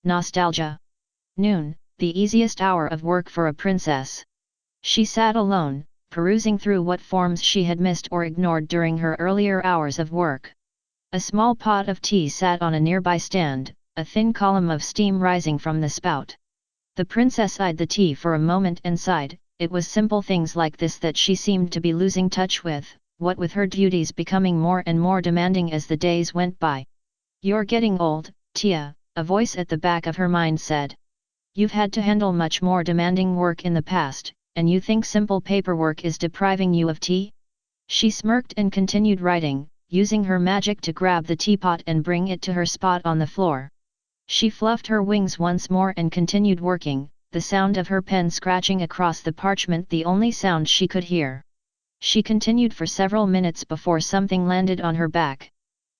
nostalgia. Noon, the easiest hour of work for a princess. She sat alone, perusing through what forms she had missed or ignored during her earlier hours of work. A small pot of tea sat on a nearby stand, a thin column of steam rising from the spout. The princess eyed the tea for a moment and sighed. It was simple things like this that she seemed to be losing touch with, what with her duties becoming more and more demanding as the days went by. "You're getting old, Tia," a voice at the back of her mind said. "You've had to handle much more demanding work in the past, and you think simple paperwork is depriving you of tea?" She smirked and continued writing, using her magic to grab the teapot and bring it to her spot on the floor. She fluffed her wings once more and continued working, the sound of her pen scratching across the parchment the only sound she could hear. She continued for several minutes before something landed on her back.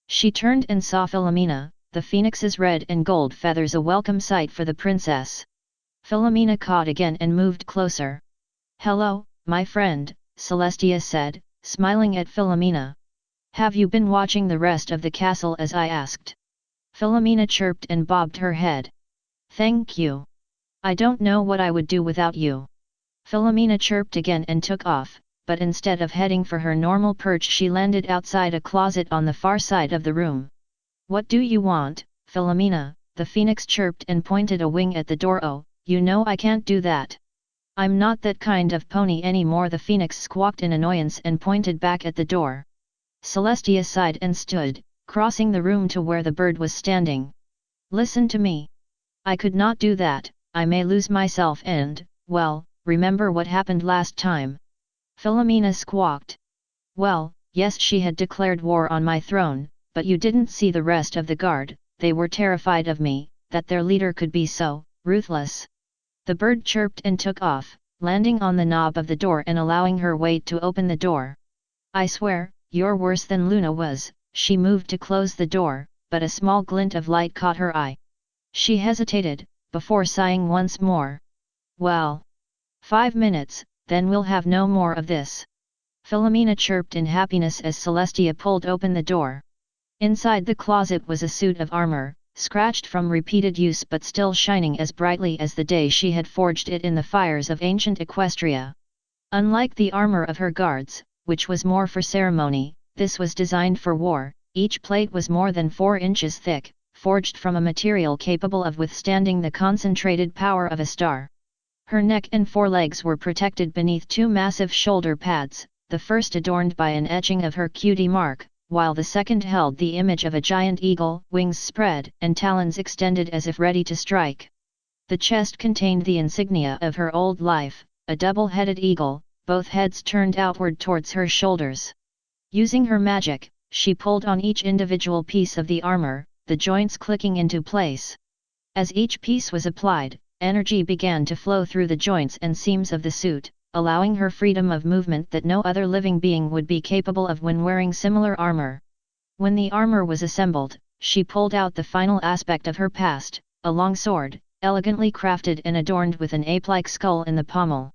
She turned and saw Philomena, the phoenix's red and gold feathers a welcome sight for the princess. Philomena cawed again and moved closer. "Hello, my friend," Celestia said, smiling at Philomena. "Have you been watching the rest of the castle as I asked?" Philomena chirped and bobbed her head. "Thank you. I don't know what I would do without you." Philomena chirped again and took off, but instead of heading for her normal perch she landed outside a closet on the far side of the room. "What do you want, Philomena?" the phoenix chirped and pointed a wing at the door. "Oh, you know I can't do that. I'm not that kind of pony anymore," the phoenix squawked in annoyance and pointed back at the door. Celestia sighed and stood, crossing the room to where the bird was standing. "Listen to me. I could not do that. I may lose myself and, well, remember what happened last time?" Philomena squawked. "Well, yes, she had declared war on my throne, but you didn't see the rest of the guard. They were terrified of me, that their leader could be so ruthless." The bird chirped and took off, landing on the knob of the door and allowing her weight to open the door. "I swear, you're worse than Luna was." She moved to close the door, but a small glint of light caught her eye. She hesitated, before sighing once more. "Well, 5 minutes, then we'll have no more of this." Philomena chirped in happiness as Celestia pulled open the door. Inside the closet was a suit of armor, scratched from repeated use but still shining as brightly as the day she had forged it in the fires of ancient Equestria. Unlike the armor of her guards, which was more for ceremony, this was designed for war. Each plate was more than 4 inches thick, forged from a material capable of withstanding the concentrated power of a star. Her neck and forelegs were protected beneath 2 massive shoulder pads, the first adorned by an etching of her cutie mark, while the second held the image of a giant eagle, wings spread and talons extended as if ready to strike. The chest contained the insignia of her old life, a double-headed eagle, both heads turned outward towards her shoulders. Using her magic, she pulled on each individual piece of the armor, the joints clicking into place. As each piece was applied, energy began to flow through the joints and seams of the suit, allowing her freedom of movement that no other living being would be capable of when wearing similar armor. When the armor was assembled, she pulled out the final aspect of her past, a long sword, elegantly crafted and adorned with an ape-like skull in the pommel.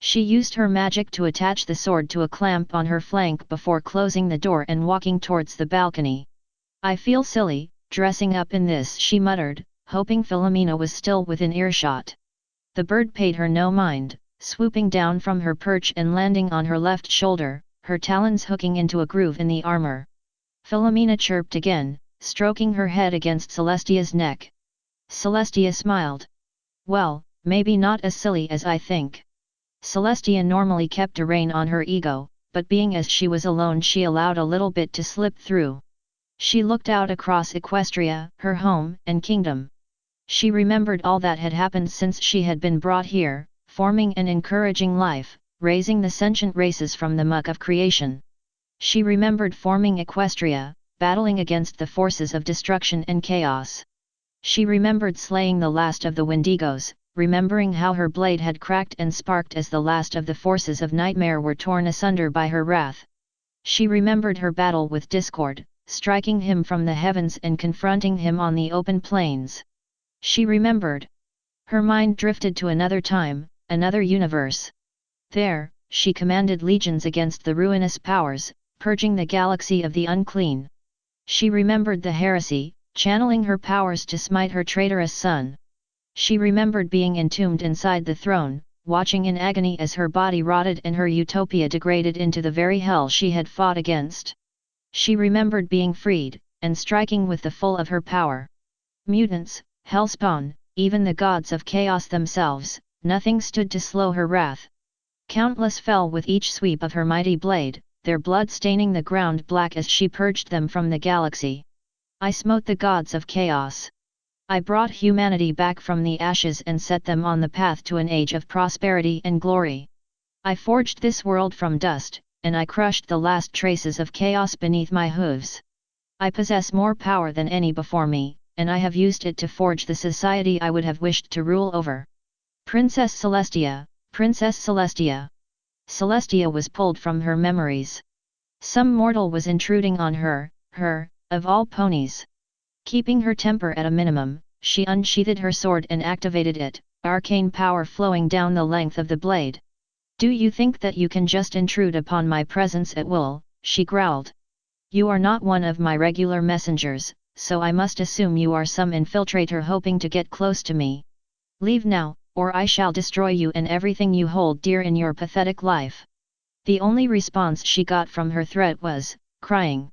She used her magic to attach the sword to a clamp on her flank before closing the door and walking towards the balcony. "I feel silly, dressing up in this," she muttered, hoping Philomena was still within earshot. The bird paid her no mind, swooping down from her perch and landing on her left shoulder, her talons hooking into a groove in the armor. Philomena chirped again, stroking her head against Celestia's neck. Celestia smiled. "Well, maybe not as silly as I think." Celestia normally kept a rein on her ego, but being as she was alone she allowed a little bit to slip through. She looked out across Equestria, her home and kingdom. She remembered all that had happened since she had been brought here, forming and encouraging life, raising the sentient races from the muck of creation. She remembered forming Equestria, battling against the forces of destruction and chaos. She remembered slaying the last of the Wendigos, remembering how her blade had cracked and sparked as the last of the forces of nightmare were torn asunder by her wrath. She remembered her battle with Discord, striking him from the heavens and confronting him on the open plains. She remembered. Her mind drifted to another time, another universe. There, she commanded legions against the ruinous powers, purging the galaxy of the unclean. She remembered the heresy, channeling her powers to smite her traitorous son. She remembered being entombed inside the throne, watching in agony as her body rotted and her utopia degraded into the very hell she had fought against. She remembered being freed, and striking with the full of her power. Mutants, hellspawn, even the gods of chaos themselves, nothing stood to slow her wrath. Countless fell with each sweep of her mighty blade, their blood staining the ground black as she purged them from the galaxy. I smote the gods of chaos. I brought humanity back from the ashes and set them on the path to an age of prosperity and glory. I forged this world from dust, and I crushed the last traces of chaos beneath my hooves. I possess more power than any before me, and I have used it to forge the society I would have wished to rule over. Princess Celestia, Princess Celestia. Celestia was pulled from her memories. Some mortal was intruding on her, of all ponies. Keeping her temper at a minimum, she unsheathed her sword and activated it, arcane power flowing down the length of the blade. "Do you think that you can just intrude upon my presence at will?" she growled. "You are not one of my regular messengers, so I must assume you are some infiltrator hoping to get close to me. Leave now, or I shall destroy you and everything you hold dear in your pathetic life." The only response she got from her threat was, crying.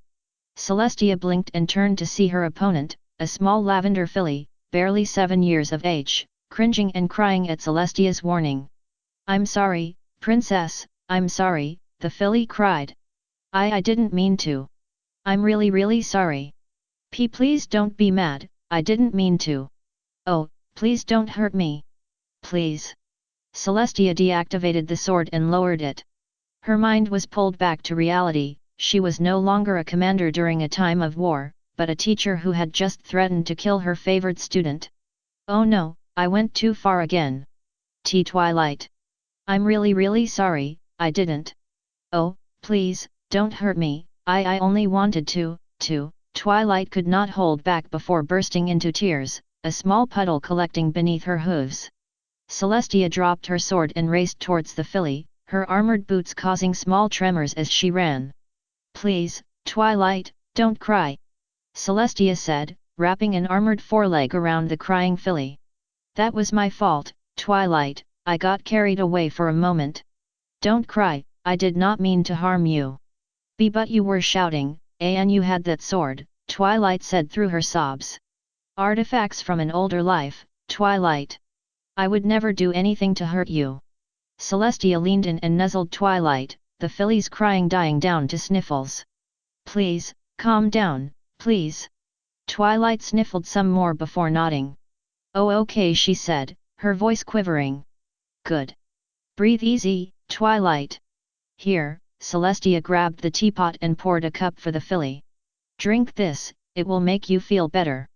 Celestia blinked and turned to see her opponent, a small lavender filly, barely 7 years of age, cringing and crying at Celestia's warning. "I'm sorry, Princess, I'm sorry," the filly cried. I didn't mean to. I'm really sorry. Please don't be mad, I didn't mean to. Oh, please don't hurt me. Please." Celestia deactivated the sword and lowered it. Her mind was pulled back to reality. She was no longer a commander during a time of war, but a teacher who had just threatened to kill her favored student. "Oh no, I went too far again. Twilight. I'm really sorry, I didn't. Oh, please, don't hurt me, I only wanted to. Twilight could not hold back before bursting into tears, a small puddle collecting beneath her hooves. Celestia dropped her sword and raced towards the filly, her armored boots causing small tremors as she ran. "Please, Twilight, don't cry," Celestia said, wrapping an armored foreleg around the crying filly. "That was my fault, Twilight, I got carried away for a moment. Don't cry, I did not mean to harm you." But you were shouting, and you had that sword," Twilight said through her sobs. "Artifacts from an older life, Twilight. I would never do anything to hurt you." Celestia leaned in and nuzzled Twilight, the filly's crying dying down to sniffles. "Please, calm down, please." Twilight sniffled some more before nodding. "Oh okay," she said, her voice quivering. "Good. Breathe easy, Twilight. Here." Celestia grabbed the teapot and poured a cup for the filly. "Drink this, it will make you feel better."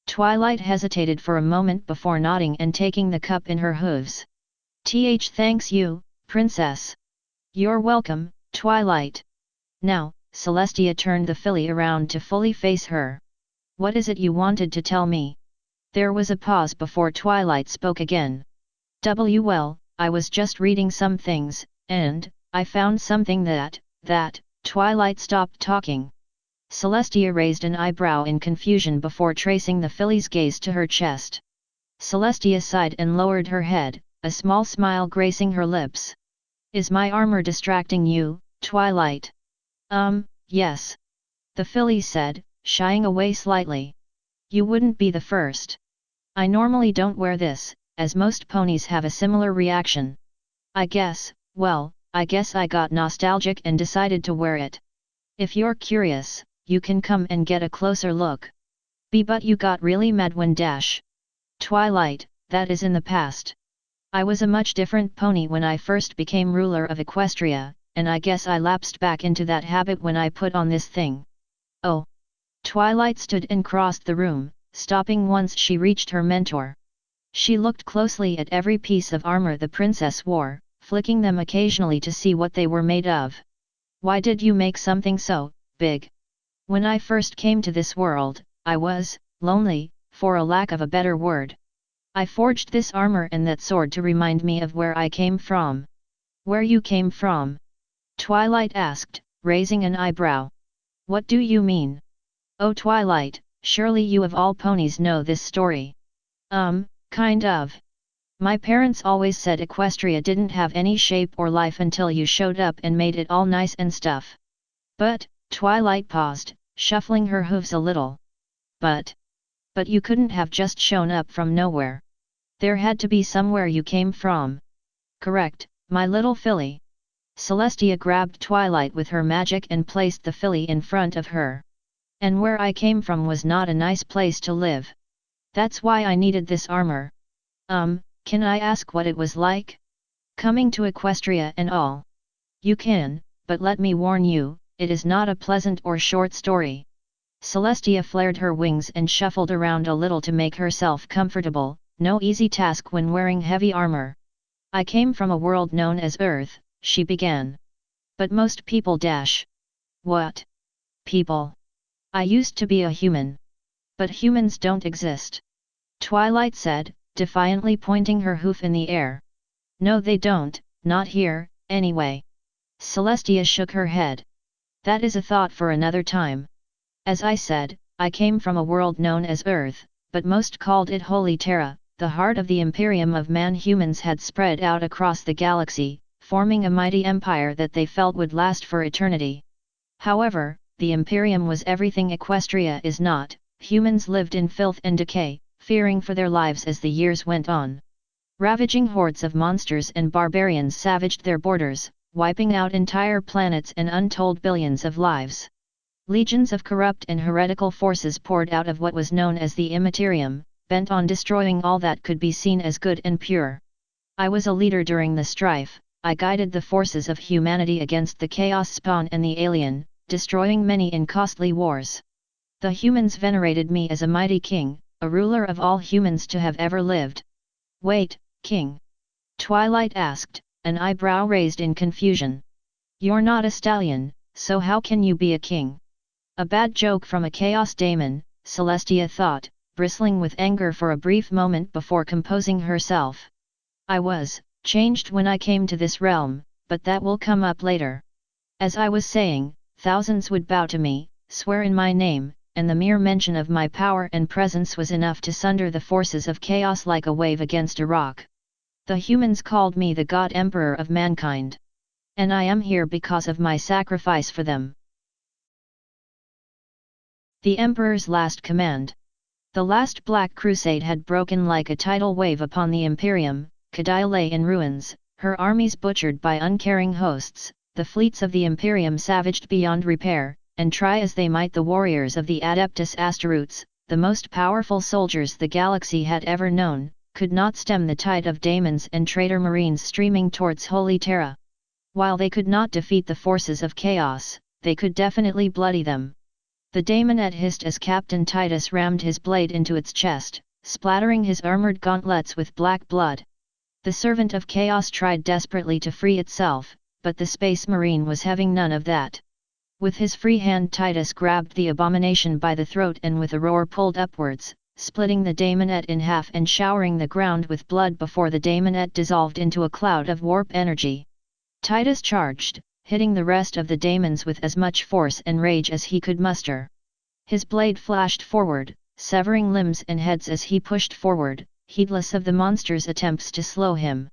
Twilight hesitated for a moment before nodding and taking the cup in her hooves. Thanks you, Princess." "You're welcome, Twilight." Now, Celestia turned the filly around to fully face her. "What is it you wanted to tell me?" There was a pause before Twilight spoke again. Well, I was just reading some things, and I found something that, Twilight stopped talking. Celestia raised an eyebrow in confusion before tracing the filly's gaze to her chest. Celestia sighed and lowered her head, a small smile gracing her lips. "Is my armor distracting you, Twilight?" Yes." The filly said, shying away slightly. "You wouldn't be the first. I normally don't wear this, as most ponies have a similar reaction. I guess I got nostalgic and decided to wear it. If you're curious, you can come and get a closer look." But you got really mad when Twilight, that is in the past. I was a much different pony when I first became ruler of Equestria, and I guess I lapsed back into that habit when I put on this thing." "Oh." Twilight stood and crossed the room, stopping once she reached her mentor. She looked closely at every piece of armor the princess wore, flicking them occasionally to see what they were made of. "Why did you make something so big?" "When I first came to this world, I was lonely, for a lack of a better word. I forged this armor and that sword to remind me of where I came from." "Where you came from?" Twilight asked, raising an eyebrow. "What do you mean?" "Oh Twilight, surely you of all ponies know this story. Kind of. My parents always said Equestria didn't have any shape or life until you showed up and made it all nice and stuff. But, Twilight paused, shuffling her hooves a little. But you couldn't have just shown up from nowhere. There had to be somewhere you came from. Correct, my little filly. Celestia grabbed Twilight with her magic and placed the filly in front of her. And where I came from was not a nice place to live. That's why I needed this armor. Can I ask what it was like? Coming to Equestria and all. You can, but let me warn you, it is not a pleasant or short story. Celestia flared her wings and shuffled around a little to make herself comfortable, no easy task when wearing heavy armor. I came from a world known as Earth, she began. But most people dash. What? People? I used to be a human. But humans don't exist. Twilight said, defiantly pointing her hoof in the air. No they don't, not here, anyway. Celestia shook her head. That is a thought for another time. As I said, I came from a world known as Earth, but most called it Holy Terra, the heart of the Imperium of man. Humans had spread out across the galaxy, forming a mighty empire that they felt would last for eternity. However, the Imperium was everything Equestria is not. Humans lived in filth and decay, fearing for their lives as the years went on. Ravaging hordes of monsters and barbarians savaged their borders, wiping out entire planets and untold billions of lives. Legions of corrupt and heretical forces poured out of what was known as the Immaterium, bent on destroying all that could be seen as good and pure. I was a leader during the strife. I guided the forces of humanity against the Chaos Spawn and the Alien, destroying many in costly wars. The humans venerated me as a mighty king, a ruler of all humans to have ever lived. Wait, king? Twilight asked, an eyebrow raised in confusion. You're not a stallion, so how can you be a king? A bad joke from a chaos daemon, Celestia thought, bristling with anger for a brief moment before composing herself. I was changed when I came to this realm, but that will come up later. As I was saying, thousands would bow to me, swear in my name, and the mere mention of my power and presence was enough to sunder the forces of chaos like a wave against a rock. The humans called me the God Emperor of mankind. And I am here because of my sacrifice for them. The Emperor's last command. The last Black Crusade had broken like a tidal wave upon the Imperium. Kadai lay in ruins, her armies butchered by uncaring hosts, the fleets of the Imperium savaged beyond repair, and try as they might the warriors of the Adeptus Asteroutes, the most powerful soldiers the galaxy had ever known, could not stem the tide of daemons and traitor marines streaming towards Holy Terra. While they could not defeat the forces of chaos, they could definitely bloody them. The daemonette hissed as Captain Titus rammed his blade into its chest, splattering his armored gauntlets with black blood. The servant of chaos tried desperately to free itself, but the space marine was having none of that. With his free hand Titus grabbed the abomination by the throat and with a roar pulled upwards, splitting the daemonette in half and showering the ground with blood before the daemonette dissolved into a cloud of warp energy. Titus charged, hitting the rest of the daemons with as much force and rage as he could muster. His blade flashed forward, severing limbs and heads as he pushed forward, heedless of the monster's attempts to slow him.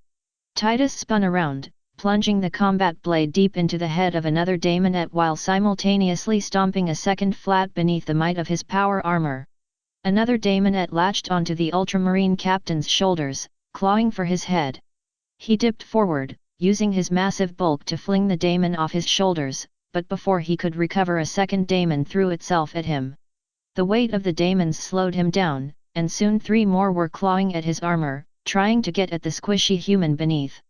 Titus spun around, plunging the combat blade deep into the head of another daemonette while simultaneously stomping a second flat beneath the might of his power armor. Another daemonette latched onto the ultramarine captain's shoulders, clawing for his head. He dipped forward, using his massive bulk to fling the daemon off his shoulders, but before he could recover a second daemon threw itself at him. The weight of the daemons slowed him down, and soon three more were clawing at his armor, trying to get at the squishy human beneath.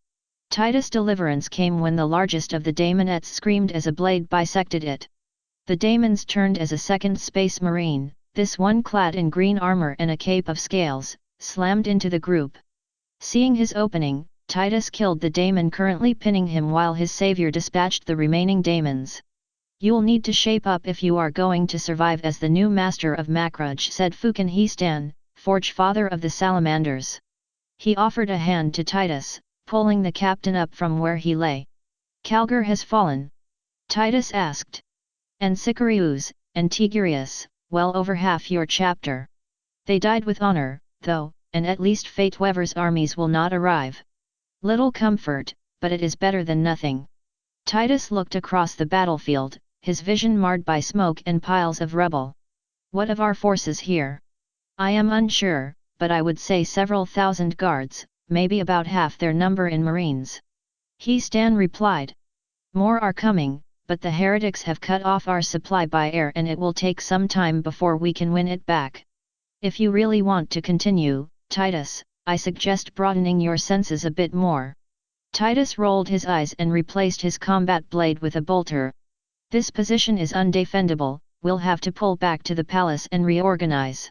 Titus' deliverance came when the largest of the daemonettes screamed as a blade bisected it. The daemons turned as a second space marine, this one clad in green armor and a cape of scales, slammed into the group. Seeing his opening, Titus killed the daemon currently pinning him while his savior dispatched the remaining daemons. "You'll need to shape up if you are going to survive as the new master of Makruj," said Fukin Histan, Forge Father of the Salamanders. He offered a hand to Titus, pulling the captain up from where he lay. "Calgar has fallen?" Titus asked. "And Sicarius, and Tigurius, well over half your chapter. They died with honor, though, and at least Fateweaver's armies will not arrive. Little comfort, but it is better than nothing. Titus looked across the battlefield, his vision marred by smoke and piles of rubble. What of our forces here? I am unsure, but I would say several thousand guards, maybe about half their number in marines. Stan replied. More are coming, but the heretics have cut off our supply by air and it will take some time before we can win it back. If you really want to continue, Titus, I suggest broadening your senses a bit more. Titus rolled his eyes and replaced his combat blade with a bolter. This position is undefendable, we'll have to pull back to the palace and reorganize.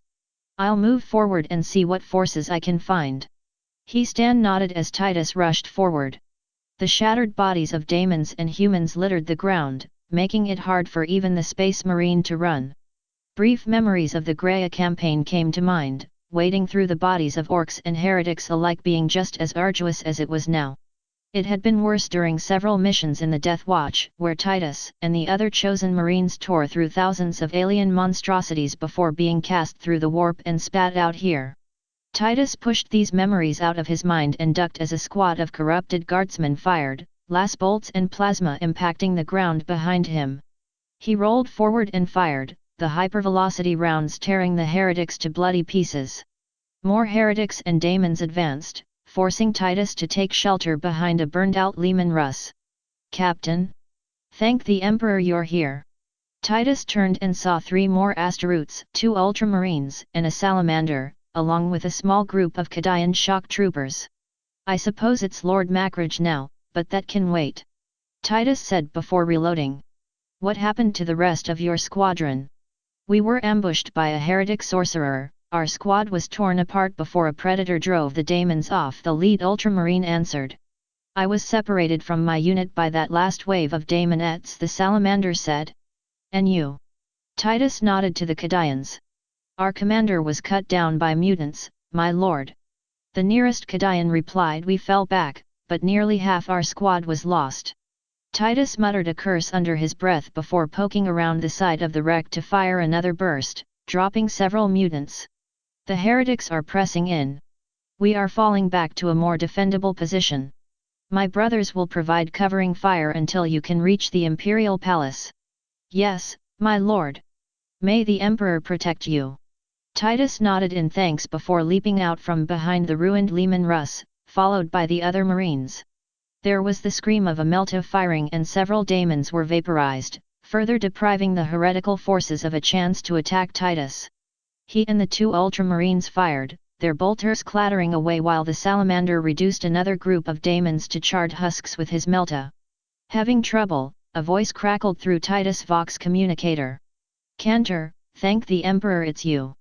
I'll move forward and see what forces I can find. Stan nodded as Titus rushed forward. The shattered bodies of daemons and humans littered the ground, making it hard for even the Space Marine to run. Brief memories of the Greya campaign came to mind, wading through the bodies of orcs and heretics alike being just as arduous as it was now. It had been worse during several missions in the Death Watch, where Titus and the other chosen Marines tore through thousands of alien monstrosities before being cast through the warp and spat out here. Titus pushed these memories out of his mind and ducked as a squad of corrupted guardsmen fired, las bolts and plasma impacting the ground behind him. He rolled forward and fired, the hypervelocity rounds tearing the heretics to bloody pieces. More heretics and daemons advanced, forcing Titus to take shelter behind a burned-out Leman Russ. Captain? Thank the Emperor you're here. Titus turned and saw 3 more Asteroutes, 2 Ultramarines and a Salamander, along with a small group of Kadian shock troopers. I suppose it's Lord Macridge now, but that can wait. Titus said before reloading. What happened to the rest of your squadron? We were ambushed by a heretic sorcerer. Our squad was torn apart before a predator drove the daemons off, the lead ultramarine answered. I was separated from my unit by that last wave of daemonettes, the salamander said. And you? Titus nodded to the Kadians. Our commander was cut down by mutants, my lord. The nearest Kadian replied. We fell back, but nearly half our squad was lost. Titus muttered a curse under his breath before poking around the side of the wreck to fire another burst, dropping several mutants. The heretics are pressing in. We are falling back to a more defendable position. My brothers will provide covering fire until you can reach the Imperial Palace. Yes, my lord. May the Emperor protect you. Titus nodded in thanks before leaping out from behind the ruined Leman Russ, followed by the other Marines. There was the scream of a Melta firing and several daemons were vaporized, further depriving the heretical forces of a chance to attack Titus. He and the 2 Ultramarines fired, their bolters clattering away while the Salamander reduced another group of daemons to charred husks with his Melta. Having trouble, a voice crackled through Titus' Vox communicator. Cantor, thank the Emperor it's you.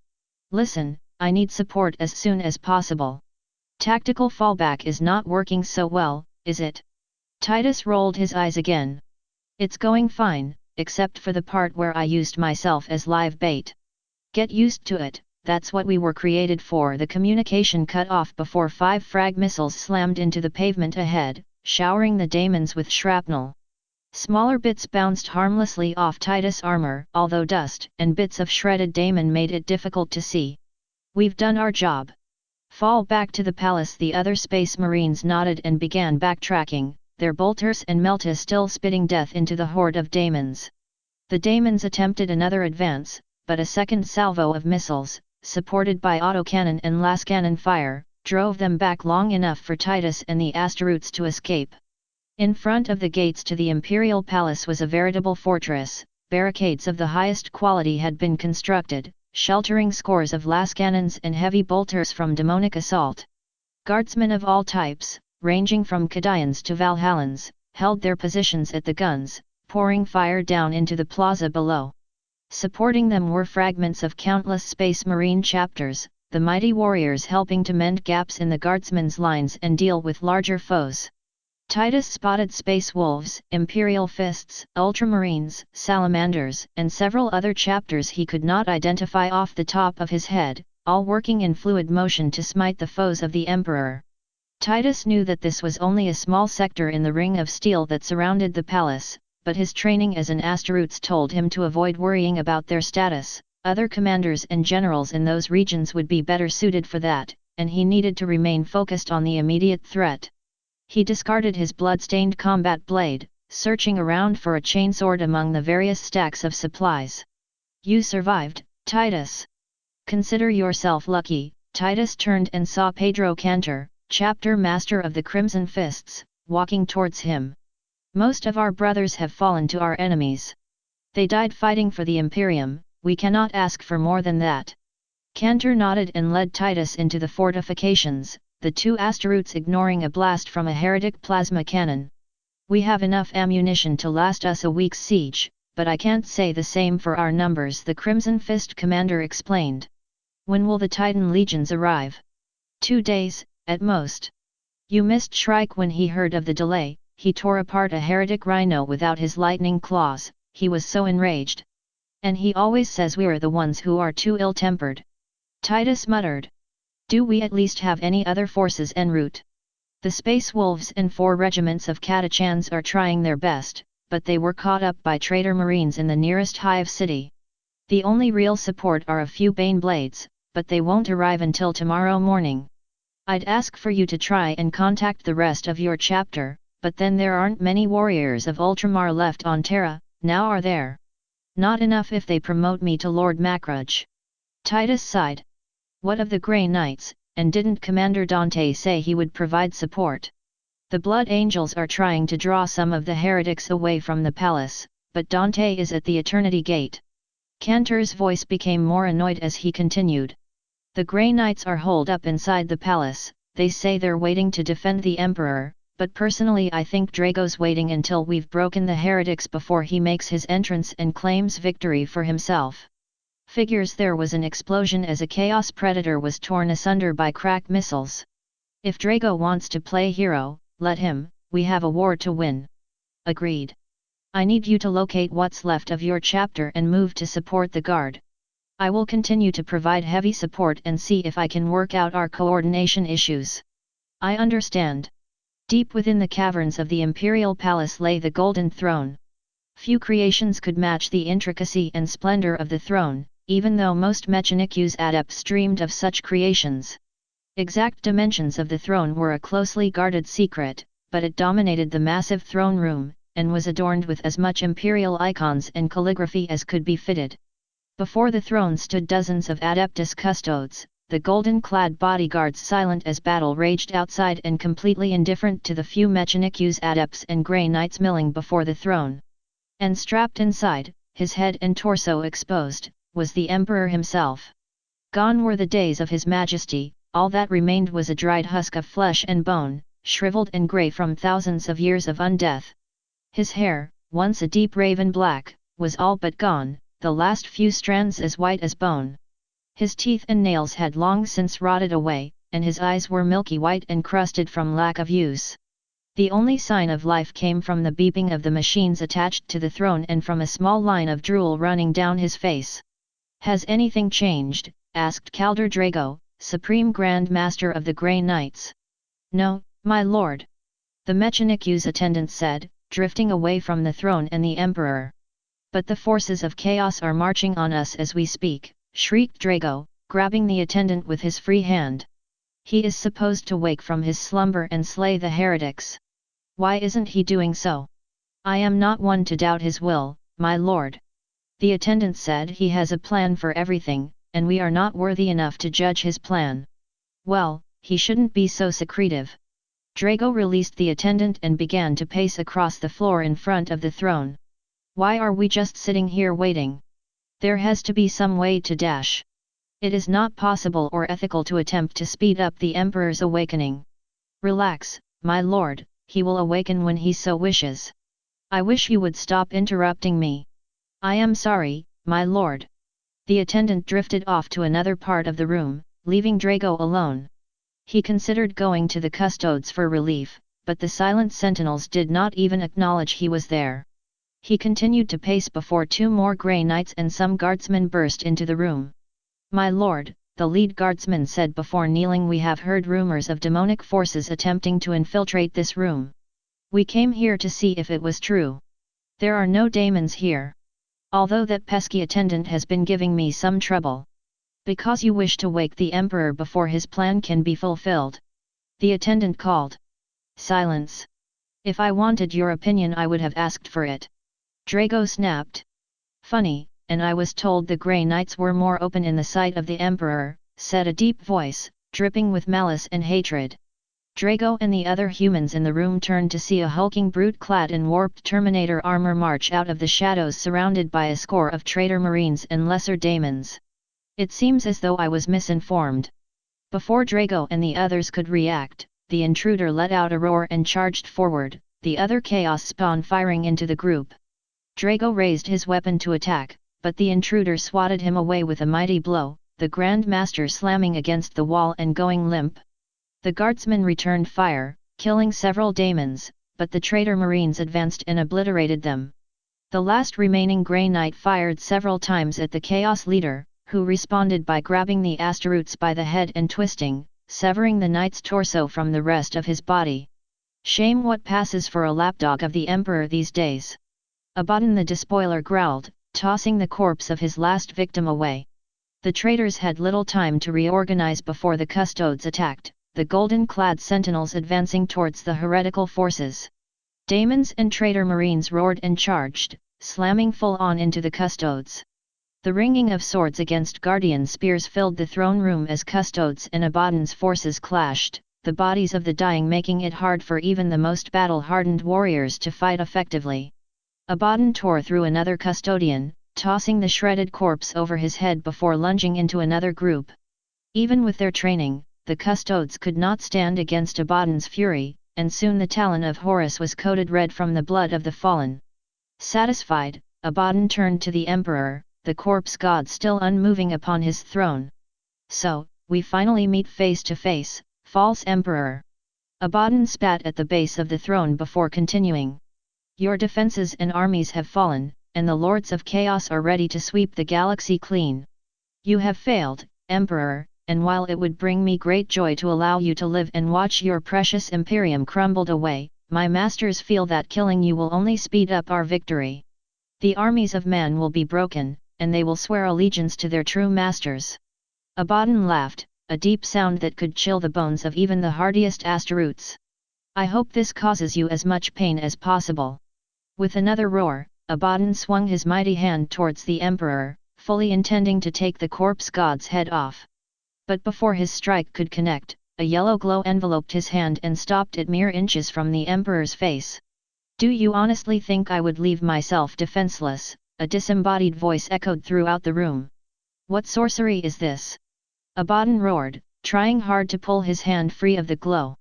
Listen, I need support as soon as possible. Tactical fallback is not working so well, is it? Titus rolled his eyes again. It's going fine, except for the part where I used myself as live bait. Get used to it, that's what we were created for. The communication cut off before 5 frag missiles slammed into the pavement ahead, showering the daemons with shrapnel. Smaller bits bounced harmlessly off Titus' armor, although dust and bits of shredded daemon made it difficult to see. We've done our job. Fall back to the palace. The other Space Marines nodded and began backtracking, their bolters and Melta still spitting death into the horde of daemons. The daemons attempted another advance, but a second salvo of missiles, supported by autocannon and lascannon fire, drove them back long enough for Titus and the Asteroutes to escape. In front of the gates to the Imperial Palace was a veritable fortress. Barricades of the highest quality had been constructed, sheltering scores of lascannons and heavy bolters from demonic assault. Guardsmen of all types, ranging from Kadians to Valhallans, held their positions at the guns, pouring fire down into the plaza below. Supporting them were fragments of countless Space Marine chapters, the mighty warriors helping to mend gaps in the guardsmen's lines and deal with larger foes. Titus spotted Space Wolves, Imperial Fists, Ultramarines, Salamanders, and several other chapters he could not identify off the top of his head, all working in fluid motion to smite the foes of the Emperor. Titus knew that this was only a small sector in the ring of steel that surrounded the palace, but his training as an Asteroutes told him to avoid worrying about their status, Other commanders and generals in those regions would be better suited for that, and he needed to remain focused on the immediate threat. He discarded his blood-stained combat blade, searching around for a chainsword among the various stacks of supplies. "You survived, Titus. Consider yourself lucky." Titus turned and saw Pedro Cantor, chapter master of the Crimson Fists, walking towards him. "Most of our brothers have fallen to our enemies. They died fighting for the Imperium, we cannot ask for more than that." Cantor nodded and led Titus into the fortifications, the two Asteroutes ignoring a blast from a heretic plasma cannon. "We have enough ammunition to last us a week's siege, but I can't say the same for our numbers," the Crimson Fist commander explained. "When will the Titan legions arrive?" 2 days, at most." You missed Shrike when he heard of the delay. He tore apart a heretic rhino without his lightning claws, he was so enraged. "And he always says we're the ones who are too ill-tempered." Titus muttered. "Do we at least have any other forces en route?" "The Space Wolves and 4 regiments of Catachans are trying their best, but they were caught up by traitor marines in the nearest hive city. The only real support are a few Bane Blades, but they won't arrive until tomorrow morning. I'd ask for you to try and contact the rest of your chapter, but then there aren't many warriors of Ultramar left on Terra, now are there?" "Not enough if they promote me to Lord Macrudge." Titus sighed. "What of the Grey Knights, and didn't Commander Dante say he would provide support?" "The Blood Angels are trying to draw some of the heretics away from the palace, but Dante is at the Eternity Gate." Cantor's voice became more annoyed as he continued. "The Grey Knights are holed up inside the palace, they say they're waiting to defend the Emperor, but personally I think Drago's waiting until we've broken the heretics before he makes his entrance and claims victory for himself." Figures there was an explosion as a Chaos Predator was torn asunder by cracked missiles. "If Drago wants to play hero, let him, we have a war to win." "Agreed. I need you to locate what's left of your chapter and move to support the Guard. I will continue to provide heavy support and see if I can work out our coordination issues." "I understand." Deep within the caverns of the Imperial Palace lay the Golden Throne. Few creations could match the intricacy and splendor of the throne, even though most Mechanicus adepts dreamed of such creations. Exact dimensions of the throne were a closely guarded secret, but it dominated the massive throne room, and was adorned with as much imperial icons and calligraphy as could be fitted. Before the throne stood dozens of Adeptus Custodes, the golden-clad bodyguards silent as battle raged outside and completely indifferent to the few Mechanicus adepts and Grey Knights milling before the throne. And strapped inside, his head and torso exposed, was the Emperor himself. Gone were the days of his majesty, all that remained was a dried husk of flesh and bone, shriveled and grey from thousands of years of undeath. His hair, once a deep raven black, was all but gone, the last few strands as white as bone. His teeth and nails had long since rotted away, and his eyes were milky white and crusted from lack of use. The only sign of life came from the beeping of the machines attached to the throne and from a small line of drool running down his face. "Has anything changed?" asked Calder Drago, Supreme Grand Master of the Grey Knights. "No, my lord," the Mechanicus attendant said, drifting away from the throne and the Emperor. "But the forces of chaos are marching on us as we speak," shrieked Drago, grabbing the attendant with his free hand. "He is supposed to wake from his slumber and slay the heretics. Why isn't he doing so?" "I am not one to doubt his will, my lord." The attendant said. "He has a plan for everything, and we are not worthy enough to judge his plan." "Well, he shouldn't be so secretive." Drago released the attendant and began to pace across the floor in front of the throne. "Why are we just sitting here waiting? There has to be some way to dash. It is not possible or ethical to attempt to speed up the Emperor's awakening." "Relax, my lord, he will awaken when he so wishes. I wish you would stop interrupting me." "I am sorry, my lord." The attendant drifted off to another part of the room, leaving Drago alone. He considered going to the custodes for relief, but the silent sentinels did not even acknowledge he was there. He continued to pace before 2 more Grey Knights and some guardsmen burst into the room. "My lord," the lead guardsman said before kneeling, "we have heard rumors of demonic forces attempting to infiltrate this room. We came here to see if it was true." "There are no daemons here. Although that pesky attendant has been giving me some trouble. Because you wish to wake the Emperor before his plan can be fulfilled. The attendant called. Silence. If I wanted your opinion I would have asked for it. Drago snapped. Funny, and I was told the Grey Knights were more open in the sight of the Emperor, said a deep voice, dripping with malice and hatred. Drago and the other humans in the room turned to see a hulking brute clad in warped Terminator armor march out of the shadows surrounded by a score of traitor marines and lesser daemons. It seems as though I was misinformed. Before Drago and the others could react, the intruder let out a roar and charged forward, the other chaos spawn firing into the group. Drago raised his weapon to attack, but the intruder swatted him away with a mighty blow, the Grand Master slamming against the wall and going limp. The guardsmen returned fire, killing several daemons, but the traitor marines advanced and obliterated them. The last remaining Grey Knight fired several times at the Chaos Leader, who responded by grabbing the Astaroths by the head and twisting, severing the knight's torso from the rest of his body. Shame what passes for a lapdog of the Emperor these days. Abaddon the Despoiler growled, tossing the corpse of his last victim away. The traitors had little time to reorganize before the Custodes attacked, the golden-clad sentinels advancing towards the heretical forces. Daemons and traitor marines roared and charged, slamming full-on into the Custodes. The ringing of swords against guardian spears filled the throne room as Custodes and Abaddon's forces clashed, the bodies of the dying making it hard for even the most battle-hardened warriors to fight effectively. Abaddon tore through another custodian, tossing the shredded corpse over his head before lunging into another group. Even with their training, the Custodes could not stand against Abaddon's fury, and soon the talon of Horus was coated red from the blood of the fallen. Satisfied, Abaddon turned to the Emperor, the corpse god still unmoving upon his throne. So, we finally meet face to face, false Emperor. Abaddon spat at the base of the throne before continuing. Your defenses and armies have fallen, and the Lords of Chaos are ready to sweep the galaxy clean. You have failed, Emperor, and while it would bring me great joy to allow you to live and watch your precious Imperium crumbled away, my masters feel that killing you will only speed up our victory. The armies of man will be broken, and they will swear allegiance to their true masters. Abaddon laughed, a deep sound that could chill the bones of even the hardiest Astaroths. I hope this causes you as much pain as possible. With another roar, Abaddon swung his mighty hand towards the Emperor, fully intending to take the corpse god's head off. But before his strike could connect, a yellow glow enveloped his hand and stopped it mere inches from the Emperor's face. Do you honestly think I would leave myself defenseless? A disembodied voice echoed throughout the room. What sorcery is this? Abaddon roared, trying hard to pull his hand free of the glow.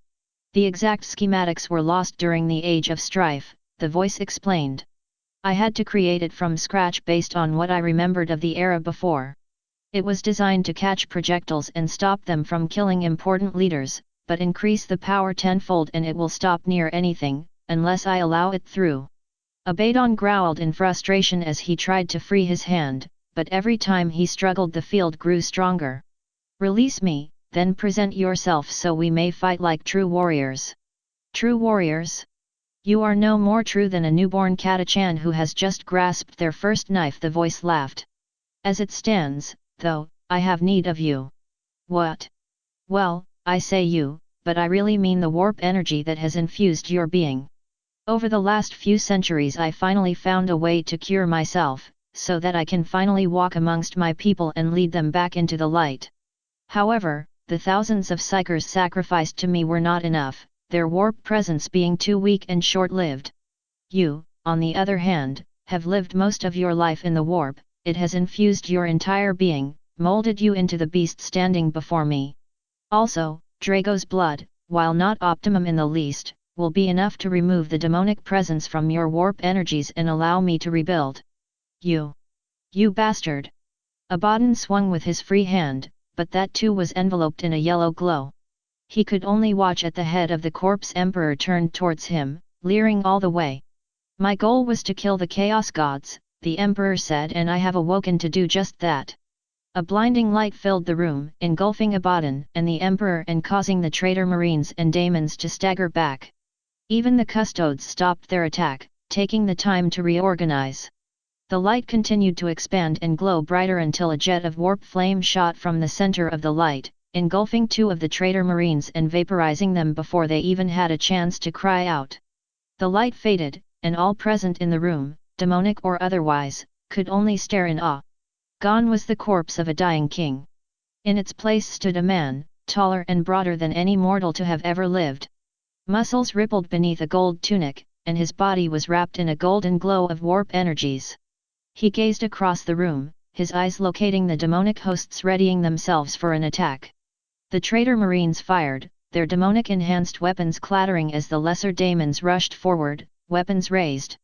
The exact schematics were lost during the Age of Strife, the voice explained. I had to create it from scratch based on what I remembered of the era before. It was designed to catch projectiles and stop them from killing important leaders, but increase the power tenfold and it will stop near anything, unless I allow it through. Abaddon growled in frustration as he tried to free his hand, but every time he struggled the field grew stronger. Release me, then present yourself so we may fight like true warriors. True warriors? You are no more true than a newborn Katachan who has just grasped their first knife, the voice laughed. As it stands, though, I have need of you. What? Well, I say you, but I really mean the warp energy that has infused your being. Over the last few centuries I finally found a way to cure myself, so that I can finally walk amongst my people and lead them back into the light. However, the thousands of psychers sacrificed to me were not enough, their warp presence being too weak and short-lived. You, on the other hand, have lived most of your life in the warp. It has infused your entire being, molded you into the beast standing before me. Also, Drago's blood, while not optimum in the least, will be enough to remove the demonic presence from your warp energies and allow me to rebuild. You bastard! Abaddon swung with his free hand, but that too was enveloped in a yellow glow. He could only watch at the head of the corpse Emperor turned towards him, leering all the way. My goal was to kill the Chaos Gods, the Emperor said, and I have awoken to do just that. A blinding light filled the room, engulfing Abaddon and the Emperor and causing the traitor marines and daemons to stagger back. Even the Custodes stopped their attack, taking the time to reorganize. The light continued to expand and glow brighter until a jet of warp flame shot from the center of the light, engulfing two of the traitor marines and vaporizing them before they even had a chance to cry out. The light faded, and all present in the room, demonic or otherwise, could only stare in awe. Gone was the corpse of a dying king. In its place stood a man, taller and broader than any mortal to have ever lived. Muscles rippled beneath a gold tunic, and his body was wrapped in a golden glow of warp energies. He gazed across the room, his eyes locating the demonic hosts readying themselves for an attack. The traitor marines fired, their demonic-enhanced weapons clattering as the lesser daemons rushed forward, weapons raised.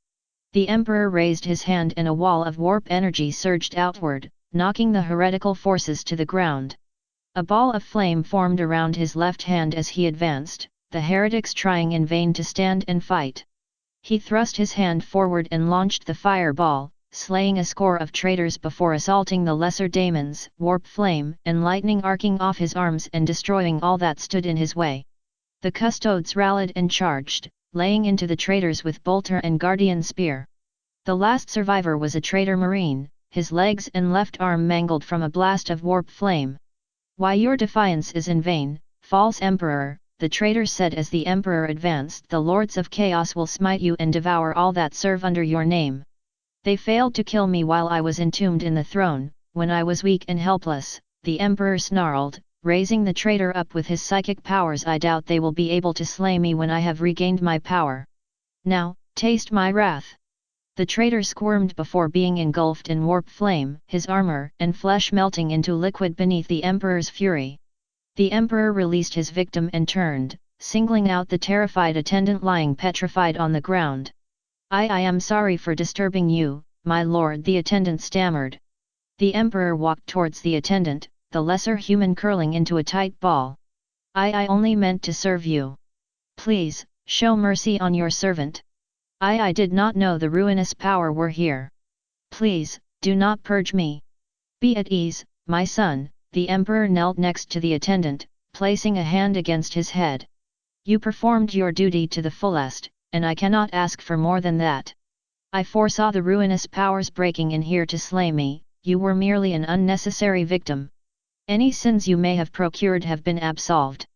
The Emperor raised his hand and a wall of warp energy surged outward, knocking the heretical forces to the ground. A ball of flame formed around his left hand as he advanced, the heretics trying in vain to stand and fight. He thrust his hand forward and launched the fireball, slaying a score of traitors before assaulting the lesser daemons, warp flame and lightning arcing off his arms and destroying all that stood in his way. The custodes rallied and charged, laying into the traitors with bolter and guardian spear. The last survivor was a traitor marine, his legs and left arm mangled from a blast of warp flame. "Why, your defiance is in vain, false emperor," the traitor said as the emperor advanced. "The lords of chaos will smite you and devour all that serve under your name. They failed to kill me while I was entombed in the throne, when I was weak and helpless," the emperor snarled, raising the traitor up with his psychic powers. "I doubt they will be able to slay me when I have regained my power. Now, taste my wrath." The traitor squirmed before being engulfed in warp flame, his armor and flesh melting into liquid beneath the emperor's fury. The emperor released his victim and turned, singling out the terrified attendant lying petrified on the ground. I am sorry for disturbing you, my lord," the attendant stammered. The emperor walked towards the attendant, the lesser human curling into a tight ball. I only meant to serve you. Please, show mercy on your servant. I did not know the ruinous power were here. Please, do not purge me. Be at ease, my son." The emperor knelt next to the attendant, placing a hand against his head. "You performed your duty to the fullest, and I cannot ask for more than that. I foresaw the ruinous powers breaking in here to slay me. You were merely an unnecessary victim. Any sins you may have procured have been absolved."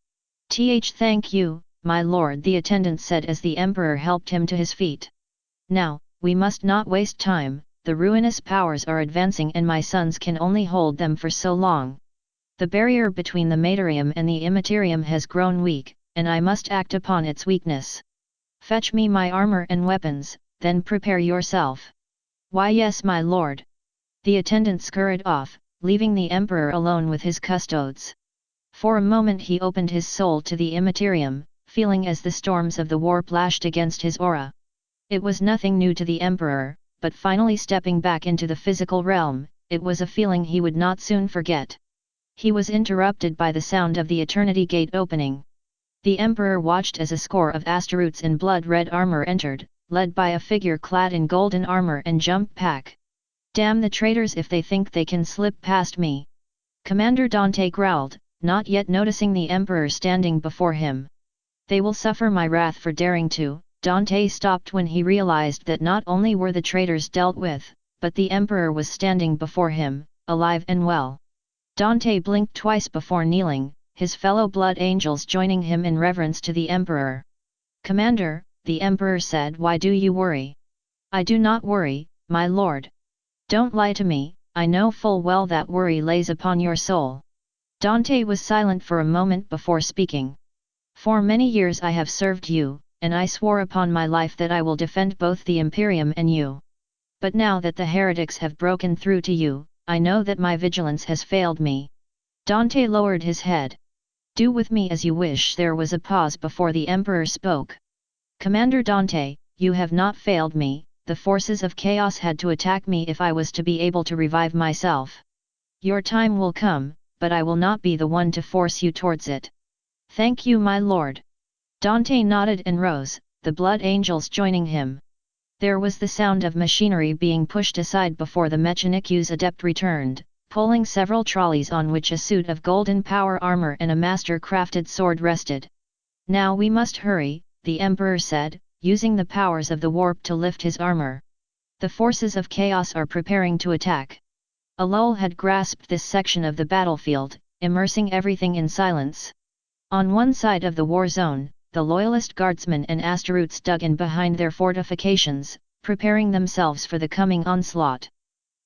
Thank you, my lord," the attendant said as the emperor helped him to his feet. "Now, we must not waste time. The ruinous powers are advancing and my sons can only hold them for so long. The barrier between the materium and the immaterium has grown weak, and I must act upon its weakness. Fetch me my armor and weapons, then prepare yourself." "Why, yes, my lord." The attendant scurried off, leaving the emperor alone with his custodes. For a moment he opened his soul to the immaterium, feeling as the storms of the warp lashed against his aura. It was nothing new to the emperor, but finally stepping back into the physical realm, it was a feeling he would not soon forget. He was interrupted by the sound of the Eternity Gate opening. The emperor watched as a score of Astaroths in blood-red armor entered, led by a figure clad in golden armor and jump pack. "Damn the traitors if they think they can slip past me!" Commander Dante growled, not yet noticing the emperor standing before him. "They will suffer my wrath for daring to." Dante stopped when he realized that not only were the traitors dealt with, but the emperor was standing before him, alive and well. Dante blinked twice before kneeling, his fellow blood angels joining him in reverence to the emperor. "Commander," the emperor said, "why do you worry?" "I do not worry, my lord." "Don't lie to me, I know full well that worry lays upon your soul." Dante was silent for a moment before speaking. "For many years I have served you, and I swore upon my life that I will defend both the Imperium and you. But now that the heretics have broken through to you, I know that my vigilance has failed me." Dante lowered his head. "Do with me as you wish." There was a pause before the emperor spoke. "Commander Dante, you have not failed me. The forces of chaos had to attack me if I was to be able to revive myself. Your time will come, but I will not be the one to force you towards it." "Thank you, my lord." Dante nodded and rose, the blood angels joining him. There was the sound of machinery being pushed aside before the Mechanicu's adept returned, pulling several trolleys on which a suit of golden power armor and a master-crafted sword rested. "Now we must hurry," the emperor said, using the powers of the warp to lift his armor. The forces of chaos are preparing to attack. A lull had grasped this section of the battlefield, immersing everything in silence. On one side of the war zone, the loyalist guardsmen and Asteroutes dug in behind their fortifications, preparing themselves for the coming onslaught.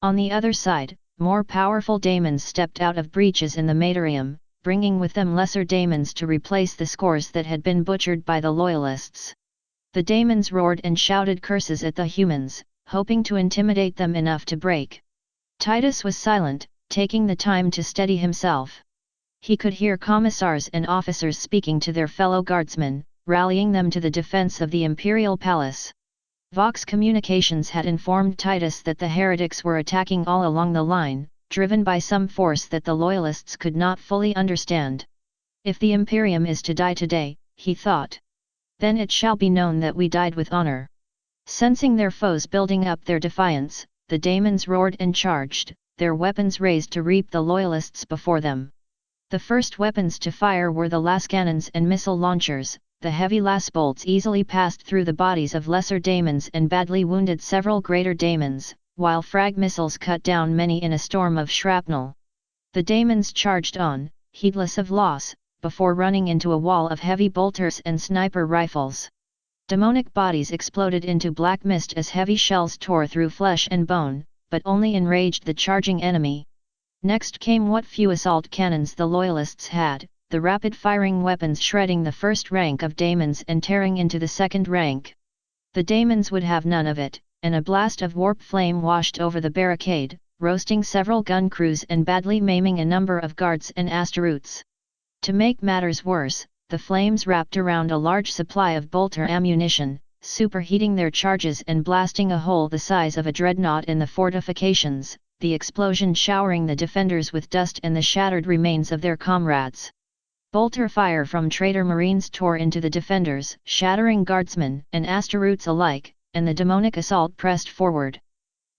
On the other side, more powerful daemons stepped out of breaches in the Materium, bringing with them lesser daemons to replace the scores that had been butchered by the loyalists. The daemons roared and shouted curses at the humans, hoping to intimidate them enough to break. Titus was silent, taking the time to steady himself. He could hear commissars and officers speaking to their fellow guardsmen, rallying them to the defense of the imperial palace. Vox Communications had informed Titus that the heretics were attacking all along the line, driven by some force that the loyalists could not fully understand. If the Imperium is to die today, he thought, then it shall be known that we died with honor. Sensing their foes building up their defiance, the daemons roared and charged, their weapons raised to reap the loyalists before them. The first weapons to fire were the las cannons and missile launchers. The heavy las bolts easily passed through the bodies of lesser daemons and badly wounded several greater daemons, while frag missiles cut down many in a storm of shrapnel. The daemons charged on, heedless of loss, before running into a wall of heavy bolters and sniper rifles. Demonic bodies exploded into black mist as heavy shells tore through flesh and bone, but only enraged the charging enemy. Next came what few assault cannons the loyalists had, the rapid-firing weapons shredding the first rank of daemons and tearing into the second rank. The daemons would have none of it, and a blast of warp flame washed over the barricade, roasting several gun crews and badly maiming a number of guards and Asteroutes. To make matters worse, the flames wrapped around a large supply of bolter ammunition, superheating their charges and blasting a hole the size of a dreadnought in the fortifications, the explosion showering the defenders with dust and the shattered remains of their comrades. Bolter fire from traitor marines tore into the defenders, shattering guardsmen and Asteroutes alike, and the demonic assault pressed forward.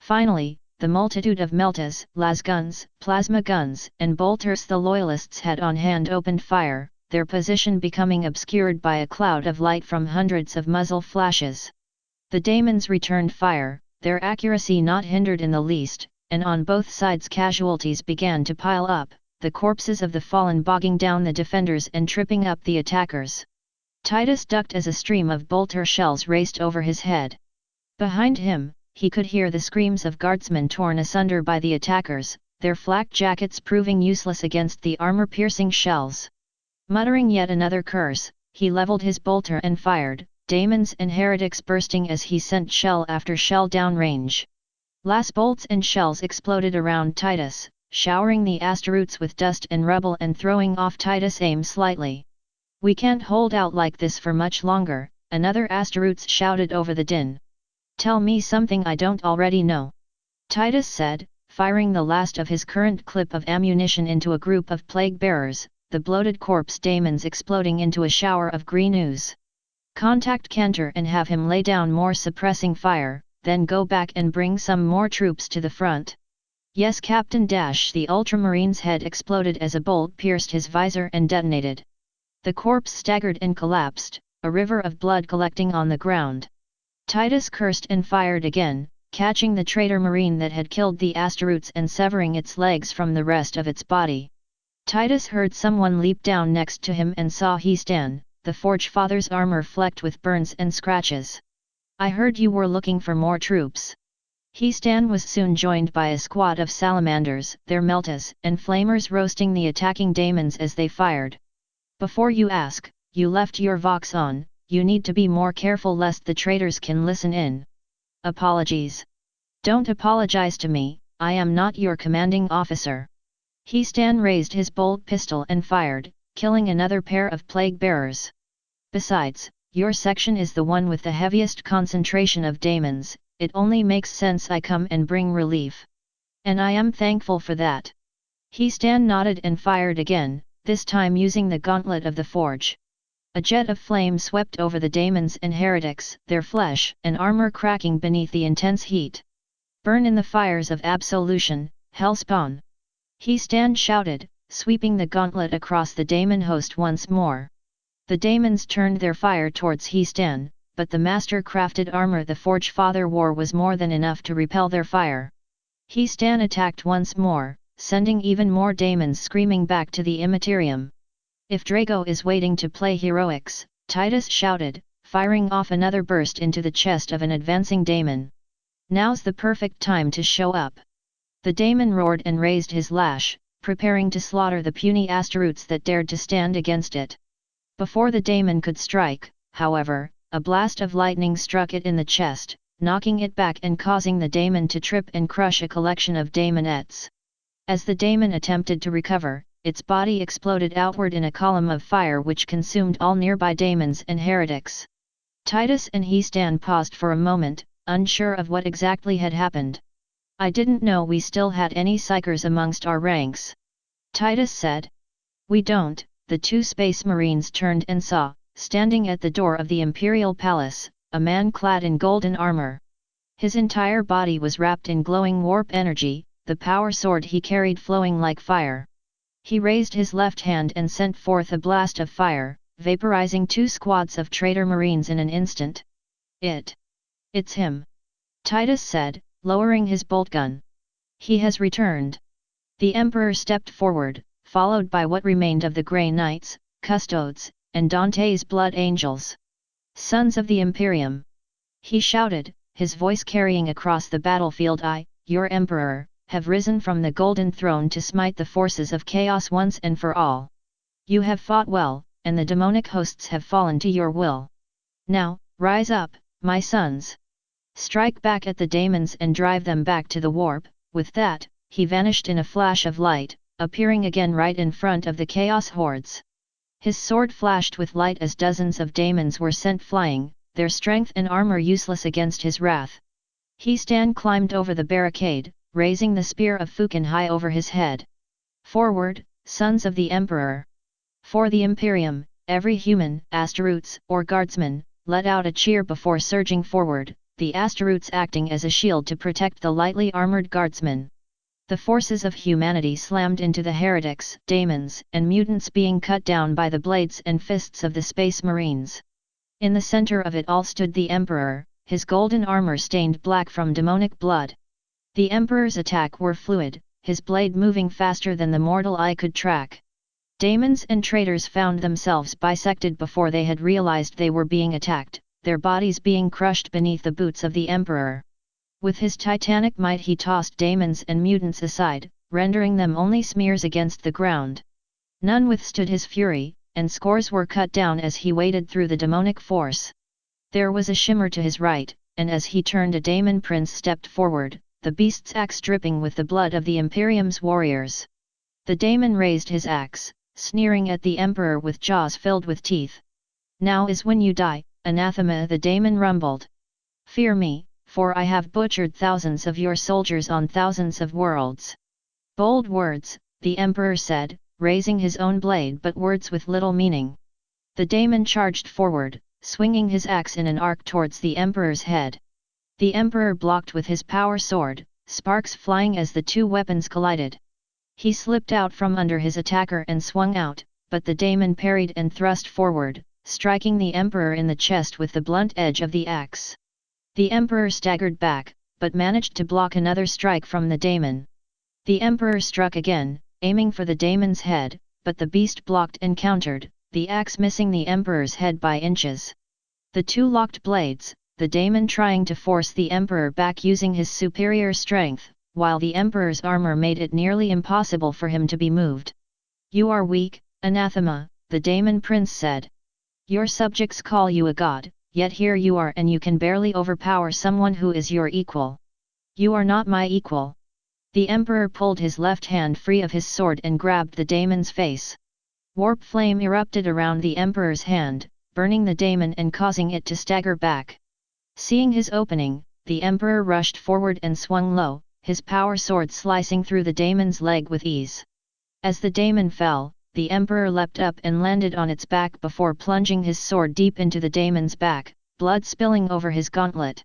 Finally, the multitude of meltas, las guns, plasma guns, and bolters the loyalists had on hand opened fire, their position becoming obscured by a cloud of light from hundreds of muzzle flashes. The daemons returned fire, their accuracy not hindered in the least, and on both sides casualties began to pile up, the corpses of the fallen bogging down the defenders and tripping up the attackers. Titus ducked as a stream of bolter shells raced over his head. Behind him, he could hear the screams of guardsmen torn asunder by the attackers, their flak jackets proving useless against the armor-piercing shells. Muttering yet another curse, he leveled his bolter and fired, daemons and heretics bursting as he sent shell after shell downrange. Las bolts and shells exploded around Titus, showering the Asteroutes with dust and rubble and throwing off Titus' aim slightly. "We can't hold out like this for much longer," another Asteroutes shouted over the din. "Tell me something I don't already know," Titus said, firing the last of his current clip of ammunition into a group of plague-bearers, the bloated corpse daemons exploding into a shower of green ooze. "Contact Cantor and have him lay down more suppressing fire, then go back and bring some more troops to the front." "Yes, Captain." The Ultramarine's head exploded as a bolt pierced his visor and detonated. The corpse staggered and collapsed, a river of blood collecting on the ground. Titus cursed and fired again, catching the traitor marine that had killed the Asteroutes and severing its legs from the rest of its body. Titus heard someone leap down next to him and saw Histan, the Forge Father's armor flecked with burns and scratches. "I heard you were looking for more troops." Histan was soon joined by a squad of salamanders, their meltas and flamers roasting the attacking daemons as they fired. "Before you ask, you left your vox on, you need to be more careful lest the traitors can listen in." "Apologies." "Don't apologize to me, I am not your commanding officer." Histan raised his bolt pistol and fired, killing another pair of plague-bearers. "Besides, your section is the one with the heaviest concentration of daemons, it only makes sense I come and bring relief. And I am thankful for that." Histan nodded and fired again, this time using the gauntlet of the forge. A jet of flame swept over the daemons and heretics, their flesh and armor cracking beneath the intense heat. "Burn in the fires of absolution, hellspawn!" Histan shouted, sweeping the gauntlet across the daemon host once more. The daemons turned their fire towards Histan, but the master-crafted armor the Forge Father wore was more than enough to repel their fire. He-Stan attacked once more, sending even more daemons screaming back to the Immaterium. "If Drago is waiting to play heroics," Titus shouted, firing off another burst into the chest of an advancing daemon. "Now's the perfect time to show up." The daemon roared and raised his lash, preparing to slaughter the puny Astaroths that dared to stand against it. Before the daemon could strike, however, a blast of lightning struck it in the chest, knocking it back and causing the daemon to trip and crush a collection of daemonettes. As the daemon attempted to recover, its body exploded outward in a column of fire which consumed all nearby daemons and heretics. Titus and He-Stan paused for a moment, unsure of what exactly had happened. "I didn't know we still had any psychers amongst our ranks," Titus said. "We don't," the two space marines turned and saw, standing at the door of the Imperial Palace, a man clad in golden armor. His entire body was wrapped in glowing warp energy, the power sword he carried flowing like fire. He raised his left hand and sent forth a blast of fire, vaporizing two squads of traitor marines in an instant. It's him," Titus said, lowering his bolt gun. "He has returned." The Emperor stepped forward, followed by what remained of the Grey Knights, Custodes, and Dante's Blood Angels. "Sons of the Imperium!" he shouted, his voice carrying across the battlefield. "I, your Emperor, have risen from the Golden Throne to smite the forces of chaos once and for all. You have fought well, and the demonic hosts have fallen to your will. Now, rise up, my sons! Strike back at the daemons and drive them back to the warp." With that, he vanished in a flash of light, appearing again right in front of the chaos hordes. His sword flashed with light as dozens of daemons were sent flying, their strength and armor useless against his wrath. He-Stan climbed over the barricade, raising the spear of Fukin high over his head. "Forward, sons of the Emperor! For the Imperium!" Every human, Astaroths, or guardsman, let out a cheer before surging forward, the Astaroths acting as a shield to protect the lightly armored guardsmen. The forces of humanity slammed into the heretics, daemons, and mutants being cut down by the blades and fists of the Space Marines. In the center of it all stood the Emperor, his golden armor stained black from demonic blood. The Emperor's attack were fluid, his blade moving faster than the mortal eye could track. Daemons and traitors found themselves bisected before they had realized they were being attacked, their bodies being crushed beneath the boots of the Emperor. With his titanic might he tossed daemons and mutants aside, rendering them only smears against the ground. None withstood his fury, and scores were cut down as he waded through the demonic force. There was a shimmer to his right, and as he turned a daemon prince stepped forward, the beast's axe dripping with the blood of the Imperium's warriors. The daemon raised his axe, sneering at the Emperor with jaws filled with teeth. "Now is when you die, anathema," the daemon rumbled. "Fear me, for I have butchered thousands of your soldiers on thousands of worlds." "Bold words," the Emperor said, raising his own blade, but words with little meaning. The daemon charged forward, swinging his axe in an arc towards the Emperor's head. The Emperor blocked with his power sword, sparks flying as the two weapons collided. He slipped out from under his attacker and swung out, but the daemon parried and thrust forward, striking the Emperor in the chest with the blunt edge of the axe. The Emperor staggered back, but managed to block another strike from the daemon. The Emperor struck again, aiming for the daemon's head, but the beast blocked and countered, the axe missing the Emperor's head by inches. The two locked blades, the daemon trying to force the Emperor back using his superior strength, while the Emperor's armor made it nearly impossible for him to be moved. "You are weak, anathema," the daemon prince said. "Your subjects call you a god, yet here you are and you can barely overpower someone who is your equal. You are not my equal." The Emperor pulled his left hand free of his sword and grabbed the daemon's face. Warp flame erupted around the Emperor's hand, burning the daemon and causing it to stagger back. Seeing his opening, the Emperor rushed forward and swung low, his power sword slicing through the daemon's leg with ease. As the daemon fell, the Emperor leapt up and landed on its back before plunging his sword deep into the daemon's back, blood spilling over his gauntlet.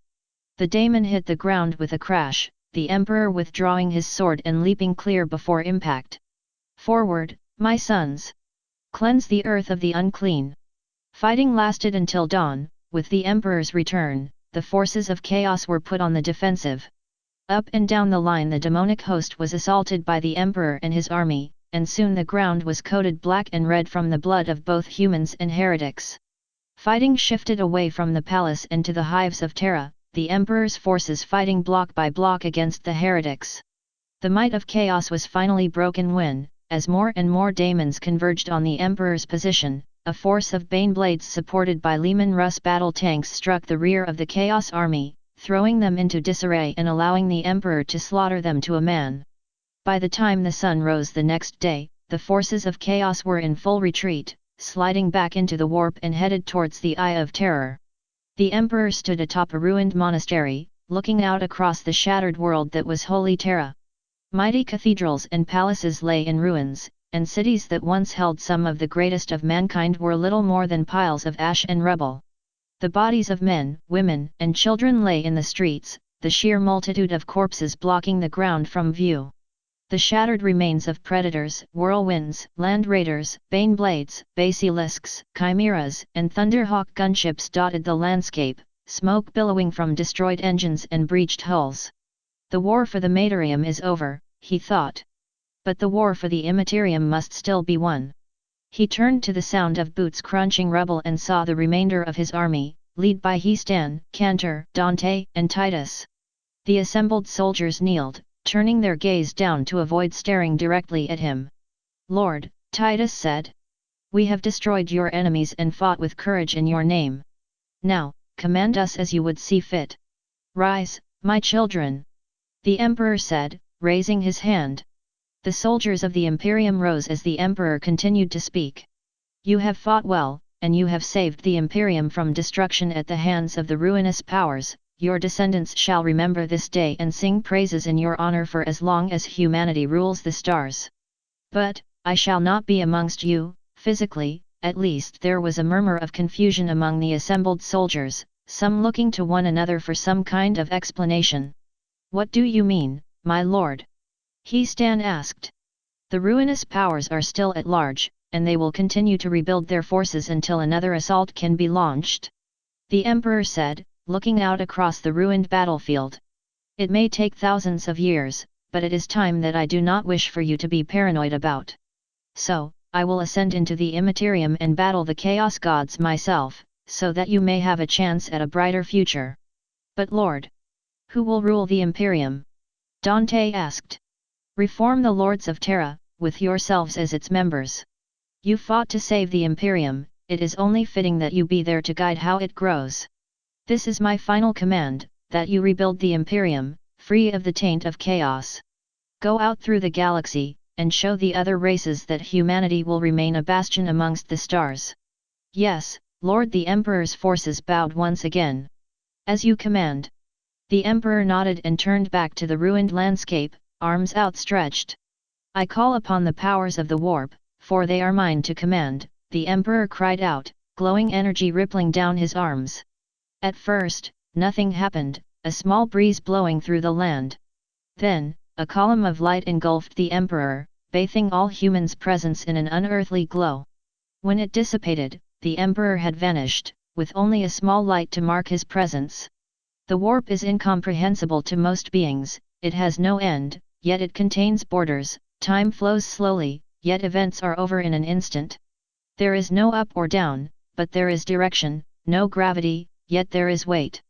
The daemon hit the ground with a crash, the Emperor withdrawing his sword and leaping clear before impact. "Forward, my sons! Cleanse the earth of the unclean!" Fighting lasted until dawn, with the Emperor's return, the forces of chaos were put on the defensive. Up and down the line the demonic host was assaulted by the Emperor and his army, and soon the ground was coated black and red from the blood of both humans and heretics. Fighting shifted away from the palace and to the hives of Terra, the Emperor's forces fighting block by block against the heretics. The might of chaos was finally broken when, as more and more daemons converged on the Emperor's position, a force of Bane blades supported by Leman Russ battle tanks struck the rear of the Chaos army, throwing them into disarray and allowing the Emperor to slaughter them to a man. By the time the sun rose the next day, the forces of Chaos were in full retreat, sliding back into the warp and headed towards the Eye of Terror. The Emperor stood atop a ruined monastery, looking out across the shattered world that was Holy Terra. Mighty cathedrals and palaces lay in ruins, and cities that once held some of the greatest of mankind were little more than piles of ash and rubble. The bodies of men, women, and children lay in the streets, the sheer multitude of corpses blocking the ground from view. The shattered remains of predators, whirlwinds, land raiders, bane blades, basilisks, chimeras, and thunderhawk gunships dotted the landscape, smoke billowing from destroyed engines and breached hulls. The war for the Materium is over, he thought. But the war for the Immaterium must still be won. He turned to the sound of boots crunching rubble and saw the remainder of his army, led by Histan, Cantor, Dante, and Titus. The assembled soldiers kneeled, turning their gaze down to avoid staring directly at him. "Lord," Titus said, "we have destroyed your enemies and fought with courage in your name. Now, command us as you would see fit." "Rise, my children," the Emperor said, raising his hand. The soldiers of the Imperium rose as the Emperor continued to speak. "You have fought well, and you have saved the Imperium from destruction at the hands of the ruinous powers. Your descendants shall remember this day and sing praises in your honor for as long as humanity rules the stars. But, I shall not be amongst you, physically." At least there was a murmur of confusion among the assembled soldiers, some looking to one another for some kind of explanation. "What do you mean, my lord?" Histan asked. "The ruinous powers are still at large, and they will continue to rebuild their forces until another assault can be launched," the Emperor said, looking out across the ruined battlefield. "It may take thousands of years, but it is time that I do not wish for you to be paranoid about. So, I will ascend into the Immaterium and battle the Chaos Gods myself, so that you may have a chance at a brighter future." "But Lord, who will rule the Imperium?" Dante asked. "Reform the Lords of Terra, with yourselves as its members. You fought to save the Imperium, it is only fitting that you be there to guide how it grows. This is my final command, that you rebuild the Imperium, free of the taint of chaos. Go out through the galaxy, and show the other races that humanity will remain a bastion amongst the stars." "Yes, Lord." The Emperor's forces bowed once again. "As you command." The Emperor nodded and turned back to the ruined landscape, arms outstretched. "I call upon the powers of the warp, for they are mine to command," the Emperor cried out, glowing energy rippling down his arms. At first, nothing happened, a small breeze blowing through the land. Then, a column of light engulfed the Emperor, bathing all humans' presence in an unearthly glow. When it dissipated, the Emperor had vanished, with only a small light to mark his presence. The warp is incomprehensible to most beings, it has no end, yet it contains borders, time flows slowly, yet events are over in an instant. There is no up or down, but there is direction, no gravity, yet there is weight.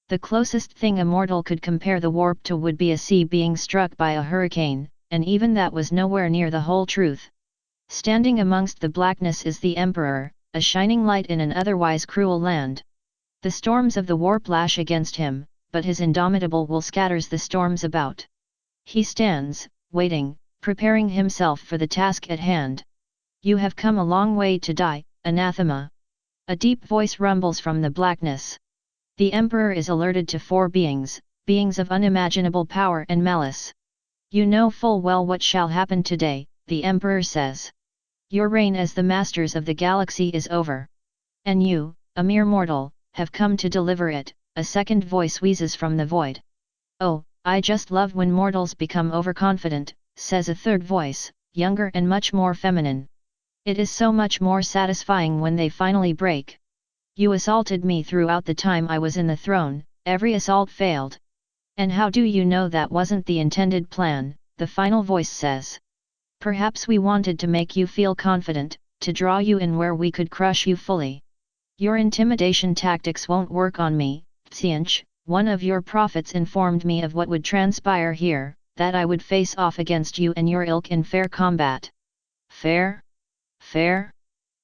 The closest thing a mortal could compare the warp to would be a sea being struck by a hurricane, and even that was nowhere near the whole truth. Standing amongst the blackness is the Emperor, a shining light in an otherwise cruel land. The storms of the warp lash against him, but his indomitable will scatters the storms about. He stands, waiting, preparing himself for the task at hand. "You have come a long way to die, anathema." A deep voice rumbles from the blackness. The Emperor is alerted to four beings, beings of unimaginable power and malice. "You know full well what shall happen today," the Emperor says. "Your reign as the masters of the galaxy is over. And you, a mere mortal, have come to deliver it," a second voice wheezes from the void. "Oh, I just love when mortals become overconfident," says a third voice, younger and much more feminine. "It is so much more satisfying when they finally break." You assaulted me throughout the time I was in the throne, every assault failed. And how do you know that wasn't the intended plan, the final voice says. Perhaps we wanted to make you feel confident, to draw you in where we could crush you fully. Your intimidation tactics won't work on me, Tsianch. One of your prophets informed me of what would transpire here, that I would face off against you and your ilk in fair combat. Fair? Fair?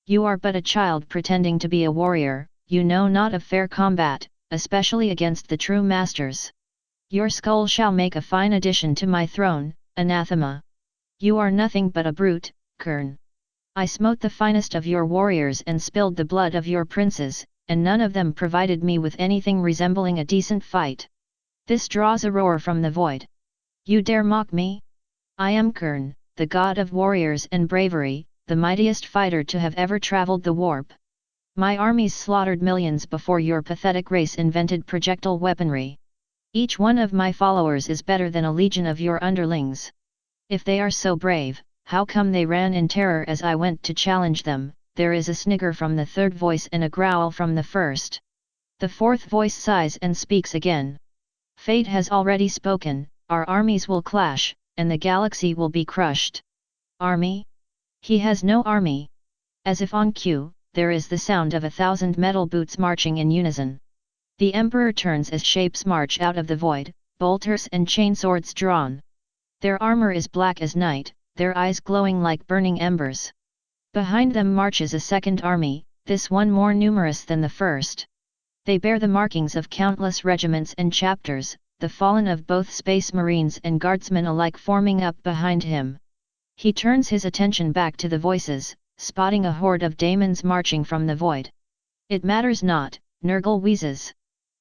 You are but a child pretending to be a warrior, you know not of fair combat, especially against the true masters. Your skull shall make a fine addition to my throne, anathema. You are nothing but a brute, Kern. I smote the finest of your warriors and spilled the blood of your princes, and none of them provided me with anything resembling a decent fight. This draws a roar from the void. You dare mock me? I am Kern, the god of warriors and bravery, the mightiest fighter to have ever traveled the warp. My armies slaughtered millions before your pathetic race invented projectile weaponry. Each one of my followers is better than a legion of your underlings. If they are so brave, how come they ran in terror as I went to challenge them? There is a snigger from the third voice and a growl from the first. The fourth voice sighs and speaks again. Fate has already spoken, our armies will clash, and the galaxy will be crushed. Army? He has no army. As if on cue, there is the sound of 1,000 metal boots marching in unison. The Emperor turns as shapes march out of the void, bolters and chainswords drawn. Their armor is black as night, their eyes glowing like burning embers. Behind them marches a second army, this one more numerous than the first. They bear the markings of countless regiments and chapters, the fallen of both space marines and guardsmen alike forming up behind him. He turns his attention back to the voices, spotting a horde of daemons marching from the void. It matters not, Nurgle wheezes.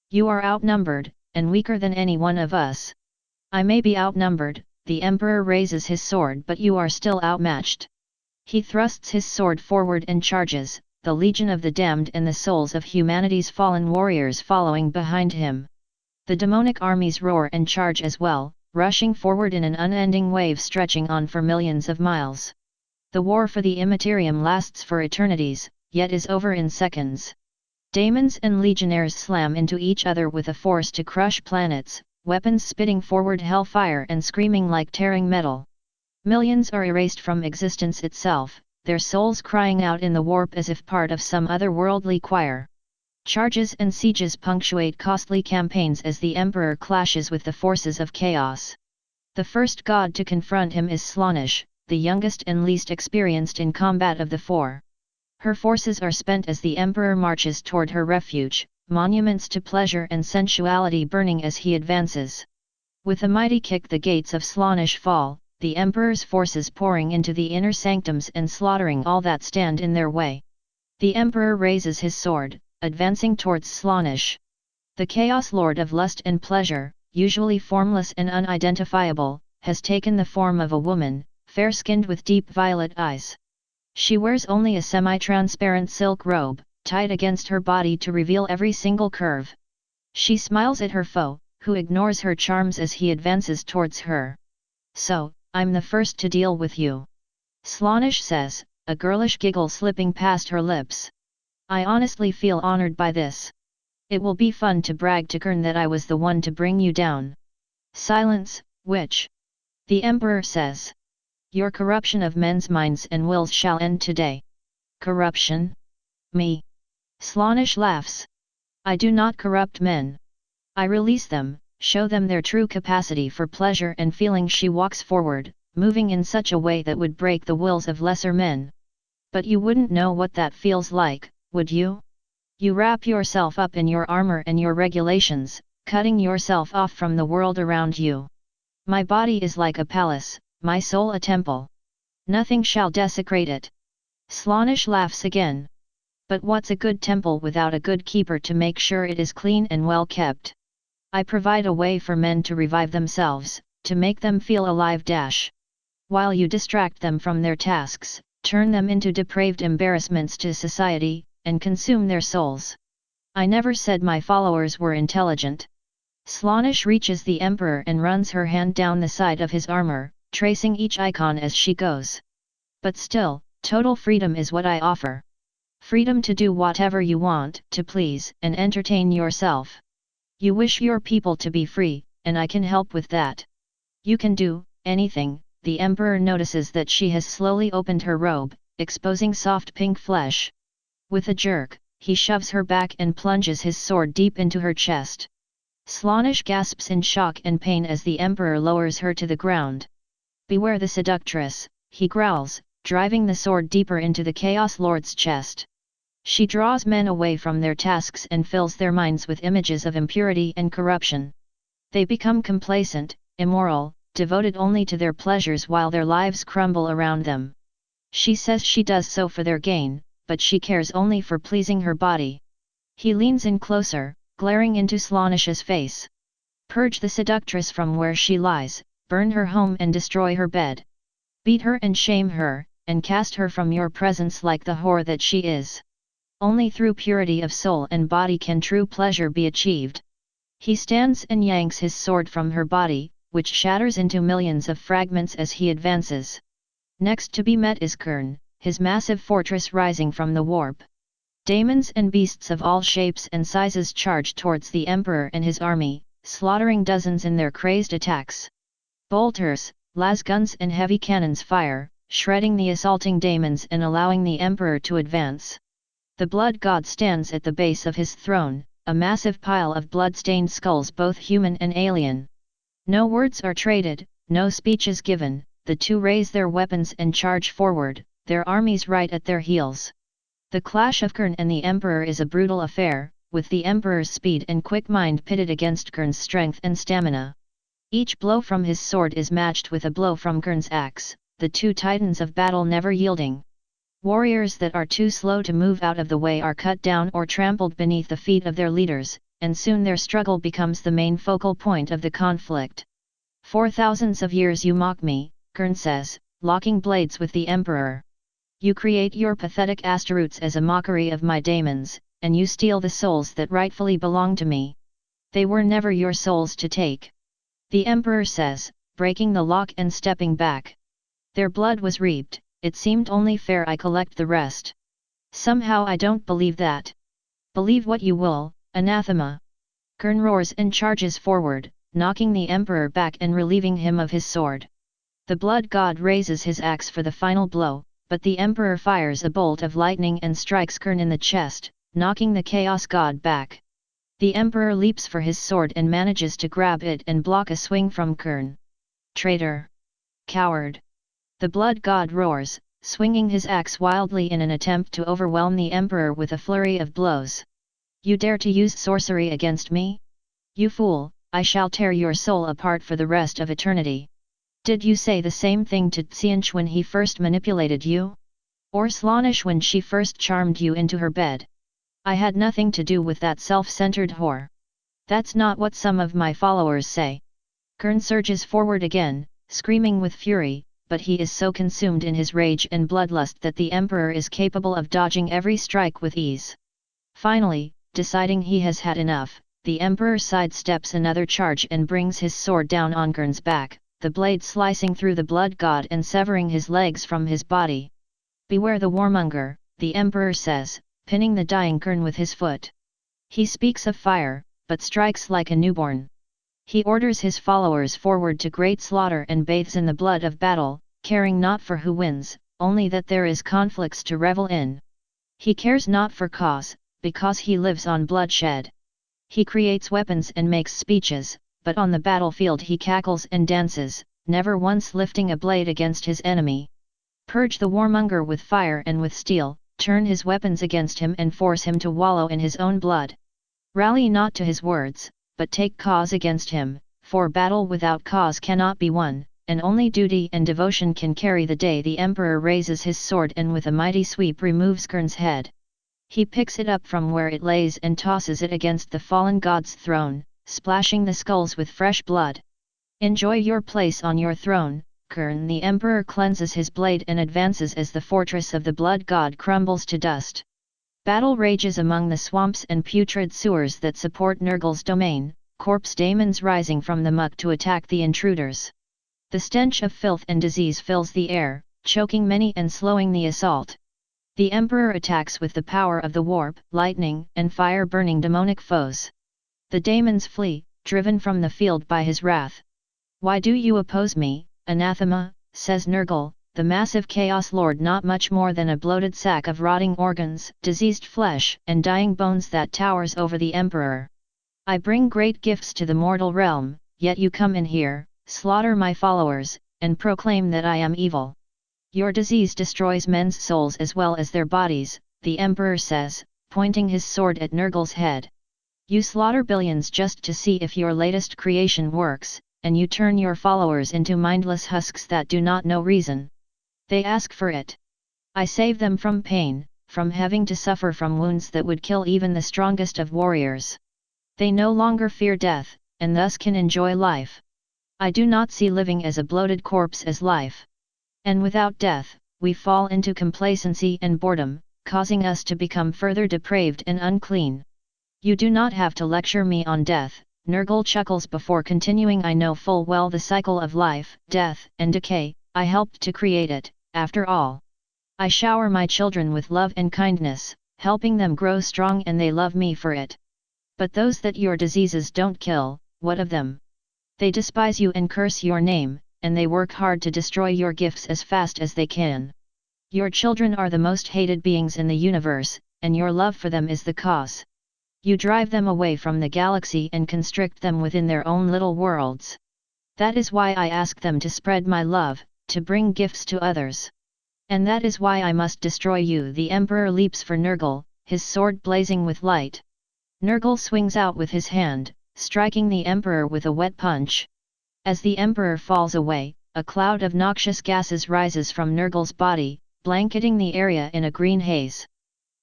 You are outnumbered, and weaker than any one of us. I may be outnumbered, the Emperor raises his sword, but you are still outmatched. He thrusts his sword forward and charges, the legion of the damned and the souls of humanity's fallen warriors following behind him. The demonic armies roar and charge as well, rushing forward in an unending wave stretching on for millions of miles. The war for the Immaterium lasts for eternities, yet is over in seconds. Daemons and legionnaires slam into each other with a force to crush planets, weapons spitting forward hellfire and screaming like tearing metal. Millions are erased from existence itself, their souls crying out in the warp as if part of some otherworldly choir. Charges and sieges punctuate costly campaigns as the Emperor clashes with the forces of chaos. The first god to confront him is Slaanesh, the youngest and least experienced in combat of the four. Her forces are spent as the Emperor marches toward her refuge, monuments to pleasure and sensuality burning as he advances. With a mighty kick the gates of Slaanesh fall, the Emperor's forces pouring into the inner sanctums and slaughtering all that stand in their way. The Emperor raises his sword, advancing towards Slaanesh. The Chaos Lord of lust and pleasure, usually formless and unidentifiable, has taken the form of a woman, fair-skinned with deep violet eyes. She wears only a semi-transparent silk robe, tied against her body to reveal every single curve. She smiles at her foe, who ignores her charms as he advances towards her. So, I'm the first to deal with you. Slaanesh says, a girlish giggle slipping past her lips. I honestly feel honored by this. It will be fun to brag to Kern that I was the one to bring you down. Silence, witch. The Emperor says. Your corruption of men's minds and wills shall end today. Corruption? Me? Slaanesh laughs. I do not corrupt men. I release them, show them their true capacity for pleasure and feeling. She walks forward, moving in such a way that would break the wills of lesser men. But you wouldn't know what that feels like, would you? You wrap yourself up in your armor and your regulations, cutting yourself off from the world around you. My body is like a palace, my soul a temple. Nothing shall desecrate it. Slaanesh laughs again. But what's a good temple without a good keeper to make sure it is clean and well kept? I provide a way for men to revive themselves, to make them feel alive. While you distract them from their tasks, turn them into depraved embarrassments to society, and consume their souls. I never said my followers were intelligent. Slaanesh reaches the Emperor and runs her hand down the side of his armor, tracing each icon as she goes. But still, total freedom is what I offer. Freedom to do whatever you want, to please and entertain yourself. You wish your people to be free, and I can help with that. You can do anything. The emperor notices that she has slowly opened her robe, exposing soft pink flesh. With a jerk, he shoves her back and plunges his sword deep into her chest. Slaanesh gasps in shock and pain as the emperor lowers her to the ground. Beware the seductress, he growls, driving the sword deeper into the Chaos Lord's chest. She draws men away from their tasks and fills their minds with images of impurity and corruption. They become complacent, immoral, devoted only to their pleasures while their lives crumble around them. She says she does so for their gain, but she cares only for pleasing her body. He leans in closer, glaring into Slaanesh's face. Purge the seductress from where she lies, burn her home and destroy her bed. Beat her and shame her, and cast her from your presence like the whore that she is. Only through purity of soul and body can true pleasure be achieved. He stands and yanks his sword from her body, which shatters into millions of fragments as he advances. Next to be met is Kern, his massive fortress rising from the warp. Daemons and beasts of all shapes and sizes charge towards the emperor and his army, slaughtering dozens in their crazed attacks. Bolters, lasguns and heavy cannons fire, shredding the assaulting daemons and allowing the emperor to advance. The blood god stands at the base of his throne, a massive pile of blood-stained skulls both human and alien. No words are traded, no speeches given, the two raise their weapons and charge forward, their armies right at their heels. The clash of Kern and the emperor is a brutal affair, with the emperor's speed and quick mind pitted against Kern's strength and stamina. Each blow from his sword is matched with a blow from Kern's axe, the two titans of battle never yielding. Warriors that are too slow to move out of the way are cut down or trampled beneath the feet of their leaders, and soon their struggle becomes the main focal point of the conflict. For thousands of years you mock me, Kern says, locking blades with the emperor. You create your pathetic Astaroths as a mockery of my daemons, and you steal the souls that rightfully belong to me. They were never your souls to take. The emperor says, breaking the lock and stepping back. Their blood was reaped, it seemed only fair I collect the rest. Somehow I don't believe that. Believe what you will, anathema. Kern roars and charges forward, knocking the emperor back and relieving him of his sword. The blood god raises his axe for the final blow, but the emperor fires a bolt of lightning and strikes Kern in the chest, knocking the chaos god back. The emperor leaps for his sword and manages to grab it and block a swing from Kern. Traitor! Coward! The blood god roars, swinging his axe wildly in an attempt to overwhelm the emperor with a flurry of blows. You dare to use sorcery against me? You fool, I shall tear your soul apart for the rest of eternity. Did you say the same thing to Tsianch when he first manipulated you? Or Slaanesh when she first charmed you into her bed? I had nothing to do with that self-centered whore. That's not what some of my followers say. Kern surges forward again, screaming with fury, but he is so consumed in his rage and bloodlust that the emperor is capable of dodging every strike with ease. Finally, deciding he has had enough, the emperor sidesteps another charge and brings his sword down on Kern's back, the blade slicing through the blood god and severing his legs from his body. Beware the warmonger, the emperor says, pinning the dying Kern with his foot. He speaks of fire, but strikes like a newborn. He orders his followers forward to great slaughter and bathes in the blood of battle, caring not for who wins, only that there is conflicts to revel in. He cares not for cause, because he lives on bloodshed. He creates weapons and makes speeches, but on the battlefield he cackles and dances, never once lifting a blade against his enemy. Purge the warmonger with fire and with steel, turn his weapons against him and force him to wallow in his own blood. Rally not to his words, but take cause against him, for battle without cause cannot be won, and only duty and devotion can carry the day. The emperor raises his sword and with a mighty sweep removes Kern's head. He picks it up from where it lays and tosses it against the fallen god's throne, splashing the skulls with fresh blood. Enjoy your place on your throne, Kern. The emperor cleanses his blade and advances as the fortress of the blood god crumbles to dust. Battle rages among the swamps and putrid sewers that support Nurgle's domain, corpse daemons rising from the muck to attack the intruders. The stench of filth and disease fills the air, choking many and slowing the assault. The Emperor attacks with the power of the warp, lightning, and fire-burning demonic foes. The daemons flee, driven from the field by his wrath. "Why do you oppose me, anathema?" says Nergal, the massive Chaos Lord, not much more than a bloated sack of rotting organs, diseased flesh, and dying bones that towers over the Emperor. "I bring great gifts to the mortal realm, yet you come in here, slaughter my followers, and proclaim that I am evil. Your disease destroys men's souls as well as their bodies," the Emperor says, pointing his sword at Nergal's head. "You slaughter billions just to see if your latest creation works, and you turn your followers into mindless husks that do not know reason. They ask for it. I save them from pain, from having to suffer from wounds that would kill even the strongest of warriors. They no longer fear death, and thus can enjoy life. I do not see living as a bloated corpse as life. And without death, we fall into complacency and boredom, causing us to become further depraved and unclean. You do not have to lecture me on death." Nergal chuckles before continuing. "I know full well the cycle of life, death, and decay. I helped to create it, after all. I shower my children with love and kindness, helping them grow strong, and they love me for it. But those that your diseases don't kill, what of them? They despise you and curse your name, and they work hard to destroy your gifts as fast as they can. Your children are the most hated beings in the universe, and your love for them is the cause. You drive them away from the galaxy and constrict them within their own little worlds. That is why I ask them to spread my love, to bring gifts to others. And that is why I must destroy you." The Emperor leaps for Nergal, his sword blazing with light. Nergal swings out with his hand, striking the Emperor with a wet punch. As the Emperor falls away, a cloud of noxious gases rises from Nergal's body, blanketing the area in a green haze.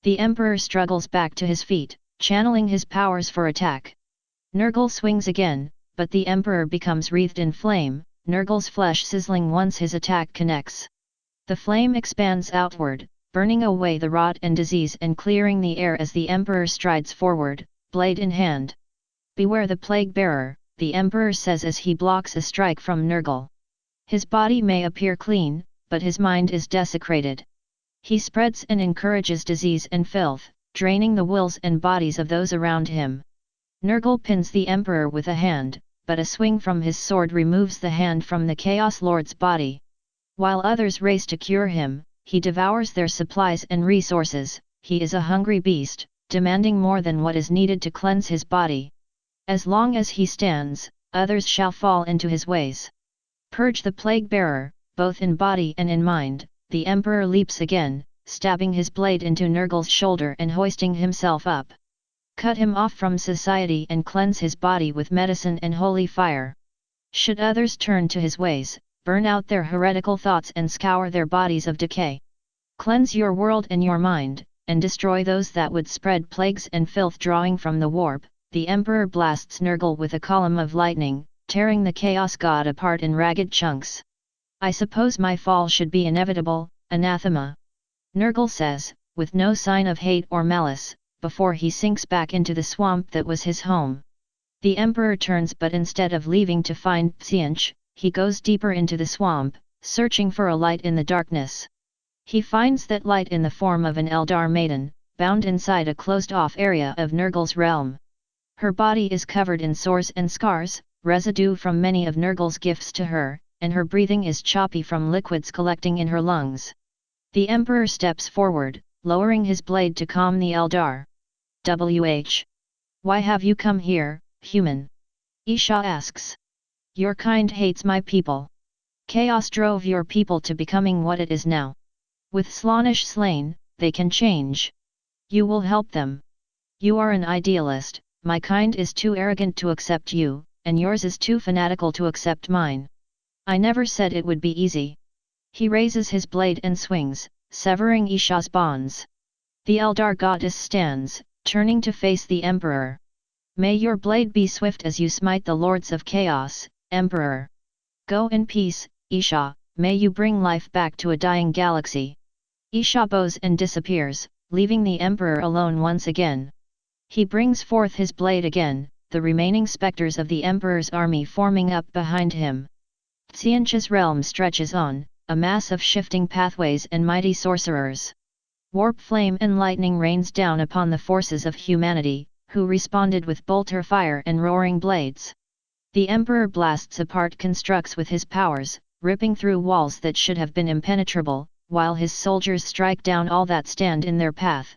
The Emperor struggles back to his feet, channeling his powers for attack. Nergal swings again, but the Emperor becomes wreathed in flame, Nergal's flesh sizzling once his attack connects. The flame expands outward, burning away the rot and disease and clearing the air as the Emperor strides forward, blade in hand. "Beware the plague bearer," the Emperor says as he blocks a strike from Nergal. His body may appear clean, but his mind is desecrated. He spreads and encourages disease and filth, draining the wills and bodies of those around him. Nergal pins the Emperor with a hand, but a swing from his sword removes the hand from the Chaos Lord's body. While others race to cure him, he devours their supplies and resources. He is a hungry beast, demanding more than what is needed to cleanse his body. As long as he stands, others shall fall into his ways. "Purge the plague bearer, both in body and in mind." The Emperor leaps again, stabbing his blade into Nergal's shoulder and hoisting himself up. "Cut him off from society and cleanse his body with medicine and holy fire. Should others turn to his ways, burn out their heretical thoughts and scour their bodies of decay. Cleanse your world and your mind, and destroy those that would spread plagues and filth drawing from the warp." The Emperor blasts Nergal with a column of lightning, tearing the Chaos God apart in ragged chunks. "I suppose my fall should be inevitable, anathema," Nergal says, with no sign of hate or malice, before he sinks back into the swamp that was his home. The Emperor turns, but instead of leaving to find Tsianch, he goes deeper into the swamp, searching for a light in the darkness. He finds that light in the form of an Eldar maiden, bound inside a closed-off area of Nergal's realm. Her body is covered in sores and scars, residue from many of Nergal's gifts to her, and her breathing is choppy from liquids collecting in her lungs. The Emperor steps forward, lowering his blade to calm the Eldar. "Why have you come here, human?" Isha asks. "Your kind hates my people. Chaos drove your people to becoming what it is now. With Slaanesh slain, they can change. You will help them. You are an idealist. My kind is too arrogant to accept you, and yours is too fanatical to accept mine. I never said it would be easy." He raises his blade and swings, severing Isha's bonds. The Eldar goddess stands, turning to face the Emperor. "May your blade be swift as you smite the lords of chaos, Emperor. Go in peace, Isha, may you bring life back to a dying galaxy." Isha bows and disappears, leaving the Emperor alone once again. He brings forth his blade again, the remaining specters of the Emperor's army forming up behind him. Tsianch's realm stretches on, a mass of shifting pathways and mighty sorcerers. Warp flame and lightning rains down upon the forces of humanity, who responded with bolter fire and roaring blades. The Emperor blasts apart constructs with his powers, ripping through walls that should have been impenetrable, while his soldiers strike down all that stand in their path.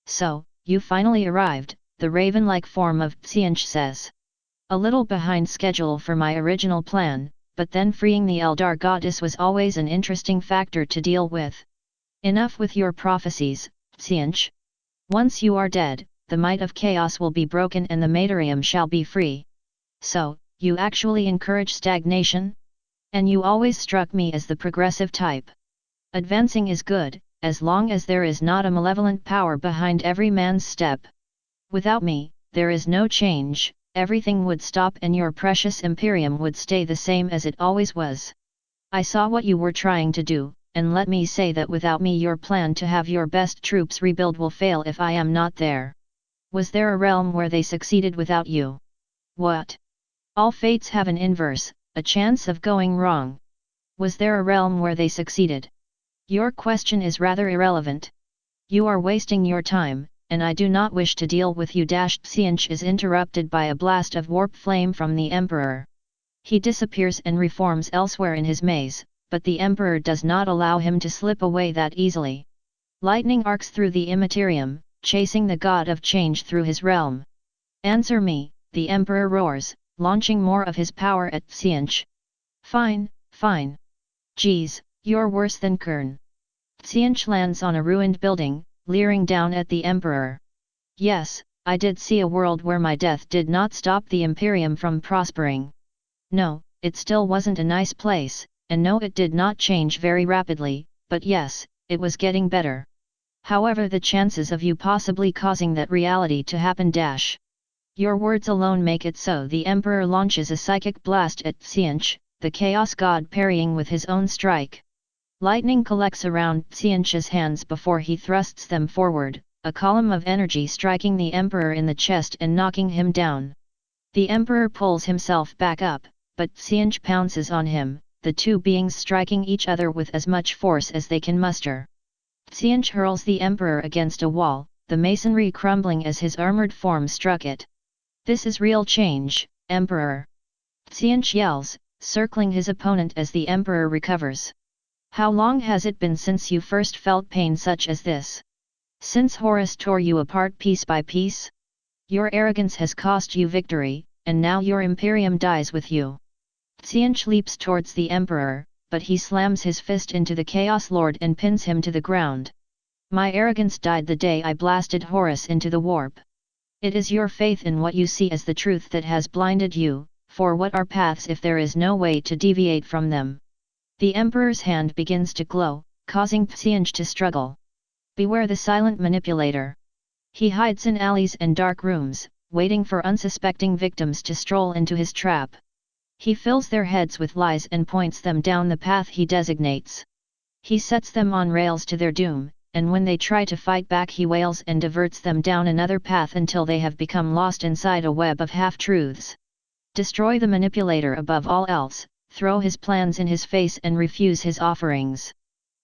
So, you finally arrived, the raven-like form of Psianch says. A little behind schedule for my original plan, but then freeing the Eldar goddess was always an interesting factor to deal with. Enough with your prophecies, Psianch. Once you are dead, the might of chaos will be broken and the Materium shall be free. So, you actually encourage stagnation? And you always struck me as the progressive type. Advancing is good, as long as there is not a malevolent power behind every man's step. Without me, there is no change, everything would stop and your precious Imperium would stay the same as it always was. I saw what you were trying to do, and let me say that without me your plan to have your best troops rebuild will fail if I am not there. Was there a realm where they succeeded without you? What? All fates have an inverse, a chance of going wrong. Was there a realm where they succeeded? Your question is rather irrelevant. You are wasting your time, and I do not wish to deal with you. Psianch is interrupted by a blast of warp flame from the Emperor. He disappears and reforms elsewhere in his maze, but the Emperor does not allow him to slip away that easily. Lightning arcs through the Immaterium, chasing the god of change through his realm. Answer me, the Emperor roars, launching more of his power at Psianch. Fine, fine. Geez, you're worse than Kern. Psianch lands on a ruined building, leering down at the Emperor. Yes, I did see a world where my death did not stop the Imperium from prospering. No, it still wasn't a nice place, and no, it did not change very rapidly, but yes, it was getting better. However, the chances of you possibly causing that reality to happen Your words alone make it so. The Emperor launches a psychic blast at Psianch, the Chaos God parrying with his own strike. Lightning collects around Psianch's hands before he thrusts them forward, a column of energy striking the Emperor in the chest and knocking him down. The Emperor pulls himself back up, but Psianch pounces on him, the two beings striking each other with as much force as they can muster. Psianch hurls the Emperor against a wall, the masonry crumbling as his armored form struck it. This is real change, Emperor! Psianch yells, circling his opponent as the Emperor recovers. How long has it been since you first felt pain such as this? Since Horus tore you apart piece by piece? Your arrogance has cost you victory, and now your Imperium dies with you. Psianch leaps towards the Emperor, but he slams his fist into the Chaos Lord and pins him to the ground. My arrogance died the day I blasted Horus into the warp. It is your faith in what you see as the truth that has blinded you, for what are paths if there is no way to deviate from them? The Emperor's hand begins to glow, causing Psianch to struggle. Beware the silent manipulator. He hides in alleys and dark rooms, waiting for unsuspecting victims to stroll into his trap. He fills their heads with lies and points them down the path he designates. He sets them on rails to their doom, and when they try to fight back he wails and diverts them down another path until they have become lost inside a web of half-truths. Destroy the manipulator above all else, throw his plans in his face and refuse his offerings.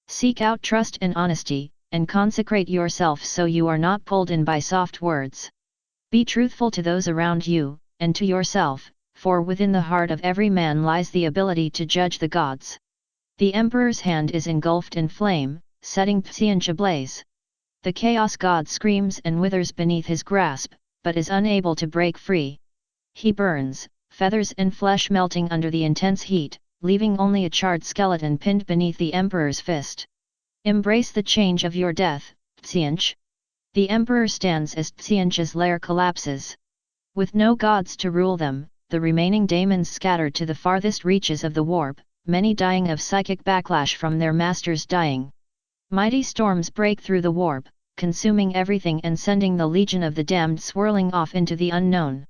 Seek out trust and honesty, and consecrate yourself so you are not pulled in by soft words. Be truthful to those around you, and to yourself, for within the heart of every man lies the ability to judge the gods. The Emperor's hand is engulfed in flame, setting Psianch ablaze. The Chaos God screams and withers beneath his grasp, but is unable to break free. He burns, feathers and flesh melting under the intense heat, leaving only a charred skeleton pinned beneath the Emperor's fist. Embrace the change of your death, Psianch. The Emperor stands as Psianch's lair collapses. With no gods to rule them, the remaining daemons scattered to the farthest reaches of the warp, many dying of psychic backlash from their masters dying. Mighty storms break through the warp, consuming everything and sending the Legion of the Damned swirling off into the unknown.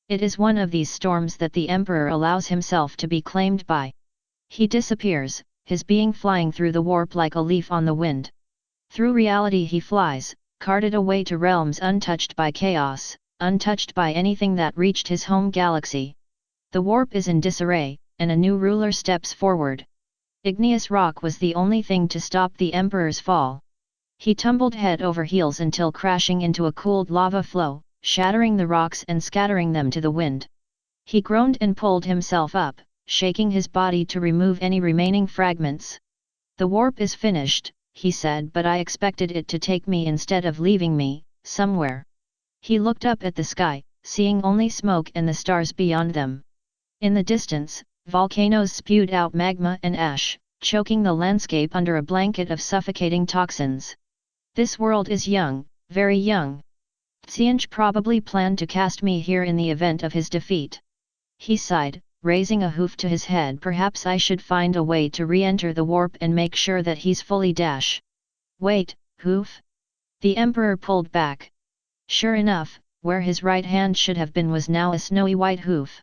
It is one of these storms that the Emperor allows himself to be claimed by. He disappears, his being flying through the warp like a leaf on the wind. Through reality he flies, carted away to realms untouched by chaos, untouched by anything that reached his home galaxy. The warp is in disarray, and a new ruler steps forward. Igneous rock was the only thing to stop the Emperor's fall. He tumbled head over heels until crashing into a cooled lava flow, shattering the rocks and scattering them to the wind. He groaned and pulled himself up, shaking his body to remove any remaining fragments. "The warp is finished," he said, "but I expected it to take me instead of leaving me, somewhere." He looked up at the sky, seeing only smoke and the stars beyond them. In the distance, volcanoes spewed out magma and ash, choking the landscape under a blanket of suffocating toxins. "This world is young, very young. Xianch probably planned to cast me here in the event of his defeat." He sighed, raising a hoof to his head. "Perhaps I should find a way to re-enter the warp and make sure that he's fully dash." "Wait, hoof?" The Emperor pulled back. Sure enough, where his right hand should have been was now a snowy white hoof.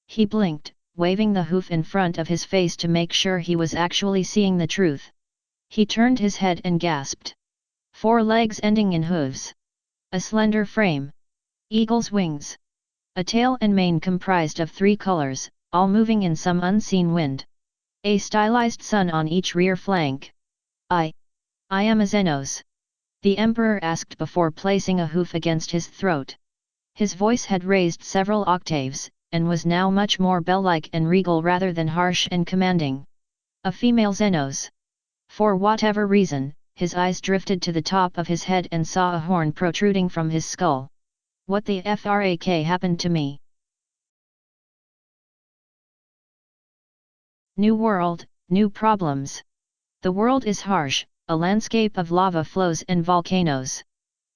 He blinked, waving the hoof in front of his face to make sure he was actually seeing the truth. He turned his head and gasped. 4 legs ending in hooves. A slender frame. Eagle's wings. A tail and mane comprised of 3 colors, all moving in some unseen wind. A stylized sun on each rear flank. I am a Xenos?" the Emperor asked before placing a hoof against his throat. His voice had raised several octaves, and was now much more bell-like and regal rather than harsh and commanding. "A female Xenos?" For whatever reason, his eyes drifted to the top of his head and saw a horn protruding from his skull. "What the frak happened to me?" New world, new problems. The world is harsh, a landscape of lava flows and volcanoes.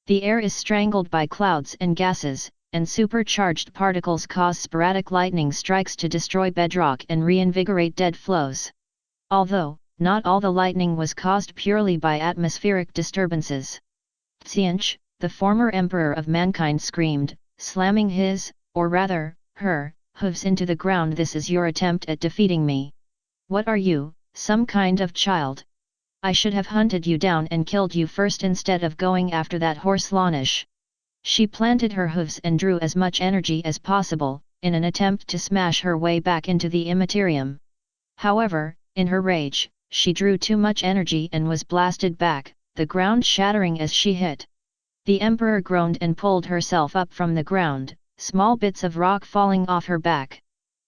The air is strangled by clouds and gases, and supercharged particles cause sporadic lightning strikes to destroy bedrock and reinvigorate dead flows. Although, not all the lightning was caused purely by atmospheric disturbances. Xianch, the former emperor of mankind, screamed, slamming his, or rather, her, hooves into the ground. "This is your attempt at defeating me. What are you, some kind of child? I should have hunted you down and killed you first instead of going after that horse Lanish." She planted her hooves and drew as much energy as possible, in an attempt to smash her way back into the immaterium. However, in her rage, she drew too much energy and was blasted back, the ground shattering as she hit. The Emperor groaned and pulled herself up from the ground, small bits of rock falling off her back.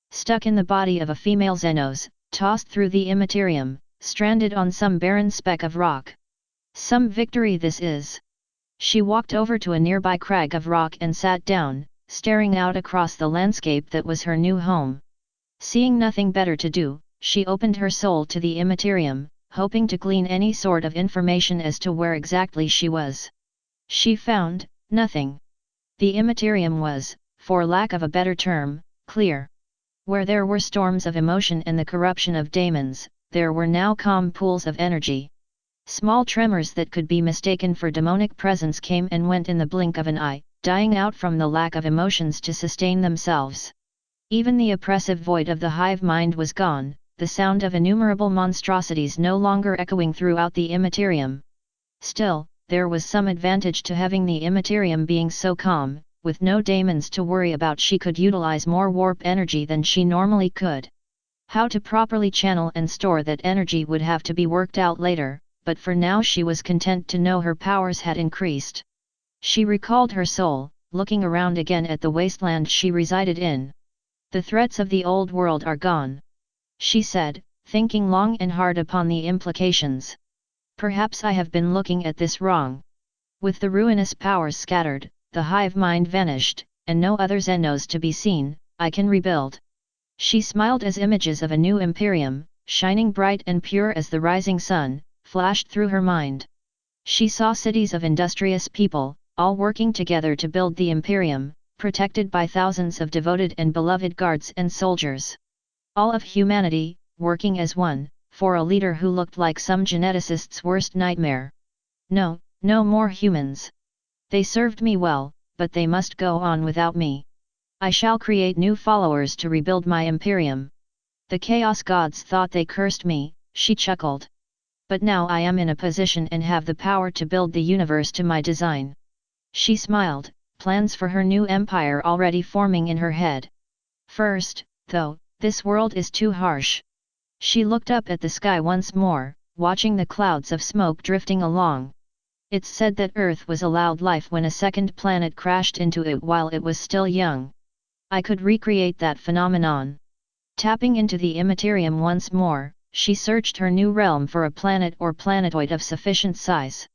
Stuck in the body of a female Xenos, tossed through the immaterium, stranded on some barren speck of rock. Some victory this is. She walked over to a nearby crag of rock and sat down, staring out across the landscape that was her new home. Seeing nothing better to do, she opened her soul to the immaterium, hoping to glean any sort of information as to where exactly she was. She found nothing. The immaterium was, for lack of a better term, clear. Where there were storms of emotion and the corruption of daemons, there were now calm pools of energy. Small tremors that could be mistaken for demonic presence came and went in the blink of an eye, dying out from the lack of emotions to sustain themselves. Even the oppressive void of the hive mind was gone, the sound of innumerable monstrosities no longer echoing throughout the immaterium. Still, there was some advantage to having the immaterium being so calm. With no daemons to worry about, she could utilize more warp energy than she normally could. How to properly channel and store that energy would have to be worked out later, but for now she was content to know her powers had increased. She recalled her soul, looking around again at the wasteland she resided in. "The threats of the old world are gone," she said, thinking long and hard upon the implications. "Perhaps I have been looking at this wrong. With the ruinous powers scattered, the hive mind vanished, and no other Xenos to be seen, I can rebuild." She smiled as images of a new Imperium, shining bright and pure as the rising sun, flashed through her mind. She saw cities of industrious people, all working together to build the Imperium, protected by thousands of devoted and beloved guards and soldiers. All of humanity, working as one, for a leader who looked like some geneticist's worst nightmare. No more humans. They served me well, but they must go on without me. I shall create new followers to rebuild my Imperium. The Chaos Gods thought they cursed me, she chuckled. But now I am in a position and have the power to build the universe to my design. She smiled, plans for her new empire already forming in her head. First, though, this world is too harsh. She looked up at the sky once more, watching the clouds of smoke drifting along. It's said that Earth was allowed life when a second planet crashed into it while it was still young. I could recreate that phenomenon. Tapping into the immaterium once more, she searched her new realm for a planet or planetoid of sufficient size.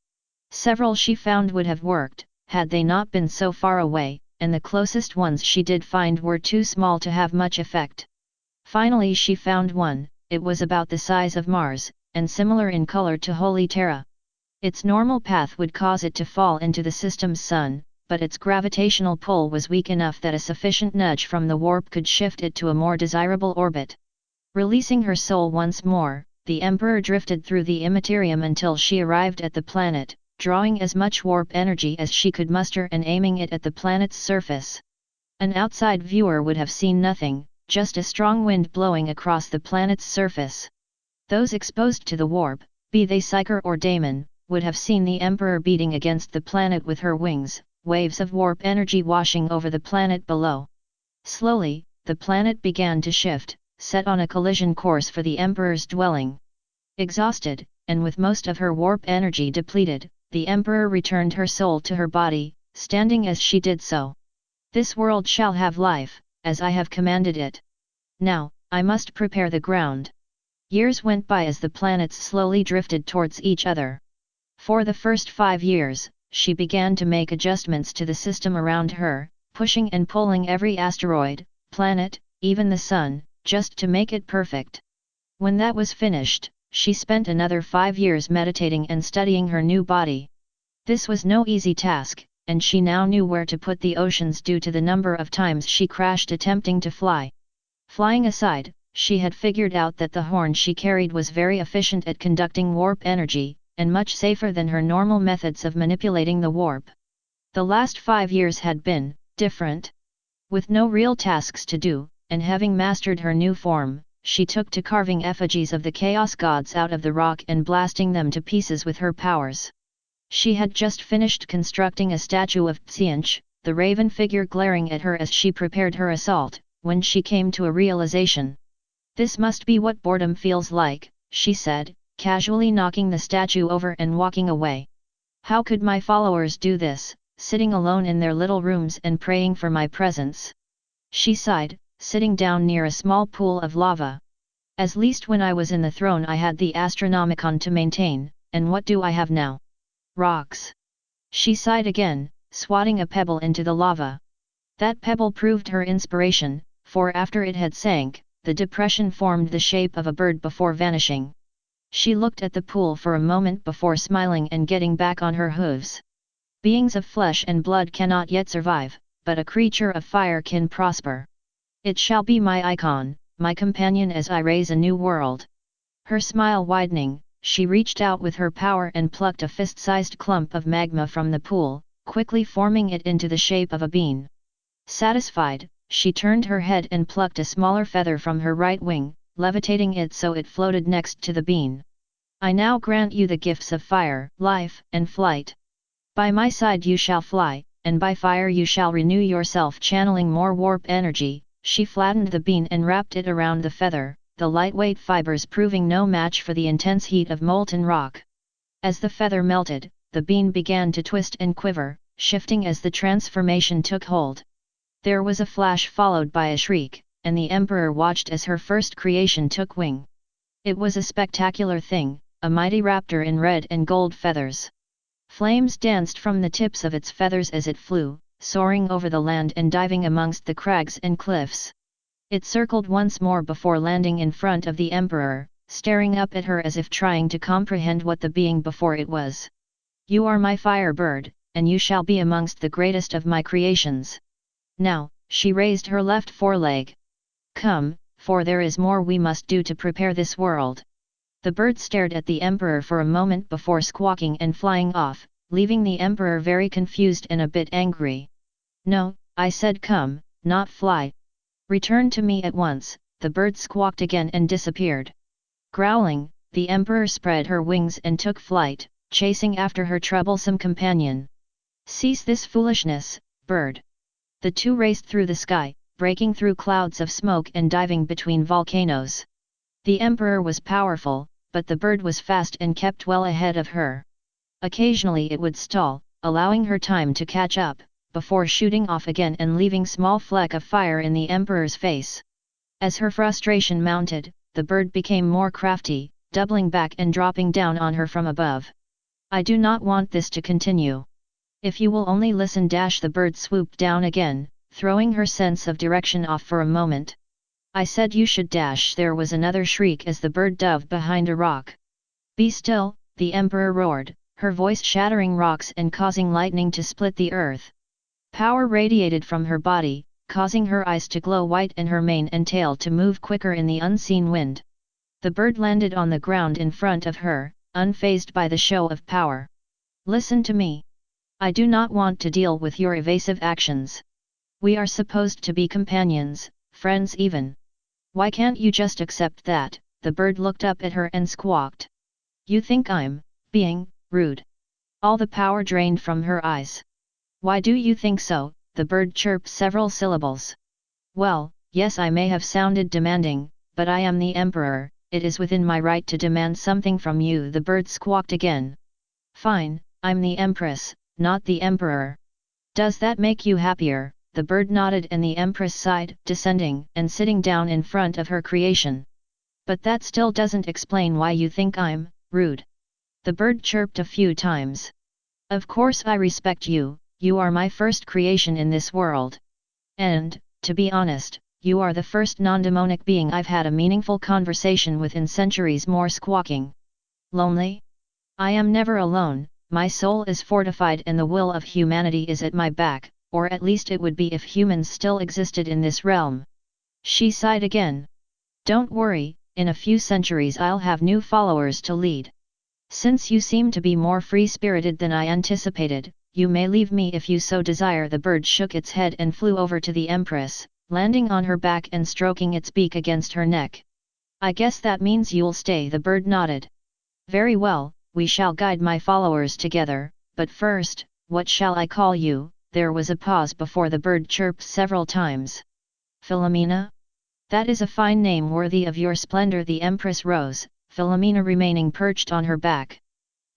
Several she found would have worked, had they not been so far away, and the closest ones she did find were too small to have much effect. Finally she found one. It was about the size of Mars, and similar in color to Holy Terra. Its normal path would cause it to fall into the system's sun, but its gravitational pull was weak enough that a sufficient nudge from the warp could shift it to a more desirable orbit. Releasing her soul once more, the Emperor drifted through the immaterium until she arrived at the planet, drawing as much warp energy as she could muster and aiming it at the planet's surface. An outside viewer would have seen nothing, just a strong wind blowing across the planet's surface. Those exposed to the warp, be they psyker or daemon, would have seen the Emperor beating against the planet with her wings, waves of warp energy washing over the planet below. Slowly, the planet began to shift, set on a collision course for the Emperor's dwelling. Exhausted, and with most of her warp energy depleted, the Emperor returned her soul to her body, standing as she did so. This world shall have life, as I have commanded it. Now, I must prepare the ground. Years went by as the planets slowly drifted towards each other. For the first 5 years, she began to make adjustments to the system around her, pushing and pulling every asteroid, planet, even the sun, just to make it perfect. When that was finished, she spent another 5 years meditating and studying her new body. This was no easy task, and she now knew where to put the oceans due to the number of times she crashed attempting to fly. Flying aside, she had figured out that the horn she carried was very efficient at conducting warp energy, and much safer than her normal methods of manipulating the warp. The last 5 years had been different. With no real tasks to do, and having mastered her new form, she took to carving effigies of the chaos gods out of the rock and blasting them to pieces with her powers. She had just finished constructing a statue of Tsianch, the raven figure glaring at her as she prepared her assault, when she came to a realization. This must be what boredom feels like, she said, casually knocking the statue over and walking away. How could my followers do this, sitting alone in their little rooms and praying for my presence? She sighed, sitting down near a small pool of lava. At least when I was in the throne I had the Astronomicon to maintain, and what do I have now? Rocks. She sighed again, swatting a pebble into the lava. That pebble proved her inspiration, for after it had sank, the depression formed the shape of a bird before vanishing. She looked at the pool for a moment before smiling and getting back on her hooves. Beings of flesh and blood cannot yet survive, but a creature of fire can prosper. It shall be my icon, my companion as I raise a new world. Her smile widening, she reached out with her power and plucked a fist-sized clump of magma from the pool, quickly forming it into the shape of a bean. Satisfied, she turned her head and plucked a smaller feather from her right wing, levitating it so it floated next to the bean. I now grant you the gifts of fire, life, and flight. By my side you shall fly, and by fire you shall renew yourself, channeling more warp energy. She flattened the bean and wrapped it around the feather, the lightweight fibers proving no match for the intense heat of molten rock. As the feather melted, the bean began to twist and quiver, shifting as the transformation took hold. There was a flash followed by a shriek, and the Emperor watched as her first creation took wing. It was a spectacular thing, a mighty raptor in red and gold feathers. Flames danced from the tips of its feathers as it flew, soaring over the land and diving amongst the crags and cliffs. It circled once more before landing in front of the Emperor, staring up at her as if trying to comprehend what the being before it was. You are my fire bird, and you shall be amongst the greatest of my creations. Now, she raised her left foreleg. Come, for there is more we must do to prepare this world. The bird stared at the Emperor for a moment before squawking and flying off, leaving the Emperor very confused and a bit angry. No, I said come, not fly. Return to me at once. The bird squawked again and disappeared. Growling, the Emperor spread her wings and took flight, chasing after her troublesome companion. Cease this foolishness, bird. The two raced through the sky, breaking through clouds of smoke and diving between volcanoes. The Emperor was powerful, but the bird was fast and kept well ahead of her. Occasionally it would stall, allowing her time to catch up, before shooting off again and leaving small fleck of fire in the Emperor's face. As her frustration mounted, the bird became more crafty, doubling back and dropping down on her from above. I do not want this to continue. If you will only listen. The bird swooped down again, throwing her sense of direction off for a moment. I said you should. There was another shriek as the bird dove behind a rock. Be still, the Emperor roared, her voice shattering rocks and causing lightning to split the earth. Power radiated from her body, causing her eyes to glow white and her mane and tail to move quicker in the unseen wind. The bird landed on the ground in front of her, unfazed by the show of power. Listen to me. I do not want to deal with your evasive actions. We are supposed to be companions, friends even. Why can't you just accept that? The bird looked up at her and squawked. You think I'm being rude? All the power drained from her eyes. Why do you think so? The bird chirped several syllables. Well, yes, I may have sounded demanding, but I am the Emperor. It is within my right to demand something from you. The bird squawked again. Fine, I'm the Empress, not the Emperor. Does that make you happier? The bird nodded and the Empress sighed, descending and sitting down in front of her creation. But that still doesn't explain why you think I'm rude. The bird chirped a few times. Of course I respect you, you are my first creation in this world. And, to be honest, you are the first non-demonic being I've had a meaningful conversation with in centuries. More squawking. Lonely? I am never alone, my soul is fortified and the will of humanity is at my back, or at least it would be if humans still existed in this realm. She sighed again. Don't worry, in a few centuries I'll have new followers to lead. Since you seem to be more free-spirited than I anticipated, you may leave me if you so desire. The bird shook its head and flew over to the Empress, landing on her back and stroking its beak against her neck. I guess that means you'll stay. The bird nodded. Very well, we shall guide my followers together, but first, what shall I call you? There was a pause before the bird chirped several times. Philomena? That is a fine name worthy of your splendor. The Empress rose, Philomena remaining perched on her back.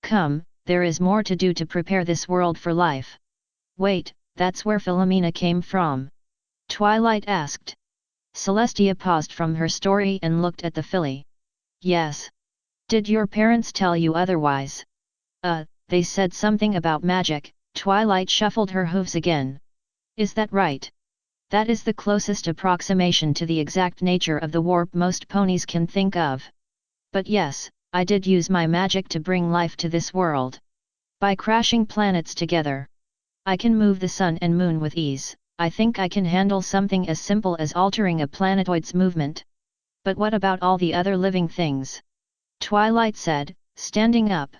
Come, there is more to do to prepare this world for life. Wait, that's where Philomena came from? Twilight asked. Celestia paused from her story and looked at the filly. Yes. Did your parents tell you otherwise? They said something about magic. Twilight shuffled her hooves again. Is that right? That is the closest approximation to the exact nature of the warp most ponies can think of. But yes, I did use my magic to bring life to this world. By crashing planets together. I can move the sun and moon with ease. I think I can handle something as simple as altering a planetoid's movement. But what about all the other living things? Twilight said, standing up.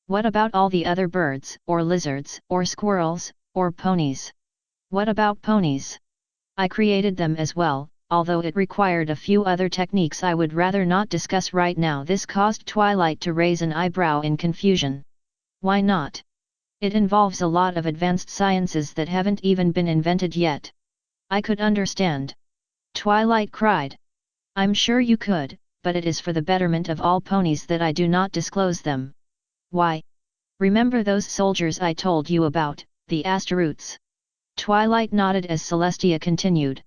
What about all the other birds, or lizards, or squirrels, or ponies? What about ponies? I created them as well, although it required a few other techniques I would rather not discuss right now. This caused Twilight to raise an eyebrow in confusion. Why not? It involves a lot of advanced sciences that haven't even been invented yet. I could understand. Twilight cried. I'm sure you could, but it is for the betterment of all ponies that I do not disclose them. Why? Remember those soldiers I told you about, the Asteroutes? Twilight nodded as Celestia continued.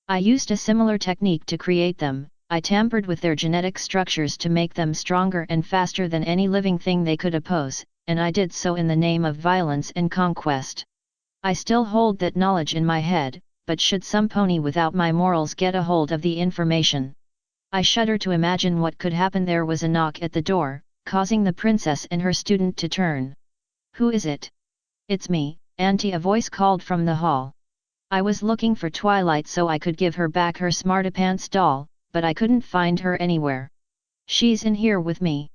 I used a similar technique to create them. I tampered with their genetic structures to make them stronger and faster than any living thing they could oppose, and I did so in the name of violence and conquest. I still hold that knowledge in my head, but should some pony without my morals get a hold of the information? I shudder to imagine what could happen. There was a knock at the door, causing the princess and her student to turn. Who is it? It's me, Auntie, a voice called from the hall. I was looking for Twilight so I could give her back her smartpants doll, but I couldn't find her anywhere. She's in here with me.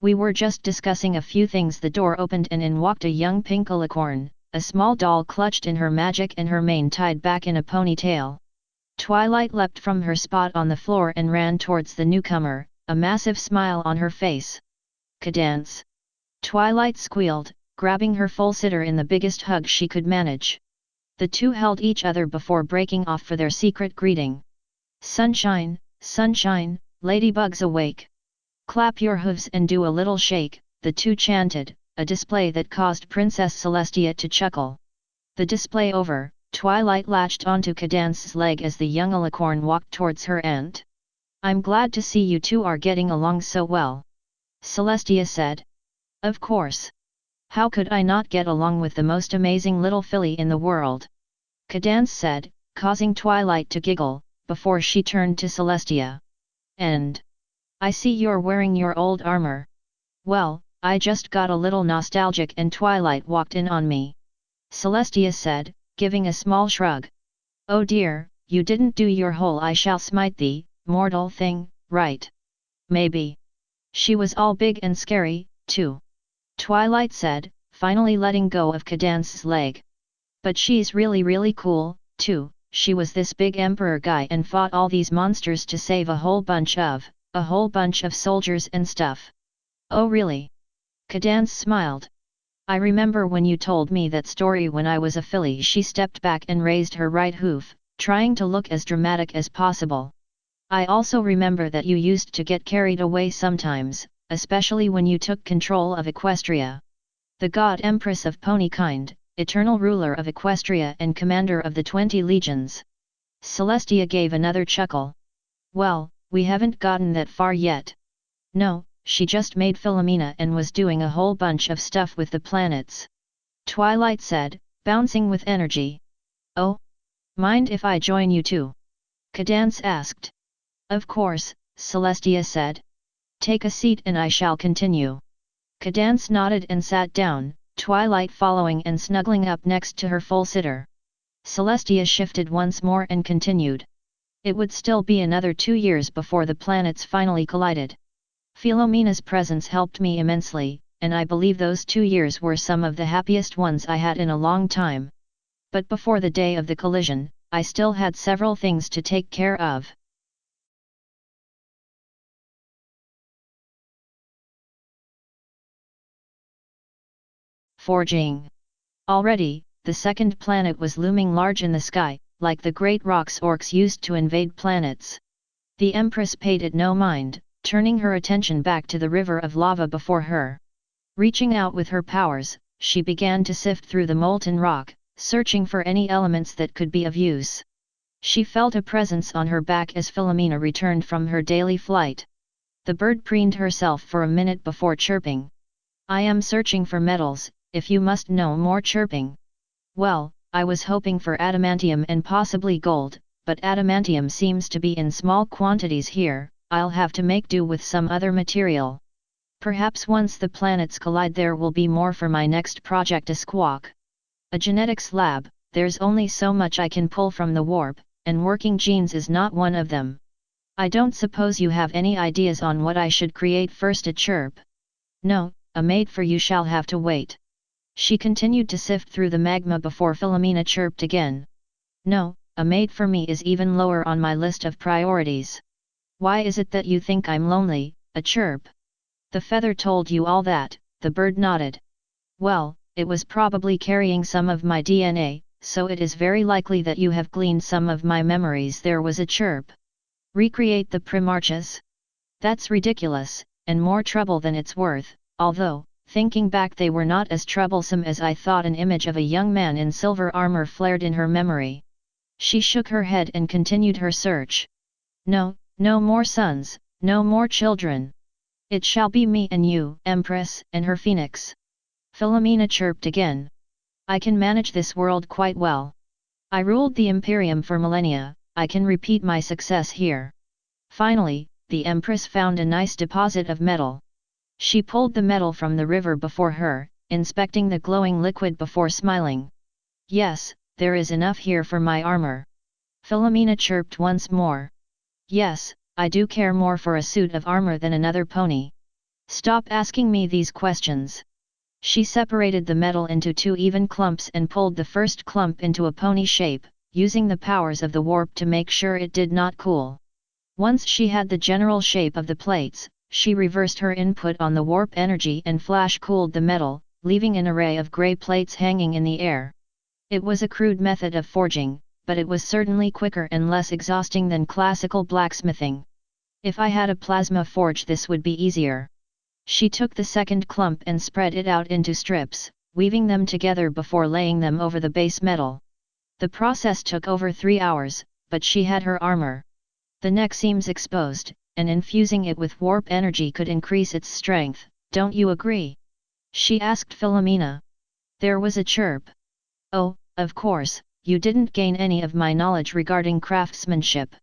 We were just discussing a few things. The door opened and in walked a young pink alicorn, a small doll clutched in her magic and her mane tied back in a ponytail. Twilight leapt from her spot on the floor and ran towards the newcomer, a massive smile on her face. Cadance! Twilight squealed, grabbing her full sitter in the biggest hug she could manage. The two held each other before breaking off for their secret greeting. Sunshine, sunshine, ladybugs awake! Clap your hooves and do a little shake, the two chanted, a display that caused Princess Celestia to chuckle. The display over, Twilight latched onto Cadance's leg as the young alicorn walked towards her aunt. "I'm glad to see you two are getting along so well," Celestia said. "Of course. How could I not get along with the most amazing little filly in the world?" Cadance said, causing Twilight to giggle, before she turned to Celestia. "And I see you're wearing your old armor. Well, I just got a little nostalgic and Twilight walked in on me," Celestia said, giving a small shrug. "Oh dear, you didn't do your whole 'I shall smite thee, mortal' thing, right? Maybe. She was all big and scary, too," Twilight said, finally letting go of Cadance's leg. "But she's really cool, too. She was this big emperor guy and fought all these monsters to save a whole bunch of soldiers and stuff." "Oh really?" Cadance smiled. "I remember when you told me that story when I was a filly." She stepped back and raised her right hoof, trying to look as dramatic as possible. "I also remember that you used to get carried away sometimes, especially when you took control of Equestria. The god Empress of Ponykind, eternal ruler of Equestria and commander of the 20 legions." Celestia gave another chuckle. "Well, we haven't gotten that far yet. No, she just made Philomena and was doing a whole bunch of stuff with the planets," Twilight said, bouncing with energy. "Oh? Mind if I join you too?" Cadance asked. "Of course," Celestia said. "Take a seat and I shall continue." Cadance nodded and sat down, Twilight following and snuggling up next to her full sitter. Celestia shifted once more and continued. "It would still be another 2 years before the planets finally collided. Philomena's presence helped me immensely, and I believe those 2 years were some of the happiest ones I had in a long time. But before the day of the collision, I still had several things to take care of." Forging. Already, the second planet was looming large in the sky, like the great rocks orcs used to invade planets. The Empress paid it no mind, turning her attention back to the river of lava before her. Reaching out with her powers, she began to sift through the molten rock, searching for any elements that could be of use. She felt a presence on her back as Philomena returned from her daily flight. The bird preened herself for a minute before chirping. "I am searching for metals, if you must know more." Chirping. "Well, I was hoping for adamantium and possibly gold, but adamantium seems to be in small quantities here. I'll have to make do with some other material. Perhaps once the planets collide there will be more for my next project." A squawk. "A genetics lab, there's only so much I can pull from the warp, and working genes is not one of them. I don't suppose you have any ideas on what I should create first." A chirp. "No, a maid for you shall have to wait." She continued to sift through the magma before Philomena chirped again. "No, a maid for me is even lower on my list of priorities." "Why is it that you think I'm lonely?" A chirp. "The feather told you all that," the bird nodded. "Well, it was probably carrying some of my DNA, so it is very likely that you have gleaned some of my memories." There was a chirp. "Recreate the Primarchs? That's ridiculous, and more trouble than it's worth, although, thinking back, they were not as troublesome as I thought." An image of a young man in silver armor flared in her memory. She shook her head and continued her search. "No, no more sons, no more children. It shall be me and you, Empress, and her phoenix." Philomena chirped again. "I can manage this world quite well. I ruled the Imperium for millennia, I can repeat my success here." Finally, the Empress found a nice deposit of metal. She pulled the metal from the river before her, inspecting the glowing liquid before smiling. "Yes, there is enough here for my armor." Philomena chirped once more. "Yes, I do care more for a suit of armor than another pony. Stop asking me these questions." She separated the metal into 2 even clumps and pulled the first clump into a pony shape, using the powers of the warp to make sure it did not cool. Once she had the general shape of the plates, she reversed her input on the warp energy and flash cooled the metal, leaving an array of grey plates hanging in the air. It was a crude method of forging, but it was certainly quicker and less exhausting than classical blacksmithing. "If I had a plasma forge this would be easier." She took the second clump and spread it out into strips, weaving them together before laying them over the base metal. The process took over 3 hours, but she had her armor. The neck seems exposed, and infusing it with warp energy could increase its strength, don't you agree? She asked Philomena. There was a chirp. Oh, of course, you didn't gain any of my knowledge regarding craftsmanship.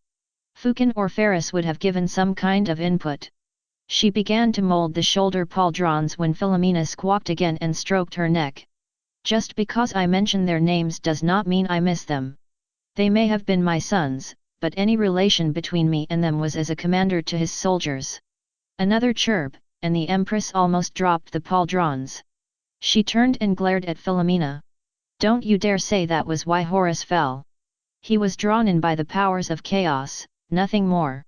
Fukin or Ferris would have given some kind of input. She began to mold the shoulder pauldrons when Philomena squawked again and stroked her neck. Just because I mention their names does not mean I miss them. They may have been my sons, but any relation between me and them was as a commander to his soldiers. Another chirp, and the Empress almost dropped the pauldrons. She turned and glared at Philomena. Don't you dare say that was why Horus fell. He was drawn in by the powers of chaos, nothing more.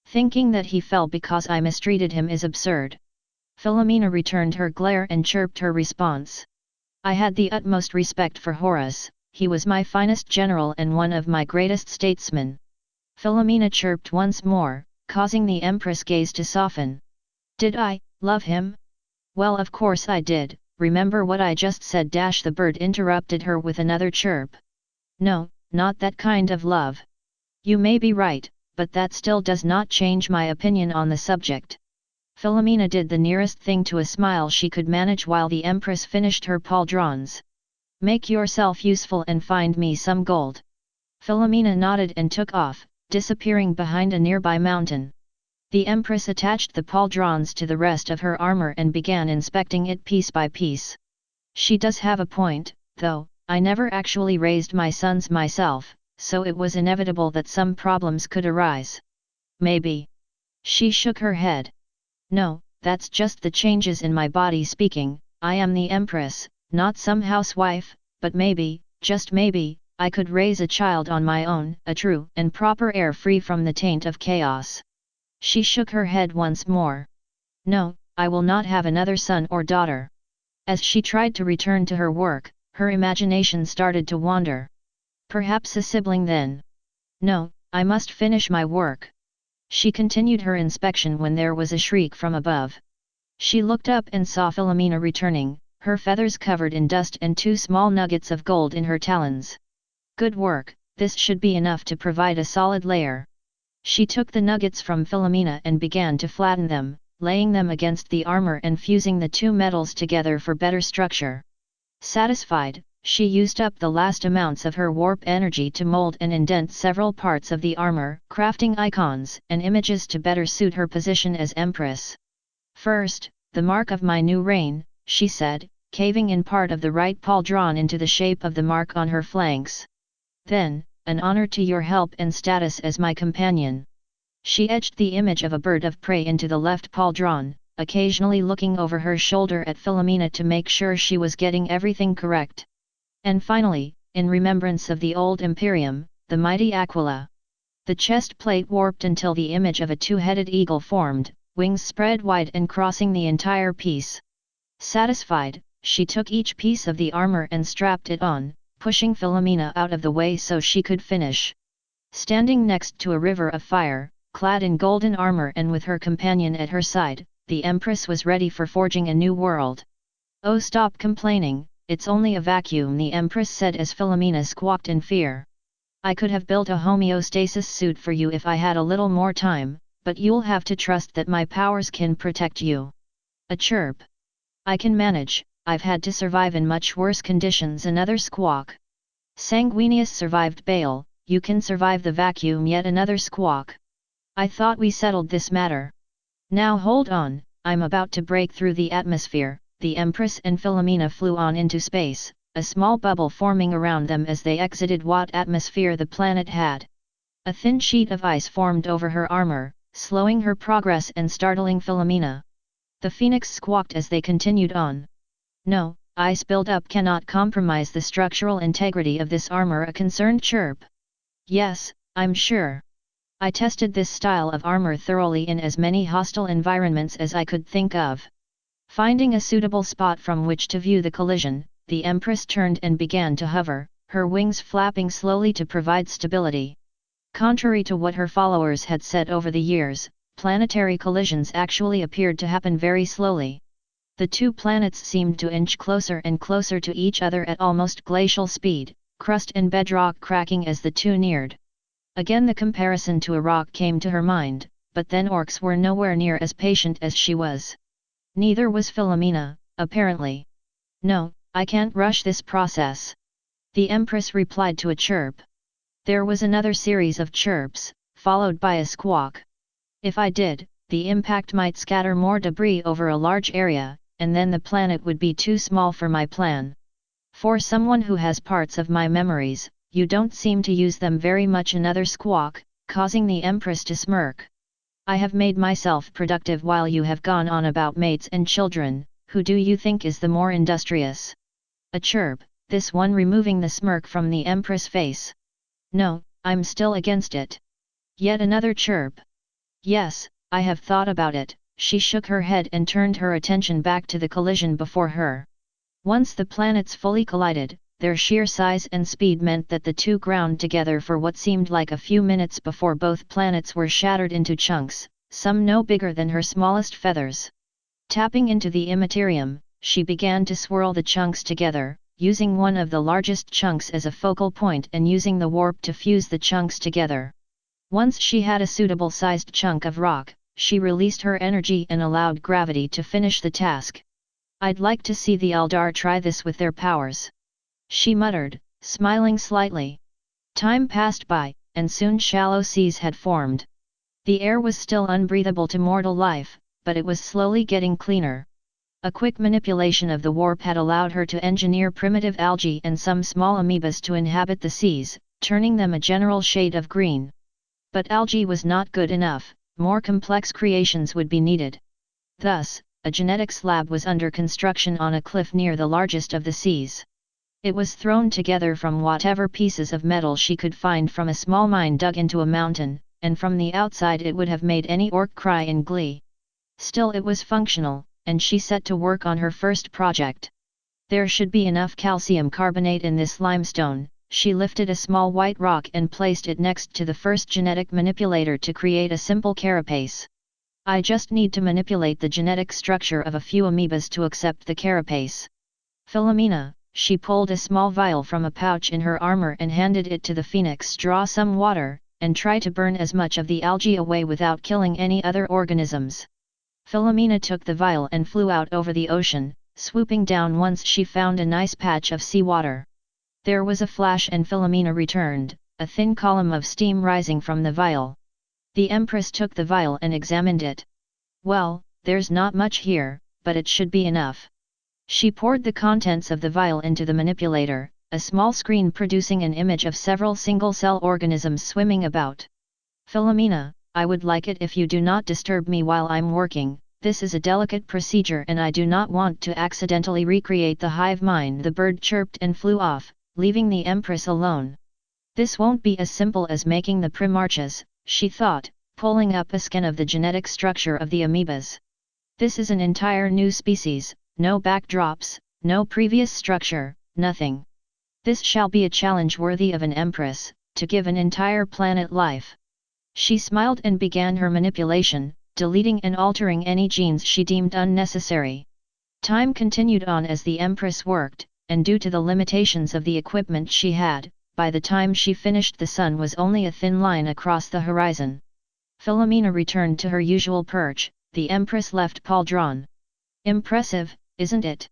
Thinking that he fell because I mistreated him is absurd. Philomena returned her glare and chirped her response. I had the utmost respect for Horus, he was my finest general and one of my greatest statesmen. Philomena chirped once more, causing the Empress' gaze to soften. Did I love him? Well, of course I did, remember what I just said. The bird interrupted her with another chirp. No, not that kind of love. You may be right, but that still does not change my opinion on the subject. Philomena did the nearest thing to a smile she could manage while the Empress finished her pauldrons. Make yourself useful and find me some gold. Philomena nodded and took off, disappearing behind a nearby mountain. The Empress attached the pauldrons to the rest of her armor and began inspecting it piece by piece. She does have a point, though. I never actually raised my sons myself, so it was inevitable that some problems could arise. Maybe. She shook her head. No, that's just the changes in my body speaking. I am the Empress, not some housewife, but maybe, just maybe, I could raise a child on my own, a true and proper heir free from the taint of chaos. She shook her head once more. No, I will not have another son or daughter. As she tried to return to her work, her imagination started to wander. Perhaps a sibling then. No, I must finish my work. She continued her inspection when there was a shriek from above. She looked up and saw Philomena returning, her feathers covered in dust and 2 small nuggets of gold in her talons. Good work, this should be enough to provide a solid layer. She took the nuggets from Philomena and began to flatten them, laying them against the armor and fusing the 2 metals together for better structure. Satisfied, she used up the last amounts of her warp energy to mold and indent several parts of the armor, crafting icons and images to better suit her position as Empress. First, the mark of my new reign, she said, caving in part of the right pauldron into the shape of the mark on her flanks. Then, an honor to your help and status as my companion. She etched the image of a bird of prey into the left pauldron, occasionally looking over her shoulder at Philomena to make sure she was getting everything correct. And finally, in remembrance of the old Imperium, the mighty Aquila. The chest plate warped until the image of a 2-headed eagle formed, wings spread wide and crossing the entire piece. Satisfied, she took each piece of the armor and strapped it on, pushing Philomena out of the way so she could finish. Standing next to a river of fire, clad in golden armor and with her companion at her side, the Empress was ready for forging a new world. Oh, stop complaining, it's only a vacuum, the Empress said as Philomena squawked in fear. I could have built a homeostasis suit for you if I had a little more time, but you'll have to trust that my powers can protect you. A chirp. I can manage, I've had to survive in much worse conditions, another squawk. Sanguinius survived Bale, you can survive the vacuum, yet another squawk. I thought we settled this matter. Now hold on, I'm about to break through the atmosphere. The Empress and Philomena flew on into space, a small bubble forming around them as they exited what atmosphere the planet had. A thin sheet of ice formed over her armor, slowing her progress and startling Philomena. The Phoenix squawked as they continued on. No, ice buildup cannot compromise the structural integrity of this armor, a concerned chirp. Yes, I'm sure. I tested this style of armor thoroughly in as many hostile environments as I could think of. Finding a suitable spot from which to view the collision, the Empress turned and began to hover, her wings flapping slowly to provide stability. Contrary to what her followers had said over the years, planetary collisions actually appeared to happen very slowly. The two planets seemed to inch closer and closer to each other at almost glacial speed, crust and bedrock cracking as the two neared. Again the comparison to a rock came to her mind, but then orcs were nowhere near as patient as she was. Neither was Philomena, apparently. "No, I can't rush this process," the Empress replied to a chirp. There was another series of chirps, followed by a squawk. "If I did, the impact might scatter more debris over a large area, and then the planet would be too small for my plan. For someone who has parts of my memories, you don't seem to use them very much." Another squawk, causing the Empress to smirk. "I have made myself productive while you have gone on about mates and children. Who do you think is the more industrious?" A chirp, this one removing the smirk from the Empress' face. "No, I'm still against it." Yet another chirp. "Yes, I have thought about it." She shook her head and turned her attention back to the collision before her. Once the planets fully collided, their sheer size and speed meant that the two ground together for what seemed like a few minutes before both planets were shattered into chunks, some no bigger than her smallest feathers. Tapping into the immaterium, she began to swirl the chunks together, using one of the largest chunks as a focal point and using the warp to fuse the chunks together. Once she had a suitable sized chunk of rock, she released her energy and allowed gravity to finish the task. "I'd like to see the Eldar try this with their powers," she muttered, smiling slightly. Time passed by, and soon shallow seas had formed. The air was still unbreathable to mortal life, but it was slowly getting cleaner. A quick manipulation of the warp had allowed her to engineer primitive algae and some small amoebas to inhabit the seas, turning them a general shade of green. But algae was not good enough, more complex creations would be needed. Thus, a genetics lab was under construction on a cliff near the largest of the seas. It was thrown together from whatever pieces of metal she could find from a small mine dug into a mountain, and from the outside it would have made any orc cry in glee. Still it was functional, and she set to work on her first project. There should be enough calcium carbonate in this limestone. She lifted a small white rock and placed it next to the first genetic manipulator to create a simple carapace. "I just need to manipulate the genetic structure of a few amoebas to accept the carapace." "Philomena," she pulled a small vial from a pouch in her armor and handed it to the phoenix. "Draw some water, and try to burn as much of the algae away without killing any other organisms." Philomena took the vial and flew out over the ocean, swooping down once she found a nice patch of seawater. There was a flash and Philomena returned, a thin column of steam rising from the vial. The Empress took the vial and examined it. "Well, there's not much here, but it should be enough." She poured the contents of the vial into the manipulator, a small screen producing an image of several single-cell organisms swimming about. "Philomena, I would like it if you do not disturb me while I'm working. This is a delicate procedure and I do not want to accidentally recreate the hive mind." The bird chirped and flew off, leaving the Empress alone. This won't be as simple as making the primarchas, she thought, pulling up a scan of the genetic structure of the amoebas. This is an entire new species, no backdrops, no previous structure, nothing. This shall be a challenge worthy of an Empress, to give an entire planet life. She smiled and began her manipulation, deleting and altering any genes she deemed unnecessary. Time continued on as the Empress worked, and due to the limitations of the equipment she had, by the time she finished the sun was only a thin line across the horizon. Philomena returned to her usual perch, the Empress left paw drawn. "Impressive, isn't it?"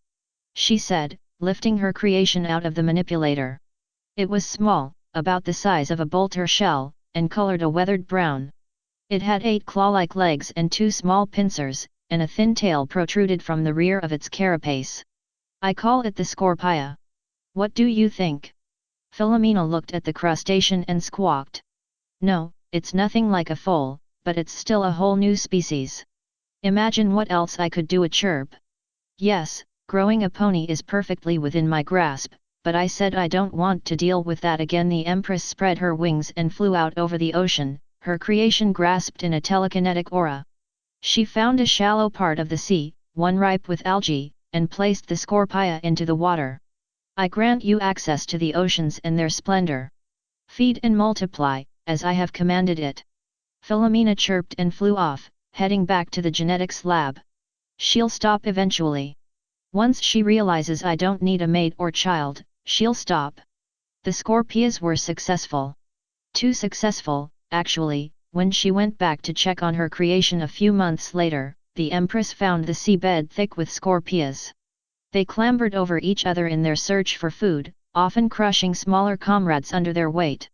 she said, lifting her creation out of the manipulator. It was small, about the size of a bolter shell, and colored a weathered brown. It had 8 claw-like legs and 2 small pincers, and a thin tail protruded from the rear of its carapace. "I call it the Scorpia. What do you think?" Philomena looked at the crustacean and squawked. "No, it's nothing like a foal, but it's still a whole new species. Imagine what else I could do." A chirp. "Yes, growing a pony is perfectly within my grasp, but I said I don't want to deal with that again." The Empress spread her wings and flew out over the ocean, her creation grasped in a telekinetic aura. She found a shallow part of the sea, one ripe with algae, and placed the Scorpia into the water. "I grant you access to the oceans and their splendor. Feed and multiply, as I have commanded it." Philomena chirped and flew off, heading back to the genetics lab. She'll stop eventually. Once she realizes I don't need a mate or child, she'll stop. The Scorpias were successful. Too successful, actually. When she went back to check on her creation a few months later, the Empress found the seabed thick with Scorpias. They clambered over each other in their search for food, often crushing smaller comrades under their weight.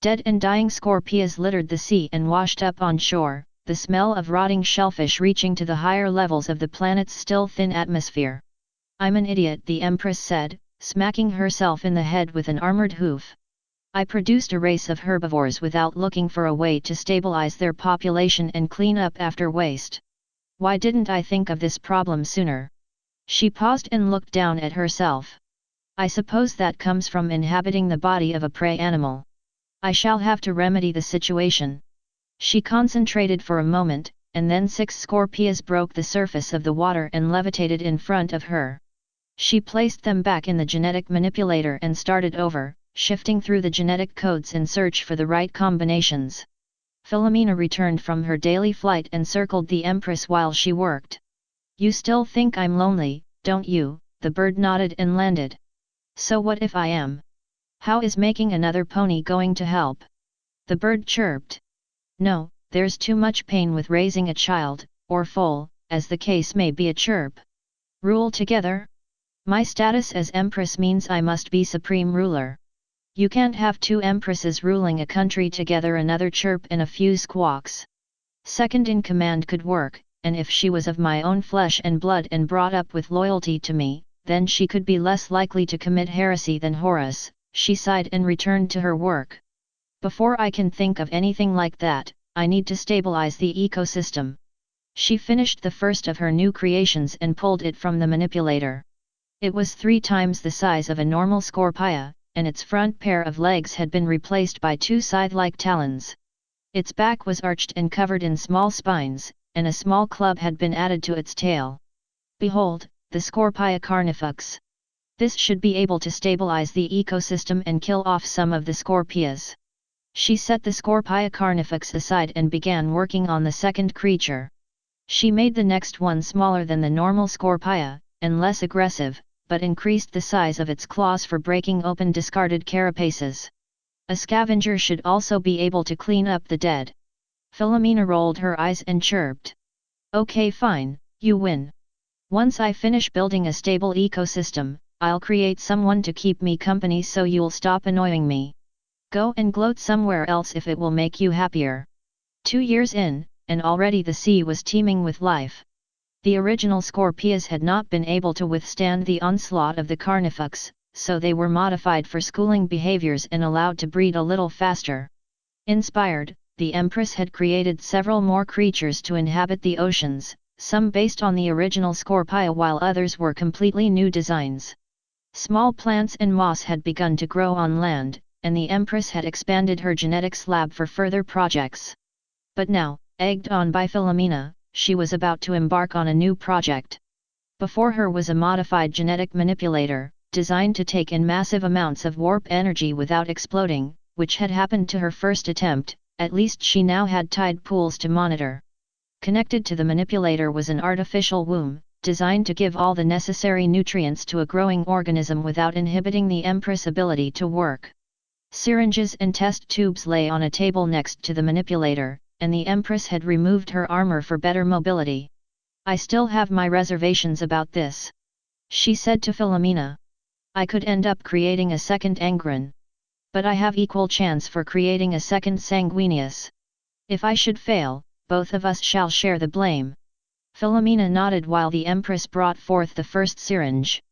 Dead and dying Scorpias littered the sea and washed up on shore, the smell of rotting shellfish reaching to the higher levels of the planet's still thin atmosphere. "I'm an idiot," the Empress said, smacking herself in the head with an armored hoof. "I produced a race of herbivores without looking for a way to stabilize their population and clean up after waste. Why didn't I think of this problem sooner?" She paused and looked down at herself. "I suppose that comes from inhabiting the body of a prey animal. I shall have to remedy the situation." She concentrated for a moment, and then 6 Scorpias broke the surface of the water and levitated in front of her. She placed them back in the genetic manipulator and started over, shifting through the genetic codes in search for the right combinations. Philomena returned from her daily flight and circled the Empress while she worked. "You still think I'm lonely, don't you?" The bird nodded and landed. "So what if I am? How is making another pony going to help?" The bird chirped. "No, there's too much pain with raising a child, or foal, as the case may be." A chirp. "Rule together? My status as Empress means I must be supreme ruler. You can't have 2 Empresses ruling a country together." Another chirp and a few squawks. "Second in command could work, and if she was of my own flesh and blood and brought up with loyalty to me, then she could be less likely to commit heresy than Horus." She sighed and returned to her work. "Before I can think of anything like that, I need to stabilize the ecosystem." She finished the first of her new creations and pulled it from the manipulator. It was 3 times the size of a normal Scorpia, and its front pair of legs had been replaced by 2 scythe-like talons. Its back was arched and covered in small spines, and a small club had been added to its tail. "Behold, the Scorpia carnifex. This should be able to stabilize the ecosystem and kill off some of the Scorpias." She set the Scorpia carnifex aside and began working on the second creature. She made the next one smaller than the normal Scorpia, and less aggressive, but increased the size of its claws for breaking open discarded carapaces. A scavenger should also be able to clean up the dead. Philomena rolled her eyes and chirped. "Okay, fine, you win. Once I finish building a stable ecosystem, I'll create someone to keep me company so you'll stop annoying me. Go and gloat somewhere else if it will make you happier." 2 years in, and already the sea was teeming with life. The original Scorpias had not been able to withstand the onslaught of the Carnifex, so they were modified for schooling behaviors and allowed to breed a little faster. Inspired, the Empress had created several more creatures to inhabit the oceans, some based on the original Scorpia while others were completely new designs. Small plants and moss had begun to grow on land, and the Empress had expanded her genetics lab for further projects. But now, egged on by Philomena, she was about to embark on a new project. Before her was a modified genetic manipulator, designed to take in massive amounts of warp energy without exploding, which had happened to her first attempt. At least she now had tide pools to monitor. Connected to the manipulator was an artificial womb, designed to give all the necessary nutrients to a growing organism without inhibiting the Empress' ability to work. Syringes and test tubes lay on a table next to the manipulator, and the Empress had removed her armor for better mobility. "I still have my reservations about this," she said to Philomena. "I could end up creating a second Angron. But I have equal chance for creating a second Sanguinius. If I should fail, both of us shall share the blame." Philomena nodded while the Empress brought forth the first syringe.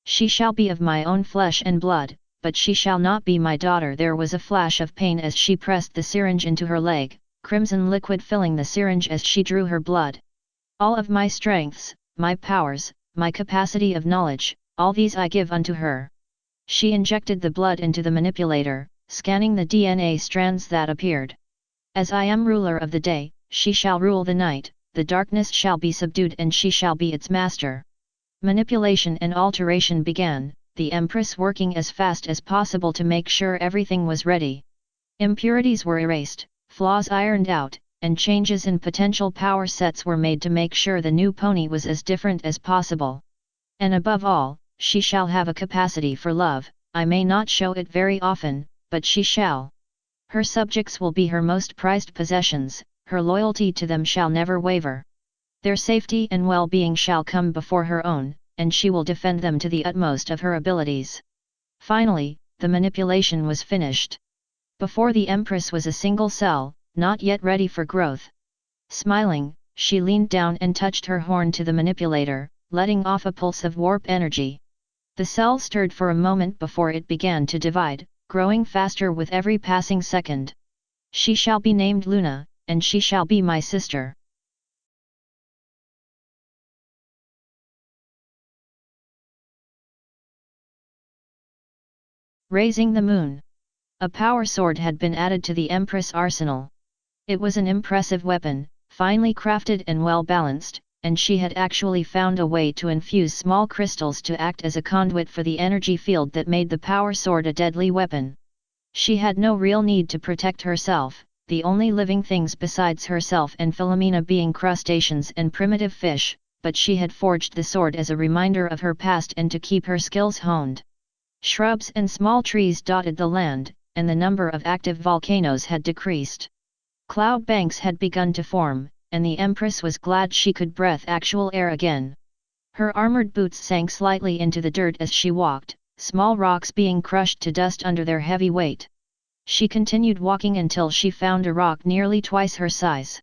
"She shall be of my own flesh and blood, but she shall not be my daughter." There was a flash of pain as she pressed the syringe into her leg, crimson liquid filling the syringe as she drew her blood. "All of my strengths, my powers, my capacity of knowledge, all these I give unto her." She injected the blood into the manipulator, scanning the DNA strands that appeared. "As I am ruler of the day, she shall rule the night, the darkness shall be subdued and she shall be its master." Manipulation and alteration began, the Empress working as fast as possible to make sure everything was ready. Impurities were erased, flaws ironed out, and changes in potential power sets were made to make sure the new pony was as different as possible. And above all, she shall have a capacity for love. I may not show it very often, but she shall. Her subjects will be her most prized possessions, her loyalty to them shall never waver. Their safety and well-being shall come before her own, and she will defend them to the utmost of her abilities. Finally, the manipulation was finished. Before the Empress was a single cell, not yet ready for growth. Smiling, she leaned down and touched her horn to the manipulator, letting off a pulse of warp energy. The cell stirred for a moment before it began to divide, growing faster with every passing second. She shall be named Luna, and she shall be my sister. Raising the Moon. A power sword had been added to the Empress arsenal. It was an impressive weapon, finely crafted and well balanced, and she had actually found a way to infuse small crystals to act as a conduit for the energy field that made the power sword a deadly weapon. She had no real need to protect herself, the only living things besides herself and Philomena being crustaceans and primitive fish, but she had forged the sword as a reminder of her past and to keep her skills honed. Shrubs and small trees dotted the land, and the number of active volcanoes had decreased. Cloud banks had begun to form, and the Empress was glad she could breathe actual air again. Her armored boots sank slightly into the dirt as she walked, small rocks being crushed to dust under their heavy weight. She continued walking until she found a rock nearly twice her size.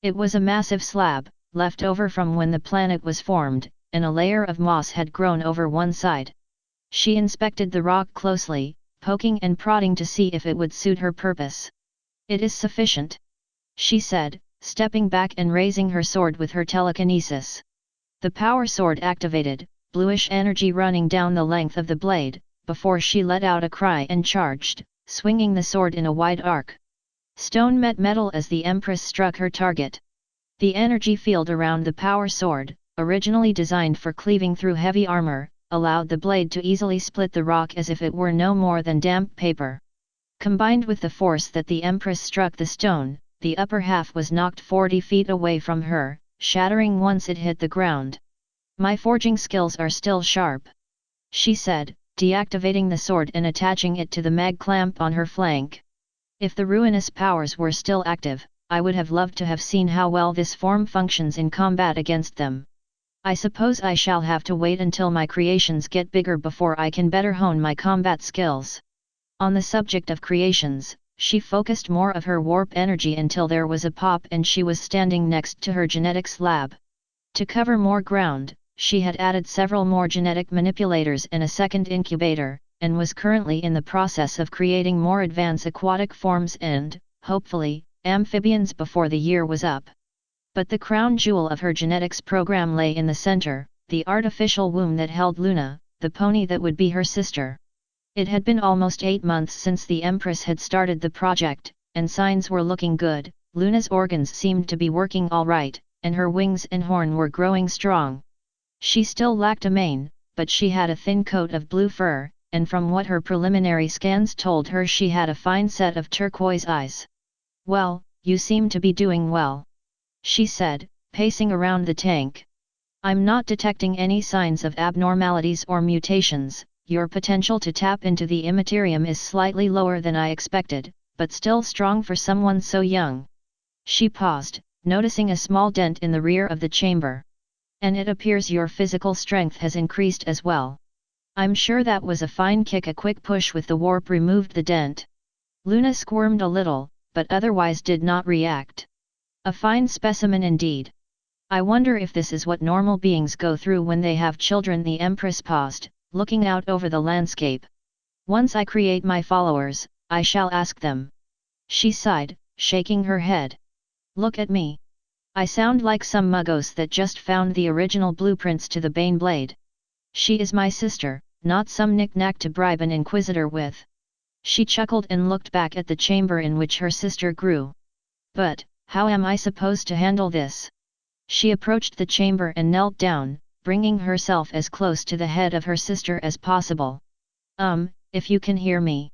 It was a massive slab, left over from when the planet was formed, and a layer of moss had grown over one side. She inspected the rock closely, poking and prodding to see if it would suit her purpose. "It is sufficient," she said, stepping back and raising her sword with her telekinesis. The power sword activated, bluish energy running down the length of the blade, before she let out a cry and charged, swinging the sword in a wide arc. Stone met metal as the Empress struck her target. The energy field around the power sword, originally designed for cleaving through heavy armor, allowed the blade to easily split the rock as if it were no more than damp paper. Combined with the force that the Empress struck the stone, the upper half was knocked 40 feet away from her, shattering once it hit the ground. "My forging skills are still sharp," she said, deactivating the sword and attaching it to the mag clamp on her flank. "If the ruinous powers were still active, I would have loved to have seen how well this form functions in combat against them. I suppose I shall have to wait until my creations get bigger before I can better hone my combat skills." On the subject of creations, she focused more of her warp energy until there was a pop and she was standing next to her genetics lab. To cover more ground, she had added several more genetic manipulators and a second incubator, and was currently in the process of creating more advanced aquatic forms and, hopefully, amphibians before the year was up. But the crown jewel of her genetics program lay in the center, the artificial womb that held Luna, the pony that would be her sister. It had been almost 8 months since the Empress had started the project, and signs were looking good. Luna's organs seemed to be working all right, and her wings and horn were growing strong. She still lacked a mane, but she had a thin coat of blue fur, and from what her preliminary scans told her she had a fine set of turquoise eyes. "Well, you seem to be doing well," she said, pacing around the tank. "I'm not detecting any signs of abnormalities or mutations. Your potential to tap into the immaterium is slightly lower than I expected, but still strong for someone so young." She paused, noticing a small dent in the rear of the chamber. "And it appears your physical strength has increased as well." "I'm sure that was a fine kick." A quick push with the warp removed the dent. Luna squirmed a little, but otherwise did not react. "A fine specimen indeed. I wonder if this is what normal beings go through when they have children." The Empress paused, looking out over the landscape. "Once I create my followers, I shall ask them." She sighed, shaking her head. "Look at me. I sound like some muggos that just found the original blueprints to the Bane blade. She is my sister, not some knick-knack to bribe an inquisitor with." She chuckled and looked back at the chamber in which her sister grew. "But, how am I supposed to handle this?" She approached the chamber and knelt down, bringing herself as close to the head of her sister as possible. If you can hear me.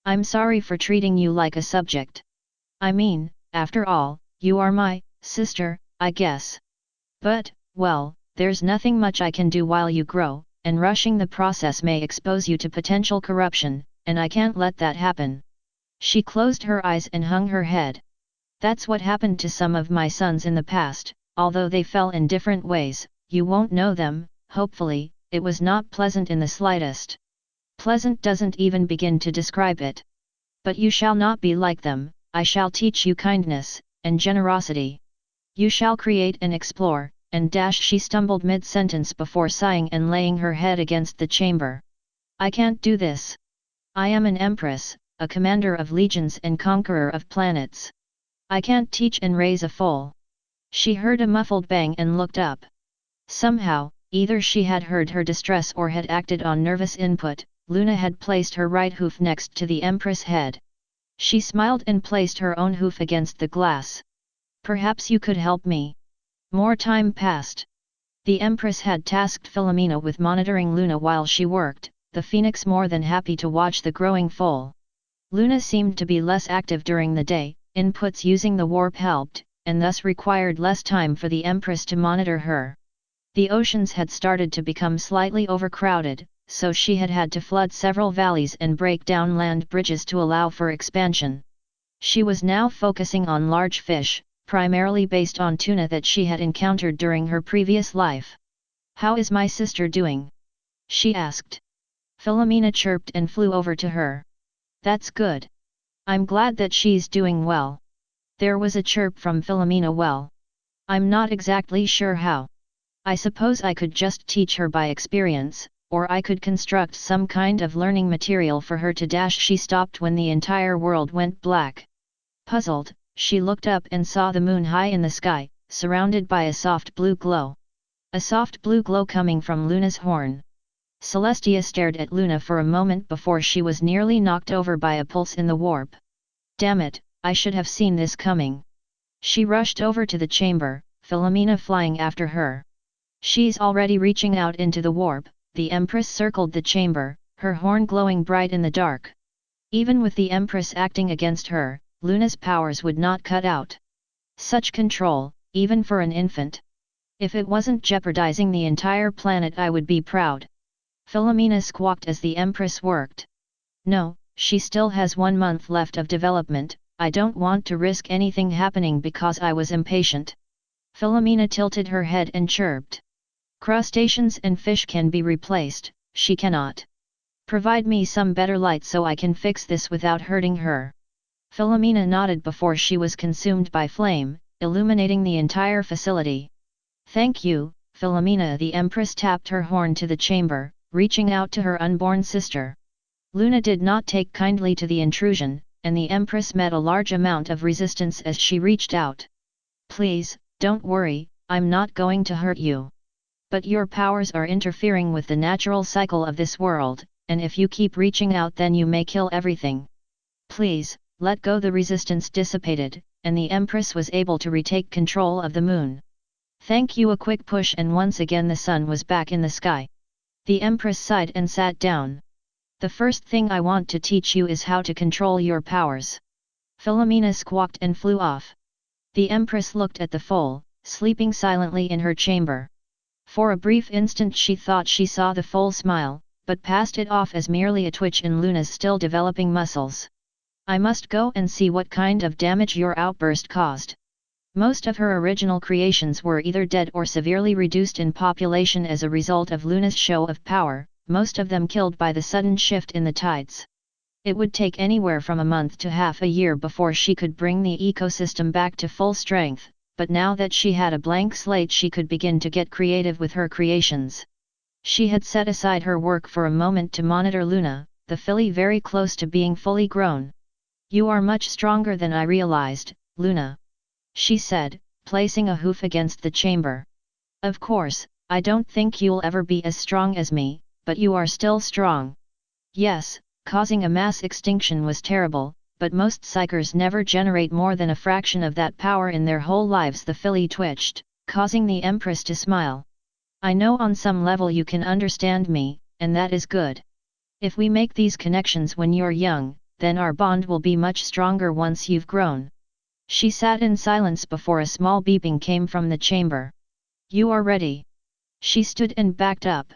I'm sorry for treating you like a subject. I mean, after all, You are my sister, I guess. But, well, there's nothing much I can do while you grow, and rushing the process may expose you to potential corruption, and I can't let that happen. She closed her eyes and hung her head. That's what happened to some of my sons in the past, although they fell in different ways. You won't know them, hopefully. It was not pleasant in the slightest. Pleasant doesn't even begin to describe it. But you shall not be like them. I shall teach you kindness and generosity. You shall create and explore, and she stumbled mid-sentence before sighing and laying her head against the chamber. I can't do this. I am an empress, a commander of legions and conqueror of planets. I can't teach and raise a foal. She heard a muffled bang and looked up. Somehow, either she had heard her distress or had acted on nervous input, Luna had placed her right hoof next to the Empress' head. She smiled and placed her own hoof against the glass. Perhaps you could help me. More time passed. The Empress had tasked Philomena with monitoring Luna while she worked, the phoenix more than happy to watch the growing foal. Luna seemed to be less active during the day, inputs using the warp helped, and thus required less time for the Empress to monitor her. The oceans had started to become slightly overcrowded, so she had had to flood several valleys and break down land bridges to allow for expansion. She was now focusing on large fish, primarily based on tuna that she had encountered during her previous life. How is my sister doing? She asked. Philomena chirped and flew over to her. That's good. I'm glad that she's doing well. There was a chirp from Philomena. Well, I'm not exactly sure how. I suppose I could just teach her by experience, or I could construct some kind of learning material for her to She stopped when the entire world went black. Puzzled, she looked up and saw the moon high in the sky, surrounded by a soft blue glow. A soft blue glow coming from Luna's horn. Celestia stared at Luna for a moment before she was nearly knocked over by a pulse in the warp. Damn it, I should have seen this coming. She rushed over to the chamber, Philomena flying after her. She's already reaching out into the warp. The Empress circled the chamber, her horn glowing bright in the dark. Even with the Empress acting against her, Luna's powers would not cut out. Such control, even for an infant. If it wasn't jeopardizing the entire planet, I would be proud. Philomena squawked as the Empress worked. No, she still has 1 month left of development. I don't want to risk anything happening because I was impatient. Philomena tilted her head and chirped. Crustaceans and fish can be replaced, she cannot. Provide me some better light so I can fix this without hurting her. Philomena nodded before she was consumed by flame, illuminating the entire facility. Thank you, Philomena. The Empress tapped her horn to the chamber, reaching out to her unborn sister. Luna did not take kindly to the intrusion, and the Empress met a large amount of resistance as she reached out. Please, don't worry, I'm not going to hurt you. But your powers are interfering with the natural cycle of this world, and if you keep reaching out then you may kill everything. Please, let go. The resistance dissipated, and the Empress was able to retake control of the moon. Thank you. A quick push and once again the sun was back in the sky. The Empress sighed and sat down. The first thing I want to teach you is how to control your powers. Philomena squawked and flew off. The Empress looked at the foal, sleeping silently in her chamber. For a brief instant she thought she saw the foal smile, but passed it off as merely a twitch in Luna's still developing muscles. I must go and see what kind of damage your outburst caused. Most of her original creations were either dead or severely reduced in population as a result of Luna's show of power, most of them killed by the sudden shift in the tides. It would take anywhere from a month to half a year before she could bring the ecosystem back to full strength. But now that she had a blank slate she could begin to get creative with her creations. She had set aside her work for a moment to monitor Luna, the filly very close to being fully grown. You are much stronger than I realized, Luna. She said, placing a hoof against the chamber. Of course, I don't think you'll ever be as strong as me, but you are still strong. Yes, causing a mass extinction was terrible, but most psychers never generate more than a fraction of that power in their whole lives. The filly twitched, causing the Empress to smile. I know on some level you can understand me, and that is good. If we make these connections when you're young, then our bond will be much stronger once you've grown. She sat in silence before a small beeping came from the chamber. You are ready. She stood and backed up.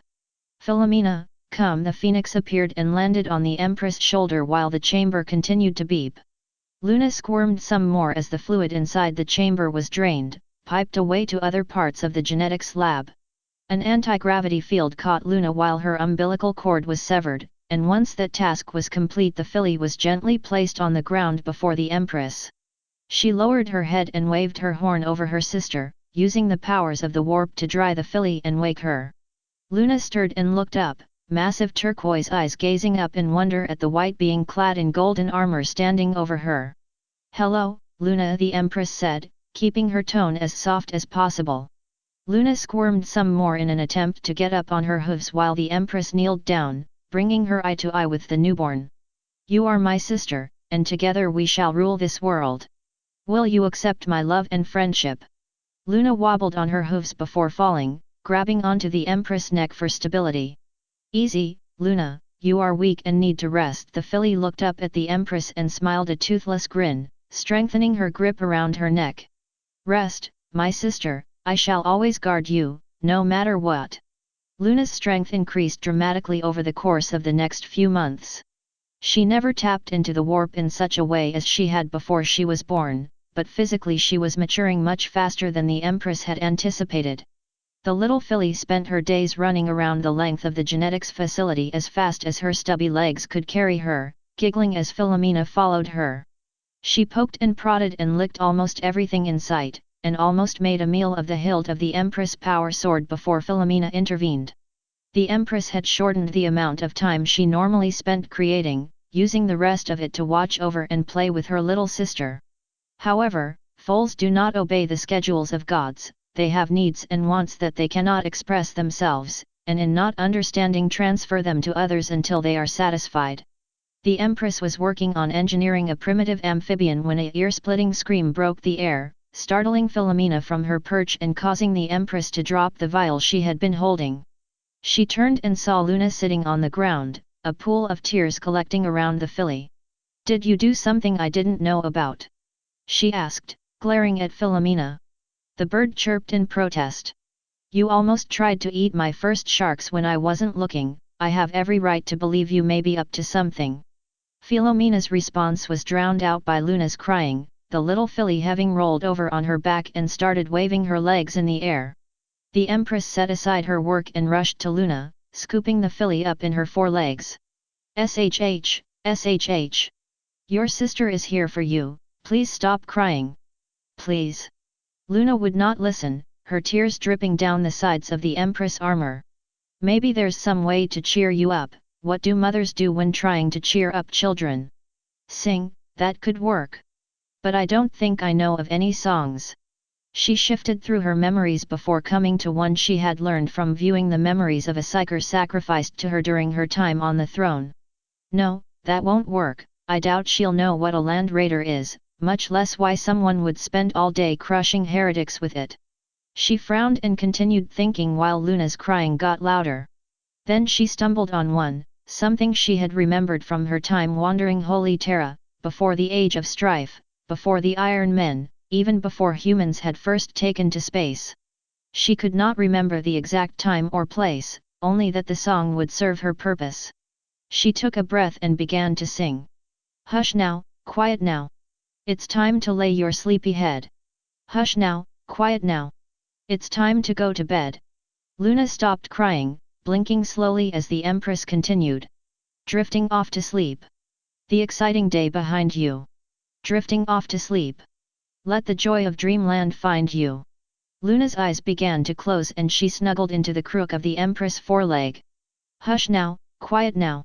Philomena, come. The phoenix appeared and landed on the Empress' shoulder while the chamber continued to beep. Luna squirmed some more as the fluid inside the chamber was drained, piped away to other parts of the genetics lab. An anti-gravity field caught Luna while her umbilical cord was severed, and once that task was complete the filly was gently placed on the ground before the Empress. She lowered her head and waved her horn over her sister, using the powers of the warp to dry the filly and wake her. Luna stirred and looked up, massive turquoise eyes gazing up in wonder at the white being clad in golden armor standing over her. Hello, Luna, the Empress said, keeping her tone as soft as possible. Luna squirmed some more in an attempt to get up on her hooves while the Empress kneeled down, bringing her eye to eye with the newborn. You are my sister, and together we shall rule this world. Will you accept my love and friendship? Luna wobbled on her hooves before falling, grabbing onto the Empress' neck for stability. Easy, Luna, you are weak and need to rest. The filly looked up at the Empress and smiled a toothless grin, strengthening her grip around her neck. Rest, my sister, I shall always guard you, no matter what. Luna's strength increased dramatically over the course of the next few months. She never tapped into the warp in such a way as she had before she was born, but physically she was maturing much faster than the Empress had anticipated. The little filly spent her days running around the length of the genetics facility as fast as her stubby legs could carry her, giggling as Philomena followed her. She poked and prodded and licked almost everything in sight, and almost made a meal of the hilt of the Empress' power sword before Philomena intervened. The Empress had shortened the amount of time she normally spent creating, using the rest of it to watch over and play with her little sister. However, foals do not obey the schedules of gods. They have needs and wants that they cannot express themselves, and in not understanding transfer them to others until they are satisfied. The Empress was working on engineering a primitive amphibian when a ear-splitting scream broke the air, startling Philomena from her perch and causing the Empress to drop the vial she had been holding. She turned and saw Luna sitting on the ground, a pool of tears collecting around the filly. Did you do something I didn't know about? She asked, glaring at Philomena. The bird chirped in protest. You almost tried to eat my first sharks when I wasn't looking. I have every right to believe you may be up to something. Philomena's response was drowned out by Luna's crying, the little filly having rolled over on her back and started waving her legs in the air. The Empress set aside her work and rushed to Luna, scooping the filly up in her forelegs. SHH, SHH. Your sister is here for you, please stop crying. Please. Luna would not listen, her tears dripping down the sides of the Empress' armor. Maybe there's some way to cheer you up. What do mothers do when trying to cheer up children? Sing, that could work. But I don't think I know of any songs. She shifted through her memories before coming to one she had learned from viewing the memories of a psyker sacrificed to her during her time on the throne. No, that won't work. I doubt she'll know what a land raider is, much less why someone would spend all day crushing heretics with it. She frowned and continued thinking while Luna's crying got louder. Then she stumbled on one, something she had remembered from her time wandering Holy Terra, before the Age of Strife, before the Iron Men, even before humans had first taken to space. She could not remember the exact time or place, only that the song would serve her purpose. She took a breath and began to sing. Hush now, quiet now. It's time to lay your sleepy head. Hush now, quiet now. It's time to go to bed. Luna stopped crying, blinking slowly as the Empress continued. Drifting off to sleep. The exciting day behind you. Drifting off to sleep. Let the joy of dreamland find you. Luna's eyes began to close and she snuggled into the crook of the Empress' foreleg. Hush now, quiet now.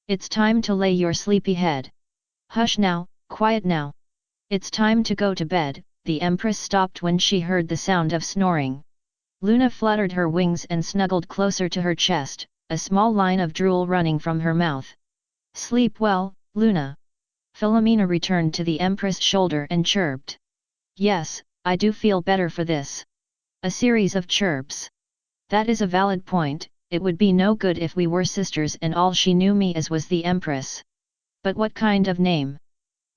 It's time to lay your sleepy head. Hush now, quiet now. It's time to go to bed. The Empress stopped when she heard the sound of snoring. Luna fluttered her wings and snuggled closer to her chest, a small line of drool running from her mouth. Sleep well, Luna. Philomena returned to the Empress' shoulder and chirped. Yes, I do feel better for this. A series of chirps. That is a valid point. It would be no good if we were sisters and all she knew me as was the Empress. But what kind of name?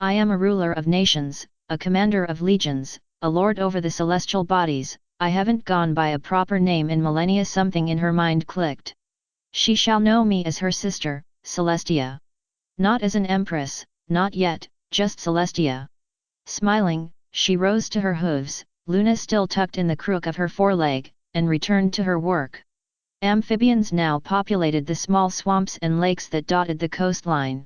I am a ruler of nations, a commander of legions, a lord over the celestial bodies. I haven't gone by a proper name in millennia. Something in her mind clicked. She shall know me as her sister, Celestia. Not as an empress, not yet, just Celestia. Smiling, she rose to her hooves, Luna still tucked in the crook of her foreleg, and returned to her work. Amphibians now populated the small swamps and lakes that dotted the coastline.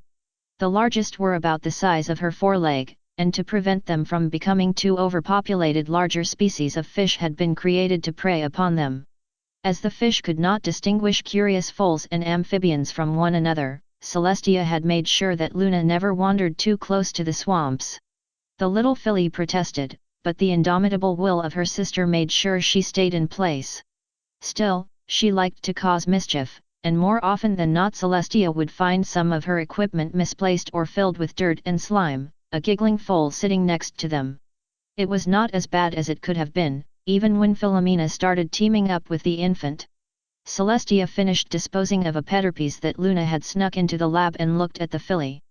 The largest were about the size of her foreleg, and to prevent them from becoming too overpopulated, larger species of fish had been created to prey upon them. As the fish could not distinguish curious foals and amphibians from one another, Celestia had made sure that Luna never wandered too close to the swamps. The little filly protested, but the indomitable will of her sister made sure she stayed in place. Still, she liked to cause mischief, and more often than not Celestia would find some of her equipment misplaced or filled with dirt and slime, a giggling foal sitting next to them. It was not as bad as it could have been, even when Philomena started teaming up with the infant. Celestia finished disposing of a petterpiece that Luna had snuck into the lab and looked at the filly.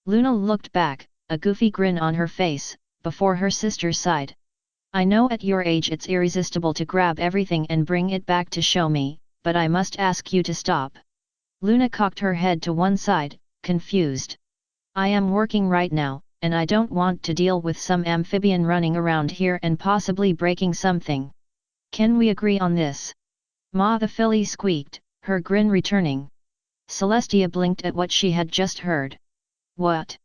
Luna looked back, a goofy grin on her face, before her sister sighed. I know at your age it's irresistible to grab everything and bring it back to show me, but I must ask you to stop. Luna cocked her head to one side, confused. I am working right now, and I don't want to deal with some amphibian running around here and possibly breaking something. Can we agree on this? Ma, the filly squeaked, her grin returning. Celestia blinked at what she had just heard. What?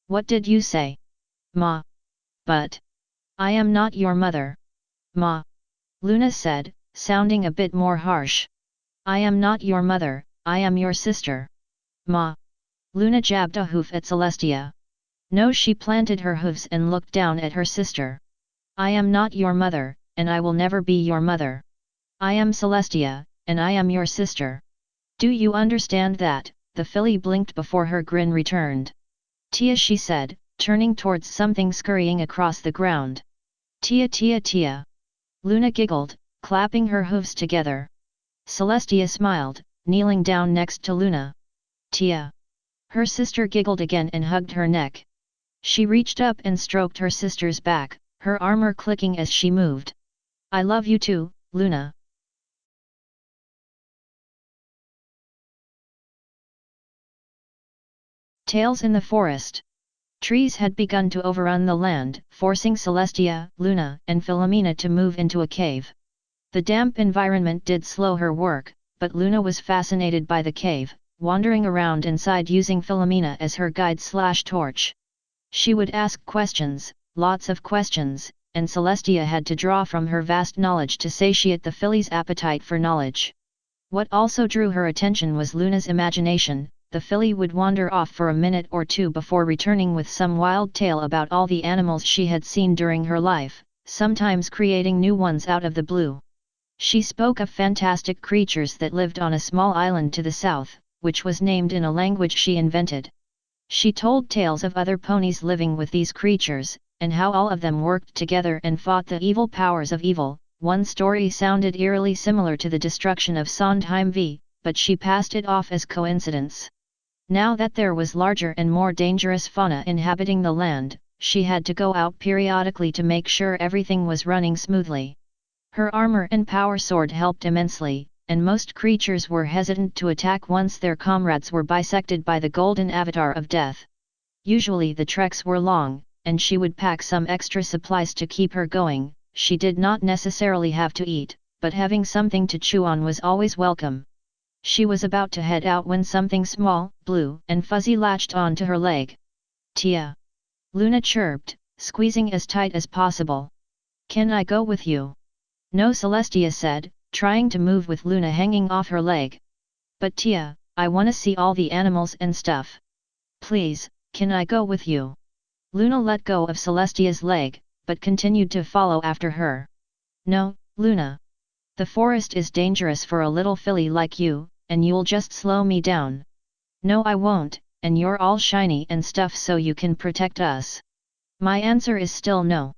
What did you say? Ma. But. I am not your mother. Ma. Luna said, sounding a bit more harsh. I am not your mother, I am your sister. Ma. Luna jabbed a hoof at Celestia. No, she planted her hooves and looked down at her sister. I am not your mother, and I will never be your mother. I am Celestia, and I am your sister. Do you understand that? The filly blinked before her grin returned. Tia, she said, turning towards something scurrying across the ground. Tia, Tia, Tia. Luna giggled, clapping her hooves together. Celestia smiled, kneeling down next to Luna. Tia. Her sister giggled again and hugged her neck. She reached up and stroked her sister's back, her armor clicking as she moved. I love you too, Luna. Tales in the forest. Trees had begun to overrun the land, forcing Celestia, Luna, and Philomena to move into a cave. The damp environment did slow her work, but Luna was fascinated by the cave, wandering around inside using Philomena as her guide/torch. She would ask questions, lots of questions, and Celestia had to draw from her vast knowledge to satiate the filly's appetite for knowledge. What also drew her attention was Luna's imagination. The filly would wander off for a minute or two before returning with some wild tale about all the animals she had seen during her life, sometimes creating new ones out of the blue. She spoke of fantastic creatures that lived on a small island to the south, which was named in a language she invented. She told tales of other ponies living with these creatures, and how all of them worked together and fought the evil powers of evil. One story sounded eerily similar to the destruction of Sondheim V, but she passed it off as coincidence. Now that there was larger and more dangerous fauna inhabiting the land, she had to go out periodically to make sure everything was running smoothly. Her armor and power sword helped immensely, and most creatures were hesitant to attack once their comrades were bisected by the golden avatar of death. Usually the treks were long, and she would pack some extra supplies to keep her going. She did not necessarily have to eat, but having something to chew on was always welcome. She was about to head out when something small, blue, and fuzzy latched onto her leg. Tia. Luna chirped, squeezing as tight as possible. Can I go with you? No, Celestia said, trying to move with Luna hanging off her leg. But Tia, I wanna see all the animals and stuff. Please, can I go with you? Luna let go of Celestia's leg, but continued to follow after her. No, Luna. The forest is dangerous for a little filly like you, and you'll just slow me down. No, I won't, and you're all shiny and stuff so you can protect us. My answer is still no.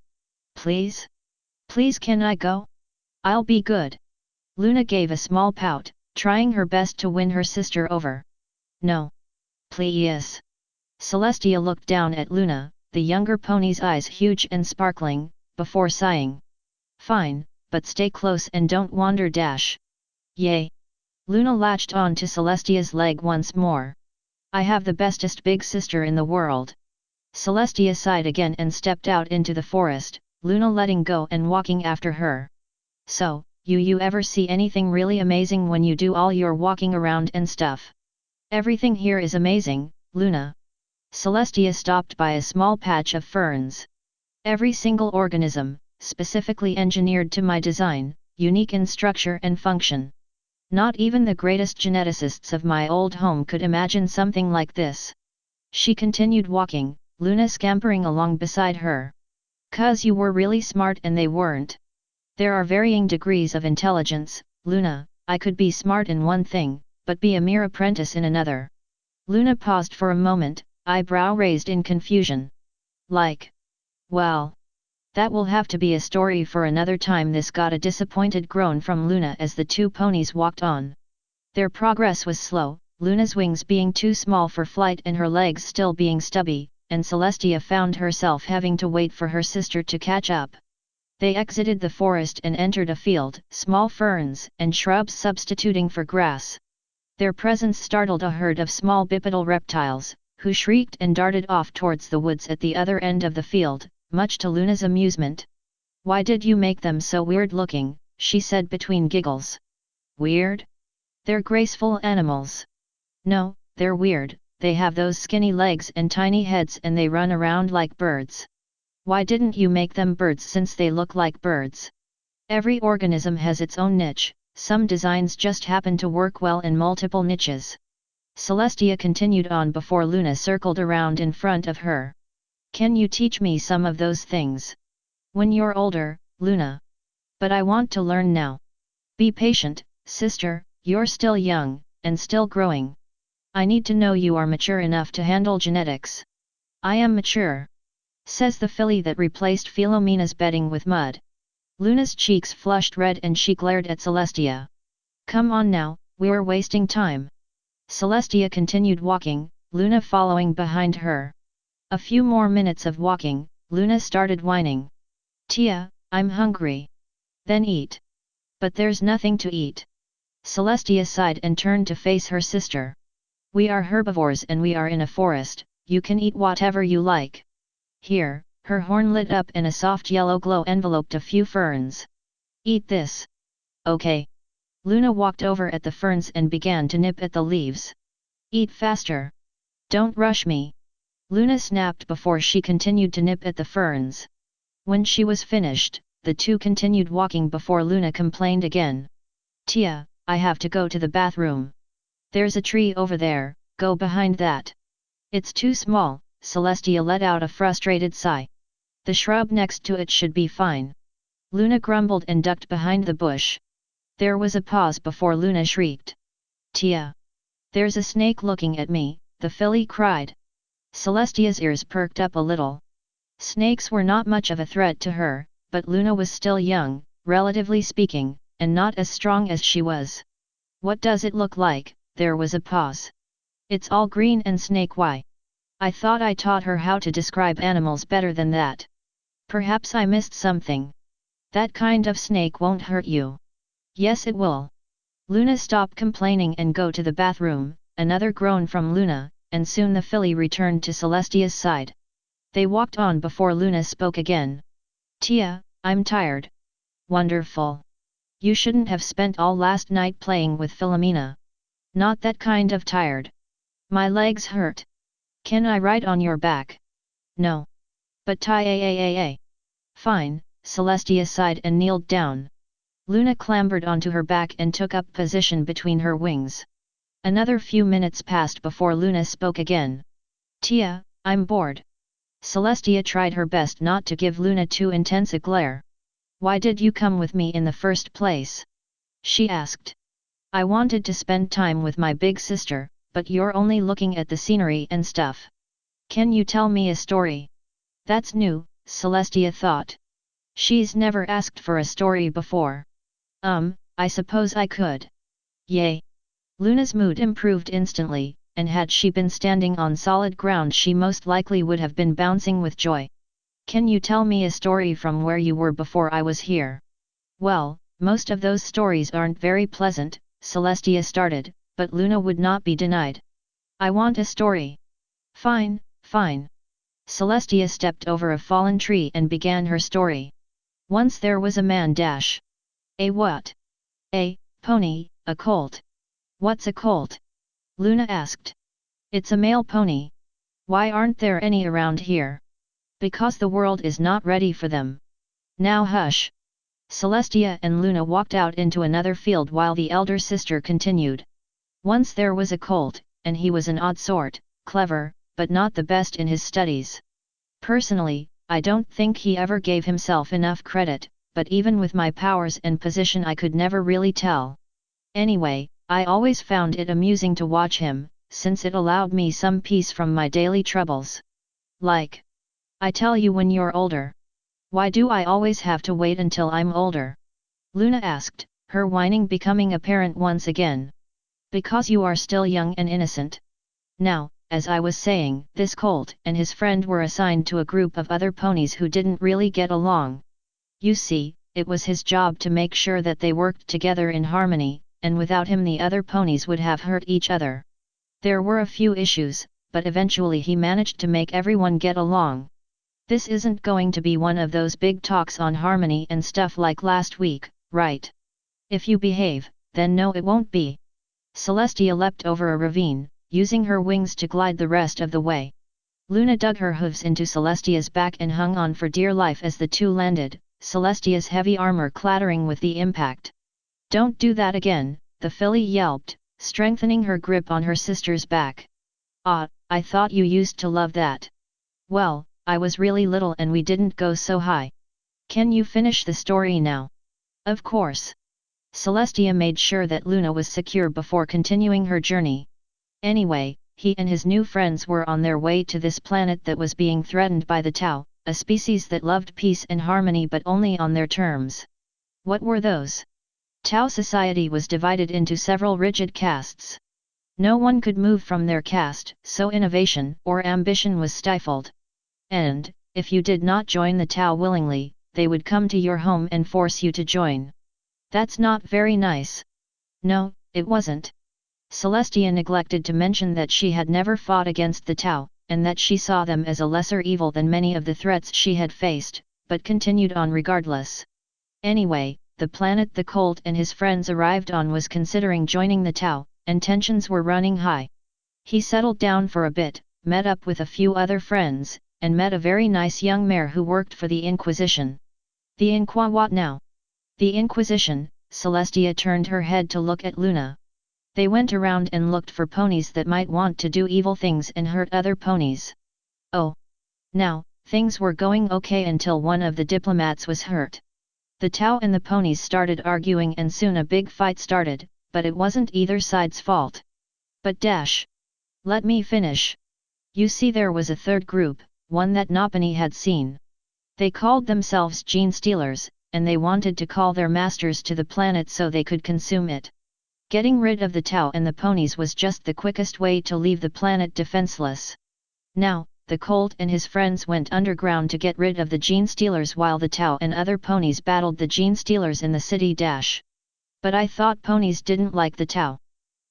Please? Please, can I go? I'll be good. Luna gave a small pout, trying her best to win her sister over. No. Please. Celestia looked down at Luna, the younger pony's eyes huge and sparkling, before sighing. Fine, but stay close and don't wander dash. Yay! Luna latched on to Celestia's leg once more. I have the bestest big sister in the world. Celestia sighed again and stepped out into the forest, Luna letting go and walking after her. So, you ever see anything really amazing when you do all your walking around and stuff? Everything here is amazing, Luna. Celestia stopped by a small patch of ferns. Every single organism, specifically engineered to my design, unique in structure and function. Not even the greatest geneticists of my old home could imagine something like this. She continued walking, Luna scampering along beside her. "'Cause you were really smart and they weren't. There are varying degrees of intelligence, Luna. I could be smart in one thing, but be a mere apprentice in another." Luna paused for a moment, eyebrow raised in confusion. "Like? Well, that will have to be a story for another time." This got a disappointed groan from Luna as the two ponies walked on. Their progress was slow, Luna's wings being too small for flight and her legs still being stubby, and Celestia found herself having to wait for her sister to catch up. They exited the forest and entered a field, small ferns and shrubs substituting for grass. Their presence startled a herd of small bipedal reptiles, who shrieked and darted off towards the woods at the other end of the field, much to Luna's amusement. "Why did you make them so weird looking?" she said between giggles. "Weird? They're graceful animals." "No, they're weird, they have those skinny legs and tiny heads and they run around like birds." "Why didn't you make them birds since they look like birds?" "Every organism has its own niche, some designs just happen to work well in multiple niches." Celestia continued on before Luna circled around in front of her. "Can you teach me some of those things?" "When you're older, Luna. But I want to learn now." "Be patient, sister, you're still young, and still growing. I need to know you are mature enough to handle genetics." "I am mature," says the filly that replaced Philomena's bedding with mud. Luna's cheeks flushed red and she glared at Celestia. "Come on now, we're wasting time." Celestia continued walking, Luna following behind her. A few more minutes of walking, Luna started whining. "Tia, I'm hungry." "Then eat." "But there's nothing to eat." Celestia sighed and turned to face her sister. "We are herbivores and we are in a forest, you can eat whatever you like." Here, her horn lit up and a soft yellow glow enveloped a few ferns. "Eat this." "Okay." Luna walked over at the ferns and began to nip at the leaves. "Eat faster. Don't rush me." Luna snapped before she continued to nip at the ferns. When she was finished, the two continued walking before Luna complained again. "Tia, I have to go to the bathroom." "There's a tree over there, go behind that." "It's too small." Celestia let out a frustrated sigh. "The shrub next to it should be fine." Luna grumbled and ducked behind the bush. There was a pause before Luna shrieked. "Tia! There's a snake looking at me," the filly cried. Celestia's ears perked up a little. Snakes were not much of a threat to her, but Luna was still young, relatively speaking, and not as strong as she was. "What does it look like?" There was a pause. "It's all green and snake. Why? I thought I taught her how to describe animals better than that. Perhaps I missed something." "That kind of snake won't hurt you." "Yes it will." Luna stopped complaining and go to the bathroom. Another groan from Luna, and soon the filly returned to Celestia's side. They walked on before Luna spoke again. "Tia, I'm tired." "Wonderful. You shouldn't have spent all last night playing with Philomena." "Not that kind of tired. My legs hurt." "Can I ride on your back?" "No." "But tie. "Fine." Celestia sighed and kneeled down. Luna clambered onto her back and took up position between her wings. Another few minutes passed before Luna spoke again. "Tia, I'm bored." Celestia tried her best not to give Luna too intense a glare. "Why did you come with me in the first place?" she asked. "I wanted to spend time with my big sister, but you're only looking at the scenery and stuff. Can you tell me a story?" That's new, Celestia thought. She's never asked for a story before. I suppose I could. Yay! Luna's mood improved instantly, and had she been standing on solid ground she most likely would have been bouncing with joy. "Can you tell me a story from where you were before I was here?" "Well, most of those stories aren't very pleasant," Celestia started, but Luna would not be denied. "I want a story." "Fine, fine." Celestia stepped over a fallen tree and began her story. Once there was a man dash. "A what?" "A pony, a colt." "What's a colt?" Luna asked. "It's a male pony." "Why aren't there any around here?" "Because the world is not ready for them." "Now hush." Celestia and Luna walked out into another field while the elder sister continued. "Once there was a colt, and he was an odd sort, clever, but not the best in his studies. Personally, I don't think he ever gave himself enough credit, but even with my powers and position I could never really tell. Anyway, I always found it amusing to watch him, since it allowed me some peace from my daily troubles." "Like? I tell you, when you're older." "Why do I always have to wait until I'm older?" Luna asked, her whining becoming apparent once again. "Because you are still young and innocent. Now, as I was saying, this colt and his friend were assigned to a group of other ponies who didn't really get along. You see, it was his job to make sure that they worked together in harmony, and without him the other ponies would have hurt each other. There were a few issues, but eventually he managed to make everyone get along. This isn't going to be one of those big talks on harmony and stuff like last week, right? If you behave, then no, it won't be." Celestia leapt over a ravine, using her wings to glide the rest of the way. Luna dug her hooves into Celestia's back and hung on for dear life as the two landed, Celestia's heavy armor clattering with the impact. "Don't do that again," the filly yelped, strengthening her grip on her sister's back. "Ah, I thought you used to love that." "Well, I was really little and we didn't go so high. Can you finish the story now?" "Of course." Celestia made sure that Luna was secure before continuing her journey. Anyway, he and his new friends were on their way to this planet that was being threatened by the Tao, a species that loved peace and harmony but only on their terms. What were those? Tao society was divided into several rigid castes. No one could move from their caste, so innovation or ambition was stifled. And, if you did not join the Tao willingly, they would come to your home and force you to join. That's not very nice. No, it wasn't. Celestia neglected to mention that she had never fought against the Tao, and that she saw them as a lesser evil than many of the threats she had faced, but continued on regardless. Anyway, the planet the Colt and his friends arrived on was considering joining the Tao, and tensions were running high. He settled down for a bit, met up with a few other friends, and met a very nice young mare who worked for the Inquisition. "The Inqua what now?" "The Inquisition." Celestia turned her head to look at Luna. "They went around and looked for ponies that might want to do evil things and hurt other ponies." "Oh. Now, things were going okay until one of the diplomats was hurt. The Tao and the ponies started arguing and soon a big fight started, but it wasn't either side's fault." "But dash. Let me finish. You see, there was a third group, one that Nopany had seen. They called themselves Gene Stealers, and they wanted to call their masters to the planet so they could consume it. Getting rid of the Tao and the ponies was just the quickest way to leave the planet defenseless. Now, the Colt and his friends went underground to get rid of the Gene Stealers while the Tao and other ponies battled the Gene Stealers in the city dash. But I thought ponies didn't like the Tao."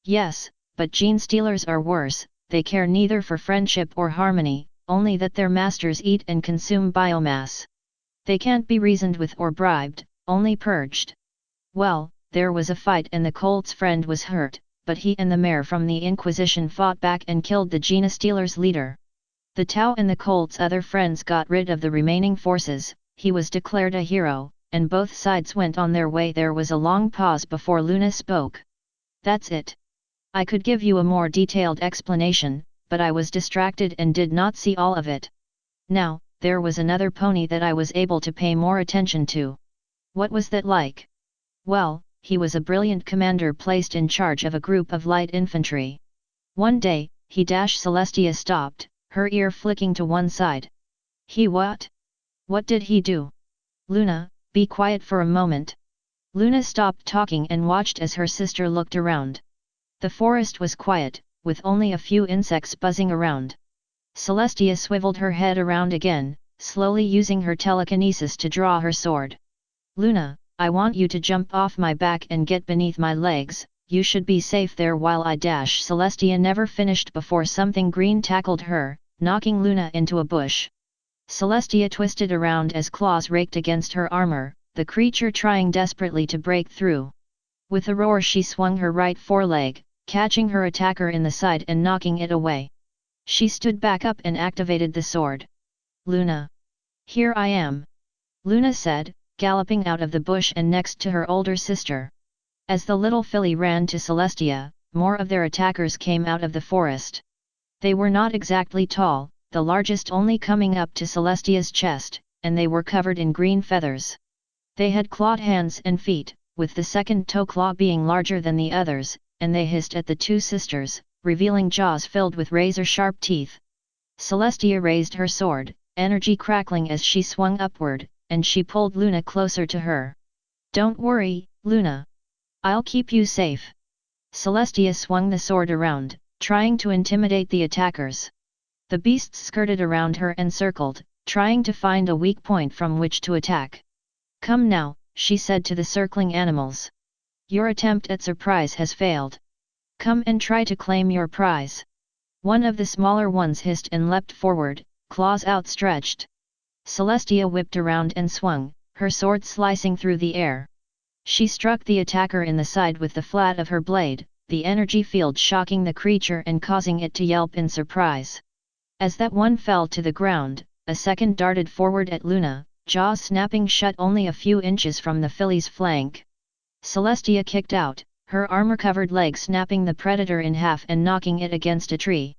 "Yes, but Gene Stealers are worse. They care neither for friendship or harmony, only that their masters eat and consume biomass. They can't be reasoned with or bribed, only purged." Well, there was a fight and the Colt's friend was hurt, but he and the mare from the Inquisition fought back and killed the Gene Stealers' leader. The Tao and the Colt's other friends got rid of the remaining forces. He was declared a hero, and both sides went on their way. There was a long pause before Luna spoke. "That's it. I could give you a more detailed explanation, but I was distracted and did not see all of it. Now, there was another pony that I was able to pay more attention to." "What was that like?" "Well, he was a brilliant commander placed in charge of a group of light infantry. One day, he dash." Celestia stopped, her ear flicking to one side. "He what? What did he do?" "Luna, be quiet for a moment." Luna stopped talking and watched as her sister looked around. The forest was quiet, with only a few insects buzzing around. Celestia swiveled her head around again, slowly using her telekinesis to draw her sword. Luna, I want you to jump off my back and get beneath my legs, you should be safe there while I dash. Celestia never finished before something green tackled her, knocking Luna into a bush. Celestia twisted around as claws raked against her armor, the creature trying desperately to break through. With a roar she swung her right foreleg, catching her attacker in the side and knocking it away. She stood back up and activated the sword. Luna! Here I am! Luna said, galloping out of the bush and next to her older sister. As the little filly ran to Celestia, more of their attackers came out of the forest. They were not exactly tall, the largest only coming up to Celestia's chest, and they were covered in green feathers. They had clawed hands and feet, with the second toe claw being larger than the others, and they hissed at the two sisters, revealing jaws filled with razor-sharp teeth. Celestia raised her sword, energy crackling as she swung upward, and she pulled Luna closer to her. Don't worry, Luna. I'll keep you safe. Celestia swung the sword around, trying to intimidate the attackers. The beasts skirted around her and circled, trying to find a weak point from which to attack. Come now, she said to the circling animals. Your attempt at surprise has failed. Come and try to claim your prize. One of the smaller ones hissed and leapt forward, claws outstretched. Celestia whipped around and swung, her sword slicing through the air. She struck the attacker in the side with the flat of her blade, the energy field shocking the creature and causing it to yelp in surprise. As that one fell to the ground, a second darted forward at Luna, jaws snapping shut only a few inches from the filly's flank. Celestia kicked out, her armor-covered leg snapping the predator in half and knocking it against a tree.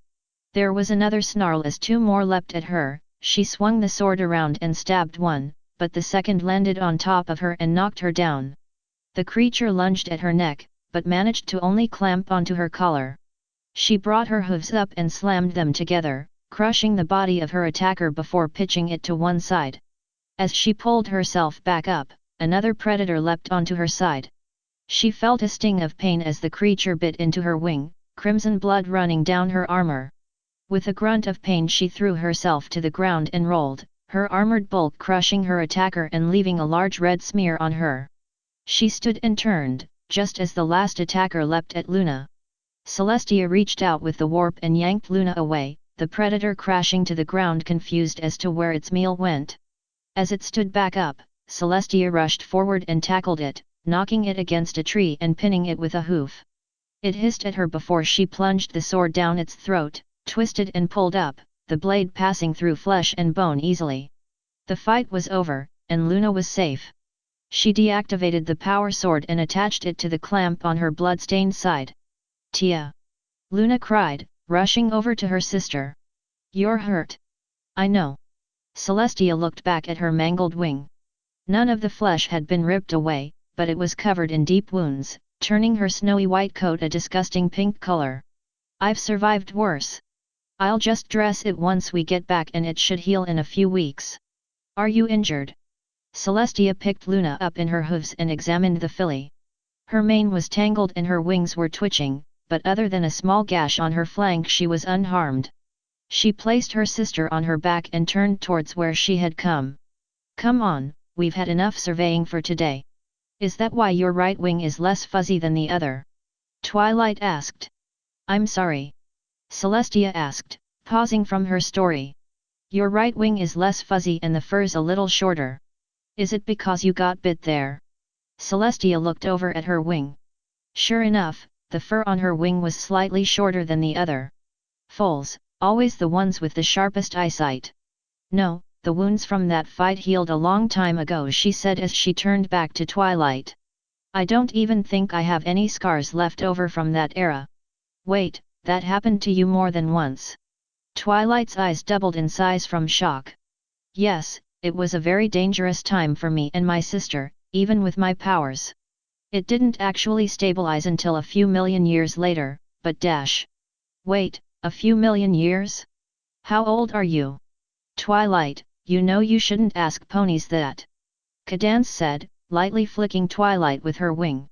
There was another snarl as two more leapt at her. She swung the sword around and stabbed one, but the second landed on top of her and knocked her down. The creature lunged at her neck, but managed to only clamp onto her collar. She brought her hooves up and slammed them together, crushing the body of her attacker before pitching it to one side. As she pulled herself back up, another predator leapt onto her side. She felt a sting of pain as the creature bit into her wing, crimson blood running down her armor. With a grunt of pain she threw herself to the ground and rolled, her armored bulk crushing her attacker and leaving a large red smear on her. She stood and turned, just as the last attacker leapt at Luna. Celestia reached out with the warp and yanked Luna away, the predator crashing to the ground confused as to where its meal went. As it stood back up, Celestia rushed forward and tackled it, knocking it against a tree and pinning it with a hoof. It hissed at her before she plunged the sword down its throat, twisted and pulled up, the blade passing through flesh and bone easily. The fight was over, and Luna was safe. She deactivated the power sword and attached it to the clamp on her blood-stained side. Tia! Luna cried, rushing over to her sister. You're hurt. I know. Celestia looked back at her mangled wing. None of the flesh had been ripped away, but it was covered in deep wounds, turning her snowy white coat a disgusting pink color. I've survived worse. I'll just dress it once we get back and it should heal in a few weeks. Are you injured? Celestia picked Luna up in her hooves and examined the filly. Her mane was tangled and her wings were twitching, but other than a small gash on her flank she was unharmed. She placed her sister on her back and turned towards where she had come. Come on, we've had enough surveying for today. Is that why your right wing is less fuzzy than the other? Twilight asked. I'm sorry. Celestia asked, pausing from her story. Your right wing is less fuzzy and the fur's a little shorter. Is it because you got bit there? Celestia looked over at her wing. Sure enough, the fur on her wing was slightly shorter than the other. Foals, always the ones with the sharpest eyesight. No, the wounds from that fight healed a long time ago, she said as she turned back to Twilight. I don't even think I have any scars left over from that era. Wait, that happened to you more than once. Twilight's eyes doubled in size from shock. Yes, it was a very dangerous time for me and my sister, even with my powers. It didn't actually stabilize until a few million years later, but dash. Wait, a few million years? How old are you? Twilight, you know you shouldn't ask ponies that. Cadance said, lightly flicking Twilight with her wing.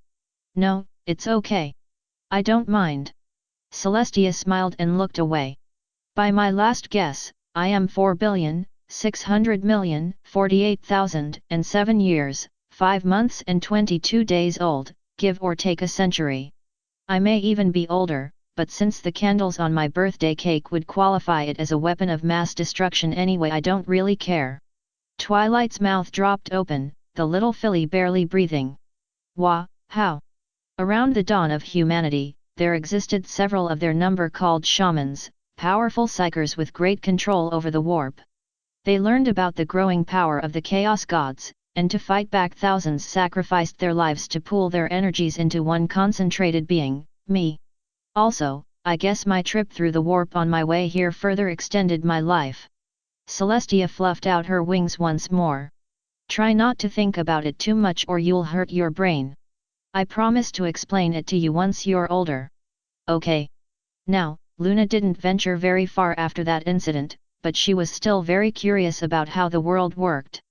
No, it's okay. I don't mind. Celestia smiled and looked away. By my last guess, I am 4,600,048,007 years, 5 months and 22 days old, give or take a century. I may even be older, but since the candles on my birthday cake would qualify it as a weapon of mass destruction anyway, I don't really care. Twilight's mouth dropped open, the little filly barely breathing. Wah, how? Around the dawn of humanity, there existed several of their number called shamans, powerful psychers with great control over the warp. They learned about the growing power of the chaos gods, and to fight back thousands sacrificed their lives to pool their energies into one concentrated being, me. Also, I guess my trip through the warp on my way here further extended my life. Celestia fluffed out her wings once more. Try not to think about it too much or you'll hurt your brain. I promise to explain it to you once you're older. Okay. Now, Luna didn't venture very far after that incident, but she was still very curious about how the world worked.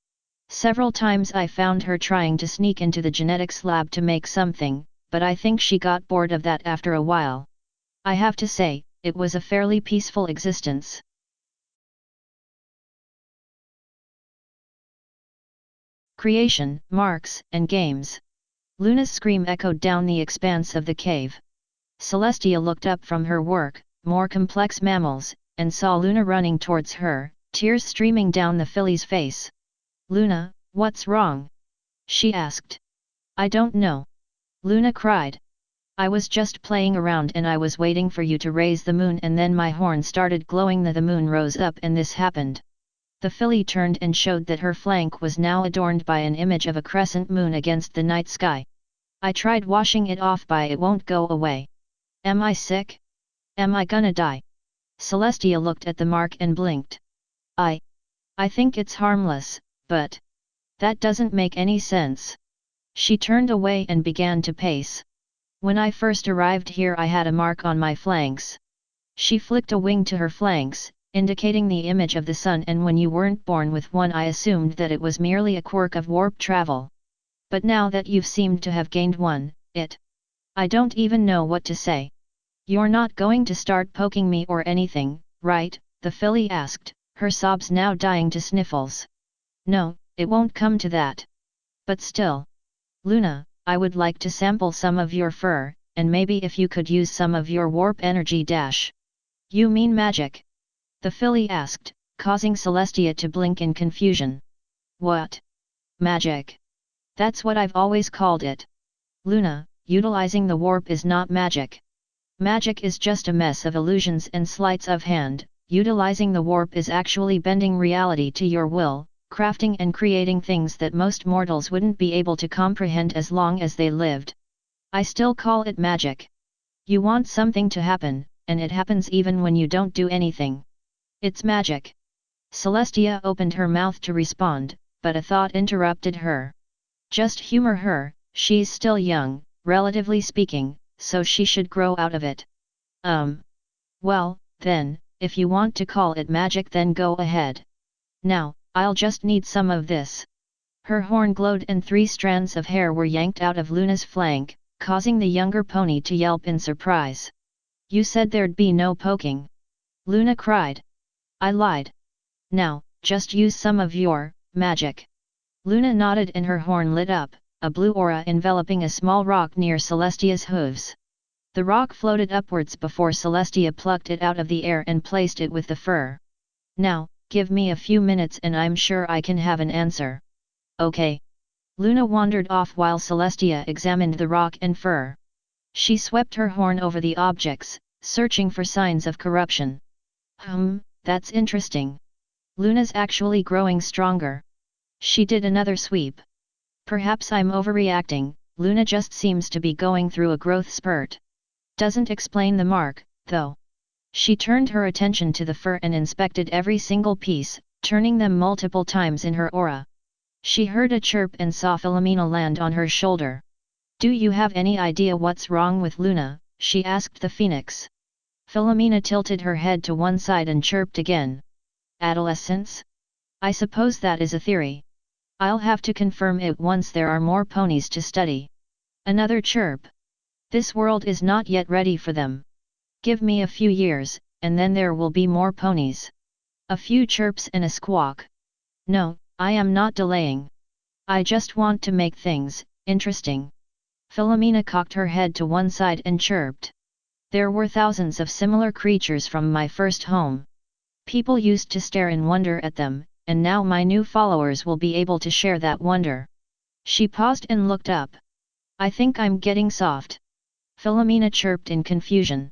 Several times I found her trying to sneak into the genetics lab to make something, but I think she got bored of that after a while. I have to say, it was a fairly peaceful existence. Creation, marks, and games. Luna's scream echoed down the expanse of the cave. Celestia looked up from her work, more complex mammals, and saw Luna running towards her, tears streaming down the filly's face. Luna, what's wrong? She asked. I don't know. Luna cried. I was just playing around and I was waiting for you to raise the moon and then my horn started glowing. The moon rose up and this happened. The filly turned and showed that her flank was now adorned by an image of a crescent moon against the night sky. I tried washing it off but it won't go away. Am I sick? Am I gonna die? Celestia looked at the mark and blinked. I think it's harmless, but that doesn't make any sense. She turned away and began to pace. When I first arrived here I had a mark on my flanks. She flicked a wing to her flanks, indicating the image of the sun, and when you weren't born with one I assumed that it was merely a quirk of warp travel. But now that you've seemed to have gained one, I don't even know what to say. You're not going to start poking me or anything, right? The filly asked, her sobs now dying to sniffles. No, it won't come to that. But still. Luna, I would like to sample some of your fur, and maybe if you could use some of your warp energy dash. You mean magic? The filly asked, causing Celestia to blink in confusion. What? Magic? That's what I've always called it. Luna, utilizing the warp is not magic. Magic is just a mess of illusions and sleights of hand. Utilizing the warp is actually bending reality to your will, crafting and creating things that most mortals wouldn't be able to comprehend as long as they lived. I still call it magic. You want something to happen, and it happens even when you don't do anything. It's magic. Celestia opened her mouth to respond, but a thought interrupted her. Just humor her, she's still young, relatively speaking, so she should grow out of it. Well, then, if you want to call it magic then go ahead. Now, I'll just need some of this. Her horn glowed and 3 strands of hair were yanked out of Luna's flank, causing the younger pony to yelp in surprise. You said there'd be no poking. Luna cried. I lied. Now, just use some of your magic. Luna nodded and her horn lit up, a blue aura enveloping a small rock near Celestia's hooves. The rock floated upwards before Celestia plucked it out of the air and placed it with the fur. Now, give me a few minutes and I'm sure I can have an answer. Okay. Luna wandered off while Celestia examined the rock and fur. She swept her horn over the objects, searching for signs of corruption. That's interesting. Luna's actually growing stronger. She did another sweep. Perhaps I'm overreacting, Luna just seems to be going through a growth spurt. Doesn't explain the mark, though. She turned her attention to the fur and inspected every single piece, turning them multiple times in her aura. She heard a chirp and saw Philomena land on her shoulder. Do you have any idea what's wrong with Luna? She asked the phoenix. Philomena tilted her head to one side and chirped again. Adolescence? I suppose that is a theory. I'll have to confirm it once there are more ponies to study. Another chirp. This world is not yet ready for them. Give me a few years, and then there will be more ponies. A few chirps and a squawk. No, I am not delaying. I just want to make things interesting. Philomena cocked her head to one side and chirped. There were thousands of similar creatures from my first home. People used to stare in wonder at them, and now my new followers will be able to share that wonder. She paused and looked up. I think I'm getting soft. Philomena chirped in confusion.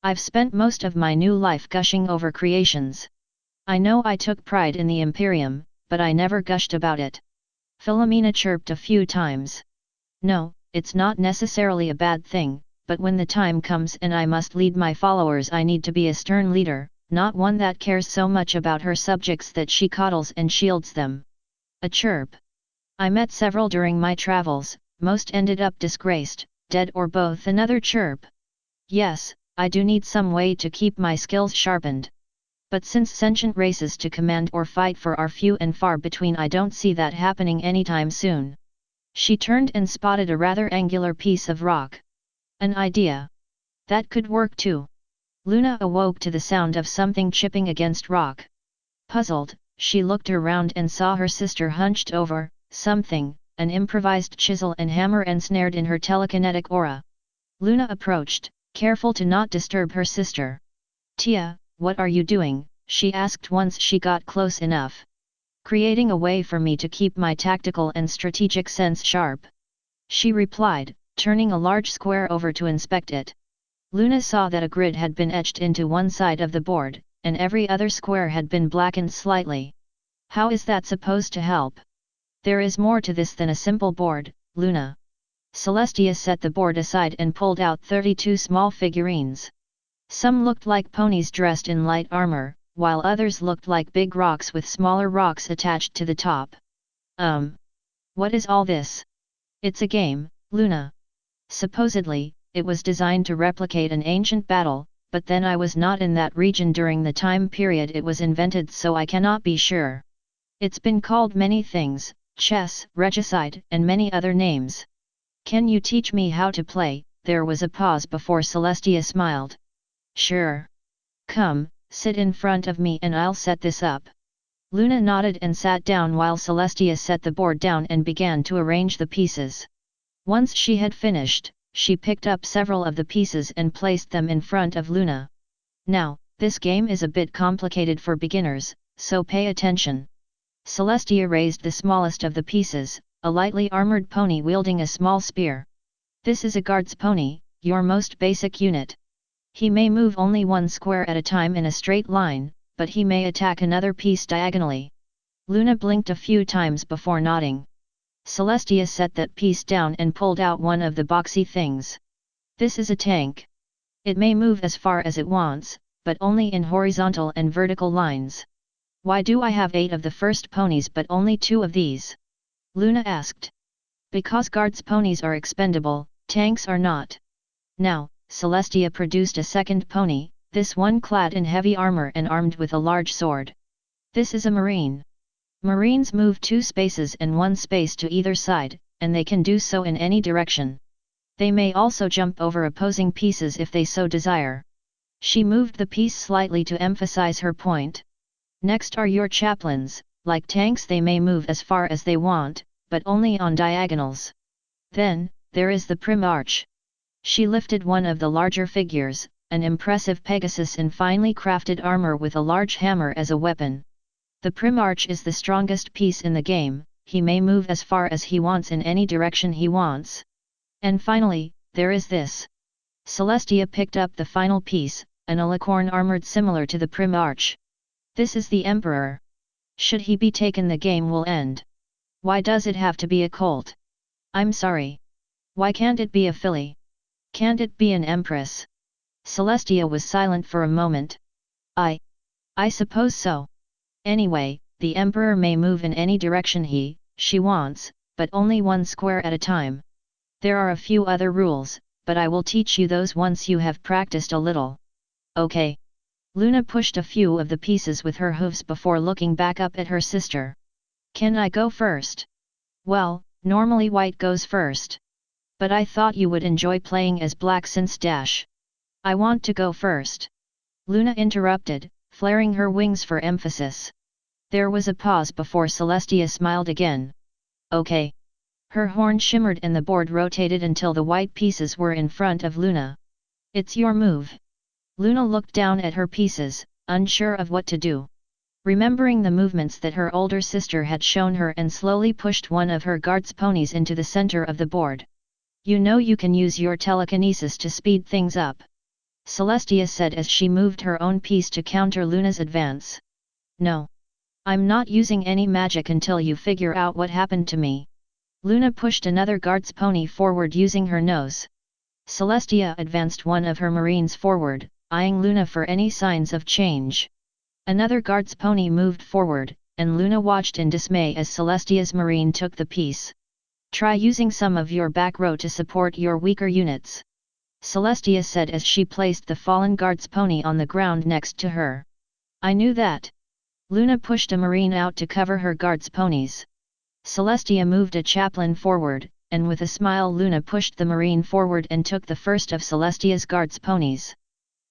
I've spent most of my new life gushing over creations. I know I took pride in the Imperium, but I never gushed about it. Philomena chirped a few times. No, it's not necessarily a bad thing, but when the time comes and I must lead my followers, I need to be a stern leader, not one that cares so much about her subjects that she coddles and shields them. A chirp. I met several during my travels, most ended up disgraced, dead or both. Another chirp. Yes, I do need some way to keep my skills sharpened. But since sentient races to command or fight for are few and far between, I don't see that happening anytime soon. She turned and spotted a rather angular piece of rock. An idea. That could work too. Luna awoke to the sound of something chipping against rock. Puzzled, she looked around and saw her sister hunched over something, an improvised chisel and hammer ensnared in her telekinetic aura. Luna approached, careful to not disturb her sister. Tia, what are you doing? She asked once she got close enough. Creating a way for me to keep my tactical and strategic sense sharp. She replied, turning a large square over to inspect it. Luna saw that a grid had been etched into one side of the board, and every other square had been blackened slightly. How is that supposed to help? There is more to this than a simple board, Luna. Celestia set the board aside and pulled out 32 small figurines. Some looked like ponies dressed in light armor, while others looked like big rocks with smaller rocks attached to the top. What is all this? It's a game, Luna. Supposedly, it was designed to replicate an ancient battle, but then I was not in that region during the time period it was invented, so I cannot be sure. It's been called many things, chess, regicide, and many other names. Can you teach me how to play? There was a pause before Celestia smiled. Sure. Come, sit in front of me and I'll set this up. Luna nodded and sat down while Celestia set the board down and began to arrange the pieces. Once she had finished, she picked up several of the pieces and placed them in front of Luna. Now, this game is a bit complicated for beginners, so pay attention. Celestia raised the smallest of the pieces, a lightly armored pony wielding a small spear. This is a guard's pony, your most basic unit. He may move only one square at a time in a straight line, but he may attack another piece diagonally. Luna blinked a few times before nodding. Celestia set that piece down and pulled out one of the boxy things. This is a tank. It may move as far as it wants, but only in horizontal and vertical lines. Why do I have 8 of the first ponies but only 2 of these? Luna asked. Because guards' ponies are expendable, tanks are not. Now, Celestia produced a second pony, this one clad in heavy armor and armed with a large sword. This is a marine. Marines move 2 spaces and 1 space to either side, and they can do so in any direction. They may also jump over opposing pieces if they so desire. She moved the piece slightly to emphasize her point. Next are your chaplains. Like tanks, they may move as far as they want, but only on diagonals. Then, there is the prim arch. She lifted one of the larger figures, an impressive Pegasus in finely crafted armor with a large hammer as a weapon. The prim arch is the strongest piece in the game, he may move as far as he wants in any direction he wants. And finally, there is this. Celestia picked up the final piece, an alicorn armored similar to the prim arch. This is the Emperor. Should he be taken, the game will end. Why does it have to be a colt? I'm sorry. Why can't it be a filly? Can't it be an Empress? Celestia was silent for a moment. I suppose so. Anyway, the Emperor may move in any direction she wants, but only 1 square at a time. There are a few other rules, but I will teach you those once you have practiced a little. Okay. Luna pushed a few of the pieces with her hooves before looking back up at her sister. Can I go first? Well, normally white goes first. But I thought you would enjoy playing as black since I want to go first. Luna interrupted, flaring her wings for emphasis. There was a pause before Celestia smiled again. Okay. Her horn shimmered and the board rotated until the white pieces were in front of Luna. It's your move. Luna looked down at her pieces, unsure of what to do. Remembering the movements that her older sister had shown her and slowly pushed one of her guard's ponies into the center of the board. You know you can use your telekinesis to speed things up. Celestia said as she moved her own piece to counter Luna's advance. No. I'm not using any magic until you figure out what happened to me. Luna pushed another guard's pony forward using her nose. Celestia advanced one of her marines forward, eyeing Luna for any signs of change. Another guard's pony moved forward, and Luna watched in dismay as Celestia's marine took the piece. Try using some of your back row to support your weaker units. Celestia said as she placed the fallen guard's pony on the ground next to her. I knew that. Luna pushed a marine out to cover her guard's ponies. Celestia moved a chaplain forward, and with a smile Luna pushed the marine forward and took the first of Celestia's guard's ponies.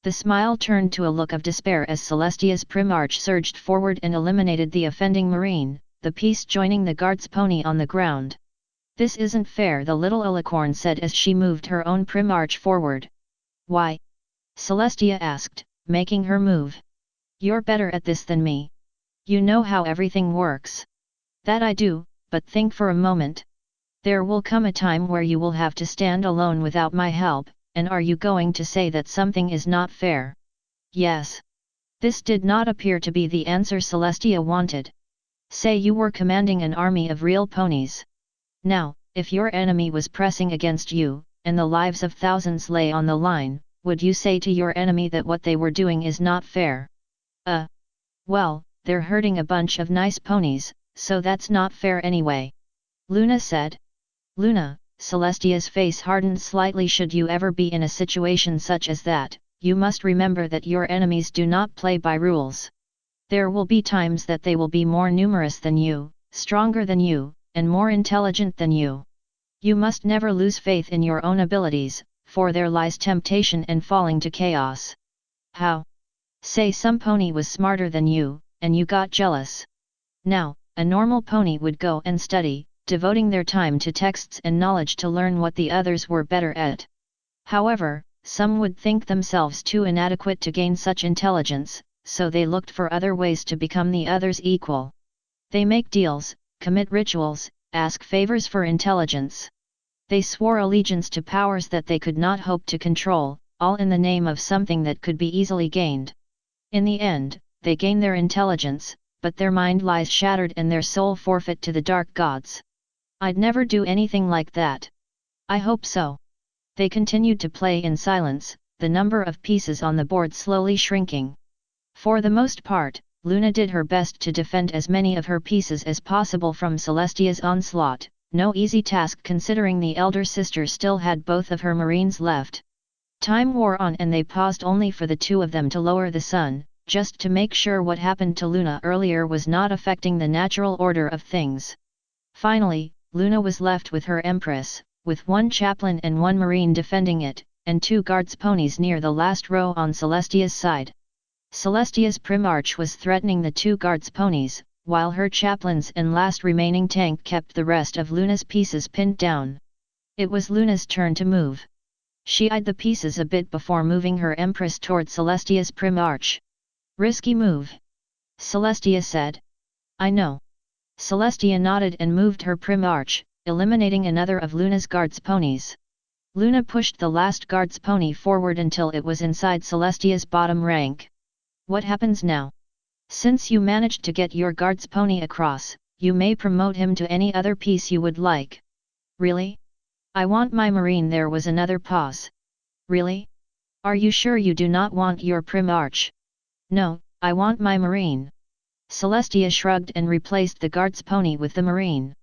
The smile turned to a look of despair as Celestia's Primarch surged forward and eliminated the offending marine, the piece joining the guard's pony on the ground. This isn't fair, the little alicorn said as she moved her own Primarch forward. Why? Celestia asked, making her move. You're better at this than me. You know how everything works. That I do, but think for a moment. There will come a time where you will have to stand alone without my help, and are you going to say that something is not fair? Yes. This did not appear to be the answer Celestia wanted. Say you were commanding an army of real ponies. Now, if your enemy was pressing against you, and the lives of thousands lay on the line, would you say to your enemy that what they were doing is not fair? Well, they're hurting a bunch of nice ponies, so that's not fair anyway. Luna said. Luna, Celestia's face hardened slightly. Should you ever be in a situation such as that, you must remember that your enemies do not play by rules. There will be times that they will be more numerous than you, stronger than you, and more intelligent than you. You must never lose faith in your own abilities, for there lies temptation and falling to chaos. How? Say some pony was smarter than you, and you got jealous. Now, a normal pony would go and study, devoting their time to texts and knowledge to learn what the others were better at. However, some would think themselves too inadequate to gain such intelligence, so they looked for other ways to become the others' equal. They make deals, commit rituals, ask favors for intelligence. They swore allegiance to powers that they could not hope to control, all in the name of something that could be easily gained. In the end, they gain their intelligence, but their mind lies shattered and their soul forfeit to the dark gods. I'd never do anything like that. I hope so. They continued to play in silence, the number of pieces on the board slowly shrinking. For the most part, Luna did her best to defend as many of her pieces as possible from Celestia's onslaught, no easy task considering the elder sister still had both of her marines left. Time wore on and they paused only for the two of them to lower the sun, just to make sure what happened to Luna earlier was not affecting the natural order of things. Finally, Luna was left with her Empress, with one chaplain and one marine defending it, and two guards ponies near the last row on Celestia's side. Celestia's Primarch was threatening the two guards ponies, while her chaplains and last remaining tank kept the rest of Luna's pieces pinned down. It was Luna's turn to move. She eyed the pieces a bit before moving her Empress toward Celestia's Primarch. Risky move. Celestia said. I know. Celestia nodded and moved her Primarch, eliminating another of Luna's guards ponies. Luna pushed the last guard's pony forward until it was inside Celestia's bottom rank. What happens now? Since you managed to get your guard's pony across, you may promote him to any other piece you would like. Really? I want my marine. There was another pause. Really? Are you sure you do not want your Primarch? No, I want my marine. Celestia shrugged and replaced the guard's pony with the marine.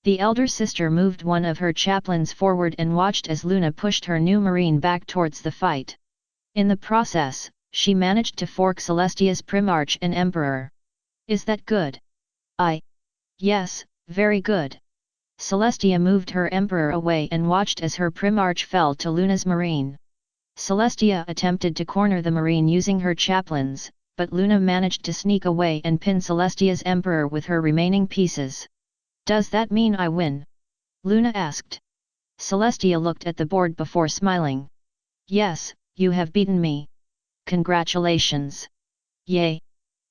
The elder sister moved one of her chaplains forward and watched as Luna pushed her new marine back towards the fight. In the process, she managed to fork Celestia's Primarch and Emperor. Is that good? Yes, very good. Celestia moved her Emperor away and watched as her Primarch fell to Luna's marine. Celestia attempted to corner the Marine using her chaplains, but Luna managed to sneak away and pin Celestia's Emperor with her remaining pieces. Does that mean I win? Luna asked. Celestia looked at the board before smiling. Yes, you have beaten me. Congratulations. Yay!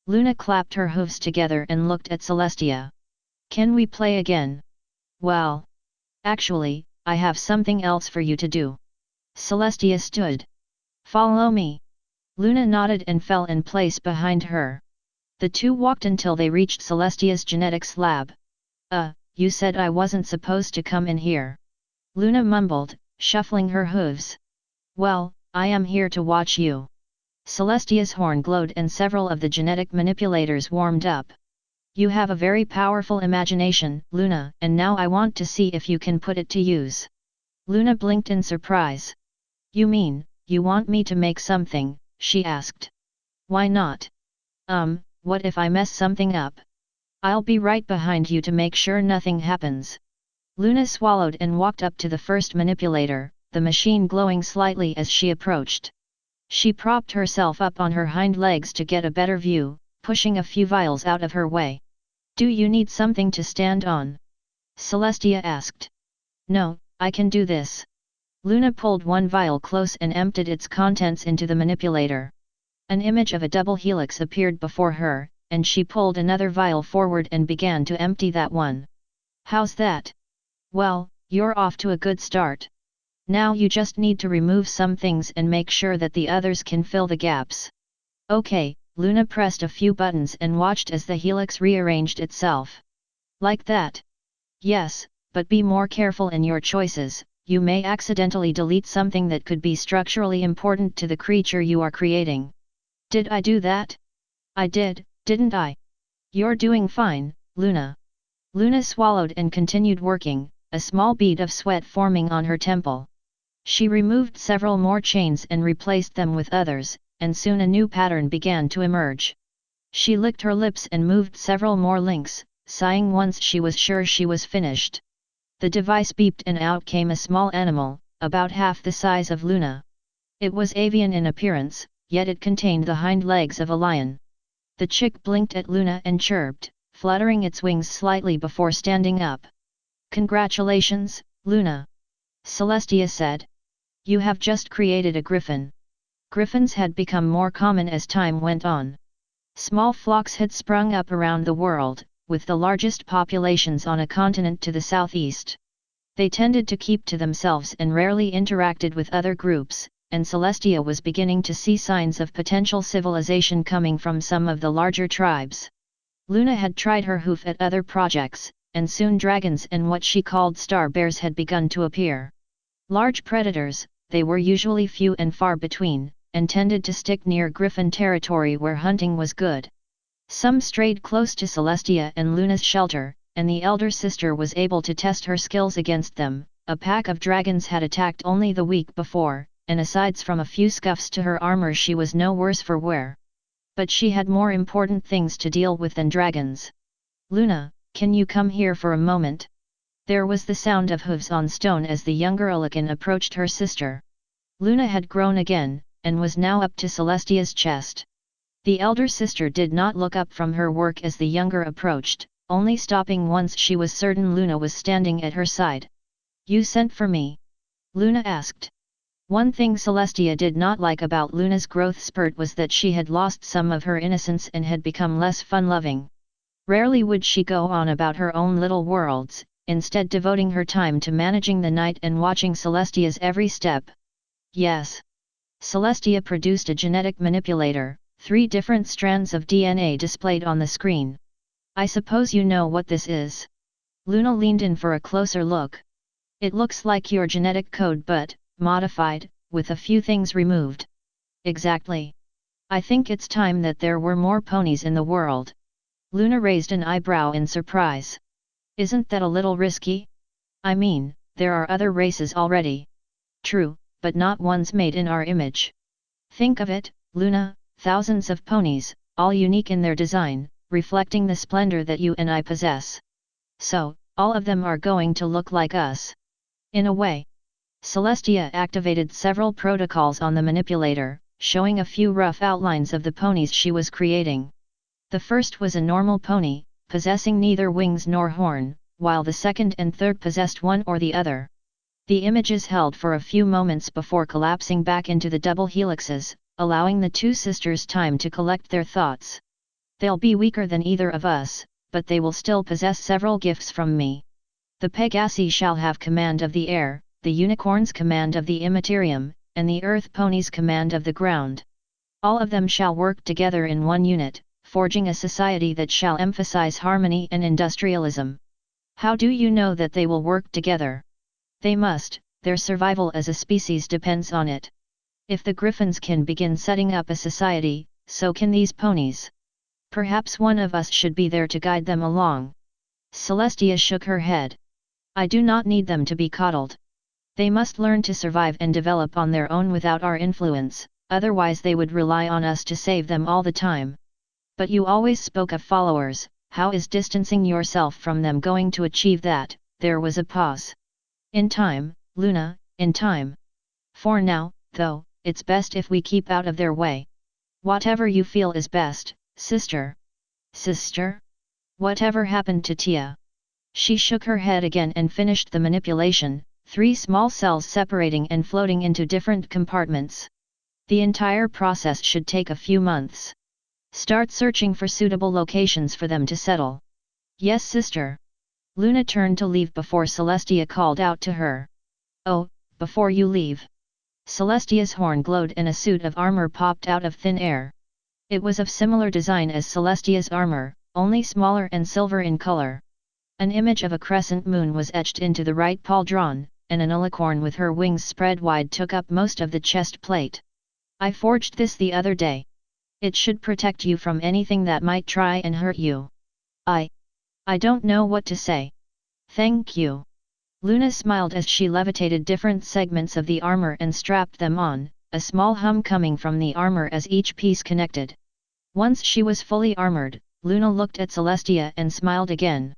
Luna clapped her hooves together and looked at Celestia. Can we play again? Well, actually, I have something else for you to do. Celestia stood. Follow me. Luna nodded and fell in place behind her. The two walked until they reached Celestia's genetics lab. You said I wasn't supposed to come in here. Luna mumbled, shuffling her hooves. Well, I am here to watch you. Celestia's horn glowed and several of the genetic manipulators warmed up. You have a very powerful imagination, Luna, and now I want to see if you can put it to use. Luna blinked in surprise. You mean, you want me to make something? She asked. Why not? What if I mess something up? I'll be right behind you to make sure nothing happens. Luna swallowed and walked up to the first manipulator, the machine glowing slightly as she approached. She propped herself up on her hind legs to get a better view, pushing a few vials out of her way. Do you need something to stand on? Celestia asked. No, I can do this. Luna pulled one vial close and emptied its contents into the manipulator. An image of a double helix appeared before her, and she pulled another vial forward and began to empty that one. How's that? Well, you're off to a good start. Now you just need to remove some things and make sure that the others can fill the gaps. Okay, Luna pressed a few buttons and watched as the helix rearranged itself. Like that? Yes, but be more careful in your choices. You may accidentally delete something that could be structurally important to the creature you are creating. Did I do that? I did, didn't I? You're doing fine, Luna. Luna swallowed and continued working, a small bead of sweat forming on her temple. She removed several more chains and replaced them with others, and soon a new pattern began to emerge. She licked her lips and moved several more links, sighing once she was sure she was finished. The device beeped and out came a small animal, about half the size of Luna. It was avian in appearance, yet it contained the hind legs of a lion. The chick blinked at Luna and chirped, fluttering its wings slightly before standing up. Congratulations, Luna. Celestia said. You have just created a griffin. Griffins had become more common as time went on. Small flocks had sprung up around the world, with the largest populations on a continent to the southeast. They tended to keep to themselves and rarely interacted with other groups, and Celestia was beginning to see signs of potential civilization coming from some of the larger tribes. Luna had tried her hoof at other projects, and soon dragons and what she called star bears had begun to appear. Large predators, they were usually few and far between, and tended to stick near griffin territory where hunting was good. Some strayed close to Celestia and Luna's shelter, and the elder sister was able to test her skills against them. A pack of dragons had attacked only the week before, and aside from a few scuffs to her armor she was no worse for wear. But she had more important things to deal with than dragons. Luna, can you come here for a moment? There was the sound of hooves on stone as the younger Ilican approached her sister. Luna had grown again, and was now up to Celestia's chest. The elder sister did not look up from her work as the younger approached, only stopping once she was certain Luna was standing at her side. You sent for me? Luna asked. One thing Celestia did not like about Luna's growth spurt was that she had lost some of her innocence and had become less fun-loving. Rarely would she go on about her own little worlds, instead devoting her time to managing the night and watching Celestia's every step. Yes. Celestia produced a genetic manipulator, 3 different strands of DNA displayed on the screen. I suppose you know what this is? Luna leaned in for a closer look. It looks like your genetic code but, modified, with a few things removed. Exactly. I think it's time that there were more ponies in the world. Luna raised an eyebrow in surprise. Isn't that a little risky? I mean, there are other races already. True, but not ones made in our image. Think of it, Luna, thousands of ponies, all unique in their design, reflecting the splendor that you and I possess. So, all of them are going to look like us. In a way. Celestia activated several protocols on the manipulator, showing a few rough outlines of the ponies she was creating. The first was a normal pony, possessing neither wings nor horn, while the second and third possessed one or the other. The images held for a few moments before collapsing back into the double helixes, allowing the two sisters time to collect their thoughts. They'll be weaker than either of us, but they will still possess several gifts from me. The Pegasi shall have command of the air, the unicorns command of the immaterium, and the earth ponies command of the ground. All of them shall work together in one unit, forging a society that shall emphasize harmony and industrialism. How do you know that they will work together? They must, their survival as a species depends on it. If the griffins can begin setting up a society, so can these ponies. Perhaps one of us should be there to guide them along. Celestia shook her head. I do not need them to be coddled. They must learn to survive and develop on their own without our influence, otherwise they would rely on us to save them all the time. But you always spoke of followers, how is distancing yourself from them going to achieve that? There was a pause. In time, Luna, in time. For now, though, it's best if we keep out of their way. Whatever you feel is best, sister. Sister? Whatever happened to Tia? She shook her head again and finished the manipulation, 3 small cells separating and floating into different compartments. The entire process should take a few months. Start searching for suitable locations for them to settle. Yes, sister. Luna turned to leave before Celestia called out to her. Oh, before you leave. Celestia's horn glowed and a suit of armor popped out of thin air. It was of similar design as Celestia's armor, only smaller and silver in color. An image of a crescent moon was etched into the right pauldron, and an unicorn with her wings spread wide took up most of the chest plate. I forged this the other day. It should protect you from anything that might try and hurt you. I don't know what to say. Thank you. Luna smiled as she levitated different segments of the armor and strapped them on, a small hum coming from the armor as each piece connected. Once she was fully armored, Luna looked at Celestia and smiled again.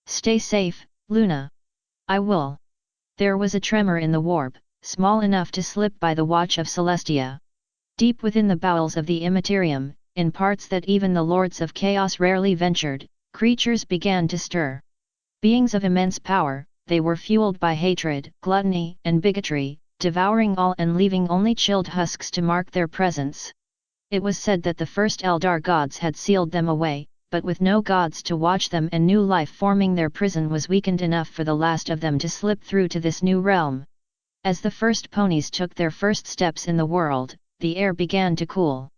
Stay safe, Luna. I will. There was a tremor in the warp, small enough to slip by the watch of Celestia. Deep within the bowels of the immaterium, in parts that even the Lords of Chaos rarely ventured, creatures began to stir. Beings of immense power, they were fueled by hatred, gluttony, and bigotry, devouring all and leaving only chilled husks to mark their presence. It was said that the first Eldar gods had sealed them away, but with no gods to watch them and new life forming, their prison was weakened enough for the last of them to slip through to this new realm. As the first ponies took their first steps in the world, the air began to cool.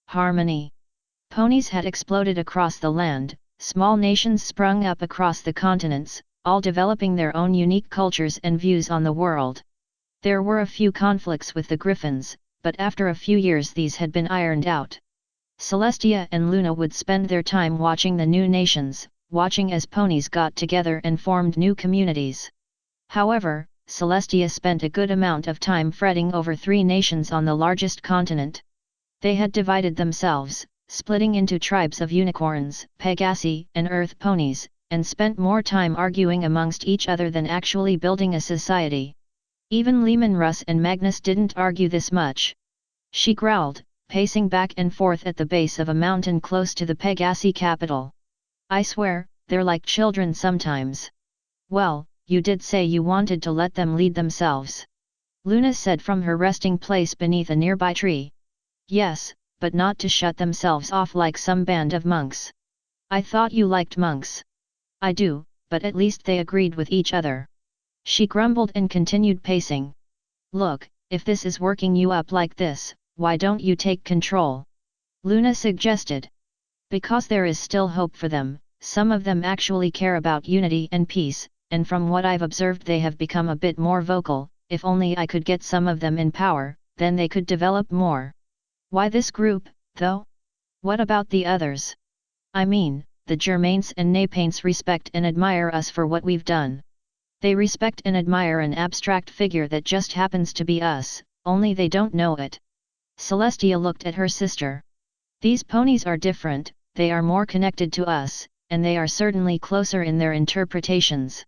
Harmony. Ponies had exploded across the land, small nations sprung up across the continents, all developing their own unique cultures and views on the world. There were a few conflicts with the griffins, but after a few years these had been ironed out. Celestia and Luna would spend their time watching the new nations, watching as ponies got together and formed new communities. However, Celestia spent a good amount of time fretting over 3 nations on the largest continent. They had divided themselves, splitting into tribes of unicorns, Pegasi, and earth ponies, and spent more time arguing amongst each other than actually building a society. Even Lehman Russ and Magnus didn't argue this much. She growled, pacing back and forth at the base of a mountain close to the Pegasi capital. I swear, they're like children sometimes. Well, you did say you wanted to let them lead themselves. Luna said from her resting place beneath a nearby tree. Yes, but not to shut themselves off like some band of monks. I thought you liked monks. I do, but at least they agreed with each other. She grumbled and continued pacing. Look, if this is working you up like this, why don't you take control? Luna suggested. Because there is still hope for them, some of them actually care about unity and peace, and from what I've observed they have become a bit more vocal. If only I could get some of them in power, then they could develop more. Why this group, though? What about the others? I mean, the Germains and Napaints respect and admire us for what we've done. They respect and admire an abstract figure that just happens to be us, only they don't know it. Celestia looked at her sister. These ponies are different, they are more connected to us, and they are certainly closer in their interpretations.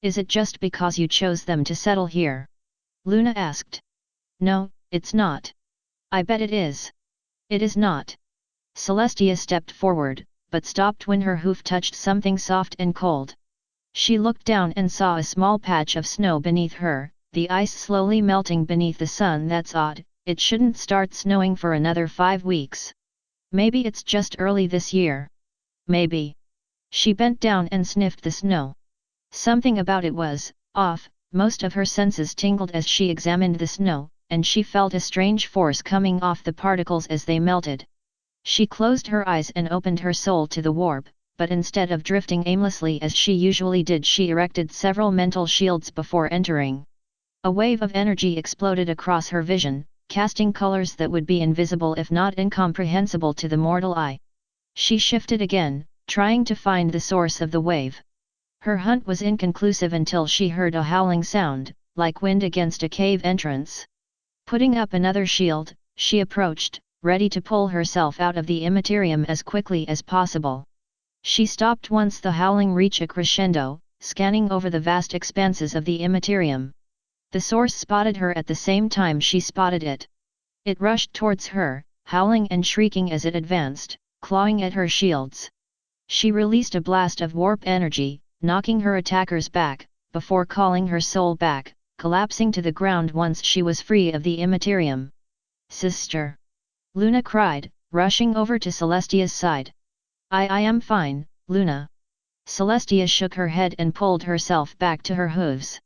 Is it just because you chose them to settle here? Luna asked. No, it's not. I bet it is. It is not. Celestia stepped forward, but stopped when her hoof touched something soft and cold. She looked down and saw a small patch of snow beneath her, the ice slowly melting beneath the sun. That's odd, it shouldn't start snowing for another 5 weeks. Maybe it's just early this year. Maybe. She bent down and sniffed the snow. Something about it was off. Most of her senses tingled as she examined the snow, and she felt a strange force coming off the particles as they melted. She closed her eyes and opened her soul to the warp, but instead of drifting aimlessly as she usually did, she erected several mental shields before entering. A wave of energy exploded across her vision, casting colors that would be invisible if not incomprehensible to the mortal eye. She shifted again, trying to find the source of the wave. Her hunt was inconclusive until she heard a howling sound, like wind against a cave entrance. Putting up another shield, she approached, ready to pull herself out of the immaterium as quickly as possible. She stopped once the howling reached a crescendo, scanning over the vast expanses of the immaterium. The source spotted her at the same time she spotted it. It rushed towards her, howling and shrieking as it advanced, clawing at her shields. She released a blast of warp energy, knocking her attackers back, before calling her soul back, collapsing to the ground once she was free of the immaterium. Sister! Luna cried, rushing over to Celestia's side. I am fine, Luna. Celestia shook her head and pulled herself back to her hooves.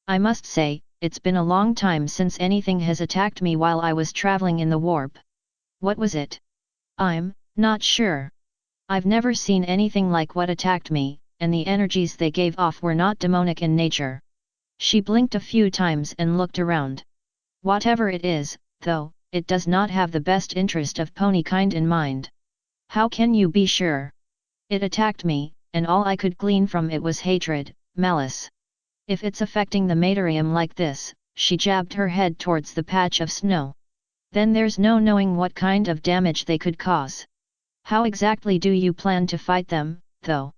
I must say, it's been a long time since anything has attacked me while I was traveling in the warp. What was it? I'm not sure. I've never seen anything like what attacked me, and the energies they gave off were not demonic in nature. She blinked a few times and looked around. Whatever it is, though, it does not have the best interest of Ponykind in mind. How can you be sure? It attacked me, and all I could glean from it was hatred, malice. If it's affecting the materium like this, she jabbed her head towards the patch of snow. Then there's no knowing what kind of damage they could cause. How exactly do you plan to fight them, though?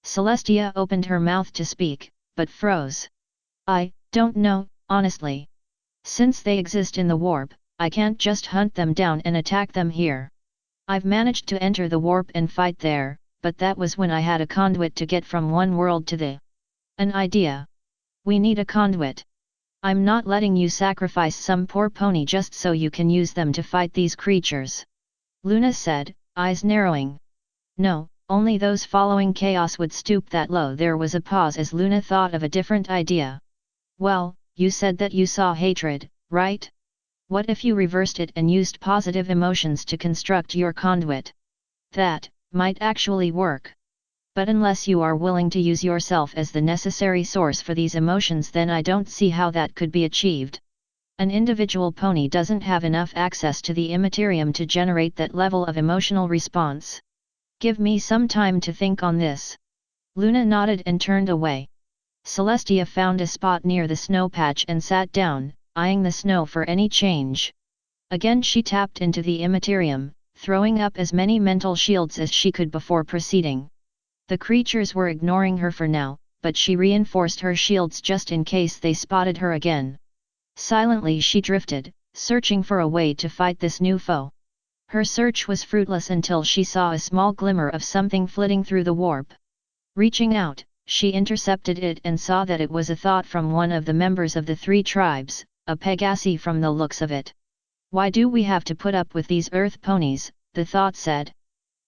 Celestia opened her mouth to speak, but froze. I don't know, honestly. Since they exist in the warp, I can't just hunt them down and attack them here. I've managed to enter the warp and fight there, but that was when I had a conduit to get from one world to the. An idea. We need a conduit. I'm not letting you sacrifice some poor pony just so you can use them to fight these creatures. Luna said, eyes narrowing. No, only those following chaos would stoop that low. There was a pause as Luna thought of a different idea. Well, you said that you saw hatred, right? What if you reversed it and used positive emotions to construct your conduit? That might actually work. But unless you are willing to use yourself as the necessary source for these emotions, then I don't see how that could be achieved. An individual pony doesn't have enough access to the immaterium to generate that level of emotional response. Give me some time to think on this. Luna nodded and turned away. Celestia found a spot near the snow patch and sat down, eyeing the snow for any change. Again she tapped into the immaterium, throwing up as many mental shields as she could before proceeding. The creatures were ignoring her for now, but she reinforced her shields just in case they spotted her again. Silently she drifted, searching for a way to fight this new foe. Her search was fruitless until she saw a small glimmer of something flitting through the warp. Reaching out, she intercepted it and saw that it was a thought from one of the members of the 3 tribes, a Pegasi from the looks of it. Why do we have to put up with these earth ponies, the thought said.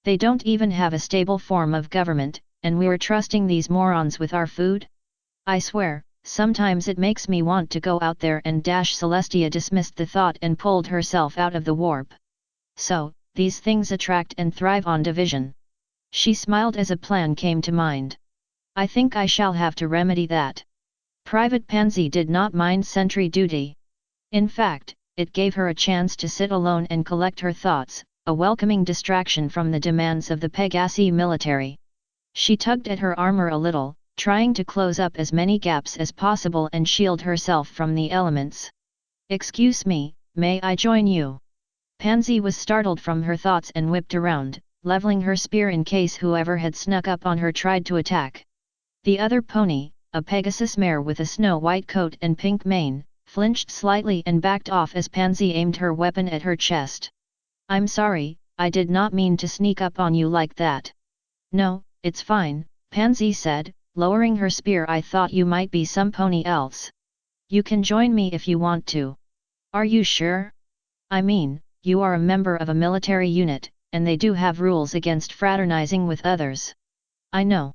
They don't even have a stable form of government, and we're trusting these morons with our food? I swear, sometimes it makes me want to go out there and dash. Celestia dismissed the thought and pulled herself out of the warp. So, these things attract and thrive on division. She smiled as a plan came to mind. I think I shall have to remedy that. Private Pansy did not mind sentry duty. In fact, it gave her a chance to sit alone and collect her thoughts, a welcoming distraction from the demands of the Pegasi military. She tugged at her armor a little, trying to close up as many gaps as possible and shield herself from the elements. Excuse me, may I join you? Pansy was startled from her thoughts and whipped around, leveling her spear in case whoever had snuck up on her tried to attack. The other pony, a Pegasus mare with a snow-white coat and pink mane, flinched slightly and backed off as Pansy aimed her weapon at her chest. "I'm sorry, I did not mean to sneak up on you like that." "No, it's fine," Pansy said, lowering her spear. "I thought you might be some pony else. You can join me if you want to." "Are you sure? I mean, you are a member of a military unit, and they do have rules against fraternizing with others." "I know.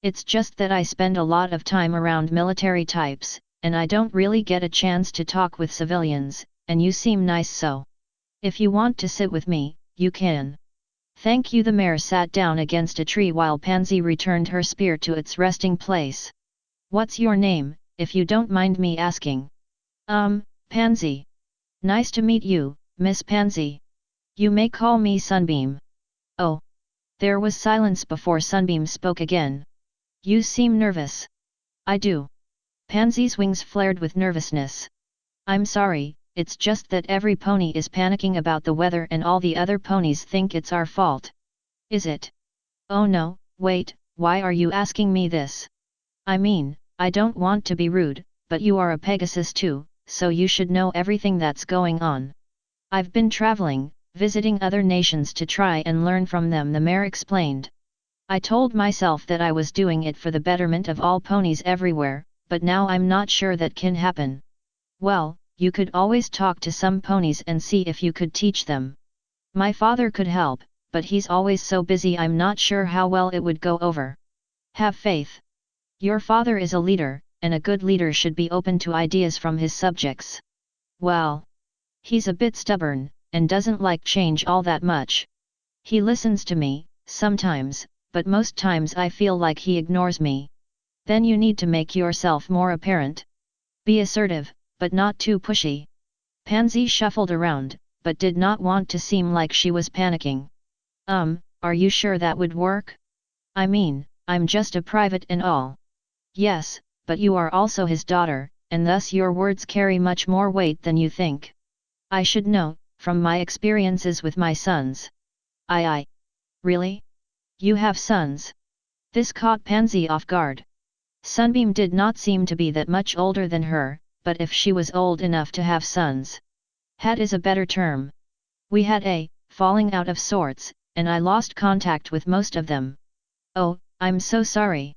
It's just that I spend a lot of time around military types, and I don't really get a chance to talk with civilians, and you seem nice, so if you want to sit with me, you can." "Thank you." The mare sat down against a tree while Pansy returned her spear to its resting place. "What's your name, if you don't mind me asking?" Pansy. "Nice to meet you, Miss Pansy. You may call me Sunbeam." "Oh." There was silence before Sunbeam spoke again. "You seem nervous." "I do." Pansy's wings flared with nervousness. "I'm sorry, it's just that every pony is panicking about the weather and all the other ponies think it's our fault." "Is it?" "Oh no, wait, why are you asking me this?" "I mean, I don't want to be rude, but you are a Pegasus too, so you should know everything that's going on." "I've been traveling, visiting other nations to try and learn from them," the mare explained. "I told myself that I was doing it for the betterment of all ponies everywhere, but now I'm not sure that can happen." "Well, you could always talk to some ponies and see if you could teach them." "My father could help, but he's always so busy I'm not sure how well it would go over." "Have faith. Your father is a leader, and a good leader should be open to ideas from his subjects." "Well, he's a bit stubborn, and doesn't like change all that much. He listens to me, sometimes, but most times I feel like he ignores me." "Then you need to make yourself more apparent. Be assertive, but not too pushy." Pansy shuffled around, but did not want to seem like she was panicking. Are you sure that would work?" "I mean, I'm just a private and all." "Yes, but you are also his daughter, and thus your words carry much more weight than you think. I should know, from my experiences with my sons." I. Really? You have sons?" This caught Pansy off guard. Sunbeam did not seem to be that much older than her, but if she was old enough to have sons. "Had is a better term. We had a falling out of sorts, and I lost contact with most of them." "Oh, I'm so sorry."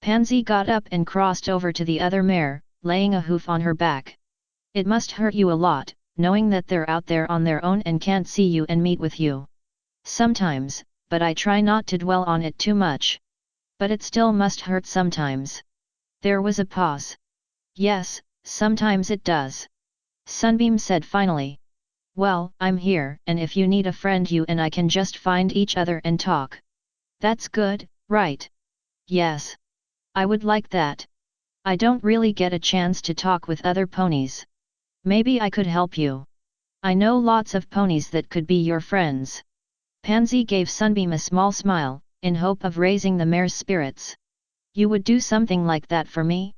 Pansy got up and crossed over to the other mare, laying a hoof on her back. "It must hurt you a lot, knowing that they're out there on their own and can't see you and meet with you." "Sometimes, but I try not to dwell on it too much." "But it still must hurt sometimes." There was a pause. "Yes, sometimes it does," Sunbeam said finally. "Well, I'm here, and if you need a friend you and I can just find each other and talk." "That's good, right?" "Yes. I would like that. I don't really get a chance to talk with other ponies. Maybe I could help you. I know lots of ponies that could be your friends." Pansy gave Sunbeam a small smile, in hope of raising the mare's spirits. "You would do something like that for me?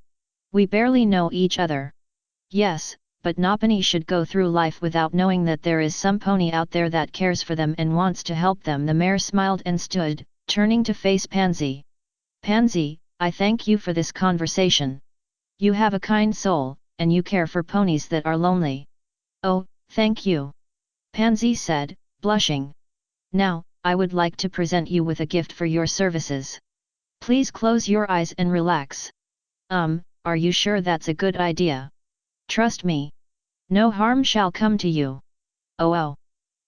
We barely know each other." "Yes, but no pony should go through life without knowing that there is some pony out there that cares for them and wants to help them." The mare smiled and stood, turning to face Pansy. "Pansy, I thank you for this conversation. You have a kind soul, and you care for ponies that are lonely." "Oh, thank you," Pansy said, blushing. "Now, I would like to present you with a gift for your services. Please close your eyes and relax." Are you sure that's a good idea?" "Trust me. No harm shall come to you." Oh.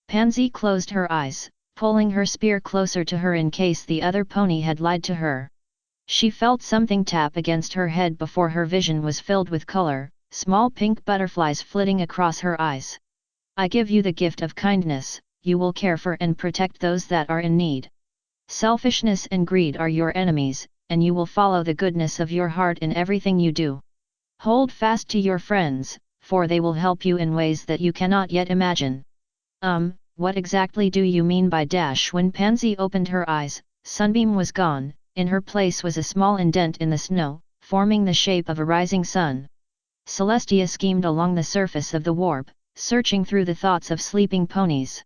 Pansy closed her eyes, pulling her spear closer to her in case the other pony had lied to her. She felt something tap against her head before her vision was filled with color, small pink butterflies flitting across her eyes. "I give you the gift of kindness, you will care for and protect those that are in need. Selfishness and greed are your enemies, and you will follow the goodness of your heart in everything you do. Hold fast to your friends, for they will help you in ways that you cannot yet imagine." What exactly do you mean by dash?" When Pansy opened her eyes, Sunbeam was gone. In her place was a small indent in the snow, forming the shape of a rising sun. Celestia schemed along the surface of the warp, searching through the thoughts of sleeping ponies.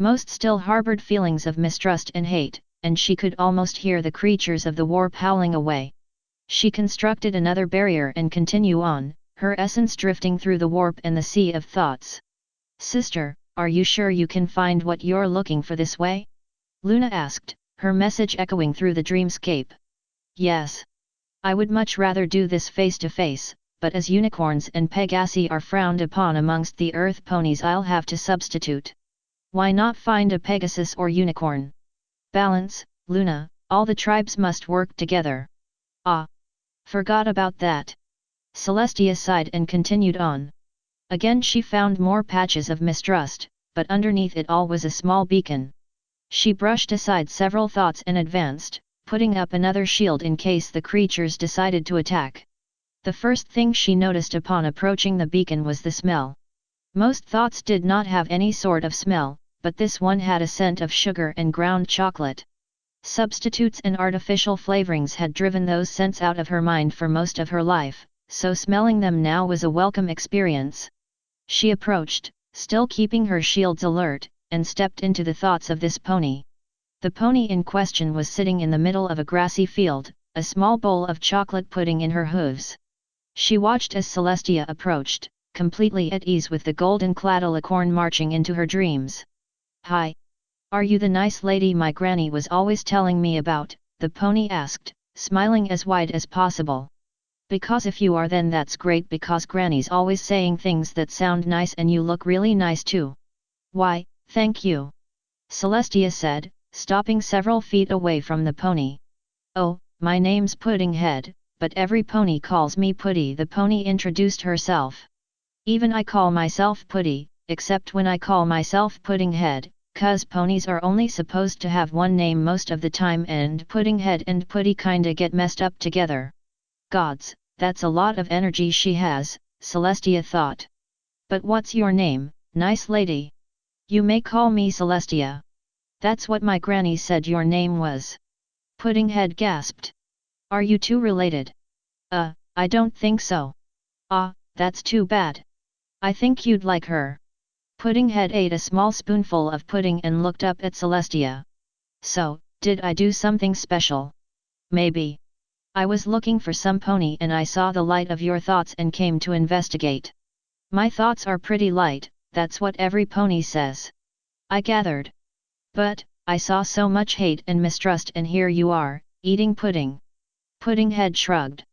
Most still harbored feelings of mistrust and hate, and she could almost hear the creatures of the warp howling away. She constructed another barrier and continue on, her essence drifting through the warp and the sea of thoughts. Sister, are you sure you can find what you're looking for this way? Luna asked, her message echoing through the dreamscape. Yes. I would much rather do this face to face, but as unicorns and Pegasi are frowned upon amongst the earth ponies, I'll have to substitute. Why not find a Pegasus or unicorn? Balance, Luna, all the tribes must work together. Ah! Forgot about that. Celestia sighed and continued on. Again she found more patches of mistrust, but underneath it all was a small beacon. She brushed aside several thoughts and advanced, putting up another shield in case the creatures decided to attack. The first thing she noticed upon approaching the beacon was the smell. Most thoughts did not have any sort of smell, but this one had a scent of sugar and ground chocolate. Substitutes and artificial flavorings had driven those scents out of her mind for most of her life, so smelling them now was a welcome experience. She approached, still keeping her shields alert, and stepped into the thoughts of this pony. The pony in question was sitting in the middle of a grassy field, a small bowl of chocolate pudding in her hooves. She watched as Celestia approached, completely at ease with the golden-clad alicorn marching into her dreams. Hi! Are you the nice lady my granny was always telling me about? The pony asked, smiling as wide as possible. Because if you are, then that's great, because granny's always saying things that sound nice and you look really nice too. Why, thank you. Celestia said, stopping several feet away from the pony. Oh, my name's Puddinghead, but every pony calls me Putty. The pony introduced herself. Even I call myself Putty, except when I call myself Puddinghead, 'cause ponies are only supposed to have one name most of the time, and Puddinghead and Putty kinda get messed up together. Gods, that's a lot of energy she has, Celestia thought. But what's your name, nice lady? You may call me Celestia. That's what my granny said your name was. Puddinghead gasped. Are you two related? I don't think so. Ah, that's too bad. I think you'd like her. Puddinghead ate a small spoonful of pudding and looked up at Celestia. So, did I do something special? Maybe. I was looking for some pony and I saw the light of your thoughts and came to investigate. My thoughts are pretty light, that's what every pony says. I gathered. But, I saw so much hate and mistrust, and here you are, eating pudding. Puddinghead shrugged.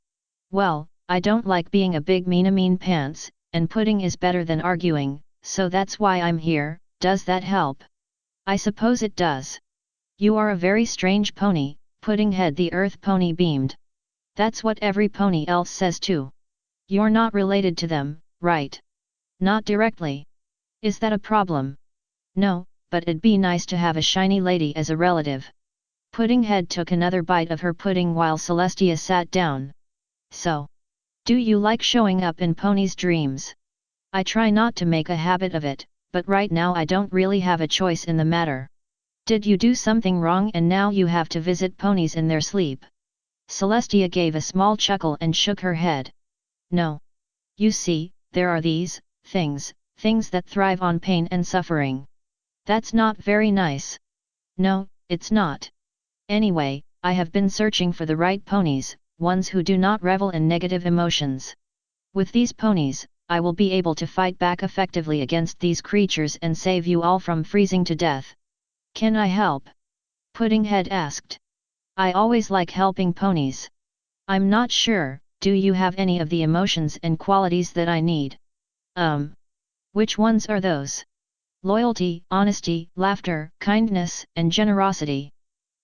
Well, I don't like being a big mean pants, and pudding is better than arguing, so that's why I'm here. Does that help? I suppose it does. You are a very strange pony, Puddinghead the earth pony beamed. That's what every pony else says too. You're not related to them, right? Not directly. Is that a problem? No, but it'd be nice to have a shiny lady as a relative. Puddinghead took another bite of her pudding while Celestia sat down. So, do you like showing up in ponies' dreams? I try not to make a habit of it, but right now I don't really have a choice in the matter. Did you do something wrong and now you have to visit ponies in their sleep? Celestia gave a small chuckle and shook her head. No. You see, there are these things that thrive on pain and suffering. That's not very nice. No, it's not. Anyway, I have been searching for the right ponies, ones who do not revel in negative emotions. With these ponies, I will be able to fight back effectively against these creatures and save you all from freezing to death. Can I help? Puddinghead asked. I always like helping ponies. I'm not sure, do you have any of the emotions and qualities that I need? Which ones are those? Loyalty, honesty, laughter, kindness, and generosity.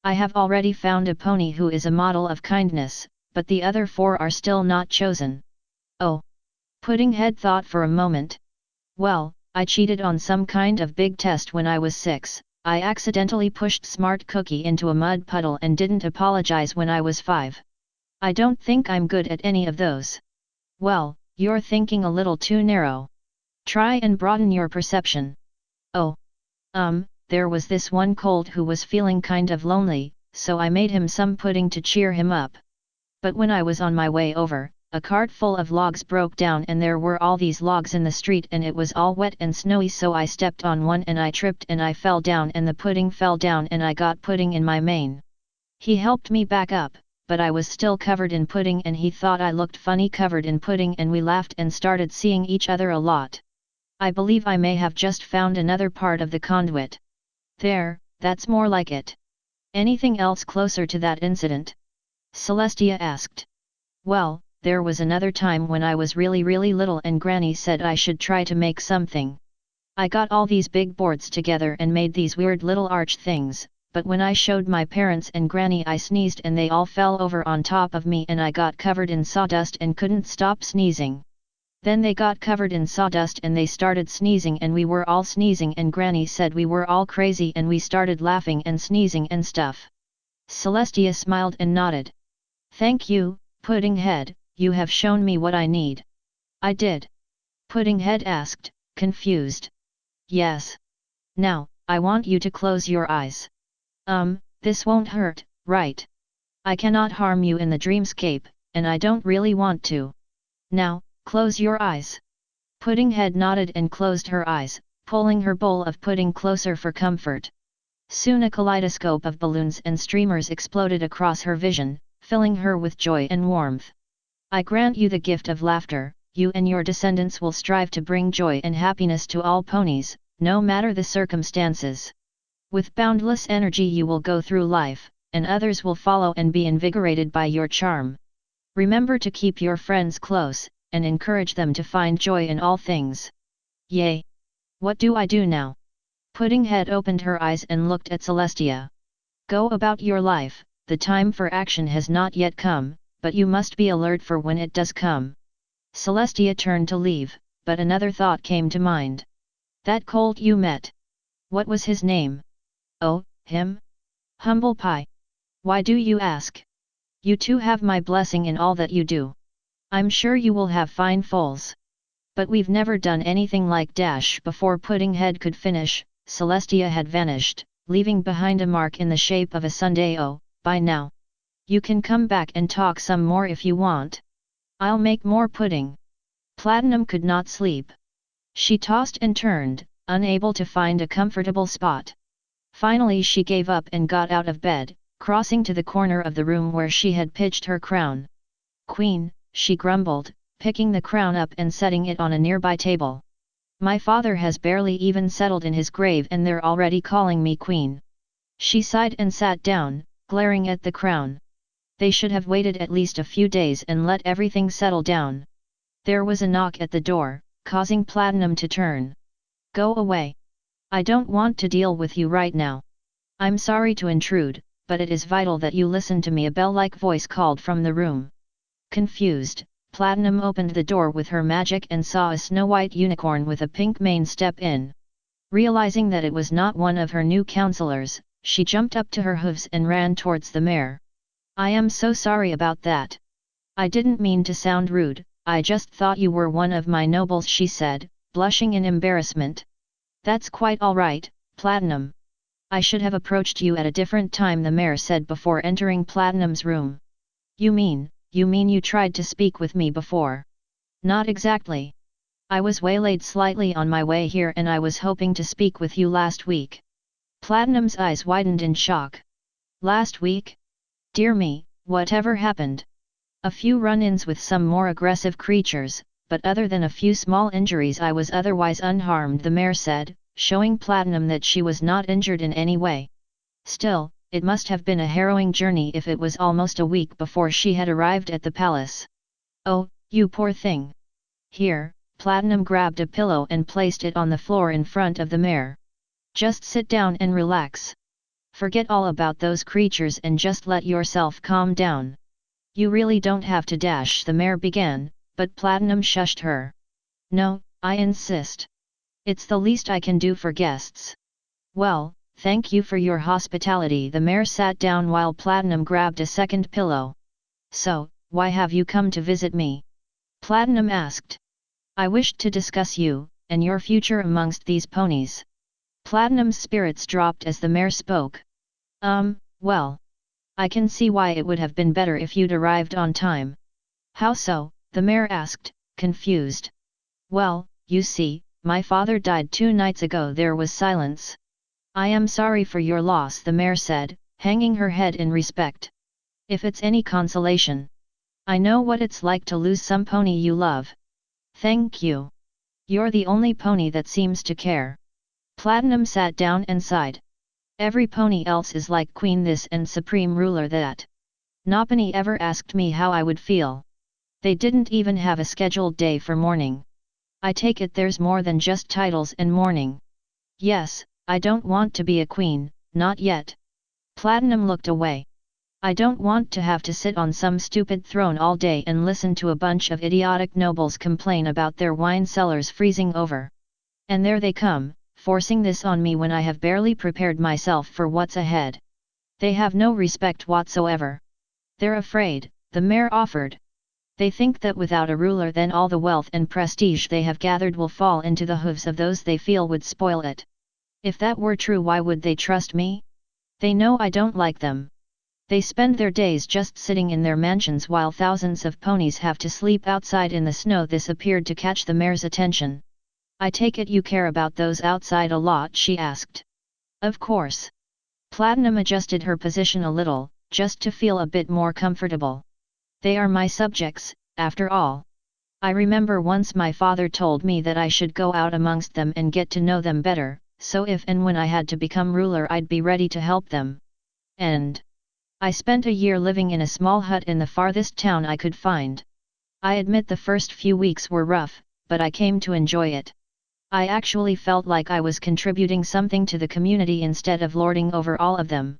I have already found a pony who is a model of kindness, but the other four are still not chosen. Oh. Puddinghead thought for a moment. Well, I cheated on some kind of big test when I was 6, I accidentally pushed Smart Cookie into a mud puddle and didn't apologize when I was 5. I don't think I'm good at any of those. Well, you're thinking a little too narrow. Try and broaden your perception. Oh. There was this one colt who was feeling kind of lonely, so I made him some pudding to cheer him up. But when I was on my way over, a cart full of logs broke down and there were all these logs in the street and it was all wet and snowy, so I stepped on one and I tripped and I fell down and the pudding fell down and I got pudding in my mane. He helped me back up, but I was still covered in pudding and he thought I looked funny covered in pudding and we laughed and started seeing each other a lot. I believe I may have just found another part of the conduit. There, that's more like it. Anything else closer to that incident? Celestia asked. Well, there was another time when I was really little and Granny said I should try to make something. I got all these big boards together and made these weird little arch things, but when I showed my parents and Granny I sneezed and they all fell over on top of me and I got covered in sawdust and couldn't stop sneezing. Then they got covered in sawdust and they started sneezing and we were all sneezing and Granny said we were all crazy and we started laughing and sneezing and stuff. Celestia smiled and nodded. Thank you, Puddinghead, you have shown me what I need. I did? Puddinghead asked, confused. Yes. Now, I want you to close your eyes. This won't hurt, right? I cannot harm you in the dreamscape, and I don't really want to. Now, close your eyes. Puddinghead nodded and closed her eyes, pulling her bowl of pudding closer for comfort. Soon a kaleidoscope of balloons and streamers exploded across her vision, filling her with joy and warmth. I grant you the gift of laughter, you and your descendants will strive to bring joy and happiness to all ponies, no matter the circumstances. With boundless energy you will go through life, and others will follow and be invigorated by your charm. Remember to keep your friends close, and encourage them to find joy in all things. Yay! What do I do now? Puddinghead opened her eyes and looked at Celestia. Go about your life, the time for action has not yet come, but you must be alert for when it does come. Celestia turned to leave, but another thought came to mind. That colt you met. What was his name? Oh, him? Humble Pie. Why do you ask? You too have my blessing in all that you do. I'm sure you will have fine foals. But we've never done anything like dash. Before Puddinghead could finish, Celestia had vanished, leaving behind a mark in the shape of a sundae. Oh, bye now. You can come back and talk some more if you want. I'll make more pudding. Platinum could not sleep. She tossed and turned, unable to find a comfortable spot. Finally she gave up and got out of bed, crossing to the corner of the room where she had pitched her crown. Queen, she grumbled, picking the crown up and setting it on a nearby table. My father has barely even settled in his grave and they're already calling me queen. She sighed and sat down, glaring at the crown. They should have waited at least a few days and let everything settle down. There was a knock at the door, causing Platinum to turn. Go away. I don't want to deal with you right now. I'm sorry to intrude, but it is vital that you listen to me. A bell-like voice called from the room. Confused, Platinum opened the door with her magic and saw a snow-white unicorn with a pink mane step in. Realizing that it was not one of her new counselors, she jumped up to her hooves and ran towards the mare. I am so sorry about that. I didn't mean to sound rude, I just thought you were one of my nobles, she said, blushing in embarrassment. That's quite all right, Platinum. I should have approached you at a different time, the mare said before entering Platinum's room. You mean you tried to speak with me before? Not exactly. I was waylaid slightly on my way here and I was hoping to speak with you last week. Platinum's eyes widened in shock. Last week? Dear me, whatever happened? A few run-ins with some more aggressive creatures, but other than a few small injuries I was otherwise unharmed, the mare said, showing Platinum that she was not injured in any way. Still, it must have been a harrowing journey if it was almost a week before she had arrived at the palace. Oh, you poor thing. Here, Platinum grabbed a pillow and placed it on the floor in front of the mare. Just sit down and relax. Forget all about those creatures and just let yourself calm down. You really don't have to dash, the mare began, but Platinum shushed her. No, I insist. It's the least I can do for guests. Well, thank you for your hospitality. The mare sat down while Platinum grabbed a second pillow. So, why have you come to visit me? Platinum asked. I wished to discuss you, and your future amongst these ponies. Platinum's spirits dropped as the mare spoke. Well. I can see why it would have been better if you'd arrived on time. How so? The mare asked, confused. Well, you see, my father died 2 nights ago. There was silence. I am sorry for your loss, the mare said, hanging her head in respect. If it's any consolation, I know what it's like to lose some pony you love. Thank you. You're the only pony that seems to care. Platinum sat down and sighed. Every pony else is like queen this and supreme ruler that. Nobody ever asked me how I would feel. They didn't even have a scheduled day for mourning. I take it there's more than just titles and mourning. Yes, I don't want to be a queen, not yet. Platinum looked away. I don't want to have to sit on some stupid throne all day and listen to a bunch of idiotic nobles complain about their wine cellars freezing over. And there they come, forcing this on me when I have barely prepared myself for what's ahead. They have no respect whatsoever. They're afraid, the mare offered. They think that without a ruler then all the wealth and prestige they have gathered will fall into the hooves of those they feel would spoil it. If that were true, why would they trust me? They know I don't like them. They spend their days just sitting in their mansions while thousands of ponies have to sleep outside in the snow. This appeared to catch the mare's attention. I take it you care about those outside a lot, she asked. Of course. Platinum adjusted her position a little, just to feel a bit more comfortable. They are my subjects, after all. I remember once my father told me that I should go out amongst them and get to know them better, so if and when I had to become ruler I'd be ready to help them. And I spent a year living in a small hut in the farthest town I could find. I admit the first few weeks were rough, but I came to enjoy it. I actually felt like I was contributing something to the community instead of lording over all of them.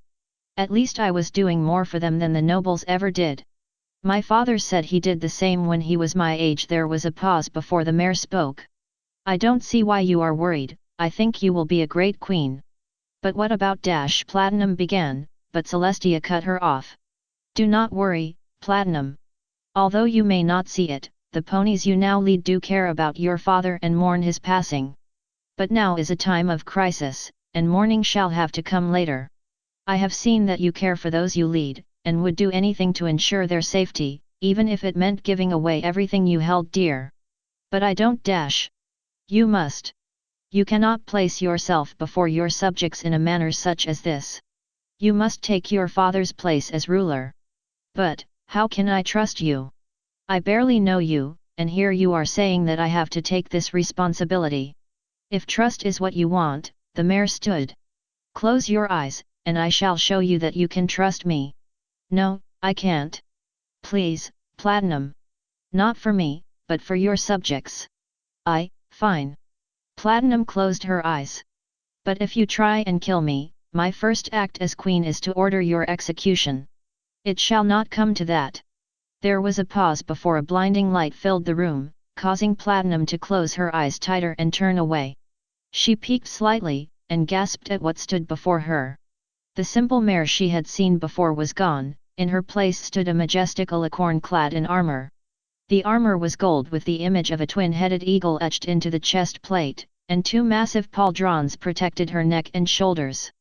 At least I was doing more for them than the nobles ever did. My father said he did the same when he was my age. There was a pause before the mare spoke. I don't see why you are worried. I think you will be a great queen. But what about Platinum began, but Celestia cut her off. Do not worry, Platinum. Although you may not see it, the ponies you now lead do care about your father and mourn his passing. But now is a time of crisis, and mourning shall have to come later. I have seen that you care for those you lead, and would do anything to ensure their safety, even if it meant giving away everything you held dear. But I don't. You must. You cannot place yourself before your subjects in a manner such as this. You must take your father's place as ruler. But, how can I trust you? I barely know you, and here you are saying that I have to take this responsibility. If trust is what you want, the mare stood. Close your eyes, and I shall show you that you can trust me. No, I can't. Please, Platinum. Not for me, but for your subjects. Fine. Platinum closed her eyes. But if you try and kill me, my first act as queen is to order your execution. It shall not come to that. There was a pause before a blinding light filled the room, causing Platinum to close her eyes tighter and turn away. She peeked slightly, and gasped at what stood before her. The simple mare she had seen before was gone. In her place stood a majestic alicorn clad in armor. The armor was gold with the image of a twin-headed eagle etched into the chest plate, and 2 massive pauldrons protected her neck and shoulders.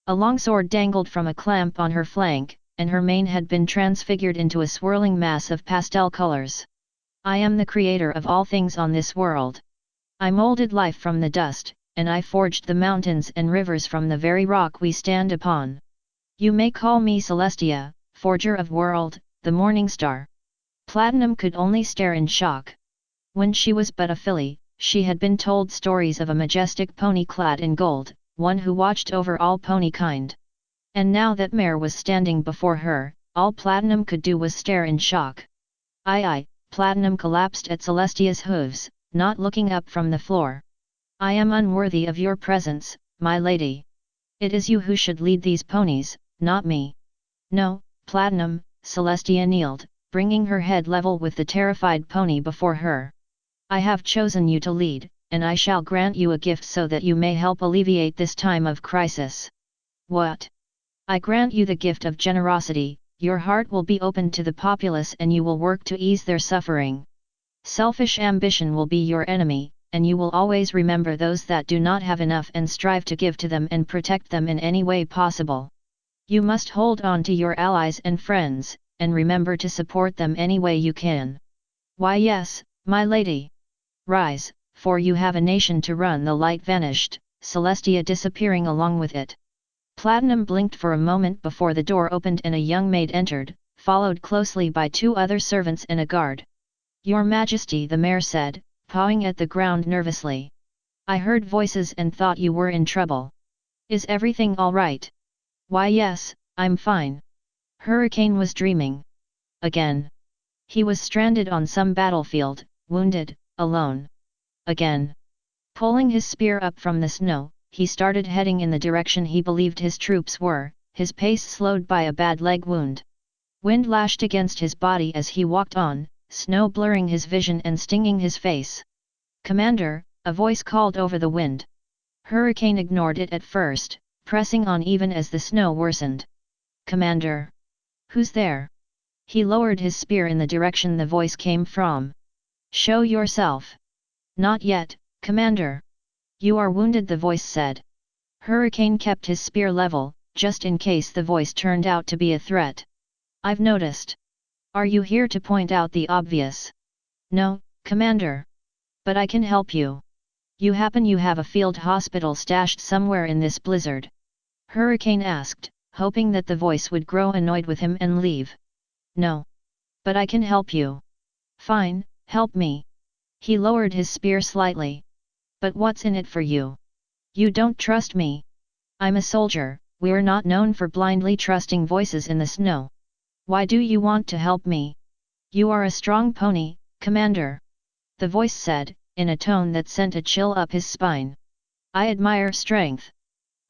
A long sword dangled from a clamp on her flank, and her mane had been transfigured into a swirling mass of pastel colors. I am the creator of all things on this world. I molded life from the dust, and I forged the mountains and rivers from the very rock we stand upon. You may call me Celestia, forger of world, the morning star. Platinum could only stare in shock. When she was but a filly, she had been told stories of a majestic pony clad in gold, one who watched over all Ponykind. And now that mare was standing before her, all Platinum could do was stare in shock. Platinum collapsed at Celestia's hooves, not looking up from the floor. I am unworthy of your presence, my lady. It is you who should lead these ponies, not me. No, Platinum, Celestia kneeled, bringing her head level with the terrified pony before her. I have chosen you to lead, and I shall grant you a gift so that you may help alleviate this time of crisis. What? I grant you the gift of generosity. Your heart will be opened to the populace and you will work to ease their suffering. Selfish ambition will be your enemy, and you will always remember those that do not have enough and strive to give to them and protect them in any way possible. You must hold on to your allies and friends, and remember to support them any way you can. Why yes, my lady. Rise, for you have a nation to run. The light vanished, Celestia disappearing along with it. Platinum blinked for a moment before the door opened and a young maid entered, followed closely by 2 other servants and a guard. Your Majesty, the mayor said, pawing at the ground nervously. I heard voices and thought you were in trouble. Is everything all right? Why yes, I'm fine. Hurricane was dreaming. Again. He was stranded on some battlefield, wounded, alone. Again. Pulling his spear up from the snow, he started heading in the direction he believed his troops were, his pace slowed by a bad leg wound. Wind lashed against his body as he walked on, snow blurring his vision and stinging his face. Commander, a voice called over the wind. Hurricane ignored it at first, pressing on even as the snow worsened. Commander. Who's there? He lowered his spear in the direction the voice came from. Show yourself. Not yet, Commander. You are wounded, the voice said. Hurricane kept his spear level, just in case the voice turned out to be a threat. I've noticed. Are you here to point out the obvious? No, Commander. But I can help you. You have a field hospital stashed somewhere in this blizzard? Hurricane asked, hoping that the voice would grow annoyed with him and leave. No. But I can help you. Fine, help me. He lowered his spear slightly. But what's in it for you? You don't trust me. I'm a soldier, we're not known for blindly trusting voices in the snow. Why do you want to help me? You are a strong pony, Commander. The voice said, in a tone that sent a chill up his spine. I admire strength.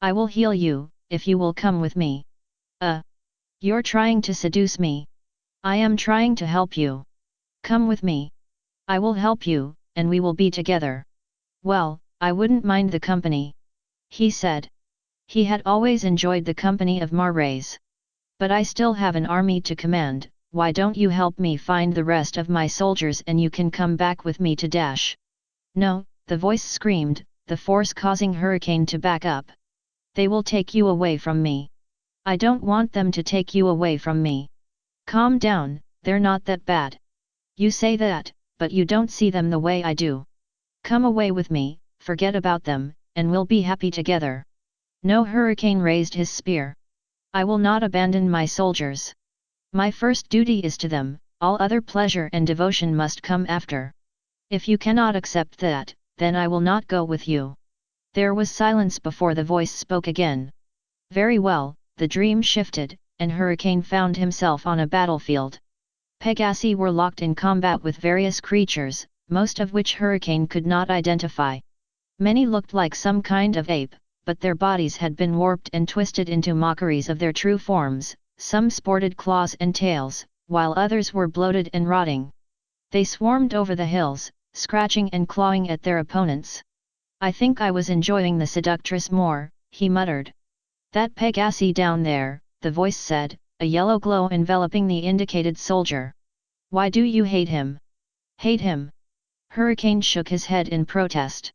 I will heal you, if you will come with me. You're trying to seduce me. I am trying to help you. Come with me. I will help you, and we will be together. Well, I wouldn't mind the company. He said. He had always enjoyed the company of Marrays. But I still have an army to command, why don't you help me find the rest of my soldiers and you can come back with me to Dash? No, the voice screamed, the force causing Hurricane to back up. They will take you away from me. I don't want them to take you away from me. Calm down, they're not that bad. You say that, but you don't see them the way I do. Come away with me, forget about them, and we'll be happy together. No, Hurricane raised his spear. I will not abandon my soldiers. My first duty is to them, all other pleasure and devotion must come after. If you cannot accept that, then I will not go with you. There was silence before the voice spoke again. Very well, the dream shifted, and Hurricane found himself on a battlefield. Pegasi were locked in combat with various creatures, most of which Hurricane could not identify. Many looked like some kind of ape, but their bodies had been warped and twisted into mockeries of their true forms, some sported claws and tails, while others were bloated and rotting. They swarmed over the hills, scratching and clawing at their opponents. I think I was enjoying the seductress more, he muttered. That Pegasi down there, the voice said, a yellow glow enveloping the indicated soldier. Why do you hate him? Hate him? Hurricane shook his head in protest.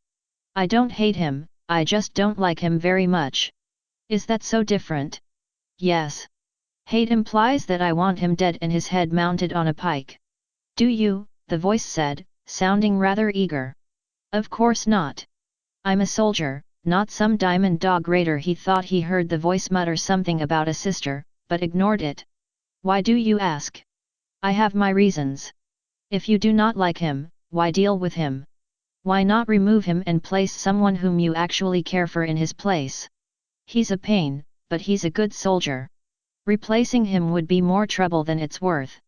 I don't hate him, I just don't like him very much. Is that so different? Yes. Hate implies that I want him dead and his head mounted on a pike. Do you? The voice said, sounding rather eager. Of course not. I'm a soldier, not some diamond dog raider. He thought he heard the voice mutter something about a sister, but ignored it. Why do you ask? I have my reasons. If you do not like him, why deal with him? Why not remove him and place someone whom you actually care for in his place? He's a pain, but he's a good soldier. Replacing him would be more trouble than it's worth.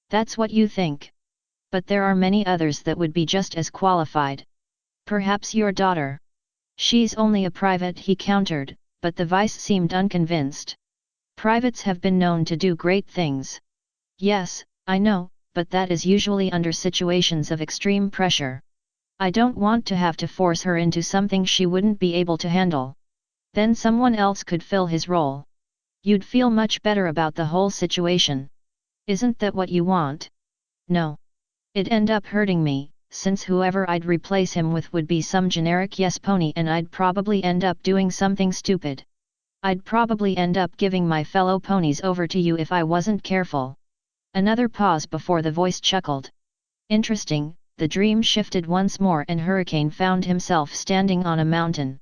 That's what you think. But there are many others that would be just as qualified. Perhaps your daughter. She's only a private, he countered, but the vice seemed unconvinced. Privates have been known to do great things. Yes, I know, but that is usually under situations of extreme pressure. I don't want to have to force her into something she wouldn't be able to handle. Then someone else could fill his role. You'd feel much better about the whole situation. Isn't that what you want? No. It'd end up hurting me, since whoever I'd replace him with would be some generic yes pony and I'd probably end up doing something stupid. I'd probably end up giving my fellow ponies over to you if I wasn't careful. Another pause before the voice chuckled. Interesting, the dream shifted once more and Hurricane found himself standing on a mountain.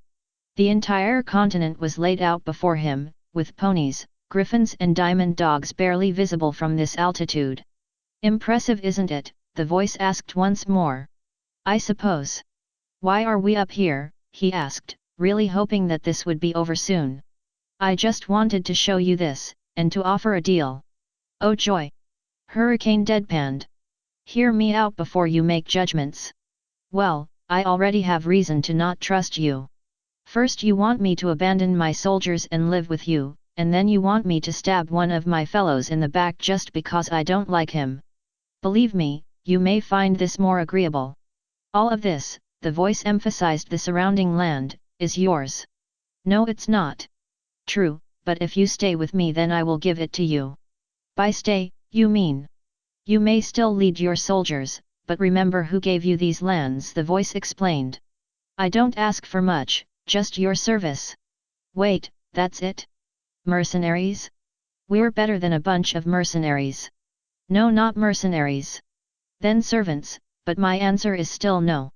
The entire continent was laid out before him, with ponies, griffins and diamond dogs barely visible from this altitude. Impressive, isn't it? The voice asked once more. I suppose. Why are we up here? He asked, really hoping that this would be over soon. I just wanted to show you this, and to offer a deal. Oh joy! Hurricane deadpanned. Hear me out before you make judgments. Well, I already have reason to not trust you. First you want me to abandon my soldiers and live with you, and then you want me to stab one of my fellows in the back just because I don't like him. Believe me, you may find this more agreeable. All of this, the voice emphasized the surrounding land, is yours. No, it's not. True, but if you stay with me then I will give it to you. By stay, you mean? You may still lead your soldiers, but remember who gave you these lands, the voice explained. I don't ask for much, just your service. Wait, that's it? Mercenaries? We're better than a bunch of mercenaries. No, not mercenaries. Then servants, but my answer is still no.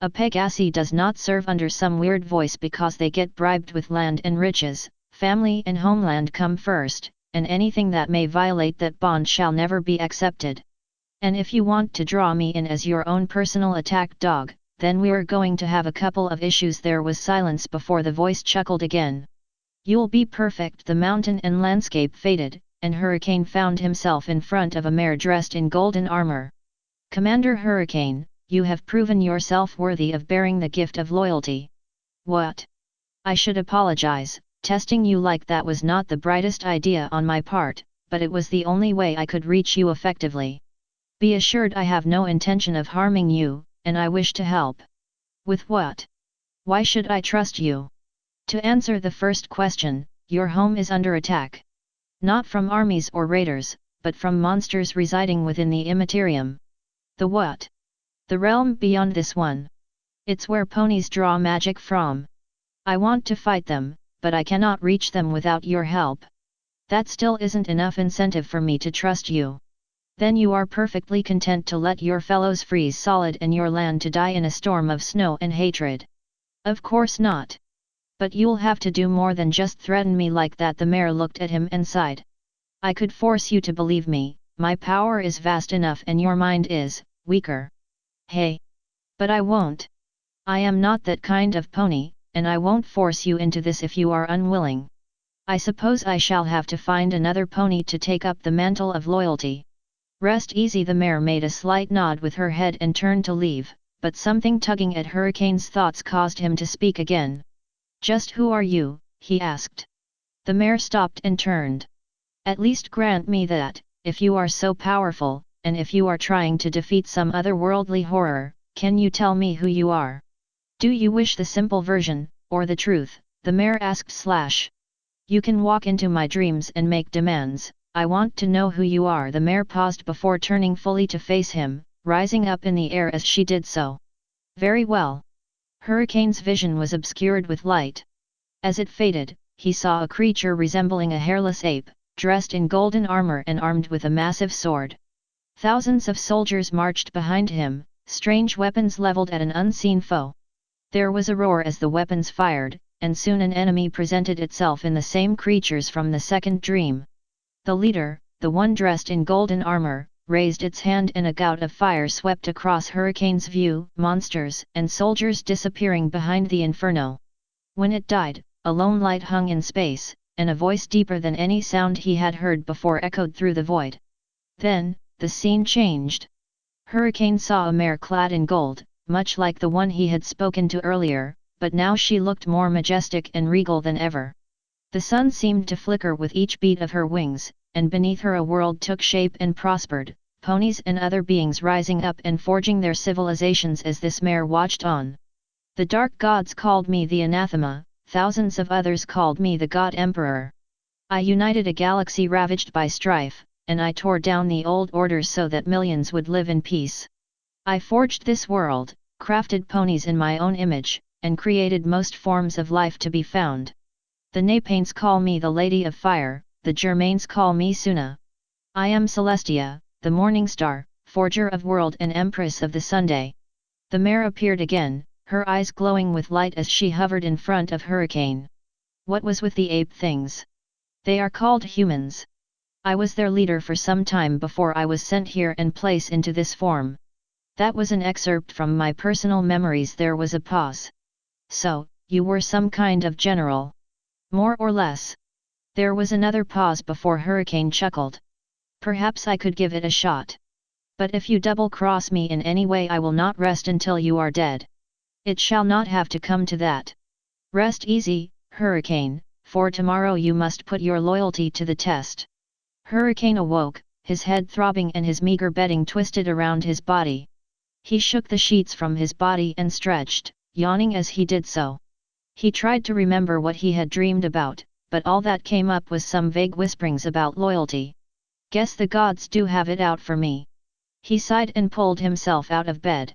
A Pegasi does not serve under some weird voice because they get bribed with land and riches, family and homeland come first, and anything that may violate that bond shall never be accepted. And if you want to draw me in as your own personal attack dog, then we're going to have a couple of issues. There was silence before the voice chuckled again. You'll be perfect. The mountain and landscape faded, and Hurricane found himself in front of a mare dressed in golden armor. Commander Hurricane, you have proven yourself worthy of bearing the gift of loyalty. What? I should apologize, testing you like that was not the brightest idea on my part, but it was the only way I could reach you effectively. Be assured I have no intention of harming you, and I wish to help. With what? Why should I trust you? To answer the first question, your home is under attack. Not from armies or raiders, but from monsters residing within the Immaterium. The what? The realm beyond this one. It's where ponies draw magic from. I want to fight them, but I cannot reach them without your help. That still isn't enough incentive for me to trust you. Then you are perfectly content to let your fellows freeze solid and your land to die in a storm of snow and hatred. Of course not. But you'll have to do more than just threaten me like that. The mayor looked at him and sighed. I could force you to believe me, my power is vast enough and your mind is weaker. Hey! But I won't. I am not that kind of pony, and I won't force you into this if you are unwilling. I suppose I shall have to find another pony to take up the mantle of loyalty. Rest easy. The mare made a slight nod with her head and turned to leave, but something tugging at Hurricane's thoughts caused him to speak again. Just who are you? He asked. The mare stopped and turned. At least grant me that, if you are so powerful, and if you are trying to defeat some otherworldly horror, can you tell me who you are? Do you wish the simple version, or the truth? The mare asked. You can walk into my dreams and make demands. I want to know who you are. The mare paused before turning fully to face him, rising up in the air as she did so. Very well. Hurricane's vision was obscured with light. As it faded, he saw a creature resembling a hairless ape, dressed in golden armor and armed with a massive sword. Thousands of soldiers marched behind him, strange weapons leveled at an unseen foe. There was a roar as the weapons fired, and soon an enemy presented itself in the same creatures from the second dream. The leader, the one dressed in golden armor, raised its hand and a gout of fire swept across Hurricane's view, monsters and soldiers disappearing behind the inferno. When it died, a lone light hung in space, and a voice deeper than any sound he had heard before echoed through the void. Then, the scene changed. Hurricane saw a mare clad in gold, much like the one he had spoken to earlier, but now she looked more majestic and regal than ever. The sun seemed to flicker with each beat of her wings, and beneath her a world took shape and prospered, ponies and other beings rising up and forging their civilizations as this mare watched on. The dark gods called me the anathema, thousands of others called me the god emperor. I united a galaxy ravaged by strife, and I tore down the old orders so that millions would live in peace. I forged this world, crafted ponies in my own image, and created most forms of life to be found. The Napanes call me the Lady of Fire, the Germains call me Suna. I am Celestia, the morning star, Forger of World and Empress of the Sunday. The mare appeared again, her eyes glowing with light as she hovered in front of Hurricane. What was with the ape things? They are called humans. I was their leader for some time before I was sent here and placed into this form. That was an excerpt from my personal memories. There was a pause. So, you were some kind of general? More or less. There was another pause before Hurricane chuckled. Perhaps I could give it a shot. But if you double-cross me in any way, I will not rest until you are dead. It shall not have to come to that. Rest easy, Hurricane, for tomorrow you must put your loyalty to the test. Hurricane awoke, his head throbbing and his meager bedding twisted around his body. He shook the sheets from his body and stretched, yawning as he did so. He tried to remember what he had dreamed about, but all that came up was some vague whisperings about loyalty. Guess the gods do have it out for me. He sighed and pulled himself out of bed.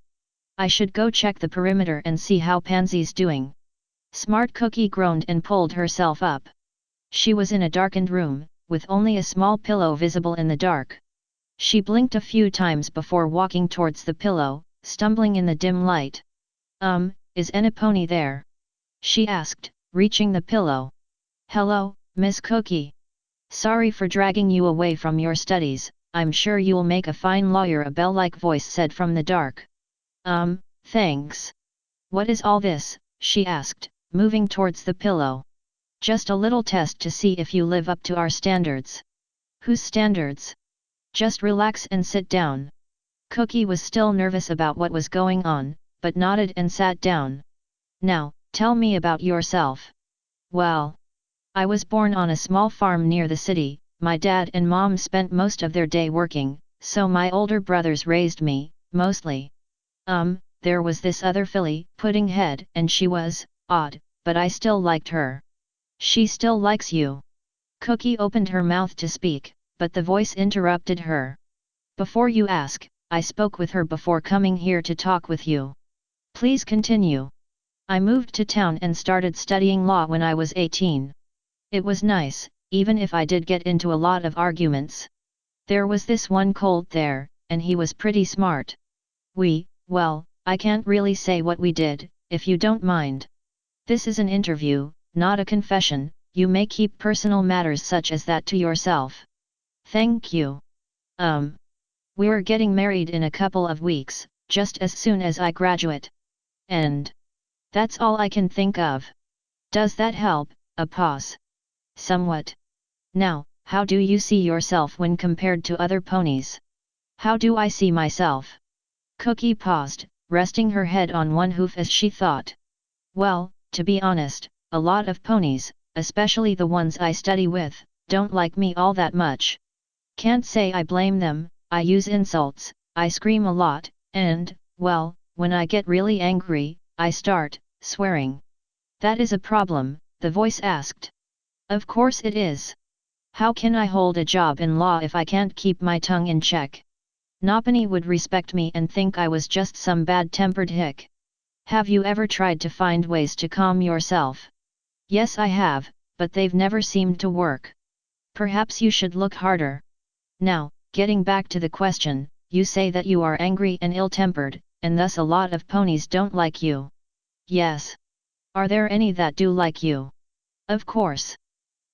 I should go check the perimeter and see how Pansy's doing. Smart Cookie groaned and pulled herself up. She was in a darkened room, with only a small pillow visible in the dark. She blinked a few times before walking towards the pillow, stumbling in the dim light. Is Pony there? She asked, reaching the pillow. Hello, Miss Cookie. Sorry for dragging you away from your studies, I'm sure you'll make a fine lawyer, a bell-like voice said from the dark. Thanks. What is all this? She asked, moving towards the pillow. Just a little test to see if you live up to our standards. Whose standards? Just relax and sit down. Cookie was still nervous about what was going on, but nodded and sat down. Now, tell me about yourself. Well, I was born on a small farm near the city. My dad and mom spent most of their day working, so my older brothers raised me, mostly. There was this other filly, Puddinghead, and she was odd, but I still liked her. She still likes you. Cookie opened her mouth to speak, but the voice interrupted her. Before you ask, I spoke with her before coming here to talk with you. Please continue. I moved to town and started studying law when I was 18. It was nice, even if I did get into a lot of arguments. There was this one colt there, and he was pretty smart. Well, I can't really say what we did, if you don't mind. This is an interview, not a confession. You may keep personal matters such as that to yourself. Thank you. We're getting married in a couple of weeks, just as soon as I graduate. And that's all I can think of. Does that help? A pause. Somewhat. Now, how do you see yourself when compared to other ponies? How do I see myself? Cookie paused, resting her head on one hoof as she thought. Well, to be honest, a lot of ponies, especially the ones I study with, don't like me all that much. Can't say I blame them. I use insults, I scream a lot, and, well, when I get really angry, I start swearing. That is a problem, the voice asked. Of course it is. How can I hold a job in law if I can't keep my tongue in check? Nobody would respect me and think I was just some bad-tempered hick. Have you ever tried to find ways to calm yourself? Yes, I have, but they've never seemed to work. Perhaps you should look harder. Now, getting back to the question, you say that you are angry and ill-tempered, and thus a lot of ponies don't like you. Yes. Are there any that do like you? Of course.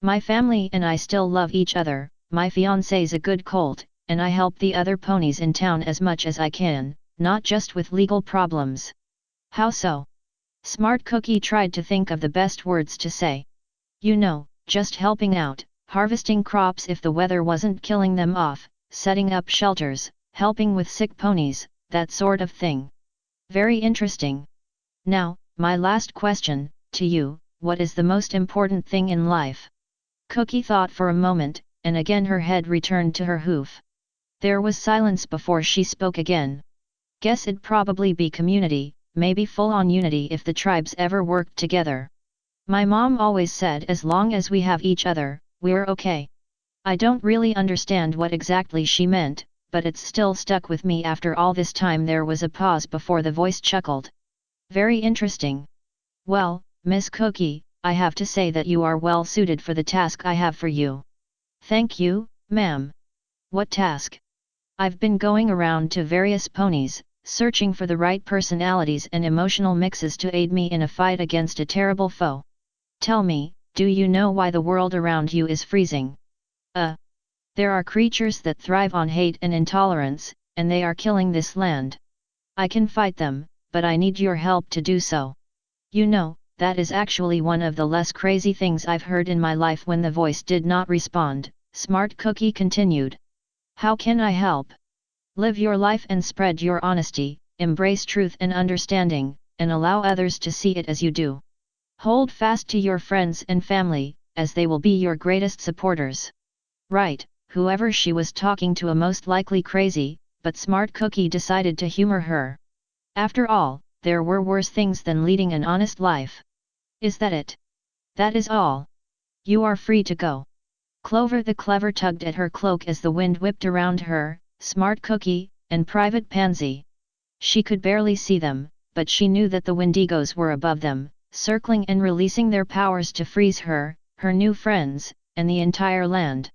My family and I still love each other. My fiancé's a good colt, and I help the other ponies in town as much as I can, not just with legal problems. How so? Smart Cookie tried to think of the best words to say. You know, just helping out, harvesting crops if the weather wasn't killing them off, setting up shelters, helping with sick ponies, that sort of thing. Very interesting. Now, my last question, to you, what is the most important thing in life? Cookie thought for a moment, and again her head returned to her hoof. There was silence before she spoke again. Guess it'd probably be community, maybe full-on unity if the tribes ever worked together. My mom always said as long as we have each other, we're okay. I don't really understand what exactly she meant, but it's still stuck with me after all this time. There was a pause before the voice chuckled. Very interesting. Well, Miss Cookie, I have to say that you are well suited for the task I have for you. Thank you, ma'am. What task? I've been going around to various ponies, searching for the right personalities and emotional mixes to aid me in a fight against a terrible foe. Tell me, do you know why the world around you is freezing? There are creatures that thrive on hate and intolerance, and they are killing this land. I can fight them, but I need your help to do so. You know, that is actually one of the less crazy things I've heard in my life. When the voice did not respond, Smart Cookie continued. How can I help? Live your life and spread your honesty, embrace truth and understanding, and allow others to see it as you do. Hold fast to your friends and family, as they will be your greatest supporters. Right, whoever she was talking to, a most likely crazy, but Smart Cookie decided to humor her. After all, there were worse things than leading an honest life. Is that it? That is all. You are free to go. Clover the Clever tugged at her cloak as the wind whipped around her, Smart Cookie, and Private Pansy. She could barely see them, but she knew that the Wendigos were above them, circling and releasing their powers to freeze her, her new friends, and the entire land.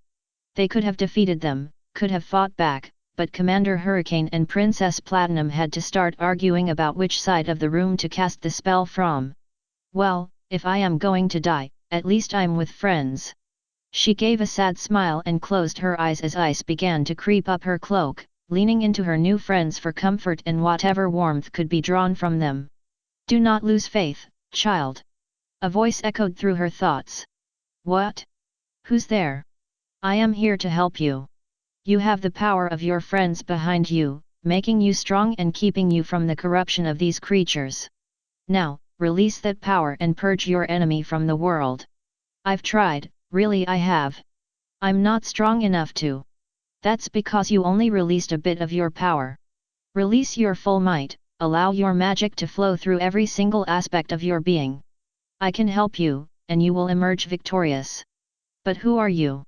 They could have defeated them, could have fought back, but Commander Hurricane and Princess Platinum had to start arguing about which side of the room to cast the spell from. Well, if I am going to die, at least I'm with friends. She gave a sad smile and closed her eyes as ice began to creep up her cloak, leaning into her new friends for comfort and whatever warmth could be drawn from them. Do not lose faith, child. A voice echoed through her thoughts. What? Who's there? I am here to help you. You have the power of your friends behind you, making you strong and keeping you from the corruption of these creatures. Now, release that power and purge your enemy from the world. I've tried, really I have. I'm not strong enough to. That's because you only released a bit of your power. Release your full might, allow your magic to flow through every single aspect of your being. I can help you, and you will emerge victorious. But who are you?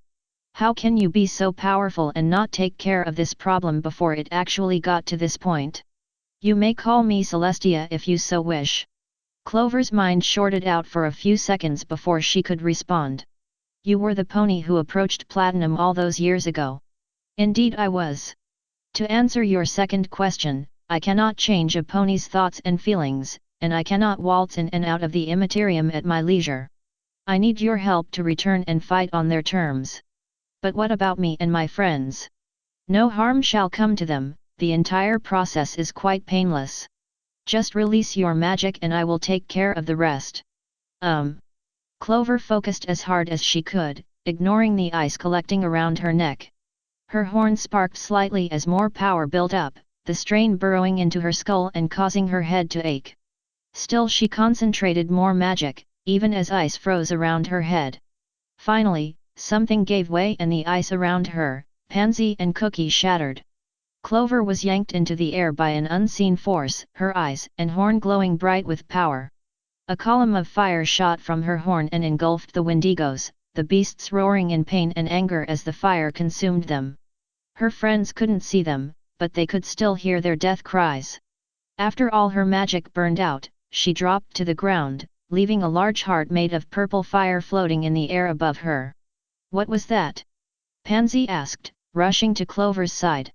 How can you be so powerful and not take care of this problem before it actually got to this point? You may call me Celestia if you so wish. Clover's mind shorted out for a few seconds before she could respond. You were the pony who approached Platinum all those years ago. Indeed I was. To answer your second question, I cannot change a pony's thoughts and feelings, and I cannot waltz in and out of the Immaterium at my leisure. I need your help to return and fight on their terms. But what about me and my friends? No harm shall come to them, the entire process is quite painless. Just release your magic and I will take care of the rest. Clover focused as hard as she could, ignoring the ice collecting around her neck. Her horn sparked slightly as more power built up, the strain burrowing into her skull and causing her head to ache. Still she concentrated more magic, even as ice froze around her head. Finally, something gave way and the ice around her, Pansy and Cookie shattered. Clover was yanked into the air by an unseen force, her eyes and horn glowing bright with power. A column of fire shot from her horn and engulfed the Wendigos, the beasts roaring in pain and anger as the fire consumed them. Her friends couldn't see them, but they could still hear their death cries. After all her magic burned out, she dropped to the ground, leaving a large heart made of purple fire floating in the air above her. What was that? Pansy asked, rushing to Clover's side.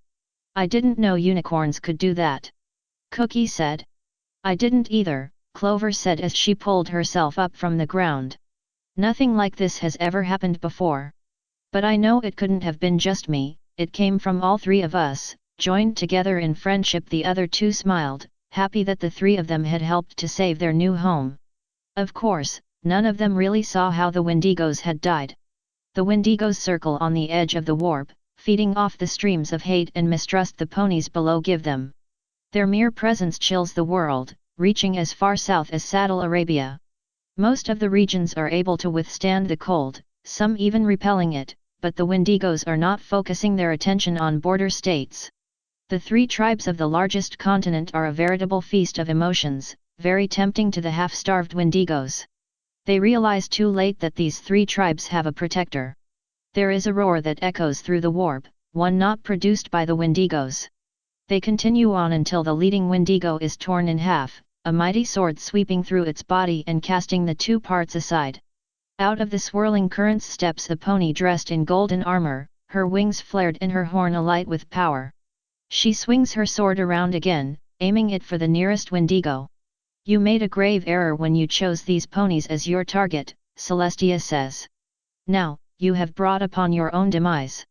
I didn't know unicorns could do that. Cookie said. I didn't either, Clover said as she pulled herself up from the ground. Nothing like this has ever happened before. But I know it couldn't have been just me, it came from all three of us, joined together in friendship. The other two smiled, happy that the three of them had helped to save their new home. Of course, none of them really saw how the Wendigos had died. The Wendigos circle on the edge of the warp, feeding off the streams of hate and mistrust the ponies below give them. Their mere presence chills the world, reaching as far south as Saddle Arabia. Most of the regions are able to withstand the cold, some even repelling it, but the Wendigos are not focusing their attention on border states. The three tribes of the largest continent are a veritable feast of emotions, very tempting to the half-starved Wendigos. They realize too late that these three tribes have a protector. There is a roar that echoes through the warp, one not produced by the Wendigos. They continue on until the leading Wendigo is torn in half, a mighty sword sweeping through its body and casting the two parts aside. Out of the swirling currents steps a pony dressed in golden armor, her wings flared and her horn alight with power. She swings her sword around again, aiming it for the nearest Wendigo. You made a grave error when you chose these ponies as your target, Celestia says. Now, you have brought upon your own demise.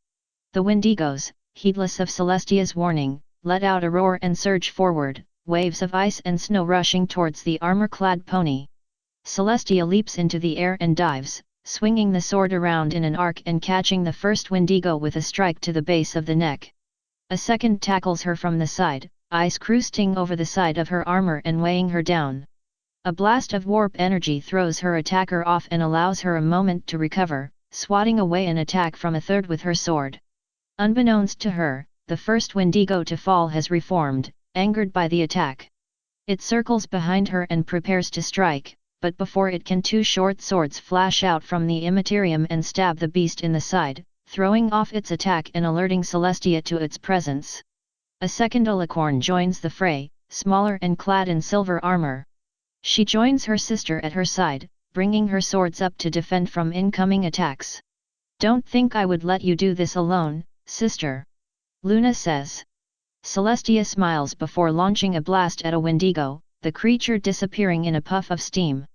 The Wendigos, heedless of Celestia's warning, let out a roar and surge forward, waves of ice and snow rushing towards the armor-clad pony. Celestia leaps into the air and dives, swinging the sword around in an arc and catching the first Wendigo with a strike to the base of the neck. A second tackles her from the side, ice crusting over the side of her armor and weighing her down. A blast of warp energy throws her attacker off and allows her a moment to recover, swatting away an attack from a third with her sword. Unbeknownst to her, the first Wendigo to fall has reformed, angered by the attack. It circles behind her and prepares to strike, but before it can, two short swords flash out from the immaterium and stab the beast in the side, throwing off its attack and alerting Celestia to its presence. A second Alicorn joins the fray, smaller and clad in silver armor. She joins her sister at her side, bringing her swords up to defend from incoming attacks. "Don't think I would let you do this alone, sister," Luna says. Celestia smiles before launching a blast at a Wendigo, the creature disappearing in a puff of steam.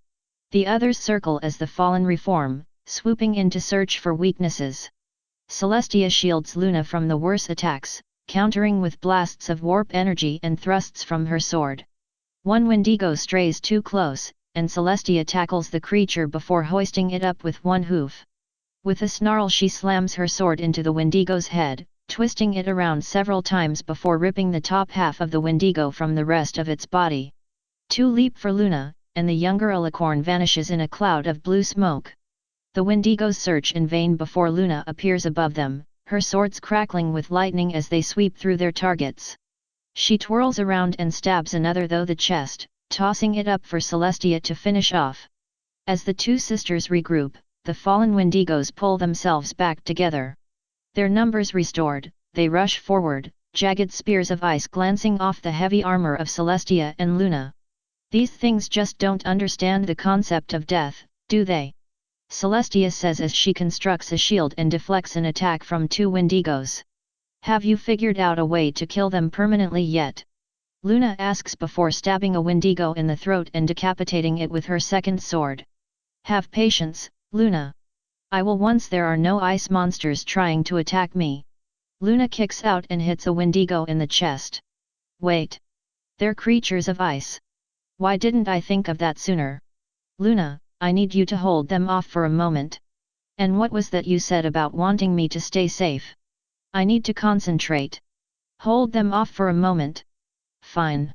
The others circle as the fallen reform, swooping in to search for weaknesses. Celestia shields Luna from the worst attacks, countering with blasts of warp energy and thrusts from her sword. One Wendigo strays too close, and Celestia tackles the creature before hoisting it up with one hoof. With a snarl she slams her sword into the Wendigo's head, twisting it around several times before ripping the top half of the Wendigo from the rest of its body. Two leap for Luna, and the younger Alicorn vanishes in a cloud of blue smoke. The Wendigos search in vain before Luna appears above them, her swords crackling with lightning as they sweep through their targets. She twirls around and stabs another through the chest, tossing it up for Celestia to finish off. As the two sisters regroup, the fallen Wendigos pull themselves back together. Their numbers restored, they rush forward, jagged spears of ice glancing off the heavy armor of Celestia and Luna. "These things just don't understand the concept of death, do they?" Celestia says as she constructs a shield and deflects an attack from two Wendigos. "Have you figured out a way to kill them permanently yet?" Luna asks before stabbing a Wendigo in the throat and decapitating it with her second sword. "Have patience, Luna. I will once there are no ice monsters trying to attack me." Luna kicks out and hits a Wendigo in the chest. "Wait. They're creatures of ice. Why didn't I think of that sooner? Luna, I need you to hold them off for a moment. And what was that you said about wanting me to stay safe? I need to concentrate. Hold them off for a moment." "Fine."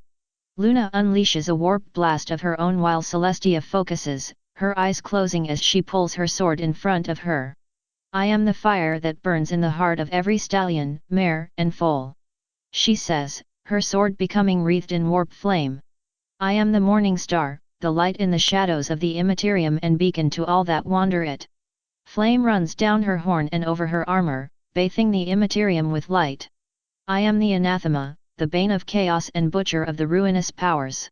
Luna unleashes a warp blast of her own while Celestia focuses, her eyes closing as she pulls her sword in front of her. "I am the fire that burns in the heart of every stallion, mare and foal," she says, her sword becoming wreathed in warp flame. "I am the morning star, the light in the shadows of the immaterium and beacon to all that wander it." Flame runs down her horn and over her armor, bathing the immaterium with light. "I am the anathema, the bane of chaos and butcher of the ruinous powers.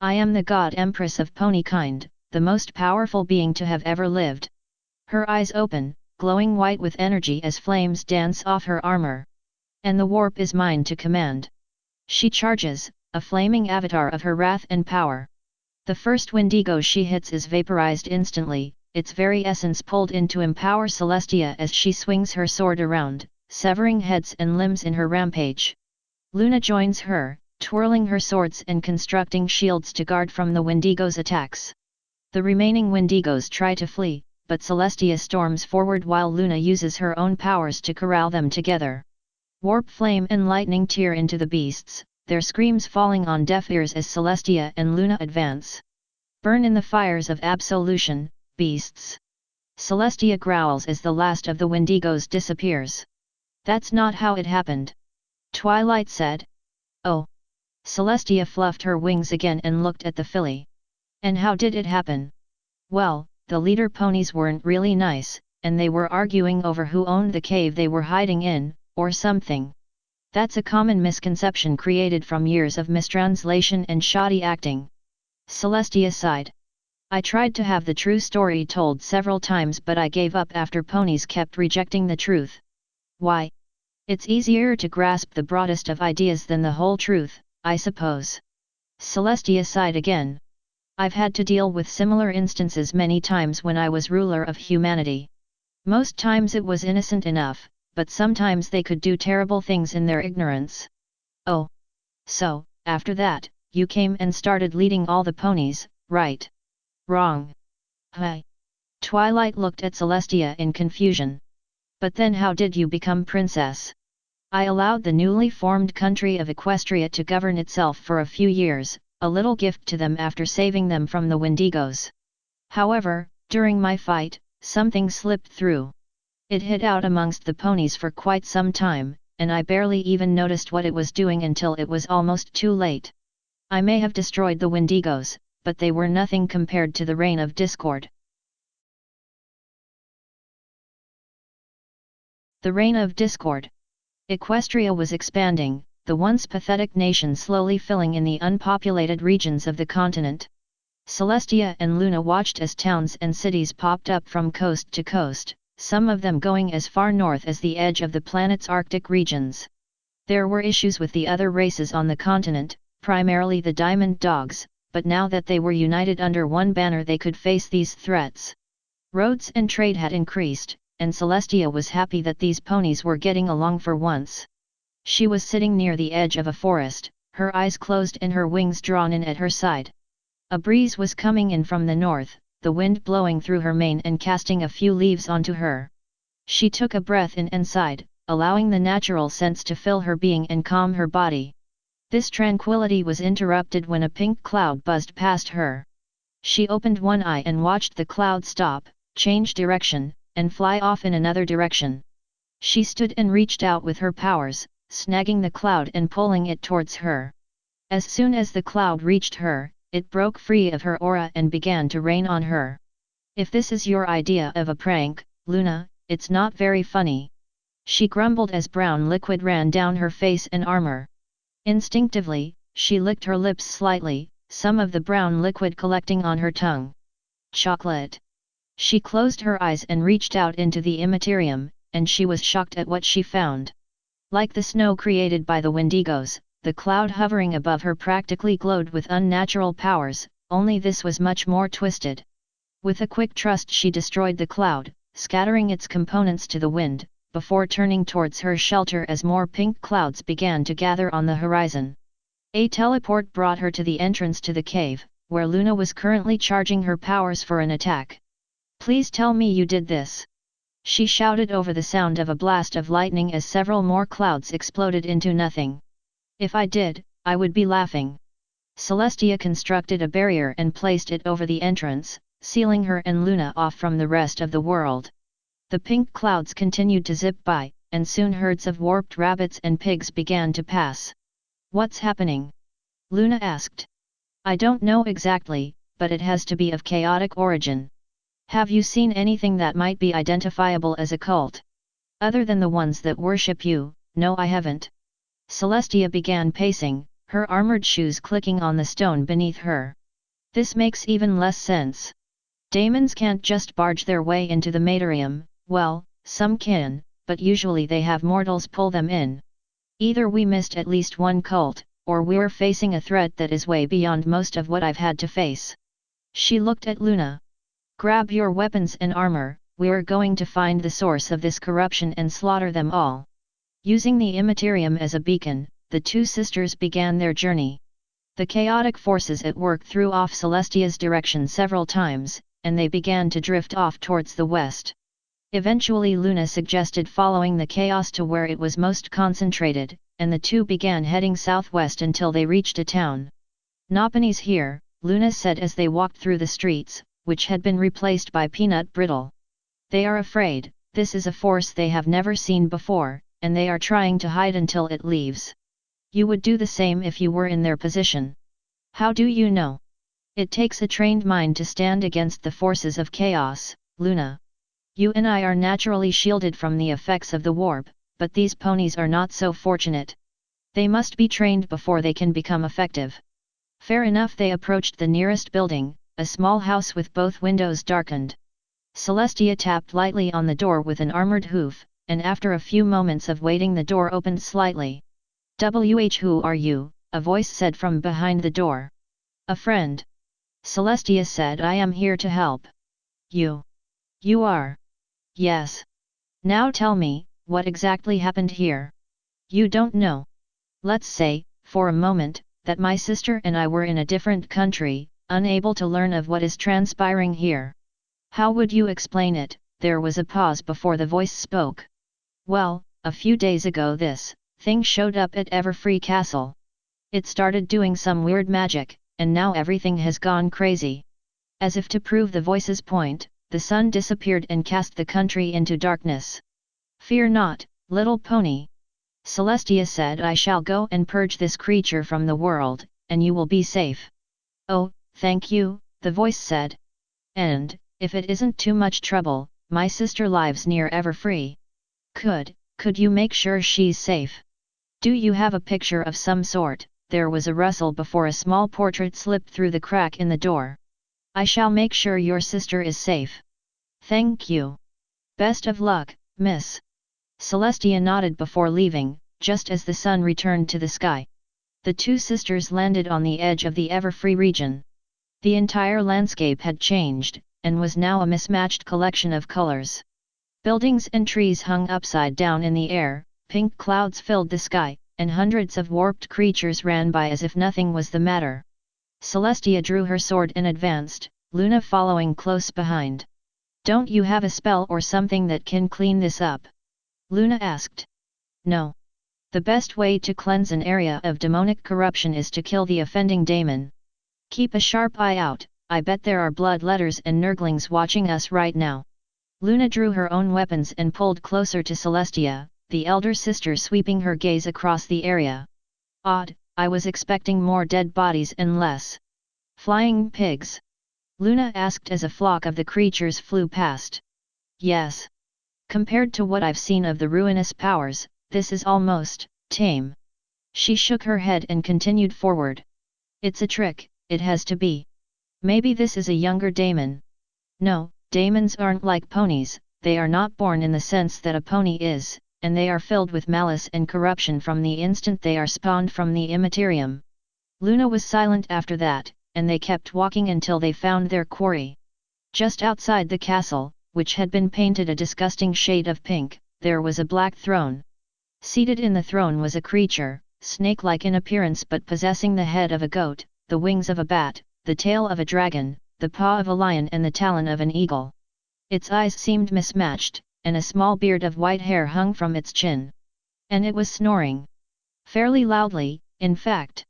I am the god Empress of Ponykind, the most powerful being to have ever lived." Her eyes open, glowing white with energy as flames dance off her armor. "And the warp is mine to command." She charges, a flaming avatar of her wrath and power. The first Wendigo she hits is vaporized instantly, its very essence pulled in to empower Celestia as she swings her sword around, severing heads and limbs in her rampage. Luna joins her, twirling her swords and constructing shields to guard from the Wendigo's attacks. The remaining Wendigos try to flee, but Celestia storms forward while Luna uses her own powers to corral them together. Warp flame and lightning tear into the beasts, their screams falling on deaf ears as Celestia and Luna advance. "Burn in the fires of absolution, beasts!" Celestia growls as the last of the Wendigos disappears. "That's not how it happened," Twilight said. "Oh." Celestia fluffed her wings again and looked at the filly. "And how did it happen?" "Well, the leader ponies weren't really nice, and they were arguing over who owned the cave they were hiding in, or something. That's a common misconception created from years of mistranslation and shoddy acting." Celestia sighed. "I tried to have the true story told several times but I gave up after ponies kept rejecting the truth." "Why?" It's easier to grasp the broadest of ideas than the whole truth, I suppose. Celestia sighed again. I've had to deal with similar instances many times when I was ruler of humanity. Most times it was innocent enough, but sometimes they could do terrible things in their ignorance. Oh. So, after that, you came and started leading all the ponies, right? Wrong. Hey. Twilight looked at Celestia in confusion. But then how did you become princess? I allowed the newly formed country of Equestria to govern itself for a few years, a little gift to them after saving them from the Wendigos. However, during my fight, something slipped through. It hid out amongst the ponies for quite some time, and I barely even noticed what it was doing until it was almost too late. I may have destroyed the Wendigos, but they were nothing compared to the reign of discord. The reign of discord. Equestria was expanding, the once pathetic nation slowly filling in the unpopulated regions of the continent. Celestia and Luna watched as towns and cities popped up from coast to coast, some of them going as far north as the edge of the planet's Arctic regions. There were issues with the other races on the continent, primarily the Diamond Dogs, but now that they were united under one banner they could face these threats. Roads and trade had increased, and Celestia was happy that these ponies were getting along for once. She was sitting near the edge of a forest, her eyes closed and her wings drawn in at her side. A breeze was coming in from the north, the wind blowing through her mane and casting a few leaves onto her. She took a breath in and sighed, allowing the natural scents to fill her being and calm her body. This tranquility was interrupted when a pink cloud buzzed past her. She opened one eye and watched the cloud stop, change direction, and fly off in another direction. She stood and reached out with her powers, snagging the cloud and pulling it towards her. As soon as the cloud reached her, it broke free of her aura and began to rain on her. If this is your idea of a prank, Luna, it's not very funny. She grumbled as brown liquid ran down her face and armor. Instinctively, she licked her lips slightly, some of the brown liquid collecting on her tongue. Chocolate. She closed her eyes and reached out into the immaterium, and she was shocked at what she found. Like the snow created by the Wendigos, the cloud hovering above her practically glowed with unnatural powers, only this was much more twisted. With a quick thrust she destroyed the cloud, scattering its components to the wind, before turning towards her shelter as more pink clouds began to gather on the horizon. A teleport brought her to the entrance to the cave, where Luna was currently charging her powers for an attack. Please tell me you did this. She shouted over the sound of a blast of lightning as several more clouds exploded into nothing. If I did, I would be laughing. Celestia constructed a barrier and placed it over the entrance, sealing her and Luna off from the rest of the world. The pink clouds continued to zip by, and soon herds of warped rabbits and pigs began to pass. What's happening? Luna asked. I don't know exactly, but it has to be of chaotic origin. Have you seen anything that might be identifiable as a cult? Other than the ones that worship you, no I haven't. Celestia began pacing, her armored shoes clicking on the stone beneath her. This makes even less sense. Daemons can't just barge their way into the Materium, well, some can, but usually they have mortals pull them in. Either we missed at least one cult, or we're facing a threat that is way beyond most of what I've had to face. She looked at Luna. Grab your weapons and armor, we're going to find the source of this corruption and slaughter them all. Using the Immaterium as a beacon, the two sisters began their journey. The chaotic forces at work threw off Celestia's direction several times, and they began to drift off towards the west. Eventually Luna suggested following the chaos to where it was most concentrated, and the two began heading southwest until they reached a town. Noppany's here, Luna said as they walked through the streets, which had been replaced by peanut brittle. They are afraid, this is a force they have never seen before, and they are trying to hide until it leaves. You would do the same if you were in their position. How do you know? It takes a trained mind to stand against the forces of chaos, Luna. You and I are naturally shielded from the effects of the warp, but these ponies are not so fortunate. They must be trained before they can become effective. Fair enough. They approached the nearest building, a small house with both windows darkened. Celestia tapped lightly on the door with an armored hoof, and after a few moments of waiting the door opened slightly. Who are you? A voice said from behind the door. A friend. Celestia said, I am here to help. You. You are? Yes. Now tell me, what exactly happened here? You don't know. Let's say, for a moment, that my sister and I were in a different country, unable to learn of what is transpiring here. How would you explain it? There was a pause before the voice spoke. Well, a few days ago this thing showed up at Everfree Castle. It started doing some weird magic, and now everything has gone crazy. As if to prove the voice's point, the sun disappeared and cast the country into darkness. Fear not, little pony. Celestia said, I shall go and purge this creature from the world, and you will be safe. Oh, thank you, the voice said. And, if it isn't too much trouble, my sister lives near Everfree. Could you make sure she's safe? Do you have a picture of some sort? There was a rustle before a small portrait slipped through the crack in the door. I shall make sure your sister is safe. Thank you. Best of luck, miss. Celestia nodded before leaving, just as the sun returned to the sky. The two sisters landed on the edge of the Everfree region. The entire landscape had changed, and was now a mismatched collection of colors. Buildings and trees hung upside down in the air, pink clouds filled the sky, and hundreds of warped creatures ran by as if nothing was the matter. Celestia drew her sword and advanced, Luna following close behind. Don't you have a spell or something that can clean this up? Luna asked. No. The best way to cleanse an area of demonic corruption is to kill the offending daemon. Keep a sharp eye out, I bet there are bloodletters and nurglings watching us right now. Luna drew her own weapons and pulled closer to Celestia, the elder sister sweeping her gaze across the area. Odd, I was expecting more dead bodies and less flying pigs. Luna asked as a flock of the creatures flew past. Yes. Compared to what I've seen of the ruinous powers, this is almost tame. She shook her head and continued forward. It's a trick, it has to be. Maybe this is a younger daemon. No, daemons aren't like ponies, they are not born in the sense that a pony is, and they are filled with malice and corruption from the instant they are spawned from the immaterium. Luna was silent after that, and they kept walking until they found their quarry. Just outside the castle, which had been painted a disgusting shade of pink, there was a black throne. Seated in the throne was a creature, snake-like in appearance but possessing the head of a goat, the wings of a bat, the tail of a dragon, the paw of a lion and the talon of an eagle. Its eyes seemed mismatched, and a small beard of white hair hung from its chin. And it was snoring. Fairly loudly, in fact.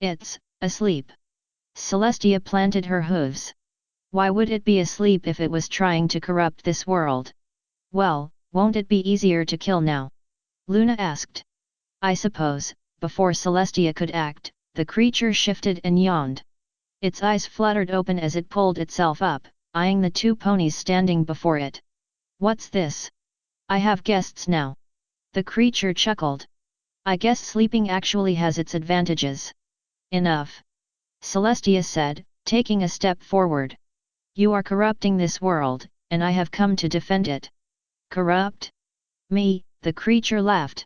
It's asleep. Celestia planted her hooves. Why would it be asleep if it was trying to corrupt this world? Well, won't it be easier to kill now? Luna asked. I suppose. Before Celestia could act, the creature shifted and yawned. Its eyes fluttered open as it pulled itself up, eyeing the two ponies standing before it. What's this? I have guests now. The creature chuckled. I guess sleeping actually has its advantages. Enough. Celestia said, taking a step forward. You are corrupting this world, and I have come to defend it. Corrupt? Me, the creature laughed.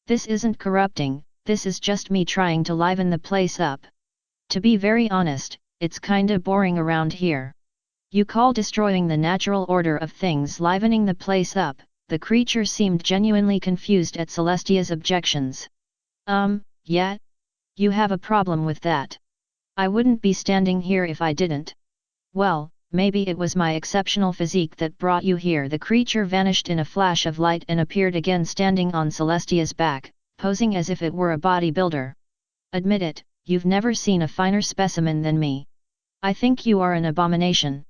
This isn't corrupting, this is just me trying to liven the place up. To be very honest, it's kinda boring around here. You call destroying the natural order of things livening the place up? The creature seemed genuinely confused at Celestia's objections. Yeah? You have a problem with that? I wouldn't be standing here if I didn't. Well, maybe it was my exceptional physique that brought you here. The creature vanished in a flash of light and appeared again standing on Celestia's back, posing as if it were a bodybuilder. Admit it, you've never seen a finer specimen than me. I think you are an abomination.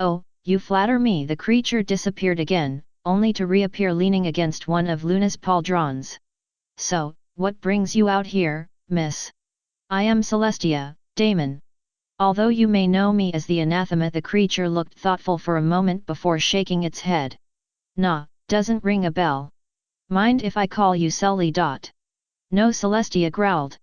Oh, you flatter me. The creature disappeared again, only to reappear leaning against one of Luna's pauldrons. So, what brings you out here, miss? I am Celestia, daemon. Although you may know me as the anathema, the creature looked thoughtful for a moment before shaking its head. Nah, doesn't ring a bell. Mind if I call you Sully? No, Celestia growled.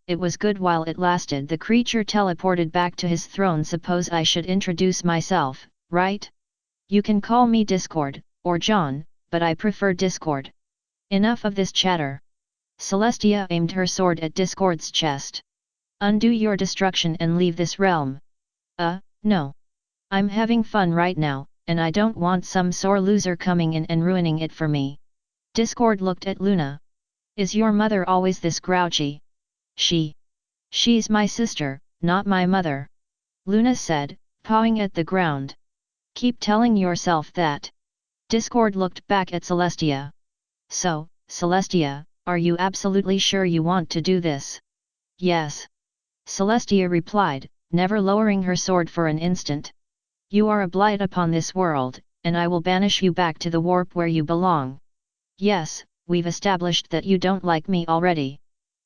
It was good while it lasted. The creature teleported back to his throne. Suppose I should introduce myself, right? You can call me Discord, or John, but I prefer Discord. Enough of this chatter. Celestia aimed her sword at Discord's chest. Undo your destruction and leave this realm. No. I'm having fun right now, and I don't want some sore loser coming in and ruining it for me. Discord looked at Luna. Is your mother always this grouchy? She's my sister, not my mother. Luna said, pawing at the ground. Keep telling yourself that. Discord looked back at Celestia. So, Celestia, are you absolutely sure you want to do this? Yes. Celestia replied, never lowering her sword for an instant. You are a blight upon this world, and I will banish you back to the warp where you belong. Yes, we've established that you don't like me already.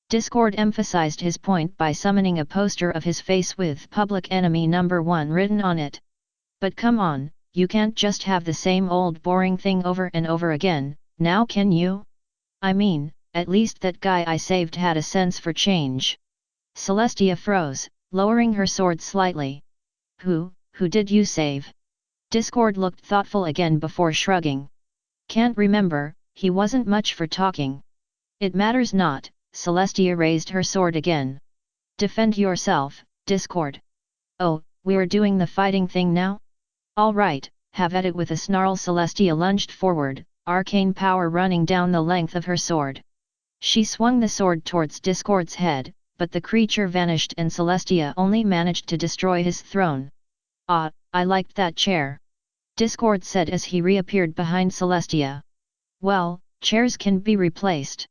Discord emphasized his point by summoning a poster of his face with Public Enemy number 1 written on it. But come on, you can't just have the same old boring thing over and over again, now can you? I mean, at least that guy I saved had a sense for change. Celestia froze, lowering her sword slightly. Who did you save? Discord looked thoughtful again before shrugging. Can't remember, he wasn't much for talking. It matters not, Celestia raised her sword again. Defend yourself, Discord. Oh, we're doing the fighting thing now? Alright, have at it. With a snarl, Celestia lunged forward, arcane power running down the length of her sword. She swung the sword towards Discord's head, but the creature vanished and Celestia only managed to destroy his throne. Ah, I liked that chair. Discord said as he reappeared behind Celestia. Well, chairs can be replaced.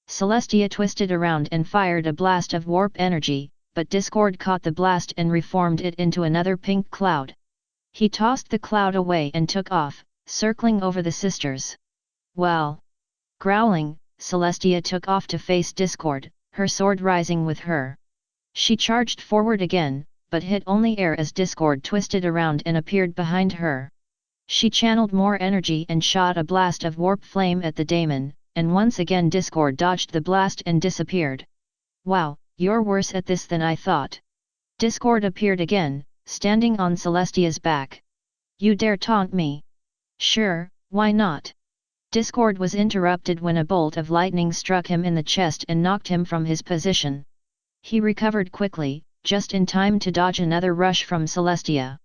Celestia twisted around and fired a blast of warp energy, but Discord caught the blast and reformed it into another pink cloud. He tossed the cloud away and took off, circling over the sisters. Well. Growling, Celestia took off to face Discord, her sword rising with her. She charged forward again, but hit only air as Discord twisted around and appeared behind her. She channeled more energy and shot a blast of warp flame at the daemon, and once again Discord dodged the blast and disappeared. Wow, you're worse at this than I thought. Discord appeared again, standing on Celestia's back. You dare taunt me? Sure, why not? Discord was interrupted when a bolt of lightning struck him in the chest and knocked him from his position. He recovered quickly, just in time to dodge another rush from Celestia.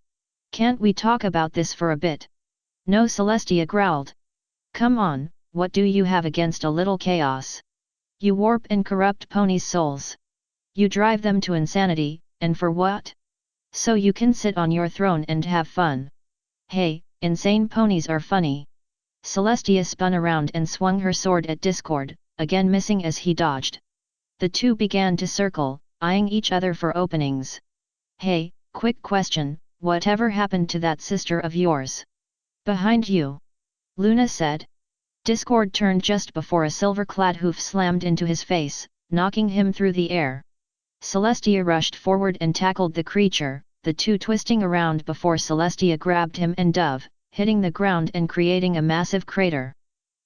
Can't we talk about this for a bit? No, Celestia growled. Come on, what do you have against a little chaos? You warp and corrupt ponies' souls. You drive them to insanity, and for what? So you can sit on your throne and have fun. Hey, insane ponies are funny. Celestia spun around and swung her sword at Discord, again missing as he dodged. The two began to circle, eyeing each other for openings. Hey, quick question, whatever happened to that sister of yours? Behind you. Luna said. Discord turned just before a silver-clad hoof slammed into his face, knocking him through the air. Celestia rushed forward and tackled the creature, the two twisting around before Celestia grabbed him and dove, hitting the ground and creating a massive crater.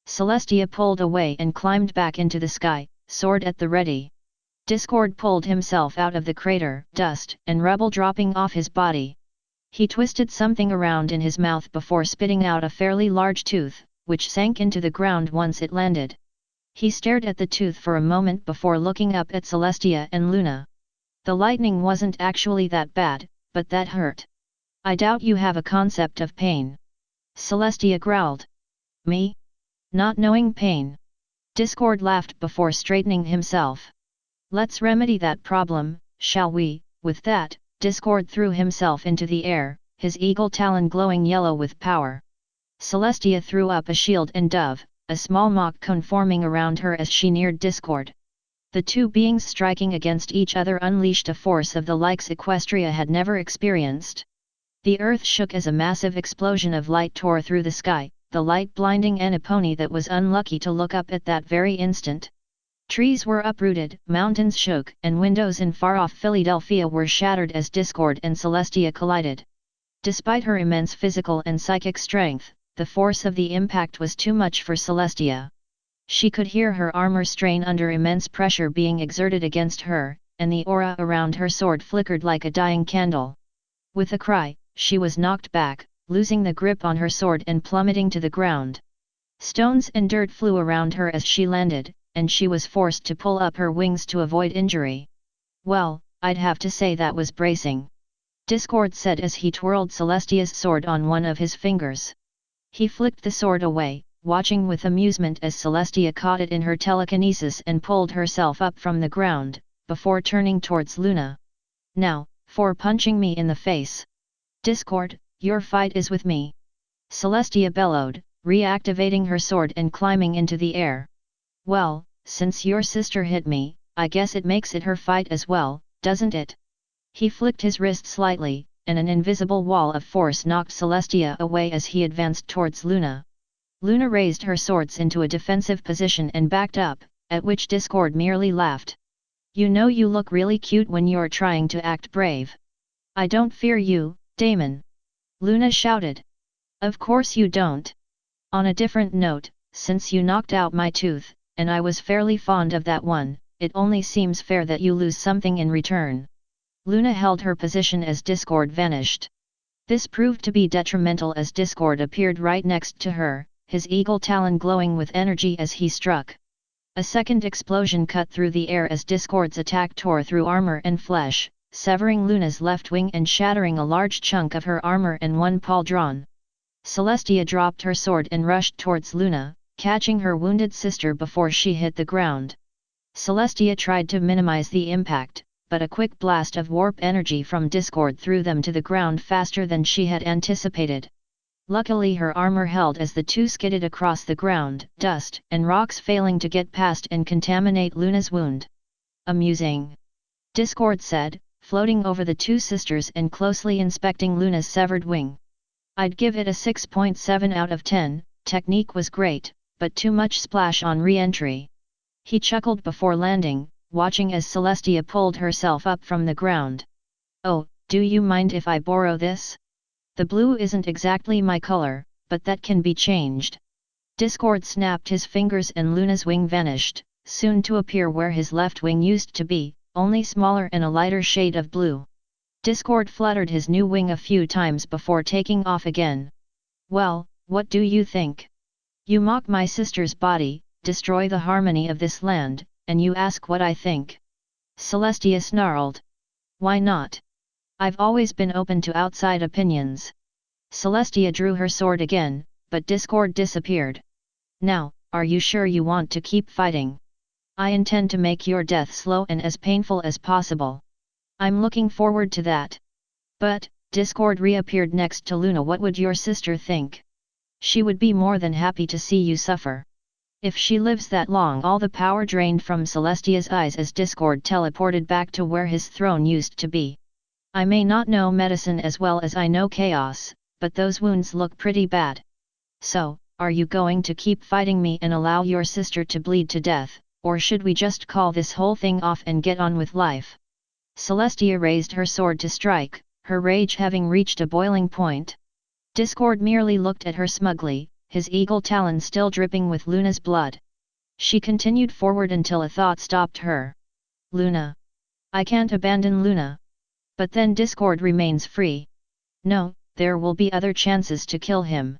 Celestia pulled away and climbed back into the sky, sword at the ready. Discord pulled himself out of the crater, dust and rubble dropping off his body. He twisted something around in his mouth before spitting out a fairly large tooth, which sank into the ground once it landed. He stared at the tooth for a moment before looking up at Celestia and Luna. The lightning wasn't actually that bad, but that hurt. I doubt you have a concept of pain. Celestia growled. Me? Not knowing pain? Discord laughed before straightening himself. Let's remedy that problem, shall we? With that, Discord threw himself into the air, his eagle talon glowing yellow with power. Celestia threw up a shield and dove, a small mock cone forming around her as she neared Discord. The two beings striking against each other unleashed a force of the likes Equestria had never experienced. The earth shook as a massive explosion of light tore through the sky, the light blinding any pony that was unlucky to look up at that very instant. Trees were uprooted, mountains shook, and windows in far-off Philadelphia were shattered as Discord and Celestia collided. Despite her immense physical and psychic strength, the force of the impact was too much for Celestia. She could hear her armor strain under immense pressure being exerted against her, and the aura around her sword flickered like a dying candle. With a cry, she was knocked back, losing the grip on her sword and plummeting to the ground. Stones and dirt flew around her as she landed, and she was forced to pull up her wings to avoid injury. Well, I'd have to say that was bracing, Discord said as he twirled Celestia's sword on one of his fingers. He flicked the sword away, watching with amusement as Celestia caught it in her telekinesis and pulled herself up from the ground, before turning towards Luna. Now, for punching me in the face. Discord, your fight is with me. Celestia bellowed, reactivating her sword and climbing into the air. Well, since your sister hit me, I guess it makes it her fight as well, doesn't it? He flicked his wrist slightly, and an invisible wall of force knocked Celestia away as he advanced towards Luna. Luna raised her swords into a defensive position and backed up, at which Discord merely laughed. You know you look really cute when you're trying to act brave. I don't fear you, Damon. Luna shouted. Of course you don't. On a different note, since you knocked out my tooth, and I was fairly fond of that one, it only seems fair that you lose something in return. Luna held her position as Discord vanished. This proved to be detrimental as Discord appeared right next to her, his eagle talon glowing with energy as he struck. A second explosion cut through the air as Discord's attack tore through armor and flesh, severing Luna's left wing and shattering a large chunk of her armor and one pauldron. Celestia dropped her sword and rushed towards Luna, catching her wounded sister before she hit the ground. Celestia tried to minimize the impact, but a quick blast of warp energy from Discord threw them to the ground faster than she had anticipated. Luckily her armor held as the two skidded across the ground, dust and rocks failing to get past and contaminate Luna's wound. Amusing, Discord said, floating over the two sisters and closely inspecting Luna's severed wing. I'd give it a 6.7 out of 10, technique was great, but too much splash on re-entry. He chuckled before landing, watching as Celestia pulled herself up from the ground. Oh, do you mind if I borrow this? The blue isn't exactly my color, but that can be changed. Discord snapped his fingers and Luna's wing vanished, soon to appear where his left wing used to be, only smaller and a lighter shade of blue. Discord fluttered his new wing a few times before taking off again. Well, what do you think? You mock my sister's body, destroy the harmony of this land, and you ask what I think? Celestia snarled. Why not? I've always been open to outside opinions. Celestia drew her sword again, but Discord disappeared. Now, are you sure you want to keep fighting? I intend to make your death slow and as painful as possible. I'm looking forward to that. But, Discord reappeared next to Luna. What would your sister think? She would be more than happy to see you suffer. If she lives that long. All the power drained from Celestia's eyes as Discord teleported back to where his throne used to be. I may not know medicine as well as I know chaos, but those wounds look pretty bad. So, are you going to keep fighting me and allow your sister to bleed to death, or should we just call this whole thing off and get on with life? Celestia raised her sword to strike, her rage having reached a boiling point. Discord merely looked at her smugly, his eagle talon still dripping with Luna's blood. She continued forward until a thought stopped her. Luna. I can't abandon Luna. But then Discord remains free. No, there will be other chances to kill him.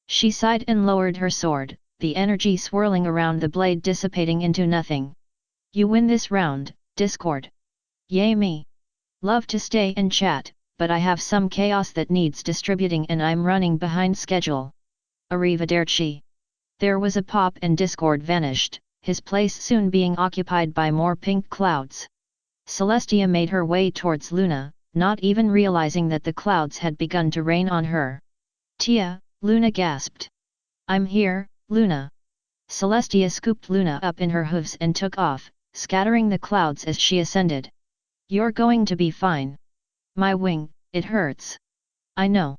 She sighed and lowered her sword, the energy swirling around the blade dissipating into nothing. You win this round, Discord. Yay me. Love to stay and chat, but I have some chaos that needs distributing and I'm running behind schedule. Arrivederci. There was a pop and Discord vanished, his place soon being occupied by more pink clouds. Celestia made her way towards Luna, not even realizing that the clouds had begun to rain on her. Tia, Luna gasped. I'm here, Luna. Celestia scooped Luna up in her hooves and took off, scattering the clouds as she ascended. You're going to be fine. My wing, it hurts. I know.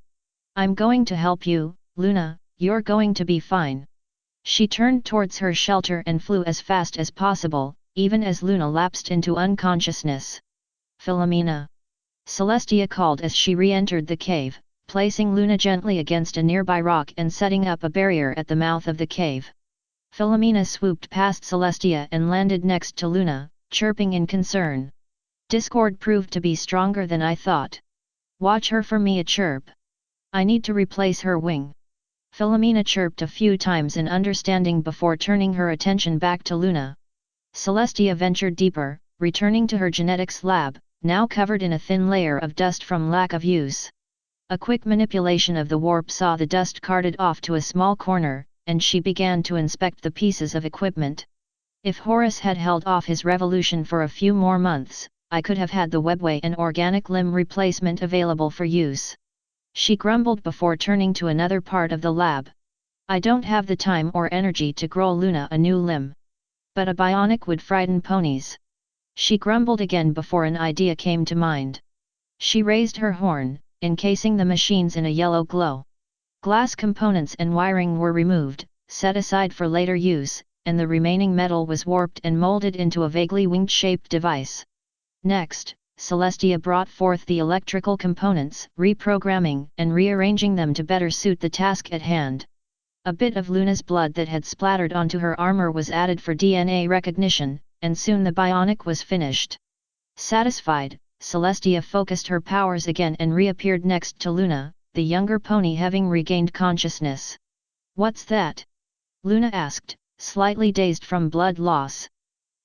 I'm going to help you, Luna, you're going to be fine. She turned towards her shelter and flew as fast as possible, even as Luna lapsed into unconsciousness. Philomena. Celestia called as she re-entered the cave, placing Luna gently against a nearby rock and setting up a barrier at the mouth of the cave. Philomena swooped past Celestia and landed next to Luna, chirping in concern. Discord proved to be stronger than I thought. Watch her for me, a chirp. I need to replace her wing. Philomena chirped a few times in understanding before turning her attention back to Luna. Celestia ventured deeper, returning to her genetics lab, now covered in a thin layer of dust from lack of use. A quick manipulation of the warp saw the dust carted off to a small corner, and she began to inspect the pieces of equipment. If Horus had held off his revolution for a few more months, I could have had the webway and organic limb replacement available for use. She grumbled before turning to another part of the lab. I don't have the time or energy to grow Luna a new limb. But a bionic would frighten ponies. She grumbled again before an idea came to mind. She raised her horn, encasing the machines in a yellow glow. Glass components and wiring were removed, set aside for later use, and the remaining metal was warped and molded into a vaguely winged-shaped device. Next, Celestia brought forth the electrical components, reprogramming and rearranging them to better suit the task at hand. A bit of Luna's blood that had splattered onto her armor was added for DNA recognition, and soon the bionic was finished. Satisfied, Celestia focused her powers again and reappeared next to Luna, the younger pony having regained consciousness. "What's that?" Luna asked, slightly dazed from blood loss.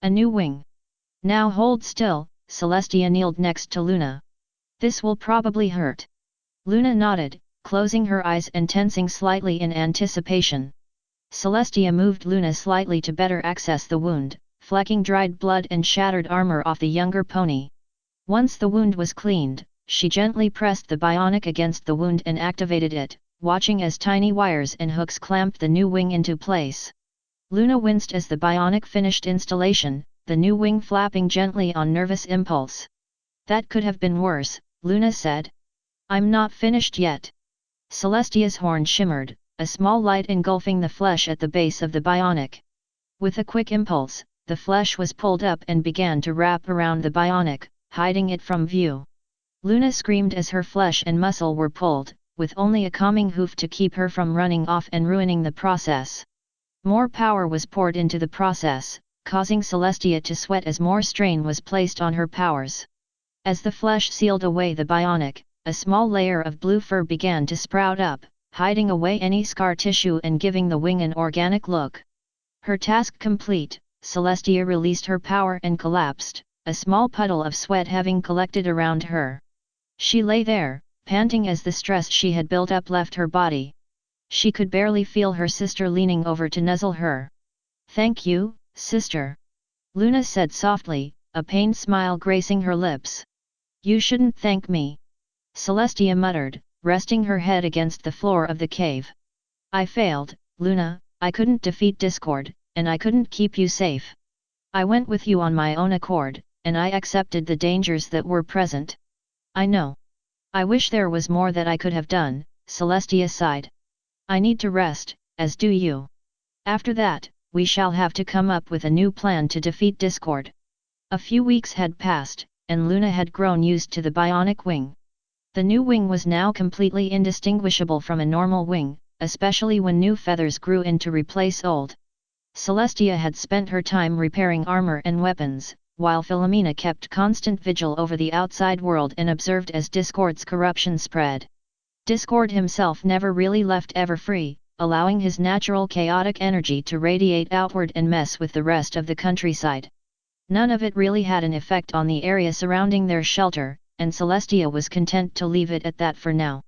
"A new wing." "Now hold still." Celestia kneeled next to Luna. "This will probably hurt." Luna nodded, closing her eyes and tensing slightly in anticipation. Celestia moved Luna slightly to better access the wound, flecking dried blood and shattered armor off the younger pony. Once the wound was cleaned, she gently pressed the bionic against the wound and activated it, watching as tiny wires and hooks clamped the new wing into place. Luna winced as the bionic finished installation, the new wing flapping gently on nervous impulse. "That could have been worse," Luna said. "I'm not finished yet." Celestia's horn shimmered, a small light engulfing the flesh at the base of the bionic. With a quick impulse, the flesh was pulled up and began to wrap around the bionic, hiding it from view. Luna screamed as her flesh and muscle were pulled, with only a calming hoof to keep her from running off and ruining the process. More power was poured into the process, causing Celestia to sweat as more strain was placed on her powers. As the flesh sealed away the bionic, a small layer of blue fur began to sprout up, hiding away any scar tissue and giving the wing an organic look. Her task complete, Celestia released her power and collapsed, a small puddle of sweat having collected around her. She lay there, panting as the stress she had built up left her body. She could barely feel her sister leaning over to nuzzle her. "Thank you, sister," Luna said softly, a pained smile gracing her lips. "You shouldn't thank me," Celestia muttered, resting her head against the floor of the cave. "I failed, Luna, I couldn't defeat Discord, and I couldn't keep you safe. I went with you on my own accord, and I accepted the dangers that were present. I know. I wish there was more that I could have done," Celestia sighed. "I need to rest, as do you. After that, we shall have to come up with a new plan to defeat Discord." A few weeks had passed, and Luna had grown used to the bionic wing. The new wing was now completely indistinguishable from a normal wing, especially when new feathers grew in to replace old. Celestia had spent her time repairing armor and weapons, while Philomena kept constant vigil over the outside world and observed as Discord's corruption spread. Discord himself never really left Everfree, allowing his natural chaotic energy to radiate outward and mess with the rest of the countryside. None of it really had an effect on the area surrounding their shelter, and Celestia was content to leave it at that for now.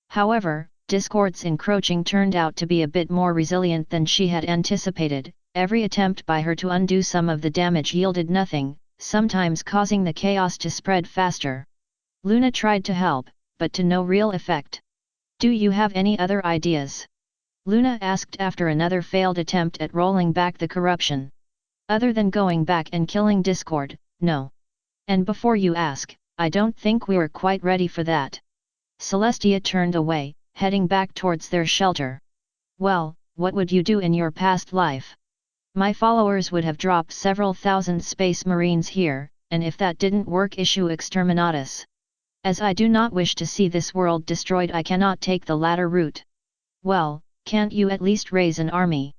However, Discord's encroaching turned out to be a bit more resilient than she had anticipated. Every attempt by her to undo some of the damage yielded nothing, sometimes causing the chaos to spread faster. Luna tried to help, but to no real effect. "Do you have any other ideas?" Luna asked after another failed attempt at rolling back the corruption. "Other than going back and killing Discord, no. And before you ask, I don't think we're quite ready for that." Celestia turned away, heading back towards their shelter. "Well, what would you do in your past life? My followers would have dropped several thousand space marines here, and if that didn't work, issue exterminatus. As I do not wish to see this world destroyed, I cannot take the latter route." "Well, can't you at least raise an army?"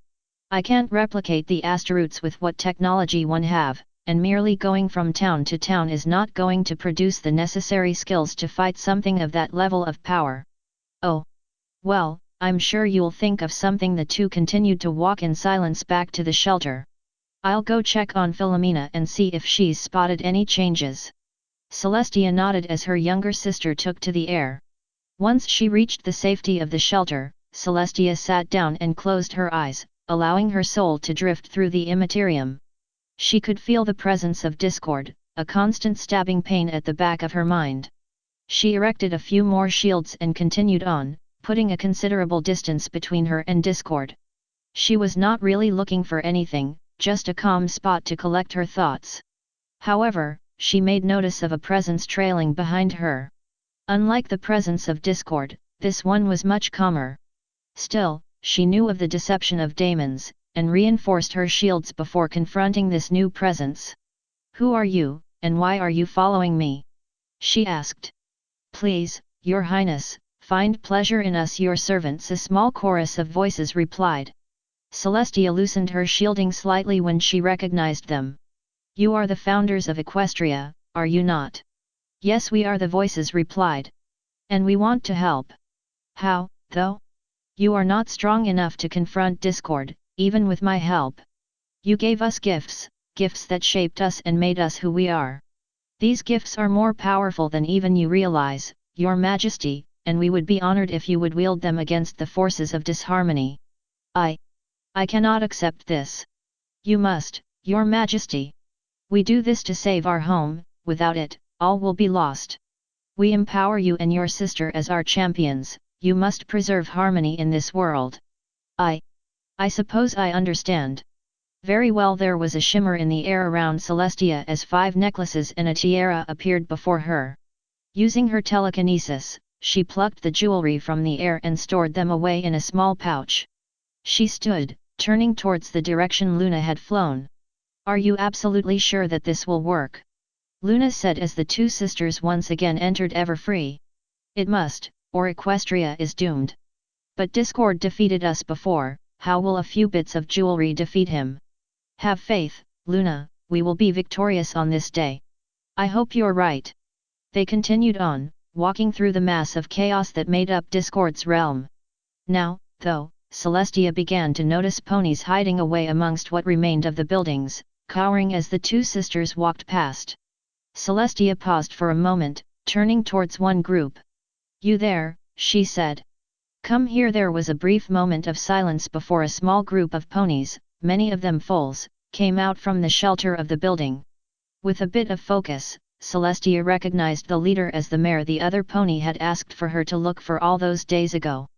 "I can't replicate the asteroids with what technology one have, and merely going from town to town is not going to produce the necessary skills to fight something of that level of power." "Oh. Well, I'm sure you'll think of something." The two continued to walk in silence back to the shelter. "I'll go check on Philomena and see if she's spotted any changes." Celestia nodded as her younger sister took to the air. Once she reached the safety of the shelter, Celestia sat down and closed her eyes, allowing her soul to drift through the immaterium. She could feel the presence of discord, a constant stabbing pain at the back of her mind. She erected a few more shields and continued on, putting a considerable distance between her and discord. She was not really looking for anything, just a calm spot to collect her thoughts. However, she made notice of a presence trailing behind her. Unlike the presence of discord, this one was much calmer. Still, she knew of the deception of daemons, and reinforced her shields before confronting this new presence. "Who are you, and why are you following me?" she asked. "Please, Your Highness, find pleasure in us, your servants," a small chorus of voices replied. Celestia loosened her shielding slightly when she recognized them. "You are the founders of Equestria, are you not?" "Yes, we are," the voices replied. "And we want to help." "How, though? You are not strong enough to confront discord, even with my help. You gave us gifts, gifts that shaped us and made us who we are. These gifts are more powerful than even you realize, Your Majesty, and we would be honored if you would wield them against the forces of disharmony." I cannot accept this." "You must, Your Majesty. We do this to save our home, without it, all will be lost. We empower you and your sister as our champions, you must preserve harmony in this world." I suppose I understand." Very well. There was a shimmer in the air around Celestia as 5 necklaces and a tiara appeared before her. Using her telekinesis, she plucked the jewelry from the air and stored them away in a small pouch. She stood, turning towards the direction Luna had flown. "Are you absolutely sure that this will work?" Luna said as the two sisters once again entered Everfree. "It must, or Equestria is doomed. But discord defeated us before, how will a few bits of jewelry defeat him? Have faith, Luna, we will be victorious on this day." "I hope you're right." They continued on, walking through the mass of chaos that made up discord's realm. Now, though, Celestia began to notice ponies hiding away amongst what remained of the buildings, cowering as the two sisters walked past. Celestia paused for a moment, turning towards one group. "You there," she said. "Come here." There was a brief moment of silence before a small group of ponies, many of them foals, came out from the shelter of the building. With a bit of focus, Celestia recognized the leader as the mare the other pony had asked for her to look for all those days ago.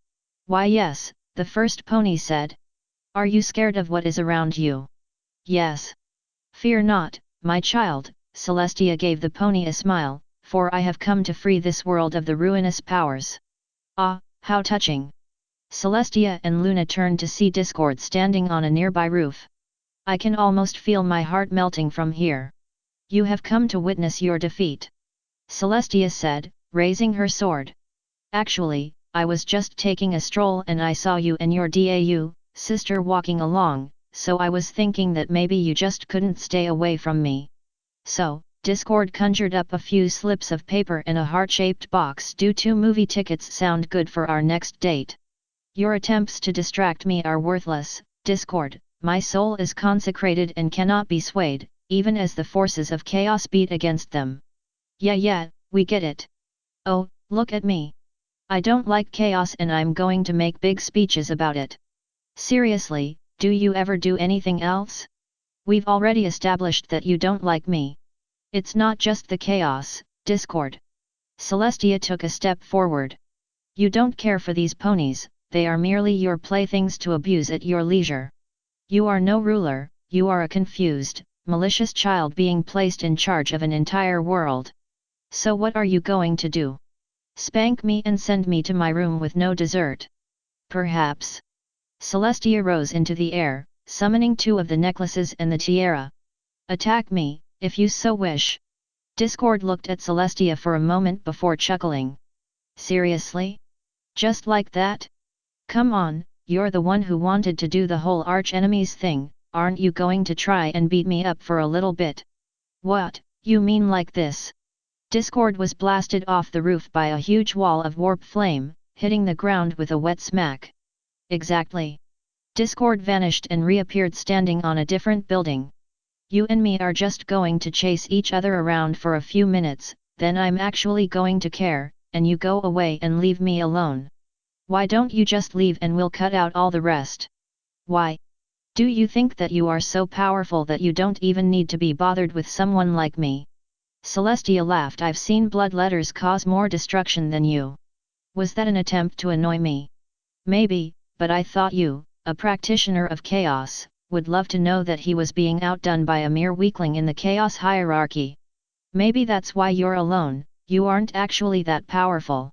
"Why yes," the first pony said. "Are you scared of what is around you?" "Yes." "Fear not, my child," Celestia gave the pony a smile, "for I have come to free this world of the ruinous powers." "Ah, how touching!" Celestia and Luna turned to see Discord standing on a nearby roof. "I can almost feel my heart melting from here." "You have come to witness your defeat," Celestia said, raising her sword. "Actually, I was just taking a stroll and I saw you and your sister walking along, so I was thinking that maybe you just couldn't stay away from me. So, Discord conjured up a few slips of paper and a heart-shaped box. "Do 2 movie tickets sound good for our next date? Your attempts to distract me are worthless, Discord, my soul is consecrated and cannot be swayed, even as the forces of chaos beat against them." Yeah, we get it. "Oh, look at me. I don't like chaos and I'm going to make big speeches about it." "Seriously, do you ever do anything else? We've already established that you don't like me. It's not just the chaos, Discord." Celestia took a step forward. "You don't care for these ponies, they are merely your playthings to abuse at your leisure. You are no ruler, you are a confused, malicious child being placed in charge of an entire world. So what are you going to do? Spank me and send me to my room with no dessert?" "Perhaps." Celestia rose into the air, summoning 2 of the necklaces and the tiara. "Attack me, if you so wish." Discord looked at Celestia for a moment before chuckling. "Seriously? Just like that? Come on, you're the one who wanted to do the whole arch-enemies thing, aren't you going to try and beat me up for a little bit?" "What, you mean like this?" Discord was blasted off the roof by a huge wall of warp flame, hitting the ground with a wet smack. Exactly. Discord vanished and reappeared standing on a different building. You and me are just going to chase each other around for a few minutes, then I'm actually going to care, and you go away and leave me alone. Why don't you just leave and we'll cut out all the rest? Why? Do you think that you are so powerful that you don't even need to be bothered with someone like me? Celestia laughed. I've seen bloodletters cause more destruction than you. Was that an attempt to annoy me? Maybe, but I thought you, a practitioner of chaos, would love to know that he was being outdone by a mere weakling in the chaos hierarchy. Maybe that's why you're alone, you aren't actually that powerful.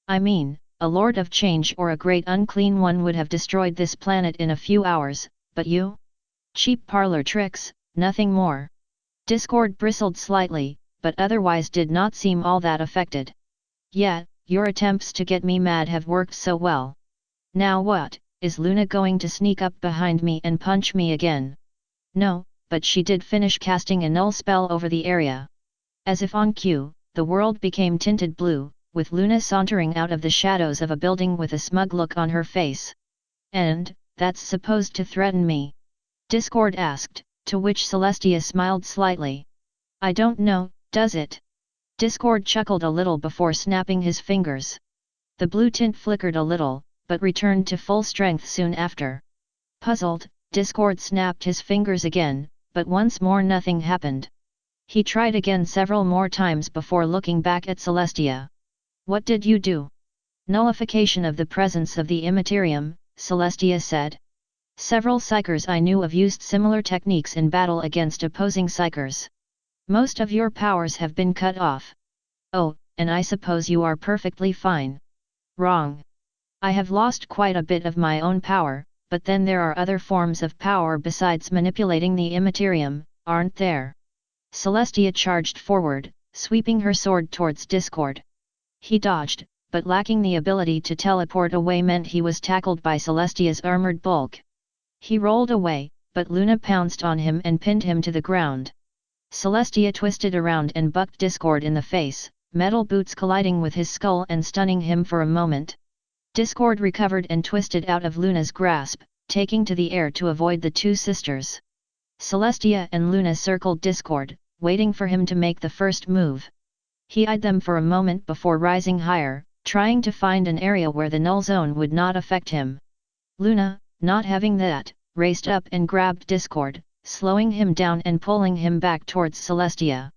I mean, a Lord of Change or a great unclean one would have destroyed this planet in a few hours, but you? Cheap parlor tricks, nothing more. Discord bristled slightly, but otherwise did not seem all that affected. Yeah, your attempts to get me mad have worked so well. Now what, is Luna going to sneak up behind me and punch me again? No, but she did finish casting a null spell over the area. As if on cue, the world became tinted blue, with Luna sauntering out of the shadows of a building with a smug look on her face. And, that's supposed to threaten me? Discord asked, to which Celestia smiled slightly. I don't know, does it? Discord chuckled a little before snapping his fingers. The blue tint flickered a little, but returned to full strength soon after. Puzzled, Discord snapped his fingers again, but once more nothing happened. He tried again several more times before looking back at Celestia. What did you do? Nullification of the presence of the Immaterium, Celestia said. Several psychers I knew of used similar techniques in battle against opposing psychers. Most of your powers have been cut off. Oh, and I suppose you are perfectly fine. Wrong. I have lost quite a bit of my own power, but then there are other forms of power besides manipulating the Immaterium, aren't there? Celestia charged forward, sweeping her sword towards Discord. He dodged, but lacking the ability to teleport away meant he was tackled by Celestia's armored bulk. He rolled away, but Luna pounced on him and pinned him to the ground. Celestia twisted around and bucked Discord in the face, metal boots colliding with his skull and stunning him for a moment. Discord recovered and twisted out of Luna's grasp, taking to the air to avoid the two sisters. Celestia and Luna circled Discord, waiting for him to make the first move. He eyed them for a moment before rising higher, trying to find an area where the null zone would not affect him. Luna, not having that, raced up and grabbed Discord, slowing him down and pulling him back towards Celestia.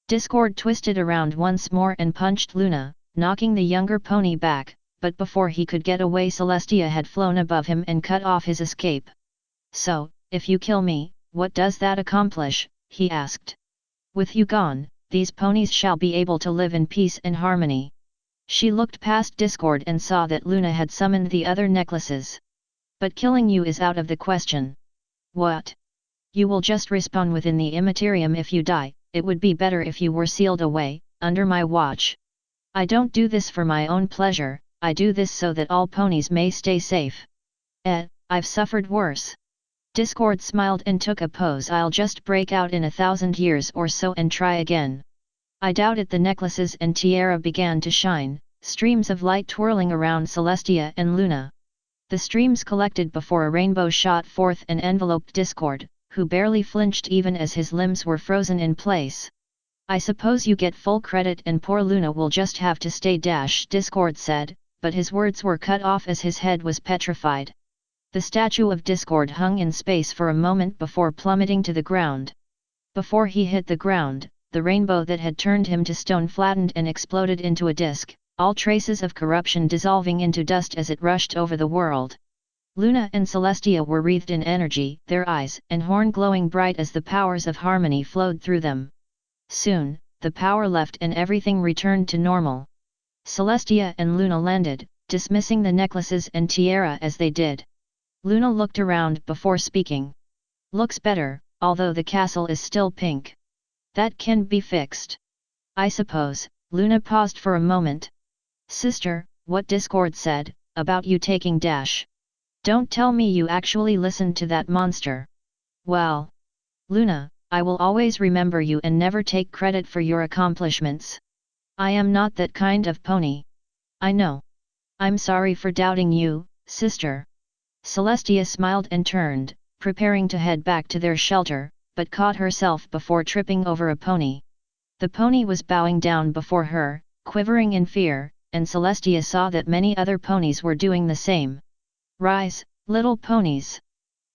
Discord twisted around once more and punched Luna, knocking the younger pony back, but before he could get away Celestia had flown above him and cut off his escape. So, if you kill me, what does that accomplish? He asked. With you gone, these ponies shall be able to live in peace and harmony. She looked past Discord and saw that Luna had summoned the other necklaces. But killing you is out of the question. What? You will just respawn within the Immaterium if you die. It would be better if you were sealed away, under my watch. I don't do this for my own pleasure, I do this so that all ponies may stay safe. I've suffered worse. Discord smiled and took a pose. I'll just break out in 1,000 years or so and try again. I doubt it. The necklaces and tiara began to shine, streams of light twirling around Celestia and Luna. The streams collected before a rainbow shot forth and enveloped Discord, who barely flinched even as his limbs were frozen in place. I suppose you get full credit and poor Luna will just have to stay. Discord said, but his words were cut off as his head was petrified. The statue of Discord hung in space for a moment before plummeting to the ground. Before he hit the ground, the rainbow that had turned him to stone flattened and exploded into a disk, all traces of corruption dissolving into dust as it rushed over the world. Luna and Celestia were wreathed in energy, their eyes and horn glowing bright as the powers of harmony flowed through them. Soon, the power left and everything returned to normal. Celestia and Luna landed, dismissing the necklaces and tiara as they did. Luna looked around before speaking. Looks better, although the castle is still pink. That can be fixed. I suppose. Luna paused for a moment. Sister, what Discord said, about you taking dash. Don't tell me you actually listened to that monster. Well. Luna, I will always remember you and never take credit for your accomplishments. I am not that kind of pony. I know. I'm sorry for doubting you, sister. Celestia smiled and turned, preparing to head back to their shelter, but caught herself before tripping over a pony. The pony was bowing down before her, quivering in fear, and Celestia saw that many other ponies were doing the same. Rise, little ponies!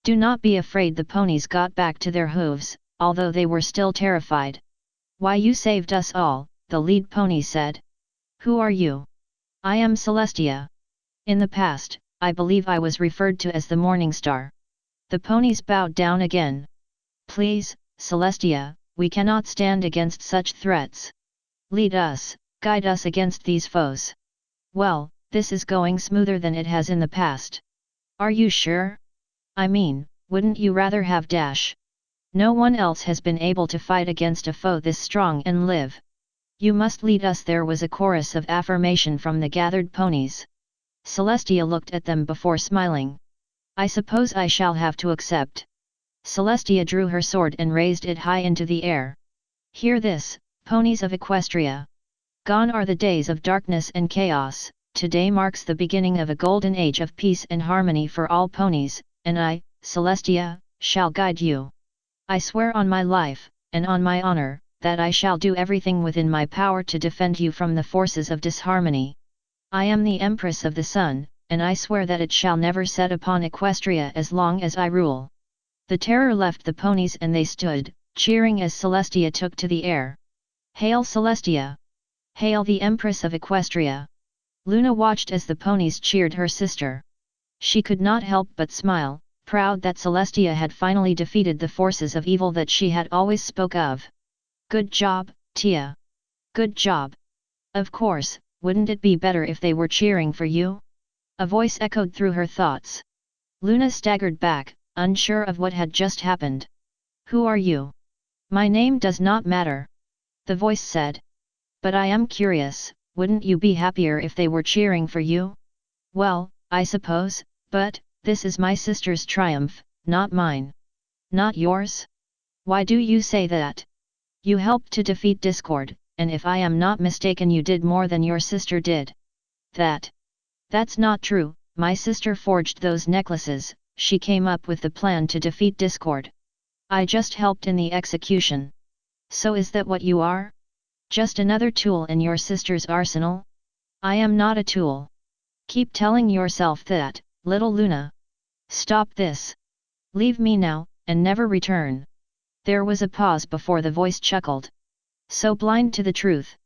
Do not be afraid. The ponies got back to their hooves, although they were still terrified. Why, you saved us all, the lead pony said. Who are you? I am Celestia. In the past, I believe I was referred to as the Morning Star. The ponies bowed down again. Please, Celestia, we cannot stand against such threats. Lead us, guide us against these foes. Well, this is going smoother than it has in the past. Are you sure? I mean, wouldn't you rather have Dash? No one else has been able to fight against a foe this strong and live. You must lead us. There was a chorus of affirmation from the gathered ponies. Celestia looked at them before smiling. I suppose I shall have to accept. Celestia drew her sword and raised it high into the air. Hear this, ponies of Equestria. Gone are the days of darkness and chaos. Today marks the beginning of a golden age of peace and harmony for all ponies, and I, Celestia, shall guide you. I swear on my life, and on my honor, that I shall do everything within my power to defend you from the forces of disharmony. I am the Empress of the Sun, and I swear that it shall never set upon Equestria as long as I rule. The terror left the ponies and they stood, cheering as Celestia took to the air. Hail Celestia! Hail the Empress of Equestria! Luna watched as the ponies cheered her sister. She could not help but smile, proud that Celestia had finally defeated the forces of evil that she had always spoke of. Good job, Tia! Good job! Of course, wouldn't it be better if they were cheering for you? A voice echoed through her thoughts. Luna staggered back, unsure of what had just happened. Who are you? My name does not matter. The voice said. But I am curious, wouldn't you be happier if they were cheering for you? Well, I suppose, but, this is my sister's triumph, not mine. Not yours? Why do you say that? You helped to defeat discord, and if I am not mistaken you did more than your sister did. That's not true. My sister forged those necklaces, she came up with the plan to defeat discord. I just helped in the execution. So is that what you are? Just another tool in your sister's arsenal? I am not a tool. Keep telling yourself that, little Luna. Stop this. Leave me now, and never return. There was a pause before the voice chuckled. So blind to the truth.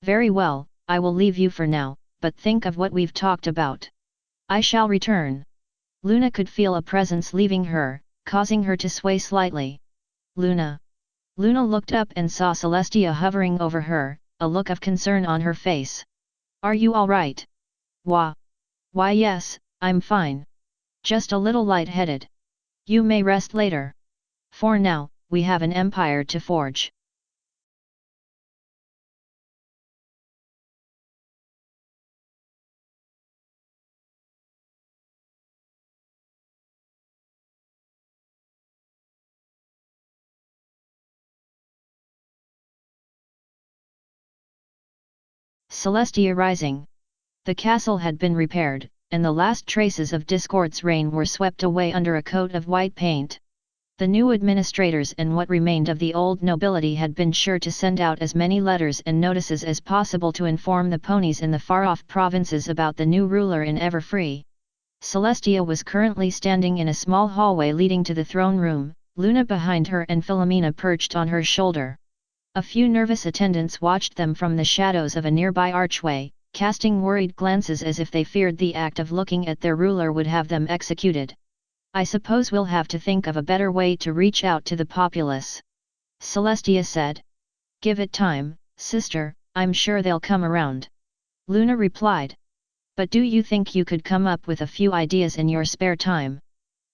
Very well, I will leave you for now, but think of what we've talked about. I shall return. Luna could feel a presence leaving her, causing her to sway slightly. Luna. Luna looked up and saw Celestia hovering over her, a look of concern on her face. Are you all right? Why yes, I'm fine. Just a little light-headed. You may rest later. For now, we have an empire to forge. Celestia rising. The castle had been repaired, and the last traces of discord's reign were swept away under a coat of white paint. The new administrators and what remained of the old nobility had been sure to send out as many letters and notices as possible to inform the ponies in the far-off provinces about the new ruler in Everfree. Celestia was currently standing in a small hallway leading to the throne room, Luna behind her and Philomena perched on her shoulder. A few nervous attendants watched them from the shadows of a nearby archway, casting worried glances as if they feared the act of looking at their ruler would have them executed. I suppose we'll have to think of a better way to reach out to the populace. Celestia said. Give it time, sister, I'm sure they'll come around. Luna replied. But do you think you could come up with a few ideas in your spare time?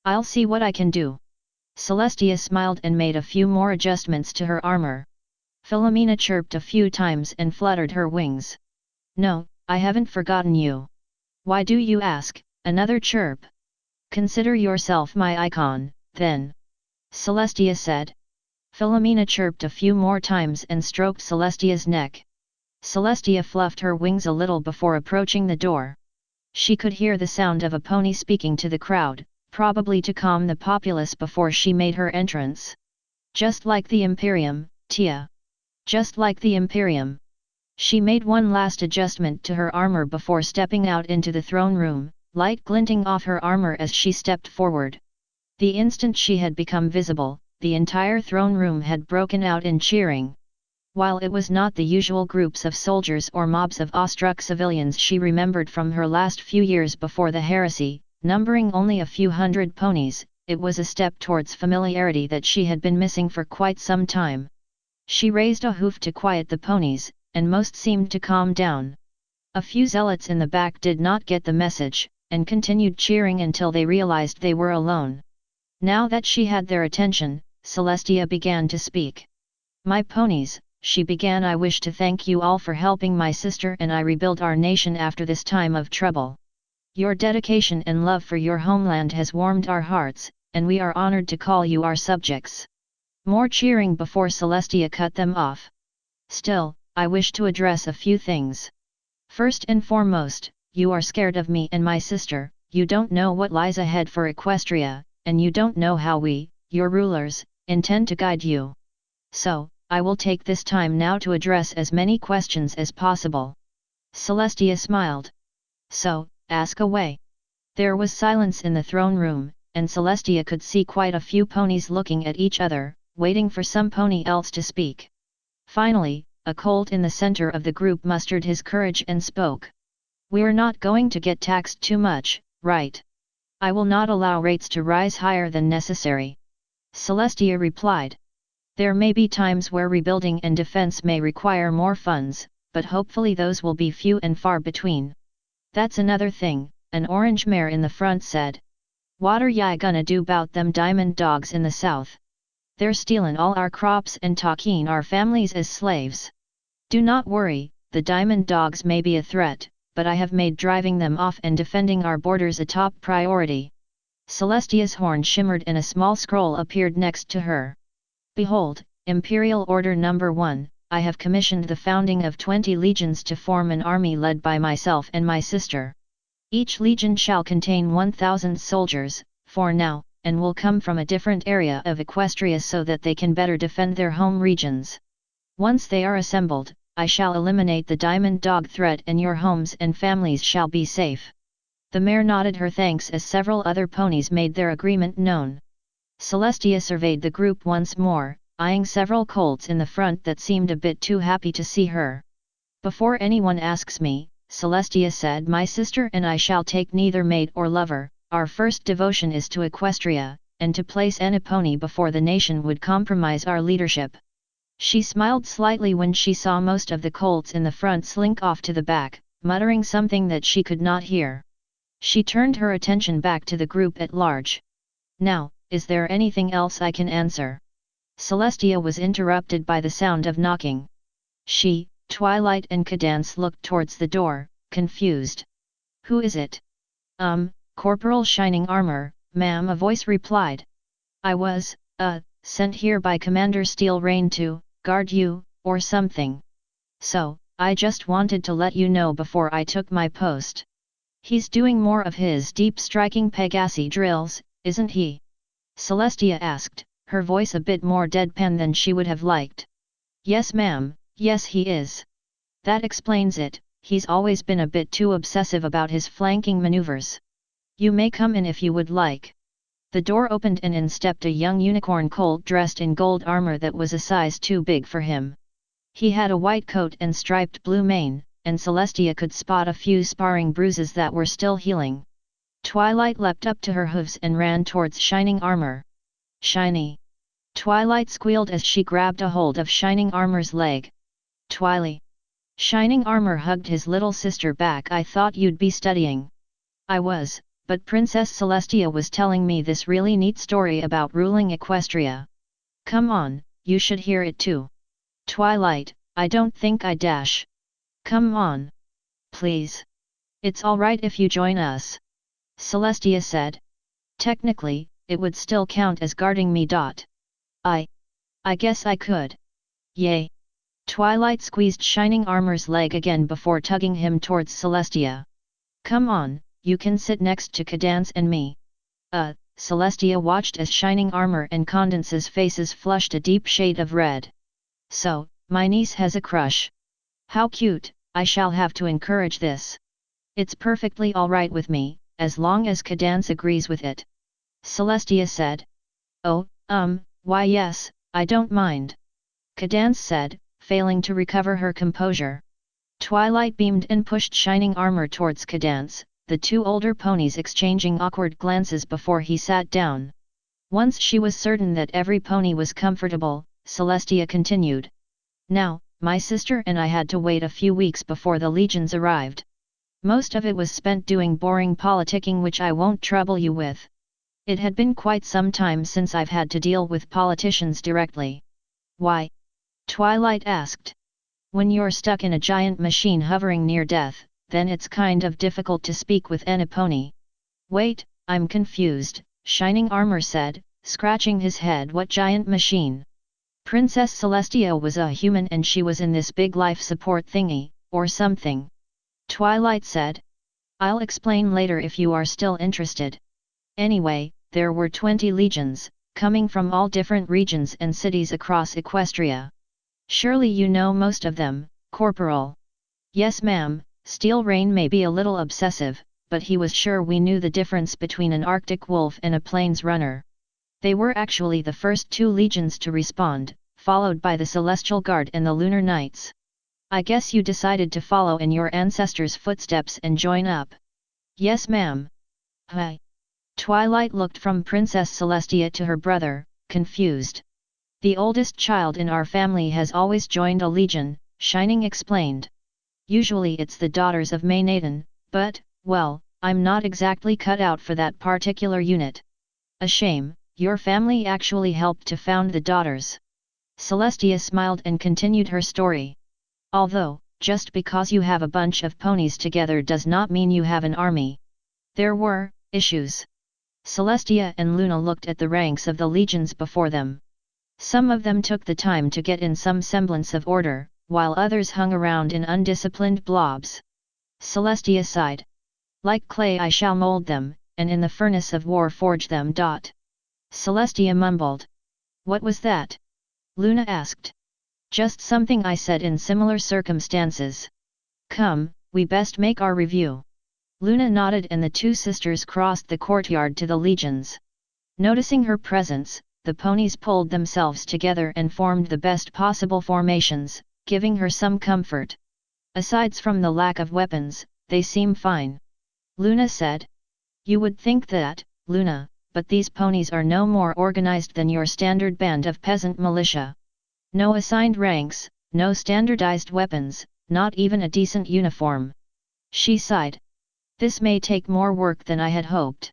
I'll see what I can do. Celestia smiled and made a few more adjustments to her armor. Philomena chirped a few times and fluttered her wings. No, I haven't forgotten you. Why do you ask? Another chirp. Consider yourself my icon, then. Celestia said. Philomena chirped a few more times and stroked Celestia's neck. Celestia fluffed her wings a little before approaching the door. She could hear the sound of a pony speaking to the crowd, probably to calm the populace before she made her entrance. Just like the Imperium, Tia. Just like the Imperium. She made one last adjustment to her armor before stepping out into the throne room, light glinting off her armor as she stepped forward. The instant she had become visible, the entire throne room had broken out in cheering. While it was not the usual groups of soldiers or mobs of awestruck civilians she remembered from her last few years before the heresy, numbering only a few hundred ponies, it was a step towards familiarity that she had been missing for quite some time. She raised a hoof to quiet the ponies, and most seemed to calm down. A few zealots in the back did not get the message, and continued cheering until they realized they were alone. Now that she had their attention, Celestia began to speak. "My ponies," she began, "I wish to thank you all for helping my sister and I rebuild our nation after this time of trouble. Your dedication and love for your homeland has warmed our hearts, and we are honored to call you our subjects." More cheering before Celestia cut them off. "Still, I wish to address a few things. First and foremost, you are scared of me and my sister, you don't know what lies ahead for Equestria, and you don't know how we, your rulers, intend to guide you. So, I will take this time now to address as many questions as possible." Celestia smiled. "So, ask away." There was silence in the throne room, and Celestia could see quite a few ponies looking at each other, waiting for some pony else to speak. Finally, a colt in the center of the group mustered his courage and spoke. "We're not going to get taxed too much, right? I will not allow rates to rise higher than necessary." Celestia replied. "There may be times where rebuilding and defense may require more funds, but hopefully those will be few and far between." "That's another thing," an orange mare in the front said. "What are ya gonna do 'bout them diamond dogs in the south? They're stealin' all our crops and taking our families as slaves." "Do not worry, the diamond dogs may be a threat, but I have made driving them off and defending our borders a top priority." Celestia's horn shimmered and a small scroll appeared next to her. "Behold, Imperial Order No. 1, I have commissioned the founding of 20 legions to form an army led by myself and my sister. Each legion shall contain 1,000 soldiers, for now, and will come from a different area of Equestria so that they can better defend their home regions. Once they are assembled, I shall eliminate the diamond dog threat and your homes and families shall be safe." The mare nodded her thanks as several other ponies made their agreement known. Celestia surveyed the group once more, eyeing several colts in the front that seemed a bit too happy to see her. "Before anyone asks me," Celestia said, "my sister and I shall take neither mate or lover, our first devotion is to Equestria, and to place any pony before the nation would compromise our leadership." She smiled slightly when she saw most of the colts in the front slink off to the back, muttering something that she could not hear. She turned her attention back to the group at large. "Now, is there anything else I can answer?" Celestia was interrupted by the sound of knocking. She, Twilight and Cadance looked towards the door, confused. "Who is it?" Corporal Shining Armor, ma'am," a voice replied. "I was, sent here by Commander Steel Rain to, guard you, or something. So, I just wanted to let you know before I took my post." "He's doing more of his deep striking Pegasi drills, isn't he?" Celestia asked, her voice a bit more deadpan than she would have liked. "Yes ma'am, yes he is. That explains it, he's always been a bit too obsessive about his flanking maneuvers. You may come in if you would like." The door opened and in stepped a young unicorn colt dressed in gold armor that was a size too big for him. He had a white coat and striped blue mane, and Celestia could spot a few sparring bruises that were still healing. Twilight leapt up to her hooves and ran towards Shining Armor. "Shiny!" Twilight squealed as she grabbed a hold of Shining Armor's leg. "Twily!" Shining Armor hugged his little sister back. "I thought you'd be studying." "I was, but Princess Celestia was telling me this really neat story about ruling Equestria. Come on, you should hear it too." "Twilight, I don't think I dash." "Come on. Please. It's alright if you join us," Celestia said. "Technically, it would still count as guarding me. I guess I could." "Yay!" Twilight squeezed Shining Armor's leg again before tugging him towards Celestia. "Come on, you can sit next to Cadance and me. Celestia watched as Shining Armor and Condance's faces flushed a deep shade of red. So, my niece has a crush. How cute, I shall have to encourage this. It's perfectly alright with me, as long as Cadance agrees with it. Celestia said. Oh, why yes, I don't mind. Cadance said, failing to recover her composure. Twilight beamed and pushed Shining Armor towards Cadance, the two older ponies exchanging awkward glances before he sat down. Once she was certain that every pony was comfortable, Celestia continued. Now, my sister and I had to wait a few weeks before the legions arrived. Most of it was spent doing boring politicking, which I won't trouble you with. It had been quite some time since I've had to deal with politicians directly. Why? Twilight asked. When you're stuck in a giant machine hovering near death, then it's kind of difficult to speak with any pony. Wait, I'm confused, Shining Armor said, scratching his head. What giant machine? Princess Celestia was a human and she was in this big life support thingy, or something. Twilight said. I'll explain later if you are still interested. Anyway, there were 20 legions, coming from all different regions and cities across Equestria. Surely you know most of them, Corporal. Yes ma'am, Steel Rain may be a little obsessive, but he was sure we knew the difference between an Arctic wolf and a plains runner. They were actually the first two legions to respond, followed by the Celestial Guard and the Lunar Knights. I guess you decided to follow in your ancestors' footsteps and join up. Yes ma'am. Hi. Twilight looked from Princess Celestia to her brother, confused. The oldest child in our family has always joined a legion, Shining explained. Usually it's the daughters of Maynaden, but, well, I'm not exactly cut out for that particular unit. A shame, your family actually helped to found the daughters. Celestia smiled and continued her story. Although, just because you have a bunch of ponies together does not mean you have an army. There were issues. Celestia and Luna looked at the ranks of the legions before them. Some of them took the time to get in some semblance of order, while others hung around in undisciplined blobs. Celestia sighed. Like clay I shall mold them, and in the furnace of war forge them. Celestia mumbled. What was that? Luna asked. Just something I said in similar circumstances. Come, we best make our review. Luna nodded and the two sisters crossed the courtyard to the legions. Noticing her presence, the ponies pulled themselves together and formed the best possible formations, giving her some comfort. Aside from the lack of weapons, they seem fine. Luna said. You would think that, Luna, but these ponies are no more organized than your standard band of peasant militia. No assigned ranks, no standardized weapons, not even a decent uniform. She sighed. This may take more work than I had hoped.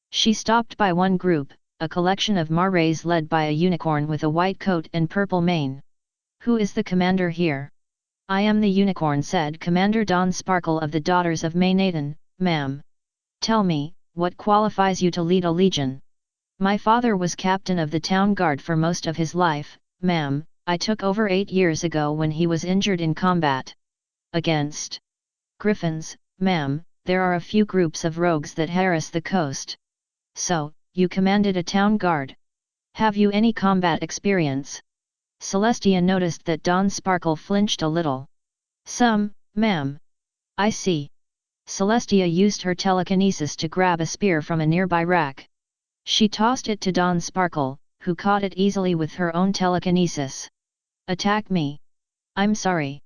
She stopped by one group, a collection of Marays led by a unicorn with a white coat and purple mane. Who is the commander here? I am the unicorn, said Commander Dawn Sparkle of the Daughters of Maynaden, ma'am. Tell me, what qualifies you to lead a legion? My father was captain of the town guard for most of his life, ma'am. I took over 8 years ago when he was injured in combat. Against griffins, ma'am, there are a few groups of rogues that harass the coast. So, you commanded a town guard. Have you any combat experience? Celestia noticed that Dawn Sparkle flinched a little. Some, ma'am. I see. Celestia used her telekinesis to grab a spear from a nearby rack. She tossed it to Dawn Sparkle, who caught it easily with her own telekinesis. Attack me. I'm sorry.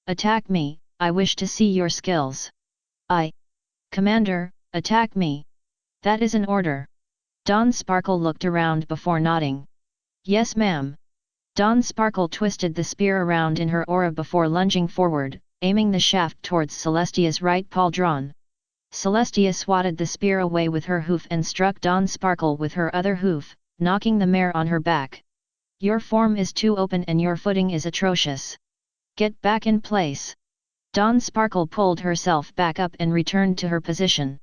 Attack me, I wish to see your skills. Commander, attack me. That is an order. Dawn Sparkle looked around before nodding. Yes ma'am. Dawn Sparkle twisted the spear around in her aura before lunging forward, aiming the shaft towards Celestia's right pauldron. Celestia swatted the spear away with her hoof and struck Dawn Sparkle with her other hoof, knocking the mare on her back. Your form is too open and your footing is atrocious. Get back in place. Dawn Sparkle pulled herself back up and returned to her position.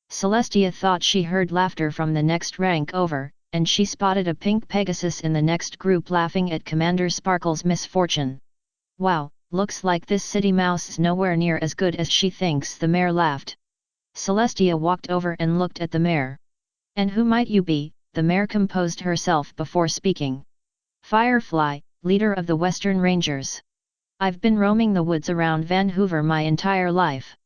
Celestia thought she heard laughter from the next rank over, and she spotted a pink Pegasus in the next group laughing at Commander Sparkle's misfortune. Wow, looks like this city mouse is nowhere near as good as she thinks, the mare laughed. Celestia walked over and looked at the mare. And who might you be? The mare composed herself before speaking. Firefly, leader of the Western Rangers. I've been roaming the woods around Vancouver my entire life.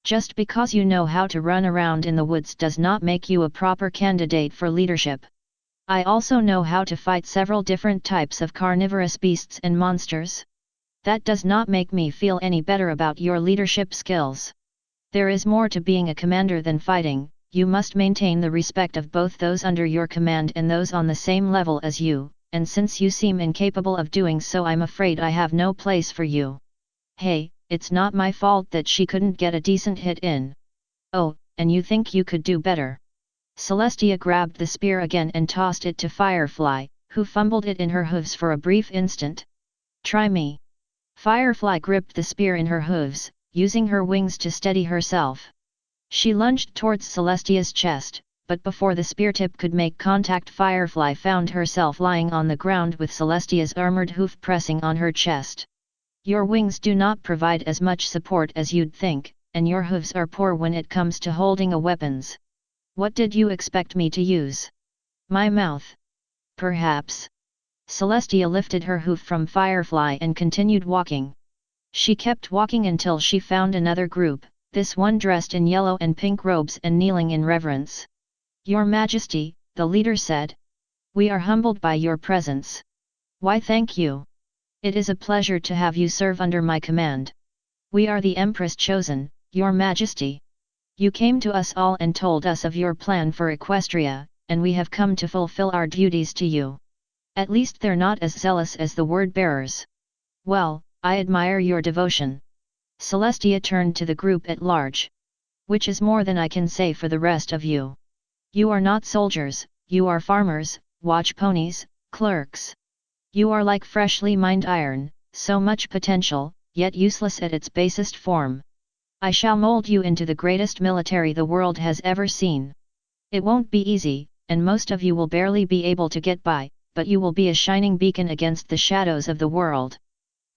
Just because you know how to run around in the woods does not make you a proper candidate for leadership. I also know how to fight several different types of carnivorous beasts and monsters. That does not make me feel any better about your leadership skills. There is more to being a commander than fighting. You must maintain the respect of both those under your command and those on the same level as you, and since you seem incapable of doing so, I'm afraid I have no place for you. Hey, it's not my fault that she couldn't get a decent hit in. Oh, and you think you could do better? Celestia grabbed the spear again and tossed it to Firefly, who fumbled it in her hooves for a brief instant. Try me. Firefly gripped the spear in her hooves, using her wings to steady herself. She lunged towards Celestia's chest, but before the spear tip could make contact, Firefly found herself lying on the ground with Celestia's armored hoof pressing on her chest. Your wings do not provide as much support as you'd think, and your hooves are poor when it comes to holding a weapons. What did you expect me to use? My mouth? Perhaps. Celestia lifted her hoof from Firefly and continued walking. She kept walking until she found another group, this one dressed in yellow and pink robes and kneeling in reverence. Your Majesty, the leader said. We are humbled by your presence. Why, thank you. It is a pleasure to have you serve under my command. We are the Empress chosen, Your Majesty. You came to us all and told us of your plan for Equestria, and we have come to fulfill our duties to you. At least they're not as zealous as the word-bearers. Well, I admire your devotion. Celestia turned to the group at large. Which is more than I can say for the rest of you. You are not soldiers, you are farmers, watch ponies, clerks. You are like freshly mined iron, so much potential, yet useless at its basest form. I shall mold you into the greatest military the world has ever seen. It won't be easy, and most of you will barely be able to get by, but you will be a shining beacon against the shadows of the world.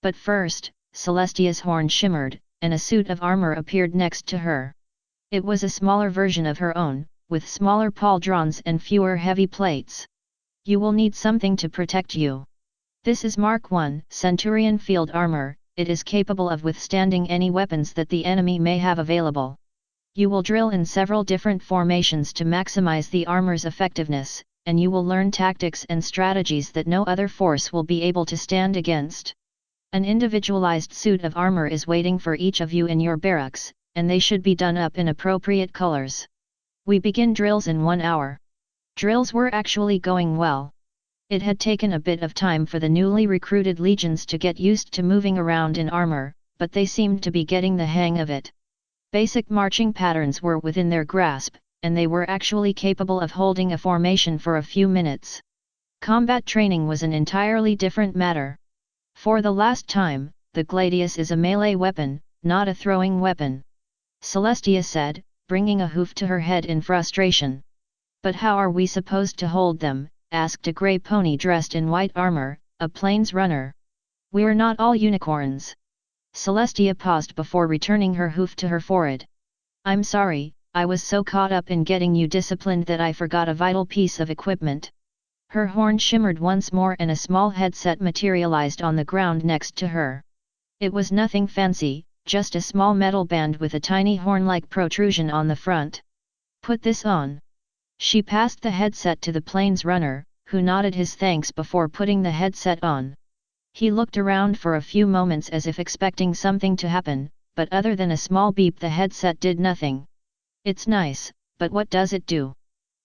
But first, Celestia's horn shimmered, and a suit of armor appeared next to her. It was a smaller version of her own, with smaller pauldrons and fewer heavy plates. You will need something to protect you. This is Mark I Centurion Field Armor. It is capable of withstanding any weapons that the enemy may have available. You will drill in several different formations to maximize the armor's effectiveness, and you will learn tactics and strategies that no other force will be able to stand against. An individualized suit of armor is waiting for each of you in your barracks, and they should be done up in appropriate colors. We begin drills in 1 hour. Drills were actually going well. It had taken a bit of time for the newly recruited legions to get used to moving around in armor, but they seemed to be getting the hang of it. Basic marching patterns were within their grasp, and they were actually capable of holding a formation for a few minutes. Combat training was an entirely different matter. For the last time, the gladius is a melee weapon, not a throwing weapon. Celestia said, bringing a hoof to her head in frustration. But how are we supposed to hold them? Asked a grey pony dressed in white armor, a plains runner. We're not all unicorns. Celestia paused before returning her hoof to her forehead. I'm sorry, I was so caught up in getting you disciplined that I forgot a vital piece of equipment. Her horn shimmered once more and a small headset materialized on the ground next to her. It was nothing fancy, just a small metal band with a tiny horn-like protrusion on the front. Put this on. She passed the headset to the plains runner, who nodded his thanks before putting the headset on. He looked around for a few moments as if expecting something to happen, but other than a small beep the headset did nothing. It's nice, but what does it do?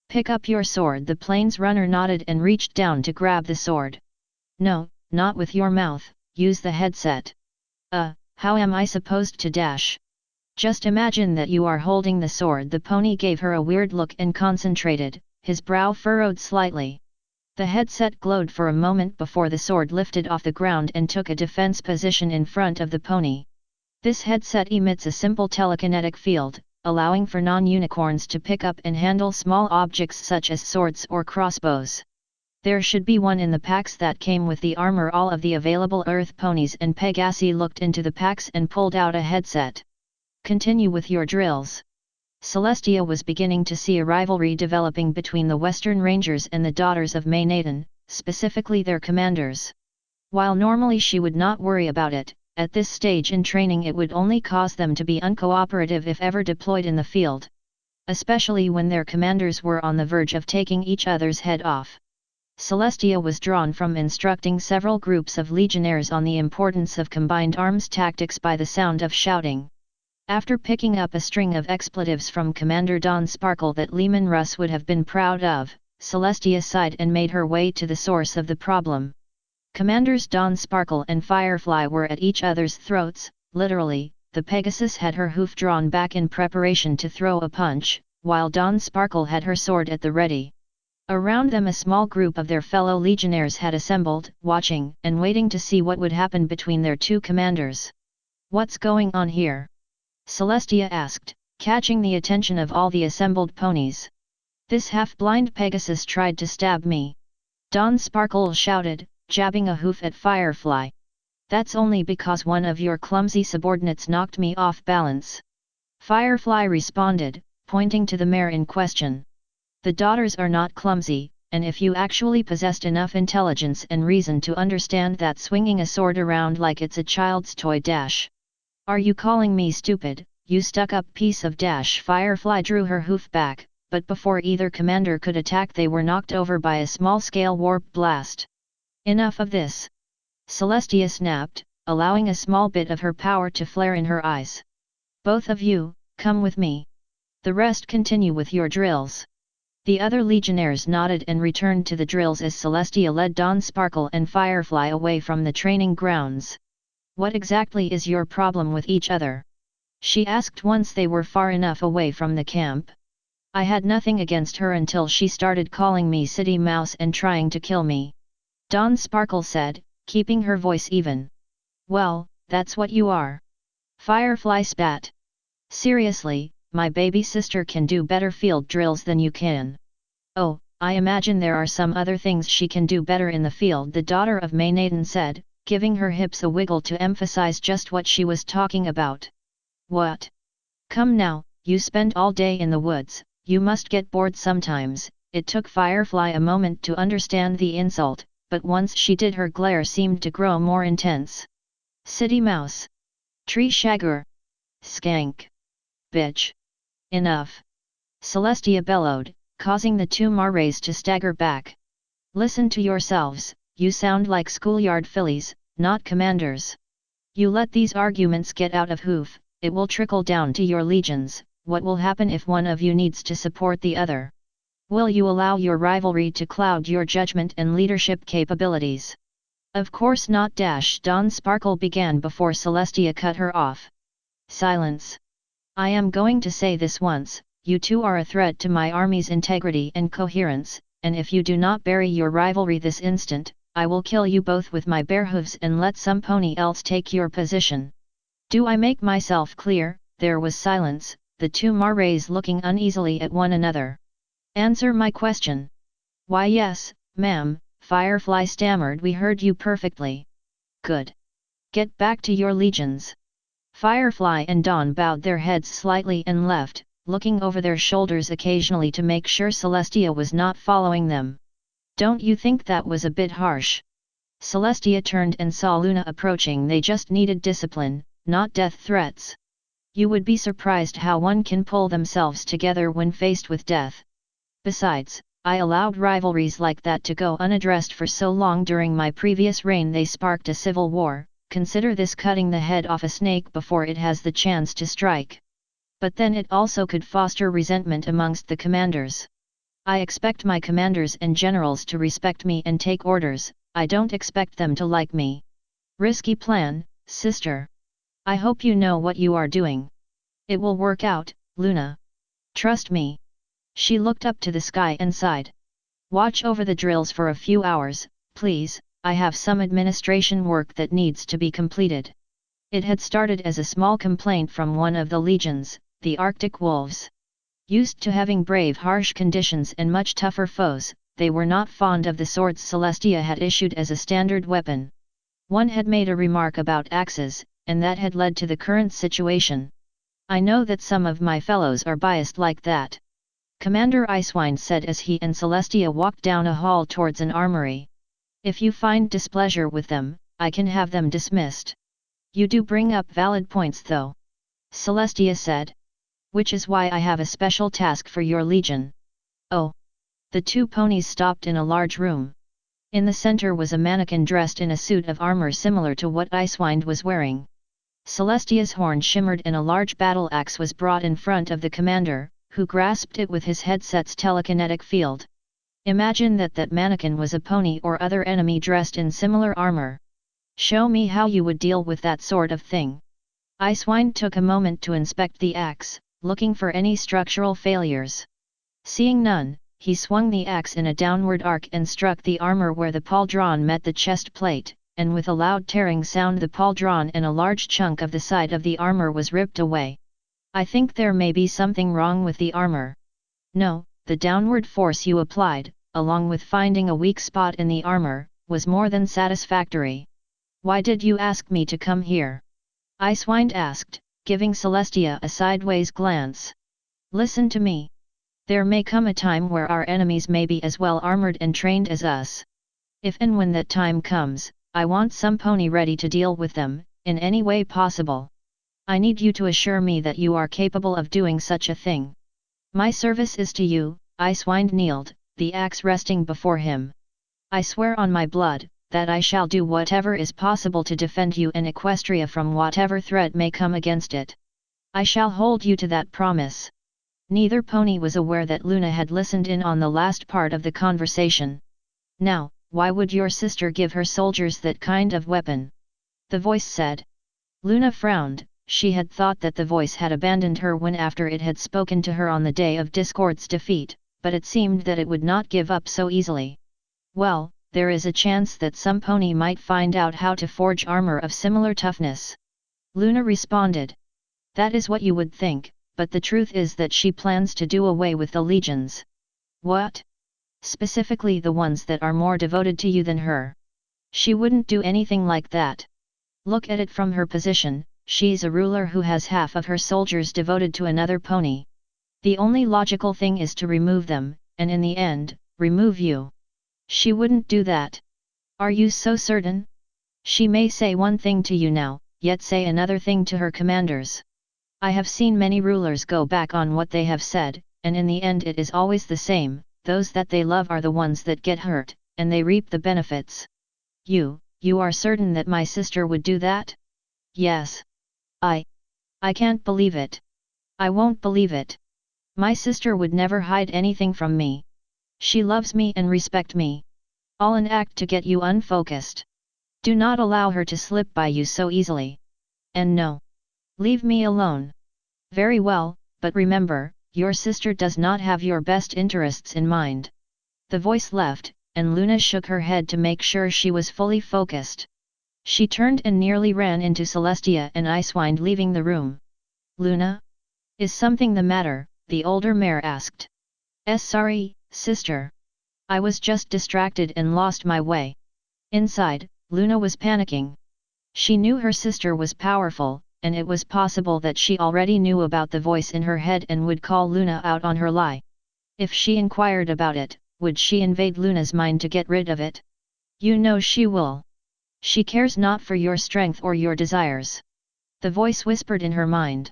Pick up your sword. The plains runner nodded and reached down to grab the sword. No, not with your mouth, use the headset. How am I supposed to dash? Just imagine that you are holding the sword. The pony gave her a weird look and concentrated, his brow furrowed slightly. The headset glowed for a moment before the sword lifted off the ground and took a defense position in front of the pony. This headset emits a simple telekinetic field, allowing for non-unicorns to pick up and handle small objects such as swords or crossbows. There should be one in the packs that came with the armor. All of the available earth ponies and Pegasi looked into the packs and pulled out a headset. Continue with your drills. Celestia was beginning to see a rivalry developing between the Western Rangers and the Daughters of Maynaden, specifically their commanders. While normally she would not worry about it, at this stage in training it would only cause them to be uncooperative if ever deployed in the field. Especially when their commanders were on the verge of taking each other's head off. Celestia was drawn from instructing several groups of legionnaires on the importance of combined arms tactics by the sound of shouting. After picking up a string of expletives from Commander Don Sparkle that Leman Russ would have been proud of, Celestia sighed and made her way to the source of the problem. Commanders Don Sparkle and Firefly were at each other's throats, literally. The Pegasus had her hoof drawn back in preparation to throw a punch, while Don Sparkle had her sword at the ready. Around them a small group of their fellow legionnaires had assembled, watching and waiting to see what would happen between their two commanders. "What's going on here?" Celestia asked, catching the attention of all the assembled ponies. "This half-blind Pegasus tried to stab me," Don Sparkle shouted, jabbing a hoof at Firefly. "That's only because one of your clumsy subordinates knocked me off balance," Firefly responded, pointing to the mare in question. "The daughters are not clumsy, and if you actually possessed enough intelligence and reason to understand that swinging a sword around like it's a child's toy dash. Are you calling me stupid, you stuck-up piece of dash?" Firefly drew her hoof back, but before either commander could attack they were knocked over by a small-scale warp blast. "Enough of this!" Celestia snapped, allowing a small bit of her power to flare in her eyes. "Both of you, come with me. The rest continue with your drills." The other legionnaires nodded and returned to the drills as Celestia led Don Sparkle and Firefly away from the training grounds. "What exactly is your problem with each other?" she asked once they were far enough away from the camp. "I had nothing against her until she started calling me city mouse and trying to kill me," Don Sparkle said, keeping her voice even. "Well, that's what you are." Firefly spat. "Seriously, my baby sister can do better field drills than you can." "Oh, I imagine there are some other things she can do better in the field," the Daughter of Maynaden said, giving her hips a wiggle to emphasize just what she was talking about. "What? Come now, you spend all day in the woods, you must get bored sometimes." It took Firefly a moment to understand the insult, but once she did her glare seemed to grow more intense. "City mouse! Tree shagger! Skank! Bitch! Enough!" Celestia bellowed, causing the two Marais to stagger back. "Listen to yourselves, you sound like schoolyard fillies, not commanders. You let these arguments get out of hoof, it will trickle down to your legions. What will happen if one of you needs to support the other? Will you allow your rivalry to cloud your judgment and leadership capabilities?" "Of course not." Don Sparkle began before Celestia cut her off. "Silence. I am going to say this once, you two are a threat to my army's integrity and coherence, and if you do not bury your rivalry this instant, I will kill you both with my bare hooves and let some pony else take your position. Do I make myself clear?" There was silence, the two Marais looking uneasily at one another. "Answer my question." "Why yes, ma'am," Firefly stammered. "We heard you perfectly." "Good. Get back to your legions." Firefly and Dawn bowed their heads slightly and left, looking over their shoulders occasionally to make sure Celestia was not following them. "Don't you think that was a bit harsh?" Celestia turned and saw Luna approaching. "They just needed discipline, not death threats. You would be surprised how one can pull themselves together when faced with death. Besides, I allowed rivalries like that to go unaddressed for so long during my previous reign. They sparked a civil war. Consider this cutting the head off a snake before it has the chance to strike. But then it also could foster resentment amongst the commanders. I expect my commanders and generals to respect me and take orders, I don't expect them to like me." "Risky plan, sister. I hope you know what you are doing. It will work out, Luna. Trust me." She looked up to the sky and sighed. "Watch over the drills for a few hours, please, I have some administration work that needs to be completed." It had started as a small complaint from one of the legions, the Arctic Wolves. Used to having brave harsh conditions and much tougher foes, they were not fond of the swords Celestia had issued as a standard weapon. One had made a remark about axes, and that had led to the current situation. I know that some of my fellows are biased like that. Commander Icewind said as he and Celestia walked down a hall towards an armory. If you find displeasure with them, I can have them dismissed. You do bring up valid points though. Celestia said. Which is why I have a special task for your legion. Oh. The two ponies stopped in a large room. In the center was a mannequin dressed in a suit of armor similar to what Icewind was wearing. Celestia's horn shimmered and a large battle axe was brought in front of the commander, who grasped it with his headset's telekinetic field. Imagine that mannequin was a pony or other enemy dressed in similar armor. Show me how you would deal with that sort of thing. Icewind took a moment to inspect the axe, looking for any structural failures. Seeing none, he swung the axe in a downward arc and struck the armor where the pauldron met the chest plate, and with a loud tearing sound the pauldron and a large chunk of the side of the armor was ripped away. I think there may be something wrong with the armor. No, the downward force you applied, along with finding a weak spot in the armor, was more than satisfactory. Why did you ask me to come here? Icewind asked, giving Celestia a sideways glance. Listen to me. There may come a time where our enemies may be as well armored and trained as us. If and when that time comes, I want some pony ready to deal with them, in any way possible. I need you to assure me that you are capable of doing such a thing. My service is to you. Icewind kneeled, the axe resting before him. I swear on my blood, that I shall do whatever is possible to defend you and Equestria from whatever threat may come against it. I shall hold you to that promise. Neither pony was aware that Luna had listened in on the last part of the conversation. Now, why would your sister give her soldiers that kind of weapon? The voice said. Luna frowned. She had thought that the voice had abandoned her when after it had spoken to her on the day of Discord's defeat, but it seemed that it would not give up so easily. Well, there is a chance that some pony might find out how to forge armor of similar toughness. Luna responded. That is what you would think, but the truth is that she plans to do away with the legions. What? Specifically the ones that are more devoted to you than her. She wouldn't do anything like that. Look at it from her position. She's a ruler who has half of her soldiers devoted to another pony. The only logical thing is to remove them, and in the end, remove you. She wouldn't do that. Are you so certain? She may say one thing to you now, yet say another thing to her commanders. I have seen many rulers go back on what they have said, and in the end it is always the same, those that they love are the ones that get hurt, and they reap the benefits. You are certain that my sister would do that? Yes. I can't believe it. I won't believe it. My sister would never hide anything from me. She loves me and respects me. All an act to get you unfocused. Do not allow her to slip by you so easily. And no. Leave me alone. Very well, but remember, your sister does not have your best interests in mind. The voice left, and Luna shook her head to make sure she was fully focused. She turned and nearly ran into Celestia and Icewind leaving the room. Luna? Is something the matter? The older mare asked. Sorry, sister. I was just distracted and lost my way. Inside, Luna was panicking. She knew her sister was powerful, and it was possible that she already knew about the voice in her head and would call Luna out on her lie. If she inquired about it, would she invade Luna's mind to get rid of it? You know she will. She cares not for your strength or your desires. The voice whispered in her mind.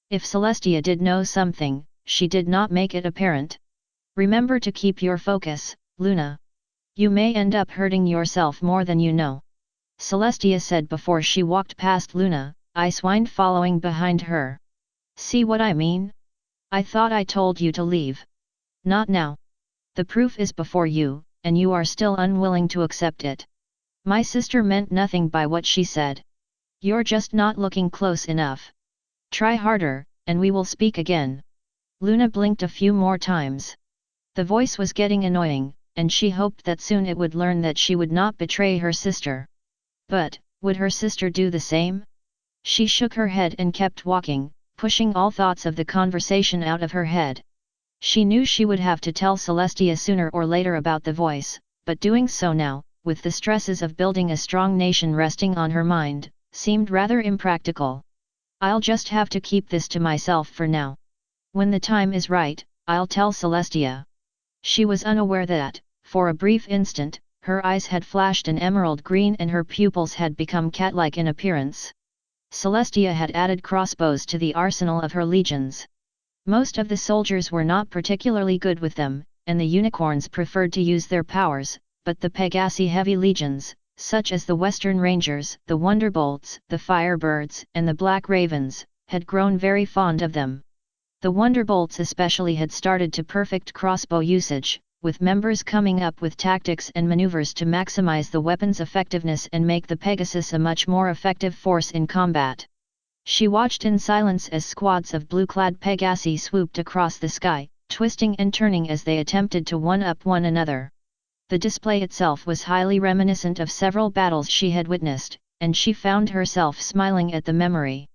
If Celestia did know something, she did not make it apparent. Remember to keep your focus, Luna. You may end up hurting yourself more than you know. Celestia said before she walked past Luna, Icewind following behind her. See what I mean? I thought I told you to leave. Not now. The proof is before you, and you are still unwilling to accept it. My sister meant nothing by what she said. You're just not looking close enough. Try harder, and we will speak again. Luna blinked a few more times. The voice was getting annoying, and she hoped that soon it would learn that she would not betray her sister. But, would her sister do the same? She shook her head and kept walking, pushing all thoughts of the conversation out of her head. She knew she would have to tell Celestia sooner or later about the voice, but doing so now, with the stresses of building a strong nation resting on her mind, seemed rather impractical. I'll just have to keep this to myself for now. When the time is right, I'll tell Celestia. She was unaware that, for a brief instant, her eyes had flashed an emerald green and her pupils had become cat-like in appearance. Celestia had added crossbows to the arsenal of her legions. Most of the soldiers were not particularly good with them, and the unicorns preferred to use their powers, but the Pegasi-heavy legions, such as the Western Rangers, the Wonderbolts, the Firebirds, and the Black Ravens, had grown very fond of them. The Wonderbolts especially had started to perfect crossbow usage, with members coming up with tactics and maneuvers to maximize the weapon's effectiveness and make the Pegasus a much more effective force in combat. She watched in silence as squads of blue-clad Pegasi swooped across the sky, twisting and turning as they attempted to one-up one another. The display itself was highly reminiscent of several battles she had witnessed, and she found herself smiling at the memory.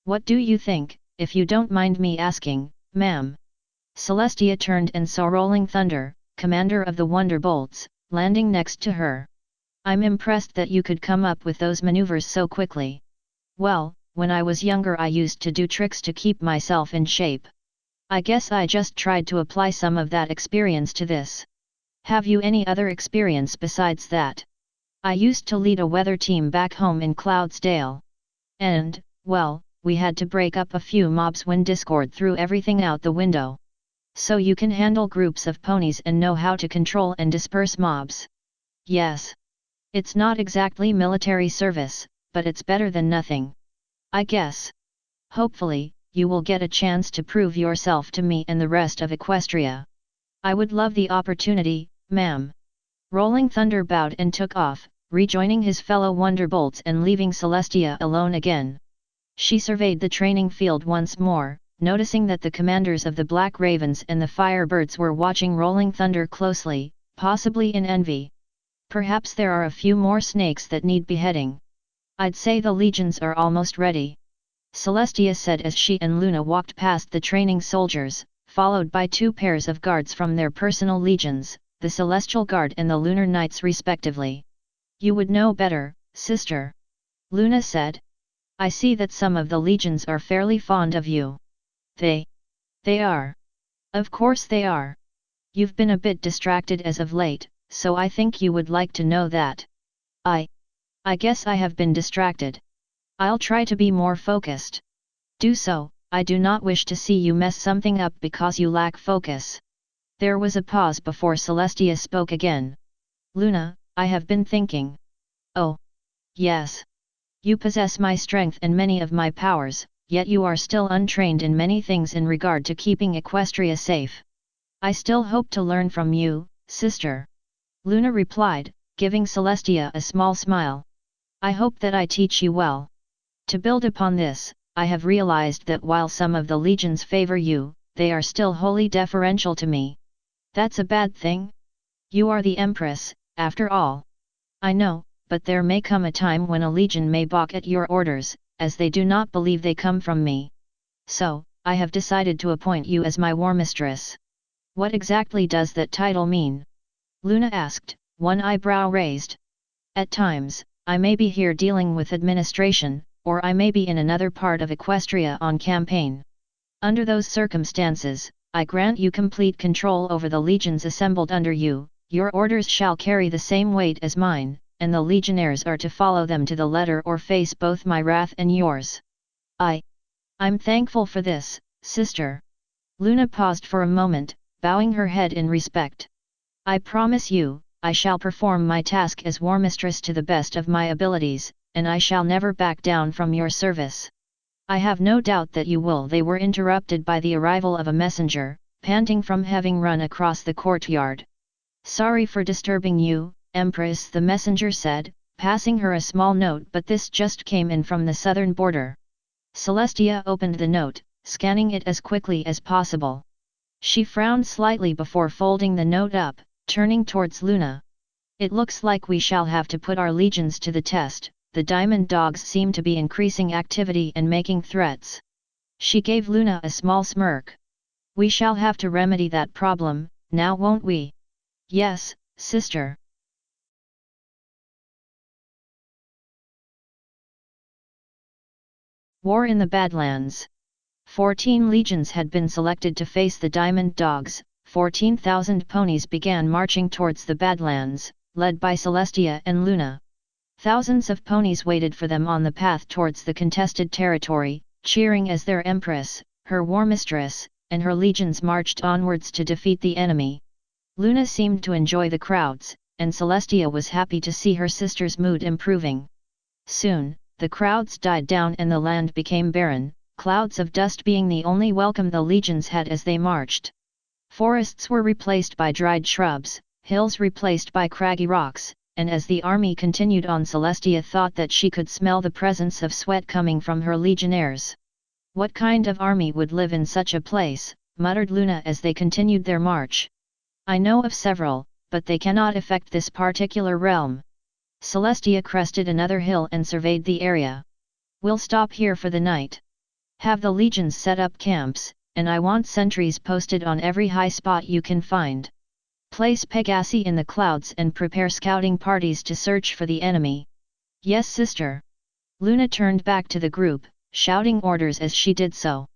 "What do you think, if you don't mind me asking, ma'am?" Celestia turned and saw Rolling Thunder, commander of the Wonderbolts, landing next to her. "I'm impressed that you could come up with those maneuvers so quickly. Well, when I was younger I used to do tricks to keep myself in shape. I guess I just tried to apply some of that experience to this. Have you any other experience besides that?" "I used to lead a weather team back home in Cloudsdale. And, well, we had to break up a few mobs when Discord threw everything out the window. So you can handle groups of ponies and know how to control and disperse mobs." "Yes. It's not exactly military service, but it's better than nothing. I guess. Hopefully, you will get a chance to prove yourself to me and the rest of Equestria." "I would love the opportunity, ma'am." Rolling Thunder bowed and took off, rejoining his fellow Wonderbolts and leaving Celestia alone again. She surveyed the training field once more, noticing that the commanders of the Black Ravens and the Firebirds were watching Rolling Thunder closely, possibly in envy. "Perhaps there are a few more snakes that need beheading. I'd say the legions are almost ready," Celestia said as she and Luna walked past the training soldiers, followed by two pairs of guards from their personal legions, the Celestial Guard and the Lunar Knights respectively. "You would know better, sister," Luna said. "I see that some of the legions are fairly fond of you." They are. Of course they are. You've been a bit distracted as of late, so I think you would like to know that." I guess I have been distracted. I'll try to be more focused." "Do so, I do not wish to see you mess something up because you lack focus." There was a pause before Celestia spoke again. "Luna, I have been thinking." "Oh. Yes. You possess my strength and many of my powers, yet you are still untrained in many things in regard to keeping Equestria safe. I still hope to learn from you, sister," Luna replied, giving Celestia a small smile. "I hope that I teach you well. To build upon this, I have realized that while some of the legions favor you, they are still wholly deferential to me." "That's a bad thing? You are the Empress, after all." "I know, but there may come a time when a legion may balk at your orders, as they do not believe they come from me. So, I have decided to appoint you as my war mistress." "What exactly does that title mean?" Luna asked, one eyebrow raised. "At times, I may be here dealing with administration, or I may be in another part of Equestria on campaign. Under those circumstances, I grant you complete control over the legions assembled under you. Your orders shall carry the same weight as mine, and the legionnaires are to follow them to the letter or face both my wrath and yours." I'm thankful for this, sister." Luna paused for a moment, bowing her head in respect. "I promise you, I shall perform my task as war mistress to the best of my abilities, and I shall never back down from your service." "I have no doubt that you will." They were interrupted by the arrival of a messenger, panting from having run across the courtyard. "Sorry for disturbing you, Empress," the messenger said, passing her a small note, "but this just came in from the southern border." Celestia opened the note, scanning it as quickly as possible. She frowned slightly before folding the note up, turning towards Luna. "It looks like we shall have to put our legions to the test. The Diamond Dogs seem to be increasing activity and making threats." She gave Luna a small smirk. "We shall have to remedy that problem, now won't we?" "Yes, sister." War in the Badlands. 14 legions had been selected to face the Diamond Dogs. 14,000 ponies began marching towards the Badlands, led by Celestia and Luna. Thousands of ponies waited for them on the path towards the contested territory, cheering as their Empress, her war mistress, and her legions marched onwards to defeat the enemy. Luna seemed to enjoy the crowds, and Celestia was happy to see her sister's mood improving. Soon, the crowds died down and the land became barren, clouds of dust being the only welcome the legions had as they marched. Forests were replaced by dried shrubs, hills replaced by craggy rocks, and as the army continued on, Celestia thought that she could smell the presence of sweat coming from her legionnaires. What kind of army would live in such a place, muttered Luna as they continued their march. I know of several, but they cannot affect this particular realm. Celestia crested another hill and surveyed the area. We'll stop here for the night. Have the legions set up camps, and I want sentries posted on every high spot you can find. Place Pegasi in the clouds and prepare scouting parties to search for the enemy. Yes, sister. Luna turned back to the group, shouting orders as she did so.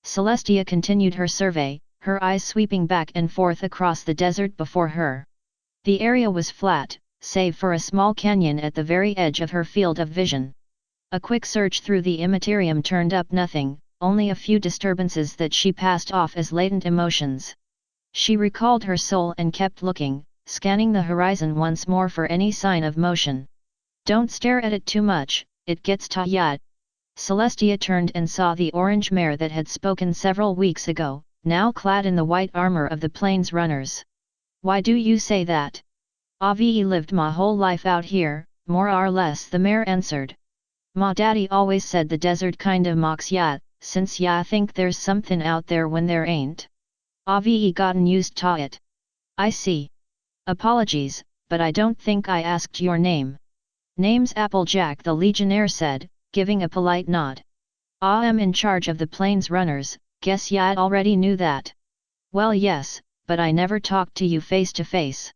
Celestia continued her survey, her eyes sweeping back and forth across the desert before her. The area was flat, save for a small canyon at the very edge of her field of vision. A quick search through the immaterium turned up nothing, only a few disturbances that she passed off as latent emotions. She recalled her soul and kept looking, scanning the horizon once more for any sign of motion. Don't stare at it too much, it gets tired. Celestia turned and saw the orange mare that had spoken several weeks ago, now clad in the white armor of the plains runners. Why do you say that? I've lived my whole life out here, more or less, the mare answered. Ma daddy always said the desert kinda mocks ya, since ya think there's something out there when there ain't. I've gotten used to it. I see. Apologies, but I don't think I asked your name. Name's Applejack, the legionnaire said, giving a polite nod. I am in charge of the plains runners, guess ya already knew that. Well yes, but I never talked to you face to face.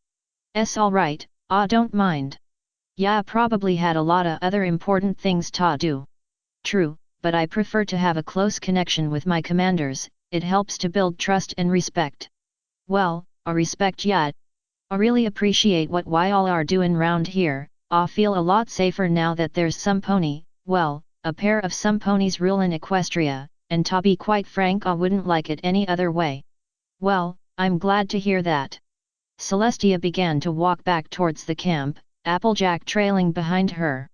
Alright, I don't mind. Ya probably had a lotta other important things to do. True, but I prefer to have a close connection with my commanders, it helps to build trust and respect. Well, I respect ya. I really appreciate what y'all are doing round here. I feel a lot safer now that there's some pony, well, a pair of some ponies rulin' Equestria, and to be quite frank I wouldn't like it any other way. Well, I'm glad to hear that. Celestia began to walk back towards the camp, Applejack trailing behind her.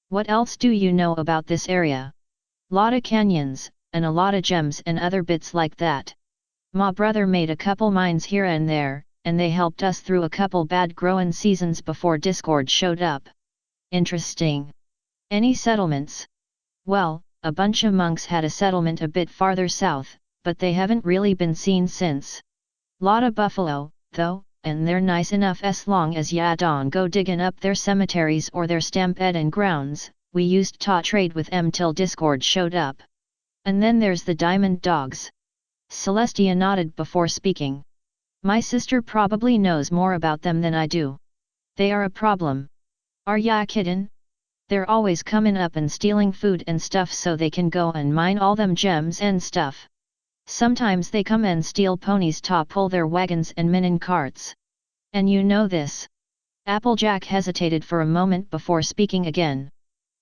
What else do you know about this area? Lotta canyons, and a lot of gems and other bits like that. Ma brother made a couple mines here and there, and they helped us through a couple bad growin' seasons before discord showed up. Interesting. Any settlements? Well, a bunch of monks had a settlement a bit farther south, but they haven't really been seen since. Lotta buffalo, though, and they're nice enough as long as ya don't go diggin' up their cemeteries or their stampedin' grounds. We used to trade with 'em till discord showed up. And then there's the Diamond Dogs. Celestia nodded before speaking. My sister probably knows more about them than I do. They are a problem. Are ya kiddin'? They're always comin' up and stealing food and stuff so they can go and mine all them gems and stuff. Sometimes they come and steal ponies to pull their wagons and minin carts. And you know this? Applejack hesitated for a moment before speaking again.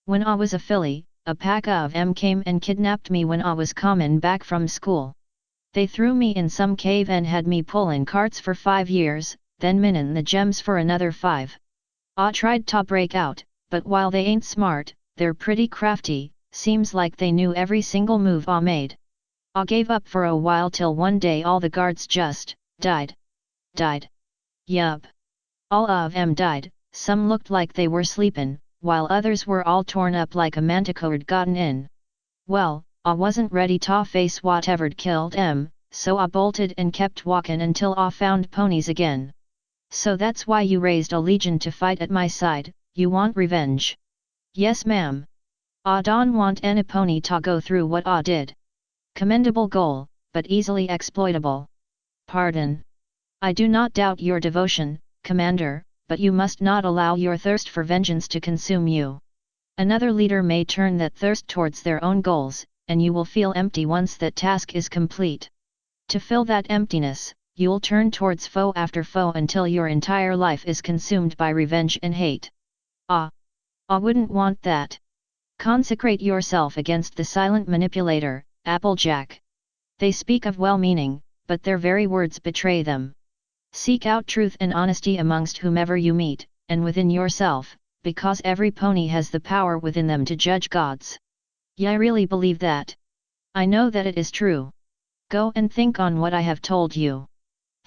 When I was a filly, a pack of 'em came and kidnapped me when I was comin' back from school. They threw me in some cave and had me pullin' carts for 5 years, then minin' the gems for another 5. I tried to break out, but while they ain't smart, they're pretty crafty, seems like they knew every single move I made. I gave up for a while till one day all the guards just died. Yup. All of 'em died, some looked like they were sleepin', while others were all torn up like a manticore'd gotten in. Well, I wasn't ready to face whatever'd killed 'em, so I bolted and kept walkin' until I found ponies again. So that's why you raised a legion to fight at my side, you want revenge. Yes ma'am. I don't want any pony to go through what I did. Commendable goal, but easily exploitable. Pardon. I do not doubt your devotion, Commander, but you must not allow your thirst for vengeance to consume you. Another leader may turn that thirst towards their own goals, and you will feel empty once that task is complete. To fill that emptiness, you'll turn towards foe after foe until your entire life is consumed by revenge and hate. I wouldn't want that. Consecrate yourself against the silent manipulator, Applejack. They speak of well-meaning, but their very words betray them. Seek out truth and honesty amongst whomever you meet, and within yourself, because every pony has the power within them to judge gods. I really believe that. I know that it is true. Go and think on what I have told you.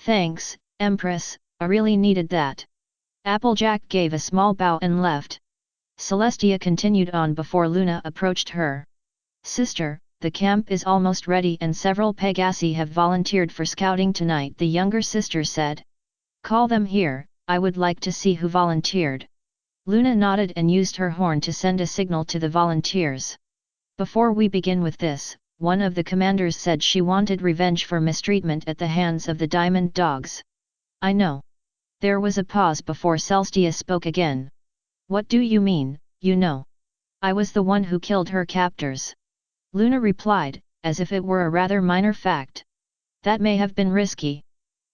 Thanks, Empress, I really needed that. Applejack gave a small bow and left. Celestia continued on before Luna approached her. Sister, the camp is almost ready and several Pegasi have volunteered for scouting tonight, the younger sister said. Call them here, I would like to see who volunteered. Luna nodded and used her horn to send a signal to the volunteers. Before we begin with this, one of the commanders said she wanted revenge for mistreatment at the hands of the Diamond Dogs. I know. There was a pause before Celestia spoke again. What do you mean, you know? I was the one who killed her captors. Luna replied, as if it were a rather minor fact. That may have been risky.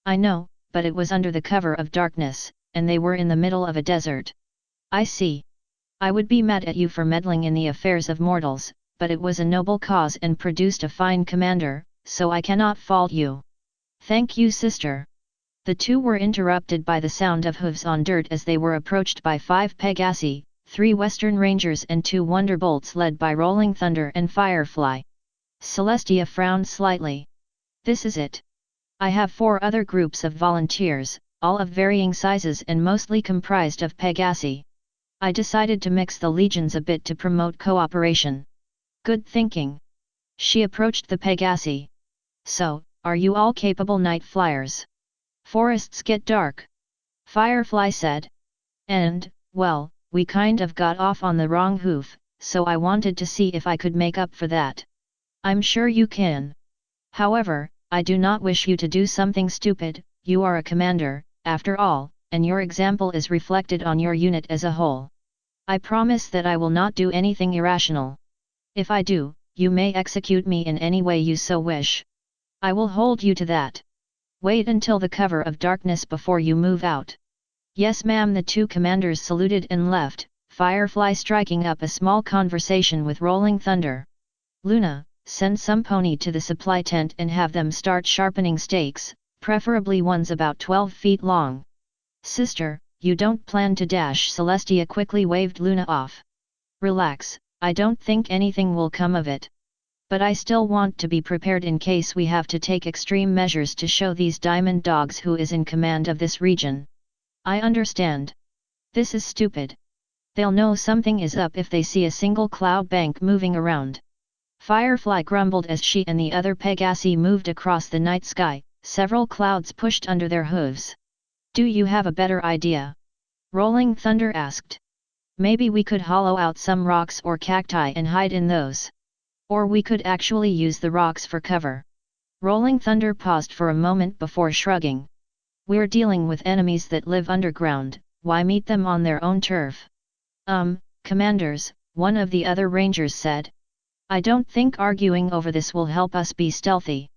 I know, but it was under the cover of darkness, and they were in the middle of a desert. I see. I would be mad at you for meddling in the affairs of mortals, but it was a noble cause and produced a fine commander, so I cannot fault you. Thank you, sister. The two were interrupted by the sound of hooves on dirt as they were approached by 5 Pegasi, 3 Western Rangers and 2 Wonderbolts led by Rolling Thunder and Firefly. Celestia frowned slightly. This is it. I have 4 other groups of volunteers, all of varying sizes and mostly comprised of Pegasi. I decided to mix the legions a bit to promote cooperation. Good thinking. She approached the Pegasi. So, are you all capable night flyers? Forests get dark. Firefly said. And, well, we kind of got off on the wrong hoof, so I wanted to see if I could make up for that. I'm sure you can. However, I do not wish you to do something stupid. You are a commander, after all, and your example is reflected on your unit as a whole. I promise that I will not do anything irrational. If I do, you may execute me in any way you so wish. I will hold you to that. Wait until the cover of darkness before you move out. Yes ma'am. The 2 commanders saluted and left, Firefly striking up a small conversation with Rolling Thunder. Luna, send some pony to the supply tent and have them start sharpening stakes, preferably ones about 12 feet long. Sister, you don't plan to dash? Celestia quickly waved Luna off. Relax, I don't think anything will come of it. But I still want to be prepared in case we have to take extreme measures to show these Diamond Dogs who is in command of this region. I understand. This is stupid. They'll know something is up if they see a single cloud bank moving around. Firefly grumbled as she and the other Pegasi moved across the night sky, several clouds pushed under their hooves. Do you have a better idea? Rolling Thunder asked. Maybe we could hollow out some rocks or cacti and hide in those. Or we could actually use the rocks for cover. Rolling Thunder paused for a moment before shrugging. We're dealing with enemies that live underground, why meet them on their own turf? Commanders, one of the other rangers said. I don't think arguing over this will help us be stealthy.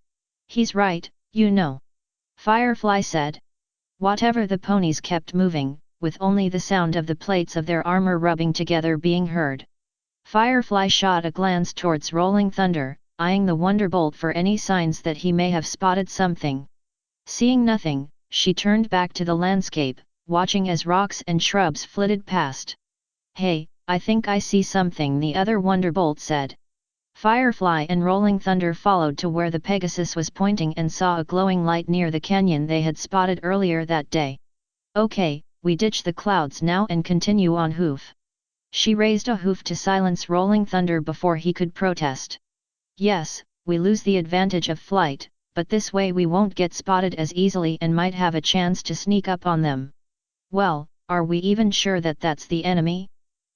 He's right, you know. Firefly said. Whatever, the ponies kept moving, with only the sound of the plates of their armor rubbing together being heard. Firefly shot a glance towards Rolling Thunder, eyeing the Wonderbolt for any signs that he may have spotted something. Seeing nothing, she turned back to the landscape, watching as rocks and shrubs flitted past. Hey, I think I see something, the other Wonderbolt said. Firefly and Rolling Thunder followed to where the Pegasus was pointing and saw a glowing light near the canyon they had spotted earlier that day. Okay, we ditch the clouds now and continue on hoof. She raised a hoof to silence Rolling Thunder before he could protest. Yes, we lose the advantage of flight, but this way we won't get spotted as easily and might have a chance to sneak up on them. Well, are we even sure that that's the enemy?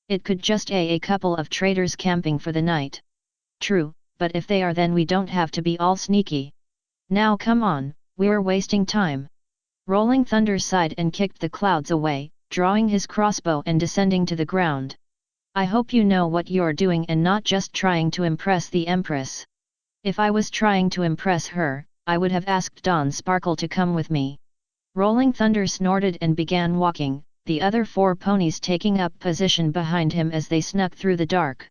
It could just be a couple of traders camping for the night. True, but if they are, then we don't have to be all sneaky. Now come on, we're wasting time. Rolling Thunder sighed and kicked the clouds away, drawing his crossbow and descending to the ground. I hope you know what you're doing and not just trying to impress the Empress. If I was trying to impress her, I would have asked Dawn Sparkle to come with me. Rolling Thunder snorted and began walking, the other 4 ponies taking up position behind him as they snuck through the dark.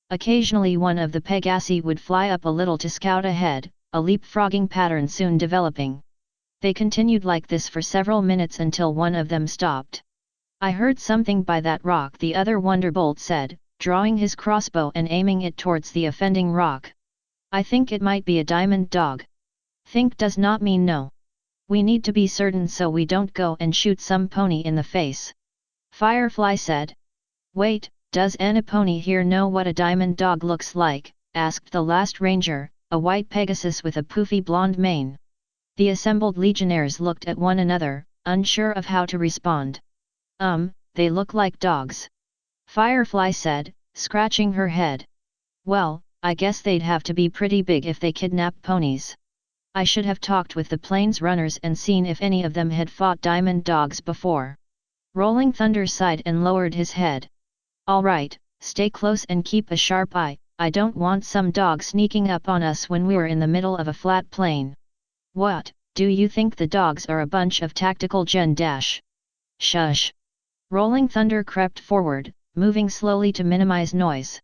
Occasionally one of the Pegasi would fly up a little to scout ahead, a leapfrogging pattern soon developing. They continued like this for several minutes until one of them stopped. I heard something by that rock, the other Wonderbolt said, drawing his crossbow and aiming it towards the offending rock. I think it might be a diamond dog. Think does not mean no. We need to be certain so we don't go and shoot some pony in the face. Firefly said. Wait, does any pony here know what a diamond dog looks like? Asked the last ranger, a white Pegasus with a poofy blonde mane. The assembled legionnaires looked at one another, unsure of how to respond. They look like dogs. Firefly said, scratching her head. Well, I guess they'd have to be pretty big if they kidnap ponies. I should have talked with the plains runners and seen if any of them had fought diamond dogs before. Rolling Thunder sighed and lowered his head. All right, stay close and keep a sharp eye, I don't want some dog sneaking up on us when we're in the middle of a flat plain. What, do you think the dogs are a bunch of tactical gen dash? Shush! Rolling Thunder crept forward, moving slowly to minimize noise.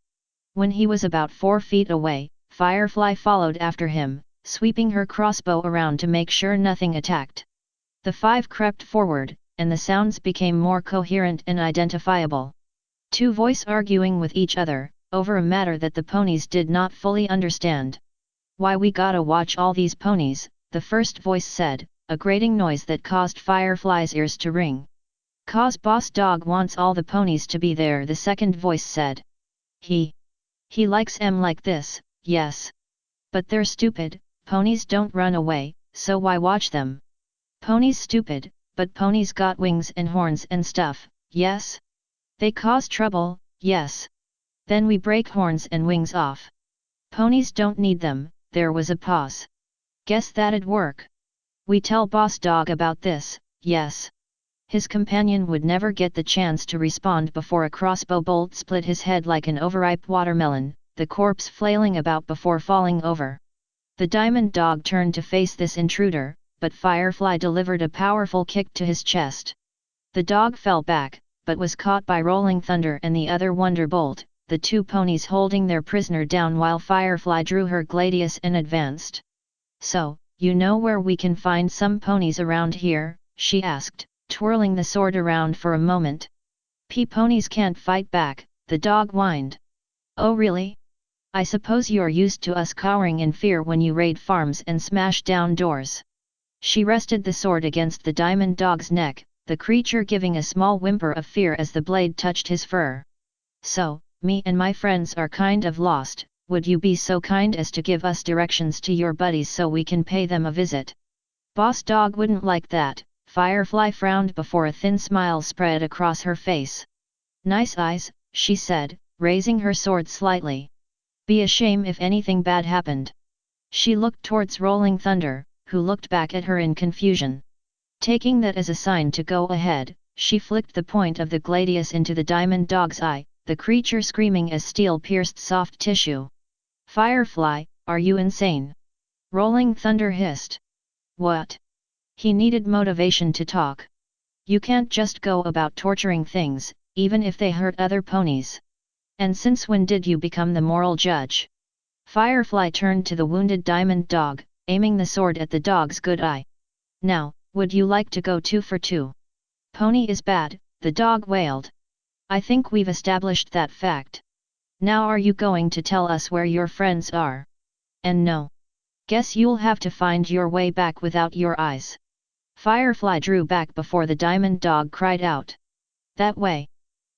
When he was about 4 feet away, Firefly followed after him, sweeping her crossbow around to make sure nothing attacked. The 5 crept forward, and the sounds became more coherent and identifiable. 2 voices arguing with each other, over a matter that the ponies did not fully understand. Why we gotta watch all these ponies, the first voice said, a grating noise that caused Firefly's ears to ring. Cause Boss Dog wants all the ponies to be there, the second voice said. He likes 'em like this, yes. But they're stupid, ponies don't run away, so why watch them? Ponies stupid, but ponies got wings and horns and stuff, yes? They cause trouble, yes. Then we break horns and wings off. Ponies don't need them. There was a pause. Guess that'd work. We tell Boss Dog about this, yes. His companion would never get the chance to respond before a crossbow bolt split his head like an overripe watermelon, the corpse flailing about before falling over. The diamond dog turned to face this intruder, but Firefly delivered a powerful kick to his chest. The dog fell back, but was caught by Rolling Thunder and the other Wonderbolt, the 2 ponies holding their prisoner down while Firefly drew her gladius and advanced. So, you know where we can find some ponies around here? She asked, twirling the sword around for a moment. Ponies can't fight back, the dog whined. Oh really? I suppose you're used to us cowering in fear when you raid farms and smash down doors. She rested the sword against the diamond dog's neck, the creature giving a small whimper of fear as the blade touched his fur. So, me and my friends are kind of lost, would you be so kind as to give us directions to your buddies so we can pay them a visit? Boss Dog wouldn't like that. Firefly frowned before a thin smile spread across her face. Nice eyes, she said, raising her sword slightly. Be a shame if anything bad happened. She looked towards Rolling Thunder, who looked back at her in confusion. Taking that as a sign to go ahead, she flicked the point of the gladius into the diamond dog's eye, the creature screaming as steel pierced soft tissue. Firefly, are you insane? Rolling Thunder hissed. What? He needed motivation to talk. You can't just go about torturing things, even if they hurt other ponies. And since when did you become the moral judge? Firefly turned to the wounded diamond dog, aiming the sword at the dog's good eye. Now, would you like to go 2 for 2? Pony is bad, the dog wailed. I think we've established that fact. Now are you going to tell us where your friends are? And no. Guess you'll have to find your way back without your eyes. Firefly drew back before the diamond dog cried out. That way.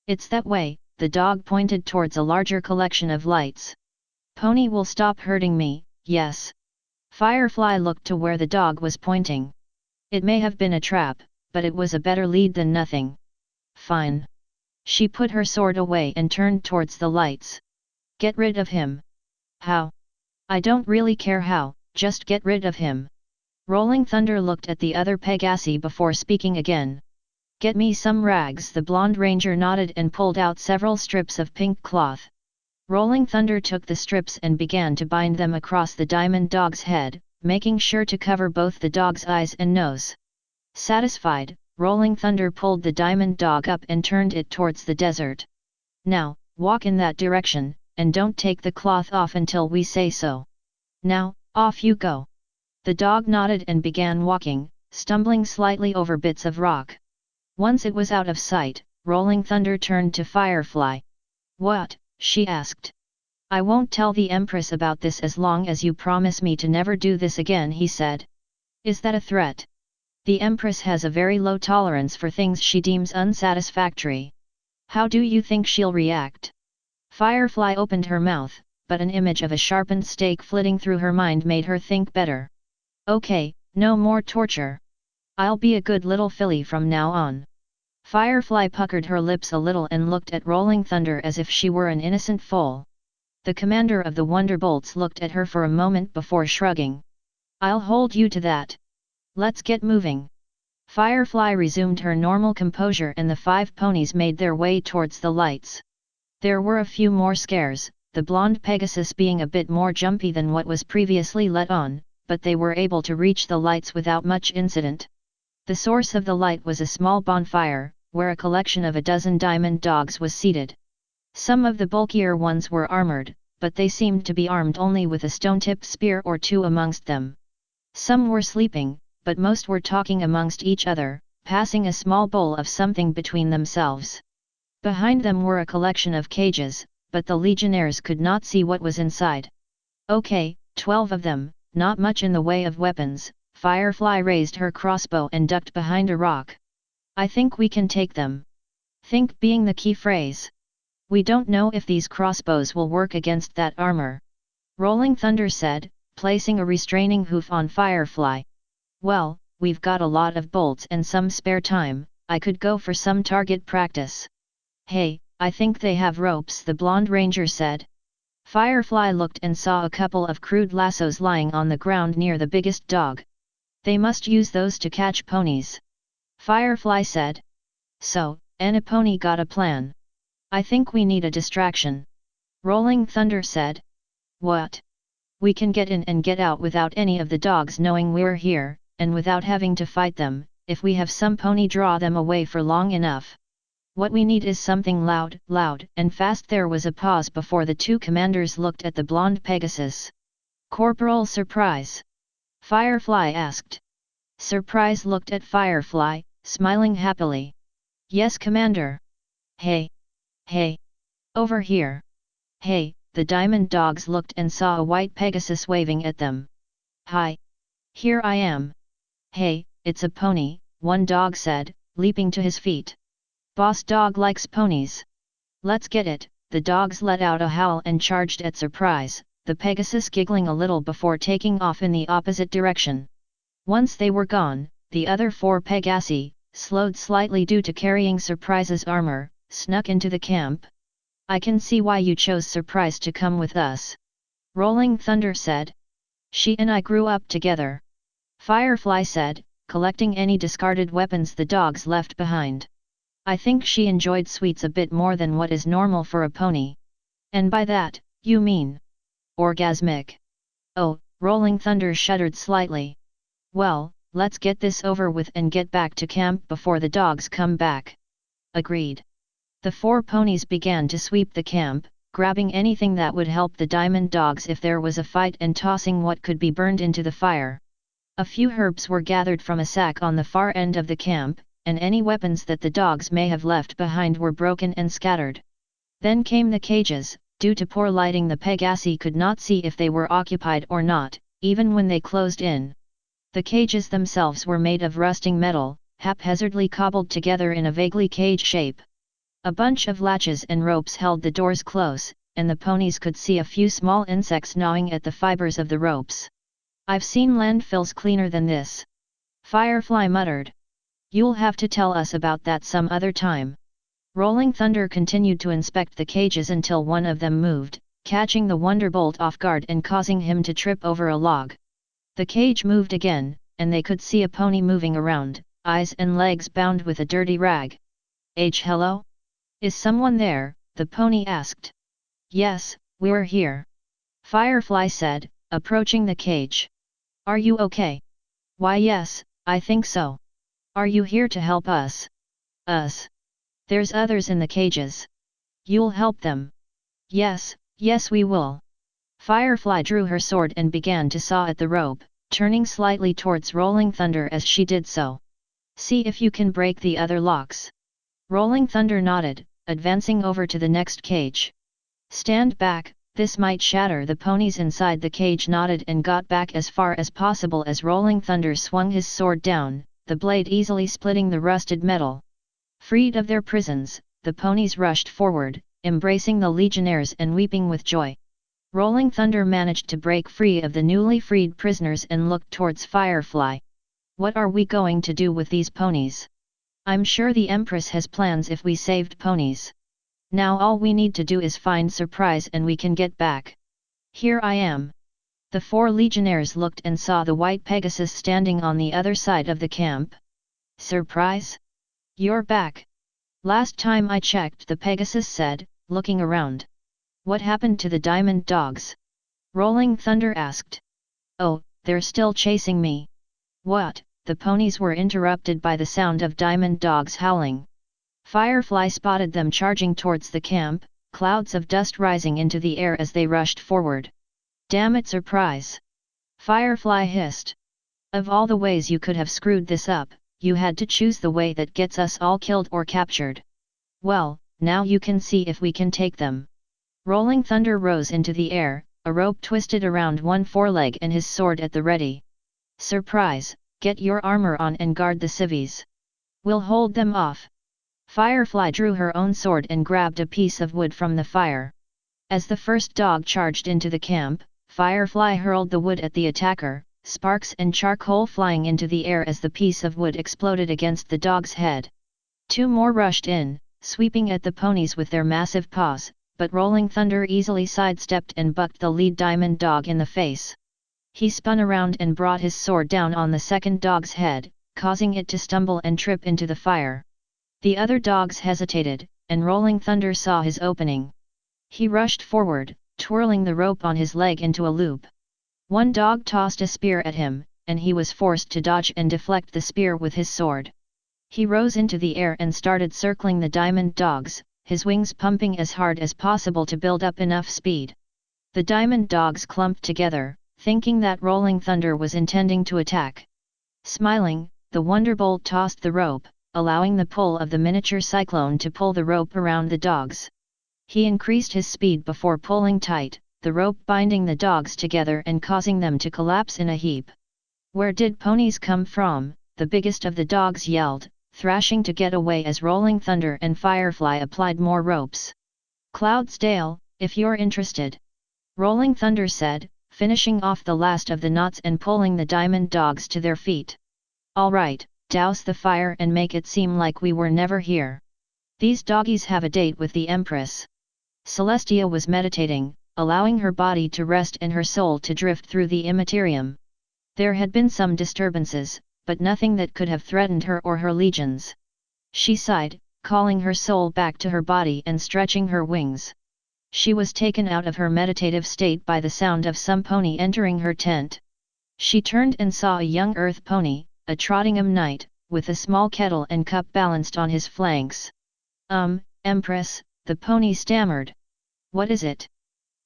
It's that way, the dog pointed towards a larger collection of lights. Pony will stop hurting me, yes. Firefly looked to where the dog was pointing. It may have been a trap, but it was a better lead than nothing. Fine. She put her sword away and turned towards the lights. Get rid of him. How? I don't really care how, just get rid of him. Rolling Thunder looked at the other Pegasi before speaking again. Get me some rags. The blonde ranger nodded and pulled out several strips of pink cloth. Rolling Thunder took the strips and began to bind them across the diamond dog's head, making sure to cover both the dog's eyes and nose. Satisfied, Rolling Thunder pulled the diamond dog up and turned it towards the desert. Now, walk in that direction, and don't take the cloth off until we say so. Now, off you go. The dog nodded and began walking, stumbling slightly over bits of rock. Once it was out of sight, Rolling Thunder turned to Firefly. What? She asked. I won't tell the Empress about this as long as you promise me to never do this again, he said. Is that a threat? The Empress has a very low tolerance for things she deems unsatisfactory. How do you think she'll react? Firefly opened her mouth, but an image of a sharpened stake flitting through her mind made her think better. Okay, no more torture. I'll be a good little filly from now on. Firefly puckered her lips a little and looked at Rolling Thunder as if she were an innocent foal. The commander of the Wonderbolts looked at her for a moment before shrugging. I'll hold you to that. Let's get moving. Firefly resumed her normal composure and the 5 ponies made their way towards the lights. There were a few more scares, the blonde Pegasus being a bit more jumpy than what was previously let on, but they were able to reach the lights without much incident. The source of the light was a small bonfire, where a collection of a dozen diamond dogs was seated. Some of the bulkier ones were armored, but they seemed to be armed only with a stone-tipped spear or two amongst them. Some were sleeping, but most were talking amongst each other, passing a small bowl of something between themselves. Behind them were a collection of cages, but the legionnaires could not see what was inside. Okay, 12 of them, not much in the way of weapons. Firefly raised her crossbow and ducked behind a rock. I think we can take them. Think being the key phrase. We don't know if these crossbows will work against that armor. Rolling Thunder said, placing a restraining hoof on Firefly. Well, we've got a lot of bolts and some spare time, I could go for some target practice. Hey, I think they have ropes, the blonde ranger said. Firefly looked and saw a couple of crude lassos lying on the ground near the biggest dog. They must use those to catch ponies. Firefly said. So, and a pony got a plan. I think we need a distraction. Rolling Thunder said. What? We can get in and get out without any of the dogs knowing we're here, and without having to fight them, if we have some pony draw them away for long enough. What we need is something loud, and fast. There was a pause before the 2 commanders looked at the blonde Pegasus. Corporal Surprise? Firefly asked. Surprise looked at Firefly, smiling happily. Yes, Commander. Hey! Hey! Over here! Hey! The diamond dogs looked and saw a white Pegasus waving at them. Hi! Here I am! Hey, it's a pony, one dog said, leaping to his feet. Boss Dog likes ponies. Let's get it. The dogs let out a howl and charged at Surprise, the Pegasus giggling a little before taking off in the opposite direction. Once they were gone, the other 4 Pegasi, slowed slightly due to carrying Surprise's armor, snuck into the camp. I can see why you chose Surprise to come with us. Rolling Thunder said. She and I grew up together. Firefly said, collecting any discarded weapons the dogs left behind. I think she enjoyed sweets a bit more than what is normal for a pony. And by that, you mean orgasmic. Oh, Rolling Thunder shuddered slightly. Well, let's get this over with and get back to camp before the dogs come back. Agreed. The 4 ponies began to sweep the camp, grabbing anything that would help the diamond dogs if there was a fight and tossing what could be burned into the fire. A few herbs were gathered from a sack on the far end of the camp, and any weapons that the dogs may have left behind were broken and scattered. Then came the cages. Due to poor lighting, the Pegasi could not see if they were occupied or not, even when they closed in. The cages themselves were made of rusting metal, haphazardly cobbled together in a vaguely cage shape. A bunch of latches and ropes held the doors close, and the ponies could see a few small insects gnawing at the fibers of the ropes. I've seen landfills cleaner than this. Firefly muttered. You'll have to tell us about that some other time. Rolling Thunder continued to inspect the cages until one of them moved, catching the Wonderbolt off guard and causing him to trip over a log. The cage moved again, and they could see a pony moving around, eyes and legs bound with a dirty rag. Hello? Is someone there? The pony asked. Yes, we're here. Firefly said, approaching the cage. Are you okay? Why yes, I think so. Are you here to help us? Us. There's others in the cages. You'll help them. Yes, yes we will. Firefly drew her sword and began to saw at the rope, turning slightly towards Rolling Thunder as she did so. See if you can break the other locks. Rolling Thunder nodded, advancing over to the next cage. Stand back, this might shatter. The ponies inside the cage nodded and got back as far as possible as Rolling Thunder swung his sword down, the blade easily splitting the rusted metal. Freed of their prisons, the ponies rushed forward, embracing the legionnaires and weeping with joy. Rolling Thunder managed to break free of the newly freed prisoners and looked towards Firefly. What are we going to do with these ponies? I'm sure the Empress has plans if we saved ponies. Now all we need to do is find Surprise and we can get back. Here I am. The 4 legionnaires looked and saw the white Pegasus standing on the other side of the camp. Surprise? You're back. Last time I checked, the Pegasus said, looking around. What happened to the diamond dogs? Rolling Thunder asked. Oh, they're still chasing me. What? The ponies were interrupted by the sound of diamond dogs howling. Firefly spotted them charging towards the camp, clouds of dust rising into the air as they rushed forward. Damn it, Surprise! Firefly hissed. Of all the ways you could have screwed this up, you had to choose the way that gets us all killed or captured. Well, now you can see if we can take them. Rolling Thunder rose into the air, a rope twisted around one foreleg and his sword at the ready. Surprise, get your armor on and guard the civvies. We'll hold them off. Firefly drew her own sword and grabbed a piece of wood from the fire. As the first dog charged into the camp, Firefly hurled the wood at the attacker, sparks and charcoal flying into the air as the piece of wood exploded against the dog's head. 2 more rushed in, sweeping at the ponies with their massive paws, but Rolling Thunder easily sidestepped and bucked the lead diamond dog in the face. He spun around and brought his sword down on the second dog's head, causing it to stumble and trip into the fire. The other dogs hesitated, and Rolling Thunder saw his opening. He rushed forward, twirling the rope on his leg into a loop. One dog tossed a spear at him, and he was forced to dodge and deflect the spear with his sword. He rose into the air and started circling the diamond dogs, his wings pumping as hard as possible to build up enough speed. The diamond dogs clumped together, thinking that Rolling Thunder was intending to attack. Smiling, the Wonderbolt tossed the rope, allowing the pull of the miniature cyclone to pull the rope around the dogs. He increased his speed before pulling tight, the rope binding the dogs together and causing them to collapse in a heap. Where did ponies come from? The biggest of the dogs yelled, thrashing to get away as Rolling Thunder and Firefly applied more ropes. Cloudsdale, if you're interested. Rolling Thunder said, finishing off the last of the knots and pulling the diamond dogs to their feet. All right, douse the fire and make it seem like we were never here. These doggies have a date with the Empress. Celestia was meditating, allowing her body to rest and her soul to drift through the immaterium. There had been some disturbances, but nothing that could have threatened her or her legions. She sighed, calling her soul back to her body and stretching her wings. She was taken out of her meditative state by the sound of some pony entering her tent. She turned and saw a young earth pony, a Trottingham knight, with a small kettle and cup balanced on his flanks. Empress, the pony stammered. What is it?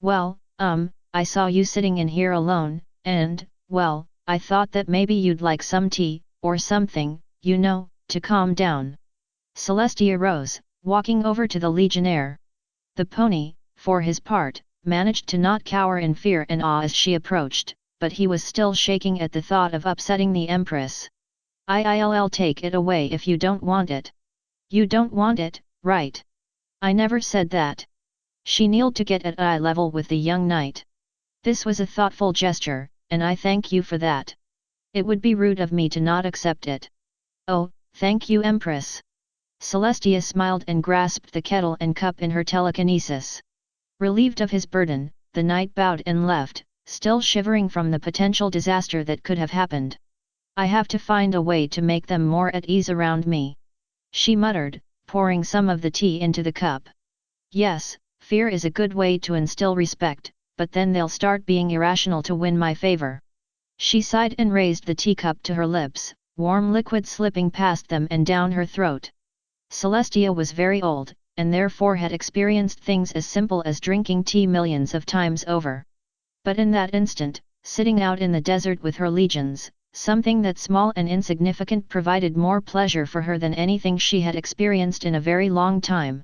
Well, I saw you sitting in here alone, and, well, I thought that maybe you'd like some tea, or something, you know, to calm down. Celestia rose, walking over to the legionnaire. The pony, for his part, managed to not cower in fear and awe as she approached, but he was still shaking at the thought of upsetting the Empress. I'll take it away if you don't want it. You don't want it, right? I never said that. She kneeled to get at eye level with the young knight. This was a thoughtful gesture, and I thank you for that. It would be rude of me to not accept it. Oh, thank you, Empress. Celestia smiled and grasped the kettle and cup in her telekinesis. Relieved of his burden, the knight bowed and left, still shivering from the potential disaster that could have happened. I have to find a way to make them more at ease around me. She muttered, pouring some of the tea into the cup. Yes, fear is a good way to instill respect, but then they'll start being irrational to win my favor. She sighed and raised the teacup to her lips, warm liquid slipping past them and down her throat. Celestia was very old, and therefore had experienced things as simple as drinking tea millions of times over. But in that instant, sitting out in the desert with her legions, something that small and insignificant provided more pleasure for her than anything she had experienced in a very long time.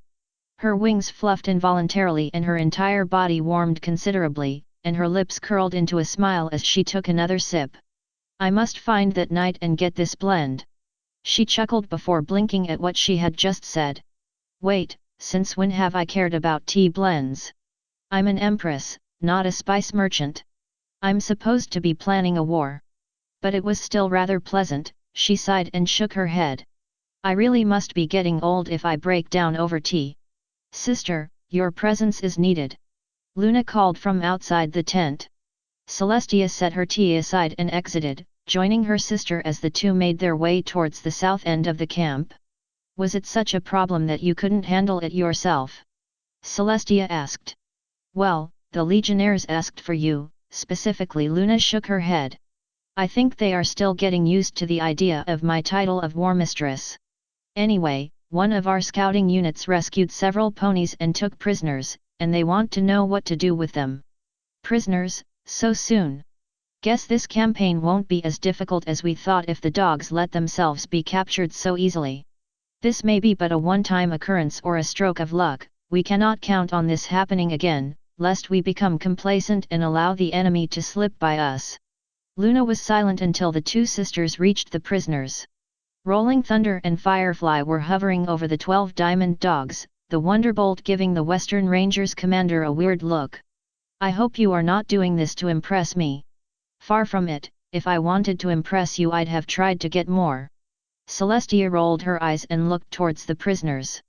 Her wings fluffed involuntarily and her entire body warmed considerably, and her lips curled into a smile as she took another sip. I must find that night and get this blend. She chuckled before blinking at what she had just said. Wait, since when have I cared about tea blends? I'm an empress, not a spice merchant. I'm supposed to be planning a war. But it was still rather pleasant, she sighed and shook her head. I really must be getting old if I break down over tea. Sister, your presence is needed. Luna called from outside the tent. Celestia set her tea aside and exited, joining her sister as the two made their way towards the south end of the camp. Was it such a problem that you couldn't handle it yourself? Celestia asked. Well, the legionnaires asked for you, specifically. Luna shook her head. I think they are still getting used to the idea of my title of War Mistress. Anyway, one of our scouting units rescued several ponies and took prisoners, and they want to know what to do with them. Prisoners, so soon? Guess this campaign won't be as difficult as we thought if the dogs let themselves be captured so easily. This may be but a one-time occurrence or a stroke of luck. We cannot count on this happening again, lest we become complacent and allow the enemy to slip by us. Luna was silent until the two sisters reached the prisoners. Rolling Thunder and Firefly were hovering over the 12 diamond dogs, the Wonderbolt giving the Western Rangers commander a weird look. I hope you are not doing this to impress me. Far from it, if I wanted to impress you I'd have tried to get more. Celestia rolled her eyes and looked towards the prisoners.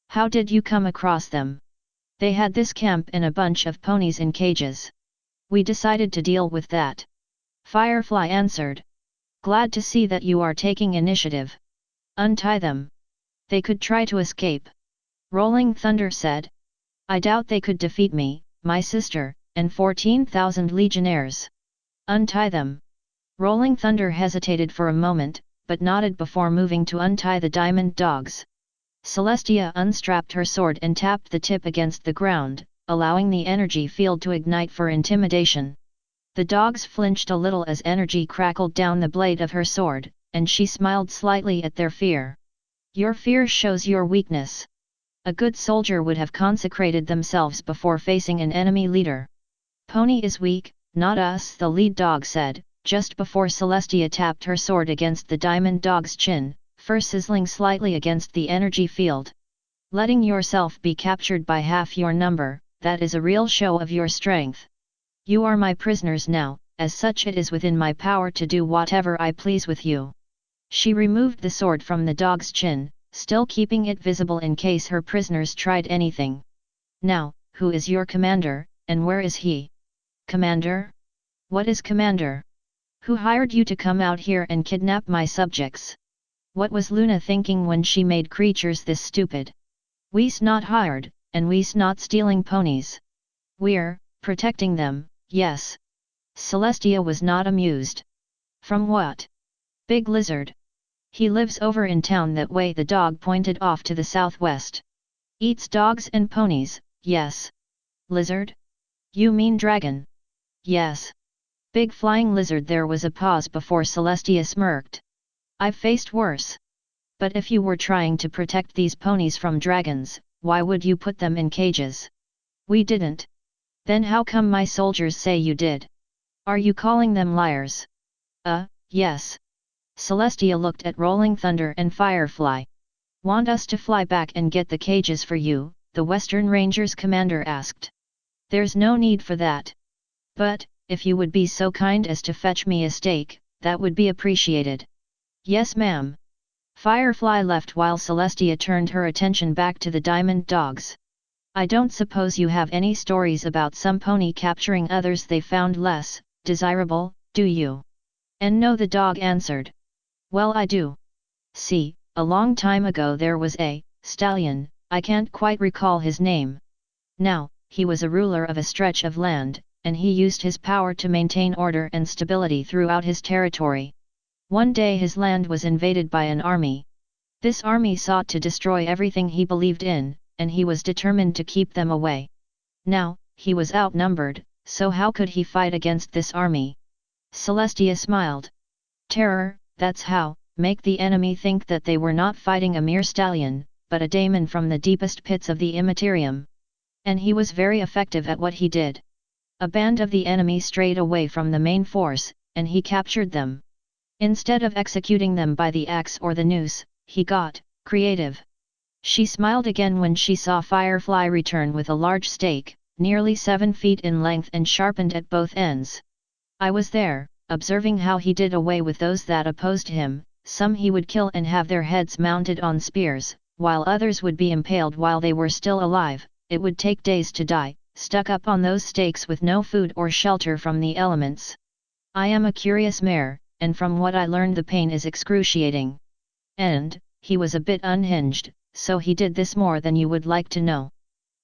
How did you come across them? They had this camp in a bunch of ponies in cages. We decided to deal with that. Firefly answered. Glad to see that you are taking initiative. Untie them. They could try to escape. Rolling Thunder said. I doubt they could defeat me, my sister, and 14,000 legionnaires. Untie them. Rolling Thunder hesitated for a moment, but nodded before moving to untie the diamond dogs. Celestia unstrapped her sword and tapped the tip against the ground, allowing the energy field to ignite for intimidation. The dogs flinched a little as energy crackled down the blade of her sword, and she smiled slightly at their fear. Your fear shows your weakness. A good soldier would have consecrated themselves before facing an enemy leader. Pony is weak, not us, the lead dog said, just before Celestia tapped her sword against the diamond dog's chin, fur sizzling slightly against the energy field. Letting yourself be captured by half your number, that is a real show of your strength. You are my prisoners now, as such it is within my power to do whatever I please with you. She removed the sword from the dog's chin, still keeping it visible in case her prisoners tried anything. Now, who is your commander, and where is he? Commander? What is commander? Who hired you to come out here and kidnap my subjects? What was Luna thinking when she made creatures this stupid? We's not hired, and we's not stealing ponies. We're protecting them, yes. Celestia was not amused. From what? Big Lizard. He lives over in town that way. The dog pointed off to the southwest. Eats dogs and ponies, yes. Lizard? You mean dragon? Yes. Big flying lizard. There was a pause before Celestia smirked. I've faced worse. But if you were trying to protect these ponies from dragons, why would you put them in cages? We didn't. Then how come my soldiers say you did? Are you calling them liars? Yes. Celestia looked at Rolling Thunder and Firefly. Want us to fly back and get the cages for you? The Western Rangers commander asked. There's no need for that. But, if you would be so kind as to fetch me a steak, that would be appreciated. Yes ma'am. Firefly left while Celestia turned her attention back to the diamond dogs. I don't suppose you have any stories about some pony capturing others they found less desirable, do you? And no, the dog answered. Well, I do. See, a long time ago there was a stallion, I can't quite recall his name. Now, he was a ruler of a stretch of land, and he used his power to maintain order and stability throughout his territory. One day his land was invaded by an army. This army sought to destroy everything he believed in, and he was determined to keep them away. Now, he was outnumbered, so how could he fight against this army? Celestia smiled. Terror, that's how, make the enemy think that they were not fighting a mere stallion, but a daemon from the deepest pits of the immaterium. And he was very effective at what he did. A band of the enemy strayed away from the main force, and he captured them. Instead of executing them by the axe or the noose, he got creative. She smiled again when she saw Firefly return with a large stake, nearly 7 feet in length and sharpened at both ends. I was there, observing how he did away with those that opposed him. Some he would kill and have their heads mounted on spears, while others would be impaled while they were still alive. It would take days to die, stuck up on those stakes with no food or shelter from the elements. I am a curious mare, and from what I learned the pain is excruciating. And, he was a bit unhinged, so he did this more than you would like to know.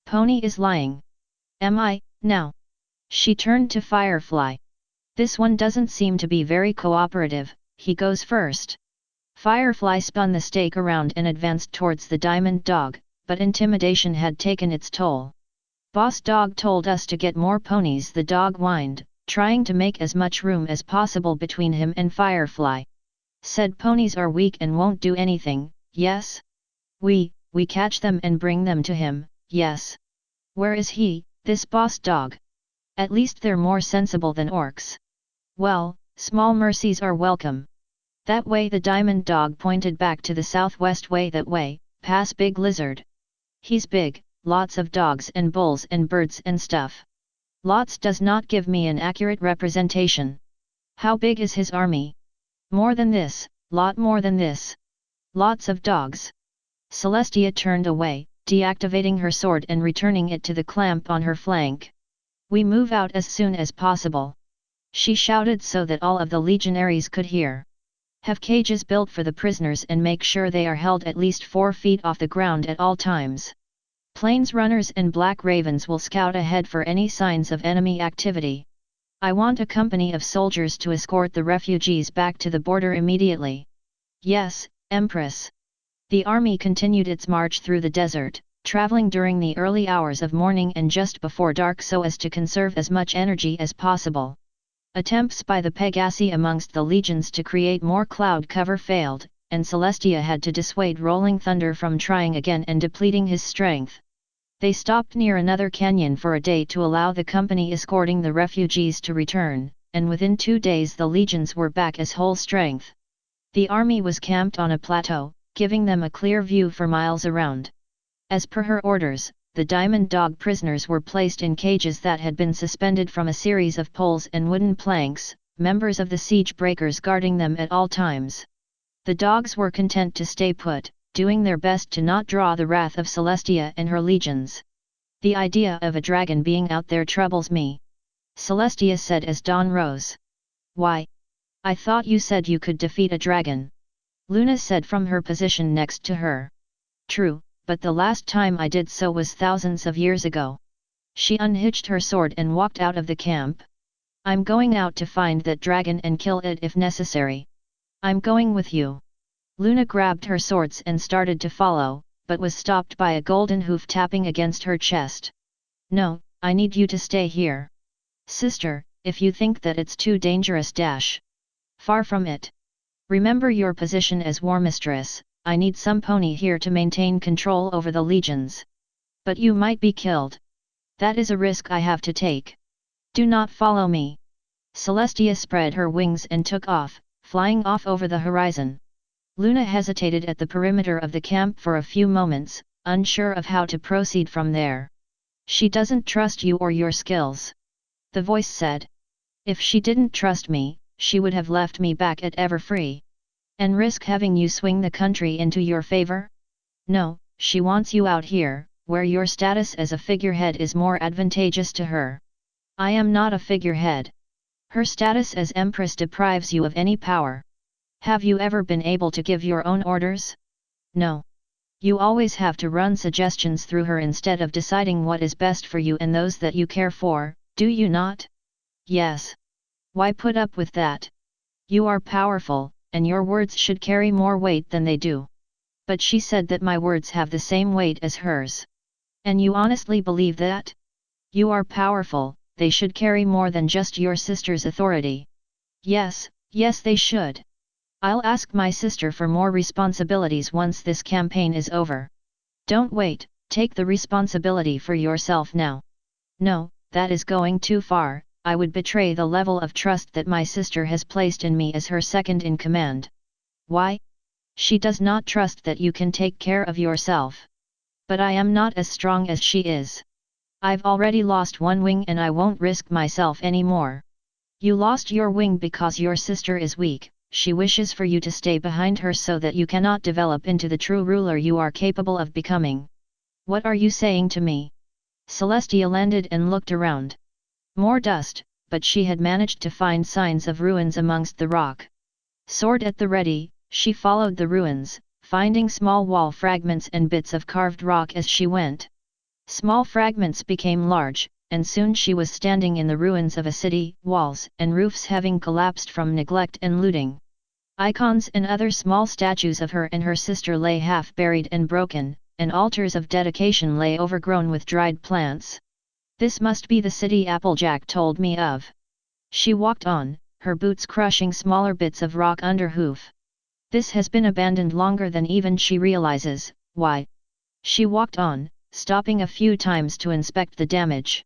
Pony is lying. Am I, now? She turned to Firefly. This one doesn't seem to be very cooperative, he goes first. Firefly spun the stake around and advanced towards the diamond dog, but intimidation had taken its toll. Boss Dog told us to get more ponies, the dog whined, trying to make as much room as possible between him and Firefly. Said ponies are weak and won't do anything, yes? We catch them and bring them to him, yes. Where is he, this boss dog? At least they're more sensible than orcs. Well, small mercies are welcome. That way, the diamond dog pointed back to the southwest way, that way, pass Big Lizard. He's big, lots of dogs and bulls and birds and stuff. Lots does not give me an accurate representation. How big is his army? More than this, lot more than this. Lots of dogs. Celestia turned away, deactivating her sword and returning it to the clamp on her flank. We move out as soon as possible. She shouted so that all of the legionaries could hear. Have cages built for the prisoners and make sure they are held at least 4 feet off the ground at all times. Plains runners and black ravens will scout ahead for any signs of enemy activity. I want a company of soldiers to escort the refugees back to the border immediately. Yes, Empress. The army continued its march through the desert, traveling during the early hours of morning and just before dark so as to conserve as much energy as possible. Attempts by the Pegasi amongst the legions to create more cloud cover failed, and Celestia had to dissuade Rolling Thunder from trying again and depleting his strength. They stopped near another canyon for a day to allow the company escorting the refugees to return, and within 2 days the legions were back as whole strength. The army was camped on a plateau, giving them a clear view for miles around. As per her orders, the diamond dog prisoners were placed in cages that had been suspended from a series of poles and wooden planks, members of the siege breakers guarding them at all times. The dogs were content to stay put, doing their best to not draw the wrath of Celestia and her legions. The idea of a dragon being out there troubles me, Celestia said as dawn rose. Why? I thought you said you could defeat a dragon. Luna said from her position next to her. True, but the last time I did so was thousands of years ago. She unhitched her sword and walked out of the camp. I'm going out to find that dragon and kill it if necessary. I'm going with you. Luna grabbed her swords and started to follow, but was stopped by a golden hoof tapping against her chest. No, I need you to stay here. Sister, if you think that it's too dangerous dash. Far from it. Remember your position as war mistress. I need some pony here to maintain control over the legions. But you might be killed. That is a risk I have to take. Do not follow me. Celestia spread her wings and took off, flying off over the horizon. Luna hesitated at the perimeter of the camp for a few moments, unsure of how to proceed from there. She doesn't trust you or your skills. The voice said. If she didn't trust me, she would have left me back at Everfree. And risk having you swing the country into your favor? No, she wants you out here, where your status as a figurehead is more advantageous to her. I am not a figurehead. Her status as Empress deprives you of any power. Have you ever been able to give your own orders? No. You always have to run suggestions through her instead of deciding what is best for you and those that you care for, do you not? Yes. Why put up with that? You are powerful, and your words should carry more weight than they do. But she said that my words have the same weight as hers. And you honestly believe that? You are powerful, they should carry more than just your sister's authority. Yes, yes they should. I'll ask my sister for more responsibilities once this campaign is over. Don't wait, take the responsibility for yourself now. No, that is going too far, I would betray the level of trust that my sister has placed in me as her second in command. Why? She does not trust that you can take care of yourself. But I am not as strong as she is. I've already lost one wing and I won't risk myself anymore. You lost your wing because your sister is weak, she wishes for you to stay behind her so that you cannot develop into the true ruler you are capable of becoming. What are you saying to me? Celestia landed and looked around. More dust, but she had managed to find signs of ruins amongst the rock. Sword at the ready, she followed the ruins, finding small wall fragments and bits of carved rock as she went. Small fragments became large, and soon she was standing in the ruins of a city, walls and roofs having collapsed from neglect and looting. Icons and other small statues of her and her sister lay half buried and broken, and altars of dedication lay overgrown with dried plants. This must be the city Applejack told me of. She walked on, her boots crushing smaller bits of rock under hoof. This has been abandoned longer than even she realizes. Why? She walked on, stopping a few times to inspect the damage.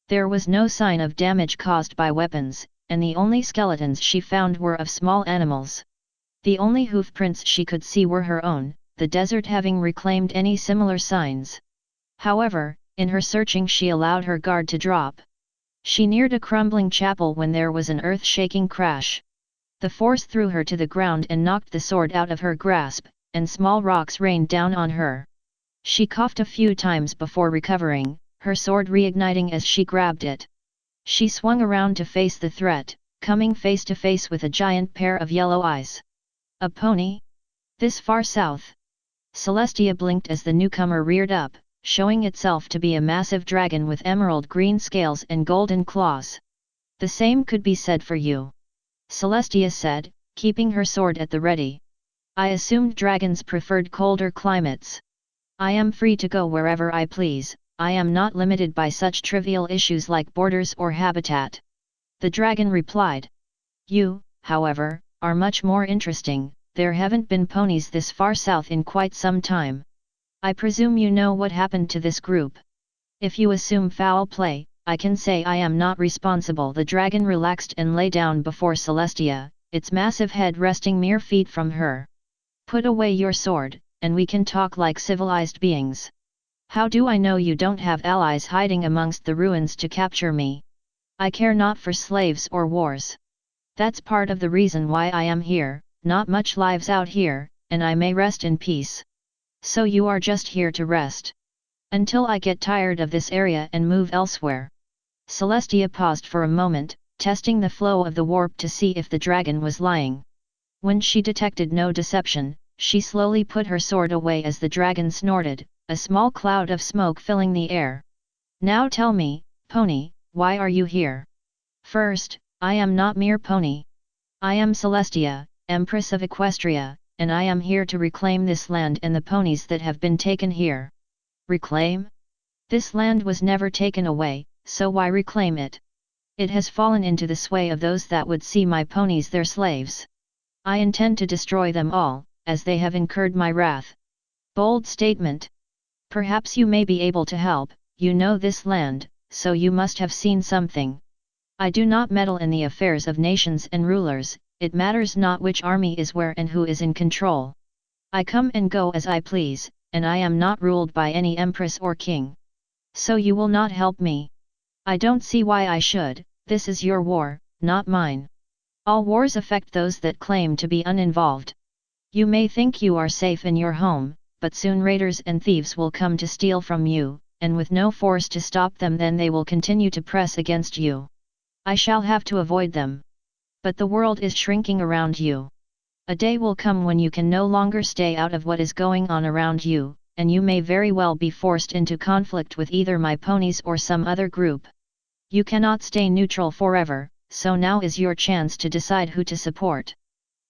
There was no sign of damage caused by weapons, and the only skeletons she found were of small animals. The only hoof prints she could see were her own, the desert having reclaimed any similar signs. However, in her searching she allowed her guard to drop. She neared a crumbling chapel when there was an earth-shaking crash. The force threw her to the ground and knocked the sword out of her grasp, and small rocks rained down on her. She coughed a few times before recovering, her sword reigniting as she grabbed it. She swung around to face the threat, coming face to face with a giant pair of yellow eyes. A pony? This far south? Celestia blinked as the newcomer reared up, showing itself to be a massive dragon with emerald green scales and golden claws. The same could be said for you. Celestia said, keeping her sword at the ready. I assumed dragons preferred colder climates. I am free to go wherever I please, I am not limited by such trivial issues like borders or habitat. The dragon replied. You, however, are much more interesting, there haven't been ponies this far south in quite some time. I presume you know what happened to this group. If you assume foul play, I can say I am not responsible. The dragon relaxed and lay down before Celestia, its massive head resting mere feet from her. Put away your sword, and we can talk like civilized beings. How do I know you don't have allies hiding amongst the ruins to capture me? I care not for slaves or wars. That's part of the reason why I am here, not much lives out here, and I may rest in peace. So you are just here to rest. Until I get tired of this area and move elsewhere. Celestia paused for a moment, testing the flow of the warp to see if the dragon was lying. When she detected no deception, she slowly put her sword away as the dragon snorted, a small cloud of smoke filling the air. Now tell me, pony, why are you here? First, I am not mere pony. I am Celestia, Empress of Equestria, and I am here to reclaim this land and the ponies that have been taken here. Reclaim? This land was never taken away, so why reclaim it? It has fallen into the sway of those that would see my ponies their slaves. I intend to destroy them all, as they have incurred my wrath. Bold statement. Perhaps you may be able to help, you know this land, so you must have seen something. I do not meddle in the affairs of nations and rulers, it matters not which army is where and who is in control. I come and go as I please, and I am not ruled by any empress or king. So you will not help me. I don't see why I should, this is your war, not mine. All wars affect those that claim to be uninvolved. You may think you are safe in your home, but soon raiders and thieves will come to steal from you, and with no force to stop them then they will continue to press against you. I shall have to avoid them. But the world is shrinking around you. A day will come when you can no longer stay out of what is going on around you, and you may very well be forced into conflict with either my ponies or some other group. You cannot stay neutral forever, so now is your chance to decide who to support.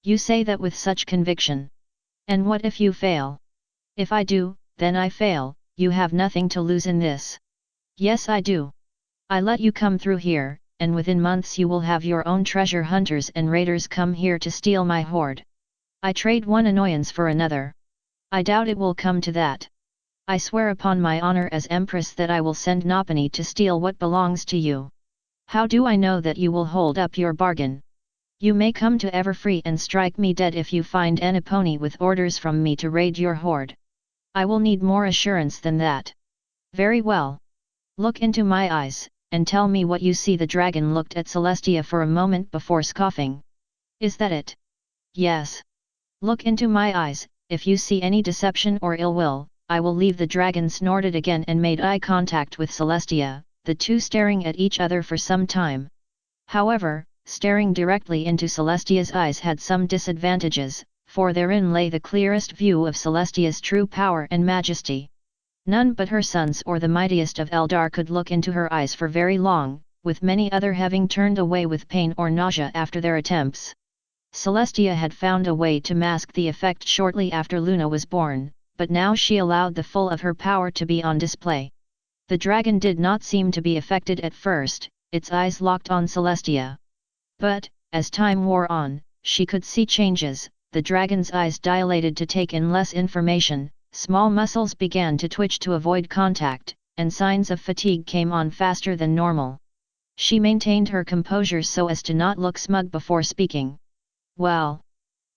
You say that with such conviction. And what if you fail? If I do, then I fail, you have nothing to lose in this. Yes, I do. I let you come through here, and within months you will have your own treasure hunters and raiders come here to steal my hoard. I trade one annoyance for another. I doubt it will come to that. I swear upon my honor as Empress that I will send Nopani to steal what belongs to you. How do I know that you will hold up your bargain? You may come to Everfree and strike me dead if you find any pony with orders from me to raid your hoard. I will need more assurance than that. Very well. Look into my eyes, and tell me what you see. The dragon looked at Celestia for a moment before scoffing. Is that it? Yes. Look into my eyes, if you see any deception or ill will, I will leave. The dragon snorted again and made eye contact with Celestia, the two staring at each other for some time. However, staring directly into Celestia's eyes had some disadvantages, for therein lay the clearest view of Celestia's true power and majesty. None but her sons or the mightiest of Eldar could look into her eyes for very long, with many other having turned away with pain or nausea after their attempts. Celestia had found a way to mask the effect shortly after Luna was born, but now she allowed the full of her power to be on display. The dragon did not seem to be affected at first, its eyes locked on Celestia. But, as time wore on, she could see changes. The dragon's eyes dilated to take in less information, small muscles began to twitch to avoid contact, and signs of fatigue came on faster than normal. She maintained her composure so as to not look smug before speaking. Well,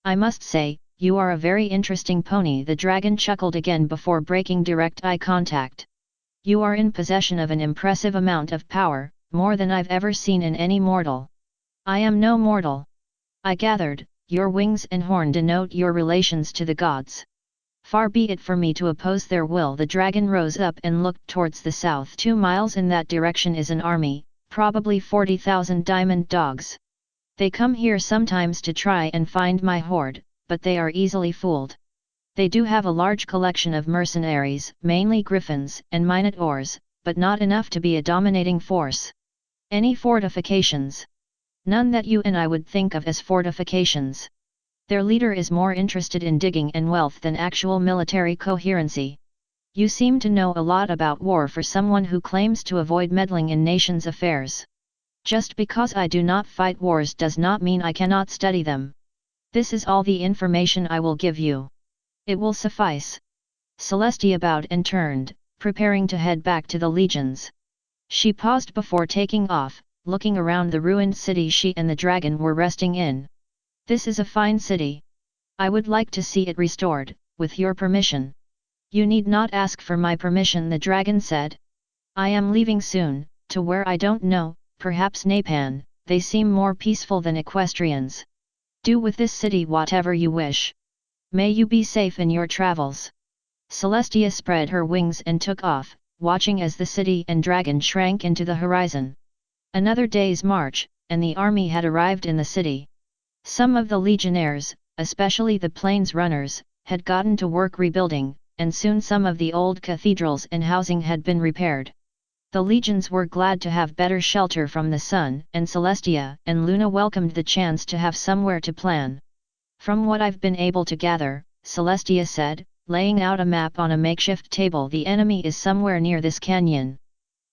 I must say, you are a very interesting pony. The dragon chuckled again before breaking direct eye contact. You are in possession of an impressive amount of power, more than I've ever seen in any mortal. I am no mortal. I gathered, your wings and horn denote your relations to the gods. Far be it for me to oppose their will. The dragon rose up and looked towards the south. 2 miles in that direction is an army, probably 40,000 diamond dogs. They come here sometimes to try and find my hoard, but they are easily fooled. They do have a large collection of mercenaries, mainly griffins and minotaurs, but not enough to be a dominating force. Any fortifications? None that you and I would think of as fortifications. Their leader is more interested in digging and wealth than actual military coherency. You seem to know a lot about war for someone who claims to avoid meddling in nations' affairs. Just because I do not fight wars does not mean I cannot study them. This is all the information I will give you. It will suffice. Celestia bowed and turned, preparing to head back to the legions. She paused before taking off, looking around the ruined city she and the dragon were resting in. This is a fine city. I would like to see it restored, with your permission. You need not ask for my permission, the dragon said. I am leaving soon, to where I don't know, perhaps Napan. They seem more peaceful than equestrians. Do with this city whatever you wish. May you be safe in your travels. Celestia spread her wings and took off, watching as the city and dragon shrank into the horizon. Another day's march, and the army had arrived in the city. Some of the legionnaires, especially the plains runners, had gotten to work rebuilding, and soon some of the old cathedrals and housing had been repaired. The legions were glad to have better shelter from the sun, and Celestia and Luna welcomed the chance to have somewhere to plan. From what I've been able to gather, Celestia said, laying out a map on a makeshift table, the enemy is somewhere near this canyon.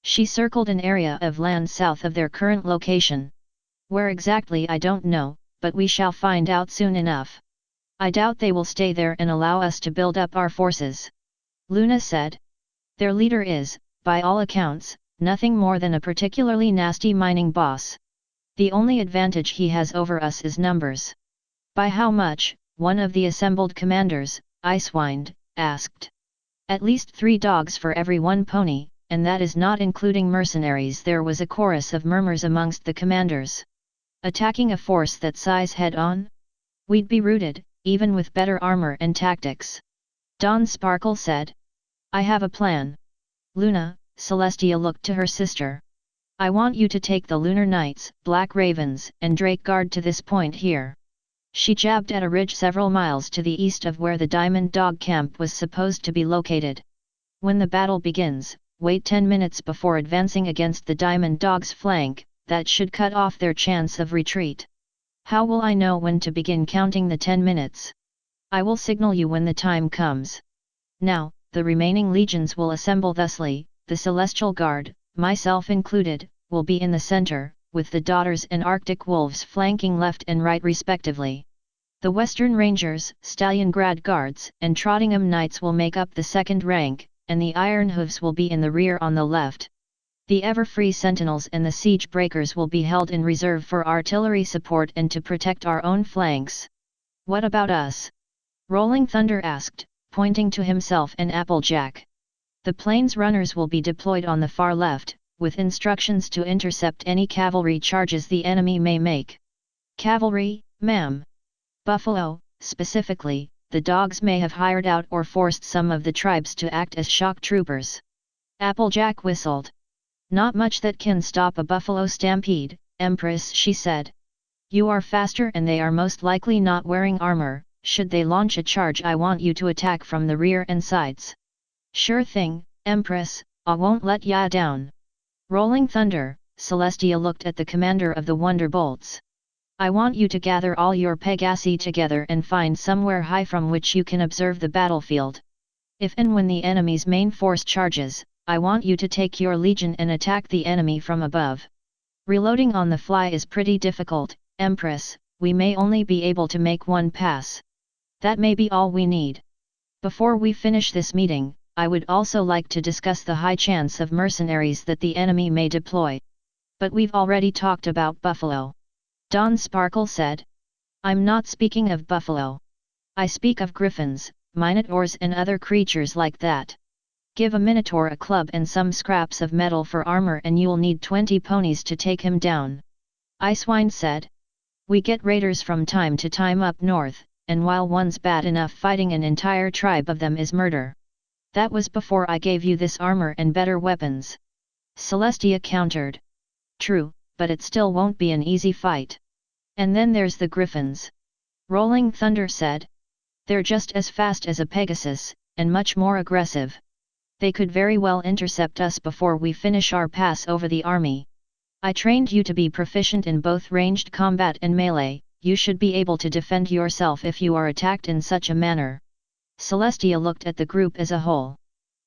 She circled an area of land south of their current location. Where exactly I don't know, but we shall find out soon enough. I doubt they will stay there and allow us to build up our forces. Luna said. Their leader is, by all accounts, nothing more than a particularly nasty mining boss. The only advantage he has over us is numbers. By how much? One of the assembled commanders, Icewind, asked. At least 3 dogs for every 1 pony, and that is not including mercenaries. There was a chorus of murmurs amongst the commanders. Attacking a force that size head-on? We'd be routed, even with better armor and tactics. Dawn Sparkle said. I have a plan. Luna, Celestia looked to her sister. I want you to take the Lunar Knights, Black Ravens, and Drake Guard to this point here. She jabbed at a ridge several miles to the east of where the Diamond Dog camp was supposed to be located. When the battle begins, wait 10 minutes before advancing against the Diamond Dog's flank, that should cut off their chance of retreat. How will I know when to begin counting the 10 minutes? I will signal you when the time comes. Now, the remaining legions will assemble thusly, the Celestial Guard, myself included, will be in the center, with the Daughters and Arctic Wolves flanking left and right respectively. The Western Rangers, Stalliongrad Guards, and Trottingham Knights will make up the second rank, and the Iron Hooves will be in the rear on the left. The Ever-Free Sentinels and the Siege Breakers will be held in reserve for artillery support and to protect our own flanks. What about us? Rolling Thunder asked, pointing to himself and Applejack. The Plains Runners will be deployed on the far left, with instructions to intercept any cavalry charges the enemy may make. Cavalry, ma'am. Buffalo, specifically, the dogs may have hired out or forced some of the tribes to act as shock troopers. Applejack whistled. Not much that can stop a buffalo stampede, Empress, she said. You are faster and they are most likely not wearing armor. Should they launch a charge, I want you to attack from the rear and sides. Sure thing, Empress, I won't let ya down. Rolling Thunder, Celestia looked at the commander of the Wonderbolts. I want you to gather all your Pegasi together and find somewhere high from which you can observe the battlefield. If and when the enemy's main force charges, I want you to take your legion and attack the enemy from above. Reloading on the fly is pretty difficult, Empress, we may only be able to make one pass. That may be all we need. Before we finish this meeting, I would also like to discuss the high chance of mercenaries that the enemy may deploy. But we've already talked about Buffalo. Don Sparkle said. I'm not speaking of Buffalo. I speak of griffins, minotaurs and other creatures like that. Give a minotaur a club and some scraps of metal for armor and you'll need 20 ponies to take him down. Icewind said. We get raiders from time to time up north, and while one's bad enough, fighting an entire tribe of them is murder. That was before I gave you this armor and better weapons. Celestia countered. True, but it still won't be an easy fight. And then there's the griffins. Rolling Thunder said. They're just as fast as a Pegasus, and much more aggressive. They could very well intercept us before we finish our pass over the army. I trained you to be proficient in both ranged combat and melee, you should be able to defend yourself if you are attacked in such a manner. Celestia looked at the group as a whole.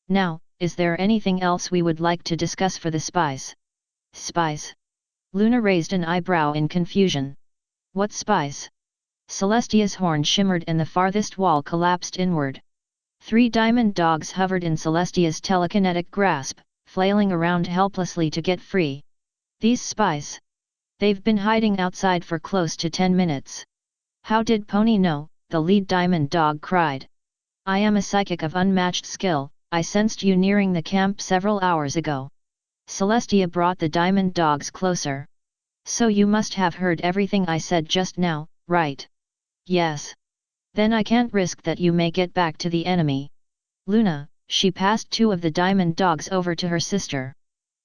Now, is there anything else we would like to discuss for the spies? Spies? Luna raised an eyebrow in confusion. What spies? Celestia's horn shimmered and the farthest wall collapsed inward. 3 diamond dogs hovered in Celestia's telekinetic grasp, flailing around helplessly to get free. These spies? They've been hiding outside for close to 10 minutes. How did Pony know? The lead diamond dog cried. I am a psychic of unmatched skill, I sensed you nearing the camp several hours ago. Celestia brought the diamond dogs closer. So you must have heard everything I said just now, right? Yes. Then I can't risk that you may get back to the enemy. Luna, she passed 2 of the diamond dogs over to her sister.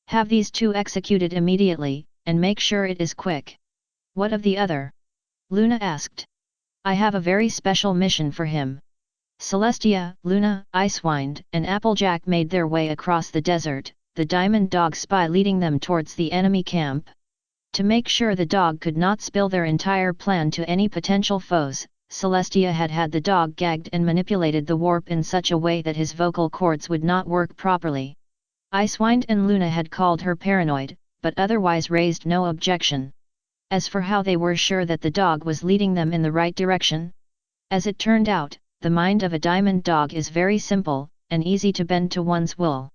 Have these 2 executed immediately, and make sure it is quick. What of the other? Luna asked. I have a very special mission for him. Celestia, Luna, Icewind, and Applejack made their way across the desert, the diamond dog spy leading them towards the enemy camp. To make sure the dog could not spill their entire plan to any potential foes, Celestia had had the dog gagged and manipulated the warp in such a way that his vocal cords would not work properly. Icewind and Luna had called her paranoid, but otherwise raised no objection. As for how they were sure that the dog was leading them in the right direction? As it turned out, the mind of a diamond dog is very simple, and easy to bend to one's will.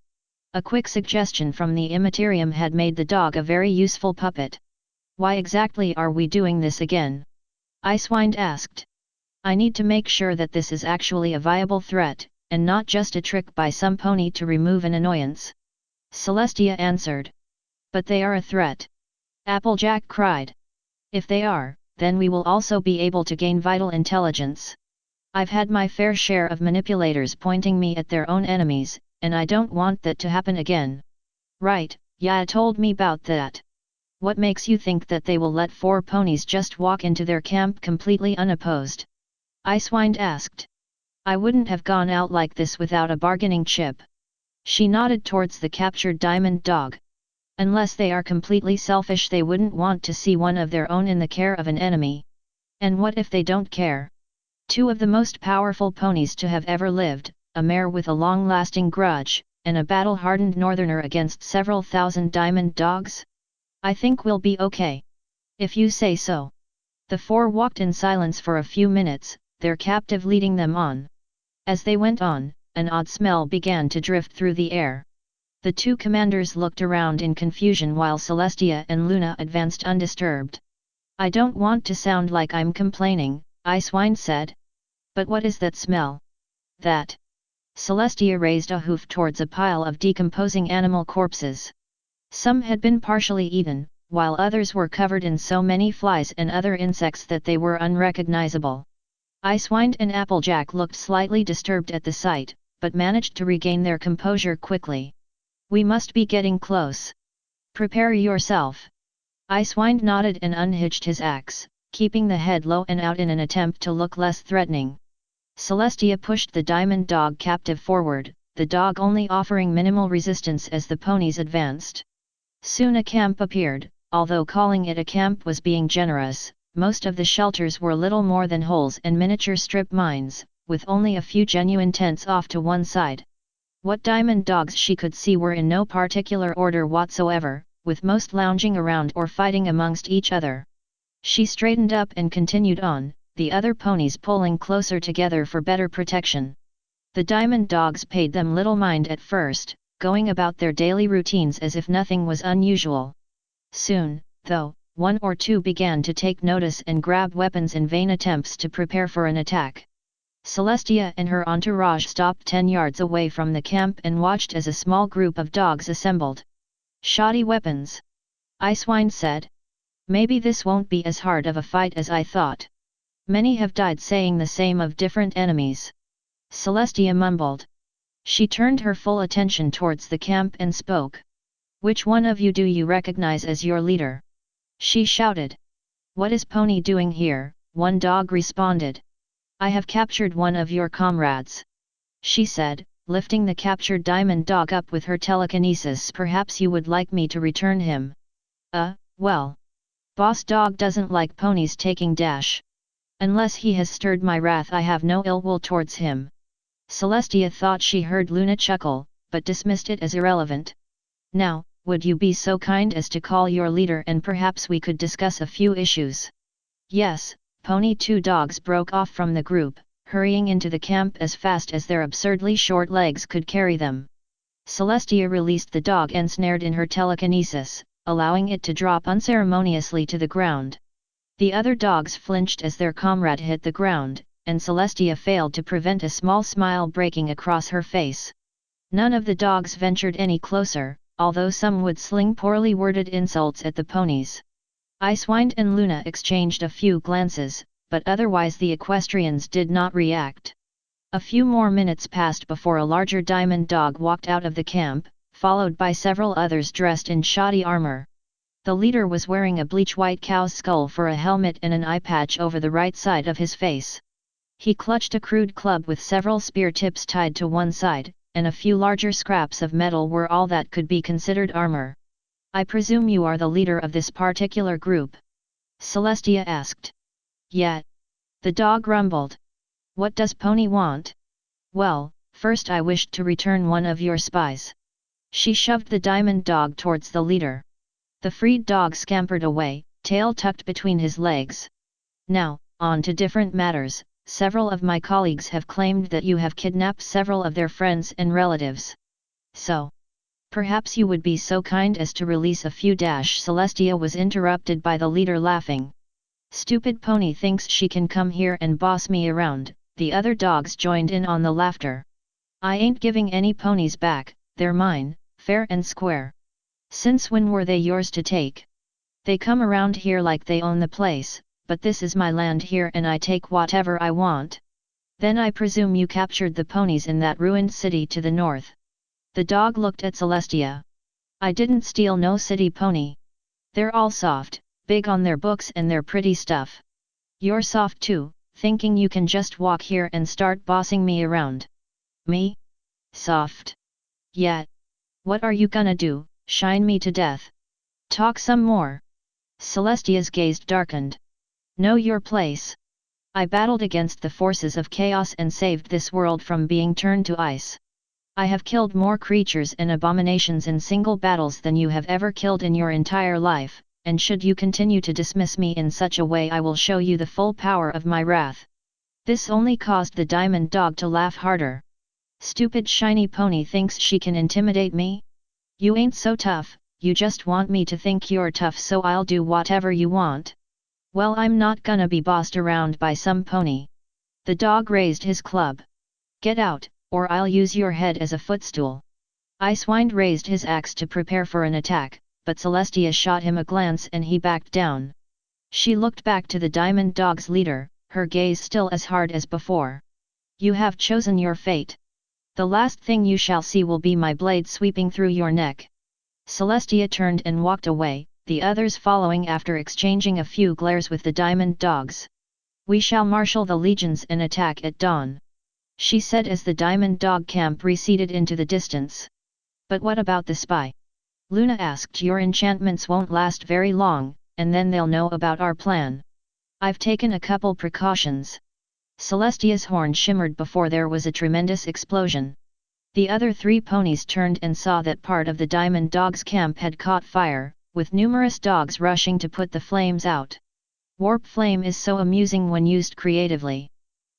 A quick suggestion from the Immaterium had made the dog a very useful puppet. Why exactly are we doing this again? Icewind asked. I need to make sure that this is actually a viable threat, and not just a trick by some pony to remove an annoyance. Celestia answered. But they are a threat. Applejack cried. If they are, then we will also be able to gain vital intelligence. I've had my fair share of manipulators pointing me at their own enemies, and I don't want that to happen again. Right, Ya told me about that. What makes you think that they will let 4 ponies just walk into their camp completely unopposed? Icewind asked. I wouldn't have gone out like this without a bargaining chip. She nodded towards the captured diamond dog. Unless they are completely selfish, they wouldn't want to see one of their own in the care of an enemy. And what if they don't care? 2 of the most powerful ponies to have ever lived, a mare with a long-lasting grudge, and a battle-hardened northerner against several thousand diamond dogs? I think we'll be okay. If you say so. The 4 walked in silence for a few minutes, their captive leading them on. As they went on, an odd smell began to drift through the air. The 2 commanders looked around in confusion while Celestia and Luna advanced undisturbed. I don't want to sound like I'm complaining, Icewind said. But what is that smell? That. Celestia raised a hoof towards a pile of decomposing animal corpses. Some had been partially eaten, while others were covered in so many flies and other insects that they were unrecognizable. Icewind and Applejack looked slightly disturbed at the sight, but managed to regain their composure quickly. We must be getting close. Prepare yourself. Icewind nodded and unhitched his axe, keeping the head low and out in an attempt to look less threatening. Celestia pushed the diamond dog captive forward, the dog only offering minimal resistance as the ponies advanced. Soon a camp appeared, although calling it a camp was being generous. Most of the shelters were little more than holes and miniature strip mines, with only a few genuine tents off to one side. What diamond dogs she could see were in no particular order whatsoever, with most lounging around or fighting amongst each other. She straightened up and continued on, the other ponies pulling closer together for better protection. The diamond dogs paid them little mind at first, going about their daily routines as if nothing was unusual. Soon, though, 1 or 2 began to take notice and grab weapons in vain attempts to prepare for an attack. Celestia and her entourage stopped 10 yards away from the camp and watched as a small group of dogs assembled. Shoddy weapons. Icewind said. Maybe this won't be as hard of a fight as I thought. Many have died saying the same of different enemies. Celestia mumbled. She turned her full attention towards the camp and spoke. Which one of you do you recognize as your leader? She shouted. What is Pony doing here? One dog responded. I have captured one of your comrades. She said, lifting the captured diamond dog up with her telekinesis. Perhaps you would like me to return him. Well. Boss dog doesn't like ponies taking dash. Unless he has stirred my wrath, I have no ill will towards him. Celestia thought she heard Luna chuckle, but dismissed it as irrelevant. Now, would you be so kind as to call your leader and perhaps we could discuss a few issues? Yes, Pony. 2 dogs broke off from the group, hurrying into the camp as fast as their absurdly short legs could carry them. Celestia released the dog ensnared in her telekinesis, allowing it to drop unceremoniously to the ground. The other dogs flinched as their comrade hit the ground, and Celestia failed to prevent a small smile breaking across her face. None of the dogs ventured any closer, although some would sling poorly worded insults at the ponies. Icewind and Luna exchanged a few glances, but otherwise the equestrians did not react. A few more minutes passed before a larger diamond dog walked out of the camp, followed by several others dressed in shoddy armor. The leader was wearing a bleach-white cow's skull for a helmet and an eye patch over the right side of his face. He clutched a crude club with several spear tips tied to one side, and a few larger scraps of metal were all that could be considered armor. I presume you are the leader of this particular group? Celestia asked. Yeah. The dog rumbled. What does Pony want? Well, first I wished to return one of your spies. She shoved the diamond dog towards the leader. The freed dog scampered away, tail tucked between his legs. Now, on to different matters. Several of my colleagues have claimed that you have kidnapped several of their friends and relatives. So, perhaps you would be so kind as to release a few. Celestia was interrupted by the leader laughing. Stupid Pony thinks she can come here and boss me around. The other dogs joined in on the laughter. I ain't giving any ponies back, they're mine, fair and square. Since when were they yours to take? They come around here like they own the place, but this is my land here and I take whatever I want. Then I presume you captured the ponies in that ruined city to the north. The dog looked at Celestia. I didn't steal no city pony. They're all soft, big on their books and their pretty stuff. You're soft too, thinking you can just walk here and start bossing me around. Me? Soft? Yeah. What are you gonna do, shine me to death? Talk some more. Celestia's gaze darkened. Know your place. I battled against the forces of chaos and saved this world from being turned to ice. I have killed more creatures and abominations in single battles than you have ever killed in your entire life, and should you continue to dismiss me in such a way, I will show you the full power of my wrath. This only caused the diamond dog to laugh harder. Stupid shiny pony thinks she can intimidate me? You ain't so tough, you just want me to think you're tough, so I'll do whatever you want. Well, I'm not gonna be bossed around by some pony. The dog raised his club. Get out, or I'll use your head as a footstool. Icewind raised his axe to prepare for an attack, but Celestia shot him a glance and he backed down. She looked back to the diamond dog's leader, her gaze still as hard as before. You have chosen your fate. The last thing you shall see will be my blade sweeping through your neck. Celestia turned and walked away, the others following after, exchanging a few glares with the diamond dogs. We shall marshal the legions and attack at dawn, she said as the diamond dog camp receded into the distance. But what about the spy? Luna asked. Your enchantments won't last very long, and then they'll know about our plan. I've taken a couple precautions. Celestia's horn shimmered before there was a tremendous explosion. The other three ponies turned and saw that part of the diamond dog's camp had caught fire, with numerous dogs rushing to put the flames out. Warp flame is so amusing when used creatively.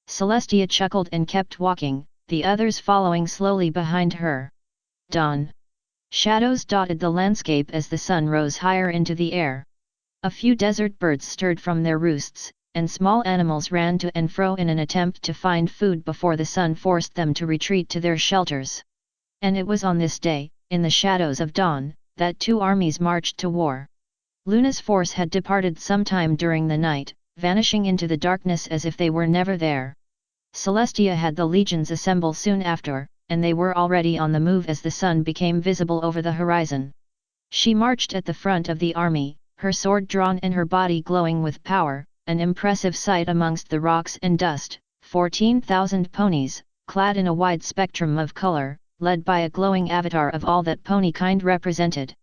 Celestia chuckled and kept walking, the others following slowly behind her. Dawn. Shadows dotted the landscape as the sun rose higher into the air. A few desert birds stirred from their roosts, and small animals ran to and fro in an attempt to find food before the sun forced them to retreat to their shelters. And it was on this day, in the shadows of dawn, that two armies marched to war. Luna's force had departed sometime during the night, vanishing into the darkness as if they were never there. Celestia had the legions assemble soon after, and they were already on the move as the sun became visible over the horizon. She marched at the front of the army, her sword drawn and her body glowing with power, an impressive sight amongst the rocks and dust. 14,000 ponies, clad in a wide spectrum of color, led by a glowing avatar of all that Ponykind represented.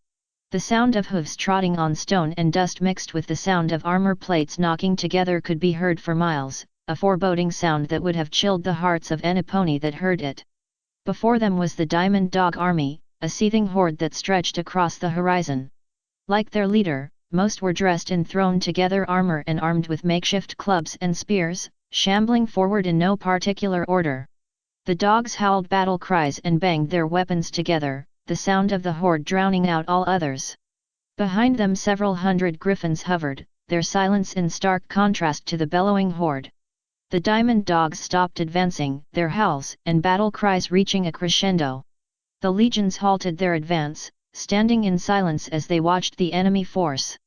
The sound of hooves trotting on stone and dust mixed with the sound of armor plates knocking together could be heard for miles, a foreboding sound that would have chilled the hearts of any pony that heard it. Before them was the Diamond Dog Army, a seething horde that stretched across the horizon. Like their leader, most were dressed in thrown-together armor and armed with makeshift clubs and spears, shambling forward in no particular order. The dogs howled battle cries and banged their weapons together, the sound of the horde drowning out all others. Behind them several hundred griffins hovered, their silence in stark contrast to the bellowing horde. The diamond dogs stopped advancing, their howls and battle cries reaching a crescendo. The legions halted their advance, standing in silence as they watched the enemy force.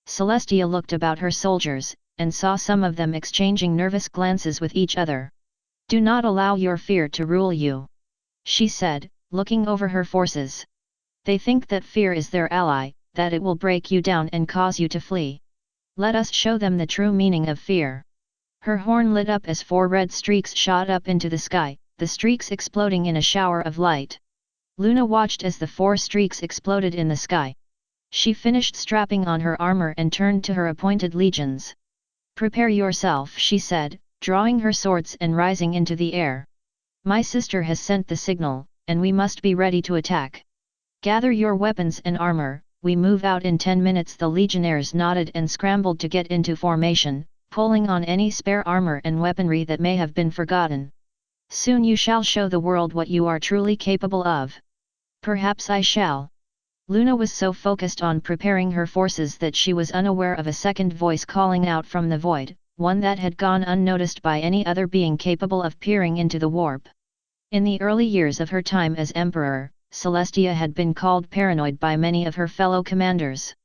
Celestia looked about her soldiers, and saw some of them exchanging nervous glances with each other. "Do not allow your fear to rule you," she said, looking over her forces. "They think that fear is their ally, that it will break you down and cause you to flee. Let us show them the true meaning of fear." Her horn lit up as 4 red streaks shot up into the sky, the streaks exploding in a shower of light. Luna watched as the 4 streaks exploded in the sky. She finished strapping on her armor and turned to her appointed legions. "Prepare yourself," she said, drawing her swords and rising into the air. "My sister has sent the signal, and we must be ready to attack. Gather your weapons and armor, we move out in 10 minutes." The legionnaires nodded and scrambled to get into formation, pulling on any spare armor and weaponry that may have been forgotten. "Soon you shall show the world what you are truly capable of." "Perhaps I shall." Luna was so focused on preparing her forces that she was unaware of a second voice calling out from the void, one that had gone unnoticed by any other being capable of peering into the warp. In the early years of her time as Emperor, Celestia had been called paranoid by many of her fellow commanders.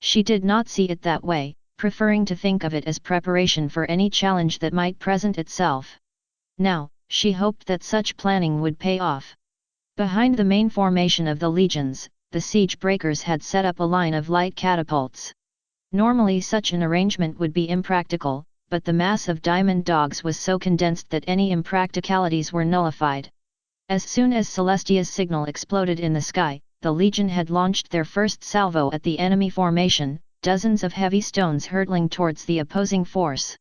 She did not see it that way, preferring to think of it as preparation for any challenge that might present itself. Now, she hoped that such planning would pay off. Behind the main formation of the legions, the siege breakers had set up a line of light catapults. Normally such an arrangement would be impractical, but the mass of diamond dogs was so condensed that any impracticalities were nullified. As soon as Celestia's signal exploded in the sky, the Legion had launched their first salvo at the enemy formation, dozens of heavy stones hurtling towards the opposing force.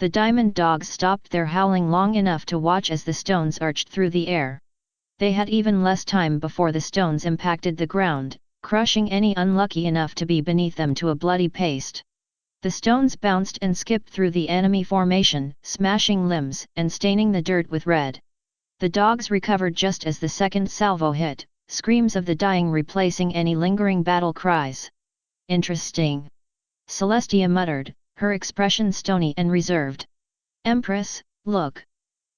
The diamond dogs stopped their howling long enough to watch as the stones arched through the air. They had even less time before the stones impacted the ground, crushing any unlucky enough to be beneath them to a bloody paste. The stones bounced and skipped through the enemy formation, smashing limbs and staining the dirt with red. The dogs recovered just as the second salvo hit, screams of the dying replacing any lingering battle cries. "Interesting," Celestia muttered, her expression stony and reserved. "Empress, look!"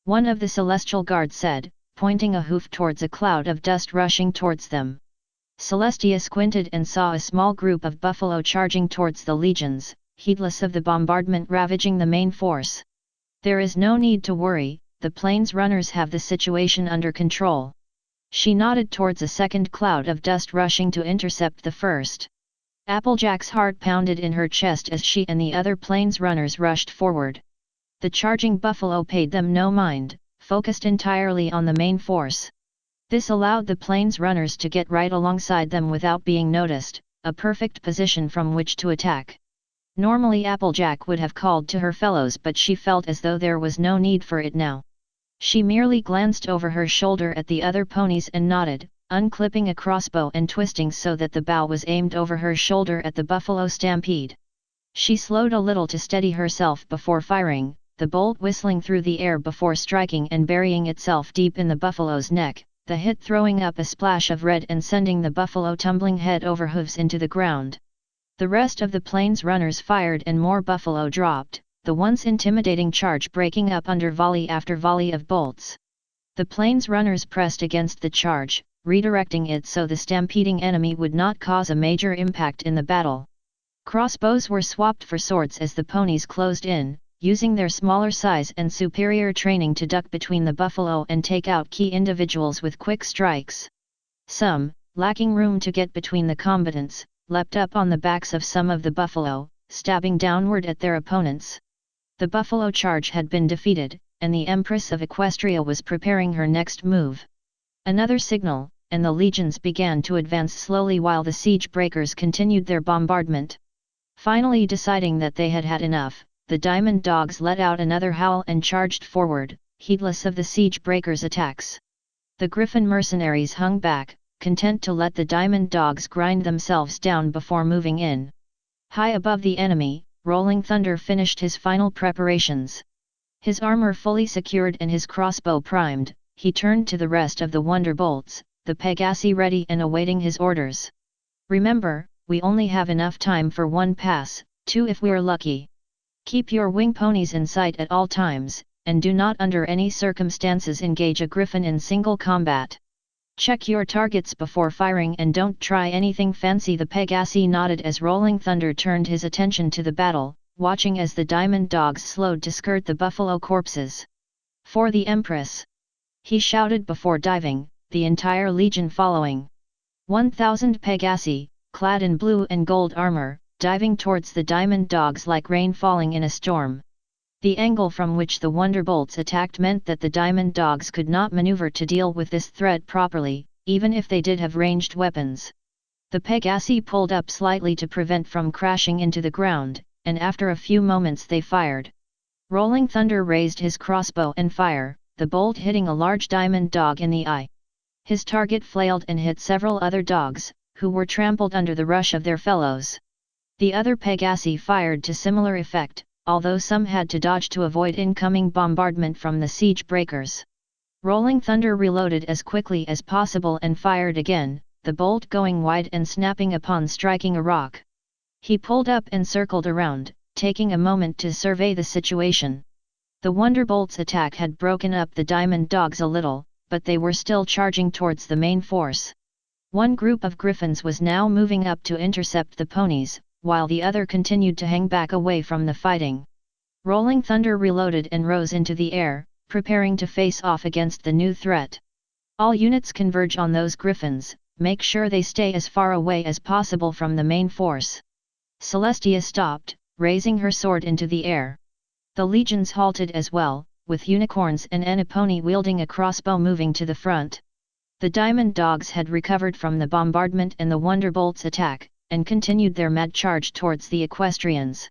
one of the celestial guard said, pointing a hoof towards a cloud of dust rushing towards them. Celestia squinted and saw a small group of buffalo charging towards the legions, heedless of the bombardment ravaging the main force. "There is no need to worry, the plains runners have the situation under control." She nodded towards a second cloud of dust rushing to intercept the first. Applejack's heart pounded in her chest as she and the other plains runners rushed forward. The charging buffalo paid them no mind, focused entirely on the main force. This allowed the plains runners to get right alongside them without being noticed, a perfect position from which to attack. Normally Applejack would have called to her fellows, but she felt as though there was no need for it now. She merely glanced over her shoulder at the other ponies and nodded, unclipping a crossbow and twisting so that the bow was aimed over her shoulder at the buffalo stampede. She slowed a little to steady herself before firing, the bolt whistling through the air before striking and burying itself deep in the buffalo's neck, the hit throwing up a splash of red and sending the buffalo tumbling head over hooves into the ground. The rest of the plains runners fired and more buffalo dropped, the once intimidating charge breaking up under volley after volley of bolts. The plains runners pressed against the charge, redirecting it so the stampeding enemy would not cause a major impact in the battle. Crossbows were swapped for swords as the ponies closed in, using their smaller size and superior training to duck between the buffalo and take out key individuals with quick strikes. Some, lacking room to get between the combatants, leapt up on the backs of some of the buffalo, stabbing downward at their opponents. The buffalo charge had been defeated, and the Empress of Equestria was preparing her next move. Another signal, and the legions began to advance slowly while the siege breakers continued their bombardment. Finally deciding that they had had enough, the diamond dogs let out another howl and charged forward, heedless of the siege breakers' attacks. The griffin mercenaries hung back, content to let the diamond dogs grind themselves down before moving in. High above the enemy, Rolling Thunder finished his final preparations. His armor fully secured and his crossbow primed, he turned to the rest of the Wonderbolts, the Pegasi ready and awaiting his orders. "Remember, we only have enough time for one pass, two if we're lucky. Keep your wing ponies in sight at all times, and do not under any circumstances engage a griffin in single combat. Check your targets before firing and don't try anything fancy." The Pegasi nodded as Rolling Thunder turned his attention to the battle, watching as the diamond dogs slowed to skirt the buffalo corpses. "For the Empress!" he shouted before diving, the entire legion following. 1,000 Pegasi, clad in blue and gold armor, diving towards the diamond dogs like rain falling in a storm. The angle from which the Wonderbolts attacked meant that the diamond dogs could not maneuver to deal with this threat properly, even if they did have ranged weapons. The Pegasi pulled up slightly to prevent from crashing into the ground, and after a few moments they fired. Rolling Thunder raised his crossbow and fired, the bolt hitting a large diamond dog in the eye. His target flailed and hit several other dogs, who were trampled under the rush of their fellows. The other Pegasi fired to similar effect, although some had to dodge to avoid incoming bombardment from the siege breakers. Rolling Thunder reloaded as quickly as possible and fired again, the bolt going wide and snapping upon striking a rock. He pulled up and circled around, taking a moment to survey the situation. The Wonderbolt's attack had broken up the diamond dogs a little, but they were still charging towards the main force. One group of griffins was now moving up to intercept the ponies, while the other continued to hang back away from the fighting. Rolling Thunder reloaded and rose into the air, preparing to face off against the new threat. "All units converge on those griffins," make sure they stay as far away as possible from the main force. Celestia stopped, raising her sword into the air. The legions halted as well, with unicorns and Eniponi wielding a crossbow moving to the front. The diamond dogs had recovered from the bombardment and the Wonderbolt's attack, and continued their mad charge towards the equestrians.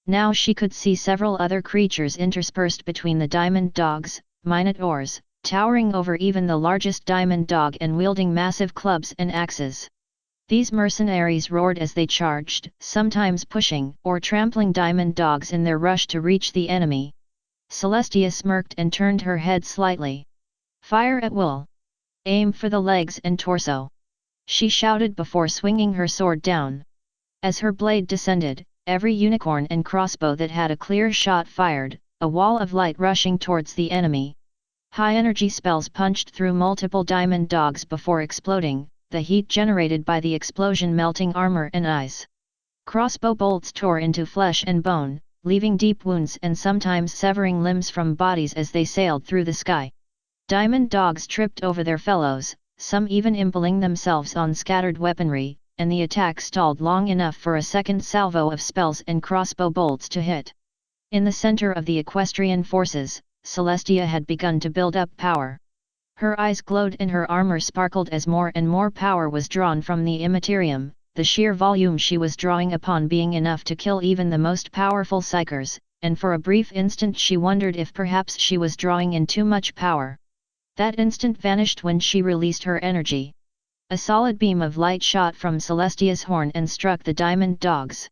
Now she could see several other creatures interspersed between the diamond dogs, minotaurs, towering over even the largest diamond dog and wielding massive clubs and axes. These mercenaries roared as they charged, sometimes pushing or trampling diamond dogs in their rush to reach the enemy. Celestia smirked and turned her head slightly. "Fire at will! Aim for the legs and torso!" she shouted before swinging her sword down. As her blade descended, every unicorn and crossbow that had a clear shot fired, a wall of light rushing towards the enemy. High-energy spells punched through multiple diamond dogs before exploding, the heat generated by the explosion melting armor and eyes. Crossbow bolts tore into flesh and bone, leaving deep wounds and sometimes severing limbs from bodies as they sailed through the sky. Diamond dogs tripped over their fellows, some even impaling themselves on scattered weaponry, and the attack stalled long enough for a second salvo of spells and crossbow bolts to hit. In the center of the equestrian forces, Celestia had begun to build up power. Her eyes glowed and her armor sparkled as more and more power was drawn from the immaterium, the sheer volume she was drawing upon being enough to kill even the most powerful psykers, and for a brief instant she wondered if perhaps she was drawing in too much power. That instant vanished when she released her energy. A solid beam of light shot from Celestia's horn and struck the diamond dogs.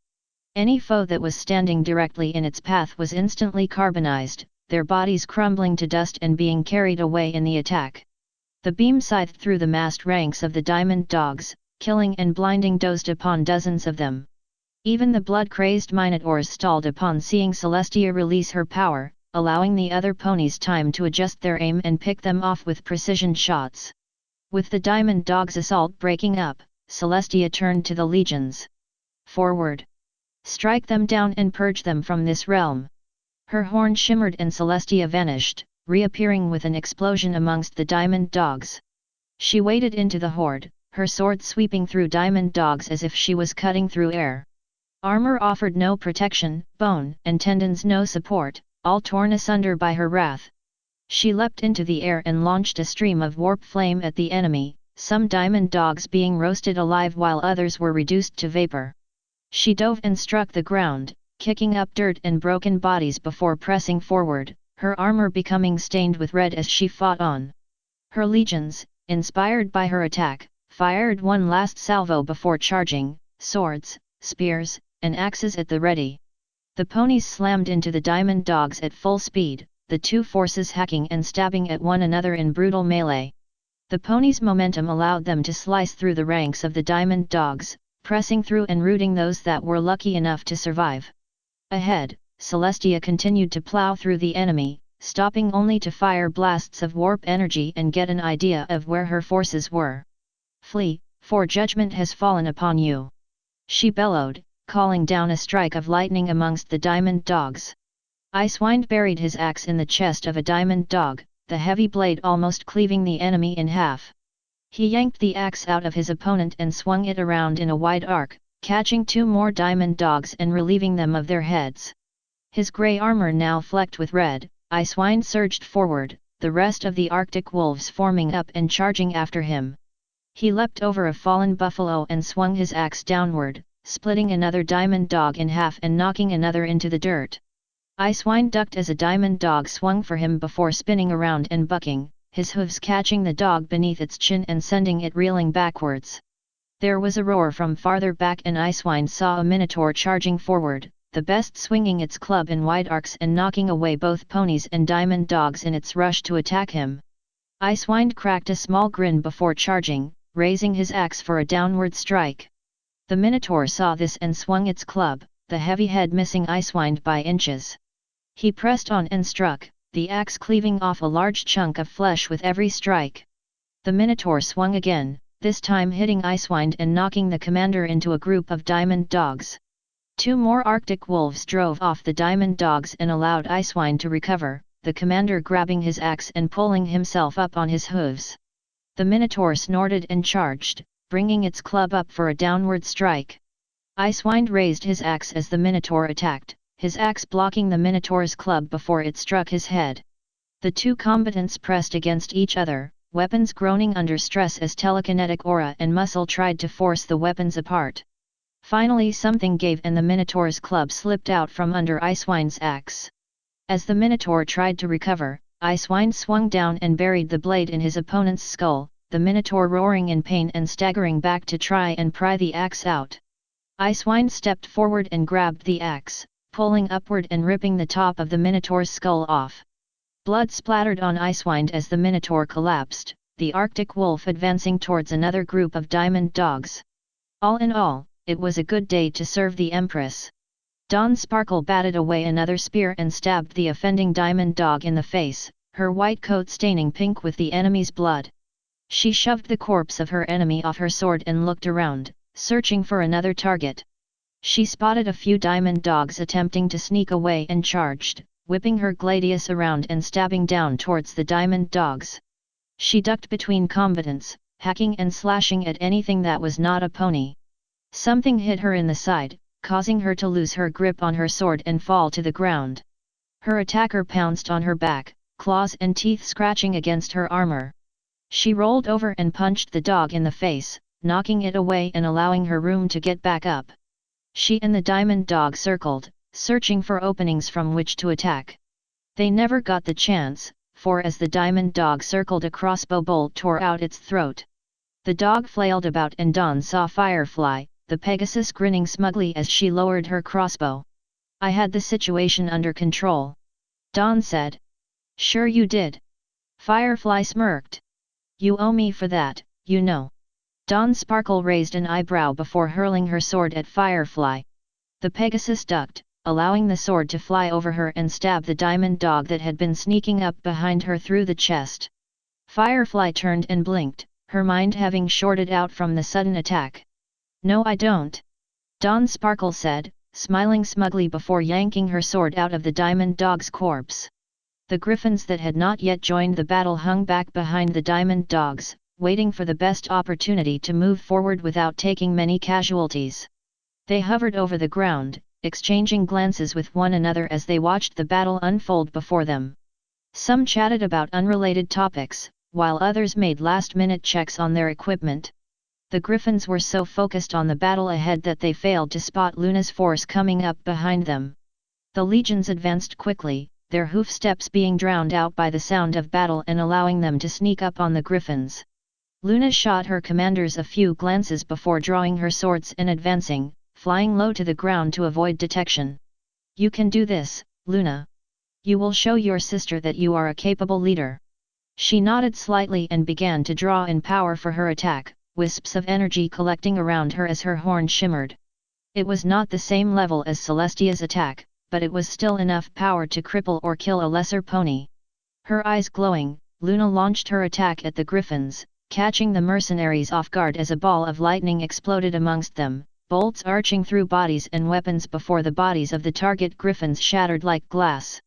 Any foe that was standing directly in its path was instantly carbonized, their bodies crumbling to dust and being carried away in the attack. The beam scythed through the massed ranks of the diamond dogs, killing and blinding dozed upon dozens of them. Even the blood-crazed minotaurs stalled upon seeing Celestia release her power, allowing the other ponies time to adjust their aim and pick them off with precision shots. With the diamond dogs' assault breaking up, Celestia turned to the legions. "Forward! Strike them down and purge them from this realm!" Her horn shimmered and Celestia vanished, reappearing with an explosion amongst the diamond dogs. She waded into the horde, her sword sweeping through diamond dogs as if she was cutting through air. Armor offered no protection, bone and tendons no support, all torn asunder by her wrath. She leapt into the air and launched a stream of warp flame at the enemy, some diamond dogs being roasted alive while others were reduced to vapor. She dove and struck the ground, kicking up dirt and broken bodies before pressing forward, her armor becoming stained with red as she fought on. Her legions, inspired by her attack, fired one last salvo before charging, swords, spears, and axes at the ready. The ponies slammed into the diamond dogs at full speed, the two forces hacking and stabbing at one another in brutal melee. The ponies' momentum allowed them to slice through the ranks of the diamond dogs, pressing through and routing those that were lucky enough to survive. Ahead, Celestia continued to plow through the enemy, stopping only to fire blasts of warp energy and get an idea of where her forces were. "Flee, for judgment has fallen upon you!" she bellowed, calling down a strike of lightning amongst the diamond dogs. Icewind buried his axe in the chest of a diamond dog, the heavy blade almost cleaving the enemy in half. He yanked the axe out of his opponent and swung it around in a wide arc, catching two more diamond dogs and relieving them of their heads. His grey armor now flecked with red, Icewind surged forward, the rest of the Arctic wolves forming up and charging after him. He leapt over a fallen buffalo and swung his axe downward, splitting another diamond dog in half and knocking another into the dirt. Icewind ducked as a diamond dog swung for him before spinning around and bucking, his hooves catching the dog beneath its chin and sending it reeling backwards. There was a roar from farther back and Icewind saw a minotaur charging forward, the best swinging its club in wide arcs and knocking away both ponies and diamond dogs in its rush to attack him. Icewind cracked a small grin before charging, raising his axe for a downward strike. The minotaur saw this and swung its club, the heavy head missing Icewind by inches. He pressed on and struck, the axe cleaving off a large chunk of flesh with every strike. The minotaur swung again, this time hitting Icewind and knocking the commander into a group of diamond dogs. Two more Arctic wolves drove off the diamond dogs and allowed Icewind to recover, the commander grabbing his axe and pulling himself up on his hooves. The Minotaur snorted and charged, bringing its club up for a downward strike. Icewind raised his axe as the Minotaur attacked, his axe blocking the Minotaur's club before it struck his head. The two combatants pressed against each other, weapons groaning under stress as telekinetic aura and muscle tried to force the weapons apart. Finally something gave and the Minotaur's club slipped out from under Icewind's axe. As the Minotaur tried to recover, Icewind swung down and buried the blade in his opponent's skull, the Minotaur roaring in pain and staggering back to try and pry the axe out. Icewind stepped forward and grabbed the axe, pulling upward and ripping the top of the Minotaur's skull off. Blood splattered on Icewind as the Minotaur collapsed, the Arctic wolf advancing towards another group of diamond dogs. All in all, it was a good day to serve the Empress. Dawn Sparkle batted away another spear and stabbed the offending diamond dog in the face, her white coat staining pink with the enemy's blood. She shoved the corpse of her enemy off her sword and looked around, searching for another target. She spotted a few diamond dogs attempting to sneak away and charged, whipping her gladius around and stabbing down towards the diamond dogs. She ducked between combatants, hacking and slashing at anything that was not a pony. Something hit her in the side, causing her to lose her grip on her sword and fall to the ground. Her attacker pounced on her back, claws and teeth scratching against her armor. She rolled over and punched the dog in the face, knocking it away and allowing her room to get back up. She and the diamond dog circled, searching for openings from which to attack. They never got the chance, for as the diamond dog circled a crossbow bolt tore out its throat. The dog flailed about and Dawn saw Firefly, the Pegasus grinning smugly as she lowered her crossbow. "I had the situation under control," Dawn said. "Sure you did." Firefly smirked. "You owe me for that, you know." Dawn Sparkle raised an eyebrow before hurling her sword at Firefly. The Pegasus ducked, allowing the sword to fly over her and stab the diamond dog that had been sneaking up behind her through the chest. Firefly turned and blinked, her mind having shorted out from the sudden attack. "No I don't," Dawn Sparkle said, smiling smugly before yanking her sword out of the diamond dog's corpse. The griffins that had not yet joined the battle hung back behind the diamond dogs, waiting for the best opportunity to move forward without taking many casualties. They hovered over the ground, exchanging glances with one another as they watched the battle unfold before them. Some chatted about unrelated topics, while others made last-minute checks on their equipment. The griffins were so focused on the battle ahead that they failed to spot Luna's force coming up behind them. The legions advanced quickly, their hoof steps being drowned out by the sound of battle and allowing them to sneak up on the griffins. Luna shot her commanders a few glances before drawing her swords and advancing, flying low to the ground to avoid detection. "You can do this, Luna. You will show your sister that you are a capable leader." She nodded slightly and began to draw in power for her attack, wisps of energy collecting around her as her horn shimmered. It was not the same level as Celestia's attack, but it was still enough power to cripple or kill a lesser pony. Her eyes glowing, Luna launched her attack at the griffins, catching the mercenaries off guard as a ball of lightning exploded amongst them, bolts arching through bodies and weapons before the bodies of the target griffins shattered like glass.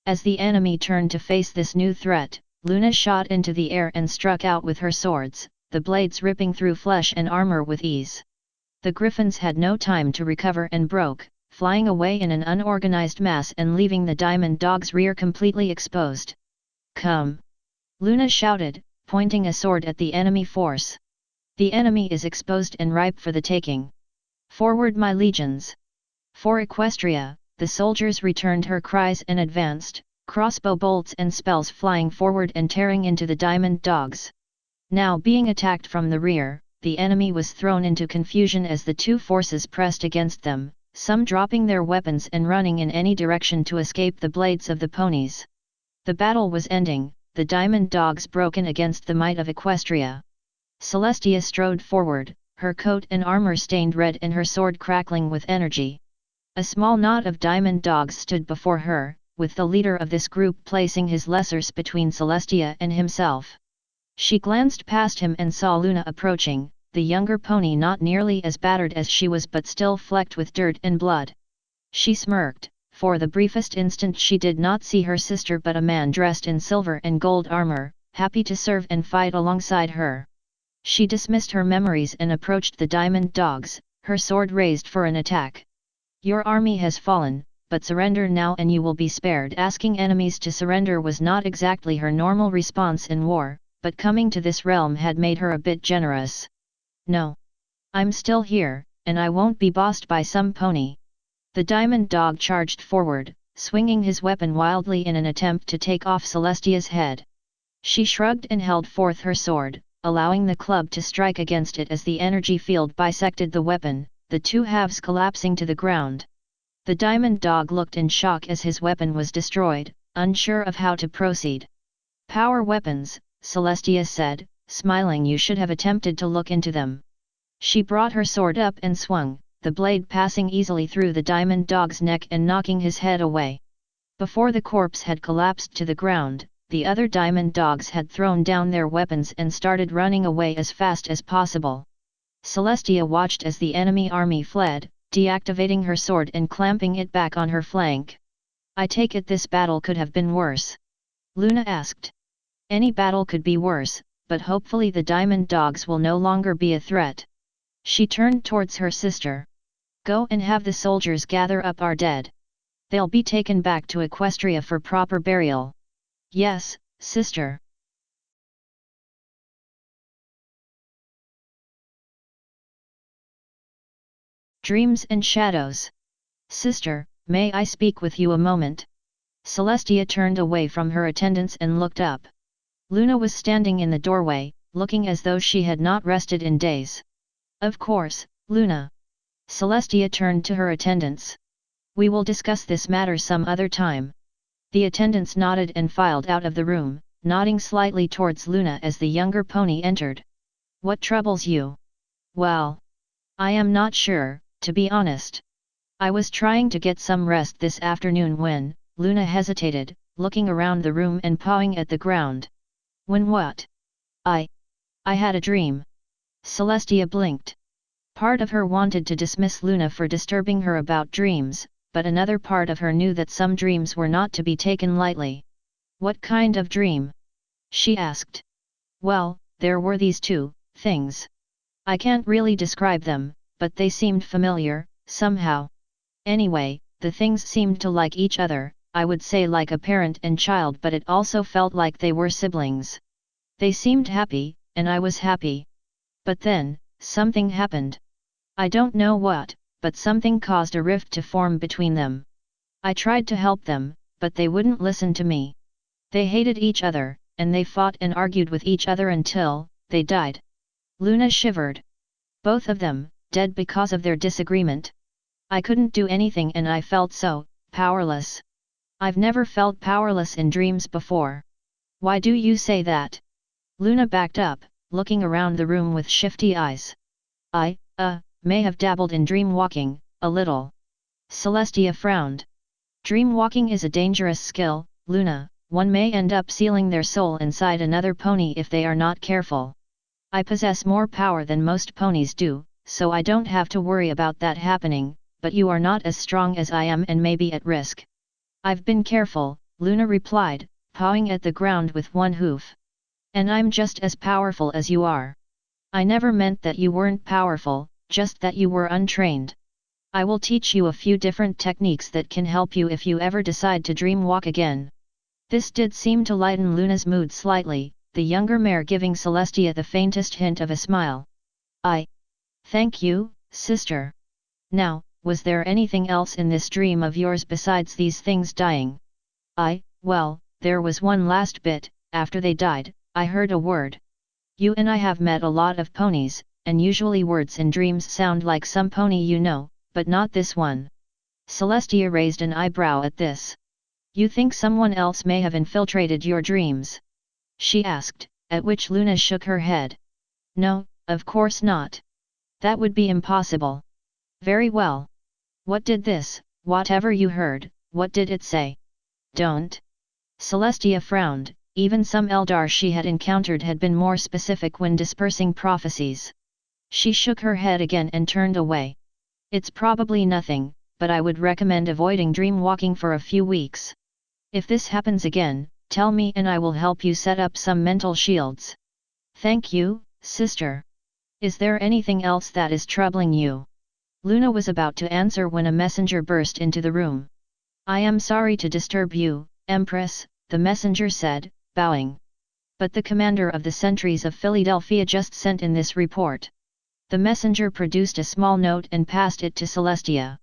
As the enemy turned to face this new threat, Luna shot into the air and struck out with her swords, the blades ripping through flesh and armor with ease. The griffins had no time to recover and broke, flying away in an unorganized mass and leaving the diamond dog's rear completely exposed. "Come!" Luna shouted, pointing a sword at the enemy force. "The enemy is exposed and ripe for the taking. Forward my legions!" For Equestria, the soldiers returned her cries and advanced, crossbow bolts and spells flying forward and tearing into the diamond dogs. Now being attacked from the rear, the enemy was thrown into confusion as the two forces pressed against them, some dropping their weapons and running in any direction to escape the blades of the ponies. The battle was ending, the diamond dogs broken against the might of Equestria. Celestia strode forward, her coat and armor stained red and her sword crackling with energy. A small knot of diamond dogs stood before her, with the leader of this group placing his lessers between Celestia and himself. She glanced past him and saw Luna approaching, the younger pony not nearly as battered as she was but still flecked with dirt and blood. She smirked, for the briefest instant she did not see her sister but a man dressed in silver and gold armor, happy to serve and fight alongside her. She dismissed her memories and approached the diamond dogs, her sword raised for an attack. Your army has fallen, but surrender now and you will be spared. Asking enemies to surrender was not exactly her normal response in war, but coming to this realm had made her a bit generous. No. I'm still here, and I won't be bossed by some pony. The diamond dog charged forward, swinging his weapon wildly in an attempt to take off Celestia's head. She shrugged and held forth her sword, allowing the club to strike against it as the energy field bisected the weapon, the two halves collapsing to the ground. The diamond dog looked in shock as his weapon was destroyed, unsure of how to proceed. Power weapons, Celestia said, smiling. You should have attempted to look into them. She brought her sword up and swung, the blade passing easily through the diamond dog's neck and knocking his head away. Before the corpse had collapsed to the ground, the other diamond dogs had thrown down their weapons and started running away as fast as possible. Celestia watched as the enemy army fled, deactivating her sword and clamping it back on her flank. I take it this battle could have been worse? Luna asked. Any battle could be worse, but hopefully the diamond dogs will no longer be a threat. She turned towards her sister. Go and have the soldiers gather up our dead. They'll be taken back to Equestria for proper burial. Yes, sister. Dreams and shadows. Sister, may I speak with you a moment? Celestia turned away from her attendants and looked up. Luna was standing in the doorway, looking as though she had not rested in days. Of course, Luna. Celestia turned to her attendants. We will discuss this matter some other time. The attendants nodded and filed out of the room, nodding slightly towards Luna as the younger pony entered. What troubles you? Well, I am not sure, to be honest. I was trying to get some rest this afternoon when, Luna hesitated, looking around the room and pawing at the ground. When what? I had a dream. Celestia blinked. Part of her wanted to dismiss Luna for disturbing her about dreams, but another part of her knew that some dreams were not to be taken lightly. What kind of dream? She asked. Well, there were these two things. I can't really describe them, but they seemed familiar, somehow. Anyway, the things seemed to like each other, I would say like a parent and child, but it also felt like they were siblings. They seemed happy, and I was happy. But then, something happened. I don't know what, but something caused a rift to form between them. I tried to help them, but they wouldn't listen to me. They hated each other, and they fought and argued with each other until they died. Luna shivered. Both of them, dead because of their disagreement. I couldn't do anything and I felt so powerless. I've never felt powerless in dreams before. Why do you say that? Luna backed up, looking around the room with shifty eyes. I may have dabbled in dream walking, a little. Celestia frowned. Dream walking is a dangerous skill, Luna. One may end up sealing their soul inside another pony if they are not careful. I possess more power than most ponies do, so I don't have to worry about that happening, but you are not as strong as I am and may be at risk. I've been careful, Luna replied, pawing at the ground with one hoof. And I'm just as powerful as you are. I never meant that you weren't powerful, just that you were untrained. I will teach you a few different techniques that can help you if you ever decide to dream walk again. This did seem to lighten Luna's mood slightly, the younger mare giving Celestia the faintest hint of a smile. Thank you, sister. Now, was there anything else in this dream of yours besides these things dying? Well, there was one last bit. After they died, I heard a word. You and I have met a lot of ponies, and usually words in dreams sound like some pony you know, but not this one. Celestia raised an eyebrow at this. You think someone else may have infiltrated your dreams? She asked, at which Luna shook her head. No, of course not. That would be impossible. Very well. What did this, whatever you heard, what did it say? Don't. Celestia frowned. Even some Eldar she had encountered had been more specific when dispersing prophecies. She shook her head again and turned away. It's probably nothing, but I would recommend avoiding dream walking for a few weeks. If this happens again, Tell me and I will help you set up some mental shields. Thank you, sister. Is there anything else that is troubling you? Luna was about to answer when a messenger burst into the room. I am sorry to disturb you, Empress, the messenger said, bowing. But the commander of the sentries of Philadelphia just sent in this report. The messenger produced a small note and passed it to Celestia.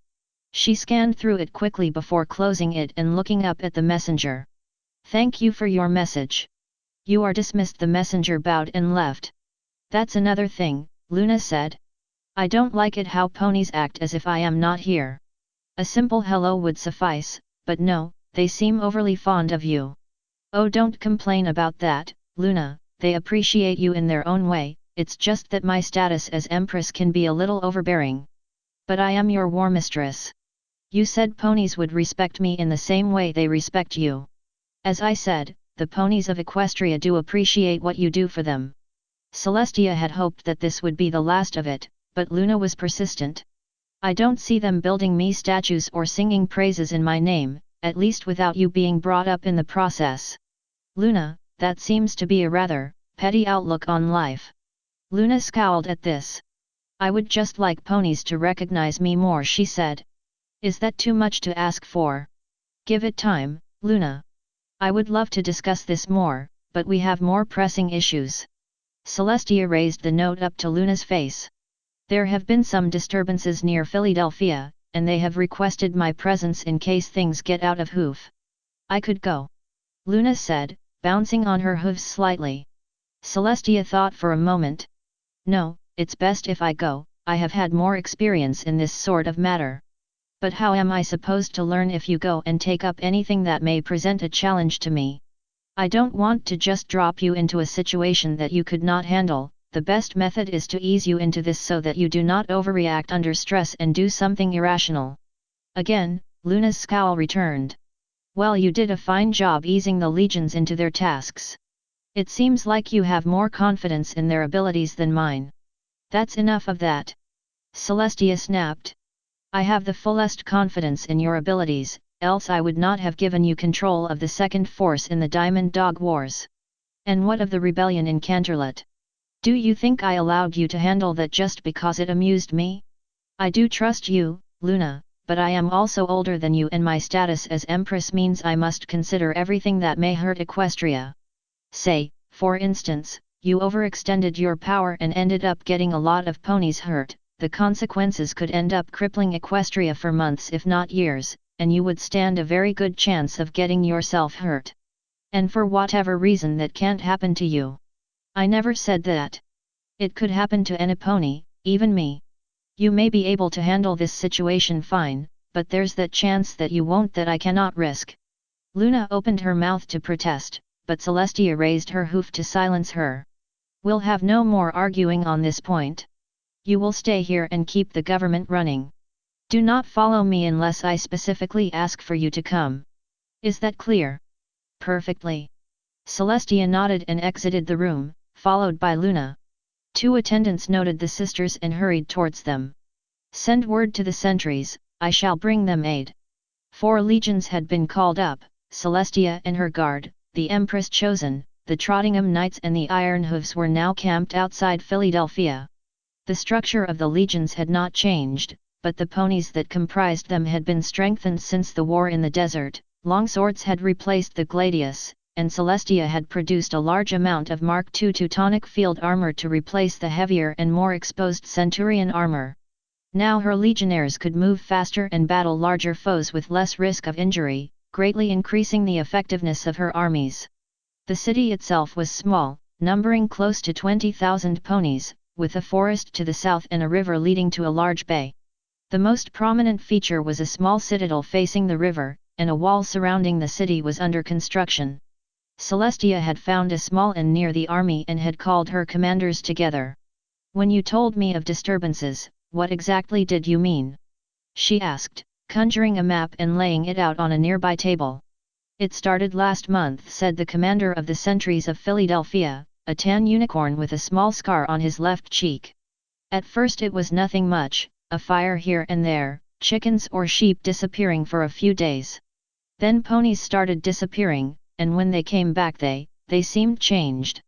She scanned through it quickly before closing it and looking up at the messenger. Thank you for your message. You are dismissed. The messenger bowed and left. That's another thing, Luna said. I don't like it how ponies act as if I am not here. A simple hello would suffice, but no, they seem overly fond of you. Oh, don't complain about that, Luna, they appreciate you in their own way, it's just that my status as Empress can be a little overbearing. But I am your war mistress. You said ponies would respect me in the same way they respect you. As I said, the ponies of Equestria do appreciate what you do for them. Celestia had hoped that this would be the last of it, but Luna was persistent. I don't see them building me statues or singing praises in my name, at least without you being brought up in the process. Luna, that seems to be a rather petty outlook on life. Luna scowled at this. I would just like ponies to recognize me more, she said. Is that too much to ask for? Give it time, Luna. I would love to discuss this more, but we have more pressing issues. Celestia raised the note up to Luna's face. There have been some disturbances near Philadelphia, and they have requested my presence in case things get out of hoof. I could go. Luna said, bouncing on her hooves slightly. Celestia thought for a moment. No, it's best if I go, I have had more experience in this sort of matter. But how am I supposed to learn if you go and take up anything that may present a challenge to me? I don't want to just drop you into a situation that you could not handle. The best method is to ease you into this so that you do not overreact under stress and do something irrational. Again, Luna's scowl returned. Well, you did a fine job easing the legions into their tasks. It seems like you have more confidence in their abilities than mine. That's enough of that. Celestia snapped. I have the fullest confidence in your abilities, else I would not have given you control of the second force in the Diamond Dog Wars. And what of the rebellion in Canterlot? Do you think I allowed you to handle that just because it amused me? I do trust you, Luna, but I am also older than you and my status as Empress means I must consider everything that may hurt Equestria. Say, for instance, you overextended your power and ended up getting a lot of ponies hurt, the consequences could end up crippling Equestria for months if not years, and you would stand a very good chance of getting yourself hurt. And for whatever reason that can't happen to you. I never said that. It could happen to any pony, even me. You may be able to handle this situation fine, but there's that chance that you won't that I cannot risk. Luna opened her mouth to protest, but Celestia raised her hoof to silence her. We'll have no more arguing on this point. You will stay here and keep the government running. Do not follow me unless I specifically ask for you to come. Is that clear? Perfectly. Celestia nodded and exited the room, followed by Luna. Two attendants noted the sisters and hurried towards them. Send word to the sentries, I shall bring them aid. 4 legions had been called up, Celestia and her guard, the Empress chosen, the Trottingham Knights and the Iron Hooves were now camped outside Philadelphia. The structure of the legions had not changed, but the ponies that comprised them had been strengthened since the war in the desert, longswords had replaced the gladius, and Celestia had produced a large amount of Mark II Teutonic field armor to replace the heavier and more exposed Centurion armor. Now her legionnaires could move faster and battle larger foes with less risk of injury, greatly increasing the effectiveness of her armies. The city itself was small, numbering close to 20,000 ponies, with a forest to the south and a river leading to a large bay. The most prominent feature was a small citadel facing the river, and a wall surrounding the city was under construction. Celestia had found a small inn near the army and had called her commanders together. When you told me of disturbances, what exactly did you mean? She asked, conjuring a map and laying it out on a nearby table. It started last month, said the commander of the sentries of Philadelphia, a tan unicorn with a small scar on his left cheek. At first it was nothing much, a fire here and there, chickens or sheep disappearing for a few days. Then ponies started disappearing, and when they came back they seemed changed.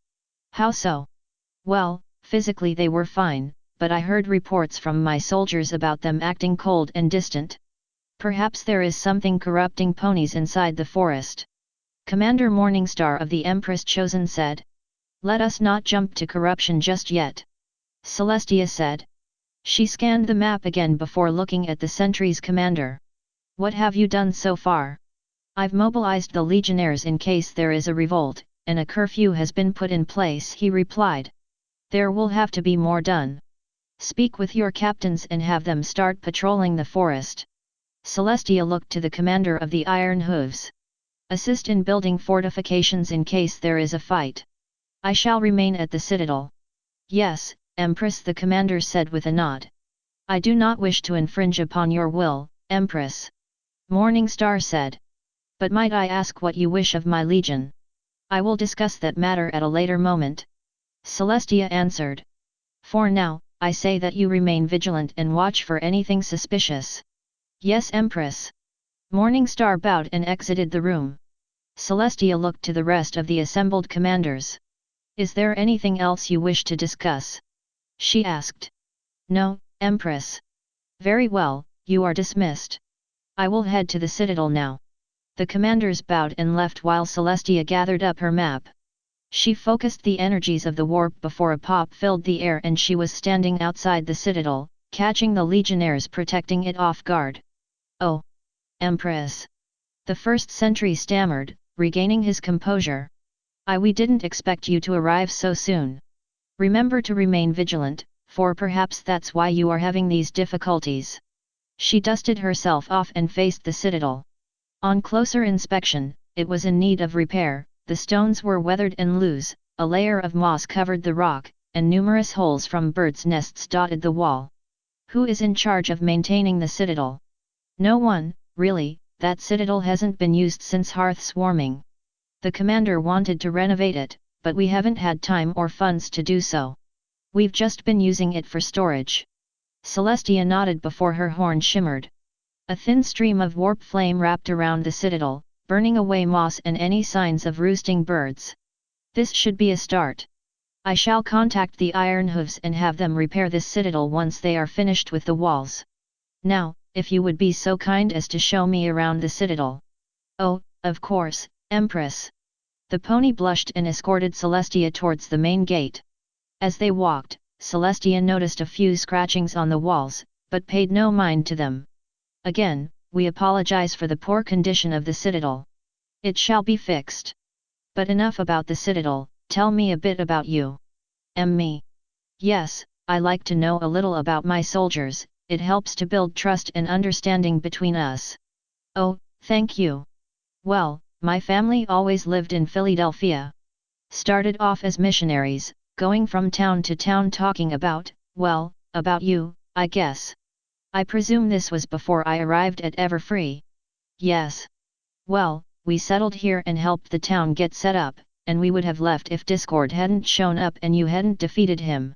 How so? Well, physically they were fine, but I heard reports from my soldiers about them acting cold and distant. Perhaps there is something corrupting ponies inside the forest. Commander Morningstar of the Empress Chosen said. Let us not jump to corruption just yet. Celestia said. She scanned the map again before looking at the sentry's commander. What have you done so far? I've mobilized the legionnaires in case there is a revolt, and a curfew has been put in place, he replied. There will have to be more done. Speak with your captains and have them start patrolling the forest. Celestia looked to the commander of the Iron Hooves. Assist in building fortifications in case there is a fight. I shall remain at the citadel. Yes, Empress, the commander said with a nod. I do not wish to infringe upon your will, Empress. Morningstar said. But might I ask what you wish of my legion? I will discuss that matter at a later moment. Celestia answered. For now, I say that you remain vigilant and watch for anything suspicious. Yes, Empress. Morningstar bowed and exited the room. Celestia looked to the rest of the assembled commanders. Is there anything else you wish to discuss? She asked. No, Empress. Very well, you are dismissed. I will head to the citadel now. The commanders bowed and left while Celestia gathered up her map. She focused the energies of the warp before a pop filled the air and she was standing outside the citadel, catching the legionnaires protecting it off guard. Oh! Empress! The first sentry stammered, regaining his composure. We didn't expect you to arrive so soon. Remember to remain vigilant, for perhaps that's why you are having these difficulties. She dusted herself off and faced the citadel. On closer inspection, it was in need of repair, the stones were weathered and loose, a layer of moss covered the rock, and numerous holes from birds' nests dotted the wall. Who is in charge of maintaining the citadel? No one, really, that citadel hasn't been used since hearth swarming. The commander wanted to renovate it, but we haven't had time or funds to do so. We've just been using it for storage. Celestia nodded before her horn shimmered. A thin stream of warp flame wrapped around the citadel, burning away moss and any signs of roosting birds. This should be a start. I shall contact the Iron Hooves and have them repair this citadel once they are finished with the walls. Now, if you would be so kind as to show me around the citadel. Oh, of course, Empress. The pony blushed and escorted Celestia towards the main gate. As they walked, Celestia noticed a few scratchings on the walls, but paid no mind to them. Again, we apologize for the poor condition of the citadel. It shall be fixed. But enough about the citadel, tell me a bit about you. Me? Yes, I like to know a little about my soldiers, it helps to build trust and understanding between us. Oh, thank you. Well, my family always lived in Philadelphia. Started off as missionaries, going from town to town talking about you, I guess. I presume this was before I arrived at Everfree. Yes. Well, we settled here and helped the town get set up, and we would have left if Discord hadn't shown up and you hadn't defeated him.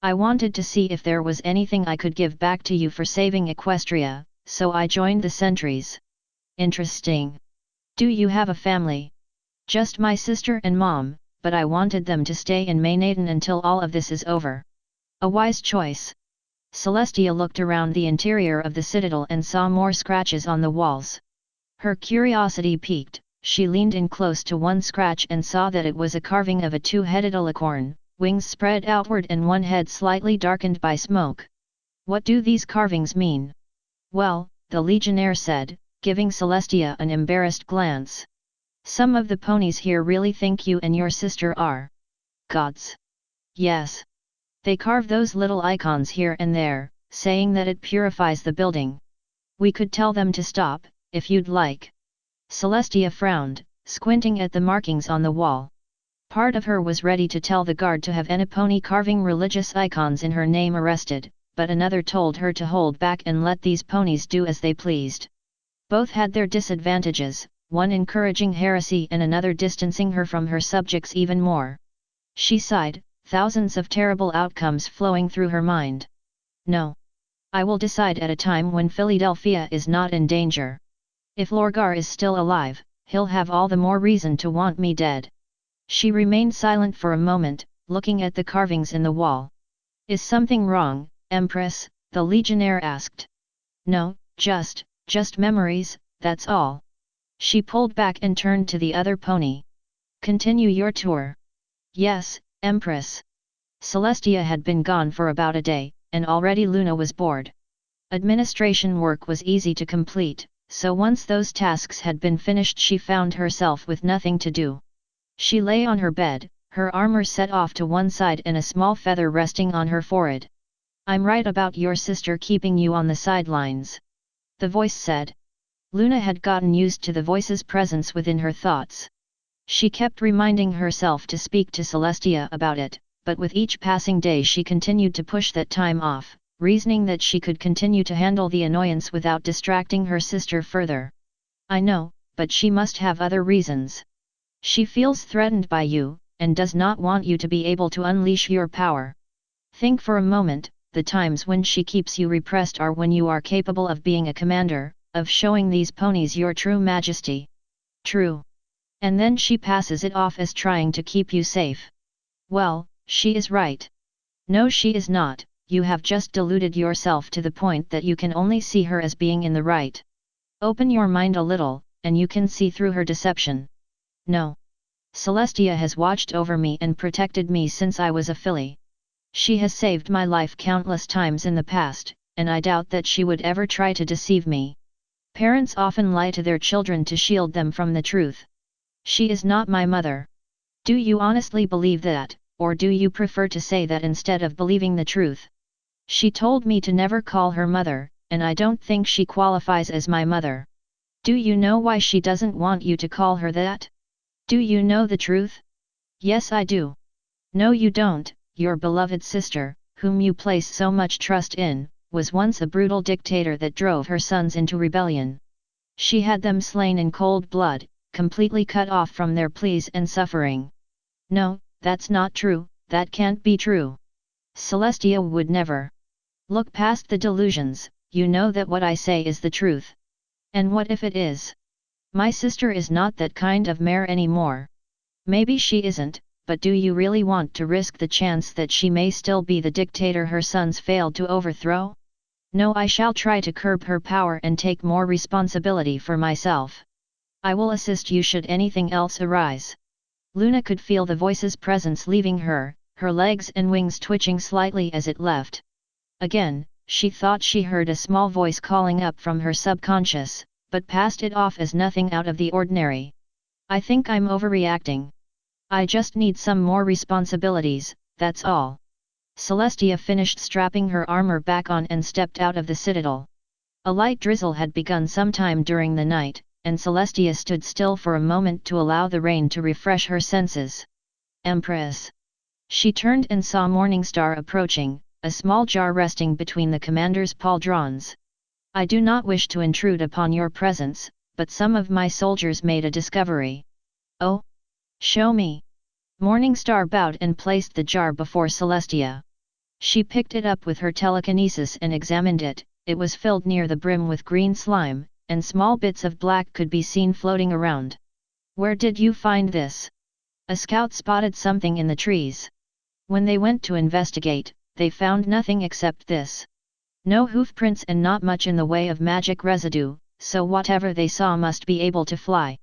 I wanted to see if there was anything I could give back to you for saving Equestria, so I joined the sentries. Interesting. Do you have a family? Just my sister and mom, but I wanted them to stay in Maynaden until all of this is over. A wise choice. Celestia looked around the interior of the citadel and saw more scratches on the walls. Her curiosity piqued, she leaned in close to one scratch and saw that it was a carving of a two-headed alicorn, wings spread outward and one head slightly darkened by smoke. What do these carvings mean? Well, the legionnaire said, giving Celestia an embarrassed glance. Some of the ponies here really think you and your sister are gods. Yes. They carve those little icons here and there, saying that it purifies the building. We could tell them to stop, if you'd like. Celestia frowned, squinting at the markings on the wall. Part of her was ready to tell the guard to have any pony carving religious icons in her name arrested, but another told her to hold back and let these ponies do as they pleased. Both had their disadvantages, one encouraging heresy and another distancing her from her subjects even more. She sighed, thousands of terrible outcomes flowing through her mind. No. I will decide at a time when Philadelphia is not in danger. If Lorgar is still alive, he'll have all the more reason to want me dead." She remained silent for a moment, looking at the carvings in the wall. "Is something wrong, Empress?" the legionnaire asked. "No, just memories, that's all." She pulled back and turned to the other pony. "Continue your tour." "Yes, Empress." Celestia had been gone for about a day, and already Luna was bored. Administration work was easy to complete, so once those tasks had been finished she found herself with nothing to do. She lay on her bed, her armor set off to one side and a small feather resting on her forehead. "I'm right about your sister keeping you on the sidelines," the voice said. Luna had gotten used to the voice's presence within her thoughts. She kept reminding herself to speak to Celestia about it, but with each passing day she continued to push that time off, reasoning that she could continue to handle the annoyance without distracting her sister further. "I know, but she must have other reasons. She feels threatened by you, and does not want you to be able to unleash your power. Think for a moment, the times when she keeps you repressed are when you are capable of being a commander, of showing these ponies your true majesty. True. And then she passes it off as trying to keep you safe. Well, she is right." "No, she is not. You have just deluded yourself to the point that you can only see her as being in the right. Open your mind a little, and you can see through her deception." "No. Celestia has watched over me and protected me since I was a filly. She has saved my life countless times in the past, and I doubt that she would ever try to deceive me. Parents often lie to their children to shield them from the truth. She is not my mother." "Do you honestly believe that, or do you prefer to say that instead of believing the truth?" "She told me to never call her mother, and I don't think she qualifies as my mother." "Do you know why she doesn't want you to call her that?" "Do you know the truth?" "Yes, I do." "No, you don't. Your beloved sister, whom you place so much trust in, was once a brutal dictator that drove her sons into rebellion. She had them slain in cold blood, completely cut off from their pleas and suffering." "No, that's not true, that can't be true. Celestia would never." "Look past the delusions, you know that what I say is the truth." "And what if it is? My sister is not that kind of mare anymore." "Maybe she isn't, but do you really want to risk the chance that she may still be the dictator her sons failed to overthrow?" "No, I shall try to curb her power and take more responsibility for myself. I will assist you should anything else arise." Luna could feel the voice's presence leaving her, her legs and wings twitching slightly as it left. Again, she thought she heard a small voice calling up from her subconscious, but passed it off as nothing out of the ordinary. "I think I'm overreacting. I just need some more responsibilities, that's all." Celestia finished strapping her armor back on and stepped out of the citadel. A light drizzle had begun sometime during the night, and Celestia stood still for a moment to allow the rain to refresh her senses. "Empress." She turned and saw Morningstar approaching, a small jar resting between the commander's pauldrons. "I do not wish to intrude upon your presence, but some of my soldiers made a discovery." "Oh? Show me." Morningstar bowed and placed the jar before Celestia. She picked it up with her telekinesis and examined it. It was filled near the brim with green slime, and small bits of black could be seen floating around. "Where did you find this?" "A scout spotted something in the trees. When they went to investigate, they found nothing except this. No hoofprints and not much in the way of magic residue, so whatever they saw must be able to fly."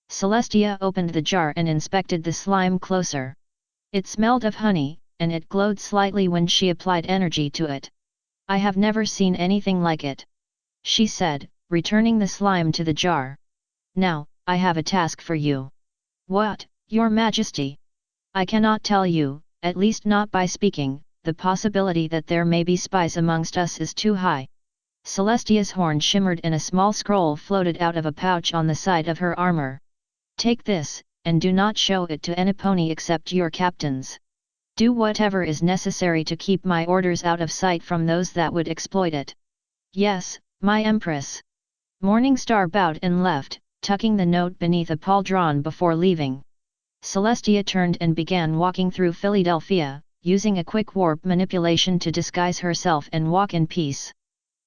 Celestia opened the jar and inspected the slime closer. It smelled of honey, and it glowed slightly when she applied energy to it. "I have never seen anything like it," she said, returning the slime to the jar. "Now, I have a task for you." "What, Your Majesty?" "I cannot tell you, at least not by speaking. The possibility that there may be spies amongst us is too high." Celestia's horn shimmered and a small scroll floated out of a pouch on the side of her armor. "Take this, and do not show it to any pony except your captains. Do whatever is necessary to keep my orders out of sight from those that would exploit it." "Yes, my Empress." Morningstar bowed and left, tucking the note beneath a pauldron before leaving. Celestia turned and began walking through Philadelphia, using a quick warp manipulation to disguise herself and walk in peace.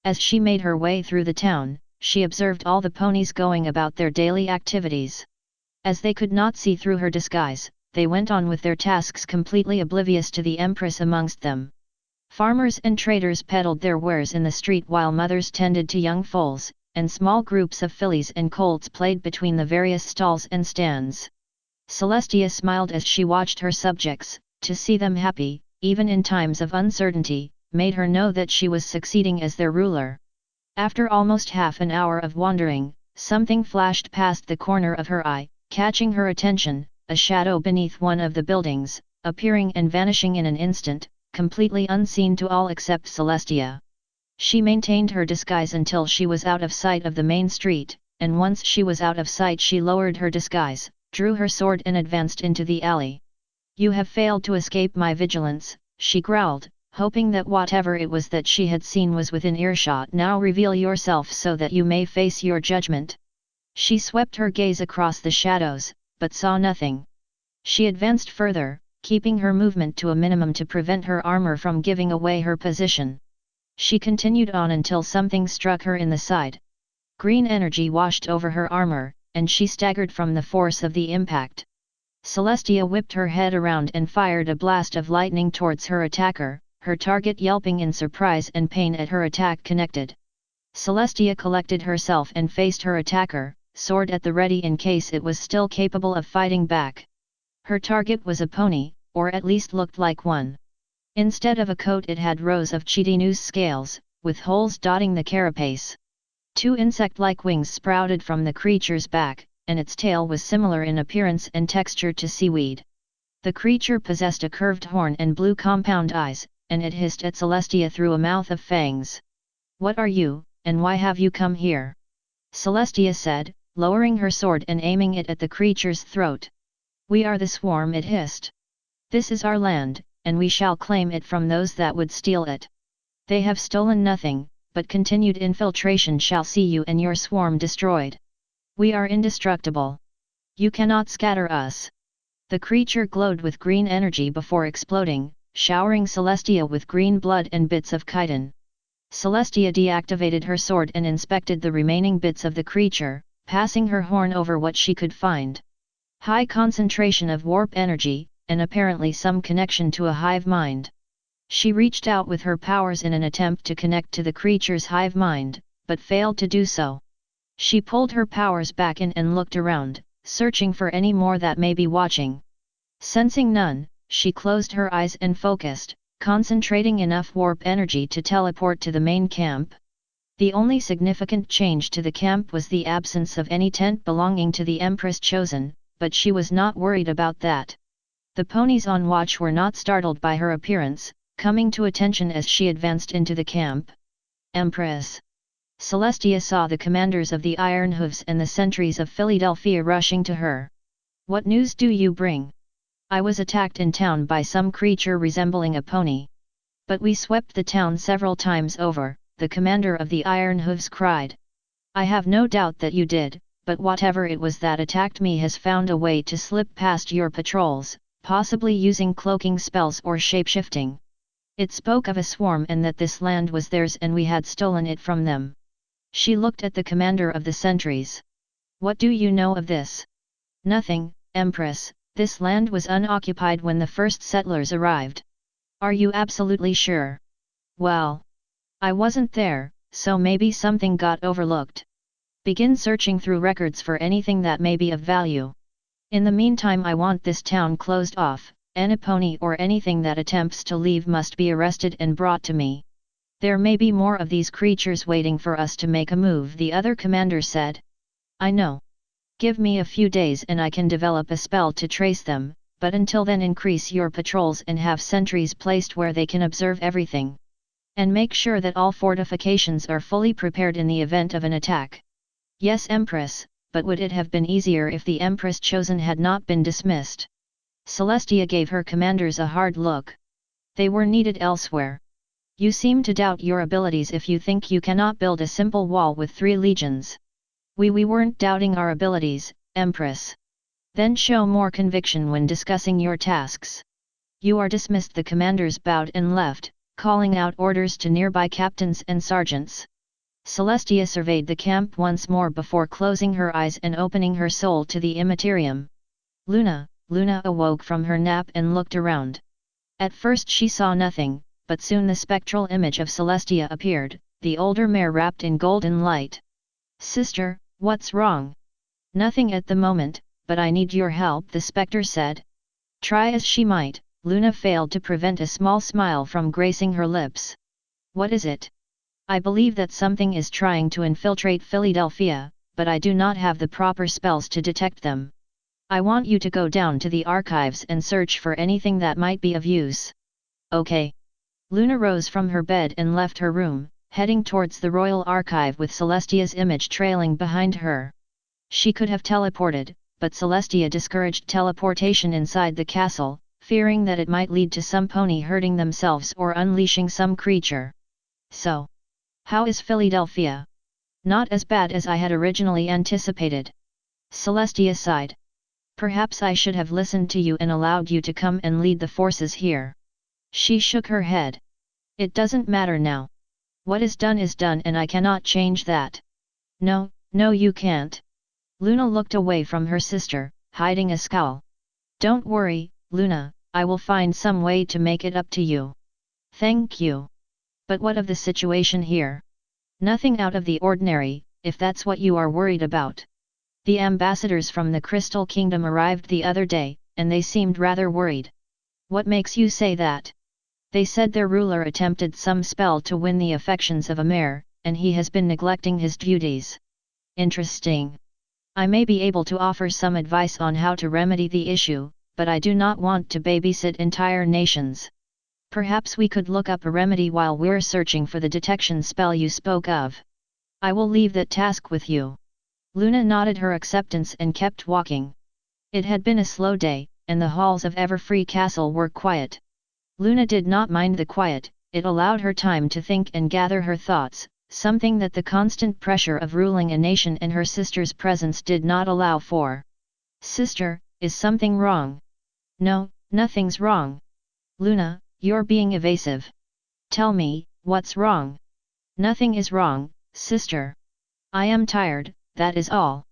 As she made her way through the town, she observed all the ponies going about their daily activities. As they could not see through her disguise, they went on with their tasks completely oblivious to the Empress amongst them. Farmers and traders peddled their wares in the street while mothers tended to young foals, and small groups of fillies and colts played between the various stalls and stands. Celestia smiled as she watched her subjects. To see them happy, even in times of uncertainty, made her know that she was succeeding as their ruler. After almost half an hour of wandering, something flashed past the corner of her eye, catching her attention, a shadow beneath one of the buildings, appearing and vanishing in an instant, completely unseen to all except Celestia. She maintained her disguise until she was out of sight of the main street, and once she was out of sight she lowered her disguise, drew her sword and advanced into the alley. "You have failed to escape my vigilance," she growled, hoping that whatever it was that she had seen was within earshot. "Now reveal yourself so that you may face your judgment." She swept her gaze across the shadows, but saw nothing. She advanced further, keeping her movement to a minimum to prevent her armor from giving away her position. She continued on until something struck her in the side. Green energy washed over her armor, and she staggered from the force of the impact. Celestia whipped her head around and fired a blast of lightning towards her attacker, her target yelping in surprise and pain at her attack connected. Celestia collected herself and faced her attacker, sword at the ready in case it was still capable of fighting back. Her target was a pony, or at least looked like one. Instead of a coat it had rows of chitinous scales, with holes dotting the carapace. Two insect-like wings sprouted from the creature's back, and its tail was similar in appearance and texture to seaweed. The creature possessed a curved horn and blue compound eyes, and it hissed at Celestia through a mouth of fangs. "What are you, and why have you come here?" Celestia said, lowering her sword and aiming it at the creature's throat. "We are the swarm," it hissed. "This is our land, and we shall claim it from those that would steal it. They have stolen nothing, but continued infiltration shall see you and your swarm destroyed. We are indestructible. You cannot scatter us." The creature glowed with green energy before exploding, showering Celestia with green blood and bits of chitin. Celestia deactivated her sword and inspected the remaining bits of the creature, passing her horn over what she could find. High concentration of warp energy, and apparently some connection to a hive mind. She reached out with her powers in an attempt to connect to the creature's hive mind, but failed to do so. She pulled her powers back in and looked around, searching for any more that may be watching. Sensing none, she closed her eyes and focused, concentrating enough warp energy to teleport to the main camp. The only significant change to the camp was the absence of any tent belonging to the Empress chosen, but she was not worried about that. The ponies on watch were not startled by her appearance, coming to attention as she advanced into the camp. "Empress!" Celestia saw the commanders of the Iron Hooves and the sentries of Philadelphia rushing to her. "What news do you bring?" "I was attacked in town by some creature resembling a pony. But we swept the town several times over," the commander of the Iron Hooves cried. "I have no doubt that you did, but whatever it was that attacked me has found a way to slip past your patrols, possibly using cloaking spells or shapeshifting. It spoke of a swarm and that this land was theirs and we had stolen it from them." She looked at the commander of the sentries. "What do you know of this?" "Nothing, Empress, this land was unoccupied when the first settlers arrived." "Are you absolutely sure?" "Well, I wasn't there, so maybe something got overlooked. Begin searching through records for anything that may be of value. In the meantime I want this town closed off. Any pony or anything that attempts to leave must be arrested and brought to me. There may be more of these creatures waiting for us to make a move," the other commander said. "I know. Give me a few days and I can develop a spell to trace them, but until then increase your patrols and have sentries placed where they can observe everything. And make sure that all fortifications are fully prepared in the event of an attack." "Yes, Empress, but would it have been easier if the Empress chosen had not been dismissed?" Celestia gave her commanders a hard look. "They were needed elsewhere. You seem to doubt your abilities if you think you cannot build a simple wall with 3 legions. We weren't doubting our abilities, Empress. Then show more conviction when discussing your tasks." "You are dismissed." The commanders bowed and left, calling out orders to nearby captains and sergeants. Celestia surveyed the camp once more before closing her eyes and opening her soul to the immaterium. Luna awoke from her nap and looked around. At first she saw nothing, but soon the spectral image of Celestia appeared, the older mare wrapped in golden light. "Sister, what's wrong?" "Nothing at the moment, but I need your help," the spectre said. Try as she might, Luna failed to prevent a small smile from gracing her lips. "What is it?" "I believe that something is trying to infiltrate Philadelphia, but I do not have the proper spells to detect them. I want you to go down to the archives and search for anything that might be of use." "Okay." Luna rose from her bed and left her room, heading towards the Royal Archive with Celestia's image trailing behind her. She could have teleported, but Celestia discouraged teleportation inside the castle, fearing that it might lead to some pony hurting themselves or unleashing some creature. "So, how is Philadelphia?" "Not as bad as I had originally anticipated." Celestia sighed. "Perhaps I should have listened to you and allowed you to come and lead the forces here." She shook her head. "It doesn't matter now. What is done and I cannot change that." No, you can't." Luna looked away from her sister, hiding a scowl. "Don't worry, Luna, I will find some way to make it up to you." "Thank you. But what of the situation here?" "Nothing out of the ordinary, if that's what you are worried about. The ambassadors from the Crystal Kingdom arrived the other day, and they seemed rather worried." "What makes you say that?" "They said their ruler attempted some spell to win the affections of a mare, and he has been neglecting his duties." "Interesting. I may be able to offer some advice on how to remedy the issue, but I do not want to babysit entire nations. Perhaps we could look up a remedy while we're searching for the detection spell you spoke of. I will leave that task with you." Luna nodded her acceptance and kept walking. It had been a slow day, and the halls of Everfree Castle were quiet. Luna did not mind the quiet, it allowed her time to think and gather her thoughts, something that the constant pressure of ruling a nation and her sister's presence did not allow for. "Sister, is something wrong?" "No, nothing's wrong." "Luna, you're being evasive. Tell me, what's wrong?" "Nothing is wrong, sister. I am tired, that is all."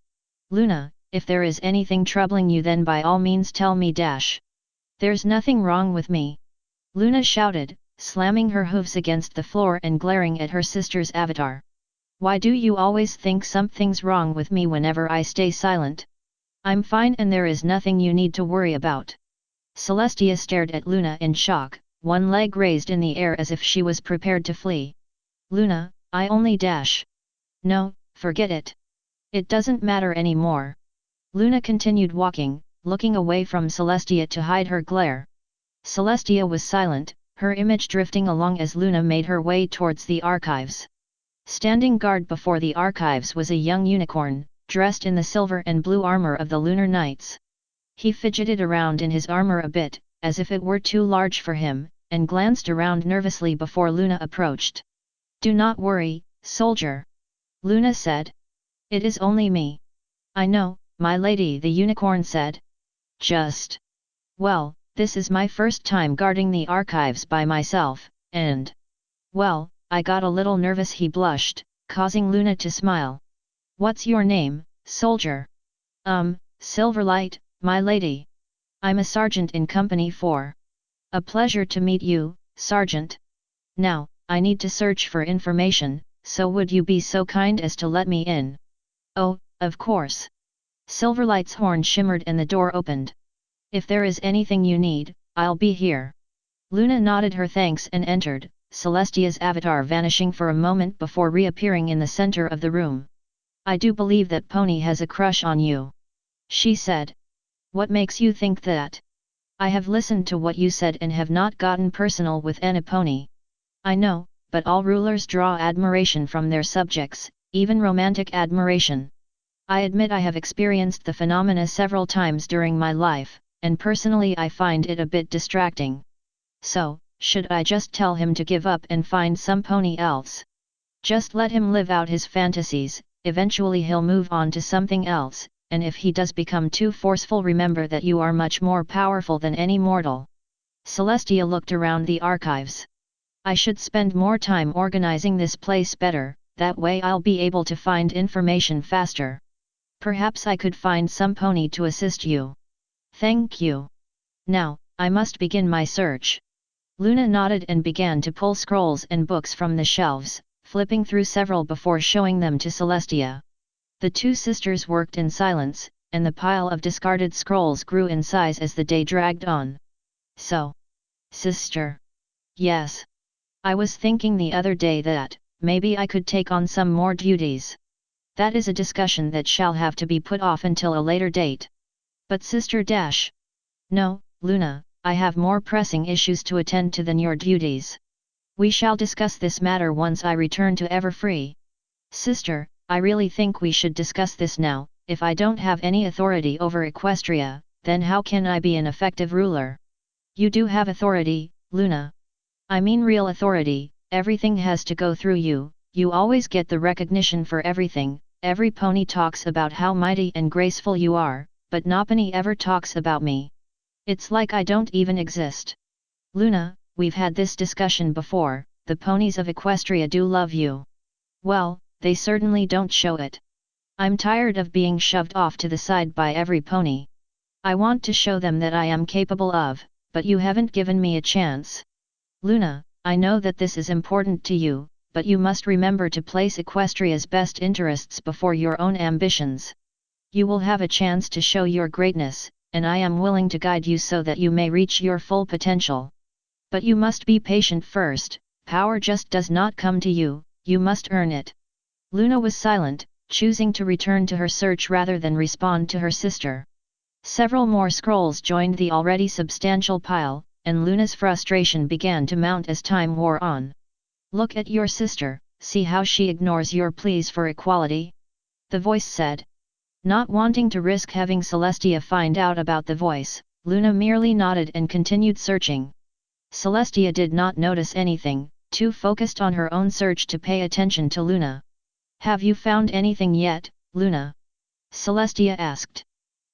"Luna, if there is anything troubling you then by all means tell me. There's nothing wrong with me." Luna shouted, slamming her hooves against the floor and glaring at her sister's avatar. "Why do you always think something's wrong with me whenever I stay silent? I'm fine and there is nothing you need to worry about." Celestia stared at Luna in shock, one leg raised in the air as if she was prepared to flee. "Luna, I only No, forget it. It doesn't matter anymore." Luna continued walking, looking away from Celestia to hide her glare. Celestia was silent, her image drifting along as Luna made her way towards the archives. Standing guard before the archives was a young unicorn, dressed in the silver and blue armor of the Lunar Knights. He fidgeted around in his armor a bit, as if it were too large for him, and glanced around nervously before Luna approached. "Do not worry, soldier," Luna said. "It is only me." "I know, my lady," the unicorn said. Well, this is my first time guarding the archives by myself, and... well, I got a little nervous." He blushed, causing Luna to smile. "What's your name, soldier?" Silverlight, my lady. I'm a sergeant in Company 4. "A pleasure to meet you, Sergeant. Now, I need to search for information, so would you be so kind as to let me in?" "Oh, of course." Silverlight's horn shimmered and the door opened. "If there is anything you need, I'll be here." Luna nodded her thanks and entered, Celestia's avatar vanishing for a moment before reappearing in the center of the room. "I do believe that Pony has a crush on you," she said. "What makes you think that?" "I have listened to what you said and have not gotten personal with any pony." "I know, but all rulers draw admiration from their subjects, even romantic admiration. I admit I have experienced the phenomena several times during my life, and personally I find it a bit distracting. So, should I just tell him to give up and find some pony else? Just let him live out his fantasies, eventually he'll move on to something else, and if he does become too forceful, remember that you are much more powerful than any mortal." Celestia looked around the archives. "I should spend more time organizing this place better," that way I'll be able to find information faster. Perhaps I could find some pony to assist you. Thank you. Now, I must begin my search. Luna nodded and began to pull scrolls and books from the shelves, flipping through several before showing them to Celestia. The two sisters worked in silence, and the pile of discarded scrolls grew in size as the day dragged on. So, sister. Yes. I was thinking the other day that, maybe I could take on some more duties. That is a discussion that shall have to be put off until a later date. But sister dash. No, Luna, I have more pressing issues to attend to than your duties. We shall discuss this matter once I return to Everfree. Sister, I really think we should discuss this now. If I don't have any authority over Equestria, then how can I be an effective ruler? You do have authority, Luna. I mean real authority, everything has to go through you, you always get the recognition for everything, every pony talks about how mighty and graceful you are, but nobody ever talks about me. It's like I don't even exist. Luna, we've had this discussion before, the ponies of Equestria do love you. Well, they certainly don't show it. I'm tired of being shoved off to the side by every pony. I want to show them that I am capable of, but you haven't given me a chance. Luna, I know that this is important to you, but you must remember to place Equestria's best interests before your own ambitions. You will have a chance to show your greatness, and I am willing to guide you so that you may reach your full potential. But you must be patient first, power just does not come to you, you must earn it. Luna was silent, choosing to return to her search rather than respond to her sister. Several more scrolls joined the already substantial pile, and Luna's frustration began to mount as time wore on. Look at your sister, see how she ignores your pleas for equality? The voice said. Not wanting to risk having Celestia find out about the voice, Luna merely nodded and continued searching. Celestia did not notice anything, too focused on her own search to pay attention to Luna. Have you found anything yet, Luna? Celestia asked.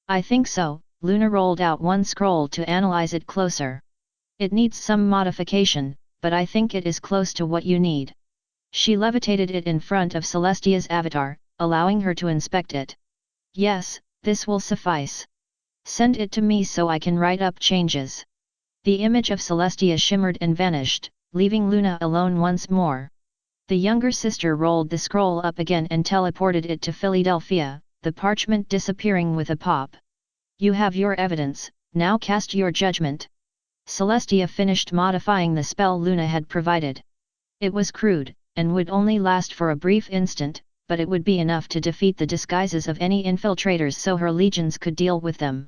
I think so. Luna rolled out one scroll to analyze it closer. It needs some modification, but I think it is close to what you need. She levitated it in front of Celestia's avatar, allowing her to inspect it. Yes, this will suffice. Send it to me so I can write up changes. The image of Celestia shimmered and vanished, leaving Luna alone once more. The younger sister rolled the scroll up again and teleported it to Philadelphia, the parchment disappearing with a pop. You have your evidence, now cast your judgment. Celestia finished modifying the spell Luna had provided. It was crude, and would only last for a brief instant, but it would be enough to defeat the disguises of any infiltrators so her legions could deal with them.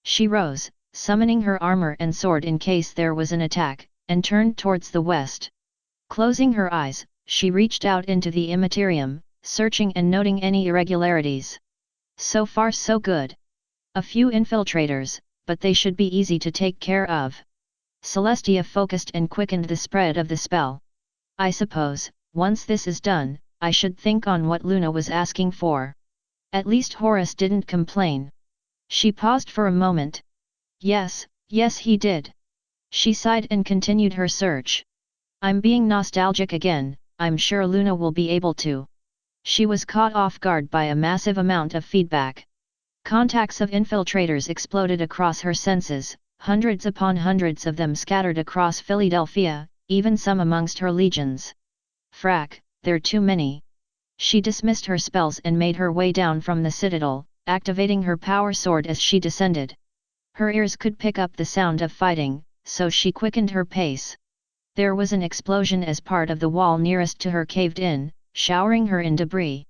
She rose, summoning her armor and sword in case there was an attack, and turned towards the west. Closing her eyes, she reached out into the immaterium, searching and noting any irregularities. So far so good. A few infiltrators, but they should be easy to take care of. Celestia focused and quickened the spread of the spell. I suppose, once this is done, I should think on what Luna was asking for. At least Horace didn't complain. She paused for a moment. Yes, he did. She sighed and continued her search. I'm being nostalgic again, I'm sure Luna will be able to. She was caught off guard by a massive amount of feedback. Contacts of infiltrators exploded across her senses, hundreds upon hundreds of them scattered across Philadelphia, even some amongst her legions. Frack, they're too many. She dismissed her spells and made her way down from the citadel, activating her power sword as she descended. Her ears could pick up the sound of fighting, so she quickened her pace. There was an explosion as part of the wall nearest to her caved in, showering her in debris.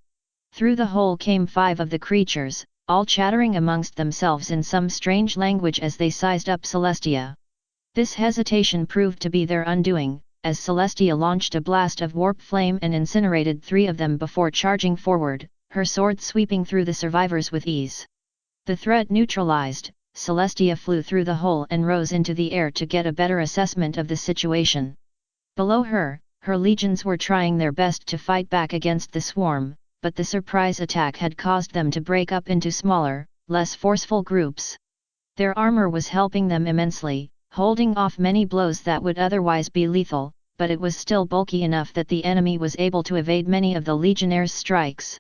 Through the hole came 5 of the creatures, all chattering amongst themselves in some strange language as they sized up Celestia. This hesitation proved to be their undoing, as Celestia launched a blast of warp flame and incinerated 3 of them before charging forward, her sword sweeping through the survivors with ease. The threat neutralized, Celestia flew through the hole and rose into the air to get a better assessment of the situation. Below her, her legions were trying their best to fight back against the swarm, but the surprise attack had caused them to break up into smaller, less forceful groups. Their armor was helping them immensely, holding off many blows that would otherwise be lethal, but it was still bulky enough that the enemy was able to evade many of the legionnaires' strikes.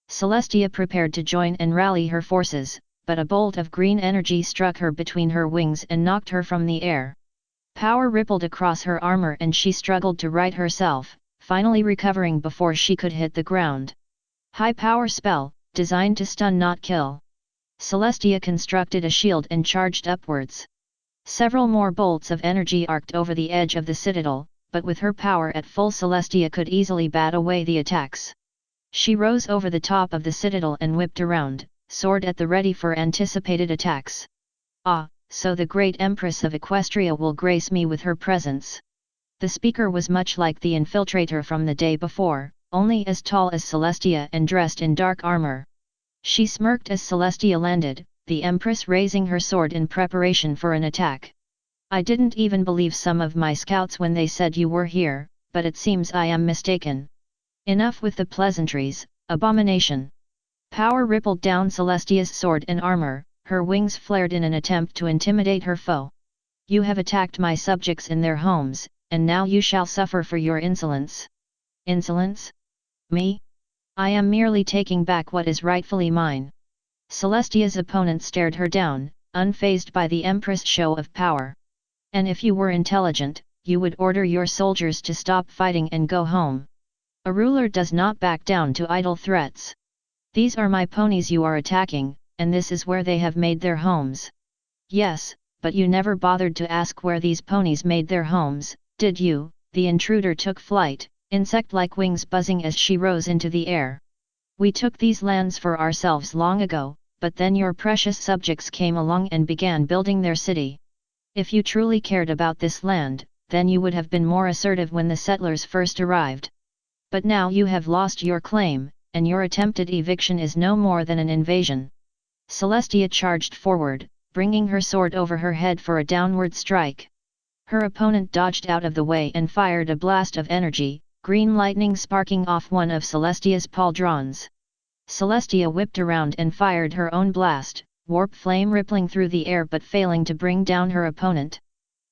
Celestia prepared to join and rally her forces, but a bolt of green energy struck her between her wings and knocked her from the air. Power rippled across her armor and she struggled to right herself, finally recovering before she could hit the ground. High power spell, designed to stun not kill. Celestia constructed a shield and charged upwards. Several more bolts of energy arced over the edge of the citadel, but with her power at full Celestia could easily bat away the attacks. She rose over the top of the citadel and whipped around, sword at the ready for anticipated attacks. Ah, so the great Empress of Equestria will grace me with her presence. The speaker was much like the infiltrator from the day before, only as tall as Celestia and dressed in dark armor. She smirked as Celestia landed, the Empress raising her sword in preparation for an attack. I didn't even believe some of my scouts when they said you were here, but it seems I am mistaken. Enough with the pleasantries, abomination. Power rippled down Celestia's sword and armor, her wings flared in an attempt to intimidate her foe. You have attacked my subjects in their homes, and now you shall suffer for your insolence. Insolence? Me? I am merely taking back what is rightfully mine. Celestia's opponent stared her down, unfazed by the Empress' show of power. And if you were intelligent, you would order your soldiers to stop fighting and go home. A ruler does not back down to idle threats. These are my ponies you are attacking, and this is where they have made their homes. Yes, but you never bothered to ask where these ponies made their homes, did you? The intruder took flight, insect-like wings buzzing as she rose into the air. We took these lands for ourselves long ago, but then your precious subjects came along and began building their city. If you truly cared about this land, then you would have been more assertive when the settlers first arrived. But now you have lost your claim, and your attempted eviction is no more than an invasion. Celestia charged forward, bringing her sword over her head for a downward strike. Her opponent dodged out of the way and fired a blast of energy, green lightning sparking off one of Celestia's pauldrons. Celestia whipped around and fired her own blast, warp flame rippling through the air but failing to bring down her opponent.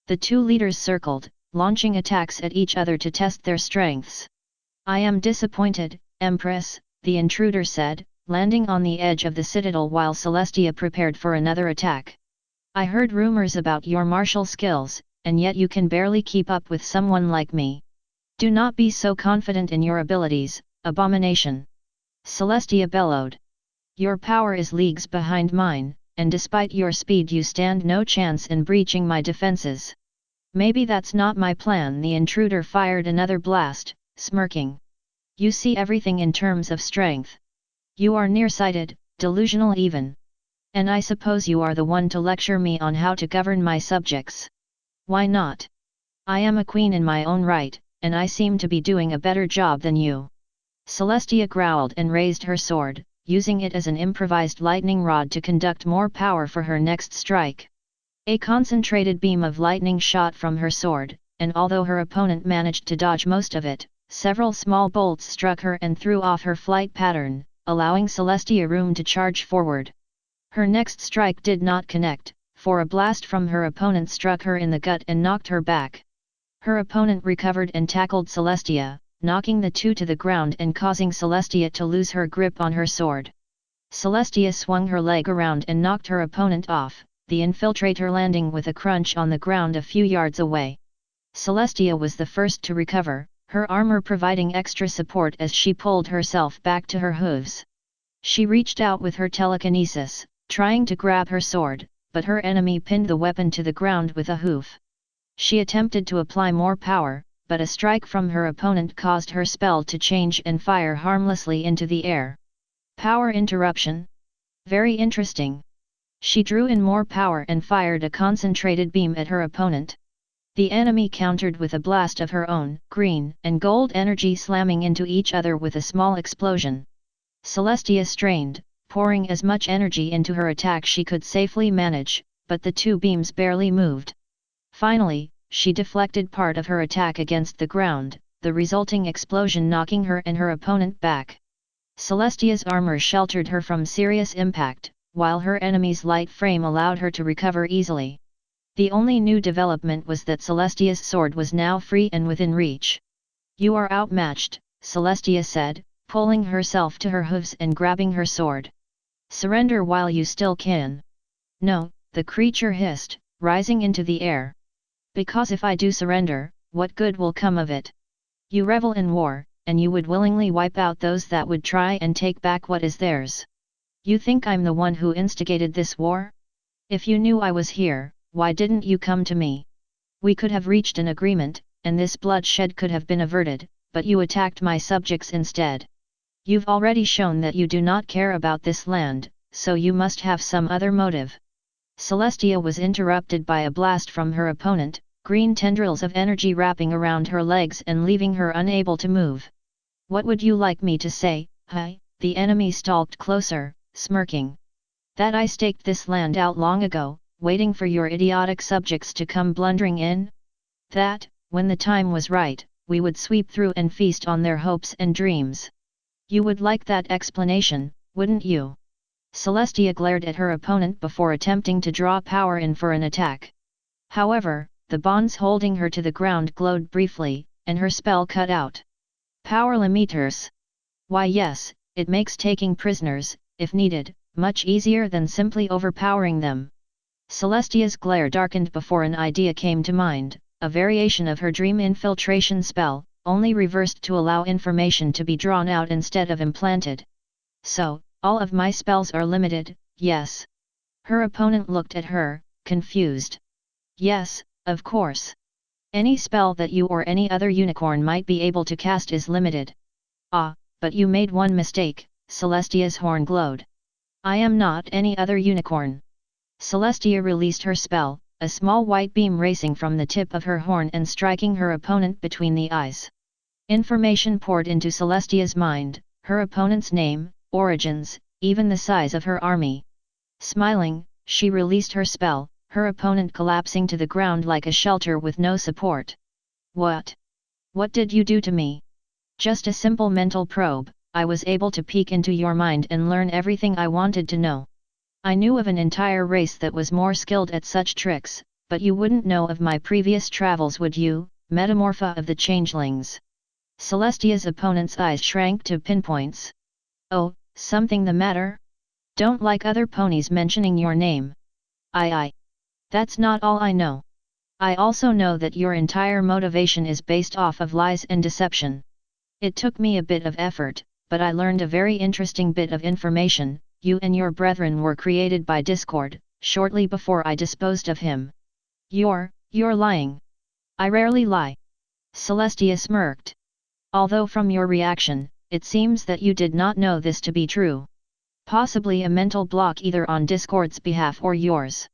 The two leaders circled, launching attacks at each other to test their strengths. I am disappointed, Empress, the intruder said, landing on the edge of the citadel while Celestia prepared for another attack. I heard rumors about your martial skills, and yet you can barely keep up with someone like me. Do not be so confident in your abilities, abomination. Celestia bellowed. Your power is leagues behind mine, and despite your speed you stand no chance in breaching my defenses. Maybe that's not my plan. The intruder fired another blast, smirking. You see everything in terms of strength. You are nearsighted, delusional even. And I suppose you are the one to lecture me on how to govern my subjects. Why not? I am a queen in my own right, and I seem to be doing a better job than you. Celestia growled and raised her sword, using it as an improvised lightning rod to conduct more power for her next strike. A concentrated beam of lightning shot from her sword, and although her opponent managed to dodge most of it, several small bolts struck her and threw off her flight pattern, allowing Celestia room to charge forward. Her next strike did not connect, for a blast from her opponent struck her in the gut and knocked her back. Her opponent recovered and tackled Celestia, knocking the two to the ground and causing Celestia to lose her grip on her sword. Celestia swung her leg around and knocked her opponent off, the infiltrator landing with a crunch on the ground a few yards away. Celestia was the first to recover, her armor providing extra support as she pulled herself back to her hooves. She reached out with her telekinesis, trying to grab her sword, but her enemy pinned the weapon to the ground with a hoof. She attempted to apply more power, but a strike from her opponent caused her spell to change and fire harmlessly into the air. Power interruption? Very interesting. She drew in more power and fired a concentrated beam at her opponent. The enemy countered with a blast of her own, green and gold energy slamming into each other with a small explosion. Celestia strained, pouring as much energy into her attack she could safely manage, but the two beams barely moved. Finally, she deflected part of her attack against the ground, the resulting explosion knocking her and her opponent back. Celestia's armor sheltered her from serious impact, while her enemy's light frame allowed her to recover easily. The only new development was that Celestia's sword was now free and within reach. "You are outmatched," Celestia said, pulling herself to her hooves and grabbing her sword. "Surrender while you still can." "No," the creature hissed, rising into the air. "Because if I do surrender, what good will come of it? You revel in war, and you would willingly wipe out those that would try and take back what is theirs. You think I'm the one who instigated this war? If you knew I was here, why didn't you come to me? We could have reached an agreement, and this bloodshed could have been averted, but you attacked my subjects instead. You've already shown that you do not care about this land, so you must have some other motive." Celestia was interrupted by a blast from her opponent, green tendrils of energy wrapping around her legs and leaving her unable to move. "What would you like me to say, huh?" The enemy stalked closer, smirking. "That I staked this land out long ago, waiting for your idiotic subjects to come blundering in? That, when the time was right, we would sweep through and feast on their hopes and dreams? You would like that explanation, wouldn't you?" Celestia glared at her opponent before attempting to draw power in for an attack. However, the bonds holding her to the ground glowed briefly, and her spell cut out. "Power limiters. Why yes, it makes taking prisoners, if needed, much easier than simply overpowering them." Celestia's glare darkened before an idea came to mind, a variation of her dream infiltration spell, only reversed to allow information to be drawn out instead of implanted. "So, all of my spells are limited, yes?" Her opponent looked at her, confused. "Yes, of course. Any spell that you or any other unicorn might be able to cast is limited." "Ah, but you made one mistake," Celestia's horn glowed. "I am not any other unicorn." Celestia released her spell, a small white beam racing from the tip of her horn and striking her opponent between the eyes. Information poured into Celestia's mind, her opponent's name, origins, even the size of her army. Smiling, she released her spell, her opponent collapsing to the ground like a shelter with no support. "What? What did you do to me?" "Just a simple mental probe. I was able to peek into your mind and learn everything I wanted to know. I knew of an entire race that was more skilled at such tricks, but you wouldn't know of my previous travels, would you, Metamorpha of the Changelings?" Celestia's opponent's eyes shrank to pinpoints. "Oh, something the matter? Don't like other ponies mentioning your name." I. That's not all I know. I also know that your entire motivation is based off of lies and deception. It took me a bit of effort, but I learned a very interesting bit of information. You and your brethren were created by Discord, shortly before I disposed of him." You're lying." "I rarely lie." Celestia smirked. "Although from your reaction, it seems that you did not know this to be true. Possibly a mental block either on Discord's behalf or yours.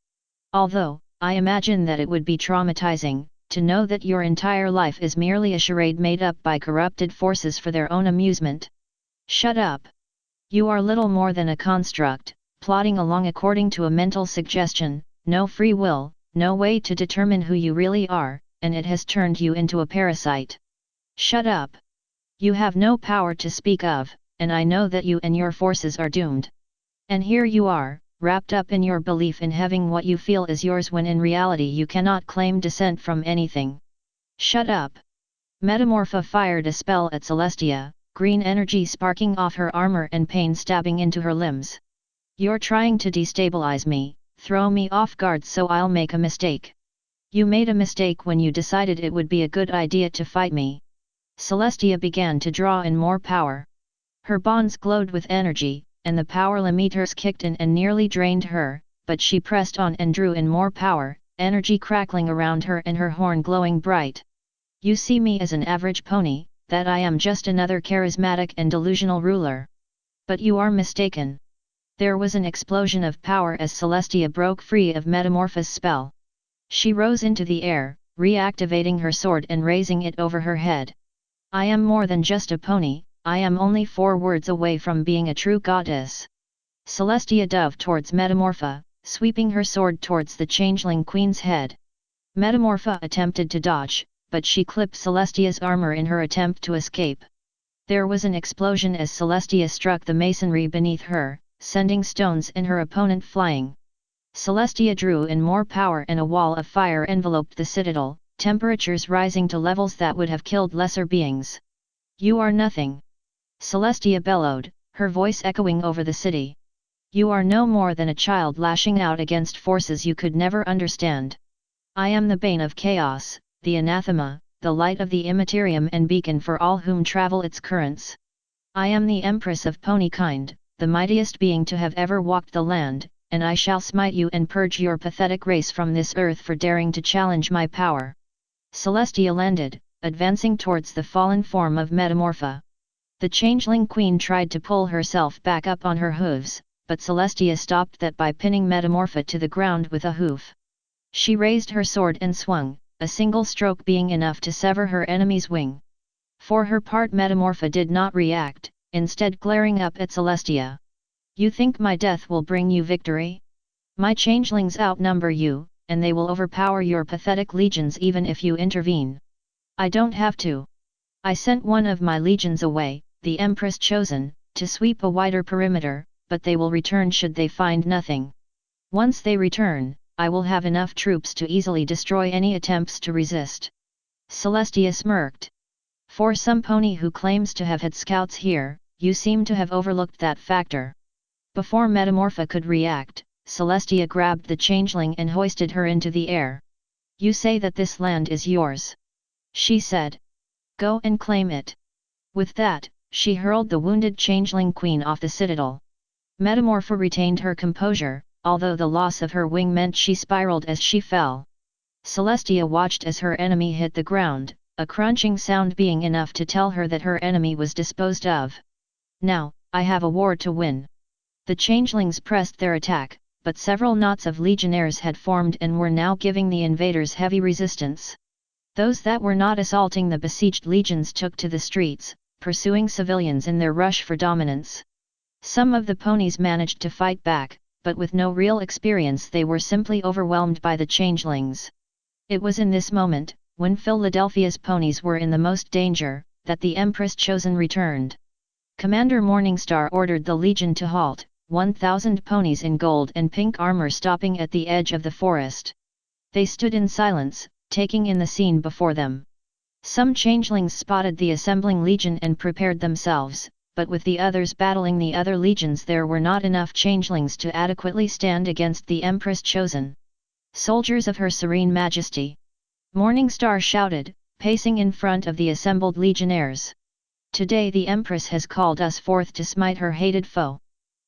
Although, I imagine that it would be traumatizing, to know that your entire life is merely a charade made up by corrupted forces for their own amusement." "Shut up. You are little more than a construct, plodding along according to a mental suggestion, no free will, no way to determine who you really are, and it has turned you into a parasite." "Shut up. You have no power to speak of, and I know that you and your forces are doomed. And here you are, wrapped up in your belief in having what you feel is yours when in reality you cannot claim descent from anything." "Shut up." Metamorpha fired a spell at Celestia, green energy sparking off her armor and pain stabbing into her limbs. "You're trying to destabilize me, throw me off guard so I'll make a mistake. You made a mistake when you decided it would be a good idea to fight me." Celestia began to draw in more power. Her bonds glowed with energy, and the power limiters kicked in and nearly drained her, but she pressed on and drew in more power, energy crackling around her and her horn glowing bright. "You see me as an average pony, that I am just another charismatic and delusional ruler. But you are mistaken." There was an explosion of power as Celestia broke free of Metamorpha's spell. She rose into the air, reactivating her sword and raising it over her head. "I am more than just a pony, I am only 4 words away from being a true goddess." Celestia dove towards Metamorpha, sweeping her sword towards the changeling queen's head. Metamorpha attempted to dodge, but she clipped Celestia's armor in her attempt to escape. There was an explosion as Celestia struck the masonry beneath her, sending stones and her opponent flying. Celestia drew in more power and a wall of fire enveloped the citadel, temperatures rising to levels that would have killed lesser beings. "You are nothing!" Celestia bellowed, her voice echoing over the city. "You are no more than a child lashing out against forces you could never understand. I am the bane of chaos, the anathema, the light of the immaterium and beacon for all whom travel its currents. I am the Empress of Ponykind, the mightiest being to have ever walked the land, and I shall smite you and purge your pathetic race from this earth for daring to challenge my power." Celestia landed, advancing towards the fallen form of Metamorpha. The changeling queen tried to pull herself back up on her hooves, but Celestia stopped that by pinning Metamorpha to the ground with a hoof. She raised her sword and swung, a single stroke being enough to sever her enemy's wing. For her part, Metamorpha did not react, instead glaring up at Celestia. "You think my death will bring you victory? My changelings outnumber you, and they will overpower your pathetic legions even if you intervene. I don't have to. I sent one of my legions away, the Empress chosen, to sweep a wider perimeter, but they will return should they find nothing. Once they return, I will have enough troops to easily destroy any attempts to resist." Celestia smirked. "For some pony who claims to have had scouts here, you seem to have overlooked that factor." Before Metamorpha could react, Celestia grabbed the changeling and hoisted her into the air. "You say that this land is yours," she said. "Go and claim it." With that, she hurled the wounded changeling queen off the citadel. Metamorpha retained her composure, although the loss of her wing meant she spiraled as she fell. Celestia watched as her enemy hit the ground, a crunching sound being enough to tell her that her enemy was disposed of. "Now, I have a war to win." The changelings pressed their attack, but several knots of legionnaires had formed and were now giving the invaders heavy resistance. Those that were not assaulting the besieged legions took to the streets, pursuing civilians in their rush for dominance. Some of the ponies managed to fight back, but with no real experience they were simply overwhelmed by the changelings. It was in this moment, when Philadelphia's ponies were in the most danger, that the Empress chosen returned. Commander Morningstar ordered the legion to halt, 1,000 ponies in gold and pink armor stopping at the edge of the forest. They stood in silence, taking in the scene before them. Some changelings spotted the assembling legion and prepared themselves, but with the others battling the other legions there were not enough changelings to adequately stand against the Empress chosen. "Soldiers of Her Serene Majesty!" Morningstar shouted, pacing in front of the assembled legionnaires. "Today the Empress has called us forth to smite her hated foe.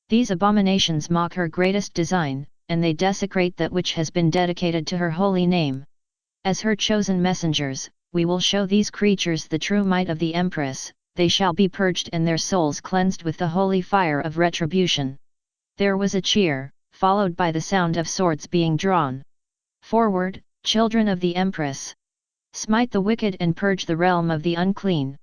These abominations mock her greatest design, and they desecrate that which has been dedicated to her holy name. As her chosen messengers, we will show these creatures the true might of the Empress. They shall be purged and their souls cleansed with the holy fire of retribution." There was a cheer, followed by the sound of swords being drawn. "Forward, children of the Empress! Smite the wicked and purge the realm of the unclean!"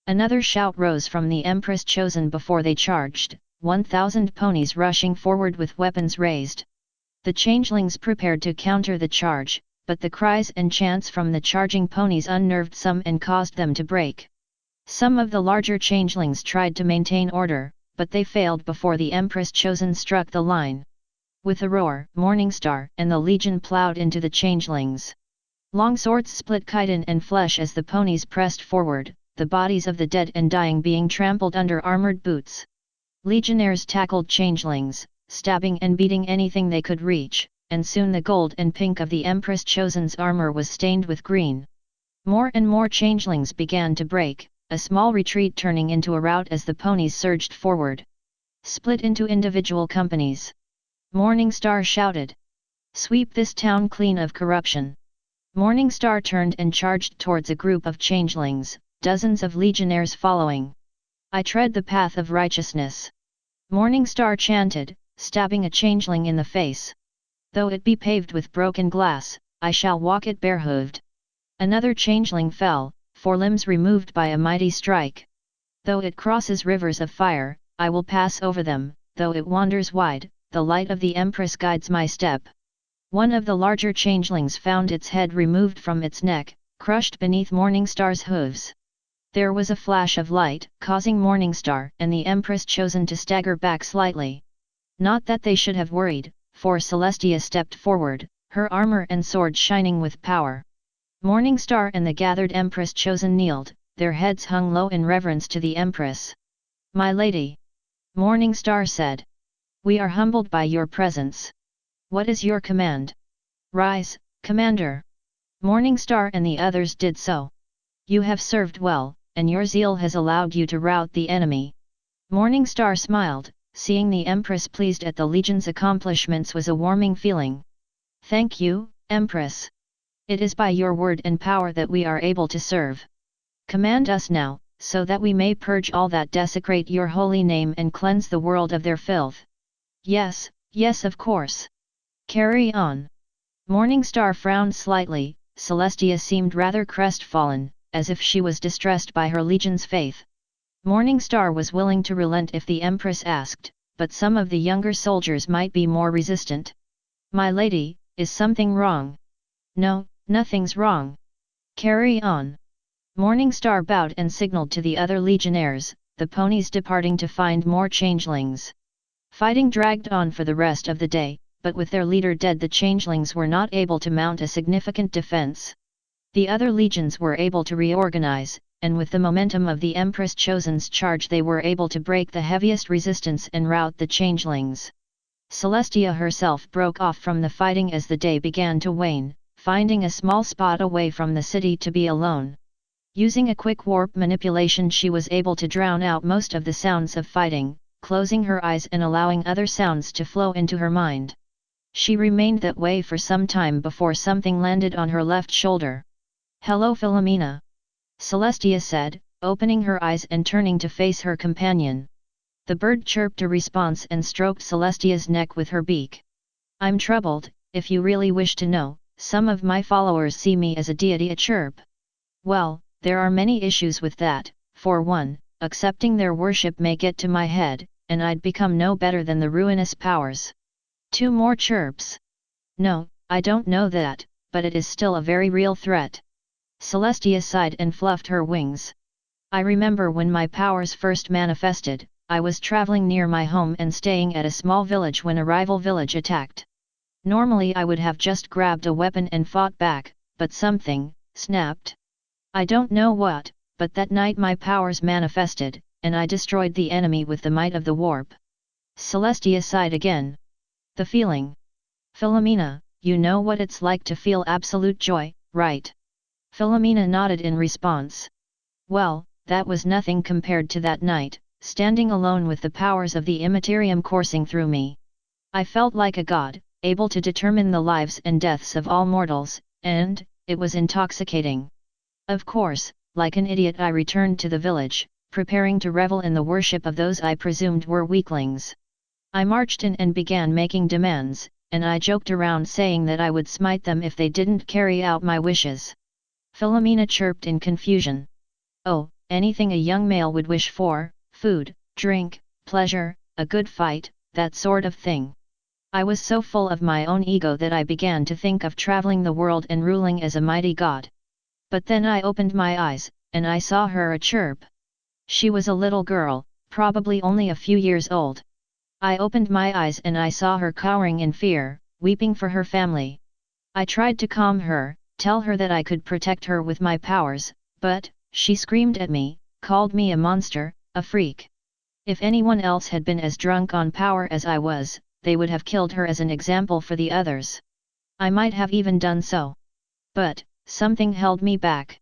Another shout rose from the Empress chosen before they charged, 1,000 ponies rushing forward with weapons raised. The changelings prepared to counter the charge, but the cries and chants from the charging ponies unnerved some and caused them to break. Some of the larger changelings tried to maintain order, but they failed before the Empress chosen struck the line. With a roar, Morningstar and the legion plowed into the changelings. Long swords split chitin and flesh as the ponies pressed forward, the bodies of the dead and dying being trampled under armored boots. Legionnaires tackled changelings, stabbing and beating anything they could reach, and soon the gold and pink of the Empress chosen's armor was stained with green. More and more changelings began to break, a small retreat turning into a rout as the ponies surged forward. "Split into individual companies!" Morningstar shouted. "Sweep this town clean of corruption!" Morningstar turned and charged towards a group of changelings, dozens of legionnaires following. "I tread the path of righteousness," Morningstar chanted, stabbing a changeling in the face. "Though it be paved with broken glass, I shall walk it barehooved." Another changeling fell, forelimbs removed by a mighty strike. "Though it crosses rivers of fire, I will pass over them, though it wanders wide, the light of the Empress guides my step." One of the larger changelings found its head removed from its neck, crushed beneath Morningstar's hooves. There was a flash of light, causing Morningstar and the Empress chosen to stagger back slightly. Not that they should have worried, for Celestia stepped forward, her armor and sword shining with power. Morningstar and the gathered Empress chosen kneeled, their heads hung low in reverence to the Empress. "My lady," Morningstar said, "we are humbled by your presence. What is your command?" "Rise, Commander." Morningstar and the others did so. "You have served well, and your zeal has allowed you to rout the enemy." Morningstar smiled, seeing the Empress pleased at the Legion's accomplishments was a warming feeling. "Thank you, Empress. It is by your word and power that we are able to serve. Command us now, so that we may purge all that desecrate your holy name and cleanse the world of their filth." "Yes, yes, of course. Carry on." Morningstar frowned slightly. Celestia seemed rather crestfallen, as if she was distressed by her Legion's faith. Morningstar was willing to relent if the Empress asked, but some of the younger soldiers might be more resistant. "My lady, is something wrong?" "No, nothing's wrong. Carry on." Morningstar bowed and signaled to the other legionnaires, the ponies departing to find more changelings. Fighting dragged on for the rest of the day, but with their leader dead the changelings were not able to mount a significant defense. The other legions were able to reorganize, and with the momentum of the Empress Chosen's charge they were able to break the heaviest resistance and rout the changelings. Celestia herself broke off from the fighting as the day began to wane, finding a small spot away from the city to be alone. Using a quick warp manipulation she was able to drown out most of the sounds of fighting, closing her eyes and allowing other sounds to flow into her mind. She remained that way for some time before something landed on her left shoulder. "Hello Philomena," Celestia said, opening her eyes and turning to face her companion. The bird chirped a response and stroked Celestia's neck with her beak. "I'm troubled, if you really wish to know. Some of my followers see me as a deity." A chirp. "Well, there are many issues with that. For one, accepting their worship may get to my head, and I'd become no better than the ruinous powers." Two more chirps. "No, I don't know that, but it is still a very real threat." Celestia sighed and fluffed her wings. "I remember when my powers first manifested, I was traveling near my home and staying at a small village when a rival village attacked. Normally I would have just grabbed a weapon and fought back, but something snapped. I don't know what, but that night my powers manifested, and I destroyed the enemy with the might of the warp." Celestia sighed again. "The feeling. Philomena, you know what it's like to feel absolute joy, right?" Philomena nodded in response. "Well, that was nothing compared to that night, standing alone with the powers of the Immaterium coursing through me. I felt like a god, able to determine the lives and deaths of all mortals, and it was intoxicating. Of course, like an idiot I returned to the village, preparing to revel in the worship of those I presumed were weaklings. I marched in and began making demands, and I joked around saying that I would smite them if they didn't carry out my wishes." Philomena chirped in confusion. "Oh, anything a young male would wish for, food, drink, pleasure, a good fight, that sort of thing. I was so full of my own ego that I began to think of traveling the world and ruling as a mighty god. But then I opened my eyes, and I saw her." A chirp. "She was a little girl, probably only a few years old. I opened my eyes and I saw her cowering in fear, weeping for her family. I tried to calm her, tell her that I could protect her with my powers, but she screamed at me, called me a monster, a freak. If anyone else had been as drunk on power as I was, they would have killed her as an example for the others. I might have even done so. But something held me back.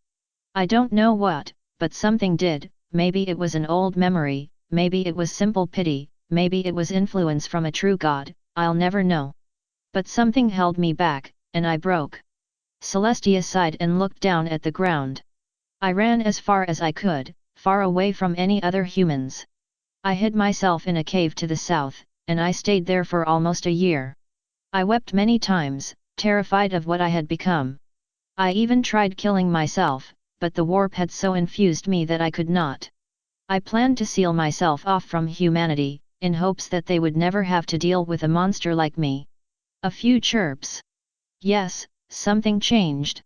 I don't know what, but something did. Maybe it was an old memory, maybe it was simple pity, maybe it was influence from a true god, I'll never know. But something held me back, and I broke." Celestia sighed and looked down at the ground. "I ran as far as I could, far away from any other humans. I hid myself in a cave to the south, and I stayed there for almost a year. I wept many times, terrified of what I had become. I even tried killing myself, but the warp had so infused me that I could not. I planned to seal myself off from humanity, in hopes that they would never have to deal with a monster like me." A few chirps. "Yes, something changed.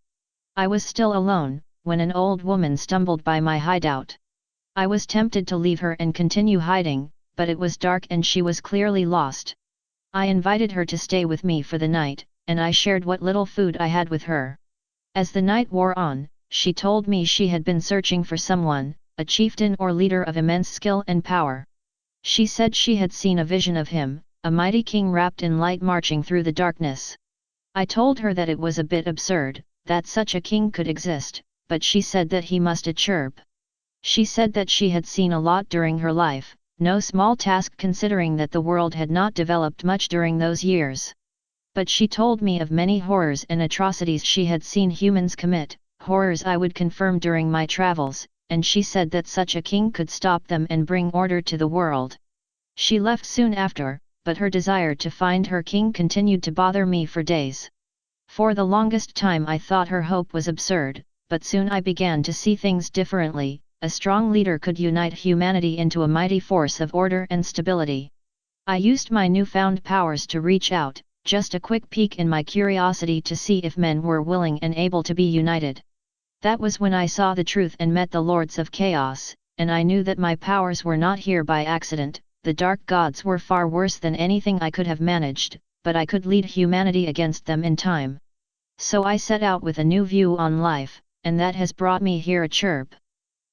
I was still alone, when an old woman stumbled by my hideout. I was tempted to leave her and continue hiding, but it was dark and she was clearly lost. I invited her to stay with me for the night, and I shared what little food I had with her. As the night wore on, she told me she had been searching for someone, a chieftain or leader of immense skill and power. She said she had seen a vision of him, a mighty king wrapped in light marching through the darkness. I told her that it was a bit absurd, that such a king could exist, but she said that he must chirp. She said that she had seen a lot during her life, no small task considering that the world had not developed much during those years. But she told me of many horrors and atrocities she had seen humans commit, horrors I would confirm during my travels, and she said that such a king could stop them and bring order to the world. She left soon after, but her desire to find her king continued to bother me for days. For the longest time I thought her hope was absurd, but soon I began to see things differently. A strong leader could unite humanity into a mighty force of order and stability. I used my newfound powers to reach out, just a quick peek in my curiosity to see if men were willing and able to be united. That was when I saw the truth and met the Lords of Chaos, and I knew that my powers were not here by accident. The dark gods were far worse than anything I could have managed, but I could lead humanity against them in time. So I set out with a new view on life, and that has brought me here. Chirp.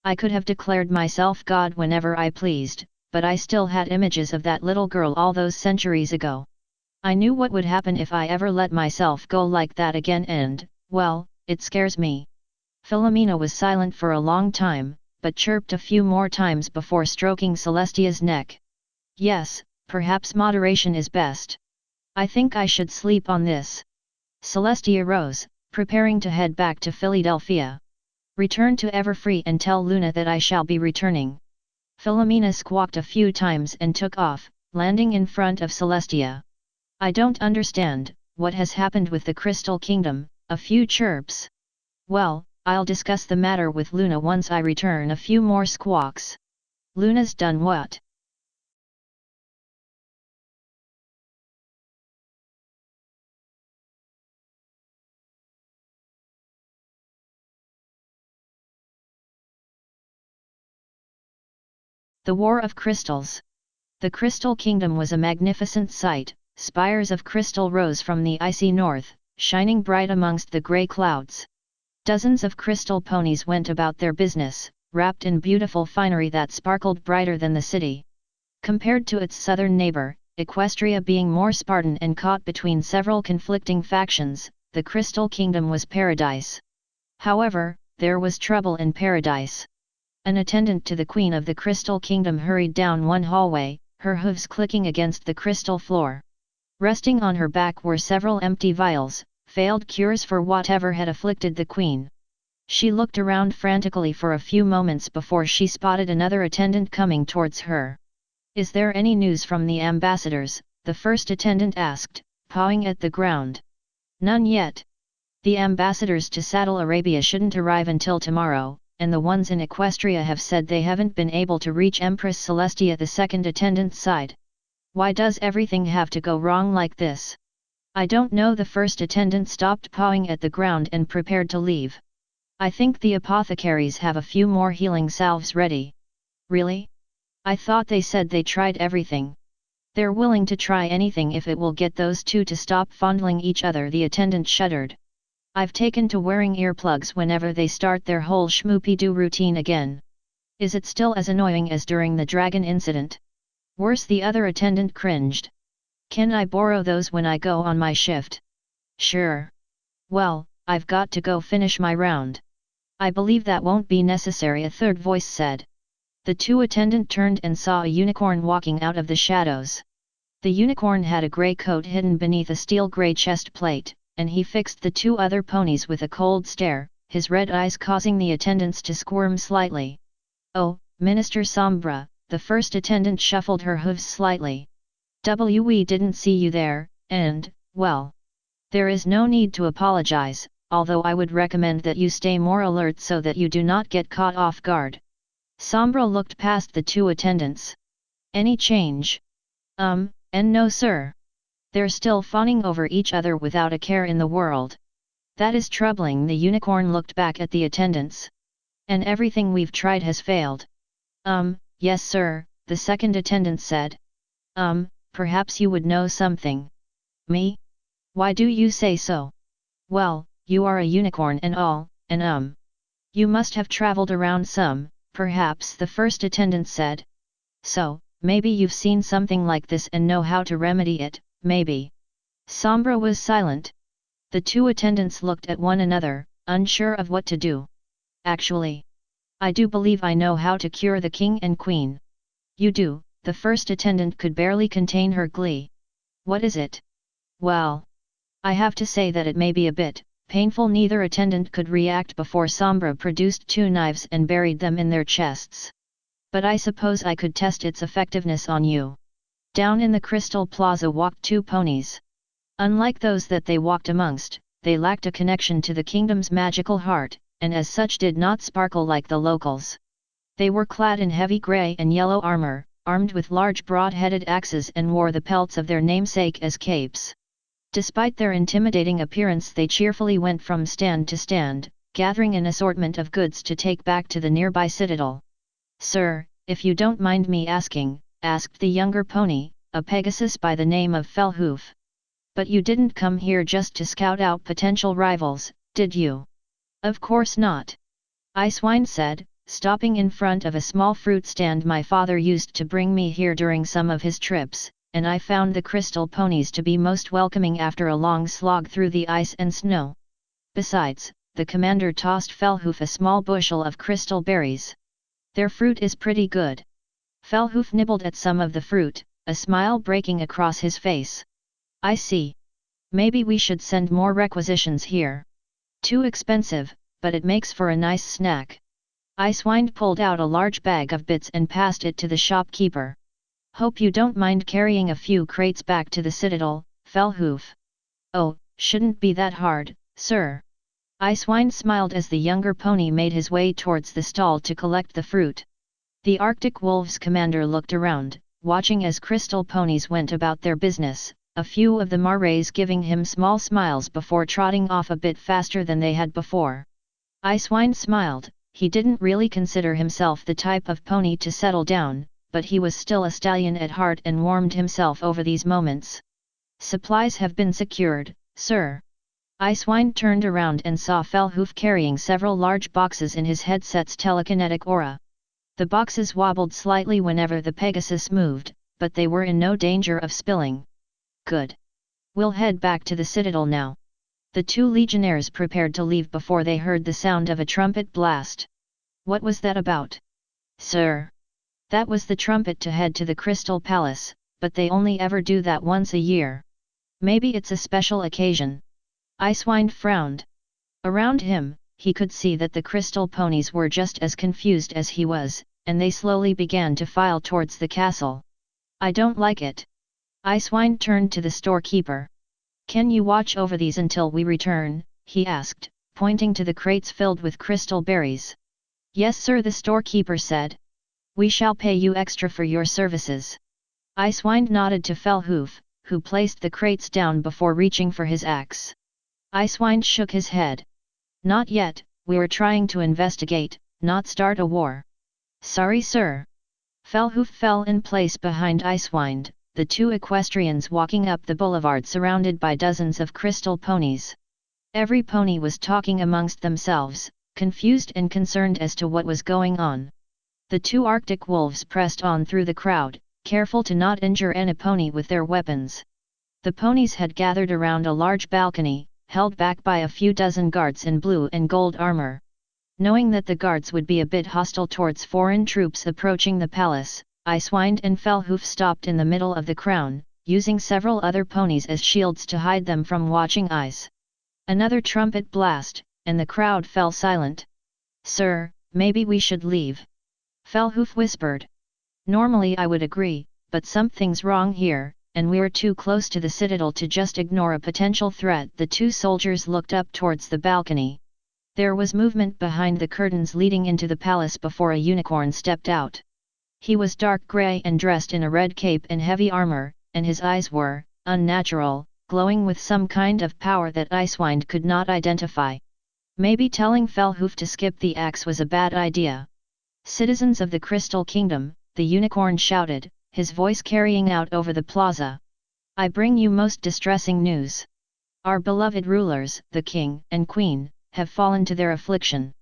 I could have declared myself God whenever I pleased, but I still had images of that little girl all those centuries ago. I knew what would happen if I ever let myself go like that again and, well, it scares me. Philomena was silent for a long time, but chirped a few more times before stroking Celestia's neck. Yes, perhaps moderation is best. I think I should sleep on this. Celestia rose, preparing to head back to Philadelphia. Return to Everfree and tell Luna that I shall be returning. Philomena squawked a few times and took off, landing in front of Celestia. I don't understand, what has happened with the Crystal Kingdom? A few chirps. Well, I'll discuss the matter with Luna once I return. A few more squawks. Luna's done what? The War of Crystals. The Crystal Kingdom was a magnificent sight. Spires of crystal rose from the icy north, shining bright amongst the grey clouds. Dozens of crystal ponies went about their business, wrapped in beautiful finery that sparkled brighter than the city. Compared to its southern neighbor, Equestria being more Spartan and caught between several conflicting factions, the Crystal Kingdom was paradise. However, there was trouble in paradise. An attendant to the Queen of the Crystal Kingdom hurried down one hallway, her hooves clicking against the crystal floor. Resting on her back were several empty vials, failed cures for whatever had afflicted the queen. She looked around frantically for a few moments before she spotted another attendant coming towards her. "Is there any news from the ambassadors?" the first attendant asked, pawing at the ground. "None yet. The ambassadors to Saddle Arabia shouldn't arrive until tomorrow, and the ones in Equestria have said they haven't been able to reach Empress Celestia." The second attendant sighed. "Why does everything have to go wrong like this?" "I don't know." The first attendant stopped pawing at the ground and prepared to leave. "I think the apothecaries have a few more healing salves ready." "Really? I thought they said they tried everything." "They're willing to try anything if it will get those two to stop fondling each other." The attendant shuddered. "I've taken to wearing earplugs whenever they start their whole schmoopy-doo routine again." "Is it still as annoying as during the dragon incident?" "Worse." The other attendant cringed. "Can I borrow those when I go on my shift?" "Sure." "Well, I've got to go finish my round." "I believe that won't be necessary," a third voice said. The two attendant turned and saw a unicorn walking out of the shadows. The unicorn had a grey coat hidden beneath a steel grey chest plate, and he fixed the two other ponies with a cold stare, his red eyes causing the attendants to squirm slightly. "Oh, Minister Sombra," the first attendant shuffled her hooves slightly. "We didn't see you there, and, well, there is no need to apologize, although I would recommend that you stay more alert so that you do not get caught off guard." Sombra looked past the two attendants. "Any change?" And no sir. They're still fawning over each other without a care in the world." "That is troubling." The unicorn looked back at the attendants. "And everything we've tried has failed." Yes sir," the second attendant said. perhaps you would know something. Me? Why do you say so? Well, you are a unicorn and all, and you must have traveled around some, perhaps, the first attendant said. So, maybe you've seen something like this and know how to remedy it, maybe. Sombra was silent. The two attendants looked at one another, unsure of what to do. Actually, I do believe I know how to cure the king and queen. You do, the first attendant could barely contain her glee. What is it? Well, I have to say that it may be a bit painful. Neither attendant could react before Sombra produced two knives and buried them in their chests. But I suppose I could test its effectiveness on you. Down in the Crystal Plaza walked two ponies. Unlike those that they walked amongst, they lacked a connection to the kingdom's magical heart, and as such did not sparkle like the locals. They were clad in heavy grey and yellow armor, armed with large broad-headed axes, and wore the pelts of their namesake as capes. Despite their intimidating appearance, they cheerfully went from stand to stand, gathering an assortment of goods to take back to the nearby citadel. Sir, if you don't mind me asking, asked the younger pony, a Pegasus by the name of Fellhoof. But you didn't come here just to scout out potential rivals, did you? Of course not. Icewine said, stopping in front of a small fruit stand. My father used to bring me here during some of his trips, and I found the crystal ponies to be most welcoming after a long slog through the ice and snow. Besides, the commander tossed Fellhoof a small bushel of crystal berries. Their fruit is pretty good. Fellhoof nibbled at some of the fruit, a smile breaking across his face. I see. Maybe we should send more requisitions here. Too expensive, but it makes for a nice snack. Icewine pulled out a large bag of bits and passed it to the shopkeeper. Hope you don't mind carrying a few crates back to the citadel, Fellhoof. Oh, shouldn't be that hard, sir. Icewine smiled as the younger pony made his way towards the stall to collect the fruit. The Arctic Wolves commander looked around, watching as crystal ponies went about their business, a few of the Marays giving him small smiles before trotting off a bit faster than they had before. Icewine smiled. He didn't really consider himself the type of pony to settle down, but he was still a stallion at heart and warmed himself over these moments. Supplies have been secured, sir. Icewine turned around and saw Fellhoof carrying several large boxes in his headset's telekinetic aura. The boxes wobbled slightly whenever the Pegasus moved, but they were in no danger of spilling. Good. We'll head back to the citadel now. The two legionnaires prepared to leave before they heard the sound of a trumpet blast. What was that about? Sir. That was the trumpet to head to the Crystal Palace, but they only ever do that once a year. Maybe it's a special occasion. Icewine frowned. Around him, he could see that the crystal ponies were just as confused as he was, and they slowly began to file towards the castle. I don't like it. Icewine turned to the storekeeper. Can you watch over these until we return? He asked, pointing to the crates filled with crystal berries. Yes sir, the storekeeper said. We shall pay you extra for your services. Icewine nodded to Fellhoof, who placed the crates down before reaching for his axe. Icewine shook his head. Not yet, we're trying to investigate, not start a war. Sorry sir. Fellhoof fell in place behind Icewine, the two equestrians walking up the boulevard surrounded by dozens of crystal ponies. Every pony was talking amongst themselves, confused and concerned as to what was going on. The two Arctic wolves pressed on through the crowd, careful to not injure any pony with their weapons. The ponies had gathered around a large balcony, held back by a few dozen guards in blue and gold armor. Knowing that the guards would be a bit hostile towards foreign troops approaching the palace, Icewine and Fellhoof stopped in the middle of the crown, using several other ponies as shields to hide them from watching eyes. Another trumpet blast, and the crowd fell silent. Sir, maybe we should leave. Fellhoof whispered. Normally I would agree, but something's wrong here, and we're too close to the citadel to just ignore a potential threat. The two soldiers looked up towards the balcony. There was movement behind the curtains leading into the palace before a unicorn stepped out. He was dark grey and dressed in a red cape and heavy armor, and his eyes were unnatural, glowing with some kind of power that Icewine could not identify. Maybe telling Fellhoof to skip the axe was a bad idea. Citizens of the Crystal Kingdom, the unicorn shouted, his voice carrying out over the plaza. I bring you most distressing news. Our beloved rulers, the king and queen, have fallen to their affliction.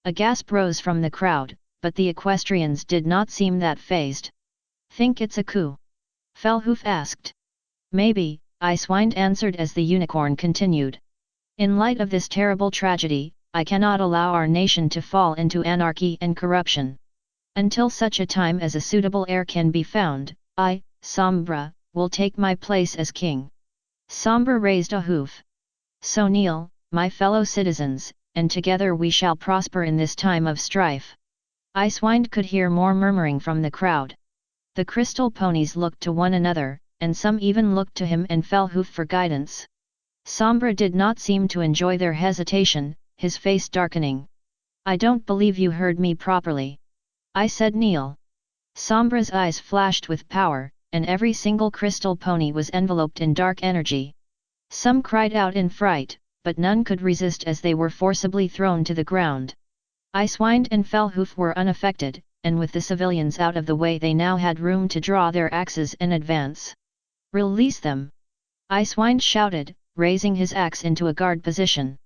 A gasp rose from the crowd, but the equestrians did not seem that fazed. Think it's a coup? Fellhoof asked. Maybe, Icewind answered as the unicorn continued. In light of this terrible tragedy, I cannot allow our nation to fall into anarchy and corruption. Until such a time as a suitable heir can be found, I, Sombra, will take my place as king. Sombra raised a hoof. So kneel, my fellow citizens, and together we shall prosper in this time of strife. Icewind could hear more murmuring from the crowd. The crystal ponies looked to one another, and some even looked to him and Fellhoof for guidance. Sombra did not seem to enjoy their hesitation, his face darkening. I don't believe you heard me properly. I said kneel. Sombra's eyes flashed with power, and every single crystal pony was enveloped in dark energy. Some cried out in fright, but none could resist as they were forcibly thrown to the ground. Icewind and Fellhoof were unaffected, and with the civilians out of the way they now had room to draw their axes and advance. Release them! Icewind shouted, raising his axe into a guard position.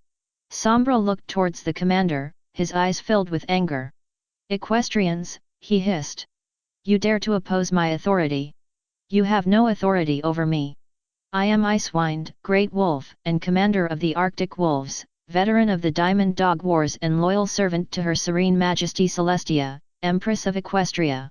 Sombra looked towards the commander, his eyes filled with anger. Equestrians, he hissed. You dare to oppose my authority? You have no authority over me. I am Icewind, Great Wolf and commander of the Arctic Wolves, veteran of the Diamond Dog Wars and loyal servant to Her Serene Majesty Celestia, Empress of Equestria.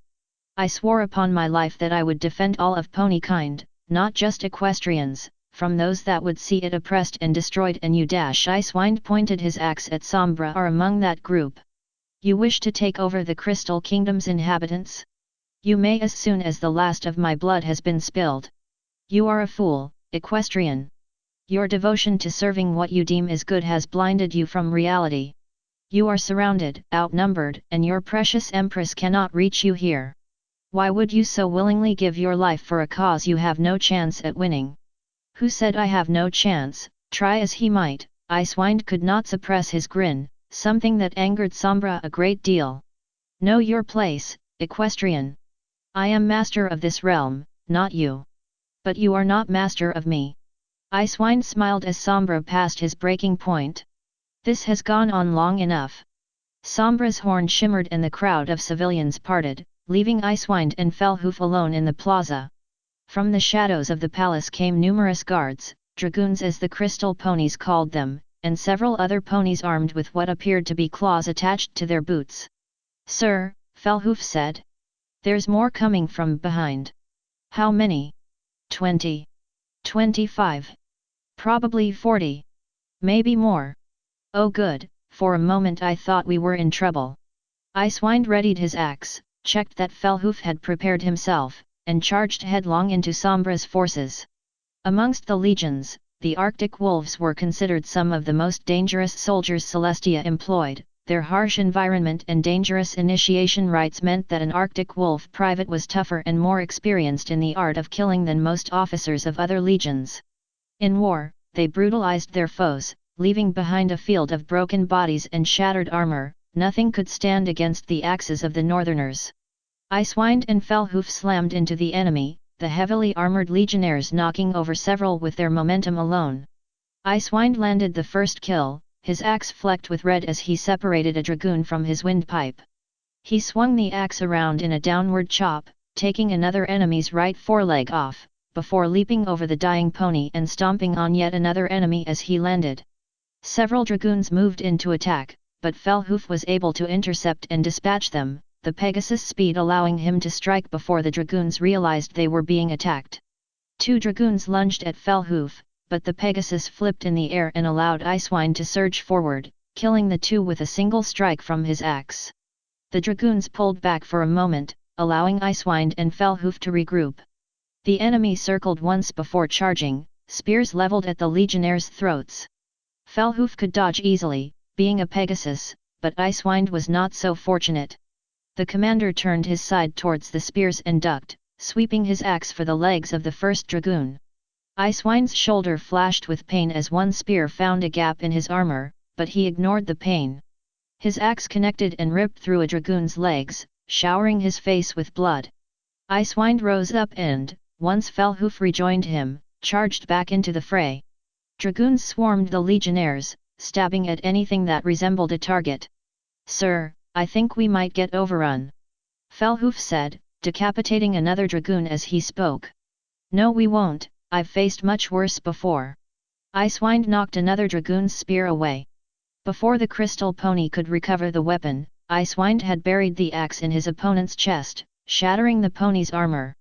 I swore upon my life that I would defend all of Ponykind, not just equestrians, from those that would see it oppressed and destroyed, and you Icewind pointed his axe at Sombra are among that group. You wish to take over the Crystal Kingdom's inhabitants? You may as soon as the last of my blood has been spilled. You are a fool, equestrian. Your devotion to serving what you deem is good has blinded you from reality. You are surrounded, outnumbered, and your precious Empress cannot reach you here. Why would you so willingly give your life for a cause you have no chance at winning? Who said I have no chance? Try as he might, Icewind could not suppress his grin, something that angered Sombra a great deal. Know your place, equestrian. I am master of this realm, not you. But you are not master of me. Icewind smiled as Sombra passed his breaking point. This has gone on long enough. Sombra's horn shimmered and the crowd of civilians parted, leaving Icewind and Fellhoof alone in the plaza. From the shadows of the palace came numerous guards, dragoons as the crystal ponies called them, and several other ponies armed with what appeared to be claws attached to their boots. Sir, Fellhoof said. There's more coming from behind. How many? 20. 25. Probably 40. Maybe more. Oh good, for a moment I thought we were in trouble. Icewind readied his axe, checked that Fellhoof had prepared himself, and charged headlong into Sombra's forces. Amongst the legions, the Arctic Wolves were considered some of the most dangerous soldiers Celestia employed. Their harsh environment and dangerous initiation rites meant that an Arctic Wolf private was tougher and more experienced in the art of killing than most officers of other legions. In war, they brutalized their foes, leaving behind a field of broken bodies and shattered armor. Nothing could stand against the axes of the Northerners. Icewind and Fellhoof slammed into the enemy, the heavily armored legionnaires knocking over several with their momentum alone. Icewind landed the first kill, his axe flecked with red as he separated a dragoon from his windpipe. He swung the axe around in a downward chop, taking another enemy's right foreleg off, before leaping over the dying pony and stomping on yet another enemy as he landed. Several dragoons moved into attack, but Fellhoof was able to intercept and dispatch them, the Pegasus' speed allowing him to strike before the dragoons realized they were being attacked. 2 dragoons lunged at Fellhoof, but the Pegasus flipped in the air and allowed Icewind to surge forward, killing the 2 with a single strike from his axe. The dragoons pulled back for a moment, allowing Icewind and Fellhoof to regroup. The enemy circled once before charging, spears leveled at the legionnaires' throats. Fellhoof could dodge easily, being a Pegasus, but Icewind was not so fortunate. The commander turned his side towards the spears and ducked, sweeping his axe for the legs of the first dragoon. Icewind's shoulder flashed with pain as one spear found a gap in his armor, but he ignored the pain. His axe connected and ripped through a dragoon's legs, showering his face with blood. Icewind rose up and, once Fellhoof rejoined him, charged back into the fray. Dragoons swarmed the legionnaires, stabbing at anything that resembled a target. "Sir, I think we might get overrun," Fellhoof said, decapitating another dragoon as he spoke. "No, we won't, I've faced much worse before." Icewind knocked another dragoon's spear away. Before the crystal pony could recover the weapon, Icewind had buried the axe in his opponent's chest, shattering the pony's armor.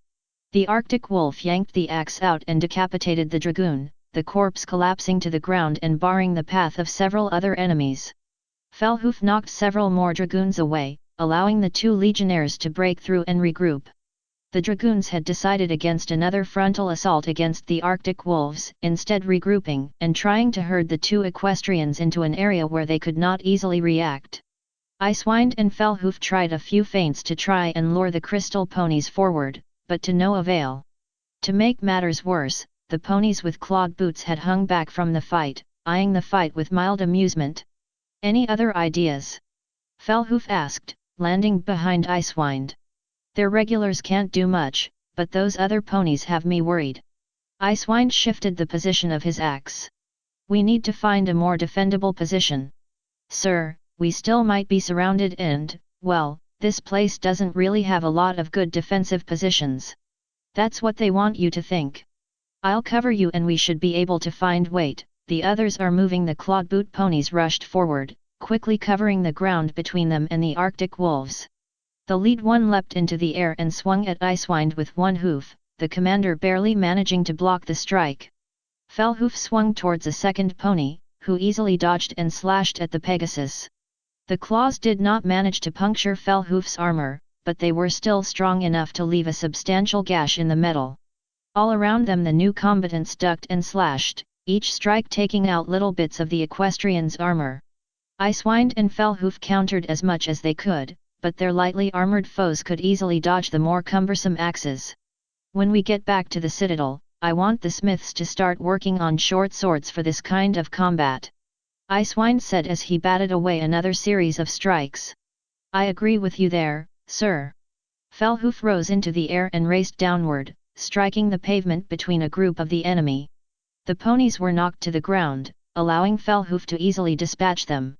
The Arctic wolf yanked the axe out and decapitated the dragoon, the corpse collapsing to the ground and barring the path of several other enemies. Fellhoof knocked several more dragoons away, allowing the two legionnaires to break through and regroup. The dragoons had decided against another frontal assault against the Arctic wolves, instead regrouping and trying to herd the two equestrians into an area where they could not easily react. Icewind and Fellhoof tried a few feints to try and lure the crystal ponies forward, but to no avail. To make matters worse, the ponies with clawed boots had hung back from the fight, eyeing the fight with mild amusement. "Any other ideas?" Fellhoof asked, landing behind Icewind. "Their regulars can't do much, but those other ponies have me worried." Icewind shifted the position of his axe. "We need to find a more defendable position. Sir, we still might be surrounded and, well, this place doesn't really have a lot of good defensive positions." "That's what they want you to think. I'll cover you and we should be able to find weight." The others are moving. The clawed boot ponies rushed forward, quickly covering the ground between them and the Arctic wolves. The lead one leapt into the air and swung at Icewind with one hoof, the commander barely managing to block the strike. Fellhoof swung towards a second pony, who easily dodged and slashed at the Pegasus. The claws did not manage to puncture Fellhoof's armor, but they were still strong enough to leave a substantial gash in the metal. All around them the new combatants ducked and slashed, each strike taking out little bits of the equestrian's armor. Icewind and Fellhoof countered as much as they could, but their lightly armored foes could easily dodge the more cumbersome axes. "When we get back to the citadel, I want the smiths to start working on short swords for this kind of combat," Icewind said as he batted away another series of strikes. "I agree with you there, sir." Fellhoof rose into the air and raced downward, striking the pavement between a group of the enemy. The ponies were knocked to the ground, allowing Fellhoof to easily dispatch them.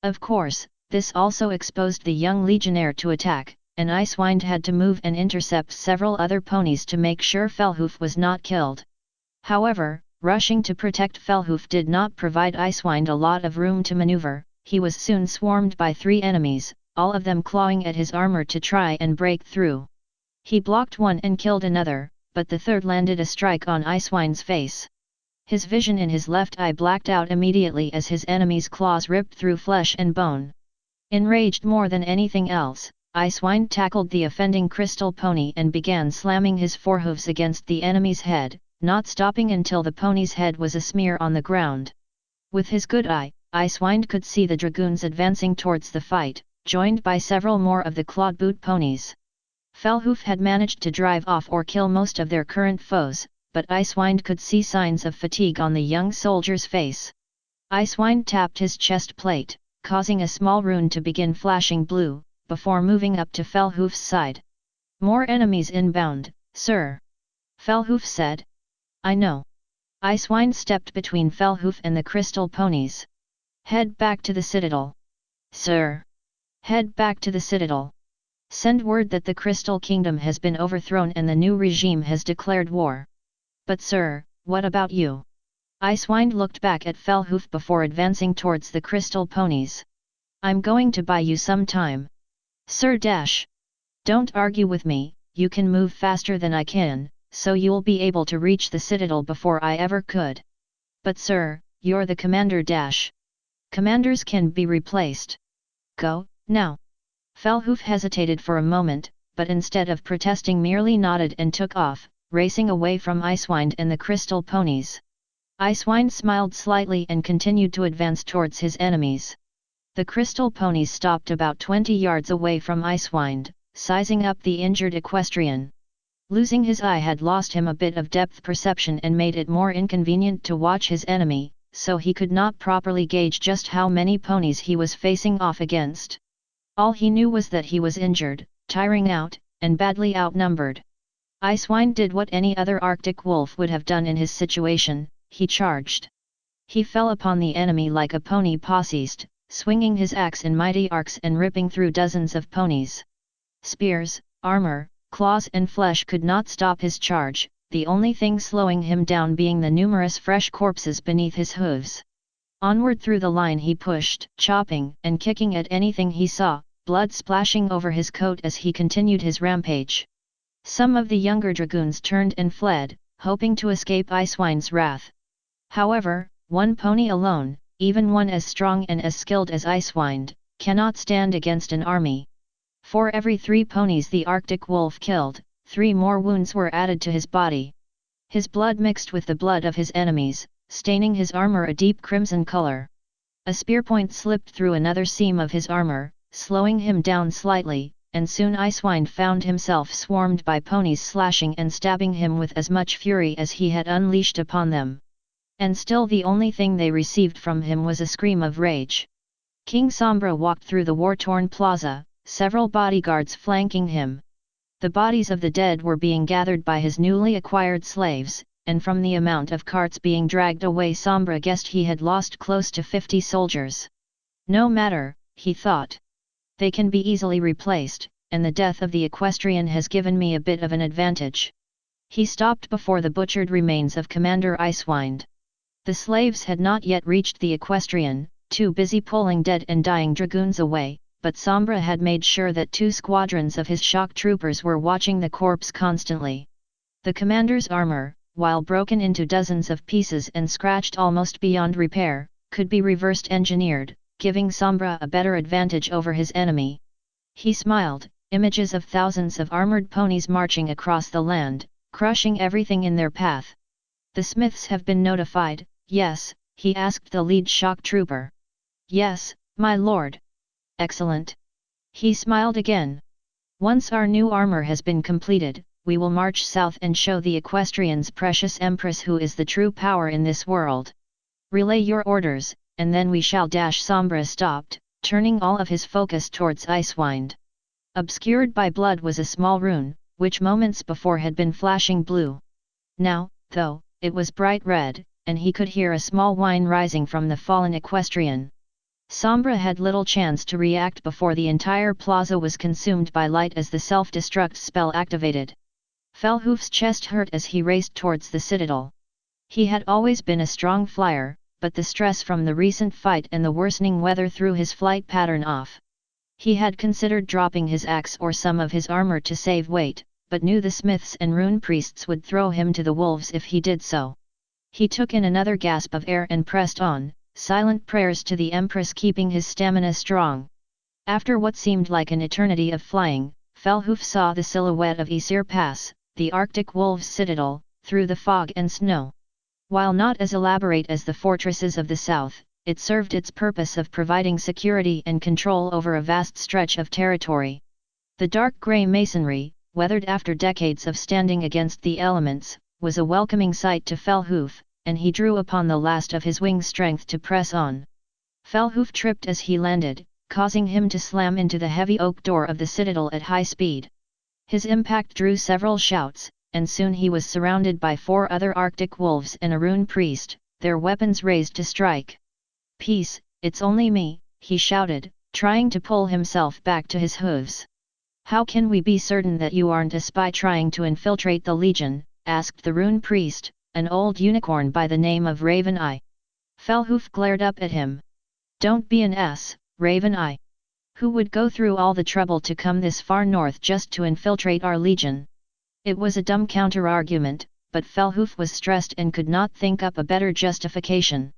Of course, this also exposed the young legionnaire to attack, and Icewind had to move and intercept several other ponies to make sure Fellhoof was not killed. However, rushing to protect Fellhoof did not provide Icewind a lot of room to maneuver. He was soon swarmed by three enemies, all of them clawing at his armor to try and break through. He blocked one and killed another, but the third landed a strike on Icewind's face. His vision in his left eye blacked out immediately as his enemy's claws ripped through flesh and bone. Enraged more than anything else, Icewind tackled the offending crystal pony and began slamming his forehoofs against the enemy's head, not stopping until the pony's head was a smear on the ground. With his good eye, Icewind could see the dragoons advancing towards the fight, joined by several more of the clawed boot ponies. Fellhoof had managed to drive off or kill most of their current foes, but Icewind could see signs of fatigue on the young soldier's face. Icewind tapped his chest plate, causing a small rune to begin flashing blue, before moving up to Fellhoof's side. "More enemies inbound, sir," Fellhoof said. "I know." Icewind stepped between Fellhoof and the crystal ponies. "Head back to the citadel." "Sir." "Head back to the citadel. Send word that the Crystal Kingdom has been overthrown and the new regime has declared war." "But sir, what about you?" Icewind looked back at Fellhoof before advancing towards the crystal ponies. "I'm going to buy you some time." "Sir dash. Don't argue with me, you can move faster than I can, so you'll be able to reach the citadel before I ever could." "But sir, you're the commander dash. Commanders can be replaced. Go, now." Fellhoof hesitated for a moment, but instead of protesting merely nodded and took off, racing away from Icewind and the crystal ponies. Icewind smiled slightly and continued to advance towards his enemies. The crystal ponies stopped about 20 yards away from Icewind, sizing up the injured equestrian. Losing his eye had lost him a bit of depth perception and made it more inconvenient to watch his enemy, so he could not properly gauge just how many ponies he was facing off against. All he knew was that he was injured, tiring out, and badly outnumbered. Icewind did what any other Arctic wolf would have done in his situation, he charged. He fell upon the enemy like a pony possessed, swinging his axe in mighty arcs and ripping through dozens of ponies. Spears, armor, claws and flesh could not stop his charge, the only thing slowing him down being the numerous fresh corpses beneath his hooves. Onward through the line he pushed, chopping and kicking at anything he saw, blood splashing over his coat as he continued his rampage. Some of the younger dragoons turned and fled, hoping to escape Icewind's wrath. However, one pony alone, even one as strong and as skilled as Icewind, cannot stand against an army. For every 3 ponies the Arctic wolf killed, 3 more wounds were added to his body. His blood mixed with the blood of his enemies, staining his armor a deep crimson color. A spearpoint slipped through another seam of his armor, slowing him down slightly, and soon Icewind found himself swarmed by ponies slashing and stabbing him with as much fury as he had unleashed upon them. And still the only thing they received from him was a scream of rage. King Sombra walked through the war-torn plaza, several bodyguards flanking him. The bodies of the dead were being gathered by his newly acquired slaves, and from the amount of carts being dragged away Sombra guessed he had lost close to 50 soldiers. No matter, he thought. They can be easily replaced, and the death of the equestrian has given me a bit of an advantage. He stopped before the butchered remains of Commander Icewind. The slaves had not yet reached the equestrian, too busy pulling dead and dying dragoons away, but Sombra had made sure that 2 squadrons of his shock troopers were watching the corpse constantly. The commander's armor, while broken into dozens of pieces and scratched almost beyond repair, could be reversed engineered, giving Sombra a better advantage over his enemy. He smiled, images of thousands of armored ponies marching across the land, crushing everything in their path. The smiths have been notified, yes, he asked the lead shock trooper. Yes, my lord. Excellent. He smiled again. Once our new armor has been completed, we will march south and show the equestrian's precious Empress who is the true power in this world. Relay your orders, and then we shall dash. Sombra stopped, turning all of his focus towards Icewind. Obscured by blood was a small rune, which moments before had been flashing blue. Now, though, it was bright red, and he could hear a small whine rising from the fallen equestrian. Sombra had little chance to react before the entire plaza was consumed by light as the self-destruct spell activated. Fellhoof's chest hurt as he raced towards the citadel. He had always been a strong flyer, but the stress from the recent fight and the worsening weather threw his flight pattern off. He had considered dropping his axe or some of his armor to save weight, but knew the smiths and rune priests would throw him to the wolves if he did so. He took in another gasp of air and pressed on, silent prayers to the Empress keeping his stamina strong. After what seemed like an eternity of flying, Fellhoof saw the silhouette of Aesir Pass, the Arctic wolves' citadel, through the fog and snow. While not as elaborate as the fortresses of the south, it served its purpose of providing security and control over a vast stretch of territory. The dark grey masonry, weathered after decades of standing against the elements, was a welcoming sight to Fellhoof, and he drew upon the last of his wing strength to press on. Fellhoof tripped as he landed, causing him to slam into the heavy oak door of the citadel at high speed. His impact drew several shouts, and soon he was surrounded by 4 other Arctic wolves and a rune priest, their weapons raised to strike. "Peace, it's only me," he shouted, trying to pull himself back to his hooves. "How can we be certain that you aren't a spy trying to infiltrate the Legion?" asked the rune priest, an old unicorn by the name of Raven Eye. Fellhoof glared up at him. "Don't be an ass, Raven Eye. Who would go through all the trouble to come this far north just to infiltrate our Legion?" It was a dumb counter-argument, but Fellhoof was stressed and could not think up a better justification.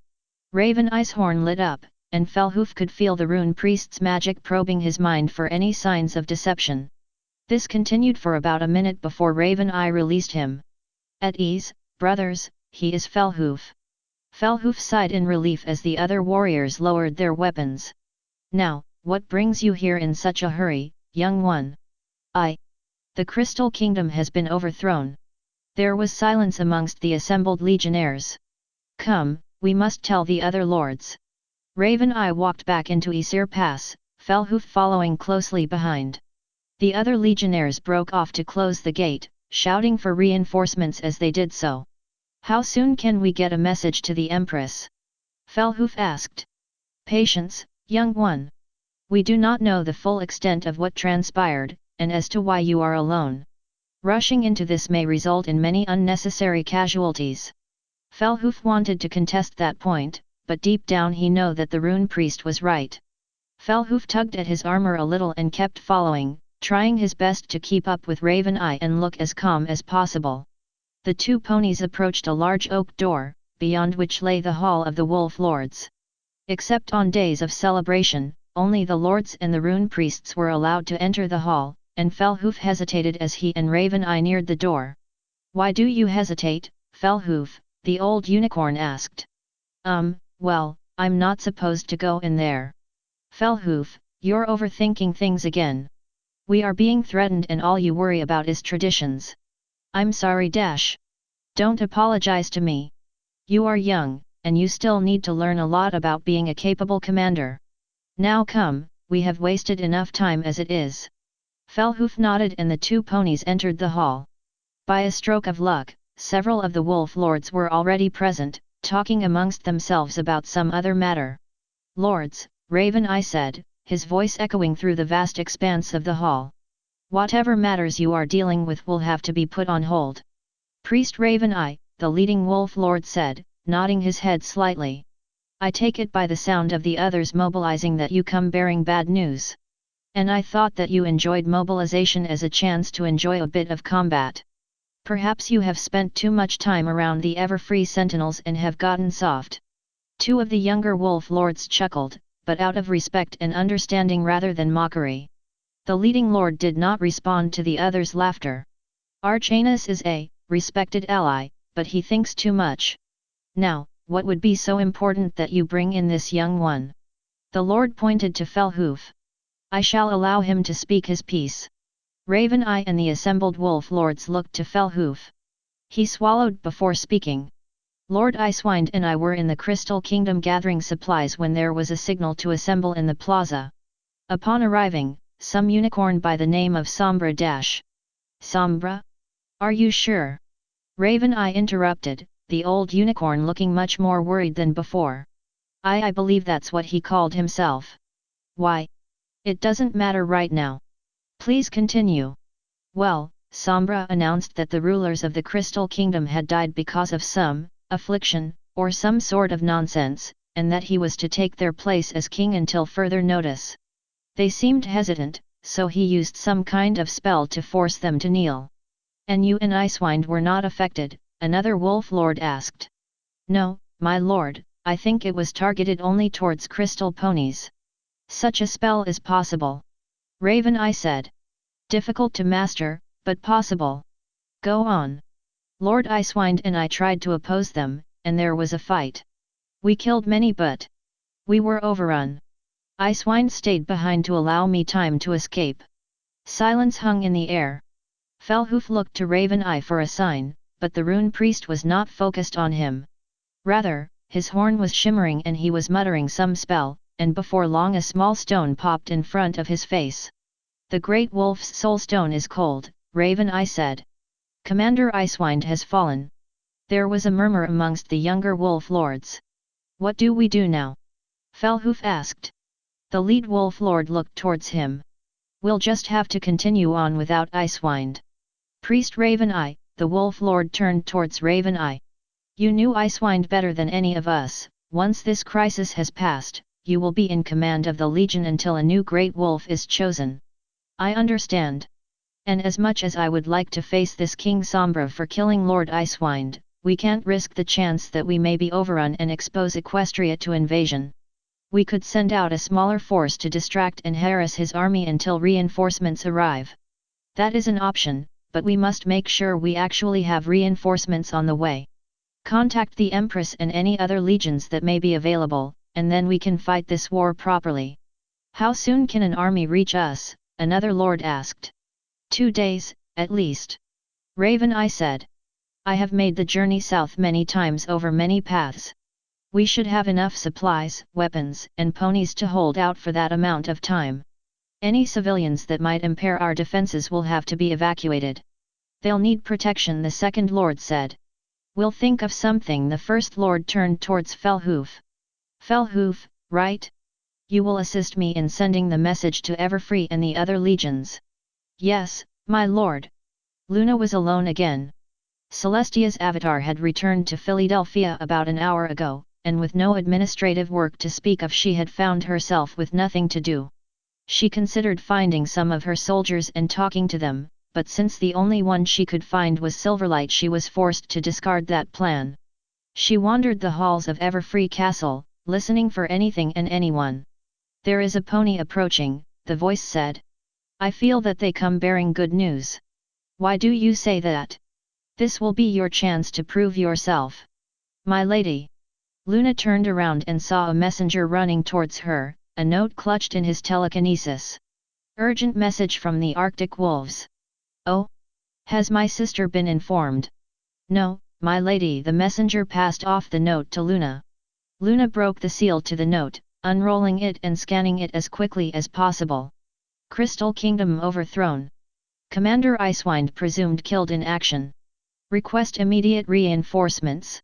Raven Eye's horn lit up, and Fellhoof could feel the rune priest's magic probing his mind for any signs of deception. This continued for about a minute before Raven Eye released him. "At ease, brothers, he is Fellhoof." Fellhoof sighed in relief as the other warriors lowered their weapons. "Now, what brings you here in such a hurry, young one?" "The Crystal Kingdom has been overthrown." There was silence amongst the assembled legionnaires. "Come, we must tell the other lords." Raven Eye walked back into Aesir Pass, Fellhoof following closely behind. The other legionnaires broke off to close the gate, shouting for reinforcements as they did so. "How soon can we get a message to the Empress?" Fellhoof asked. "Patience, young one. We do not know the full extent of what transpired, and as to why you are alone. Rushing into this may result in many unnecessary casualties." Fellhoof wanted to contest that point, but deep down he knew that the rune priest was right. Fellhoof tugged at his armor a little and kept following, trying his best to keep up with Raven Eye and look as calm as possible. The two ponies approached a large oak door, beyond which lay the hall of the Wolf Lords. Except on days of celebration, only the lords and the rune priests were allowed to enter the hall, and Fellhoof hesitated as he and Raven Eye neared the door. "Why do you hesitate, Fellhoof?" the old unicorn asked. Well, I'm not supposed to go in there." "Fellhoof, you're overthinking things again. We are being threatened and all you worry about is traditions." "I'm sorry Dash. Don't apologize to me. You are young, and you still need to learn a lot about being a capable commander. Now come, we have wasted enough time as it is." Fellhoof nodded and the two ponies entered the hall. By a stroke of luck, several of the Wolf Lords were already present, talking amongst themselves about some other matter. "Lords," Raven Eye said, his voice echoing through the vast expanse of the hall. "Whatever matters you are dealing with will have to be put on hold." Priest Raven Eye, the leading Wolf Lord said, nodding his head slightly. "I take it by the sound of the others mobilizing that you come bearing bad news. And I thought that you enjoyed mobilization as a chance to enjoy a bit of combat. Perhaps you have spent too much time around the ever-free sentinels and have gotten soft." Two of the younger Wolf Lords chuckled, but out of respect and understanding rather than mockery. The leading lord did not respond to the others' laughter. "Archanus is a respected ally, but he thinks too much. Now, what would be so important that you bring in this young one?" The lord pointed to Fellhoof. "I shall allow him to speak his piece." Raven Eye and the assembled Wolf Lords looked to Fellhoof. He swallowed before speaking. "Lord Icewind and I were in the Crystal Kingdom gathering supplies when there was a signal to assemble in the plaza. Upon arriving, some unicorn by the name of Sombra Dash." "Sombra? Are you sure?" Raven Eye interrupted, the old unicorn looking much more worried than before. I believe that's what he called himself." "Why? It doesn't matter right now. Please continue." "Well, Sombra announced that the rulers of the Crystal Kingdom had died because of some affliction, or some sort of nonsense, and that he was to take their place as king until further notice. They seemed hesitant, so he used some kind of spell to force them to kneel." "And you and Icewind were not affected?" another Wolf Lord asked. "No, my lord, I think it was targeted only towards crystal ponies." "Such a spell is possible," Raven Eye said. "Difficult to master, but possible. Go on." "Lord Icewind and I tried to oppose them, and there was a fight. We killed many but we were overrun. Icewind stayed behind to allow me time to escape." Silence hung in the air. Fellhoof looked to Raven Eye for a sign, but the rune priest was not focused on him. Rather, his horn was shimmering and he was muttering some spell, and before long a small stone popped in front of his face. "The Great Wolf's soul stone is cold," Raven Eye said. "Commander Icewind has fallen." There was a murmur amongst the younger Wolf Lords. "What do we do now?" Fellhoof asked. The lead Wolf Lord looked towards him. "We'll just have to continue on without Icewind." Priest Raven Eye, the Wolf Lord turned towards Raven Eye. "You knew Icewind better than any of us. Once this crisis has passed, you will be in command of the Legion until a new Great Wolf is chosen." "I understand. And as much as I would like to face this King Sombra for killing Lord Icewind, we can't risk the chance that we may be overrun and expose Equestria to invasion. We could send out a smaller force to distract and harass his army until reinforcements arrive. That is an option, but we must make sure we actually have reinforcements on the way. Contact the Empress and any other legions that may be available, and then we can fight this war properly." "How soon can an army reach us?" another lord asked. 2 days, at least," Raven Eye said. "I have made the journey south many times over many paths. We should have enough supplies, weapons, and ponies to hold out for that amount of time." Any civilians that might impair our defenses will have to be evacuated. They'll need protection, the second lord said. We'll think of something. The first lord turned towards Fellhoof. Fellhoof, right? You will assist me in sending the message to Everfree and the other legions. Yes, my lord. Luna was alone again. Celestia's avatar had returned to Philadelphia about an hour ago, and with no administrative work to speak of, she had found herself with nothing to do. She considered finding some of her soldiers and talking to them, but since the only one she could find was Silverlight, she was forced to discard that plan. She wandered the halls of Everfree Castle, listening for anything and anyone. There is a pony approaching, the voice said. I feel that they come bearing good news. Why do you say that? This will be your chance to prove yourself. My lady. Luna turned around and saw a messenger running towards her, a note clutched in his telekinesis. Urgent message from the Arctic wolves. Oh? Has my sister been informed? No, my lady. The messenger passed off the note to Luna. Luna broke the seal to the note, unrolling it and scanning it as quickly as possible. Crystal Kingdom overthrown. Commander Icewind presumed killed in action. Request immediate reinforcements.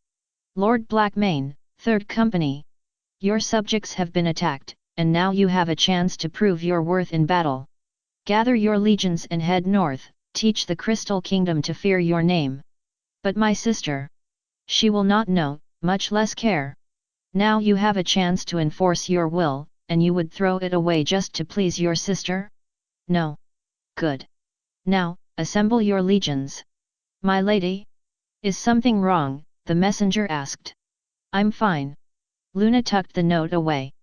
Lord Blackmane, 3rd Company. Your subjects have been attacked, and now you have a chance to prove your worth in battle. Gather your legions and head north, teach the Crystal Kingdom to fear your name. But my sister. She will not know, much less care. Now you have a chance to enforce your will, and you would throw it away just to please your sister? No. Good. Now, assemble your legions. My lady? Is something wrong? The messenger asked. I'm fine. Luna tucked the note away.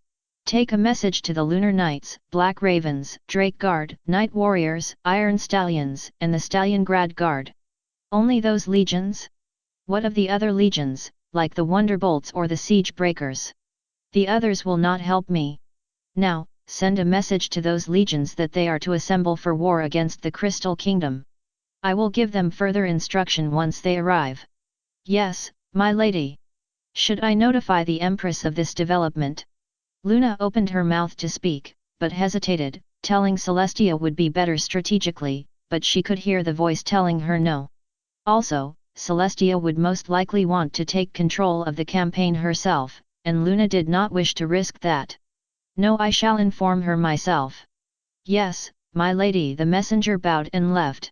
Take a message to the Lunar Knights, Black Ravens, Drake Guard, Night Warriors, Iron Stallions, and the Stalliongrad Guard. Only those legions? What of the other legions, like the Wonderbolts or the Siege Breakers? The others will not help me. Now, send a message to those legions that they are to assemble for war against the Crystal Kingdom. I will give them further instruction once they arrive. Yes, my lady. Should I notify the Empress of this development? Luna opened her mouth to speak, but hesitated, telling Celestia would be better strategically, but she could hear the voice telling her no. Also, Celestia would most likely want to take control of the campaign herself, and Luna did not wish to risk that. No, I shall inform her myself. Yes, my lady. The messenger bowed and left.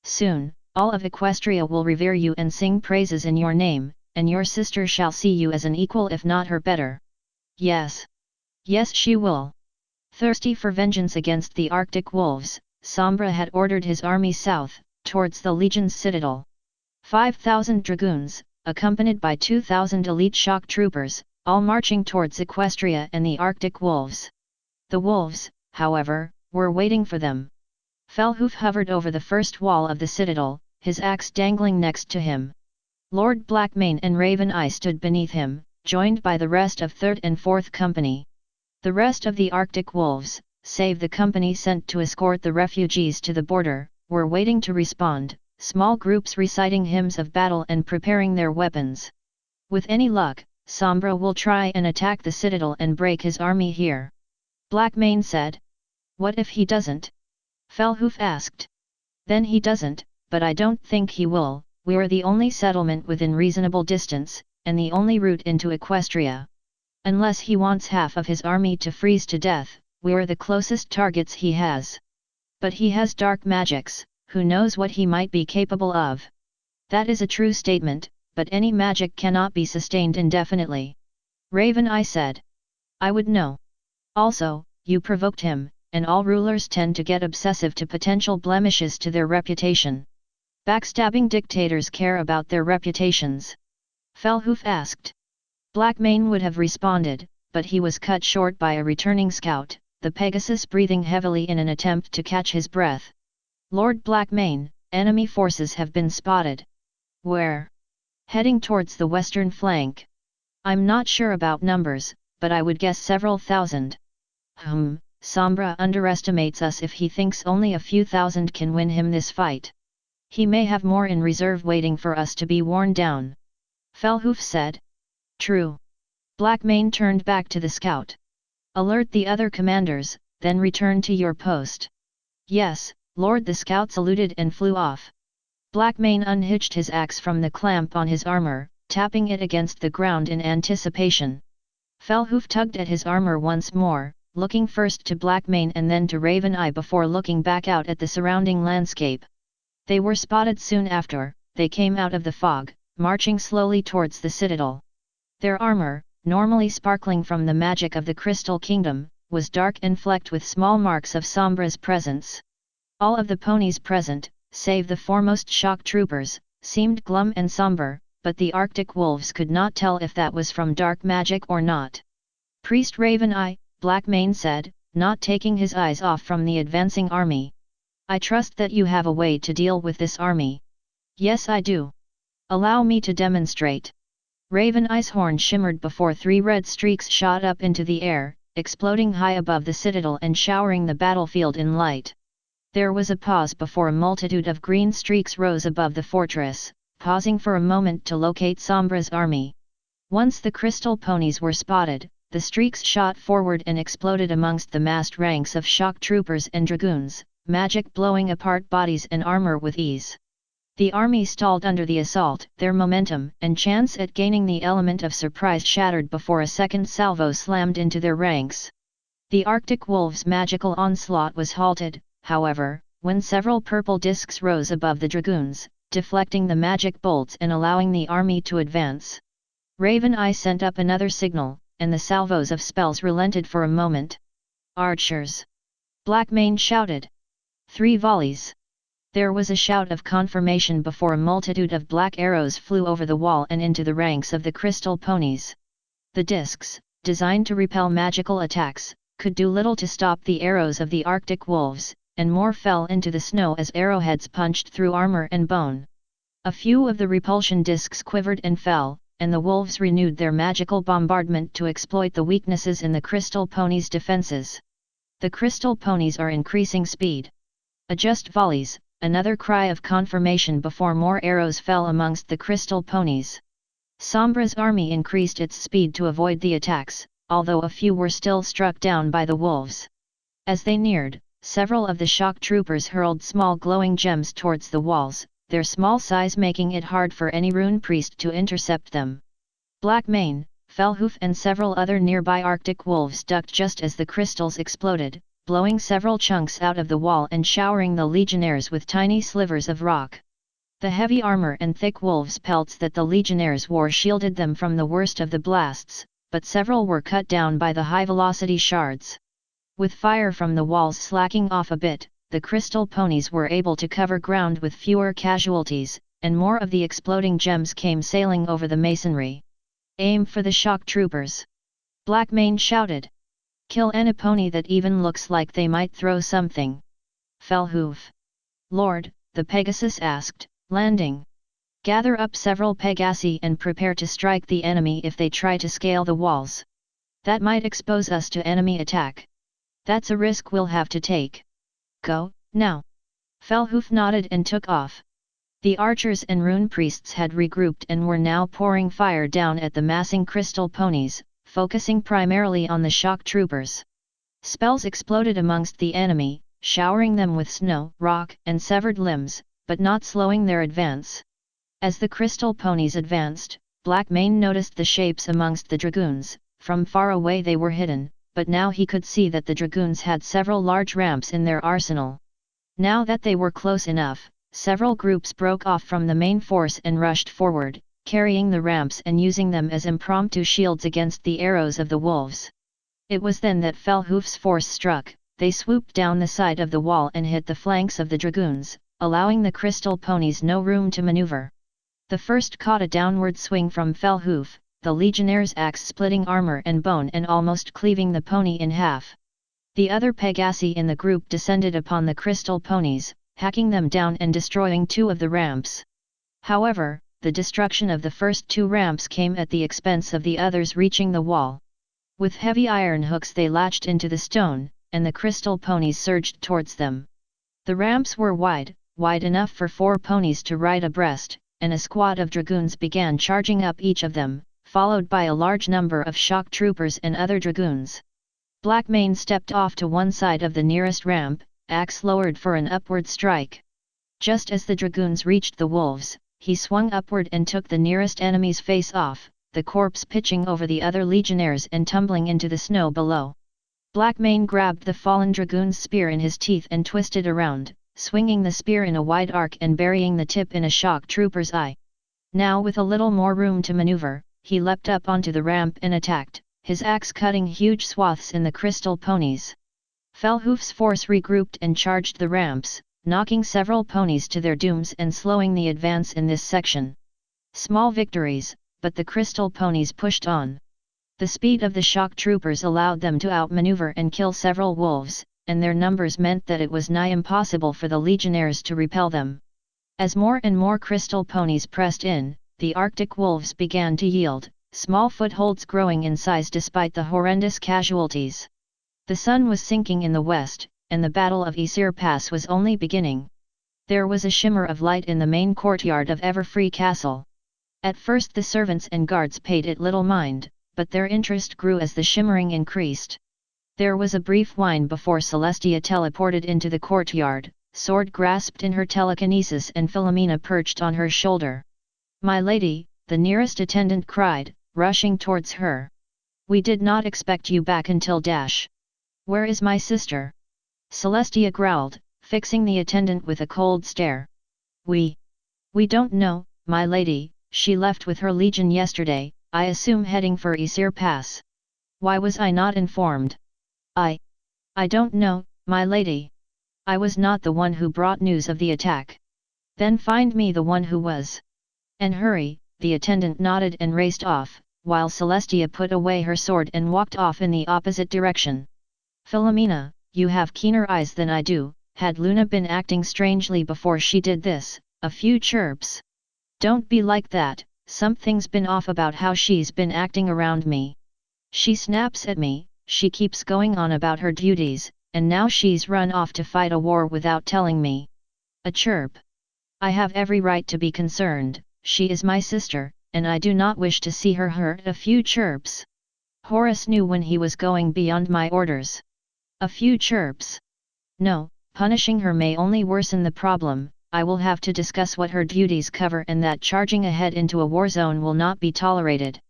Soon, all of Equestria will revere you and sing praises in your name, and your sister shall see you as an equal if not her better. Yes. Yes, she will. Thirsty for vengeance against the Arctic wolves, Sombra had ordered his army south, towards the Legion's citadel. 5,000 dragoons, accompanied by 2,000 elite shock troopers, all marching towards Equestria and the Arctic wolves. The wolves, however, were waiting for them. Fellhoof hovered over the first wall of the citadel, his axe dangling next to him. Lord Blackmane and Raven Eye stood beneath him, joined by the rest of 3rd and 4th Company. The rest of the Arctic wolves, save the company sent to escort the refugees to the border, were waiting to respond, small groups reciting hymns of battle and preparing their weapons. With any luck, Sombra will try and attack the citadel and break his army here. Blackmane said. What if he doesn't? Fellhoof asked. Then he doesn't, but I don't think he will. We're the only settlement within reasonable distance, and the only route into Equestria. Unless he wants half of his army to freeze to death, we're the closest targets he has. But he has dark magics, who knows what he might be capable of. That is a true statement, but any magic cannot be sustained indefinitely. Raven Eye said. I would know. Also, you provoked him, and all rulers tend to get obsessive to potential blemishes to their reputation. Backstabbing dictators care about their reputations. Fellhoof asked. Blackmane would have responded, but he was cut short by a returning scout, the Pegasus breathing heavily in an attempt to catch his breath. Lord Blackmane, enemy forces have been spotted. Where? Heading towards the western flank. I'm not sure about numbers, but I would guess several thousand. Sombra underestimates us if he thinks only a few thousand can win him this fight. He may have more in reserve waiting for us to be worn down. Fellhoof said. True. Blackmane turned back to the scout. Alert the other commanders, then return to your post." "Yes, Lord," the scout saluted and flew off. Blackmane unhitched his axe from the clamp on his armor, tapping it against the ground in anticipation. Fellhoof tugged at his armor once more, looking first to Blackmane and then to Raven Eye before looking back out at the surrounding landscape. They were spotted soon after. They came out of the fog, marching slowly towards the citadel. Their armor, normally sparkling from the magic of the Crystal Kingdom, was dark and flecked with small marks of Sombra's presence. All of the ponies present, save the foremost shock troopers, seemed glum and somber, but the Arctic wolves could not tell if that was from dark magic or not. "Priest Raven Eye," Blackmane said, not taking his eyes off from the advancing army. "I trust that you have a way to deal with this army." "Yes, I do. Allow me to demonstrate." Raven Eye's horn shimmered before 3 red streaks shot up into the air, exploding high above the citadel and showering the battlefield in light. There was a pause before a multitude of green streaks rose above the fortress, pausing for a moment to locate Sombra's army. Once the crystal ponies were spotted, the streaks shot forward and exploded amongst the massed ranks of shock troopers and dragoons, magic blowing apart bodies and armor with ease. The army stalled under the assault, their momentum and chance at gaining the element of surprise shattered before a second salvo slammed into their ranks. The Arctic wolves' magical onslaught was halted, however, when several purple discs rose above the dragoons, deflecting the magic bolts and allowing the army to advance. Raven Eye sent up another signal, and the salvos of spells relented for a moment. "Archers!" Blackmane shouted. 3 volleys. There was a shout of confirmation before a multitude of black arrows flew over the wall and into the ranks of the crystal ponies. The discs, designed to repel magical attacks, could do little to stop the arrows of the Arctic wolves, and more fell into the snow as arrowheads punched through armor and bone. A few of the repulsion discs quivered and fell, and the wolves renewed their magical bombardment to exploit the weaknesses in the crystal ponies' defenses. The crystal ponies are increasing speed. "Adjust volleys," another cry of confirmation before more arrows fell amongst the crystal ponies. Sombra's army increased its speed to avoid the attacks, although a few were still struck down by the wolves. As they neared, several of the shock troopers hurled small glowing gems towards the walls, their small size making it hard for any rune priest to intercept them. Blackmane, Fellhoof and several other nearby Arctic wolves ducked just as the crystals exploded, blowing several chunks out of the wall and showering the legionnaires with tiny slivers of rock. The heavy armor and thick wolves' pelts that the legionnaires wore shielded them from the worst of the blasts, but several were cut down by the high-velocity shards. With fire from the walls slacking off a bit, the crystal ponies were able to cover ground with fewer casualties, and more of the exploding gems came sailing over the masonry. "Aim for the shock troopers!" Blackmane shouted. "Kill any pony that even looks like they might throw something." Fellhoof. "Lord," the Pegasus asked, landing. "Gather up several Pegasi and prepare to strike the enemy if they try to scale the walls. That might expose us to enemy attack. That's a risk we'll have to take. Go, now." Fellhoof nodded and took off. The archers and rune priests had regrouped and were now pouring fire down at the massing crystal ponies, focusing primarily on the shock troopers. Spells exploded amongst the enemy, showering them with snow, rock, and severed limbs, but not slowing their advance. As the crystal ponies advanced, Blackmane noticed the shapes amongst the dragoons. From far away they were hidden, but now he could see that the dragoons had several large ramps in their arsenal. Now that they were close enough, several groups broke off from the main force and rushed forward, carrying the ramps and using them as impromptu shields against the arrows of the wolves. It was then that Fellhoof's force struck. They swooped down the side of the wall and hit the flanks of the dragoons, allowing the crystal ponies no room to maneuver. The first caught a downward swing from Fellhoof, the legionnaire's axe splitting armor and bone and almost cleaving the pony in half. The other Pegasi in the group descended upon the crystal ponies, hacking them down and destroying 2 of the ramps. However, the destruction of the first 2 ramps came at the expense of the others reaching the wall. With heavy iron hooks they latched into the stone, and the crystal ponies surged towards them. The ramps were wide enough for 4 ponies to ride abreast, and a squad of dragoons began charging up each of them, followed by a large number of shock troopers and other dragoons. Blackmane stepped off to one side of the nearest ramp, axe lowered for an upward strike. Just as the dragoons reached the wolves, he swung upward and took the nearest enemy's face off, the corpse pitching over the other legionnaires and tumbling into the snow below. Blackmane grabbed the fallen dragoon's spear in his teeth and twisted around, swinging the spear in a wide arc and burying the tip in a shock trooper's eye. Now with a little more room to maneuver, he leapt up onto the ramp and attacked, his axe cutting huge swaths in the crystal ponies. Fellhoof's force regrouped and charged the ramps, knocking several ponies to their dooms and slowing the advance in this section. Small victories, but the crystal ponies pushed on. The speed of the shock troopers allowed them to outmaneuver and kill several wolves, and their numbers meant that it was nigh impossible for the legionnaires to repel them. As more and more crystal ponies pressed in, the Arctic wolves began to yield, small footholds growing in size despite the horrendous casualties. The sun was sinking in the west, and the Battle of Aesir Pass was only beginning. There was a shimmer of light in the main courtyard of Everfree Castle. At first the servants and guards paid it little mind, but their interest grew as the shimmering increased. There was a brief whine before Celestia teleported into the courtyard, sword grasped in her telekinesis and Philomena perched on her shoulder. "My lady," the nearest attendant cried, rushing towards her. "We did not expect you back until dash. Where is my sister?" Celestia growled, fixing the attendant with a cold stare. We don't know, my lady, she left with her legion yesterday, I assume heading for Aesir Pass. Why was I not informed? I don't know, my lady. I was not the one who brought news of the attack. Then find me the one who was. And hurry." The attendant nodded and raced off, while Celestia put away her sword and walked off in the opposite direction. "Philomena, you have keener eyes than I do. Had Luna been acting strangely before she did this?" A few chirps. "Don't be like that, something's been off about how she's been acting around me. She snaps at me, she keeps going on about her duties, and now she's run off to fight a war without telling me." A chirp. "I have every right to be concerned, she is my sister, and I do not wish to see her hurt." A few chirps. "Horus knew when he was going beyond my orders." A few chirps. "No, punishing her may only worsen the problem. I will have to discuss what her duties cover and that charging ahead into a war zone will not be tolerated."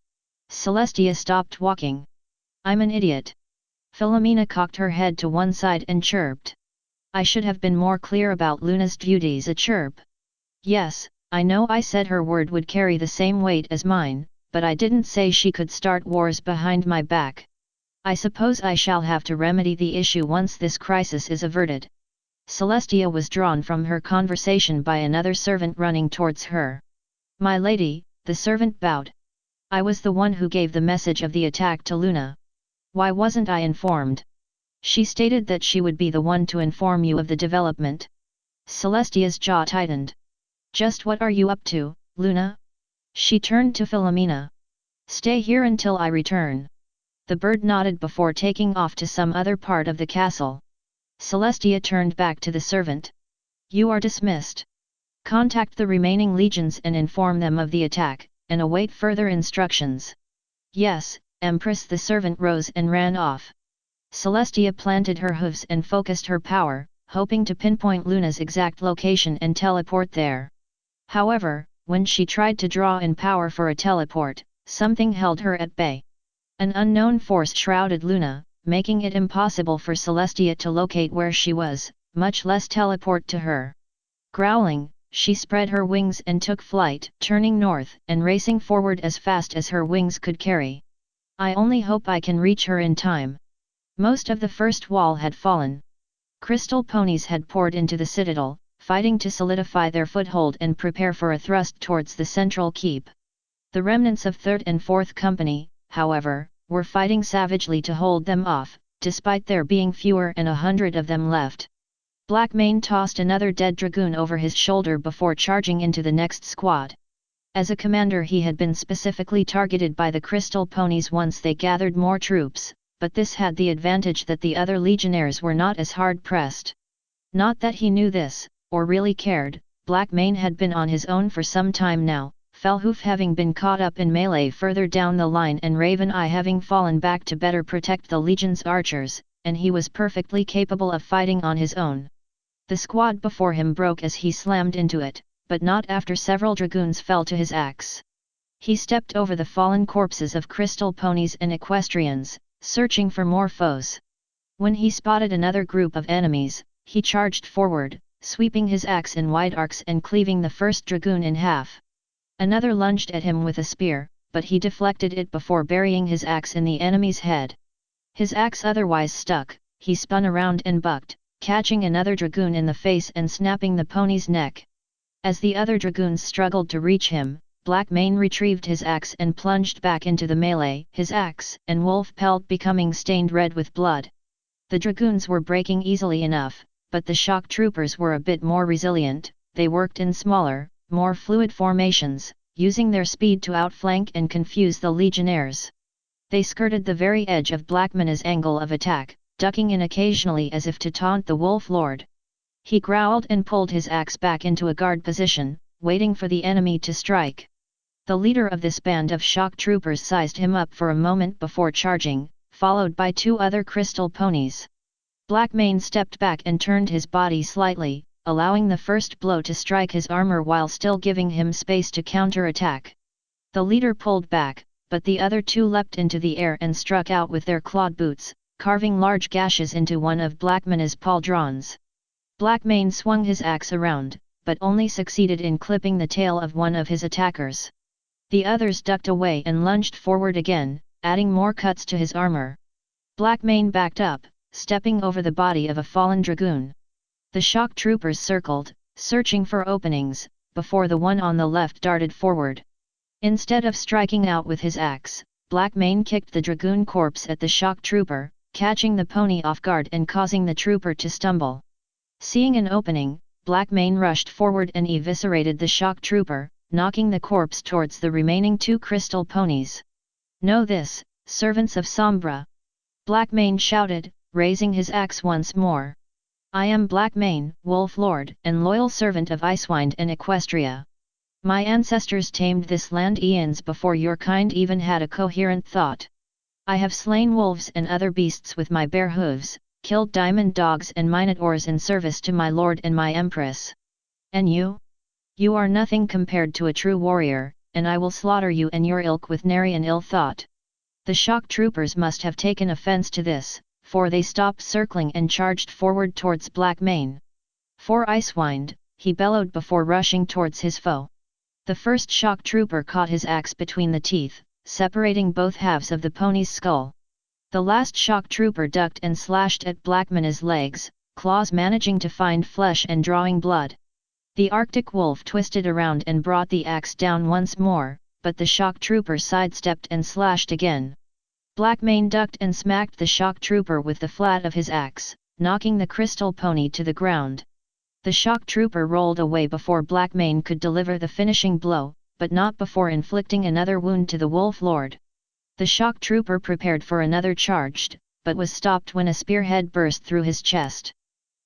Celestia stopped walking. "I'm an idiot." Philomena cocked her head to one side and chirped. "I should have been more clear about Luna's duties." A chirp. "Yes, I know I said her word would carry the same weight as mine, but I didn't say she could start wars behind my back. I suppose I shall have to remedy the issue once this crisis is averted." Celestia was drawn from her conversation by another servant running towards her. "My lady," the servant bowed. "I was the one who gave the message of the attack to Luna. Why wasn't I informed? She stated that she would be the one to inform you of the development." Celestia's jaw tightened. "Just what are you up to, Luna?" She turned to Philomena. "Stay here until I return." The bird nodded before taking off to some other part of the castle. Celestia turned back to the servant. "You are dismissed. Contact the remaining legions and inform them of the attack, and await further instructions." "Yes, Empress." The servant rose and ran off. Celestia planted her hooves and focused her power, hoping to pinpoint Luna's exact location and teleport there. However, when she tried to draw in power for a teleport, something held her at bay. An unknown force shrouded Luna, making it impossible for Celestia to locate where she was, much less teleport to her. Growling, she spread her wings and took flight, turning north and racing forward as fast as her wings could carry. "I only hope I can reach her in time." Most of the first wall had fallen. Crystal ponies had poured into the citadel, fighting to solidify their foothold and prepare for a thrust towards the central keep. The remnants of 3rd and 4th Company, however, were fighting savagely to hold them off, despite there being fewer and 100 of them left. Blackmane tossed another dead dragoon over his shoulder before charging into the next squad. As a commander he had been specifically targeted by the crystal ponies once they gathered more troops, but this had the advantage that the other legionnaires were not as hard pressed. Not that he knew this, or really cared, Blackmane had been on his own for some time now, Fellhoof having been caught up in melee further down the line and Raven Eye having fallen back to better protect the Legion's archers, and he was perfectly capable of fighting on his own. The squad before him broke as he slammed into it, but not after several dragoons fell to his axe. He stepped over the fallen corpses of crystal ponies and equestrians, searching for more foes. When he spotted another group of enemies, he charged forward, sweeping his axe in wide arcs and cleaving the first dragoon in half. Another lunged at him with a spear, but he deflected it before burying his axe in the enemy's head. His axe otherwise stuck, he spun around and bucked, catching another dragoon in the face and snapping the pony's neck. As the other dragoons struggled to reach him, Blackmane retrieved his axe and plunged back into the melee, his axe and wolf pelt becoming stained red with blood. The dragoons were breaking easily enough, but the shock troopers were a bit more resilient. They worked in smaller, more fluid formations, using their speed to outflank and confuse the legionnaires. They skirted the very edge of Blackmane's angle of attack, ducking in occasionally as if to taunt the Wolf Lord. He growled and pulled his axe back into a guard position, waiting for the enemy to strike. The leader of this band of shock troopers sized him up for a moment before charging, followed by two other crystal ponies. Blackmane stepped back and turned his body slightly, allowing the first blow to strike his armor while still giving him space to counter-attack. The leader pulled back, but the other two leapt into the air and struck out with their clawed boots, carving large gashes into one of Blackmane's pauldrons. Blackmane swung his axe around, but only succeeded in clipping the tail of one of his attackers. The others ducked away and lunged forward again, adding more cuts to his armor. Blackmane backed up, stepping over the body of a fallen dragoon. The shock troopers circled, searching for openings, before the one on the left darted forward. Instead of striking out with his axe, Blackmane kicked the dragoon corpse at the shock trooper, catching the pony off guard and causing the trooper to stumble. Seeing an opening, Blackmane rushed forward and eviscerated the shock trooper, knocking the corpse towards the remaining two crystal ponies. "Know this, servants of Sombra!" Blackmane shouted, raising his axe once more. "I am Blackmane, Wolf Lord and loyal servant of Icewind and Equestria. My ancestors tamed this land eons before your kind even had a coherent thought. I have slain wolves and other beasts with my bare hooves, killed diamond dogs and minotaurs in service to my lord and my empress. And you? You are nothing compared to a true warrior, and I will slaughter you and your ilk with nary an ill thought." The shock troopers must have taken offense to this, for they stopped circling and charged forward towards Blackmane. "For Icewind," he bellowed before rushing towards his foe. The first shock trooper caught his axe between the teeth, separating both halves of the pony's skull. The last shock trooper ducked and slashed at Blackmane's legs, claws managing to find flesh and drawing blood. The Arctic wolf twisted around and brought the axe down once more, but the shock trooper sidestepped and slashed again. Blackmane ducked and smacked the shock trooper with the flat of his axe, knocking the crystal pony to the ground. The shock trooper rolled away before Blackmane could deliver the finishing blow, but not before inflicting another wound to the Wolf Lord. The shock trooper prepared for another charge, but was stopped when a spearhead burst through his chest.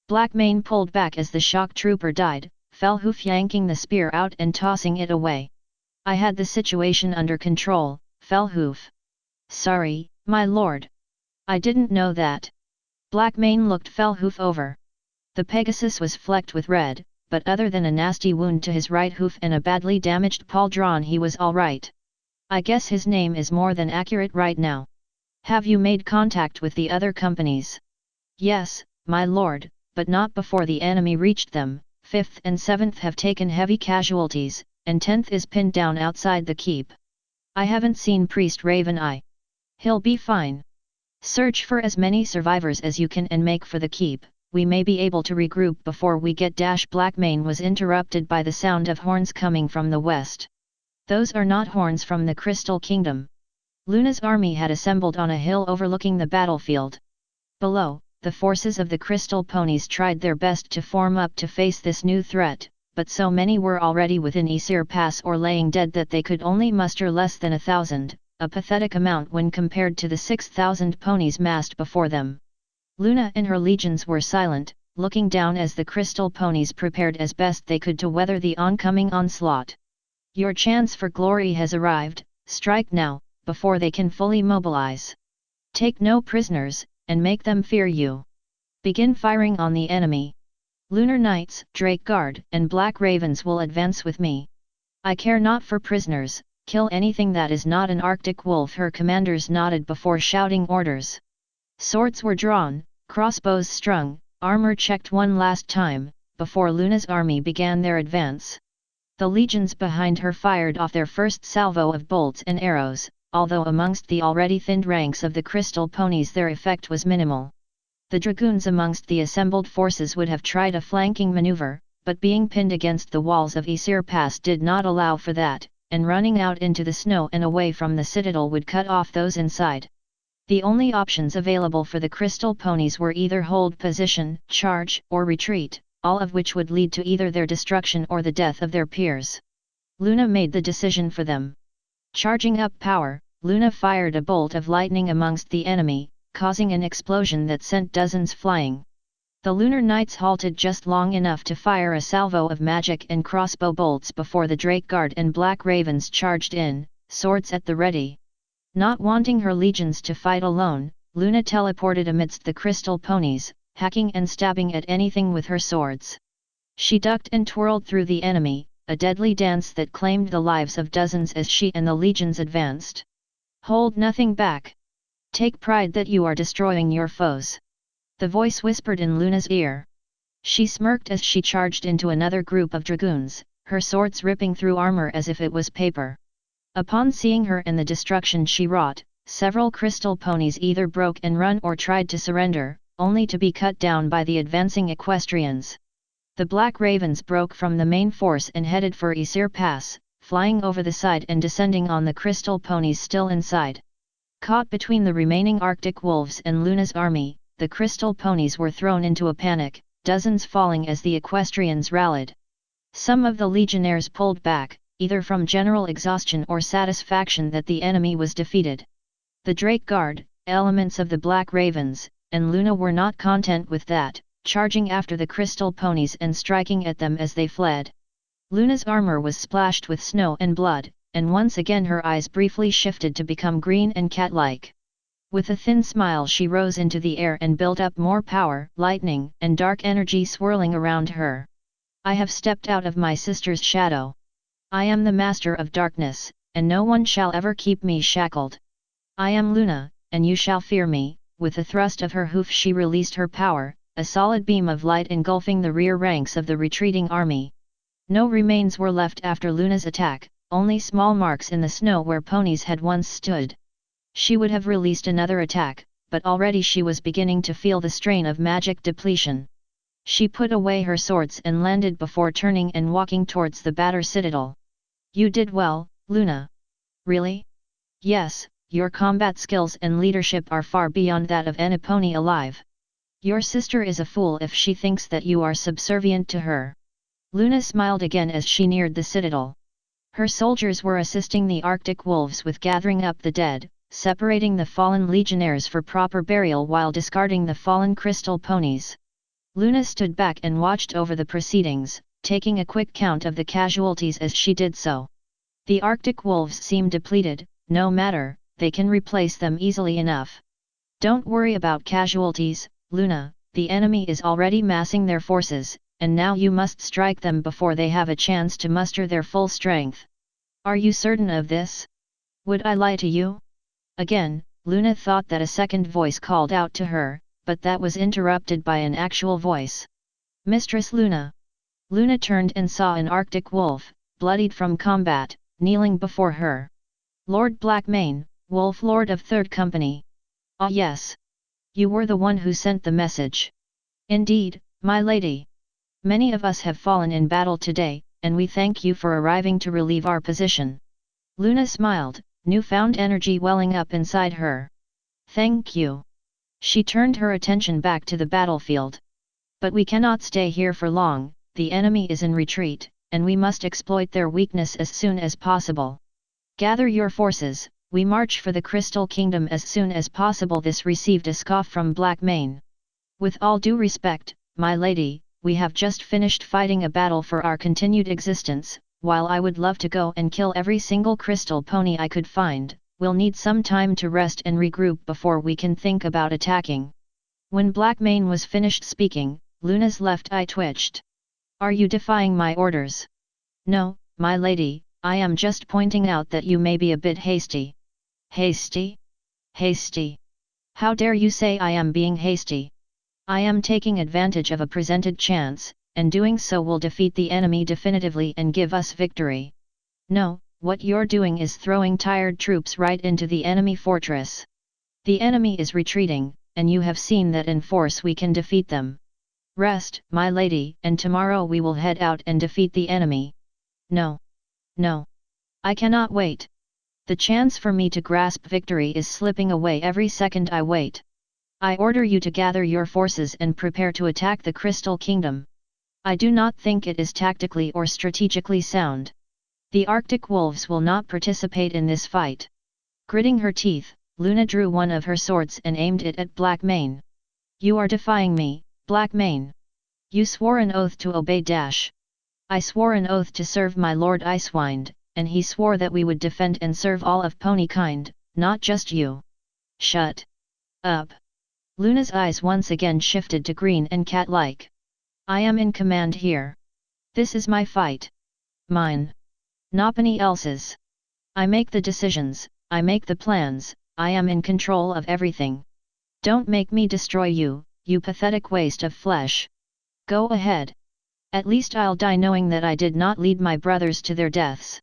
Blackmane pulled back as the shock trooper died, Fellhoof yanking the spear out and tossing it away. "I had the situation under control, Fellhoof." "Sorry, my lord. I didn't know that." Blackmane looked Fellhoof over. The Pegasus was flecked with red, but other than a nasty wound to his right hoof and a badly damaged pauldron he was all right. "I guess his name is more than accurate right now. Have you made contact with the other companies?" "Yes, my lord, but not before the enemy reached them. 5th and 7th have taken heavy casualties, and 10th is pinned down outside the keep. I haven't seen Priest Raven Eye. He'll be fine. Search for as many survivors as you can and make for the keep. We may be able to regroup before we get dash." Blackmane was interrupted by the sound of horns coming from the west. Those are not horns from the Crystal Kingdom. Luna's army had assembled on a hill overlooking the battlefield. Below, the forces of the Crystal Ponies tried their best to form up to face this new threat, but so many were already within Aesir Pass or laying dead that they could only muster less than 1,000, a pathetic amount when compared to the 6,000 ponies massed before them. Luna and her legions were silent, looking down as the Crystal Ponies prepared as best they could to weather the oncoming onslaught. Your chance for glory has arrived, strike now, before they can fully mobilize. Take no prisoners, and make them fear you. Begin firing on the enemy. Lunar Knights, Drake Guard, and Black Ravens will advance with me. I care not for prisoners, kill anything that is not an Arctic wolf. Her commanders nodded before shouting orders. Swords were drawn, crossbows strung, armor checked one last time, before Luna's army began their advance. The legions behind her fired off their first salvo of bolts and arrows, although amongst the already thinned ranks of the crystal ponies their effect was minimal. The dragoons amongst the assembled forces would have tried a flanking maneuver, but being pinned against the walls of Isir Pass did not allow for that, and running out into the snow and away from the citadel would cut off those inside. The only options available for the crystal ponies were either hold position, charge, or retreat, all of which would lead to either their destruction or the death of their peers. Luna made the decision for them. Charging up power, Luna fired a bolt of lightning amongst the enemy, causing an explosion that sent dozens flying. The Lunar Knights halted just long enough to fire a salvo of magic and crossbow bolts before the Drake Guard and Black Ravens charged in, swords at the ready. Not wanting her legions to fight alone, Luna teleported amidst the crystal ponies, hacking and stabbing at anything with her swords. She ducked and twirled through the enemy, a deadly dance that claimed the lives of dozens as she and the legions advanced. Hold nothing back. Take pride that you are destroying your foes. The voice whispered in Luna's ear. She smirked as she charged into another group of dragoons, her swords ripping through armor as if it was paper. Upon seeing her and the destruction she wrought, several crystal ponies either broke and run or tried to surrender, only to be cut down by the advancing equestrians. The Black Ravens broke from the main force and headed for Isir Pass, flying over the side and descending on the crystal ponies still inside. Caught between the remaining Arctic wolves and Luna's army, the crystal ponies were thrown into a panic, dozens falling as the equestrians rallied. Some of the legionnaires pulled back, either from general exhaustion or satisfaction that the enemy was defeated. The Drake Guard, elements of the Black Ravens, and Luna were not content with that, charging after the crystal ponies and striking at them as they fled. Luna's armor was splashed with snow and blood, and once again her eyes briefly shifted to become green and cat-like. With a thin smile she rose into the air and built up more power, lightning and dark energy swirling around her. I have stepped out of my sister's shadow. I am the master of darkness, and no one shall ever keep me shackled. I am Luna, and you shall fear me. With a thrust of her hoof she released her power, a solid beam of light engulfing the rear ranks of the retreating army. No remains were left after Luna's attack, only small marks in the snow where ponies had once stood. She would have released another attack, but already she was beginning to feel the strain of magic depletion. She put away her swords and landed before turning and walking towards the Batter Citadel. You did well, Luna. Really? Yes, your combat skills and leadership are far beyond that of any pony alive. Your sister is a fool if she thinks that you are subservient to her. Luna smiled again as she neared the citadel. Her soldiers were assisting the Arctic wolves with gathering up the dead, separating the fallen legionnaires for proper burial while discarding the fallen crystal ponies. Luna stood back and watched over the proceedings, taking a quick count of the casualties as she did so. The Arctic wolves seem depleted, no matter, they can replace them easily enough. Don't worry about casualties, Luna, the enemy is already massing their forces, and now you must strike them before they have a chance to muster their full strength. Are you certain of this? Would I lie to you? Again, Luna thought that a second voice called out to her, but that was interrupted by an actual voice. Mistress Luna. Luna turned and saw an Arctic wolf, bloodied from combat, kneeling before her. Lord Blackmane, Wolf Lord of Third Company. Ah yes. You were the one who sent the message. Indeed, my lady. Many of us have fallen in battle today, and we thank you for arriving to relieve our position. Luna smiled, newfound energy welling up inside her. Thank you. She turned her attention back to the battlefield. But we cannot stay here for long, the enemy is in retreat, and we must exploit their weakness as soon as possible. Gather your forces, we march for the Crystal Kingdom as soon as possible. This received a scoff from Blackmane. With all due respect, my lady, we have just finished fighting a battle for our continued existence, while I would love to go and kill every single crystal pony I could find, we'll need some time to rest and regroup before we can think about attacking." When Blackmane was finished speaking, Luna's left eye twitched. "Are you defying my orders?" "No, my lady, I am just pointing out that you may be a bit hasty." "Hasty? Hasty? How dare you say I am being hasty? I am taking advantage of a presented chance, and doing so will defeat the enemy definitively and give us victory." "No, what you're doing is throwing tired troops right into the enemy fortress. The enemy is retreating, and you have seen that in force we can defeat them. Rest, my lady, and tomorrow we will head out and defeat the enemy." "No. No. I cannot wait. The chance for me to grasp victory is slipping away every second I wait. I order you to gather your forces and prepare to attack the Crystal Kingdom. I do not think it is tactically or strategically sound. The Arctic Wolves will not participate in this fight." Gritting her teeth, Luna drew one of her swords and aimed it at Blackmane. "You are defying me, Blackmane. You swore an oath to obey dash. I swore an oath to serve my lord Icewind, and he swore that we would defend and serve all of Ponykind, not just you." "Shut up." Luna's eyes once again shifted to green and cat-like. "I am in command here. This is my fight. Mine. Nobody else's. I make the decisions, I make the plans, I am in control of everything. Don't make me destroy you, you pathetic waste of flesh. Go ahead. At least I'll die knowing that I did not lead my brothers to their deaths."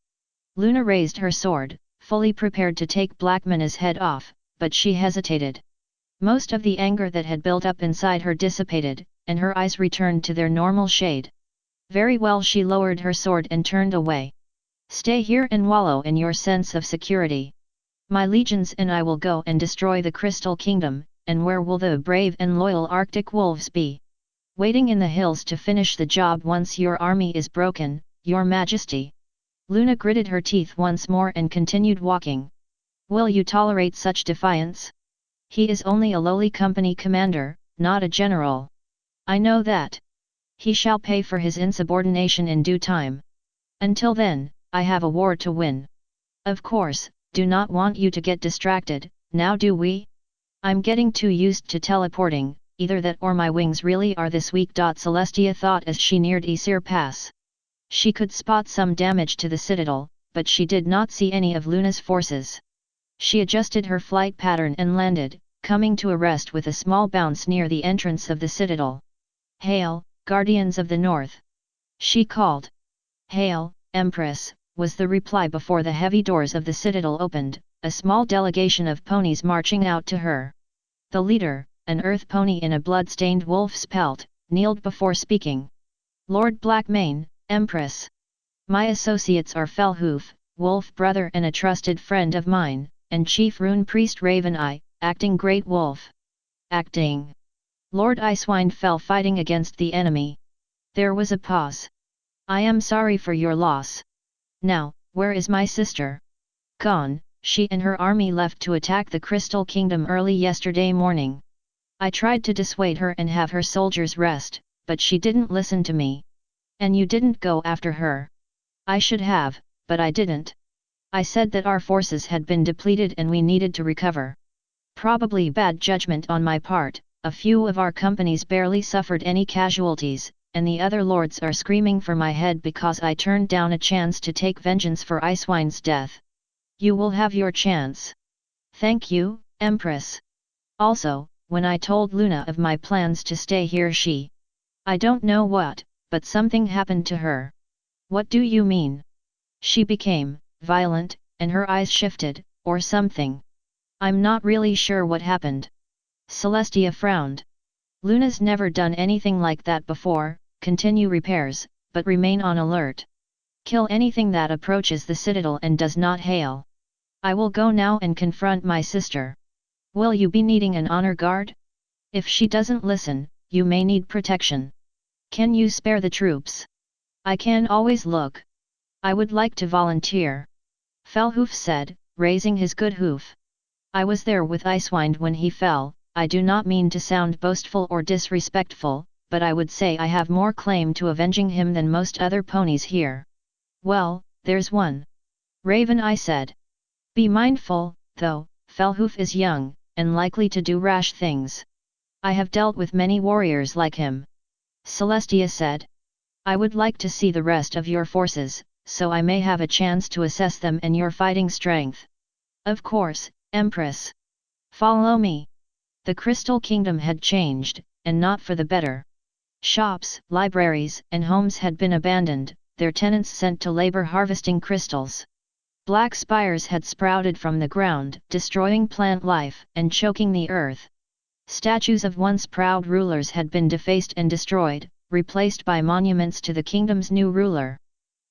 Luna raised her sword, fully prepared to take Blackmane's head off, but she hesitated. Most of the anger that had built up inside her dissipated, and her eyes returned to their normal shade. Very well, she lowered her sword and turned away. "Stay here and wallow in your sense of security. My legions and I will go and destroy the Crystal Kingdom, and where will the brave and loyal Arctic Wolves be? Waiting in the hills to finish the job once your army is broken, your majesty." Luna gritted her teeth once more and continued walking. "Will you tolerate such defiance? He is only a lowly company commander, not a general. I know that. He shall pay for his insubordination in due time. Until then, I have a war to win. Of course, do not want you to get distracted, now do we? I'm getting too used to teleporting, either that or my wings really are this weak." Celestia thought as she neared Aesir Pass. She could spot some damage to the citadel, but she did not see any of Luna's forces. She adjusted her flight pattern and landed, coming to a rest with a small bounce near the entrance of the citadel. "Hail, Guardians of the North!" she called. "Hail, Empress," was the reply before the heavy doors of the citadel opened, a small delegation of ponies marching out to her. The leader, an earth pony in a blood-stained wolf's pelt, kneeled before speaking. "Lord Blackmane, Empress. My associates are Fellhoof, Wolf Brother and a trusted friend of mine, and Chief Rune Priest Raven Eye, Acting Great Wolf." "Acting." Lord Icewind fell fighting against the enemy. There was a pause. "I am sorry for your loss. Now, where is my sister?" "Gone, she and her army left to attack the Crystal Kingdom early yesterday morning. I tried to dissuade her and have her soldiers rest, but she didn't listen to me." "And you didn't go after her?" "I should have, but I didn't. I said that our forces had been depleted and we needed to recover. Probably bad judgment on my part, a few of our companies barely suffered any casualties, and the other lords are screaming for my head because I turned down a chance to take vengeance for Icewind's death." "You will have your chance. Thank you, Empress. Also, when I told Luna of my plans to stay here I don't know what, but something happened to her." "What do you mean?" "She became violent, and her eyes shifted, or something. I'm not really sure what happened." Celestia frowned. "Luna's never done anything like that before. Continue repairs, but remain on alert. Kill anything that approaches the citadel and does not hail. I will go now and confront my sister. Will you be needing an honor guard? If she doesn't listen, you may need protection. Can you spare the troops?" "I can always look. I would like to volunteer," Fellhoof said, raising his good hoof. "I was there with Icewind when he fell. I do not mean to sound boastful or disrespectful, but I would say I have more claim to avenging him than most other ponies here." Well, there's one. Raven Eye said. Be mindful, though, Fellhoof is young, and likely to do rash things. I have dealt with many warriors like him. Celestia said. I would like to see the rest of your forces, so I may have a chance to assess them and your fighting strength. Of course, Empress. Follow me. The Crystal Kingdom had changed, and not for the better. Shops, libraries, and homes had been abandoned, their tenants sent to labor harvesting crystals. Black spires had sprouted from the ground, destroying plant life and choking the earth. Statues of once proud rulers had been defaced and destroyed, replaced by monuments to the kingdom's new ruler.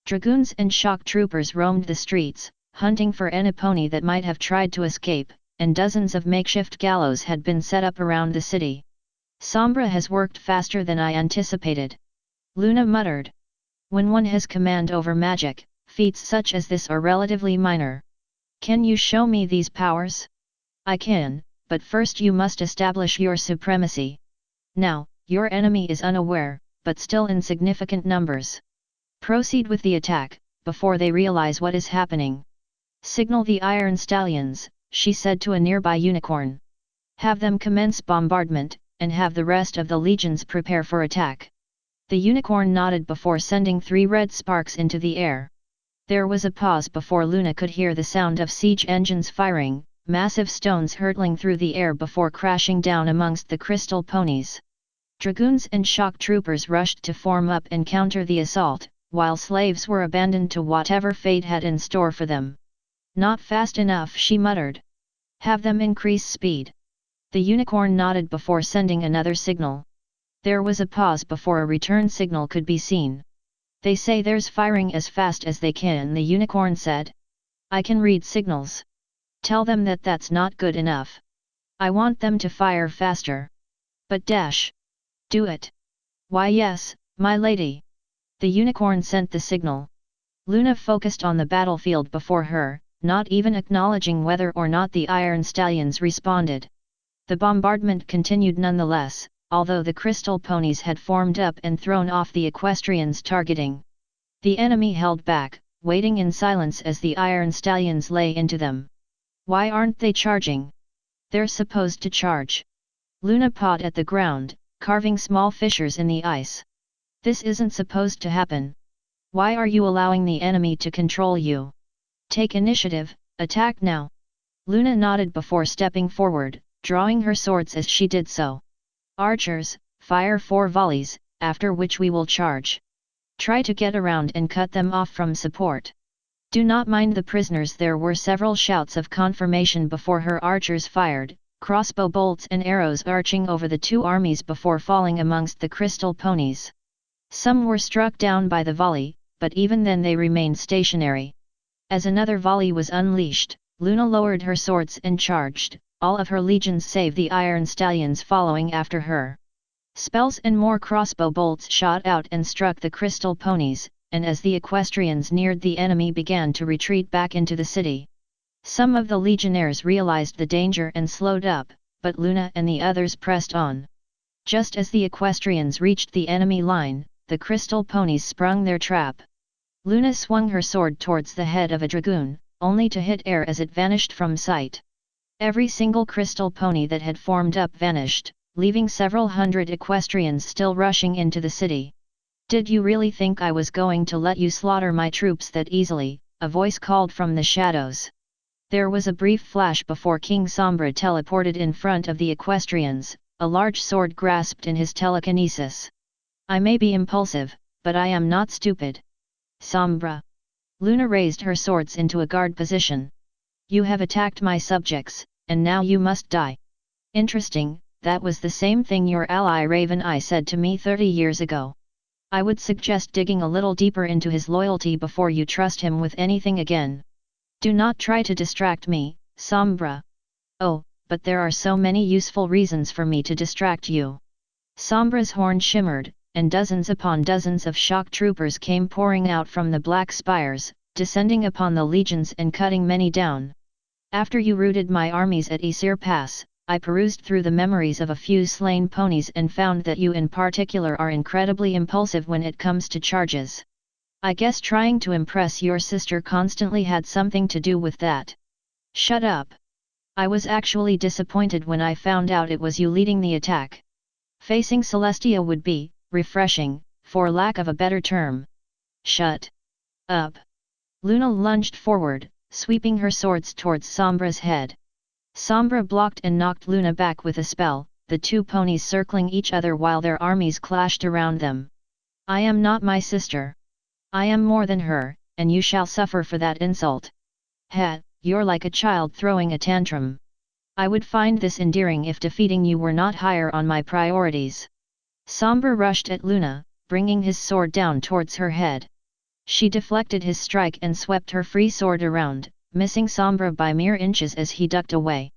Dragoons and shock troopers roamed the streets, hunting for any pony that might have tried to escape, and dozens of makeshift gallows had been set up around the city. Sombra has worked faster than I anticipated. Luna muttered. When one has command over magic, feats such as this are relatively minor. Can you show me these powers? I can, but first you must establish your supremacy. Now, your enemy is unaware, but still in significant numbers. Proceed with the attack, before they realize what is happening. Signal the Iron Stallions, she said to a nearby unicorn. Have them commence bombardment, and have the rest of the legions prepare for attack. The unicorn nodded before sending 3 red sparks into the air. There was a pause before Luna could hear the sound of siege engines firing, massive stones hurtling through the air before crashing down amongst the crystal ponies. Dragoons and shock troopers rushed to form up and counter the assault, while slaves were abandoned to whatever fate had in store for them. Not fast enough, she muttered. Have them increase speed. The unicorn nodded before sending another signal. There was a pause before a return signal could be seen. They say there's firing as fast as they can, the unicorn said. I can read signals. Tell them that that's not good enough. I want them to fire faster. But dash. Do it. Why yes, my lady. The unicorn sent the signal. Luna focused on the battlefield before her, not even acknowledging whether or not the Iron Stallions responded. The bombardment continued nonetheless, although the crystal ponies had formed up and thrown off the equestrians' targeting. The enemy held back, waiting in silence as the Iron Stallions lay into them. Why aren't they charging? They're supposed to charge. Luna pawed at the ground, carving small fissures in the ice. This isn't supposed to happen. Why are you allowing the enemy to control you? Take initiative, attack now. Luna nodded before stepping forward, drawing her swords as she did so. Archers, fire 4 volleys, after which we will charge. Try to get around and cut them off from support. Do not mind the prisoners. There were several shouts of confirmation before her archers fired, crossbow bolts and arrows arching over the 2 armies before falling amongst the crystal ponies. Some were struck down by the volley, but even then they remained stationary. As another volley was unleashed, Luna lowered her swords and charged, all of her legions save the Iron Stallions following after her. Spells and more crossbow bolts shot out and struck the crystal ponies, and as the equestrians neared the enemy began to retreat back into the city. Some of the legionnaires realized the danger and slowed up, but Luna and the others pressed on. Just as the equestrians reached the enemy line, the crystal ponies sprung their trap. Luna swung her sword towards the head of a dragoon, only to hit air as it vanished from sight. Every single crystal pony that had formed up vanished, leaving several hundred equestrians still rushing into the city. Did you really think I was going to let you slaughter my troops that easily? A voice called from the shadows. There was a brief flash before King Sombra teleported in front of the equestrians, a large sword grasped in his telekinesis. I may be impulsive, but I am not stupid. Sombra. Luna raised her swords into a guard position. You have attacked my subjects, and now you must die. Interesting, that was the same thing your ally Raven Eye said to me 30 years ago. I would suggest digging a little deeper into his loyalty before you trust him with anything again. Do not try to distract me, Sombra. Oh, but there are so many useful reasons for me to distract you. Sombra's horn shimmered, and dozens upon dozens of shock troopers came pouring out from the black spires, descending upon the legions and cutting many down. After you routed my armies at Isir Pass, I perused through the memories of a few slain ponies and found that you in particular are incredibly impulsive when it comes to charges. I guess trying to impress your sister constantly had something to do with that. Shut up. I was actually disappointed when I found out it was you leading the attack. Facing Celestia would be refreshing, for lack of a better term. Shut up. Luna lunged forward, sweeping her swords towards Sombra's head. Sombra blocked and knocked Luna back with a spell, the two ponies circling each other while their armies clashed around them. I am not my sister. I am more than her, and you shall suffer for that insult. Heh, you're like a child throwing a tantrum. I would find this endearing if defeating you were not higher on my priorities. Sombra rushed at Luna, bringing his sword down towards her head. She deflected his strike and swept her free sword around, missing Sombra by mere inches as he ducked away.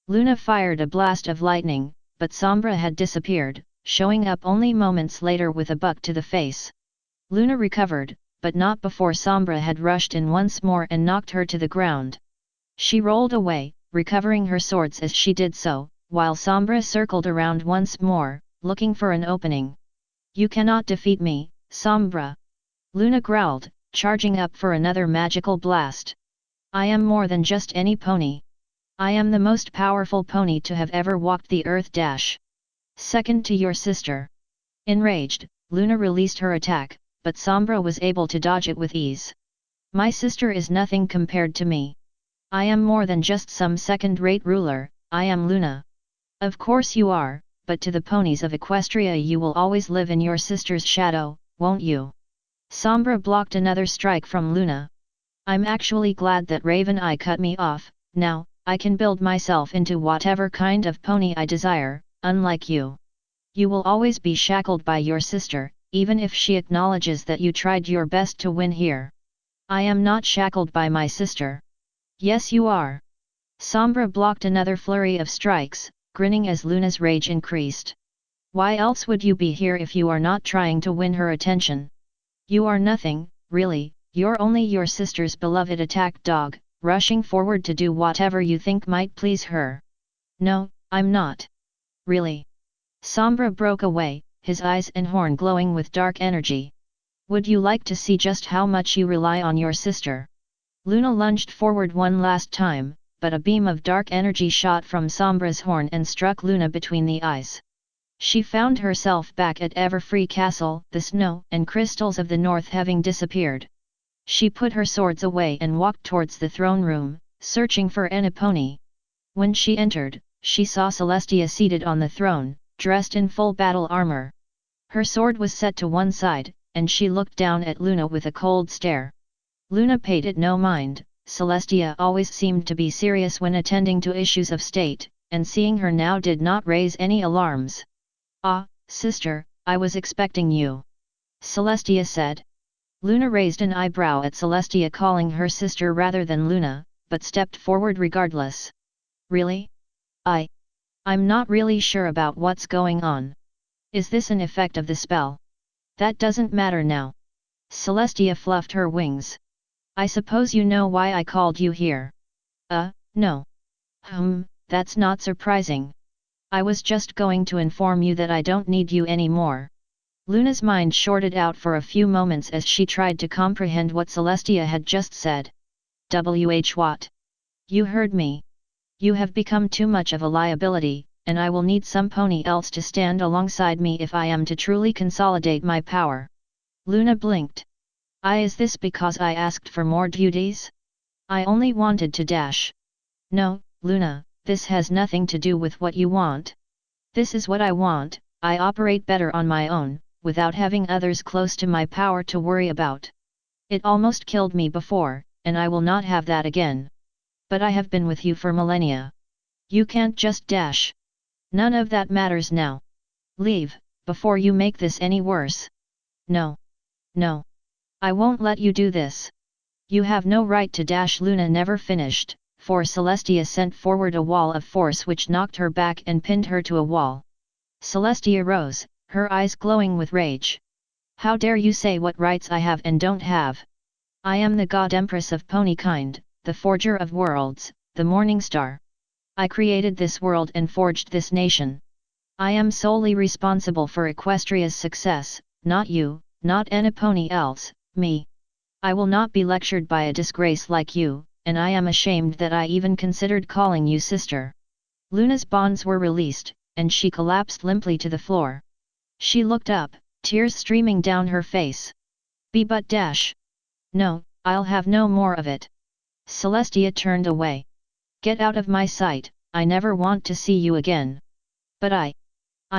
Luna fired a blast of lightning, but Sombra had disappeared, showing up only moments later with a buck to the face. Luna recovered, but not before Sombra had rushed in once more and knocked her to the ground. She rolled away, recovering her swords as she did so, while Sombra circled around once more, looking for an opening. You cannot defeat me, Sombra. Luna growled, charging up for another magical blast. I am more than just any pony. I am the most powerful pony to have ever walked the earth. Second to your sister. Enraged, Luna released her attack, but Sombra was able to dodge it with ease. My sister is nothing compared to me. I am more than just some second-rate ruler, I am Luna. Of course you are, but to the ponies of Equestria you will always live in your sister's shadow, won't you? Sombra blocked another strike from Luna. I'm actually glad that Raven Eye cut me off. Now, I can build myself into whatever kind of pony I desire, unlike you. You will always be shackled by your sister, even if she acknowledges that you tried your best to win here. I am not shackled by my sister. Yes you are. Sombra blocked another flurry of strikes, grinning as Luna's rage increased. Why else would you be here if you are not trying to win her attention? You are nothing, really, you're only your sister's beloved attack dog, rushing forward to do whatever you think might please her. No, I'm not. Really. Sombra broke away, his eyes and horn glowing with dark energy. Would you like to see just how much you rely on your sister? Luna lunged forward one last time, but a beam of dark energy shot from Sombra's horn and struck Luna between the eyes. She found herself back at Everfree Castle, the snow and crystals of the north having disappeared. She put her swords away and walked towards the throne room, searching for an pony. When she entered, she saw Celestia seated on the throne, dressed in full battle armor. Her sword was set to one side, and she looked down at Luna with a cold stare. Luna paid it no mind. Celestia always seemed to be serious when attending to issues of state, and seeing her now did not raise any alarms. Ah, sister, I was expecting you. Celestia said. Luna raised an eyebrow at Celestia calling her sister rather than Luna, but stepped forward regardless. Really? I'm not really sure about what's going on. Is this an effect of the spell? That doesn't matter now. Celestia fluffed her wings. I suppose you know why I called you here. No. That's not surprising. I was just going to inform you that I don't need you anymore. Luna's mind shorted out for a few moments as she tried to comprehend what Celestia had just said. What? You heard me. You have become too much of a liability, and I will need some pony else to stand alongside me if I am to truly consolidate my power. Luna blinked. Is this because I asked for more duties? I only wanted to dash. No, Luna, this has nothing to do with what you want. This is what I want. I operate better on my own, without having others close to my power to worry about. It almost killed me before, and I will not have that again. But I have been with you for millennia. You can't just dash. None of that matters now. Leave, before you make this any worse. No. I won't let you do this. You have no right to dash. Luna never finished, for Celestia sent forward a wall of force which knocked her back and pinned her to a wall. Celestia rose, her eyes glowing with rage. How dare you say what rights I have and don't have? I am the god Empress of Ponykind, the forger of worlds, the morning star. I created this world and forged this nation. I am solely responsible for Equestria's success, not you, not any pony else, me. I will not be lectured by a disgrace like you, and I am ashamed that I even considered calling you sister. Luna's bonds were released, and she collapsed limply to the floor. She looked up, tears streaming down her face. But dash. No, I'll have no more of it. Celestia turned away. Get out of my sight, I never want to see you again. But I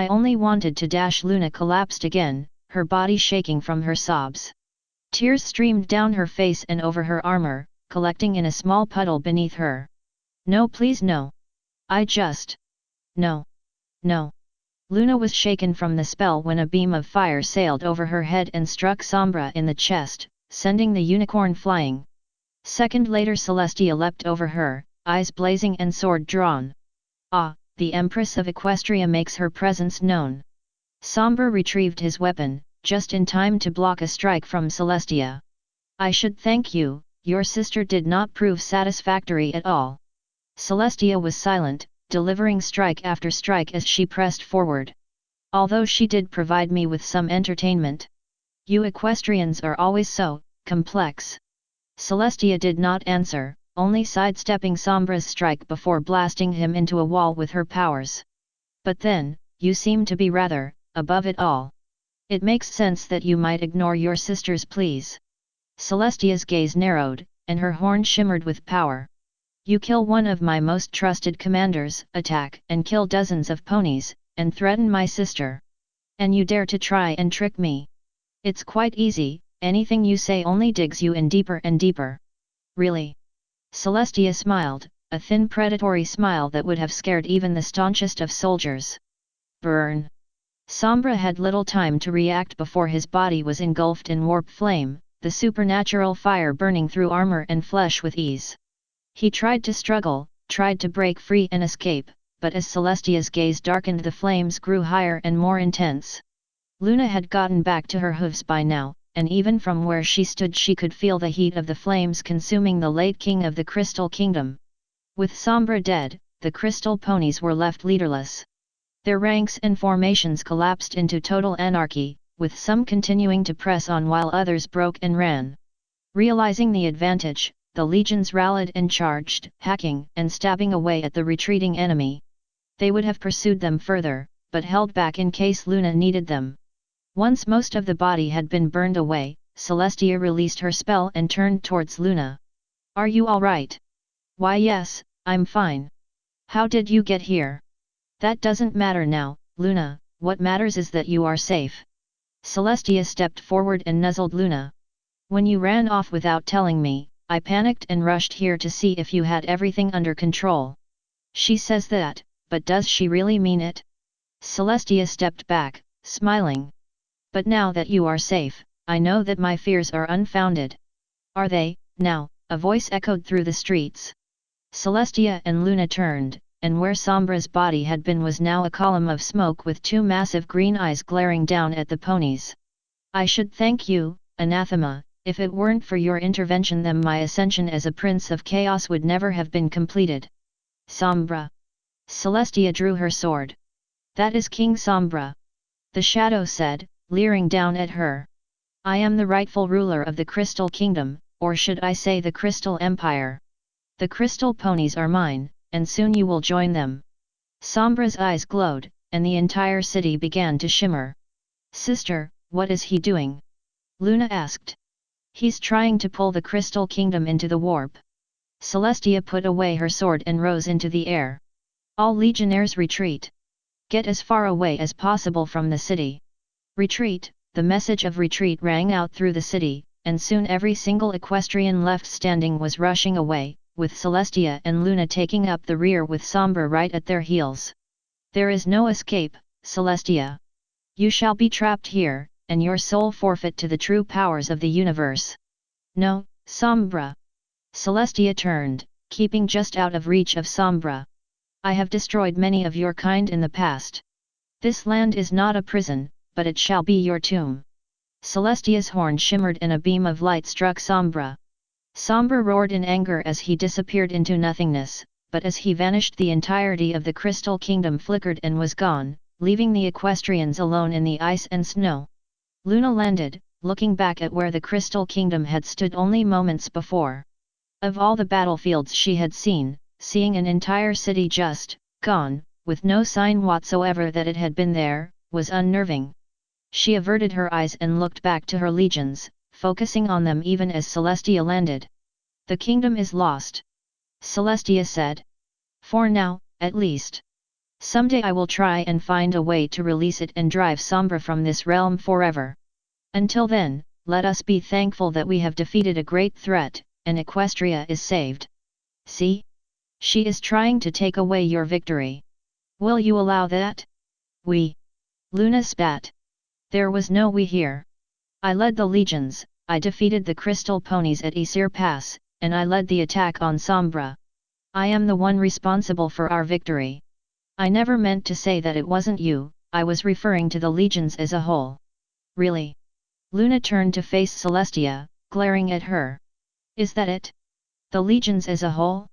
only wanted to dash. Luna collapsed again, her body shaking from her sobs. Tears streamed down her face and over her armor, collecting in a small puddle beneath her. No, please, no. I just... No. No. Luna was shaken from the spell when a beam of fire sailed over her head and struck Sombra in the chest, sending the unicorn flying. Second later Celestia leapt over her, eyes blazing and sword drawn. Ah, the Empress of Equestria makes her presence known. Sombra retrieved his weapon, just in time to block a strike from Celestia. I should thank you, your sister did not prove satisfactory at all. Celestia was silent, delivering strike after strike as she pressed forward. Although she did provide me with some entertainment. You equestrians are always so complex. Celestia did not answer, only sidestepping Sombra's strike before blasting him into a wall with her powers. But then, you seem to be rather above it all. It makes sense that you might ignore your sister's pleas. Celestia's gaze narrowed, and her horn shimmered with power. You kill one of my most trusted commanders, attack and kill dozens of ponies, and threaten my sister. And you dare to try and trick me. It's quite easy, anything you say only digs you in deeper and deeper. Really? Celestia smiled, a thin predatory smile that would have scared even the staunchest of soldiers. Burn! Sombra had little time to react before his body was engulfed in warp flame, the supernatural fire burning through armor and flesh with ease. He tried to struggle, tried to break free and escape, but as Celestia's gaze darkened the flames grew higher and more intense. Luna had gotten back to her hooves by now, and even from where she stood she could feel the heat of the flames consuming the late king of the Crystal Kingdom. With Sombra dead, the crystal ponies were left leaderless. Their ranks and formations collapsed into total anarchy, with some continuing to press on while others broke and ran. Realizing the advantage, the legions rallied and charged, hacking and stabbing away at the retreating enemy. They would have pursued them further, but held back in case Luna needed them. Once most of the body had been burned away, Celestia released her spell and turned towards Luna. Are you all right? Why yes, I'm fine. How did you get here? That doesn't matter now, Luna, what matters is that you are safe. Celestia stepped forward and nuzzled Luna. When you ran off without telling me, I panicked and rushed here to see if you had everything under control. She says that, but does she really mean it? Celestia stepped back, smiling. But now that you are safe, I know that my fears are unfounded. Are they, now? A voice echoed through the streets. Celestia and Luna turned, and where Sombra's body had been was now a column of smoke with two massive green eyes glaring down at the ponies. I should thank you, Anathema, if it weren't for your intervention then my ascension as a Prince of Chaos would never have been completed. Sombra. Celestia drew her sword. That is King Sombra. The shadow said, leering down at her. I am the rightful ruler of the Crystal Kingdom, or should I say the Crystal Empire. The crystal ponies are mine, and soon you will join them. Sombra's eyes glowed, and the entire city began to shimmer. Sister, what is he doing? Luna asked. He's trying to pull the Crystal Kingdom into the warp. Celestia put away her sword and rose into the air. All legionnaires retreat. Get as far away as possible from the city. Retreat, the message of retreat rang out through the city, and soon every single equestrian left standing was rushing away, with Celestia and Luna taking up the rear with Sombra right at their heels. There is no escape, Celestia. You shall be trapped here, and your soul forfeit to the true powers of the universe. No, Sombra. Celestia turned, keeping just out of reach of Sombra. I have destroyed many of your kind in the past. This land is not a prison, but it shall be your tomb. Celestia's horn shimmered and a beam of light struck Sombra. Sombra roared in anger as he disappeared into nothingness, but as he vanished the entirety of the Crystal Kingdom flickered and was gone, leaving the equestrians alone in the ice and snow. Luna landed, looking back at where the Crystal Kingdom had stood only moments before. Of all the battlefields she had seen, seeing an entire city just gone, with no sign whatsoever that it had been there, was unnerving. She averted her eyes and looked back to her legions, focusing on them even as Celestia landed. "The kingdom is lost," Celestia said. "For now, at least. Someday I will try and find a way to release it and drive Sombra from this realm forever. Until then, let us be thankful that we have defeated a great threat, and Equestria is saved. See? She is trying to take away your victory. Will you allow that?" "We." Luna spat. "There was no we here. I led the legions, I defeated the crystal ponies at Aesir Pass, and I led the attack on Sombra. I am the one responsible for our victory. I never meant to say that it wasn't you, I was referring to the legions as a whole." "Really?" Luna turned to face Celestia, glaring at her. "Is that it? The legions as a whole?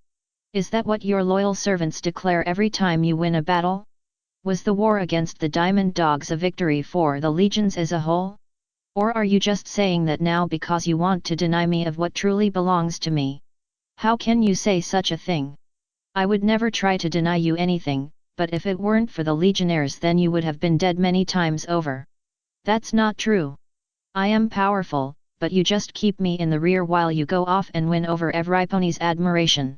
Is that what your loyal servants declare every time you win a battle? Was the war against the Diamond Dogs a victory for the legions as a whole? Or are you just saying that now because you want to deny me of what truly belongs to me? How can you say such a thing? I would never try to deny you anything, but if it weren't for the legionnaires then you would have been dead many times over. That's not true. I am powerful, but you just keep me in the rear while you go off and win over every pony's admiration.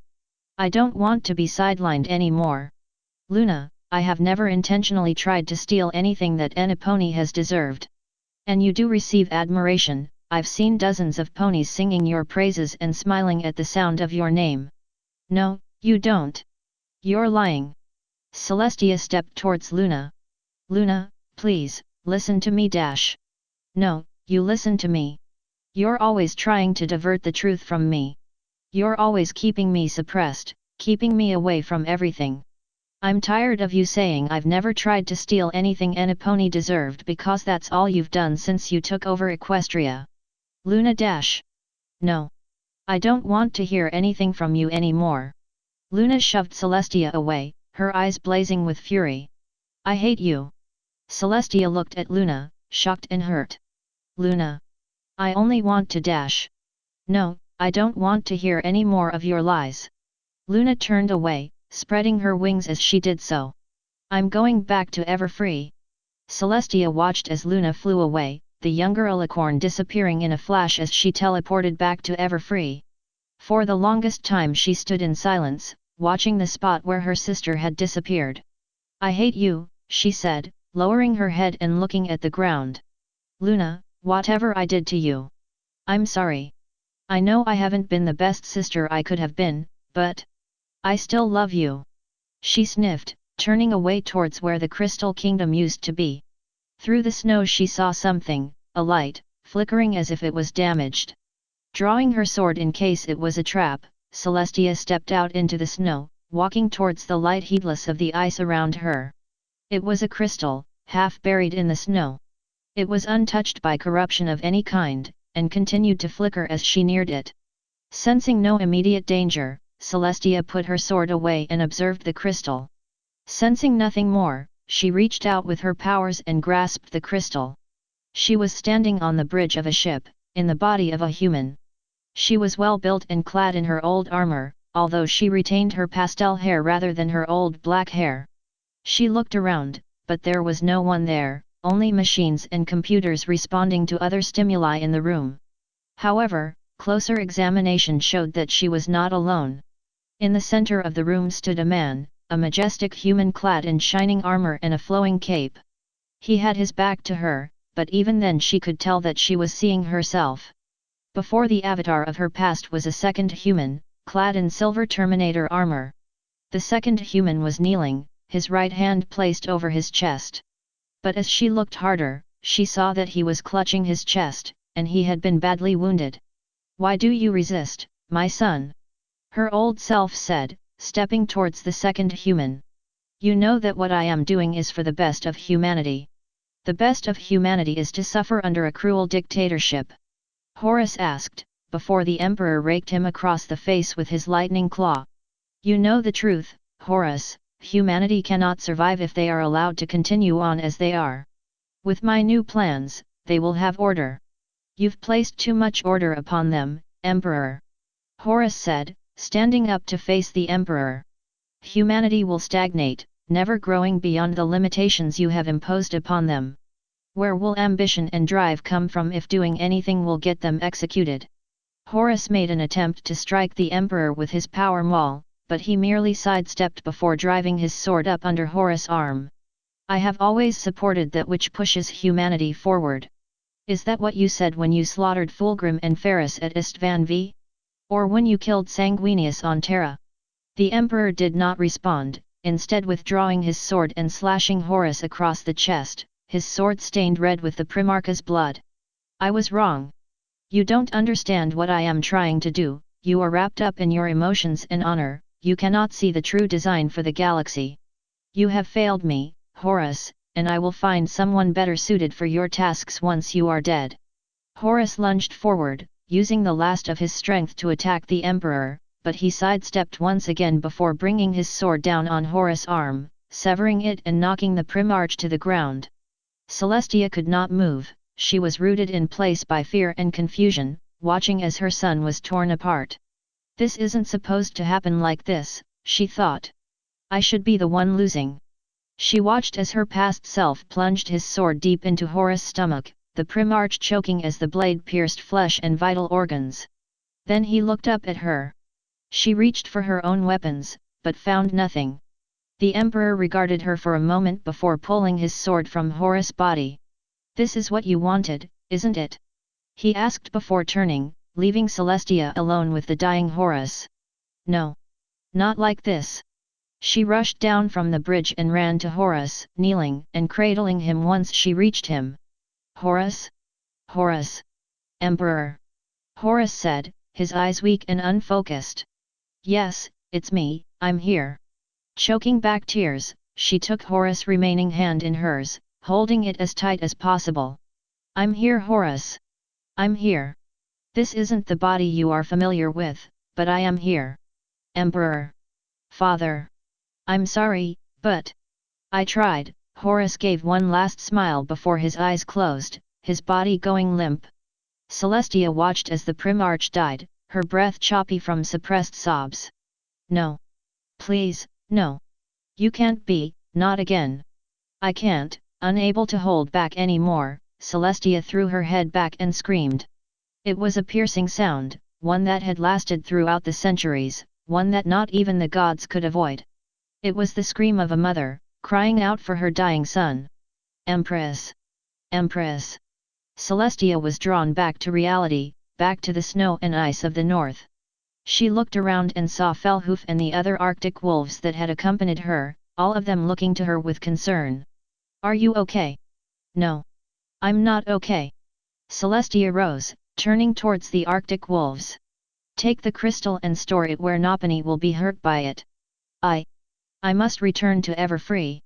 I don't want to be sidelined anymore. Luna, I have never intentionally tried to steal anything that any pony has deserved. And you do receive admiration, I've seen dozens of ponies singing your praises and smiling at the sound of your name. No, you don't. You're lying." Celestia stepped towards Luna. "Luna, please, listen to me dash. No, you listen to me. You're always trying to divert the truth from me. You're always keeping me suppressed, keeping me away from everything. I'm tired of you saying I've never tried to steal anything any pony deserved because that's all you've done since you took over Equestria. Luna dash. No. I don't want to hear anything from you anymore." Luna shoved Celestia away, her eyes blazing with fury. "I hate you." Celestia looked at Luna, shocked and hurt. "Luna. I only want to dash. No, I don't want to hear any more of your lies." Luna turned away, spreading her wings as she did so. "I'm going back to Everfree." Celestia watched as Luna flew away, the younger alicorn disappearing in a flash as she teleported back to Everfree. For the longest time she stood in silence, watching the spot where her sister had disappeared. "I hate you," she said, lowering her head and looking at the ground. "Luna, whatever I did to you. I'm sorry. I know I haven't been the best sister I could have been, but I still love you." She sniffed, turning away towards where the Crystal Kingdom used to be. Through the snow she saw something, a light, flickering as if it was damaged. Drawing her sword in case it was a trap, Celestia stepped out into the snow, walking towards the light heedless of the ice around her. It was a crystal, half buried in the snow. It was untouched by corruption of any kind, and continued to flicker as she neared it. Sensing no immediate danger, Celestia put her sword away and observed the crystal. Sensing nothing more, she reached out with her powers and grasped the crystal. She was standing on the bridge of a ship, in the body of a human. She was well built and clad in her old armor, although she retained her pastel hair rather than her old black hair. She looked around, but there was no one there, only machines and computers responding to other stimuli in the room. However, closer examination showed that she was not alone. In the center of the room stood a man, a majestic human clad in shining armor and a flowing cape. He had his back to her, but even then she could tell that she was seeing herself. Before the avatar of her past was a second human, clad in silver Terminator armor. The second human was kneeling, his right hand placed over his chest. But as she looked harder, she saw that he was clutching his chest, and he had been badly wounded. "Why do you resist, my son?" her old self said, stepping towards the second human. "You know that what I am doing is for the best of humanity. The best of humanity is to suffer under a cruel dictatorship." Horus asked, before the Emperor raked him across the face with his lightning claw. "You know the truth, Horus, humanity cannot survive if they are allowed to continue on as they are. With my new plans, they will have order. You've placed too much order upon them, Emperor. Horus said, standing up to face the Emperor. Humanity will stagnate, never growing beyond the limitations you have imposed upon them. Where will ambition and drive come from if doing anything will get them executed? Horus made an attempt to strike the Emperor with his power maul, but he merely sidestepped before driving his sword up under Horus' arm. I have always supported that which pushes humanity forward. Is that what you said when you slaughtered Fulgrim and Ferris at Istvan V? Or when you killed Sanguinius on Terra? The Emperor did not respond, instead withdrawing his sword and slashing Horus across the chest, his sword stained red with the Primarch's blood. I was wrong. You don't understand what I am trying to do, you are wrapped up in your emotions and honor, you cannot see the true design for the galaxy. You have failed me, Horus, and I will find someone better suited for your tasks once you are dead. Horus lunged forward, using the last of his strength to attack the Emperor, but he sidestepped once again before bringing his sword down on Horus' arm, severing it and knocking the Primarch to the ground. Celestia could not move, she was rooted in place by fear and confusion, watching as her son was torn apart. This isn't supposed to happen like this, she thought. I should be the one losing. She watched as her past self plunged his sword deep into Horus' stomach, the Primarch choking as the blade pierced flesh and vital organs. Then he looked up at her. She reached for her own weapons, but found nothing. The Emperor regarded her for a moment before pulling his sword from Horus' body. This is what you wanted, isn't it? He asked before turning, leaving Celestia alone with the dying Horus. No. Not like this. She rushed down from the bridge and ran to Horus, kneeling and cradling him once she reached him. Horus? Horus? Emperor? Horus said, his eyes weak and unfocused. Yes, it's me, I'm here. Choking back tears, she took Horus' remaining hand in hers, holding it as tight as possible. I'm here, Horus. I'm here. This isn't the body you are familiar with, but I am here. Emperor. Father. I'm sorry, but... I tried. Horus gave one last smile before his eyes closed, his body going limp. Celestia watched as the Primarch died, her breath choppy from suppressed sobs. No. Please, no. You can't be, not again. I can't. Unable to hold back any more, Celestia threw her head back and screamed. It was a piercing sound, one that had lasted throughout the centuries, one that not even the gods could avoid. It was the scream of a mother, crying out for her dying son. Empress! Empress! Celestia was drawn back to reality, back to the snow and ice of the north. She looked around and saw Felhoof and the other Arctic wolves that had accompanied her, all of them looking to her with concern. Are you okay? No. I'm not okay. Celestia rose, turning towards the Arctic wolves. Take the crystal and store it where Nopani will be hurt by it. I must return to Everfree.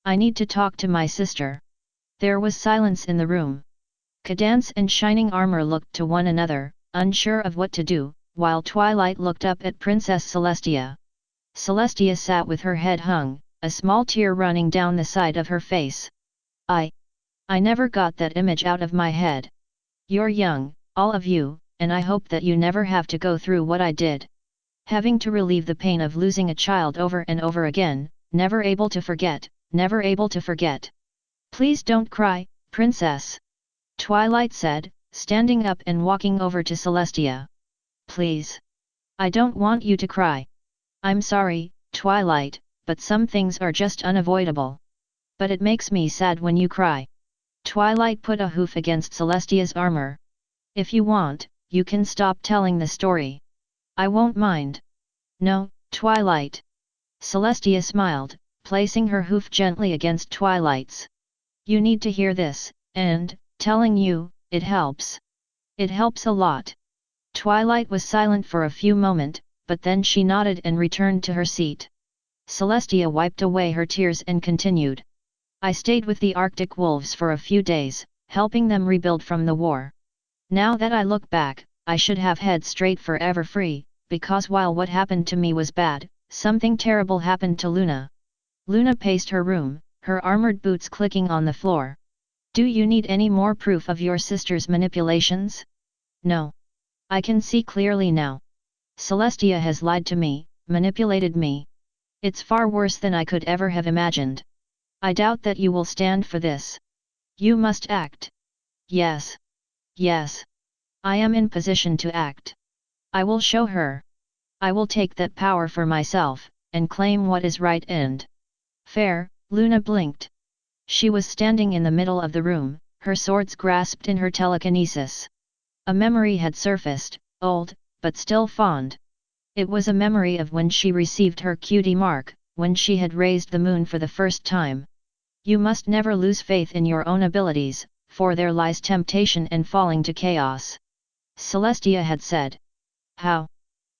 I need to talk to my sister. There was silence in the room. Cadance and Shining Armor looked to one another, unsure of what to do, while Twilight looked up at Princess Celestia. Celestia sat with her head hung, a small tear running down the side of her face. I never got that image out of my head. You're young, all of you, and I hope that you never have to go through what I did. Having to relieve the pain of losing a child over and over again, never able to forget, never able to forget. Please don't cry, Princess. Twilight said, standing up and walking over to Celestia. Please. I don't want you to cry. I'm sorry, Twilight, but some things are just unavoidable. But it makes me sad when you cry. Twilight put a hoof against Celestia's armor. If you want, you can stop telling the story. I won't mind. No, Twilight. Celestia smiled, placing her hoof gently against Twilight's. You need to hear this, and, telling you, it helps. It helps a lot. Twilight was silent for a few moments, but then she nodded and returned to her seat. Celestia wiped away her tears and continued. I stayed with the Arctic wolves for a few days, helping them rebuild from the war. Now that I look back, I should have head straight for Everfree, because while what happened to me was bad, something terrible happened to Luna. Luna paced her room, her armored boots clicking on the floor. Do you need any more proof of your sister's manipulations? No. I can see clearly now. Celestia has lied to me, manipulated me. It's far worse than I could ever have imagined. I doubt that you will stand for this. You must act. Yes. Yes. I am in position to act. I will show her. I will take that power for myself, and claim what is right and fair. Luna blinked. She was standing in the middle of the room, her swords grasped in her telekinesis. A memory had surfaced, old, but still fond. It was a memory of when she received her cutie mark, when she had raised the moon for the first time. You must never lose faith in your own abilities, for there lies temptation and falling to chaos. Celestia had said. How?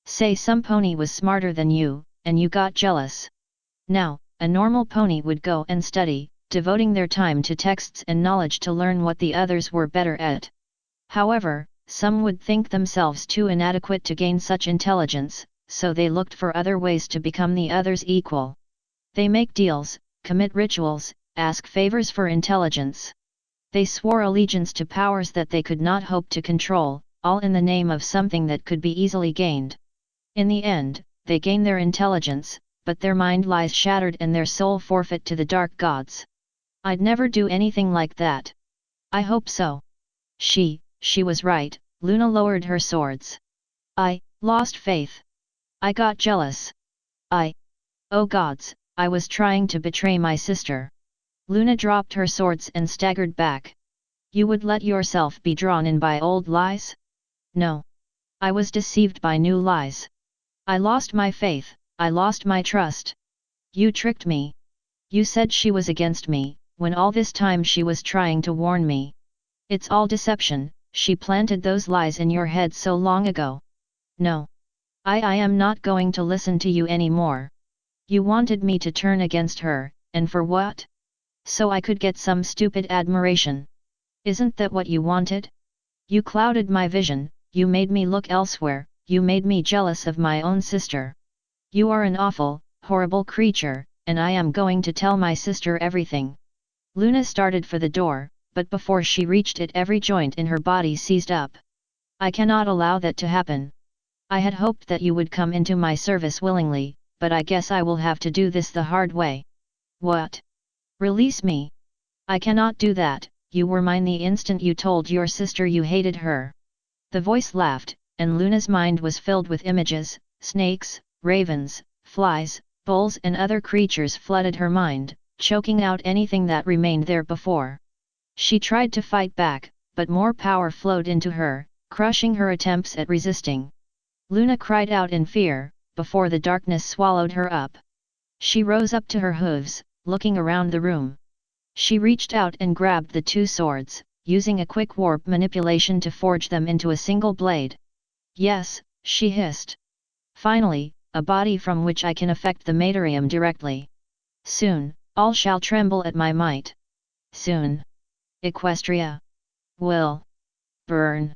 Say some pony was smarter than you, and you got jealous. Now, a normal pony would go and study, devoting their time to texts and knowledge to learn what the others were better at. However, some would think themselves too inadequate to gain such intelligence, so they looked for other ways to become the others' equal. They make deals, commit rituals, ask favors for intelligence. They swore allegiance to powers that they could not hope to control, all in the name of something that could be easily gained. In the end, they gain their intelligence, but their mind lies shattered and their soul forfeit to the dark gods. I'd never do anything like that. I hope so. She was right. Luna lowered her swords. I lost faith. I got jealous. Oh gods, I was trying to betray my sister. Luna dropped her swords and staggered back. You would let yourself be drawn in by old lies? No. I was deceived by new lies. I lost my faith, I lost my trust. You tricked me. You said she was against me, when all this time she was trying to warn me. It's all deception. She planted those lies in your head so long ago. No. I am not going to listen to you anymore. You wanted me to turn against her, and for what? So I could get some stupid admiration. Isn't that what you wanted? You clouded my vision, you made me look elsewhere, you made me jealous of my own sister. You are an awful, horrible creature, and I am going to tell my sister everything. Luna started for the door, but before she reached it every joint in her body seized up. I cannot allow that to happen. I had hoped that you would come into my service willingly, but I guess I will have to do this the hard way. What? Release me. I cannot do that, you were mine the instant you told your sister you hated her. The voice laughed, and Luna's mind was filled with images, snakes, ravens, flies, bulls and other creatures flooded her mind, choking out anything that remained there before. She tried to fight back, but more power flowed into her, crushing her attempts at resisting. Luna cried out in fear, before the darkness swallowed her up. She rose up to her hooves, looking around the room. She reached out and grabbed the two swords, using a quick warp manipulation to forge them into a single blade. Yes, she hissed. Finally, a body from which I can affect the materium directly. Soon, all shall tremble at my might. Soon. Equestria will burn.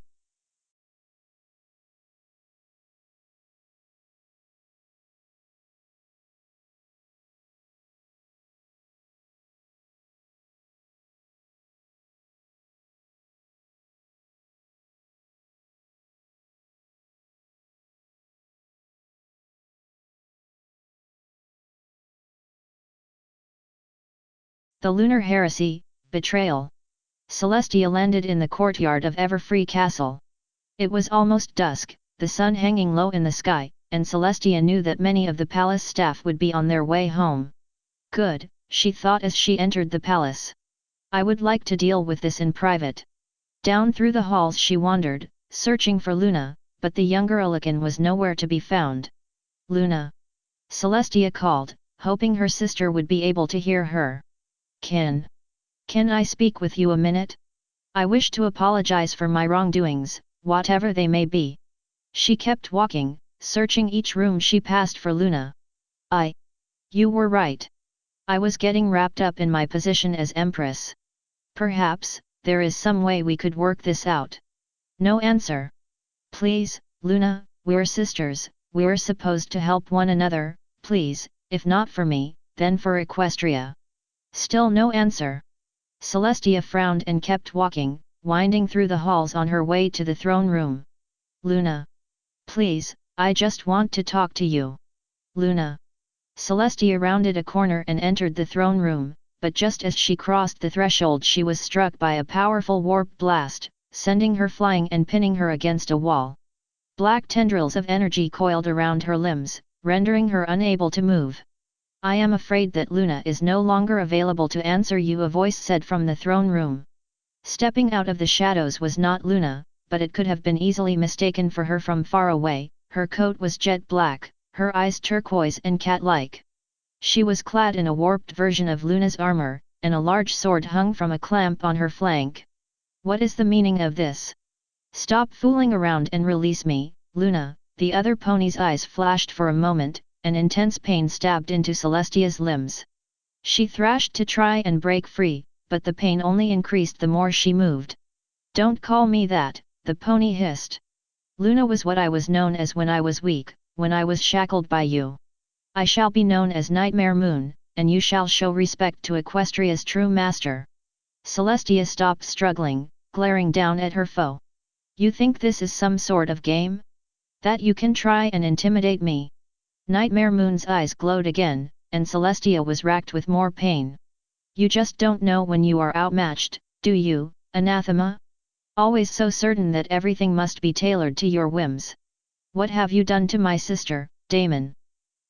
The Lunar Heresy, Betrayal. Celestia landed in the courtyard of Everfree Castle. It was almost dusk, the sun hanging low in the sky, and Celestia knew that many of the palace staff would be on their way home. Good, she thought as she entered the palace. I would like to deal with this in private. Down through the halls she wandered, searching for Luna, but the younger Ilican was nowhere to be found. Luna! Celestia called, hoping her sister would be able to hear her. Can I speak with you a minute? I wish to apologize for my wrongdoings, whatever they may be. She kept walking, searching each room she passed for Luna. You were right. I was getting wrapped up in my position as Empress. Perhaps, there is some way we could work this out. No answer. Please, Luna, we're sisters, we're supposed to help one another, please, if not for me, then for Equestria. Still no answer. Celestia frowned and kept walking, winding through the halls on her way to the throne room. Luna. Please, I just want to talk to you. Luna. Celestia rounded a corner and entered the throne room, but just as she crossed the threshold she was struck by a powerful warp blast, sending her flying and pinning her against a wall. Black tendrils of energy coiled around her limbs, rendering her unable to move. I am afraid that Luna is no longer available to answer you, a voice said from the throne room. Stepping out of the shadows was not Luna, but it could have been easily mistaken for her from far away. Her coat was jet black, her eyes turquoise and cat-like. She was clad in a warped version of Luna's armor, and a large sword hung from a clamp on her flank. What is the meaning of this? Stop fooling around and release me, Luna. The other pony's eyes flashed for a moment, and intense pain stabbed into Celestia's limbs. She thrashed to try and break free, but the pain only increased the more she moved. Don't call me that, the pony hissed. Luna was what I was known as when I was weak, when I was shackled by you. I shall be known as Nightmare Moon, and you shall show respect to Equestria's true master. Celestia stopped struggling, glaring down at her foe. You think this is some sort of game? That you can try and intimidate me? Nightmare Moon's eyes glowed again, and Celestia was racked with more pain. You just don't know when you are outmatched, do you, anathema? Always so certain that everything must be tailored to your whims. What have you done to my sister, Damon?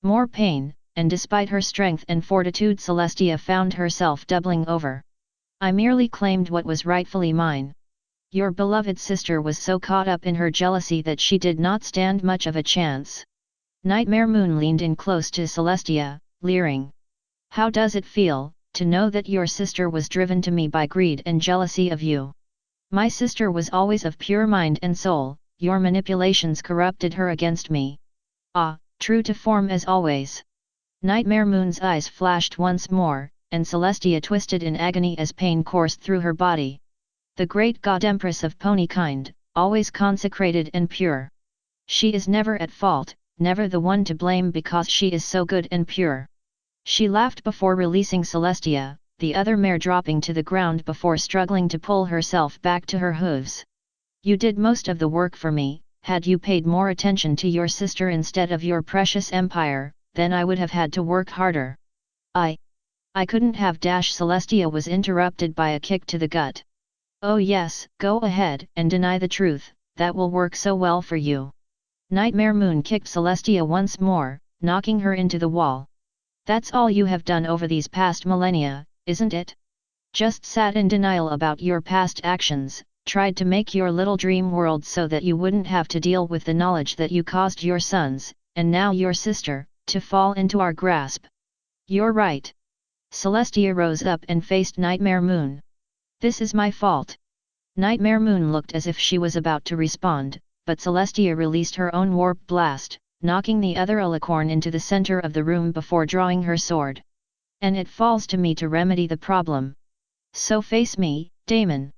More pain, and despite her strength and fortitude Celestia found herself doubling over. I merely claimed what was rightfully mine. Your beloved sister was so caught up in her jealousy that she did not stand much of a chance. Nightmare Moon leaned in close to Celestia, leering. How does it feel, to know that your sister was driven to me by greed and jealousy of you? My sister was always of pure mind and soul, your manipulations corrupted her against me. Ah, true to form as always. Nightmare Moon's eyes flashed once more, and Celestia twisted in agony as pain coursed through her body. The great god Empress of Ponykind, always consecrated and pure. She is never at fault, never the one to blame because she is so good and pure. She laughed before releasing Celestia, the other mare dropping to the ground before struggling to pull herself back to her hooves. You did most of the work for me. Had you paid more attention to your sister instead of your precious empire, then I would have had to work harder. I couldn't have. Celestia was interrupted by a kick to the gut. Oh yes, go ahead and deny the truth, that will work so well for you. Nightmare Moon kicked Celestia once more, knocking her into the wall. That's all you have done over these past millennia, isn't it? Just sat in denial about your past actions, tried to make your little dream world so that you wouldn't have to deal with the knowledge that you caused your sons, and now your sister, to fall into our grasp. You're right. Celestia rose up and faced Nightmare Moon. This is my fault. Nightmare Moon looked as if she was about to respond, but Celestia released her own warp blast, knocking the other alicorn into the center of the room before drawing her sword. And it falls to me to remedy the problem. So face me, Damon.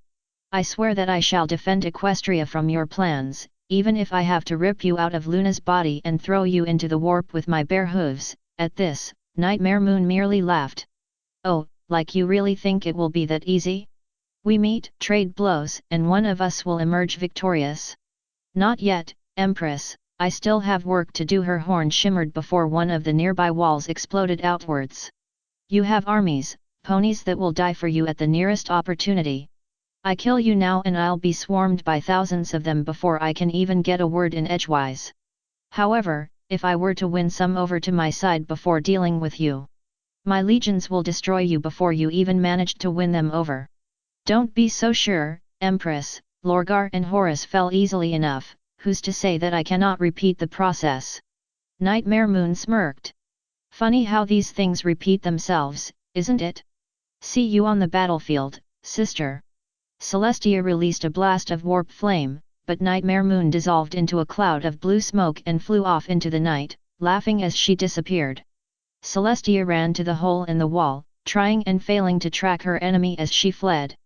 I swear that I shall defend Equestria from your plans, even if I have to rip you out of Luna's body and throw you into the warp with my bare hooves. At this, Nightmare Moon merely laughed. Oh, like you really think it will be that easy? We meet, trade blows, and one of us will emerge victorious. Not yet, Empress, I still have work to do. Her horn shimmered before one of the nearby walls exploded outwards. You have armies, ponies that will die for you at the nearest opportunity. I kill you now and I'll be swarmed by thousands of them before I can even get a word in edgewise. However, if I were to win some over to my side before dealing with you, my legions will destroy you before you even managed to win them over. Don't be so sure, Empress. Lorgar and Horus fell easily enough, who's to say that I cannot repeat the process? Nightmare Moon smirked. Funny how these things repeat themselves, isn't it? See you on the battlefield, sister. Celestia released a blast of warp flame, but Nightmare Moon dissolved into a cloud of blue smoke and flew off into the night, laughing as she disappeared. Celestia ran to the hole in the wall, trying and failing to track her enemy as she fled.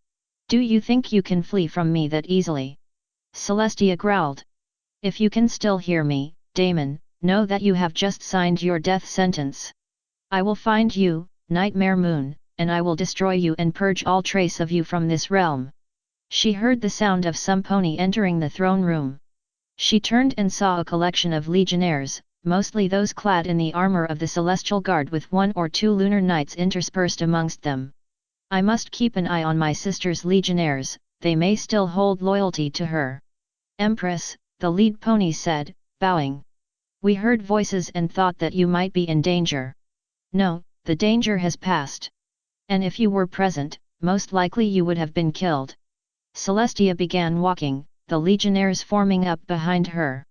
Do you think you can flee from me that easily? Celestia growled. If you can still hear me, Damon, know that you have just signed your death sentence. I will find you, Nightmare Moon, and I will destroy you and purge all trace of you from this realm." She heard the sound of some pony entering the throne room. She turned and saw a collection of legionnaires, mostly those clad in the armor of the Celestial Guard with 1 or 2 lunar knights interspersed amongst them. "I must keep an eye on my sister's legionnaires, they may still hold loyalty to her." "Empress," the lead pony said, bowing. "We heard voices and thought that you might be in danger." "No, the danger has passed. And if you were present, most likely you would have been killed." Celestia began walking, the legionnaires forming up behind her.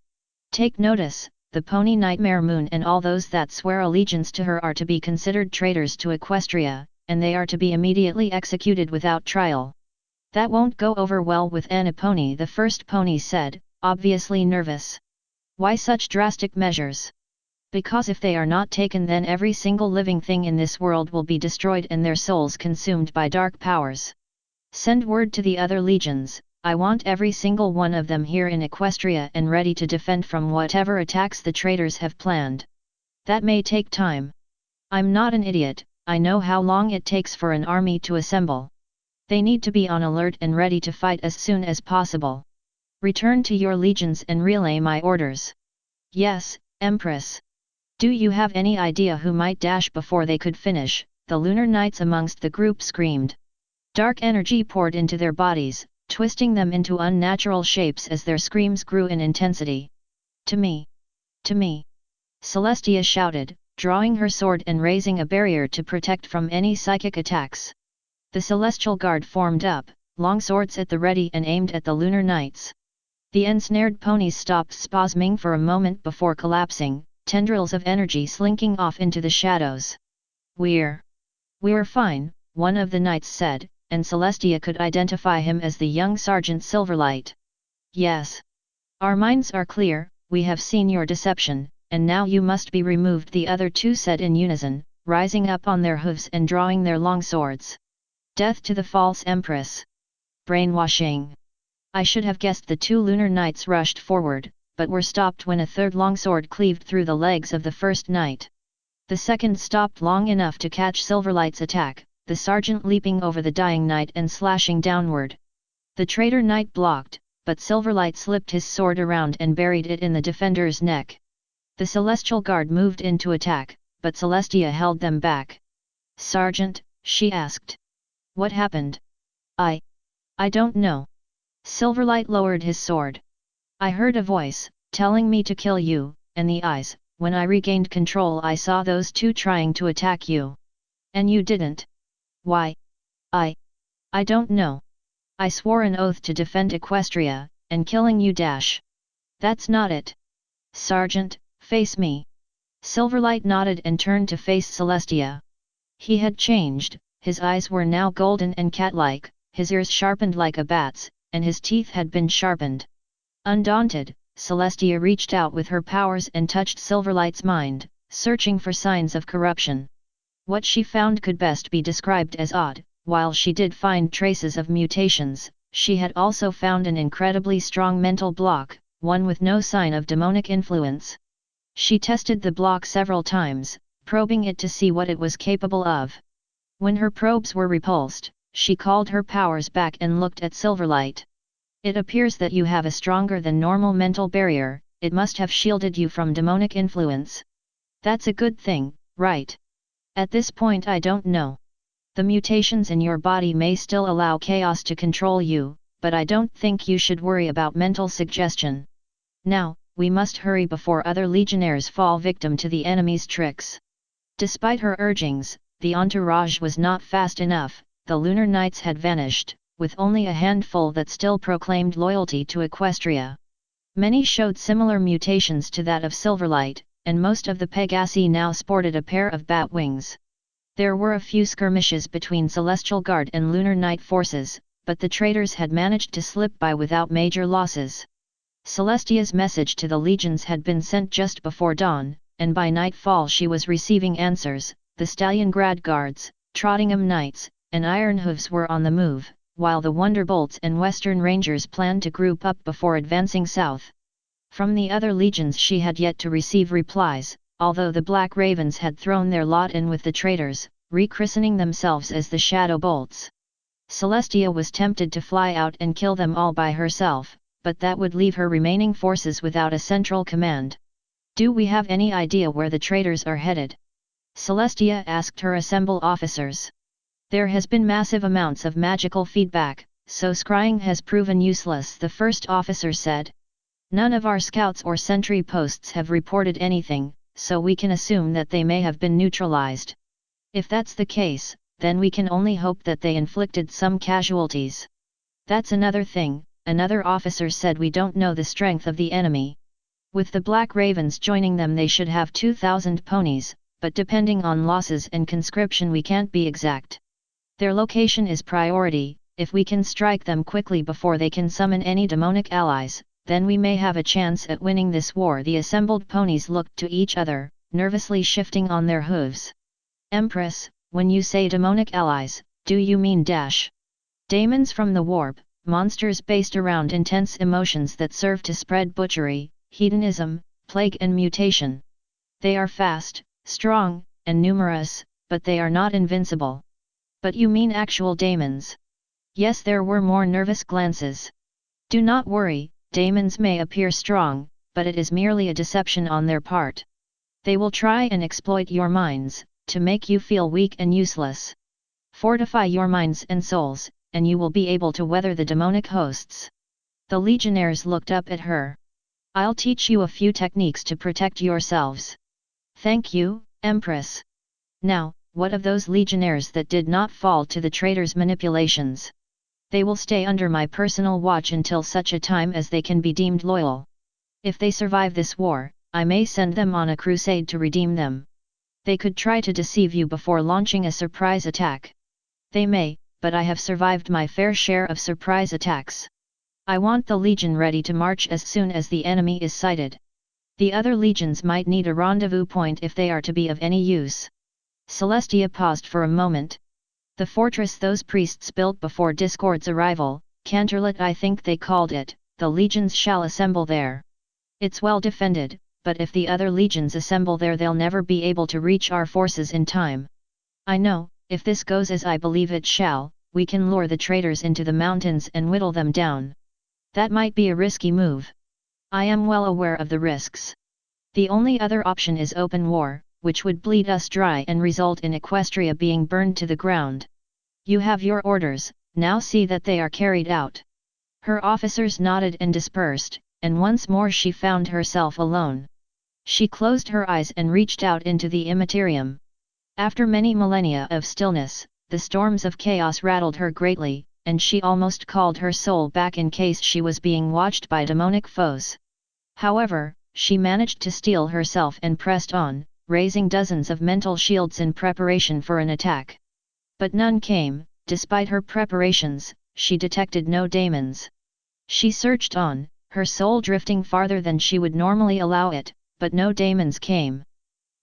"Take notice, the pony Nightmare Moon and all those that swear allegiance to her are to be considered traitors to Equestria, and they are to be immediately executed without trial." "That won't go over well with Anipony," the first pony said, obviously nervous. "Why such drastic measures?" "Because if they are not taken, then every single living thing in this world will be destroyed and their souls consumed by dark powers. Send word to the other legions, I want every single one of them here in Equestria and ready to defend from whatever attacks the traitors have planned. That may take time. I'm not an idiot, I know how long it takes for an army to assemble. They need to be on alert and ready to fight as soon as possible. Return to your legions and relay my orders." "Yes, Empress." "Do you have any idea who might dash before they could finish?" the lunar knights amongst the group screamed. Dark energy poured into their bodies, twisting them into unnatural shapes as their screams grew in intensity. "To me! To me!" Celestia shouted, drawing her sword and raising a barrier to protect from any psychic attacks. The Celestial Guard formed up, long swords at the ready and aimed at the lunar knights. The ensnared ponies stopped spasming for a moment before collapsing, tendrils of energy slinking off into the shadows. We're fine," one of the knights said, and Celestia could identify him as the young Sergeant Silverlight. "Yes. Our minds are clear, we have seen your deception, and now you must be removed," the other two said in unison, rising up on their hooves and drawing their long swords. "Death to the false Empress! Brainwashing!" I should have guessed. The 2 lunar knights rushed forward, but were stopped when a third longsword cleaved through the legs of the first knight. The second stopped long enough to catch Silverlight's attack, the sergeant leaping over the dying knight and slashing downward. The traitor knight blocked, but Silverlight slipped his sword around and buried it in the defender's neck. The Celestial Guard moved in to attack, but Celestia held them back. "Sergeant," she asked. "What happened?" I don't know." Silverlight lowered his sword. "I heard a voice, telling me to kill you, and the eyes, when I regained control I saw those 2 trying to attack you. And you didn't." "Why? I don't know. I swore an oath to defend Equestria, and killing you dash. That's not it. Sergeant, face me." Silverlight nodded and turned to face Celestia. He had changed, his eyes were now golden and cat-like, his ears sharpened like a bat's, and his teeth had been sharpened. Undaunted, Celestia reached out with her powers and touched Silverlight's mind, searching for signs of corruption. What she found could best be described as odd. While she did find traces of mutations, she had also found an incredibly strong mental block, one with no sign of demonic influence. She tested the block several times, probing it to see what it was capable of. When her probes were repulsed, she called her powers back and looked at Silverlight. "It appears that you have a stronger than normal mental barrier, it must have shielded you from demonic influence. That's a good thing, right? At this point I don't know. The mutations in your body may still allow chaos to control you, but I don't think you should worry about mental suggestion. Now, we must hurry before other legionnaires fall victim to the enemy's tricks." Despite her urgings, the entourage was not fast enough, the lunar knights had vanished, with only a handful that still proclaimed loyalty to Equestria. Many showed similar mutations to that of Silverlight, and most of the Pegasi now sported a pair of bat wings. There were a few skirmishes between Celestial Guard and Lunar Knight forces, but the traitors had managed to slip by without major losses. Celestia's message to the legions had been sent just before dawn, and by nightfall she was receiving answers. The Stalingrad Guards, Trottingham Knights, and Ironhooves were on the move, while the Wonderbolts and Western Rangers planned to group up before advancing south. From the other legions she had yet to receive replies, although the Black Ravens had thrown their lot in with the traitors. rechristening themselves as the Shadow Bolts. Celestia was tempted to fly out and kill them all by herself, but that would leave her remaining forces without a central command. "Do we have any idea where the traitors are headed?" Celestia asked her assembled officers. "There has been massive amounts of magical feedback, so scrying has proven useless," the first officer said. "None of our scouts or sentry posts have reported anything, so we can assume that they may have been neutralized. If that's the case, then we can only hope that they inflicted some casualties." "That's another thing," another officer said. "We don't know the strength of the enemy. With the Black Ravens joining them, they should have 2,000 ponies, but depending on losses and conscription we can't be exact. Their location is priority. If we can strike them quickly before they can summon any demonic allies, then we may have a chance at winning this war." The assembled ponies looked to each other, nervously shifting on their hooves. "Empress, when you say demonic allies, do you mean daemons from the warp, monsters based around intense emotions that serve to spread butchery, hedonism, plague and mutation? They are fast, strong, and numerous, but they are not invincible." "But you mean actual daemons?" "Yes." There were more nervous glances. "Do not worry, daemons may appear strong, but it is merely a deception on their part. They will try and exploit your minds, to make you feel weak and useless. Fortify your minds and souls, and you will be able to weather the demonic hosts." The legionnaires looked up at her. "I'll teach you a few techniques to protect yourselves." "Thank you, Empress." "Now, what of those legionnaires that did not fall to the traitors' manipulations?" "They will stay under my personal watch until such a time as they can be deemed loyal. If they survive this war, I may send them on a crusade to redeem them. They could try to deceive you before launching a surprise attack." "They may, but I have survived my fair share of surprise attacks. I want the legion ready to march as soon as the enemy is sighted. The other legions might need a rendezvous point if they are to be of any use." Celestia paused for a moment. "The fortress those priests built before Discord's arrival, Canterlet I think they called it, the legions shall assemble there. It's well defended, but if the other legions assemble there they'll never be able to reach our forces in time. I know, if this goes as I believe it shall, we can lure the traitors into the mountains and whittle them down. That might be a risky move. I am well aware of the risks. The only other option is open war, which would bleed us dry and result in Equestria being burned to the ground. You have your orders, now see that they are carried out." Her officers nodded and dispersed, and once more she found herself alone. She closed her eyes and reached out into the immaterium. After many millennia of stillness, the storms of chaos rattled her greatly, and she almost called her soul back in case she was being watched by demonic foes. However, she managed to steel herself and pressed on, raising dozens of mental shields in preparation for an attack. But none came. Despite her preparations, she detected no daemons. She searched on, her soul drifting farther than she would normally allow it, but no daemons came.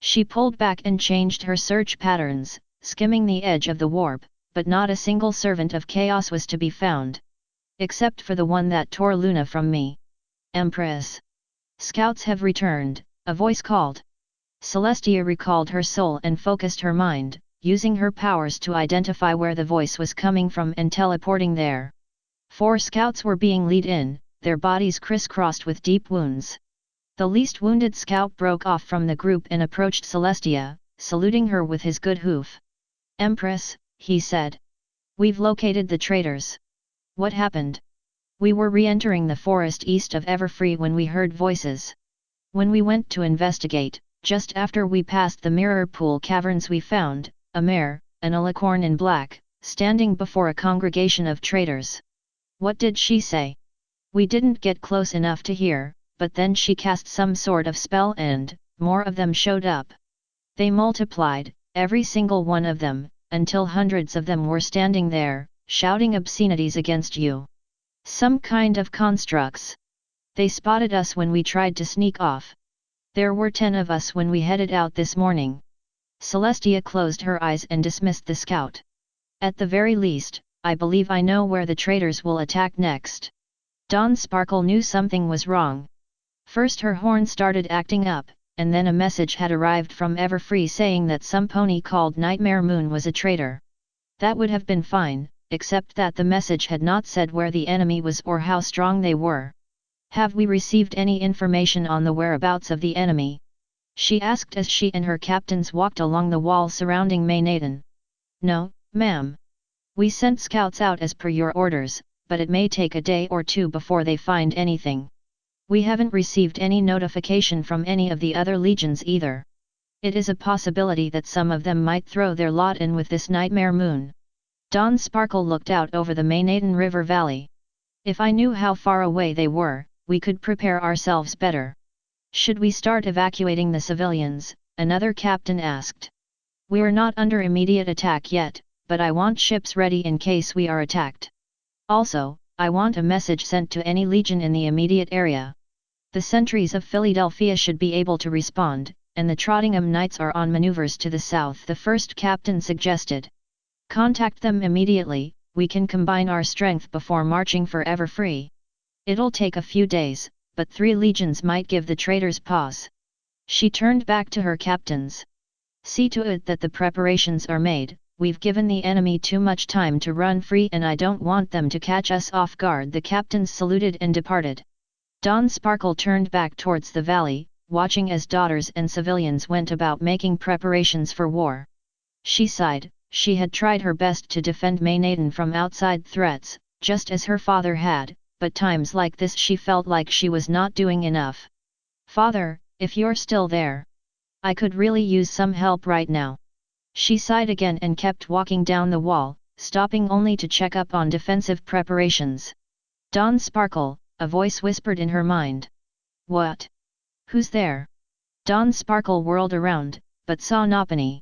She pulled back and changed her search patterns, skimming the edge of the warp, but not a single servant of chaos was to be found. "Except for the one that tore Luna from me. Empress. Scouts have returned," a voice called. Celestia recalled her soul and focused her mind, using her powers to identify where the voice was coming from and teleporting there. 4 scouts were being led in, their bodies crisscrossed with deep wounds. The least wounded scout broke off from the group and approached Celestia, saluting her with his good hoof. "Empress," he said. "We've located the traitors." "What happened?" "We were re-entering the forest east of Everfree when we heard voices. When we went to investigate, just after we passed the Mirror Pool caverns we found a mare, an alicorn in black, standing before a congregation of traitors." "What did she say?" "We didn't get close enough to hear, but then she cast some sort of spell and more of them showed up. They multiplied, every single one of them, until hundreds of them were standing there, shouting obscenities against you. Some kind of constructs. They spotted us when we tried to sneak off. There were 10 of us when we headed out this morning." Celestia closed her eyes and dismissed the scout. "At the very least, I believe I know where the traitors will attack next." Dawn Sparkle knew something was wrong. First her horn started acting up, and then a message had arrived from Everfree saying that some pony called Nightmare Moon was a traitor. That would have been fine, except that the message had not said where the enemy was or how strong they were. "Have we received any information on the whereabouts of the enemy?" she asked as she and her captains walked along the wall surrounding Maynaden. "No, ma'am. We sent scouts out as per your orders, but it may take a day or two before they find anything. We haven't received any notification from any of the other legions either. It is a possibility that some of them might throw their lot in with this Nightmare Moon." Dawn Sparkle looked out over the Maynaden River Valley. "If I knew how far away they were, we could prepare ourselves better." "Should we start evacuating the civilians?" another captain asked. "We're not under immediate attack yet, but I want ships ready in case we are attacked. Also, I want a message sent to any legion in the immediate area. The sentries of Philadelphia should be able to respond, and the Trottingham Knights are on maneuvers to the south," the first captain suggested. "Contact them immediately, we can combine our strength before marching for Everfree. It'll take a few days, but 3 legions might give the traitors pause." She turned back to her captains. "See to it that the preparations are made, we've given the enemy too much time to run free and I don't want them to catch us off guard." The captains saluted and departed. Dawn Sparkle turned back towards the valley, watching as daughters and civilians went about making preparations for war. She sighed. She had tried her best to defend Maynaden from outside threats, just as her father had, but times like this she felt like she was not doing enough. "Father, if you're still there. I could really use some help right now." She sighed again and kept walking down the wall, stopping only to check up on defensive preparations. "Dawn Sparkle," a voice whispered in her mind. "What? Who's there?" Dawn Sparkle whirled around, but saw Nopany.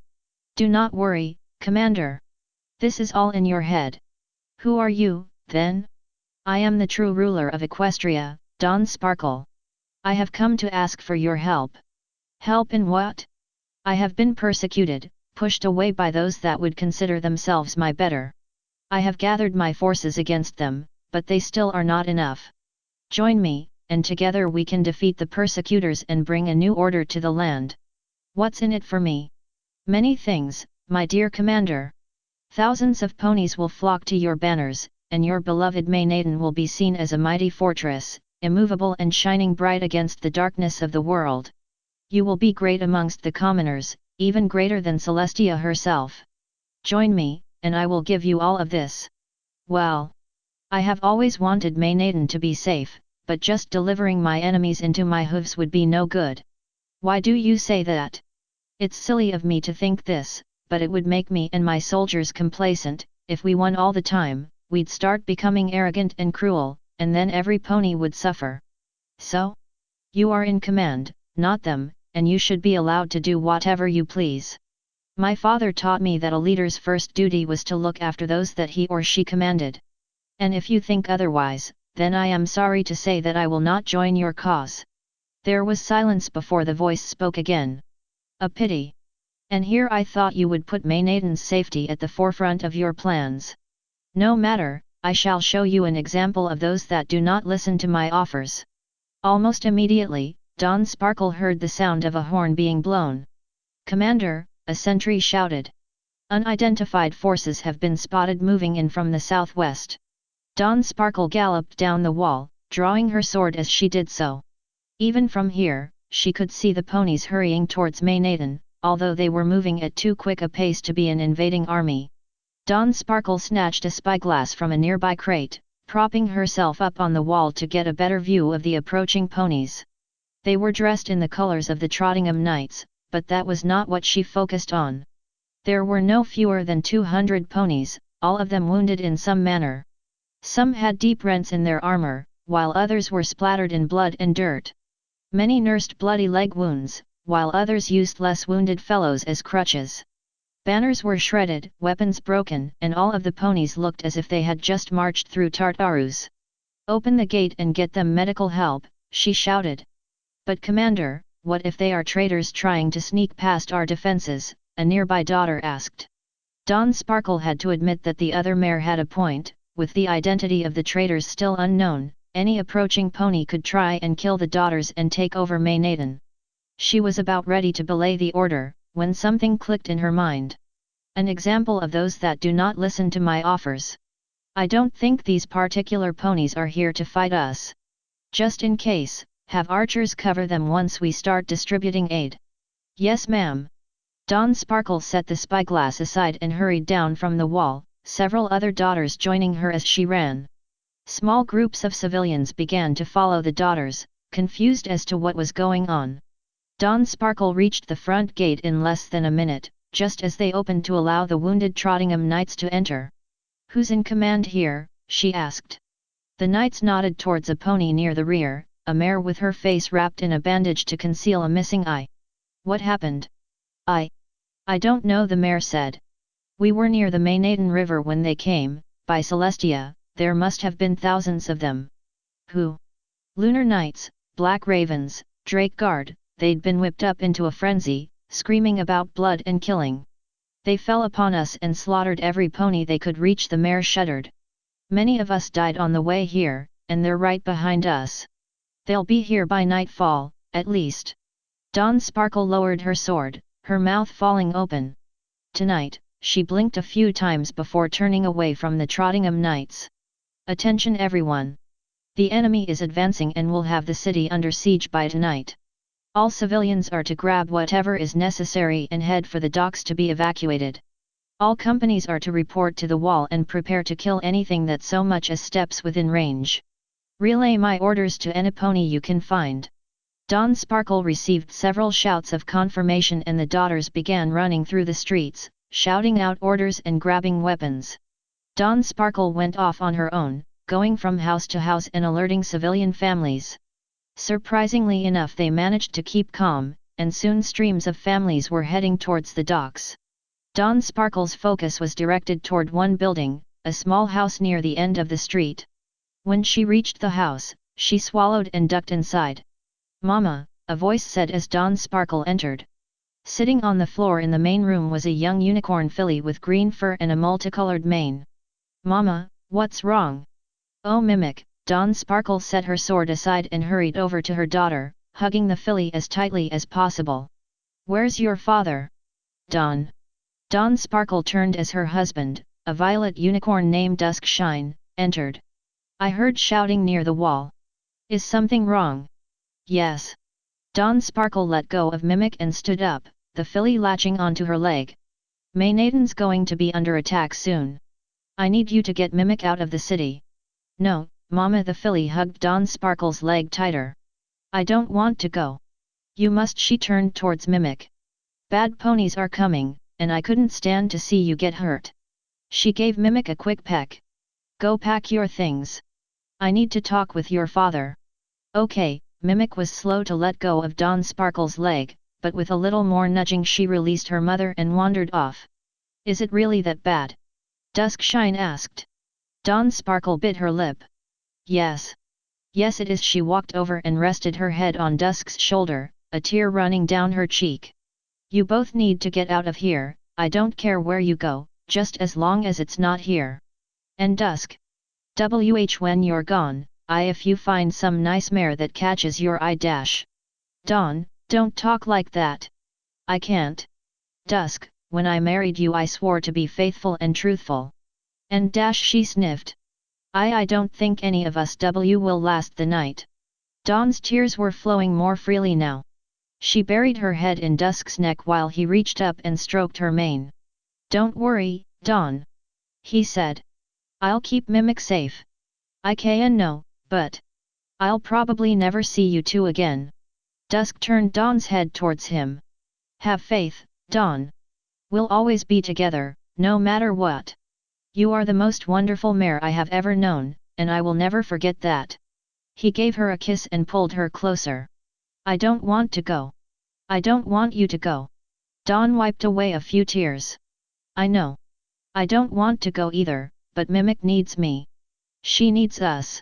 "Do not worry, Commander. This is all in your head." "Who are you, then?" "I am the true ruler of Equestria, Dawn Sparkle. I have come to ask for your help." "Help in what?" "I have been persecuted, pushed away by those that would consider themselves my better. I have gathered my forces against them, but they still are not enough. Join me, and together we can defeat the persecutors and bring a new order to the land." "What's in it for me?" "Many things, my dear Commander. Thousands of ponies will flock to your banners, and your beloved Maynaden will be seen as a mighty fortress, immovable and shining bright against the darkness of the world. You will be great amongst the commoners, even greater than Celestia herself. Join me, and I will give you all of this." "Well, I have always wanted Maynaden to be safe, but just delivering my enemies into my hooves would be no good." "Why do you say that?" "It's silly of me to think this, but it would make me and my soldiers complacent. If we won all the time, we'd start becoming arrogant and cruel, and then every pony would suffer." "So? You are in command, not them, and you should be allowed to do whatever you please. My father taught me that a leader's first duty was to look after those that he or she commanded. And if you think otherwise, then I am sorry to say that I will not join your cause." There was silence before the voice spoke again. "A pity. And here I thought you would put Maynaden's safety at the forefront of your plans. No matter, I shall show you an example of those that do not listen to my offers." Almost immediately, Dawn Sparkle heard the sound of a horn being blown. "Commander," a sentry shouted. "Unidentified forces have been spotted moving in from the southwest." Dawn Sparkle galloped down the wall, drawing her sword as she did so. Even from here, she could see the ponies hurrying towards Maynaden, although they were moving at too quick a pace to be an invading army. Dawn Sparkle snatched a spyglass from a nearby crate, propping herself up on the wall to get a better view of the approaching ponies. They were dressed in the colors of the Trottingham Knights, but that was not what she focused on. There were no fewer than 200 ponies, all of them wounded in some manner. Some had deep rents in their armor, while others were splattered in blood and dirt. Many nursed bloody leg wounds, while others used less wounded fellows as crutches. Banners were shredded, weapons broken, and all of the ponies looked as if they had just marched through Tartarus. "Open the gate and get them medical help," she shouted. "But Commander, what if they are traitors trying to sneak past our defenses?" a nearby daughter asked. Dawn Sparkle had to admit that the other mare had a point. With the identity of the traitors still unknown, any approaching pony could try and kill the daughters and take over Maynaden. She was about ready to belay the order, when something clicked in her mind. An example of those that do not listen to my offers. I don't think these particular ponies are here to fight us. Just in case, have archers cover them once we start distributing aid. Yes ma'am. Dawn Sparkle set the spyglass aside and hurried down from the wall, several other daughters joining her as she ran. Small groups of civilians began to follow the daughters, confused as to what was going on. Dawn Sparkle reached the front gate in less than a minute, just as they opened to allow the wounded Trottingham Knights to enter. Who's in command here? She asked. The knights nodded towards a pony near the rear, a mare with her face wrapped in a bandage to conceal a missing eye. What happened? I don't know, the mare said. We were near the Maynaden River when they came, by Celestia, there must have been thousands of them. Who? Lunar Knights, Black Ravens, Drake Guard, they'd been whipped up into a frenzy, screaming about blood and killing. They fell upon us and slaughtered every pony they could reach, the mare shuddered. Many of us died on the way here, and they're right behind us. They'll be here by nightfall, at least. Dawn Sparkle lowered her sword, her mouth falling open. Tonight, she blinked a few times before turning away from the Trottingham Knights. Attention everyone! The enemy is advancing and will have the city under siege by tonight. All civilians are to grab whatever is necessary and head for the docks to be evacuated. All companies are to report to the wall and prepare to kill anything that so much as steps within range. Relay my orders to any pony you can find. Dawn Sparkle received several shouts of confirmation and the daughters began running through the streets, shouting out orders and grabbing weapons. Dawn Sparkle went off on her own, going from house to house and alerting civilian families. Surprisingly enough, they managed to keep calm, and soon streams of families were heading towards the docks. Dawn Sparkle's focus was directed toward one building, a small house near the end of the street. When she reached the house, she swallowed and ducked inside. Mama, a voice said as Dawn Sparkle entered. Sitting on the floor in the main room was a young unicorn filly with green fur and a multicolored mane. Mama, what's wrong? Oh Mimic, Dawn Sparkle set her sword aside and hurried over to her daughter, hugging the filly as tightly as possible. Where's your father? Dawn. Dawn Sparkle turned as her husband, a violet unicorn named Duskshine, entered. I heard shouting near the wall. Is something wrong? Yes. Dawn Sparkle let go of Mimic and stood up, the filly latching onto her leg. Maynaden's going to be under attack soon. I need you to get Mimic out of the city. No, Mama, the filly hugged Dawn Sparkle's leg tighter. I don't want to go. You must. She turned towards Mimic. Bad ponies are coming, and I couldn't stand to see you get hurt. She gave Mimic a quick peck. Go pack your things. I need to talk with your father. Okay. Mimic was slow to let go of Dawn Sparkle's leg, but with a little more nudging she released her mother and wandered off. Is it really that bad? Duskshine asked. Dawn Sparkle bit her lip. Yes. Yes it is. She walked over and rested her head on Dusk's shoulder, a tear running down her cheek. You both need to get out of here, I don't care where you go, just as long as it's not here. And Dusk. When you're gone, if you find some nice mare that catches your eye dash. Dawn, don't talk like that. I can't. Dusk, when I married you I swore to be faithful and truthful. And dash, she sniffed. I don't think any of us will last the night. Dawn's tears were flowing more freely now. She buried her head in Dusk's neck while he reached up and stroked her mane. Don't worry, Dawn. He said. I'll keep Mimic safe. I can know, but I'll probably never see you two again. Dusk turned Dawn's head towards him. Have faith, Dawn. We'll always be together, no matter what. You are the most wonderful mare I have ever known, and I will never forget that. He gave her a kiss and pulled her closer. I don't want to go. I don't want you to go. Dawn wiped away a few tears. I know. I don't want to go either, but Mimic needs me. She needs us.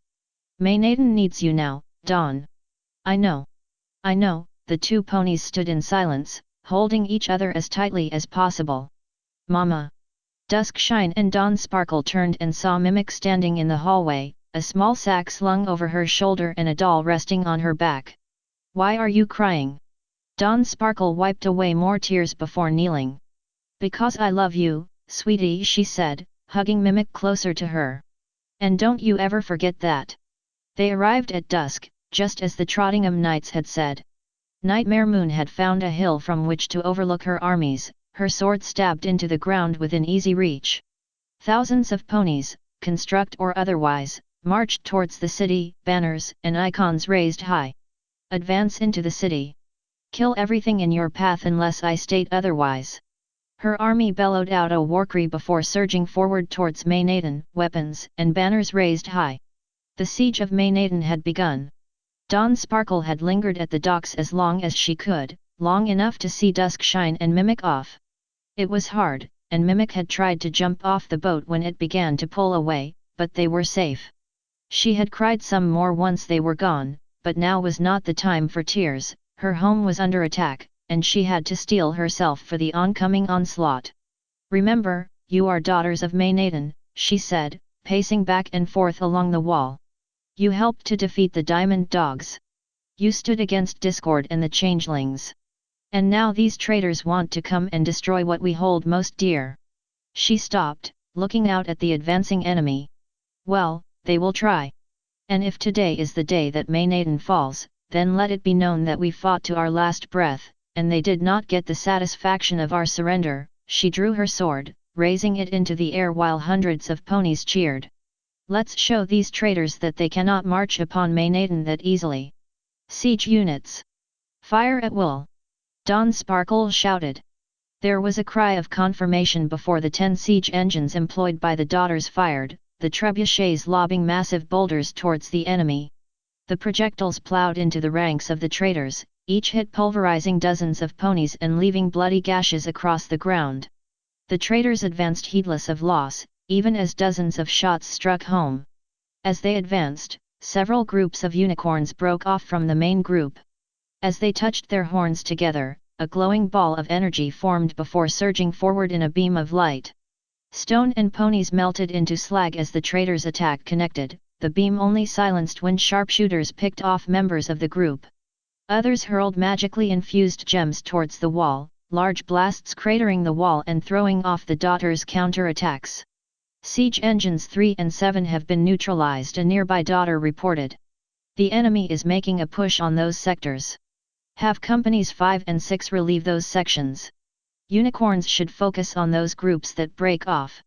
Maynaden needs you now, Dawn. I know. I know. The two ponies stood in silence, holding each other as tightly as possible. Mama. Duskshine and Dawn Sparkle turned and saw Mimic standing in the hallway, a small sack slung over her shoulder and a doll resting on her back. Why are you crying? Dawn Sparkle wiped away more tears before kneeling. "Because I love you, sweetie," she said, hugging Mimic closer to her. "And don't you ever forget that." They arrived at dusk, just as the Trottingham Knights had said. Nightmare Moon had found a hill from which to overlook her armies, her sword stabbed into the ground within easy reach. Thousands of ponies, construct or otherwise, marched towards the city, banners and icons raised high. "Advance into the city. Kill everything in your path unless I state otherwise." Her army bellowed out a warcry before surging forward towards Maynaden, weapons and banners raised high. The siege of Maynaden had begun. Dawn Sparkle had lingered at the docks as long as she could, long enough to see dusk shine and Mimic off. It was hard, and Mimic had tried to jump off the boat when it began to pull away, but they were safe. She had cried some more once they were gone, but now was not the time for tears. Her home was under attack, and she had to steel herself for the oncoming onslaught. "Remember, you are daughters of Maynaden," she said, pacing back and forth along the wall. "You helped to defeat the Diamond Dogs. You stood against Discord and the Changelings. And now these traitors want to come and destroy what we hold most dear." She stopped, looking out at the advancing enemy. "Well, they will try. And if today is the day that Maynaden falls, then let it be known that we fought to our last breath, and they did not get the satisfaction of our surrender." She drew her sword, raising it into the air while hundreds of ponies cheered. "Let's show these traitors that they cannot march upon Maynaden that easily. Siege units! Fire at will!" Dawn Sparkle shouted. There was a cry of confirmation before the 10 siege engines employed by the daughters fired, the trebuchets lobbing massive boulders towards the enemy. The projectiles ploughed into the ranks of the traitors, each hit pulverizing dozens of ponies and leaving bloody gashes across the ground. The traitors advanced heedless of loss, even as dozens of shots struck home. As they advanced, several groups of unicorns broke off from the main group. As they touched their horns together, a glowing ball of energy formed before surging forward in a beam of light. Stone and ponies melted into slag as the traitors' attack connected, the beam only silenced when sharpshooters picked off members of the group. Others hurled magically infused gems towards the wall, large blasts cratering the wall and throwing off the daughters' counter-attacks. "Siege engines 3 and 7 have been neutralized," a nearby daughter reported. "The enemy is making a push on those sectors. Have companies 5 and 6 relieve those sections. Unicorns should focus on those groups that break off."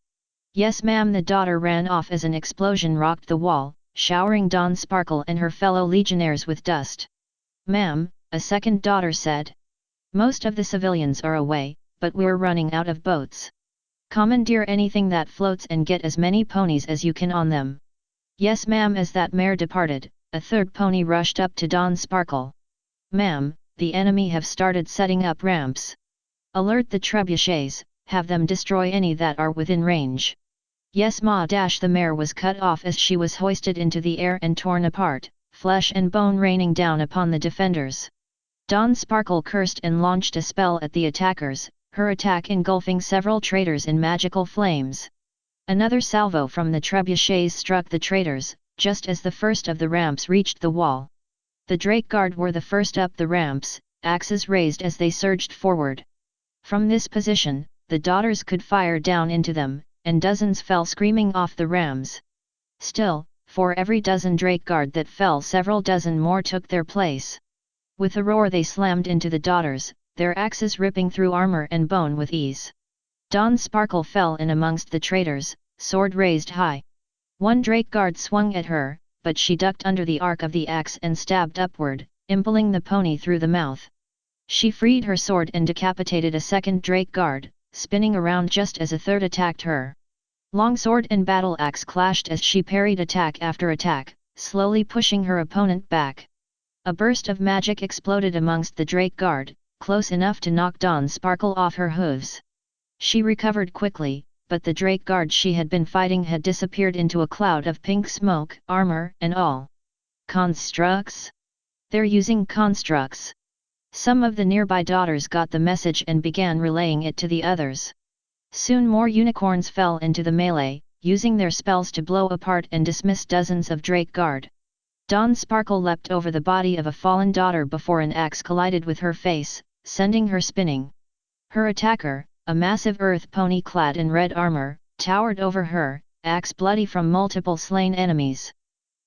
"Yes ma'am." The daughter ran off as an explosion rocked the wall, showering Dawn Sparkle and her fellow legionnaires with dust. "Ma'am," a second daughter said. "Most of the civilians are away, but we're running out of boats. Commandeer anything that floats and get as many ponies as you can on them." "Yes ma'am." As that mare departed, a third pony rushed up to Dawn Sparkle. "Ma'am, the enemy have started setting up ramps. Alert the trebuchets, have them destroy any that are within range." "Yes ma." The mare was cut off as she was hoisted into the air and torn apart, flesh and bone raining down upon the defenders. Dawn Sparkle cursed and launched a spell at the attackers, her attack engulfing several traitors in magical flames. Another salvo from the trebuchets struck the traitors, just as the first of the ramps reached the wall. The Drake Guard were the first up the ramps, axes raised as they surged forward. From this position, the daughters could fire down into them, and dozens fell screaming off the rams. Still, for every dozen Drake Guard that fell, several dozen more took their place. With a roar they slammed into the daughters, their axes ripping through armor and bone with ease. Dawn Sparkle fell in amongst the traitors, sword raised high. One Drake Guard swung at her, but she ducked under the arc of the axe and stabbed upward, impaling the pony through the mouth. She freed her sword and decapitated a second Drake Guard, spinning around just as a third attacked her. Longsword and battle axe clashed as she parried attack after attack, slowly pushing her opponent back. A burst of magic exploded amongst the Drake Guard, close enough to knock Dawn Sparkle off her hooves. She recovered quickly, but the Drake Guard she had been fighting had disappeared into a cloud of pink smoke, armor and all. "Constructs? They're using constructs." Some of the nearby daughters got the message and began relaying it to the others. Soon more unicorns fell into the melee, using their spells to blow apart and dismiss dozens of Drake Guard. Dawn Sparkle leapt over the body of a fallen daughter before an axe collided with her face, sending her spinning. Her attacker, a massive earth pony clad in red armor, towered over her, axe bloody from multiple slain enemies.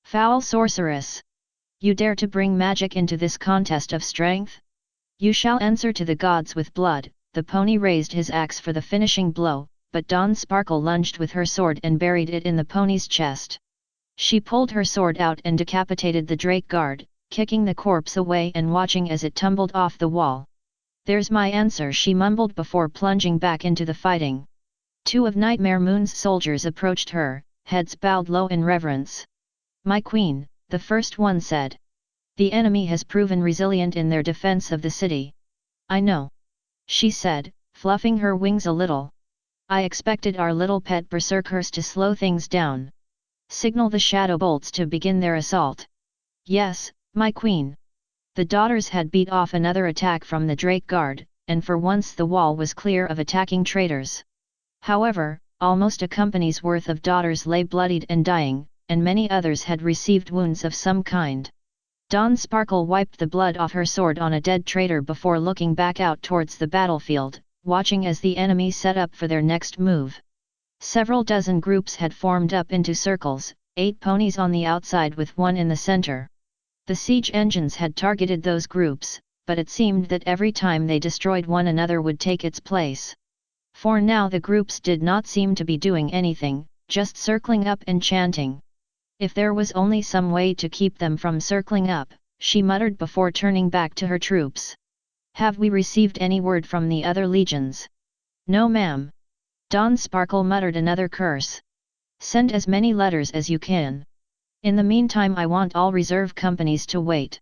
Foul sorceress! You dare to bring magic into this contest of strength? You shall answer to the gods with blood. The pony raised his axe for the finishing blow, but Dawn Sparkle lunged with her sword and buried it in the pony's chest. She pulled her sword out and decapitated the Drake guard, kicking the corpse away and watching as it tumbled off the wall. "There's my answer," she mumbled before plunging back into the fighting. Two of Nightmare Moon's soldiers approached her, heads bowed low in reverence. "My queen," the first one said. "The enemy has proven resilient in their defense of the city." "I know," she said, fluffing her wings a little. "I expected our little pet berserkers to slow things down. Signal the shadow bolts to begin their assault." "Yes, my queen." The daughters had beat off another attack from the Drake Guard, and for once the wall was clear of attacking traitors. However, almost a company's worth of daughters lay bloodied and dying, and many others had received wounds of some kind. Dawn Sparkle wiped the blood off her sword on a dead traitor before looking back out towards the battlefield, watching as the enemy set up for their next move. Several dozen groups had formed up into circles, 8 ponies on the outside with one in the center. The siege engines had targeted those groups, but it seemed that every time they destroyed one another would take its place. For now the groups did not seem to be doing anything, just circling up and chanting. If there was only some way to keep them from circling up, she muttered before turning back to her troops. "Have we received any word from the other legions?" "No, ma'am." Dawn Sparkle muttered another curse. "Send as many letters as you can. In the meantime I want all reserve companies to wait."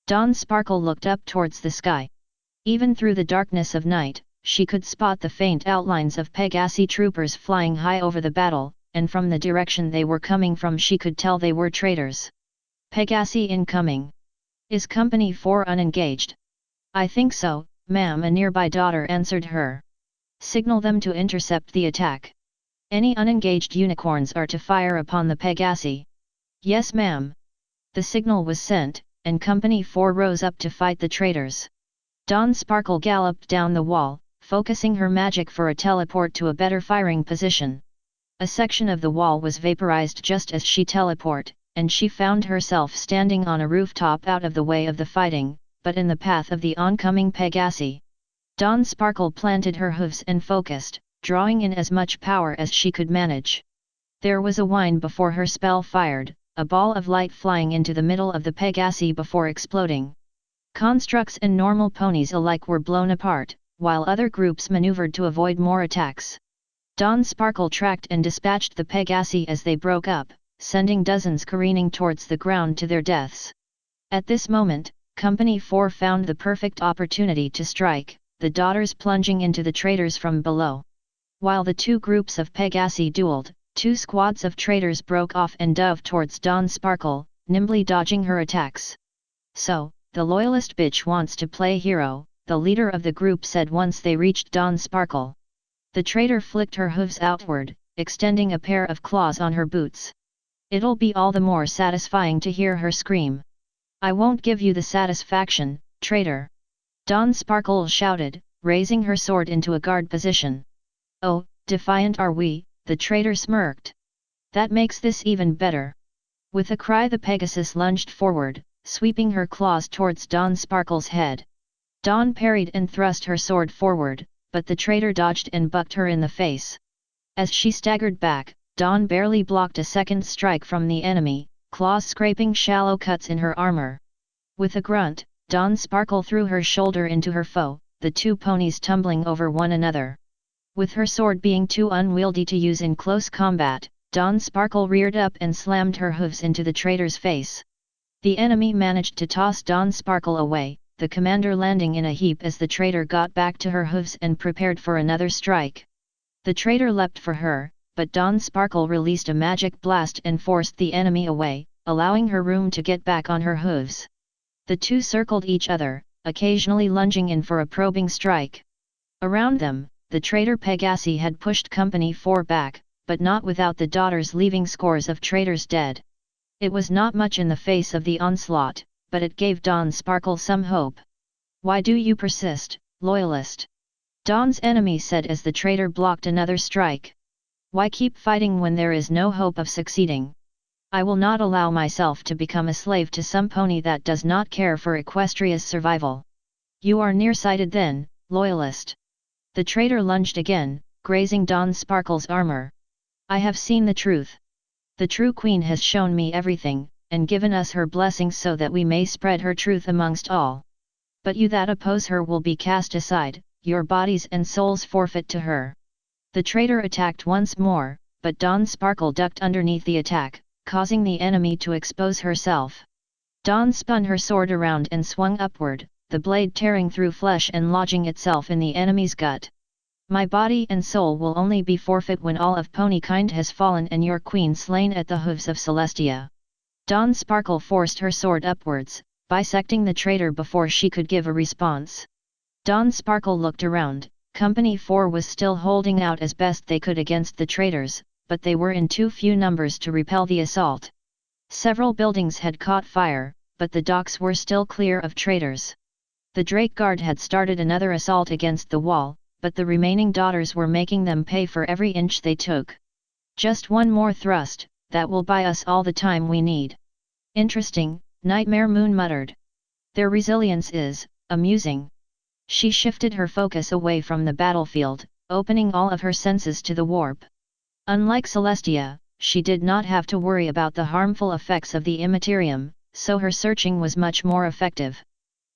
Dawn Sparkle looked up towards the sky. Even through the darkness of night, she could spot the faint outlines of Pegasi troopers flying high over the battle, and from the direction they were coming from she could tell they were traitors. "Pegasi incoming. Is Company 4 unengaged?" "I think so, ma'am," a nearby daughter answered her. "Signal them to intercept the attack. Any unengaged unicorns are to fire upon the Pegasi." "Yes, ma'am." The signal was sent, and Company 4 rose up to fight the traitors. Dawn Sparkle galloped down the wall, focusing her magic for a teleport to a better firing position. A section of the wall was vaporized just as she teleport, and she found herself standing on a rooftop out of the way of the fighting, but in the path of the oncoming Pegasi. Dawn Sparkle planted her hooves and focused, drawing in as much power as she could manage. There was a whine before her spell fired, a ball of light flying into the middle of the Pegasi before exploding. Constructs and normal ponies alike were blown apart, while other groups maneuvered to avoid more attacks. Dawn Sparkle tracked and dispatched the Pegasi as they broke up, sending dozens careening towards the ground to their deaths. At this moment, Company 4 found the perfect opportunity to strike, the daughters plunging into the traitors from below. While the two groups of Pegasi dueled, 2 squads of traitors broke off and dove towards Dawn Sparkle, nimbly dodging her attacks. "So, the loyalist bitch wants to play hero," the leader of the group said once they reached Dawn Sparkle. The traitor flicked her hooves outward, extending a pair of claws on her boots. "It'll be all the more satisfying to hear her scream." "I won't give you the satisfaction, traitor!" Dawn Sparkle shouted, raising her sword into a guard position. "Oh, defiant are we," the traitor smirked. "That makes this even better." With a cry the Pegasus lunged forward, sweeping her claws towards Dawn Sparkle's head. Dawn parried and thrust her sword forward, but the traitor dodged and bucked her in the face. As she staggered back, Dawn barely blocked a second strike from the enemy, claws scraping shallow cuts in her armor. With a grunt, Dawn Sparkle threw her shoulder into her foe, the two ponies tumbling over one another. With her sword being too unwieldy to use in close combat, Dawn Sparkle reared up and slammed her hooves into the traitor's face. The enemy managed to toss Dawn Sparkle away, the commander landing in a heap as the traitor got back to her hooves and prepared for another strike. The traitor leapt for her, but Dawn Sparkle released a magic blast and forced the enemy away, allowing her room to get back on her hooves. The two circled each other, occasionally lunging in for a probing strike. Around them, the traitor Pegasi had pushed Company 4 back, but not without the daughters leaving scores of traitors dead. It was not much in the face of the onslaught, but it gave Dawn Sparkle some hope. "Why do you persist, loyalist?" Dawn's enemy said as the traitor blocked another strike. "Why keep fighting when there is no hope of succeeding? I will not allow myself to become a slave to some pony that does not care for Equestria's survival." "You are nearsighted then, loyalist." The traitor lunged again, grazing Dawn Sparkle's armor. "I have seen the truth. The true queen has shown me everything, and given us her blessings so that we may spread her truth amongst all. But you that oppose her will be cast aside, your bodies and souls forfeit to her." The traitor attacked once more, but Dawn Sparkle ducked underneath the attack, causing the enemy to expose herself. Dawn spun her sword around and swung upward, the blade tearing through flesh and lodging itself in the enemy's gut. "My body and soul will only be forfeit when all of Ponykind has fallen and your queen slain at the hooves of Celestia." Dawn Sparkle forced her sword upwards, bisecting the traitor before she could give a response. Dawn Sparkle looked around. Company 4 was still holding out as best they could against the traitors, but they were in too few numbers to repel the assault. Several buildings had caught fire, but the docks were still clear of traitors. The Drake Guard had started another assault against the wall, but the remaining daughters were making them pay for every inch they took. "Just one more thrust, that will buy us all the time we need." "Interesting," Nightmare Moon muttered. "Their resilience is amusing." She shifted her focus away from the battlefield, opening all of her senses to the warp. Unlike Celestia, she did not have to worry about the harmful effects of the Immaterium, so her searching was much more effective.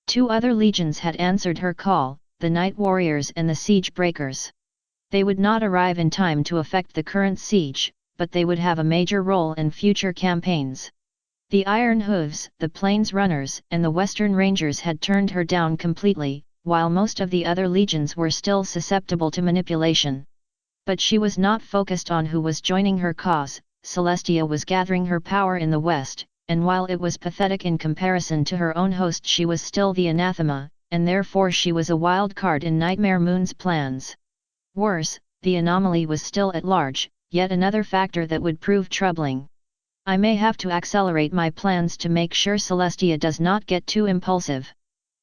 2 other legions had answered her call, the Night Warriors and the Siege Breakers. They would not arrive in time to affect the current siege, but they would have a major role in future campaigns. The Iron Hooves, the Plains Runners and the Western Rangers had turned her down completely, while most of the other legions were still susceptible to manipulation. But she was not focused on who was joining her cause. Celestia was gathering her power in the west, and while it was pathetic in comparison to her own host, she was still the anathema, and therefore she was a wild card in Nightmare Moon's plans. Worse, the anomaly was still at large, yet another factor that would prove troubling. "I may have to accelerate my plans to make sure Celestia does not get too impulsive."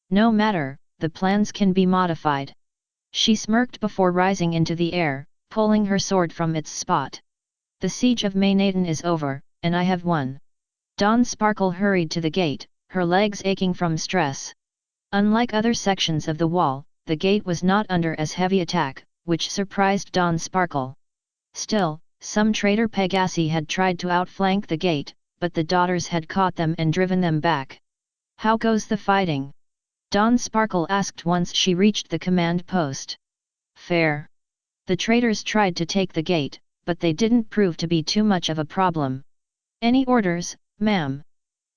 "No matter, the plans can be modified." She smirked before rising into the air, pulling her sword from its spot. "The siege of Maynaden is over, and I have won." Dawn Sparkle hurried to the gate, her legs aching from stress. Unlike other sections of the wall, the gate was not under as heavy attack, which surprised Dawn Sparkle. Still, some traitor Pegasi had tried to outflank the gate, but the daughters had caught them and driven them back. "How goes the fighting?" Dawn Sparkle asked once she reached the command post. "Fair." The traitors tried to take the gate, but they didn't prove to be too much of a problem. "Any orders, ma'am?"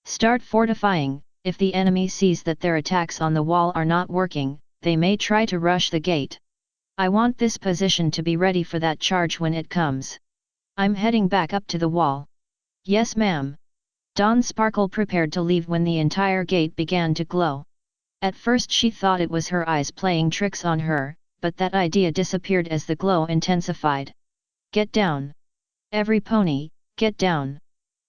"Start fortifying. If the enemy sees that their attacks on the wall are not working, they may try to rush the gate. I want this position to be ready for that charge when it comes. I'm heading back up to the wall." "Yes ma'am." Dawn Sparkle prepared to leave when the entire gate began to glow. At first she thought it was her eyes playing tricks on her, but that idea disappeared as the glow intensified. "Get down! Every pony, get down!"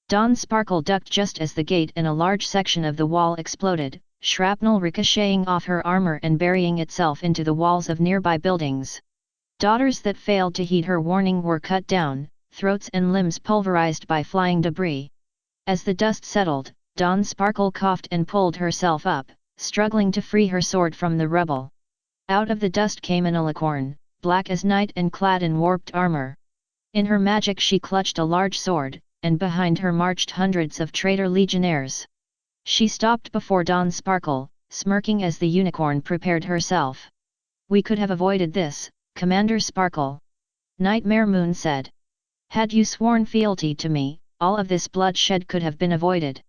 Dawn Sparkle ducked just as the gate and a large section of the wall exploded, shrapnel ricocheting off her armor and burying itself into the walls of nearby buildings. Daughters that failed to heed her warning were cut down, throats and limbs pulverized by flying debris. As the dust settled, Dawn Sparkle coughed and pulled herself up, struggling to free her sword from the rubble. Out of the dust came an alicorn, black as night and clad in warped armor. In her magic she clutched a large sword, and behind her marched hundreds of traitor legionnaires. She stopped before Dawn Sparkle, smirking as the unicorn prepared herself. "We could have avoided this, Commander Sparkle," Nightmare Moon said. "Had you sworn fealty to me, all of this bloodshed could have been avoided."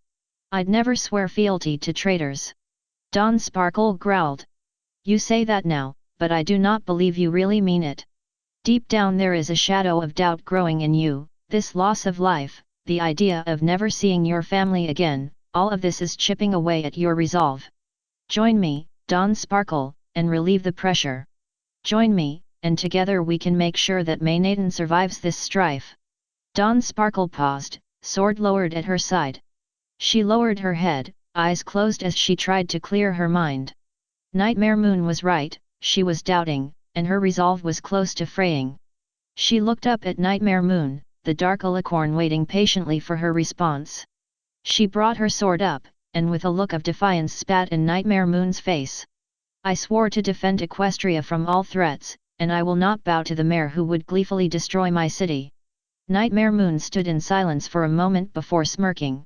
"I'd never swear fealty to traitors," Dawn Sparkle growled. "You say that now, but I do not believe you really mean it. Deep down there is a shadow of doubt growing in you. This loss of life, the idea of never seeing your family again, all of this is chipping away at your resolve. Join me, Dawn Sparkle, and relieve the pressure. Join me, and together we can make sure that Maynaden survives this strife." Dawn Sparkle paused, sword lowered at her side. She lowered her head, eyes closed as she tried to clear her mind. Nightmare Moon was right, she was doubting, and her resolve was close to fraying. She looked up at Nightmare Moon, the dark alicorn waiting patiently for her response. She brought her sword up, and with a look of defiance spat in Nightmare Moon's face. I swore to defend Equestria from all threats, and I will not bow to the mare who would gleefully destroy my city. Nightmare Moon stood in silence for a moment before smirking.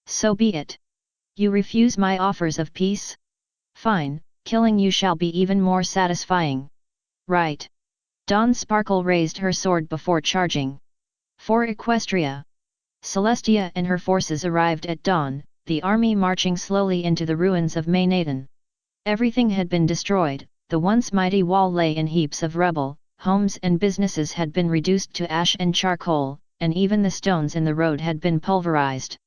So be it. You refuse my offers of peace? Fine, killing you shall be even more satisfying. Right. Dawn Sparkle raised her sword before charging. For Equestria. Celestia and her forces arrived at dawn, the army marching slowly into the ruins of Maynaden. Everything had been destroyed, the once mighty wall lay in heaps of rubble, homes and businesses had been reduced to ash and charcoal, and even the stones in the road had been pulverized.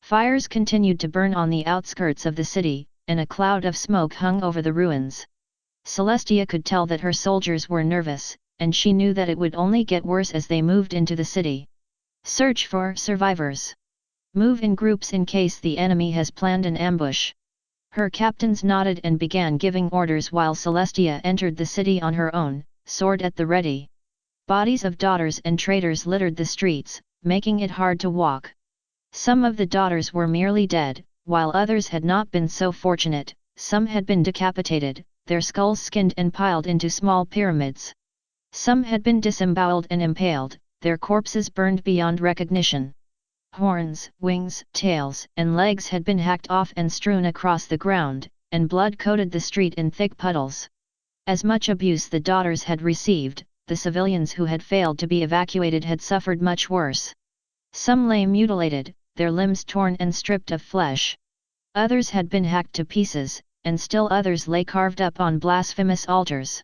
Fires continued to burn on the outskirts of the city, and a cloud of smoke hung over the ruins. Celestia could tell that her soldiers were nervous, and she knew that it would only get worse as they moved into the city. Search for survivors. Move in groups in case the enemy has planned an ambush. Her captains nodded and began giving orders while Celestia entered the city on her own, sword at the ready. Bodies of daughters and traitors littered the streets, making it hard to walk. Some of the daughters were merely dead, while others had not been so fortunate. Some had been decapitated, their skulls skinned and piled into small pyramids. Some had been disemboweled and impaled, their corpses burned beyond recognition. Horns, wings, tails, and legs had been hacked off and strewn across the ground, and blood coated the street in thick puddles. As much abuse the daughters had received, the civilians who had failed to be evacuated had suffered much worse. Some lay mutilated, their limbs torn and stripped of flesh. Others had been hacked to pieces, and still others lay carved up on blasphemous altars.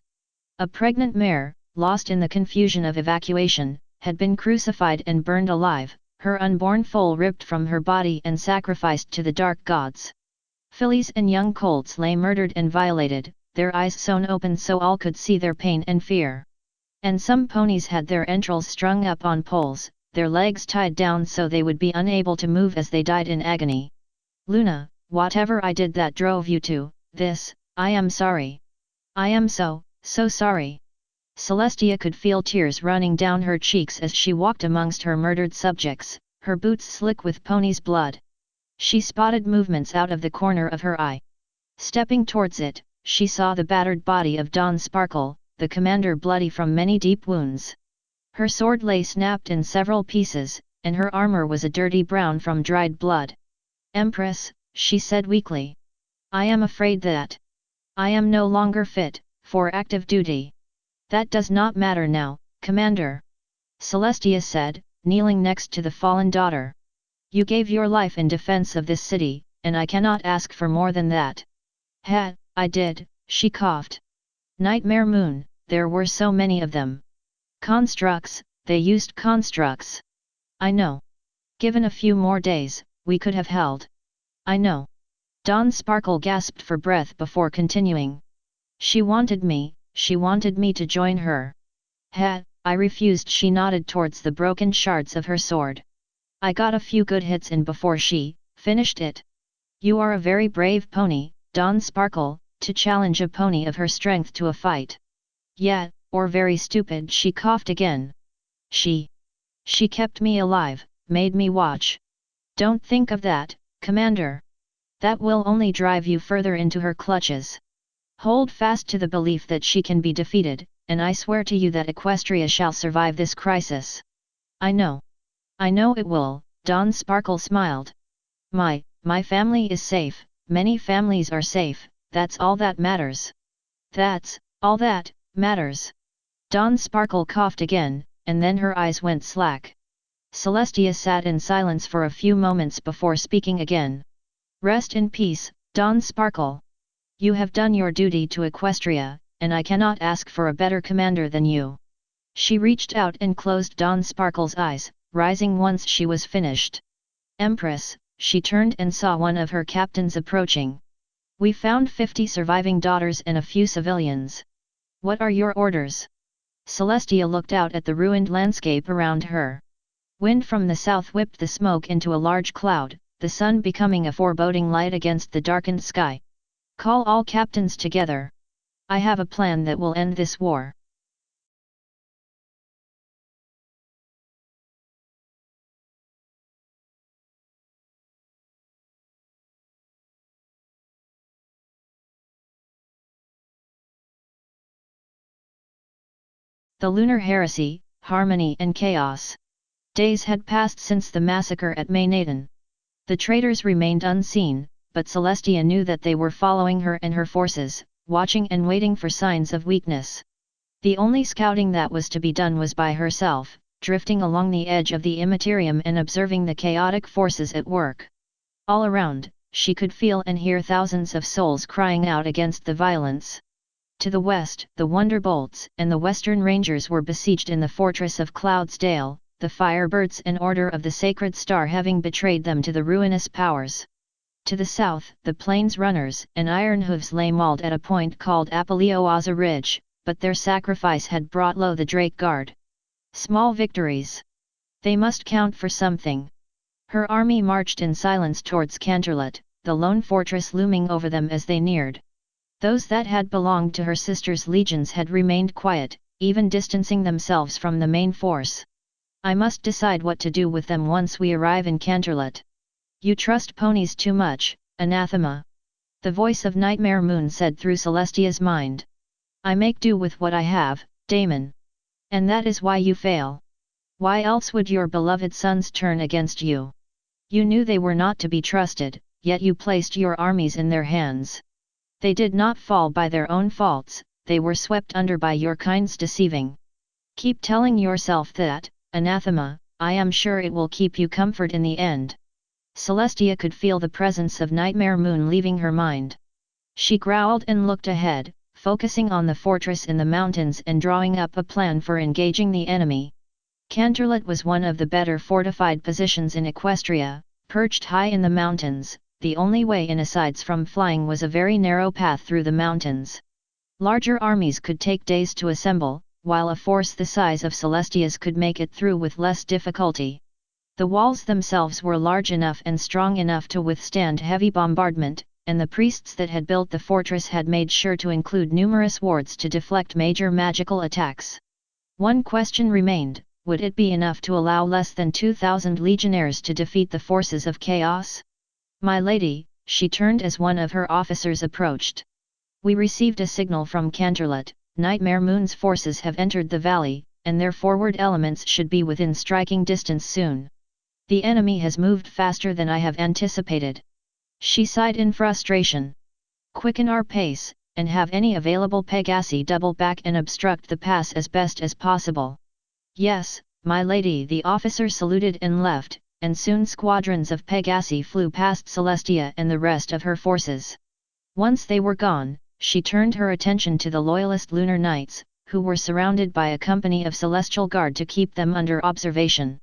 A pregnant mare, lost in the confusion of evacuation, had been crucified and burned alive, her unborn foal ripped from her body and sacrificed to the dark gods. Fillies and young colts lay murdered and violated, their eyes sewn open so all could see their pain and fear. And some ponies had their entrails strung up on poles, their legs tied down so they would be unable to move as they died in agony. Luna, whatever I did that drove you to this, I am sorry. I am so sorry. Celestia could feel tears running down her cheeks as she walked amongst her murdered subjects, her boots slick with pony's blood. She spotted movements out of the corner of her eye. Stepping towards it, she saw the battered body of Dawn Sparkle, the commander bloody from many deep wounds. Her sword lay snapped in several pieces, and her armor was a dirty brown from dried blood. Empress, she said weakly. I am afraid that I am no longer fit for active duty. That does not matter now, Commander. Celestia said, kneeling next to the fallen daughter. You gave your life in defense of this city, and I cannot ask for more than that. Ha, I did, she coughed. Nightmare Moon, there were so many of them. Constructs, they used constructs. I know. Given a few more days, we could have held. I know. Dawn Sparkle gasped for breath before continuing. She wanted me to join her. Ha, I refused. She nodded towards the broken shards of her sword. I got a few good hits in before she finished it. You are a very brave pony, Dawn Sparkle, to challenge a pony of her strength to a fight. Yeah, or very stupid. She coughed again. She kept me alive, made me watch. Don't think of that, Commander. That will only drive you further into her clutches. Hold fast to the belief that she can be defeated, and I swear to you that Equestria shall survive this crisis. I know it will, Dawn Sparkle smiled. My family is safe, many families are safe, that's all that matters. That's all that matters. Dawn Sparkle coughed again, and then her eyes went slack. Celestia sat in silence for a few moments before speaking again. Rest in peace, Dawn Sparkle. You have done your duty to Equestria, and I cannot ask for a better commander than you. She reached out and closed Dawn Sparkle's eyes, rising once she was finished. Empress, she turned and saw one of her captains approaching. We found 50 surviving daughters and a few civilians. What are your orders? Celestia looked out at the ruined landscape around her. Wind from the south whipped the smoke into a large cloud, the sun becoming a foreboding light against the darkened sky. Call all captains together. I have a plan that will end this war. The lunar heresy, harmony and chaos. Days had passed since the massacre at Maynaden. The traitors remained unseen, but Celestia knew that they were following her and her forces, watching and waiting for signs of weakness. The only scouting that was to be done was by herself, drifting along the edge of the immaterium and observing the chaotic forces at work. All around, she could feel and hear thousands of souls crying out against the violence. To the west, the Wonderbolts and the Western Rangers were besieged in the fortress of Cloudsdale, the Firebirds and Order of the Sacred Star having betrayed them to the ruinous powers. To the south, the Plains Runners and Iron Hooves lay mauled at a point called Apalioaza Ridge, but their sacrifice had brought low the Drake Guard. Small victories. They must count for something. Her army marched in silence towards Canterlot, the lone fortress looming over them as they neared. Those that had belonged to her sister's legions had remained quiet, even distancing themselves from the main force. I must decide what to do with them once we arrive in Canterlot. You trust ponies too much, anathema. The voice of Nightmare Moon said through Celestia's mind. I make do with what I have, Damon. And that is why you fail. Why else would your beloved sons turn against you? You knew they were not to be trusted, yet you placed your armies in their hands. They did not fall by their own faults, they were swept under by your kind's deceiving. Keep telling yourself that, anathema, I am sure it will keep you comfort in the end. Celestia could feel the presence of Nightmare Moon leaving her mind. She growled and looked ahead, focusing on the fortress in the mountains and drawing up a plan for engaging the enemy. Canterlot was one of the better fortified positions in Equestria, perched high in the mountains. The only way in asides from flying was a very narrow path through the mountains. Larger armies could take days to assemble, while a force the size of Celestia's could make it through with less difficulty. The walls themselves were large enough and strong enough to withstand heavy bombardment, and the priests that had built the fortress had made sure to include numerous wards to deflect major magical attacks. One question remained, would it be enough to allow less than 2,000 legionnaires to defeat the forces of chaos? My lady, she turned as one of her officers approached. We received a signal from Canterlot. Nightmare Moon's forces have entered the valley, and their forward elements should be within striking distance soon. The enemy has moved faster than I have anticipated. She sighed in frustration. Quicken our pace, and have any available Pegasi double back and obstruct the pass as best as possible. Yes, my lady, the officer saluted and left, and soon squadrons of Pegasi flew past Celestia and the rest of her forces. Once they were gone, she turned her attention to the loyalist lunar knights, who were surrounded by a company of celestial guard to keep them under observation.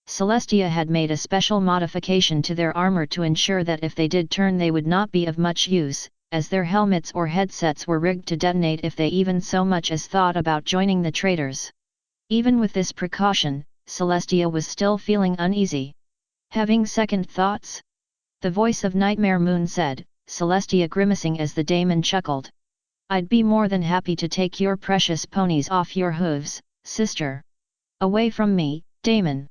Celestia had made a special modification to their armor to ensure that if they did turn they would not be of much use, as their helmets or headsets were rigged to detonate if they even so much as thought about joining the traitors. Even with this precaution, Celestia was still feeling uneasy. Having second thoughts? The voice of Nightmare Moon said, Celestia grimacing as the daemon chuckled. I'd be more than happy to take your precious ponies off your hooves, sister. Away from me, daemon.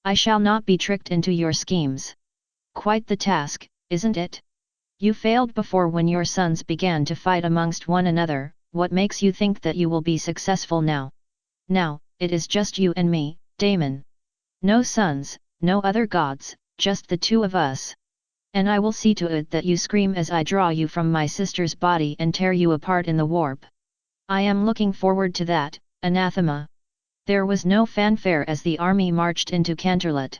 I shall not be tricked into your schemes. Quite the task, isn't it? You failed before when your sons began to fight amongst one another. What makes you think that you will be successful now? Now, it is just you and me, daemon. No sons, no other gods, just the two of us. And I will see to it that you scream as I draw you from my sister's body and tear you apart in the warp. I am looking forward to that, anathema. There was no fanfare as the army marched into Canterlot.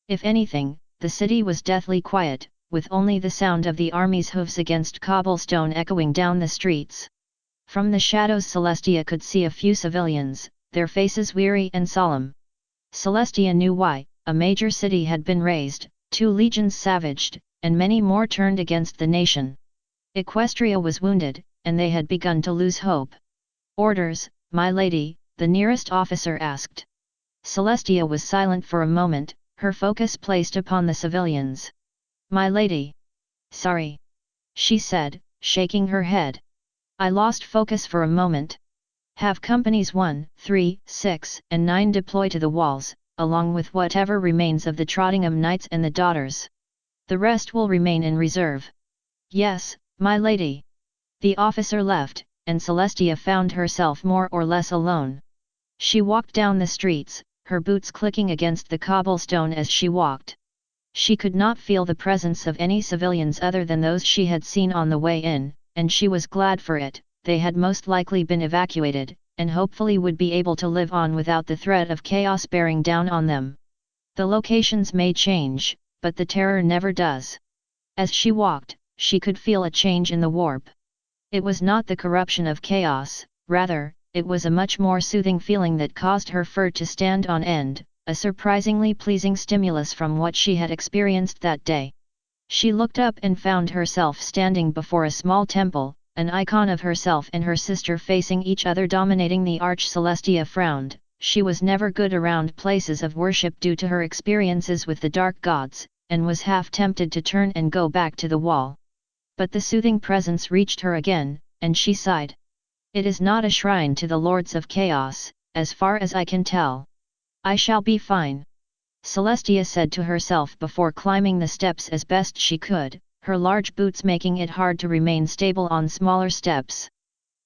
If anything, the city was deathly quiet, with only the sound of the army's hooves against cobblestone echoing down the streets. From the shadows Celestia could see a few civilians, their faces weary and solemn. Celestia knew why. A major city had been razed, 2 legions savaged, and many more turned against the nation. Equestria was wounded, and they had begun to lose hope. Orders, my lady, the nearest officer asked. Celestia was silent for a moment, her focus placed upon the civilians. "My lady. Sorry," she said, shaking her head. "I lost focus for a moment. Have companies 1, 3, 6, and 9 deploy to the walls, along with whatever remains of the Trottingham Knights and the Daughters. The rest will remain in reserve." "Yes, my lady." The officer left, and Celestia found herself more or less alone. She walked down the streets, her boots clicking against the cobblestone as she walked. She could not feel the presence of any civilians other than those she had seen on the way in, and she was glad for it. They had most likely been evacuated, and hopefully would be able to live on without the threat of chaos bearing down on them. The locations may change, but the terror never does. As she walked, she could feel a change in the warp. It was not the corruption of chaos, rather, it was a much more soothing feeling that caused her fur to stand on end, a surprisingly pleasing stimulus from what she had experienced that day. She looked up and found herself standing before a small temple, an icon of herself and her sister facing each other dominating the arch. Celestia frowned. She was never good around places of worship due to her experiences with the dark gods, and was half tempted to turn and go back to the wall. But the soothing presence reached her again, and she sighed. "It is not a shrine to the Lords of Chaos, as far as I can tell. I shall be fine," Celestia said to herself before climbing the steps as best she could, her large boots making it hard to remain stable on smaller steps.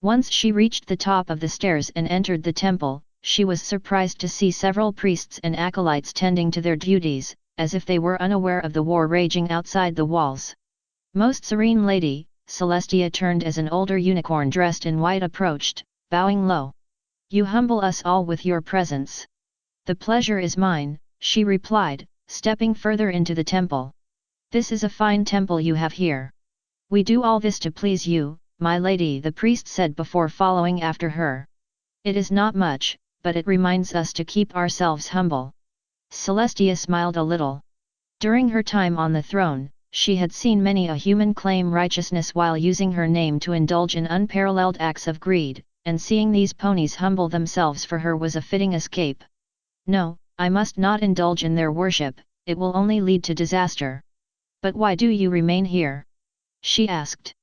Once she reached the top of the stairs and entered the temple, she was surprised to see several priests and acolytes tending to their duties, as if they were unaware of the war raging outside the walls. "Most serene lady," Celestia turned as an older unicorn dressed in white approached, bowing low. "You humble us all with your presence." "The pleasure is mine," she replied, stepping further into the temple. "This is a fine temple you have here. We do all this to please you, my lady," the priest said before following after her. "It is not much, but it reminds us to keep ourselves humble." Celestia smiled a little. During her time on the throne, she had seen many a human claim righteousness while using her name to indulge in unparalleled acts of greed, and seeing these ponies humble themselves for her was a fitting escape. "No, I must not indulge in their worship, it will only lead to disaster." "But why do you remain here?" she asked.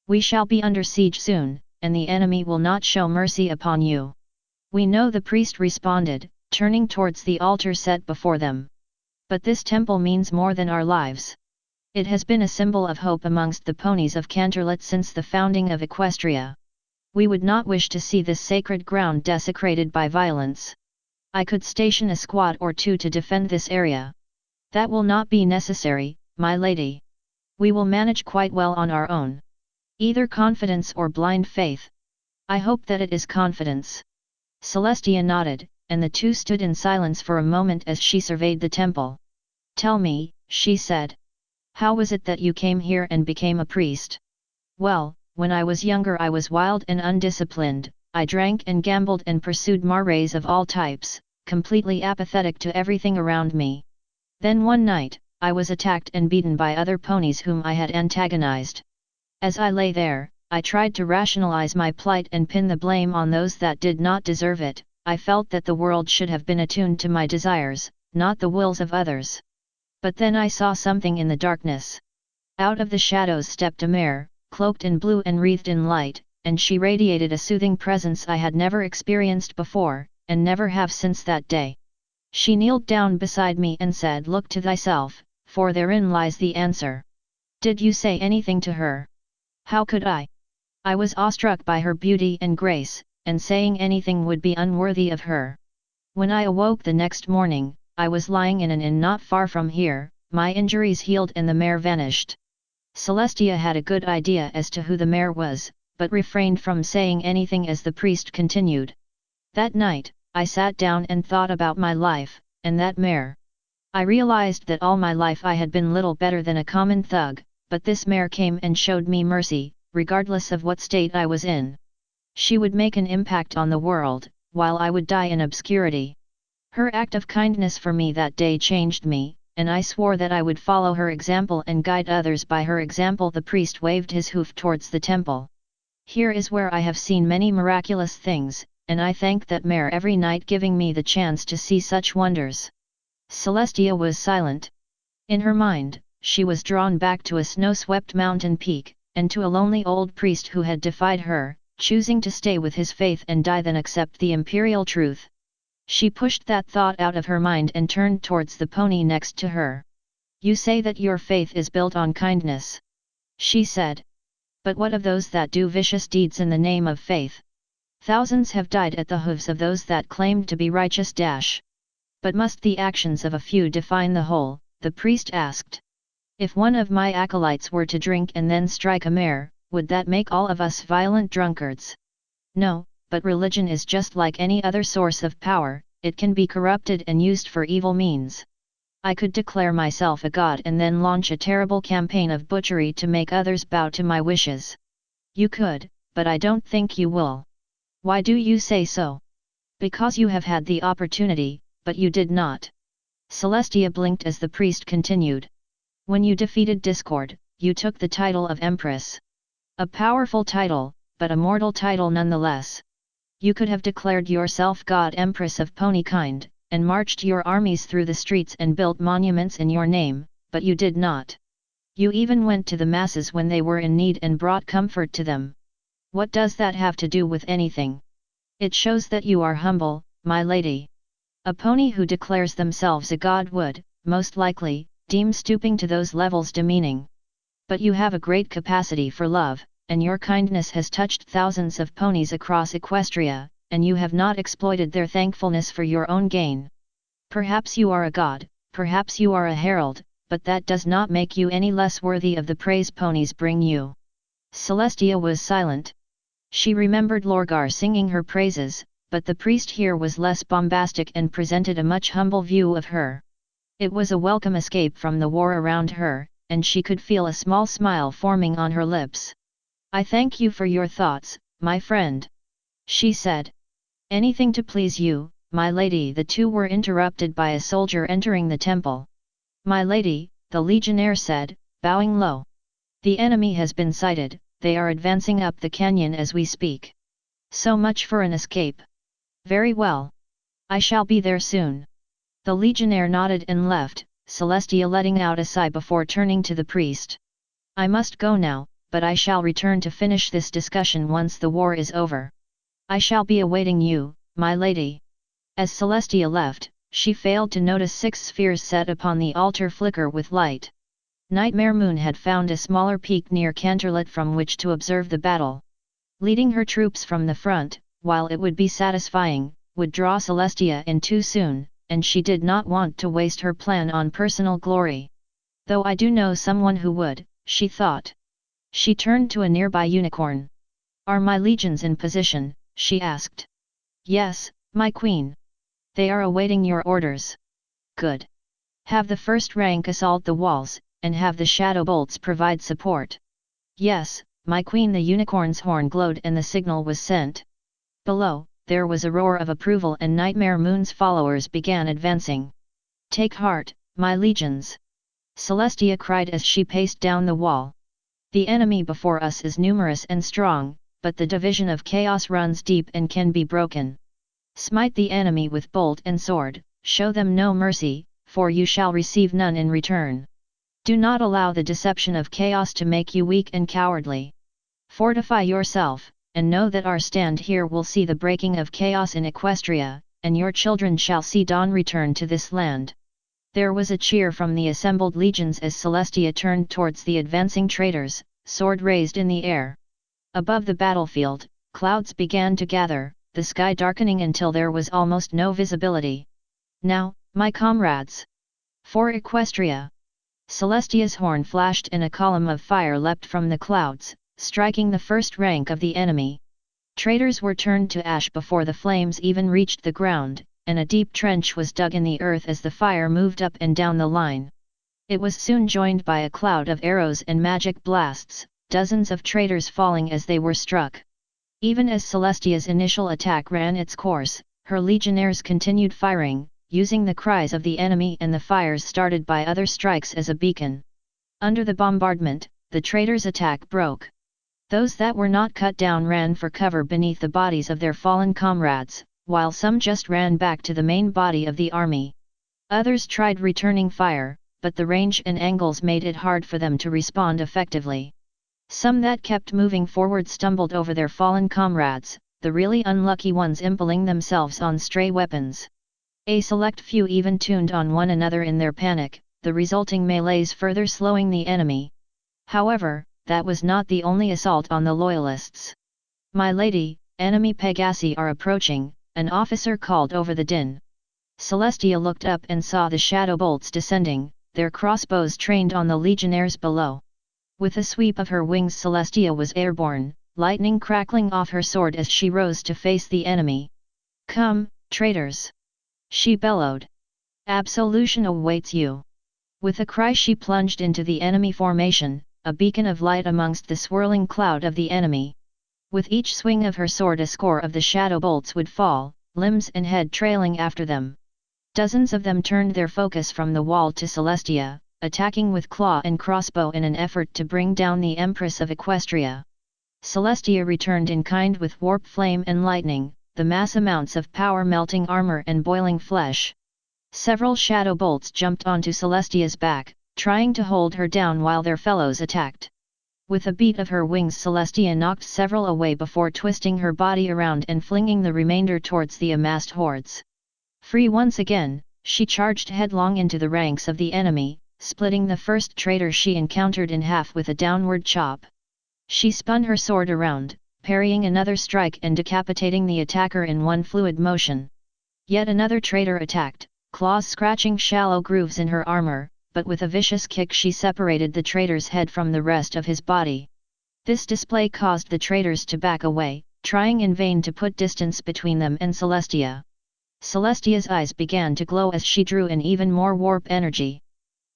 "We shall be under siege soon, and the enemy will not show mercy upon you." "We know," the priest responded, turning towards the altar set before them. "But this temple means more than our lives. It has been a symbol of hope amongst the ponies of Canterlot since the founding of Equestria. We would not wish to see this sacred ground desecrated by violence. I could station a squad or two to defend this area." "That will not be necessary, my lady. We will manage quite well on our own." "Either confidence or blind faith." "I hope that it is confidence." Celestia nodded, and the two stood in silence for a moment as she surveyed the temple. "Tell me," she said. "How was it that you came here and became a priest?" "Well, when I was younger I was wild and undisciplined, I drank and gambled and pursued maraes of all types, completely apathetic to everything around me. Then one night, I was attacked and beaten by other ponies whom I had antagonized. As I lay there, I tried to rationalize my plight and pin the blame on those that did not deserve it. I felt that the world should have been attuned to my desires, not the wills of others. But then I saw something in the darkness. Out of the shadows stepped a mare, cloaked in blue and wreathed in light, and she radiated a soothing presence I had never experienced before, and never have since that day. She kneeled down beside me and said, 'Look to thyself, for therein lies the answer.' Did you say anything to her?" "How could I? I was awestruck by her beauty and grace, and saying anything would be unworthy of her. When I awoke the next morning, I was lying in an inn not far from here, my injuries healed and the mare vanished." Celestia had a good idea as to who the mare was, but refrained from saying anything as the priest continued. "That night, I sat down and thought about my life, and that mare. I realized that all my life I had been little better than a common thug, but this mare came and showed me mercy, regardless of what state I was in. She would make an impact on the world, while I would die in obscurity. Her act of kindness for me that day changed me, and I swore that I would follow her example and guide others by her example." The priest waved his hoof towards the temple. "Here is where I have seen many miraculous things, and I thank that mare every night giving me the chance to see such wonders." Celestia was silent. In her mind, she was drawn back to a snow-swept mountain peak, and to a lonely old priest who had defied her, choosing to stay with his faith and die than accept the imperial truth. She pushed that thought out of her mind and turned towards the pony next to her. "You say that your faith is built on kindness," she said. "But what of those that do vicious deeds in the name of faith? Thousands have died at the hooves of those that claimed to be righteous. But must the actions of a few define the whole?" the priest asked. "If one of my acolytes were to drink and then strike a mare, would that make all of us violent drunkards? No, but religion is just like any other source of power, it can be corrupted and used for evil means. I could declare myself a god and then launch a terrible campaign of butchery to make others bow to my wishes. You could, but I don't think you will." "Why do you say so?" "Because you have had the opportunity, but you did not." Celestia blinked as the priest continued. "When you defeated discord, you took the title of Empress. A powerful title, but a mortal title nonetheless. You could have declared yourself God Empress of Ponykind, and marched your armies through the streets and built monuments in your name, but you did not. You even went to the masses when they were in need and brought comfort to them. What does that have to do with anything? It shows that you are humble, my lady. A pony who declares themselves a god would, most likely, deem stooping to those levels demeaning. But you have a great capacity for love, and your kindness has touched thousands of ponies across Equestria, and you have not exploited their thankfulness for your own gain. Perhaps you are a god, perhaps you are a herald, but that does not make you any less worthy of the praise ponies bring you." Celestia was silent. She remembered Lorgar singing her praises, but the priest here was less bombastic and presented a much humble view of her. It was a welcome escape from the war around her, and she could feel a small smile forming on her lips. "I thank you for your thoughts, my friend," she said. "Anything to please you, my lady." The two were interrupted by a soldier entering the temple. "My lady," the legionnaire said, bowing low. "The enemy has been sighted, they are advancing up the canyon as we speak. So much for an escape. Very well. I shall be there soon." The legionnaire nodded and left, Celestia letting out a sigh before turning to the priest. "I must go now, but I shall return to finish this discussion once the war is over. I shall be awaiting you, my lady." As Celestia left, she failed to notice 6 spheres set upon the altar flicker with light. Nightmare Moon had found a smaller peak near Canterlet from which to observe the battle. Leading her troops from the front, while it would be satisfying, would draw Celestia in too soon, and she did not want to waste her plan on personal glory. "Though I do know someone who would," she thought. She turned to a nearby unicorn. "Are my legions in position?" she asked. "Yes, my queen. They are awaiting your orders." "Good. Have the first rank assault the walls, and have the shadow bolts provide support." "Yes, my queen." The unicorn's horn glowed and the signal was sent. Below, there was a roar of approval and Nightmare Moon's followers began advancing. "Take heart, my legions!" Celestia cried as she paced down the wall. "The enemy before us is numerous and strong, but the division of chaos runs deep and can be broken. Smite the enemy with bolt and sword, show them no mercy, for you shall receive none in return. Do not allow the deception of chaos to make you weak and cowardly. Fortify yourself, and know that our stand here will see the breaking of chaos in Equestria, and your children shall see dawn return to this land." There was a cheer from the assembled legions as Celestia turned towards the advancing traitors, sword raised in the air. Above the battlefield, clouds began to gather, the sky darkening until there was almost no visibility. "Now, my comrades! For Equestria!" Celestia's horn flashed and a column of fire leapt from the clouds, striking the first rank of the enemy. Traitors were turned to ash before the flames even reached the ground, and a deep trench was dug in the earth as the fire moved up and down the line. It was soon joined by a cloud of arrows and magic blasts, dozens of traitors falling as they were struck. Even as Celestia's initial attack ran its course, her legionnaires continued firing, using the cries of the enemy and the fires started by other strikes as a beacon. Under the bombardment, the traitors' attack broke. Those that were not cut down ran for cover beneath the bodies of their fallen comrades, while some just ran back to the main body of the army. Others tried returning fire, but the range and angles made it hard for them to respond effectively. Some that kept moving forward stumbled over their fallen comrades, the really unlucky ones impaling themselves on stray weapons. A select few even tuned on one another in their panic, the resulting melees further slowing the enemy. However, that was not the only assault on the loyalists. "My lady, enemy Pegasi are approaching," an officer called over the din. Celestia looked up and saw the shadow bolts descending, their crossbows trained on the legionnaires below. With a sweep of her wings Celestia was airborne, lightning crackling off her sword as she rose to face the enemy. "Come, traitors!" she bellowed. "Absolution awaits you." With a cry she plunged into the enemy formation, a beacon of light amongst the swirling cloud of the enemy. With each swing of her sword a score of the shadow bolts would fall, limbs and head trailing after them. Dozens of them turned their focus from the wall to Celestia, attacking with claw and crossbow in an effort to bring down the Empress of Equestria. Celestia returned in kind with warp flame and lightning, the mass amounts of power melting armor and boiling flesh. Several shadow bolts jumped onto Celestia's back, trying to hold her down while their fellows attacked. With a beat of her wings Celestia knocked several away before twisting her body around and flinging the remainder towards the amassed hordes. Free once again, she charged headlong into the ranks of the enemy, splitting the first traitor she encountered in half with a downward chop. She spun her sword around, parrying another strike and decapitating the attacker in one fluid motion. Yet another traitor attacked, claws scratching shallow grooves in her armor, but with a vicious kick she separated the traitor's head from the rest of his body. This display caused the traitors to back away, trying in vain to put distance between them and Celestia. Celestia's eyes began to glow as she drew in even more warp energy.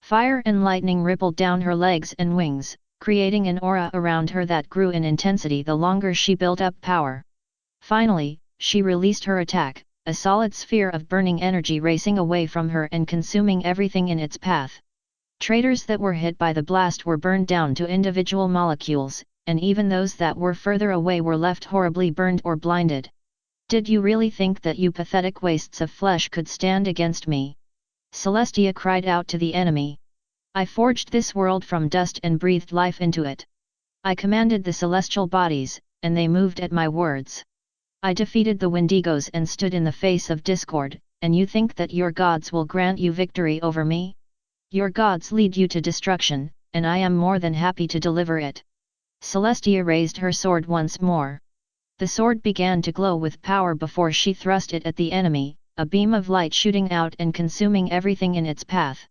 Fire and lightning rippled down her legs and wings, creating an aura around her that grew in intensity the longer she built up power. Finally, she released her attack, a solid sphere of burning energy racing away from her and consuming everything in its path. Traitors that were hit by the blast were burned down to individual molecules, and even those that were further away were left horribly burned or blinded. "Did you really think that you pathetic wastes of flesh could stand against me?" Celestia cried out to the enemy. "I forged this world from dust and breathed life into it. I commanded the celestial bodies, and they moved at my words. I defeated the Wendigos and stood in the face of discord, and you think that your gods will grant you victory over me? Your gods lead you to destruction, and I am more than happy to deliver it." Celestia raised her sword once more. The sword began to glow with power before she thrust it at the enemy, a beam of light shooting out and consuming everything in its path.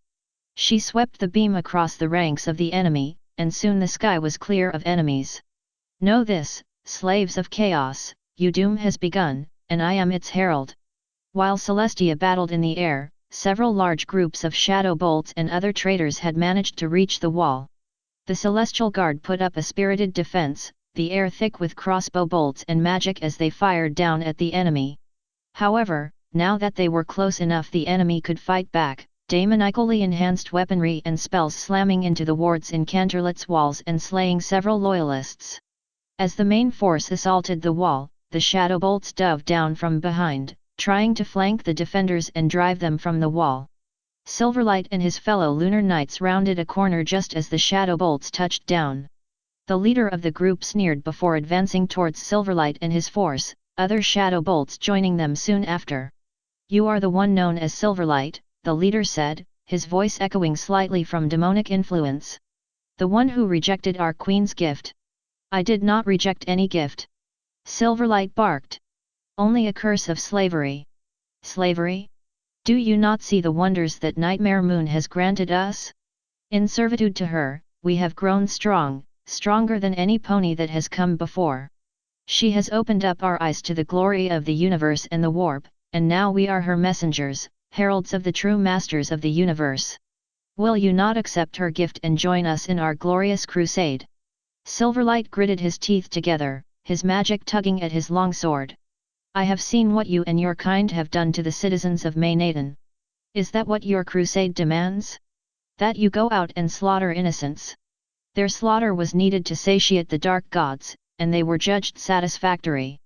She swept the beam across the ranks of the enemy, and soon the sky was clear of enemies. "Know this, slaves of chaos, your doom has begun, and I am its herald." While Celestia battled in the air, several large groups of shadow bolts and other traitors had managed to reach the wall. The Celestial Guard put up a spirited defense, the air thick with crossbow bolts and magic as they fired down at the enemy. However, now that they were close enough the enemy could fight back, demonically enhanced weaponry and spells slamming into the wards in Canterlot's walls and slaying several loyalists. As the main force assaulted the wall, the shadow bolts dove down from behind, trying to flank the defenders and drive them from the wall. Silverlight and his fellow Lunar Knights rounded a corner just as the shadow bolts touched down. The leader of the group sneered before advancing towards Silverlight and his force, other shadow bolts joining them soon after. "You are the one known as Silverlight," the leader said, his voice echoing slightly from demonic influence. "The one who rejected our queen's gift." "I did not reject any gift," Silverlight barked. "Only a curse of slavery." "Slavery? Do you not see the wonders that Nightmare Moon has granted us? In servitude to her, we have grown strong, stronger than any pony that has come before. She has opened up our eyes to the glory of the universe and the warp, and now we are her messengers, heralds of the true masters of the universe. Will you not accept her gift and join us in our glorious crusade?" Silverlight gritted his teeth together, his magic tugging at his long sword. "I have seen what you and your kind have done to the citizens of Maynaden. Is that what your crusade demands? That you go out and slaughter innocents? Their slaughter was needed to satiate the dark gods, and they were judged satisfactory.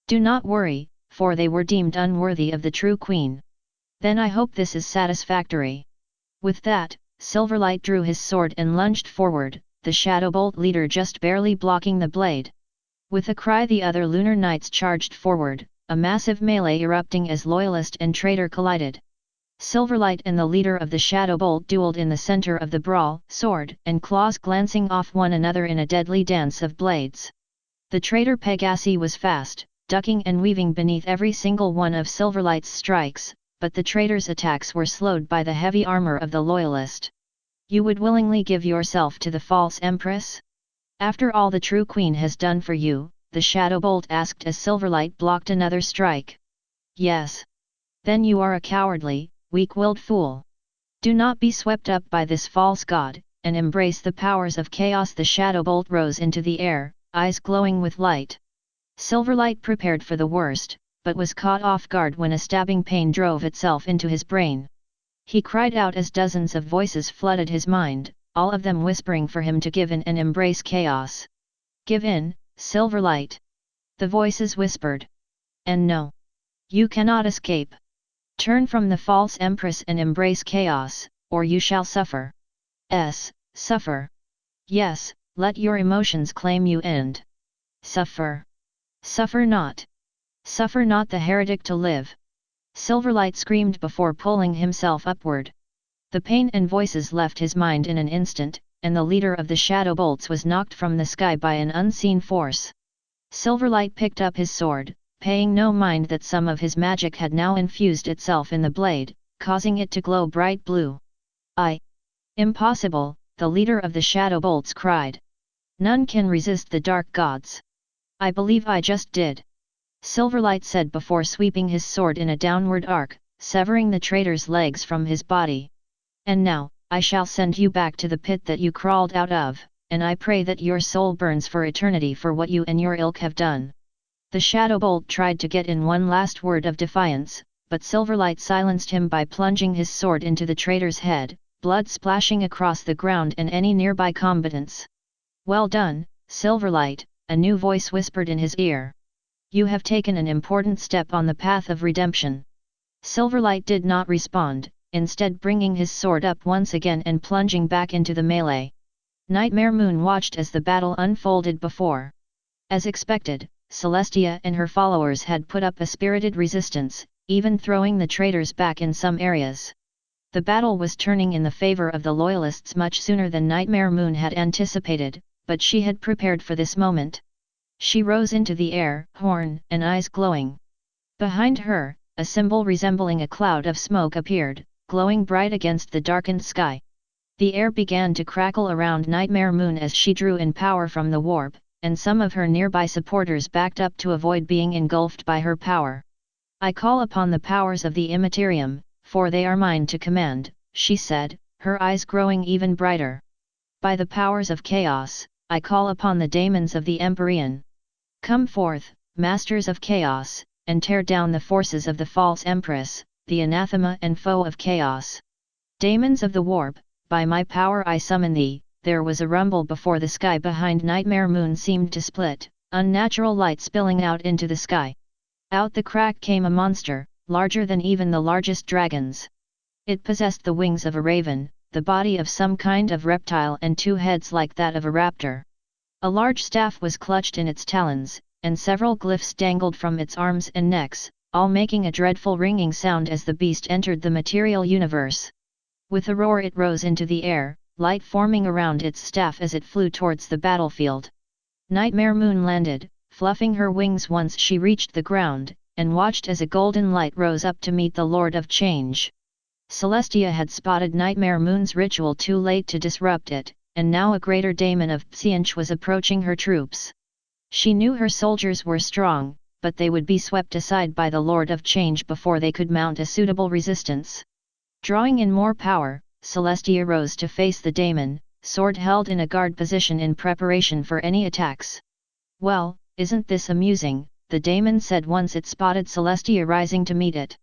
Do not worry, for they were deemed unworthy of the true queen. Then I hope this is satisfactory. With that, Silverlight drew his sword and lunged forward, the Shadowbolt leader just barely blocking the blade. With a cry the other lunar knights charged forward, a massive melee erupting as loyalist and traitor collided. Silverlight and the leader of the Shadowbolt dueled in the center of the brawl, sword and claws glancing off one another in a deadly dance of blades. The traitor Pegasi was fast, ducking and weaving beneath every single one of Silverlight's strikes, but the traitor's attacks were slowed by the heavy armor of the loyalist. You would willingly give yourself to the false Empress? After all the true queen has done for you, the Shadowbolt asked as Silverlight blocked another strike. Yes. Then you are a cowardly, weak-willed fool. Do not be swept up by this false god, and embrace the powers of chaos. The Shadowbolt rose into the air, eyes glowing with light. Silverlight prepared for the worst, but was caught off guard when a stabbing pain drove itself into his brain. He cried out as dozens of voices flooded his mind, all of them whispering for him to give in and embrace chaos. Give in, Silverlight. The voices whispered. And no. You cannot escape. Turn from the false Empress and embrace chaos, or you shall suffer. Suffer. Yes, let your emotions claim you and suffer. Suffer not. Suffer not the heretic to live. Silverlight screamed before pulling himself upward. The pain and voices left his mind in an instant, and the leader of the Shadowbolts was knocked from the sky by an unseen force. Silverlight picked up his sword, paying no mind that some of his magic had now infused itself in the blade, causing it to glow bright blue. Impossible, the leader of the Shadowbolts cried. None can resist the dark gods. I believe I just did. Silverlight said before sweeping his sword in a downward arc, severing the traitor's legs from his body. And now, I shall send you back to the pit that you crawled out of, and I pray that your soul burns for eternity for what you and your ilk have done. The Shadowbolt tried to get in one last word of defiance, but Silverlight silenced him by plunging his sword into the traitor's head, blood splashing across the ground and any nearby combatants. Well done, Silverlight, a new voice whispered in his ear. You have taken an important step on the path of redemption. Silverlight did not respond, instead bringing his sword up once again and plunging back into the melee. Nightmare Moon watched as the battle unfolded before. As expected, Celestia and her followers had put up a spirited resistance, even throwing the traitors back in some areas. The battle was turning in the favor of the Loyalists much sooner than Nightmare Moon had anticipated, but she had prepared for this moment. She rose into the air, horn and eyes glowing. Behind her, a symbol resembling a cloud of smoke appeared, glowing bright against the darkened sky. The air began to crackle around Nightmare Moon as she drew in power from the warp, and some of her nearby supporters backed up to avoid being engulfed by her power. I call upon the powers of the Immaterium, for they are mine to command, she said, her eyes growing even brighter. By the powers of chaos, I call upon the daemons of the Empyrean. Come forth, masters of chaos, and tear down the forces of the false Empress, the anathema and foe of chaos. Daemons of the warp, by my power I summon thee. There was a rumble before the sky behind Nightmare Moon seemed to split, unnatural light spilling out into the sky. Out the crack came a monster, larger than even the largest dragons. It possessed the wings of a raven, the body of some kind of reptile and two heads like that of a raptor. A large staff was clutched in its talons, and several glyphs dangled from its arms and necks, all making a dreadful ringing sound as the beast entered the material universe. With a roar it rose into the air, light forming around its staff as it flew towards the battlefield. Nightmare Moon landed, fluffing her wings once she reached the ground, and watched as a golden light rose up to meet the Lord of Change. Celestia had spotted Nightmare Moon's ritual too late to disrupt it, and now a greater daemon of Psianch was approaching her troops. She knew her soldiers were strong, but they would be swept aside by the Lord of Change before they could mount a suitable resistance. Drawing in more power, Celestia rose to face the daemon, sword held in a guard position in preparation for any attacks. Well, isn't this amusing, the daemon said once it spotted Celestia rising to meet it.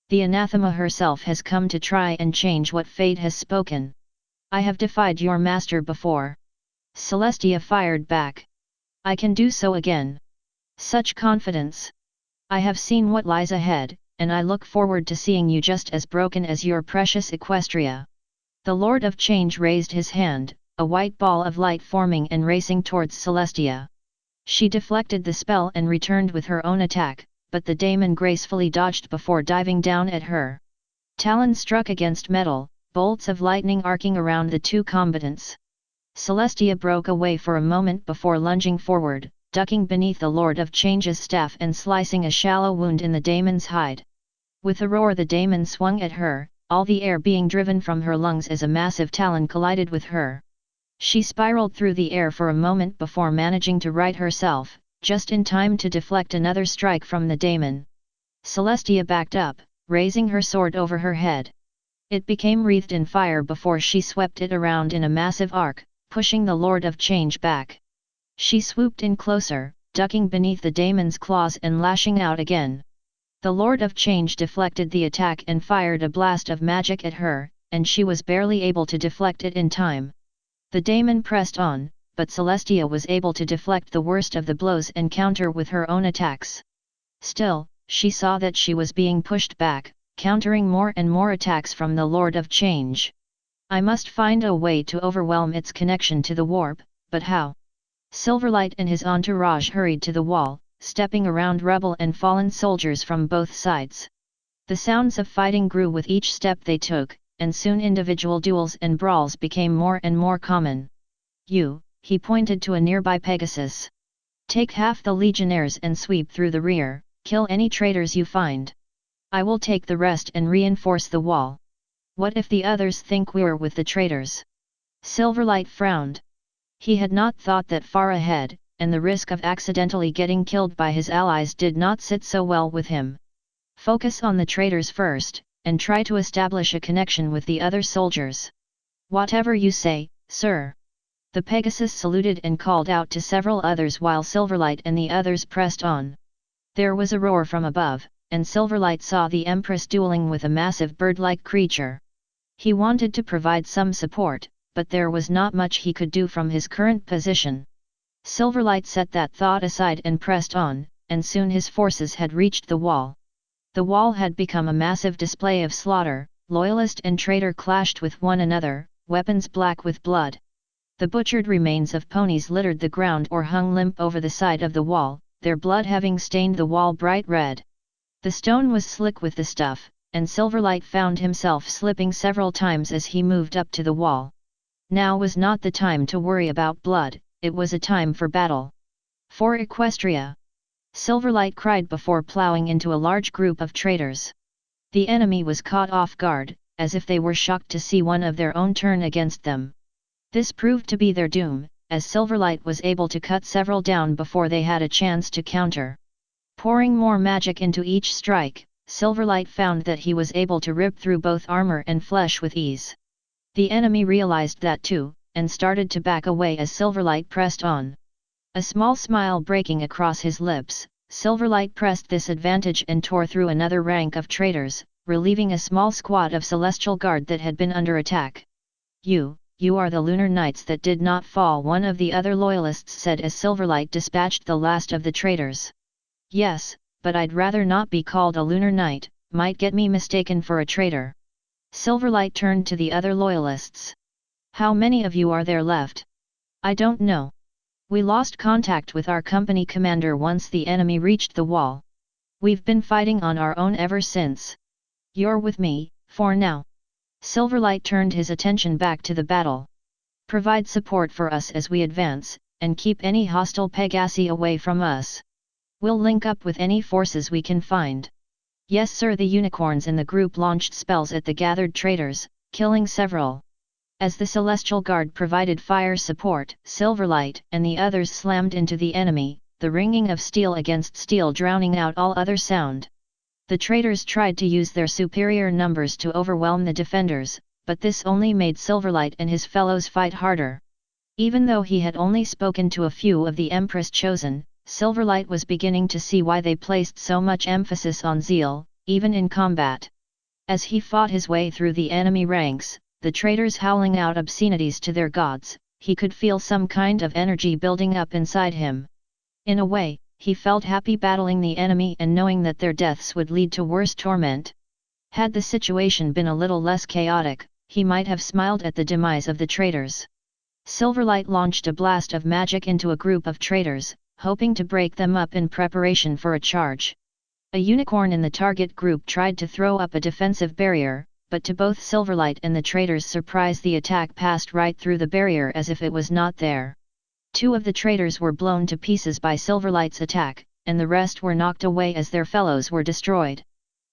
The anathema herself has come to try and change what fate has spoken. I have defied your master before. Celestia fired back. I can do so again. Such confidence. I have seen what lies ahead, and I look forward to seeing you just as broken as your precious Equestria. The Lord of Change raised his hand, a white ball of light forming and racing towards Celestia. She deflected the spell and returned with her own attack, but the daemon gracefully dodged before diving down at her. Talon struck against metal, bolts of lightning arcing around the two combatants. Celestia broke away for a moment before lunging forward, ducking beneath the Lord of Change's staff and slicing a shallow wound in the daemon's hide. With a roar the daemon swung at her, all the air being driven from her lungs as a massive talon collided with her. She spiraled through the air for a moment before managing to right herself, just in time to deflect another strike from the daemon. Celestia backed up, raising her sword over her head. It became wreathed in fire before she swept it around in a massive arc, pushing the Lord of Change back. She swooped in closer, ducking beneath the daemon's claws and lashing out again. The Lord of Change deflected the attack and fired a blast of magic at her, and she was barely able to deflect it in time. The daemon pressed on, but Celestia was able to deflect the worst of the blows and counter with her own attacks. Still, she saw that she was being pushed back, countering more and more attacks from the Lord of Change. I must find a way to overwhelm its connection to the warp, but how? Silverlight and his entourage hurried to the wall, stepping around rebel and fallen soldiers from both sides. The sounds of fighting grew with each step they took, and soon individual duels and brawls became more and more common. He pointed to a nearby Pegasus. Take half the legionnaires and sweep through the rear, kill any traitors you find. I will take the rest and reinforce the wall. What if the others think we're with the traitors? Silverlight frowned. He had not thought that far ahead, and the risk of accidentally getting killed by his allies did not sit so well with him. Focus on the traitors first, and try to establish a connection with the other soldiers. Whatever you say, sir. The Pegasus saluted and called out to several others while Silverlight and the others pressed on. There was a roar from above, and Silverlight saw the Empress dueling with a massive bird-like creature. He wanted to provide some support, but there was not much he could do from his current position. Silverlight set that thought aside and pressed on, and soon his forces had reached the wall. The wall had become a massive display of slaughter, loyalist and traitor clashed with one another, weapons black with blood. The butchered remains of ponies littered the ground or hung limp over the side of the wall, their blood having stained the wall bright red. The stone was slick with the stuff, and Silverlight found himself slipping several times as he moved up to the wall. Now was not the time to worry about blood, it was a time for battle. For Equestria! Silverlight cried before plowing into a large group of traitors. The enemy was caught off guard, as if they were shocked to see one of their own turn against them. This proved to be their doom, as Silverlight was able to cut several down before they had a chance to counter. Pouring more magic into each strike, Silverlight found that he was able to rip through both armor and flesh with ease. The enemy realized that too, and started to back away as Silverlight pressed on. A small smile breaking across his lips, Silverlight pressed this advantage and tore through another rank of traitors, relieving a small squad of Celestial Guard that had been under attack. You are the Lunar Knights that did not fall," one of the other loyalists said as Silverlight dispatched the last of the traitors. "Yes, but I'd rather not be called a Lunar Knight, might get me mistaken for a traitor." Silverlight turned to the other loyalists. "How many of you are there left?" "I don't know. We lost contact with our company commander once the enemy reached the wall. We've been fighting on our own ever since. You're with me, for now." Silverlight turned his attention back to the battle. "Provide support for us as we advance, and keep any hostile Pegasi away from us. We'll link up with any forces we can find." "Yes sir." The unicorns in the group launched spells at the gathered traitors, killing several. As the Celestial Guard provided fire support, Silverlight and the others slammed into the enemy, the ringing of steel against steel drowning out all other sound. The traitors tried to use their superior numbers to overwhelm the defenders, but this only made Silverlight and his fellows fight harder. Even though he had only spoken to a few of the Empress chosen, Silverlight was beginning to see why they placed so much emphasis on zeal, even in combat. As he fought his way through the enemy ranks, the traitors howling out obscenities to their gods, he could feel some kind of energy building up inside him. In a way, he felt happy battling the enemy and knowing that their deaths would lead to worse torment. Had the situation been a little less chaotic, he might have smiled at the demise of the traitors. Silverlight launched a blast of magic into a group of traitors, hoping to break them up in preparation for a charge. A unicorn in the target group tried to throw up a defensive barrier, but to both Silverlight and the traitors' surprise the attack passed right through the barrier as if it was not there. 2 of the traitors were blown to pieces by Silverlight's attack, and the rest were knocked away as their fellows were destroyed.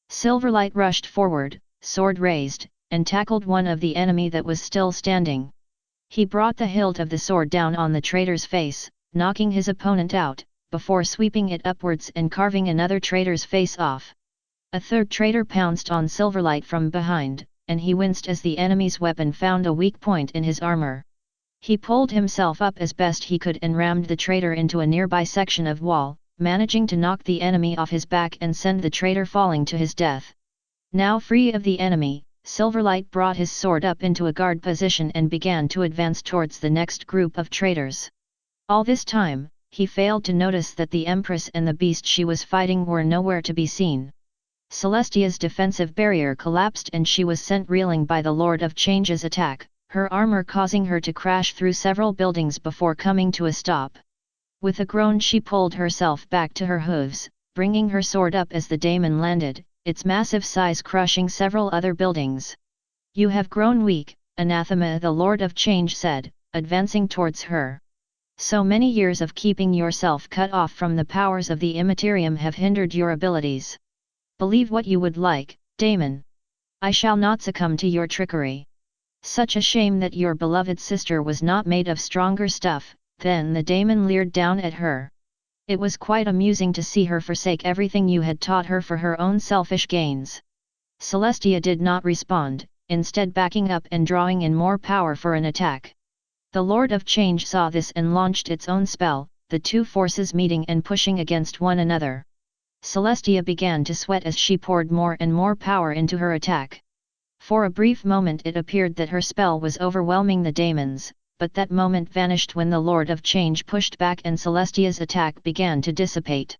Silverlight rushed forward, sword raised, and tackled one of the enemy that was still standing. He brought the hilt of the sword down on the traitor's face, knocking his opponent out, before sweeping it upwards and carving another traitor's face off. A third traitor pounced on Silverlight from behind, and he winced as the enemy's weapon found a weak point in his armor. He pulled himself up as best he could and rammed the traitor into a nearby section of wall, managing to knock the enemy off his back and send the traitor falling to his death. Now free of the enemy, Silverlight brought his sword up into a guard position and began to advance towards the next group of traitors. All this time, he failed to notice that the Empress and the beast she was fighting were nowhere to be seen. Celestia's defensive barrier collapsed and she was sent reeling by the Lord of Change's attack, her armor causing her to crash through several buildings before coming to a stop. With a groan she pulled herself back to her hooves, bringing her sword up as the daemon landed, its massive size crushing several other buildings. "You have grown weak, anathema," the Lord of Change said, advancing towards her. "So many years of keeping yourself cut off from the powers of the Immaterium have hindered your abilities. Believe what you would like, daemon. I shall not succumb to your trickery. Such a shame that your beloved sister was not made of stronger stuff." Then the daemon leered down at her. It was quite amusing to see her forsake everything you had taught her for her own selfish gains. Celestia did not respond, instead backing up and drawing in more power for an attack. The Lord of Change saw this and launched its own spell, the 2 forces meeting and pushing against one another. Celestia began to sweat as she poured more and more power into her attack. For a brief moment it appeared that her spell was overwhelming the daemons, but that moment vanished when the Lord of Change pushed back and Celestia's attack began to dissipate.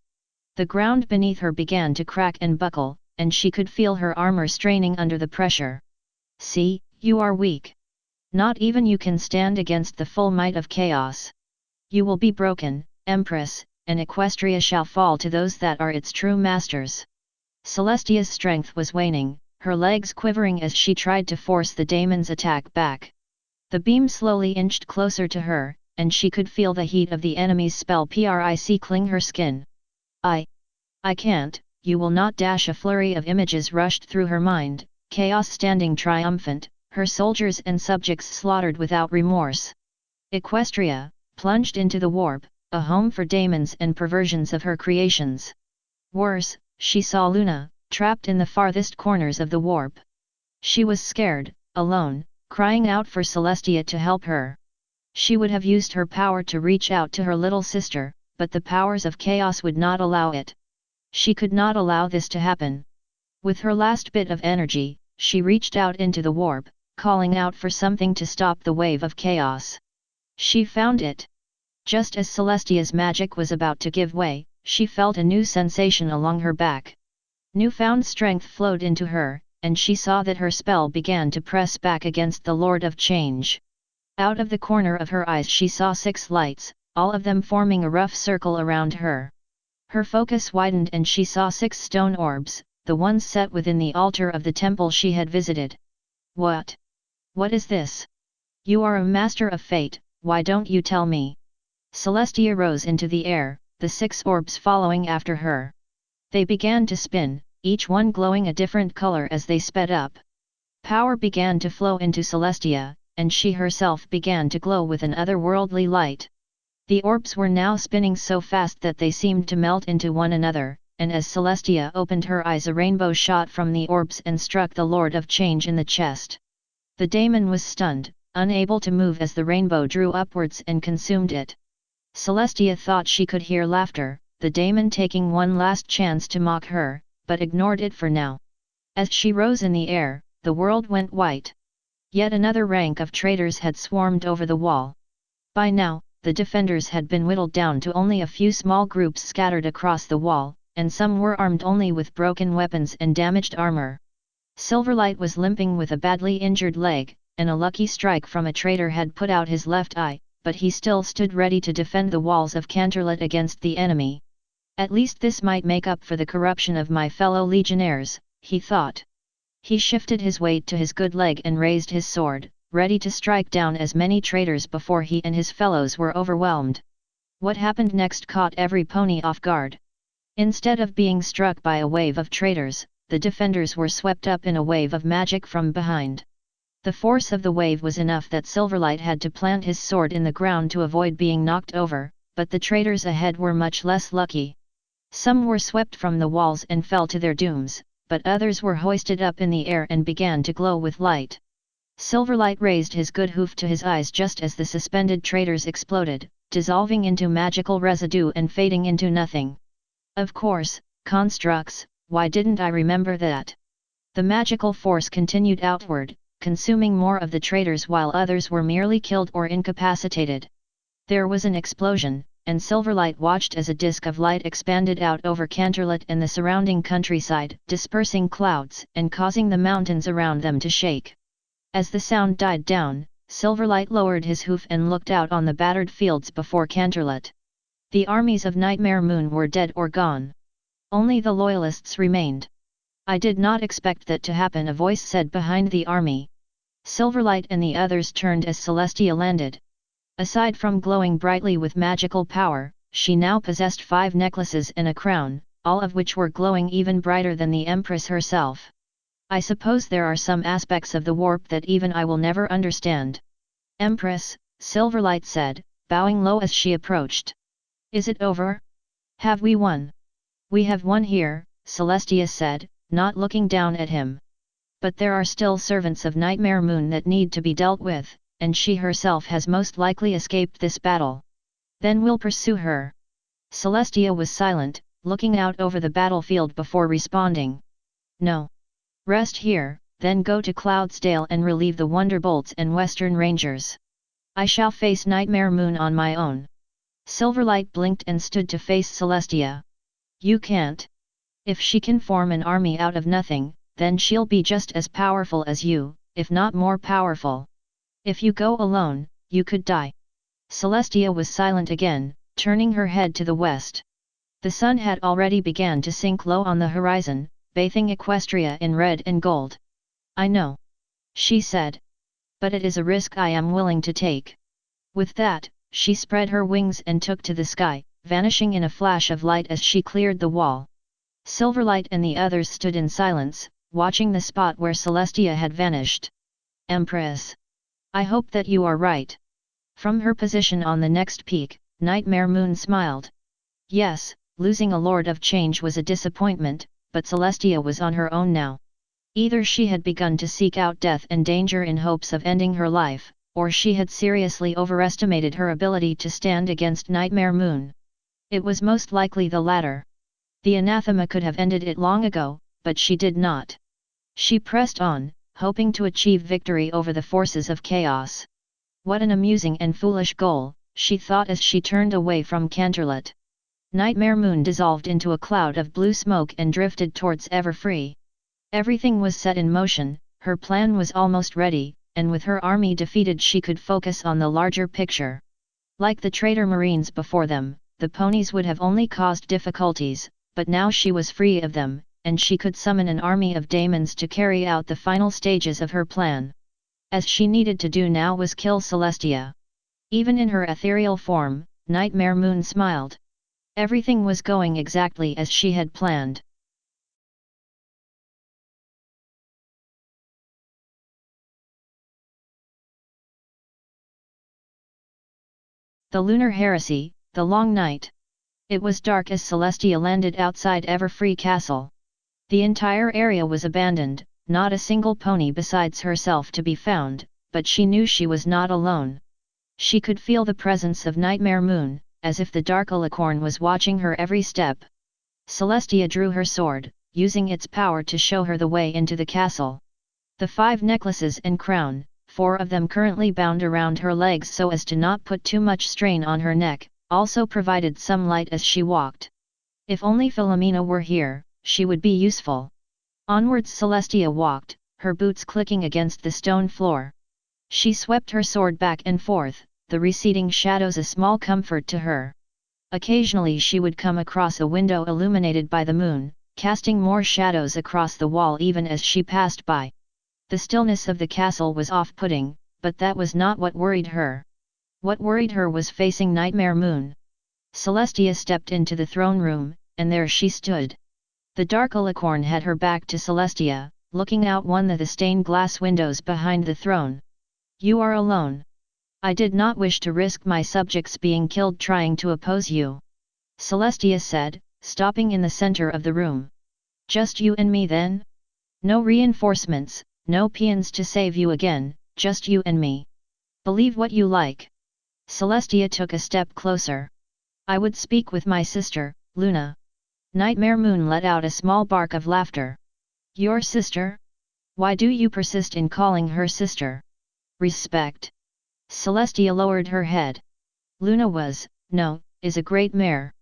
The ground beneath her began to crack and buckle, and she could feel her armor straining under the pressure. "See, you are weak. Not even you can stand against the full might of chaos. You will be broken, Empress, and Equestria shall fall to those that are its true masters." Celestia's strength was waning, her legs quivering as she tried to force the daemon's attack back. The beam slowly inched closer to her, and she could feel the heat of the enemy's spell cling her skin. I can't, you will not dash." A flurry of images rushed through her mind, chaos standing triumphant, her soldiers and subjects slaughtered without remorse. Equestria, plunged into the warp, a home for daemons and perversions of her creations. Worse, she saw Luna, trapped in the farthest corners of the warp. She was scared, alone, crying out for Celestia to help her. She would have used her power to reach out to her little sister, but the powers of chaos would not allow it. She could not allow this to happen. With her last bit of energy, she reached out into the warp, calling out for something to stop the wave of chaos. She found it. Just as Celestia's magic was about to give way, she felt a new sensation along her back. Newfound strength flowed into her, and she saw that her spell began to press back against the Lord of Change. Out of the corner of her eyes she saw 6 lights, all of them forming a rough circle around her. Her focus widened and she saw 6 stone orbs, the ones set within the altar of the temple she had visited. "What? What is this? You are a master of fate, why don't you tell me?" Celestia rose into the air, the 6 orbs following after her. They began to spin, each one glowing a different color as they sped up. Power began to flow into Celestia, and she herself began to glow with an otherworldly light. The orbs were now spinning so fast that they seemed to melt into one another, and as Celestia opened her eyes a rainbow shot from the orbs and struck the Lord of Change in the chest. The daemon was stunned, unable to move as the rainbow drew upwards and consumed it. Celestia thought she could hear laughter, the daemon taking one last chance to mock her, but ignored it for now. As she rose in the air, the world went white. Yet another rank of traitors had swarmed over the wall. By now, the defenders had been whittled down to only a few small groups scattered across the wall, and some were armed only with broken weapons and damaged armor. Silverlight was limping with a badly injured leg, and a lucky strike from a traitor had put out his left eye, but he still stood ready to defend the walls of Canterlot against the enemy. At least this might make up for the corruption of my fellow legionnaires, he thought. He shifted his weight to his good leg and raised his sword, ready to strike down as many traitors before he and his fellows were overwhelmed. What happened next caught every pony off guard. Instead of being struck by a wave of traitors, the defenders were swept up in a wave of magic from behind. The force of the wave was enough that Silverlight had to plant his sword in the ground to avoid being knocked over, but the traitors ahead were much less lucky. Some were swept from the walls and fell to their dooms, but others were hoisted up in the air and began to glow with light. Silverlight raised his good hoof to his eyes just as the suspended traitors exploded, dissolving into magical residue and fading into nothing. Of course, constructs, why didn't I remember that? The magical force continued outward, consuming more of the traitors while others were merely killed or incapacitated. There was an explosion, and Silverlight watched as a disk of light expanded out over Canterlot and the surrounding countryside, dispersing clouds and causing the mountains around them to shake. As the sound died down, Silverlight lowered his hoof and looked out on the battered fields before Canterlot. The armies of Nightmare Moon were dead or gone. Only the loyalists remained. I did not expect that to happen, a voice said behind the army. Silverlight and the others turned as Celestia landed. Aside from glowing brightly with magical power, she now possessed 5 necklaces and a crown, all of which were glowing even brighter than the Empress herself. I suppose there are some aspects of the warp that even I will never understand. Empress, Silverlight said, bowing low as she approached. Is it over? Have we won? We have won here, Celestia said, not looking down at him. But there are still servants of Nightmare Moon that need to be dealt with, and she herself has most likely escaped this battle. Then we'll pursue her. Celestia was silent, looking out over the battlefield before responding. No. Rest here, then go to Cloudsdale and relieve the Wonderbolts and Western Rangers. I shall face Nightmare Moon on my own. Silverlight blinked and stood to face Celestia. You can't. If she can form an army out of nothing, then she'll be just as powerful as you, if not more powerful. If you go alone, you could die. Celestia was silent again, turning her head to the west. The sun had already begun to sink low on the horizon, bathing Equestria in red and gold. I know. She said. But it is a risk I am willing to take. With that, she spread her wings and took to the sky, vanishing in a flash of light as she cleared the wall. Silverlight and the others stood in silence, watching the spot where Celestia had vanished. Empress. I hope that you are right. From her position on the next peak, Nightmare Moon smiled. Yes, losing a Lord of Change was a disappointment, but Celestia was on her own now. Either she had begun to seek out death and danger in hopes of ending her life, or she had seriously overestimated her ability to stand against Nightmare Moon. It was most likely the latter. The anathema could have ended it long ago, but she did not. She pressed on, hoping to achieve victory over the forces of chaos. What an amusing and foolish goal, she thought as she turned away from Canterlot. Nightmare Moon dissolved into a cloud of blue smoke and drifted towards Everfree. Everything was set in motion, her plan was almost ready, and with her army defeated she could focus on the larger picture. Like the traitor marines before them, the ponies would have only caused difficulties, but now she was free of them, and she could summon an army of daemons to carry out the final stages of her plan. As she needed to do now was kill Celestia. Even in her ethereal form, Nightmare Moon smiled. Everything was going exactly as she had planned. The Lunar Heresy, the Long Night. It was dark as Celestia landed outside Everfree Castle. The entire area was abandoned, not a single pony besides herself to be found, but she knew she was not alone. She could feel the presence of Nightmare Moon, as if the Dark Alicorn was watching her every step. Celestia drew her sword, using its power to show her the way into the castle. The 5 necklaces and crown, 4 of them currently bound around her legs so as to not put too much strain on her neck, also provided some light as she walked. If only Philomena were here, she would be useful. Onwards Celestia walked, her boots clicking against the stone floor. She swept her sword back and forth, the receding shadows a small comfort to her. Occasionally she would come across a window illuminated by the moon, casting more shadows across the wall even as she passed by. The stillness of the castle was off-putting, but that was not what worried her. What worried her was facing Nightmare Moon. Celestia stepped into the throne room, and there she stood. The dark alicorn had her back to Celestia, looking out one of the stained glass windows behind the throne. "You are alone. I did not wish to risk my subjects being killed trying to oppose you," Celestia said, stopping in the center of the room. "Just you and me then? No reinforcements, no peons to save you again, just you and me. Believe what you like." Celestia took a step closer. "I would speak with my sister, Luna." Nightmare Moon let out a small bark of laughter. "Your sister? Why do you persist in calling her sister?" "Respect." Celestia lowered her head. "Luna is a great mare.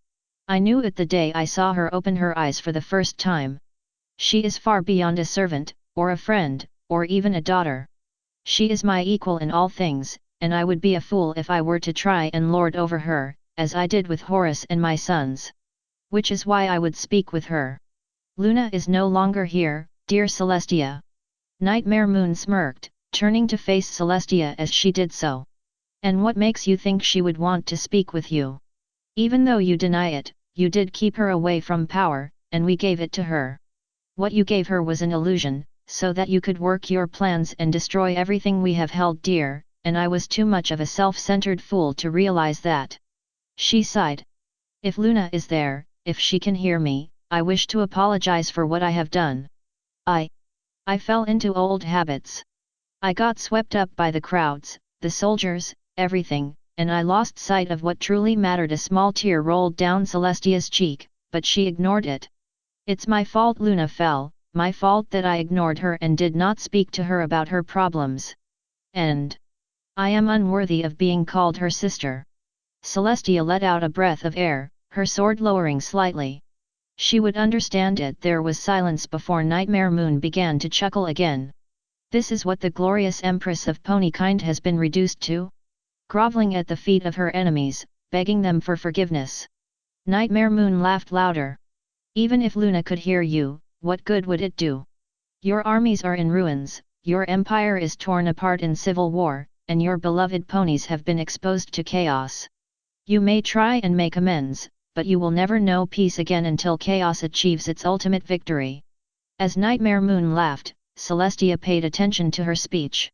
I knew it the day I saw her open her eyes for the first time. She is far beyond a servant, or a friend, or even a daughter. She is my equal in all things, and I would be a fool if I were to try and lord over her, as I did with Horus and my sons. Which is why I would speak with her. Luna is no longer here, dear Celestia." Nightmare Moon smirked, turning to face Celestia as she did so. "And what makes you think she would want to speak with you? Even though you deny it, you did keep her away from power, and we gave it to her. What you gave her was an illusion, so that you could work your plans and destroy everything we have held dear, and I was too much of a self-centered fool to realize that." She sighed. "If Luna is there, if she can hear me, I wish to apologize for what I have done. I fell into old habits. I got swept up by the crowds, the soldiers, everything, and I lost sight of what truly mattered." A small tear rolled down Celestia's cheek, but she ignored it. "It's my fault Luna fell, my fault that I ignored her and did not speak to her about her problems. And I am unworthy of being called her sister." Celestia let out a breath of air, her sword lowering slightly. She would understand it. There was silence before Nightmare Moon began to chuckle again. "This is what the glorious Empress of Ponykind has been reduced to? Groveling at the feet of her enemies, begging them for forgiveness." Nightmare Moon laughed louder. "Even if Luna could hear you, what good would it do? Your armies are in ruins, your empire is torn apart in civil war, and your beloved ponies have been exposed to chaos. You may try and make amends, but you will never know peace again until chaos achieves its ultimate victory." As Nightmare Moon laughed, Celestia paid attention to her speech.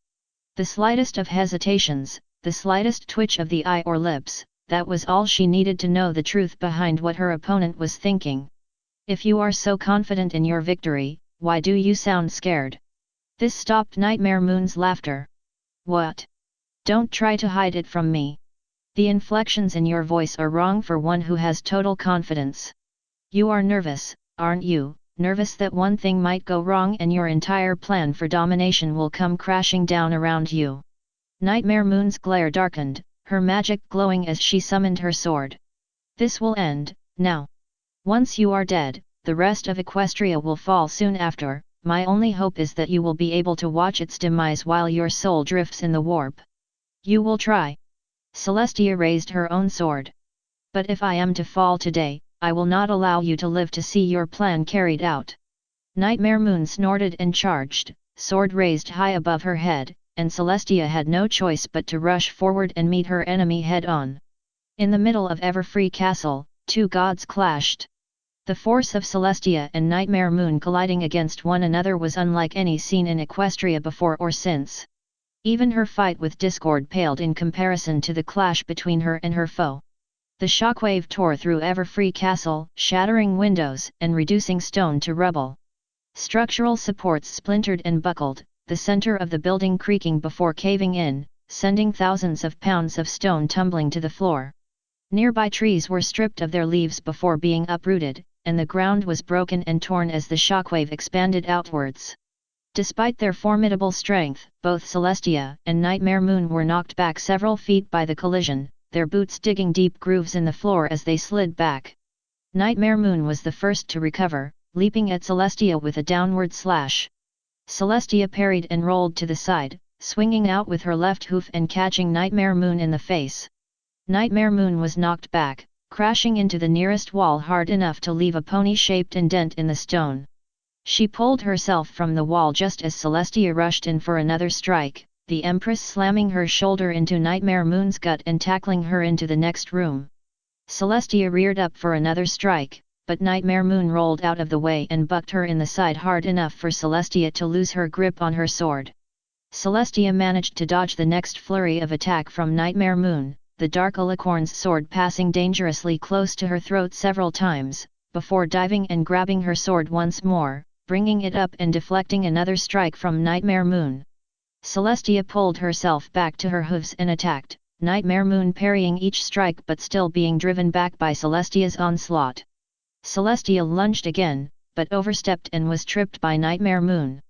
The slightest of hesitations, the slightest twitch of the eye or lips, that was all she needed to know the truth behind what her opponent was thinking. "If you are so confident in your victory, why do you sound scared?" This stopped Nightmare Moon's laughter. "What? Don't try to hide it from me. The inflections in your voice are wrong for one who has total confidence. You are nervous, aren't you? Nervous that one thing might go wrong and your entire plan for domination will come crashing down around you." Nightmare Moon's glare darkened, her magic glowing as she summoned her sword. "This will end, now. Once you are dead, the rest of Equestria will fall soon after. My only hope is that you will be able to watch its demise while your soul drifts in the warp. You will try." Celestia raised her own sword. "But if I am to fall today, I will not allow you to live to see your plan carried out." Nightmare Moon snorted and charged, sword raised high above her head, and Celestia had no choice but to rush forward and meet her enemy head-on. In the middle of Everfree Castle, two gods clashed. The force of Celestia and Nightmare Moon colliding against one another was unlike any seen in Equestria before or since. Even her fight with Discord paled in comparison to the clash between her and her foe. The shockwave tore through Everfree Castle, shattering windows and reducing stone to rubble. Structural supports splintered and buckled, the center of the building creaking before caving in, sending thousands of pounds of stone tumbling to the floor. Nearby trees were stripped of their leaves before being uprooted, and the ground was broken and torn as the shockwave expanded outwards. Despite their formidable strength, both Celestia and Nightmare Moon were knocked back several feet by the collision, their boots digging deep grooves in the floor as they slid back. Nightmare Moon was the first to recover, leaping at Celestia with a downward slash. Celestia parried and rolled to the side, swinging out with her left hoof and catching Nightmare Moon in the face. Nightmare Moon was knocked back, crashing into the nearest wall hard enough to leave a pony-shaped indent in the stone. She pulled herself from the wall just as Celestia rushed in for another strike, the Empress slamming her shoulder into Nightmare Moon's gut and tackling her into the next room. Celestia reared up for another strike, but Nightmare Moon rolled out of the way and bucked her in the side hard enough for Celestia to lose her grip on her sword. Celestia managed to dodge the next flurry of attack from Nightmare Moon, the Dark Alicorn's sword passing dangerously close to her throat several times, before diving and grabbing her sword once more, bringing it up and deflecting another strike from Nightmare Moon. Celestia pulled herself back to her hooves and attacked, Nightmare Moon parrying each strike but still being driven back by Celestia's onslaught. Celestia lunged again, but overstepped and was tripped by Nightmare Moon.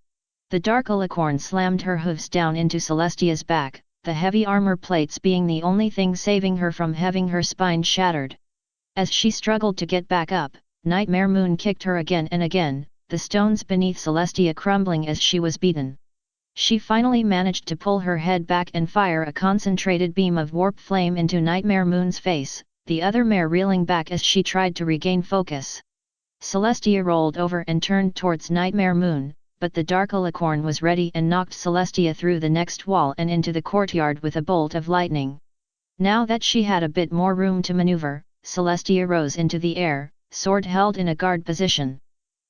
The Dark Alicorn slammed her hooves down into Celestia's back, the heavy armor plates being the only thing saving her from having her spine shattered. As she struggled to get back up, Nightmare Moon kicked her again and again, the stones beneath Celestia crumbling as she was beaten. She finally managed to pull her head back and fire a concentrated beam of warp flame into Nightmare Moon's face, the other mare reeling back as she tried to regain focus. Celestia rolled over and turned towards Nightmare Moon, but the Dark Alicorn was ready and knocked Celestia through the next wall and into the courtyard with a bolt of lightning. Now that she had a bit more room to maneuver, Celestia rose into the air, sword held in a guard position.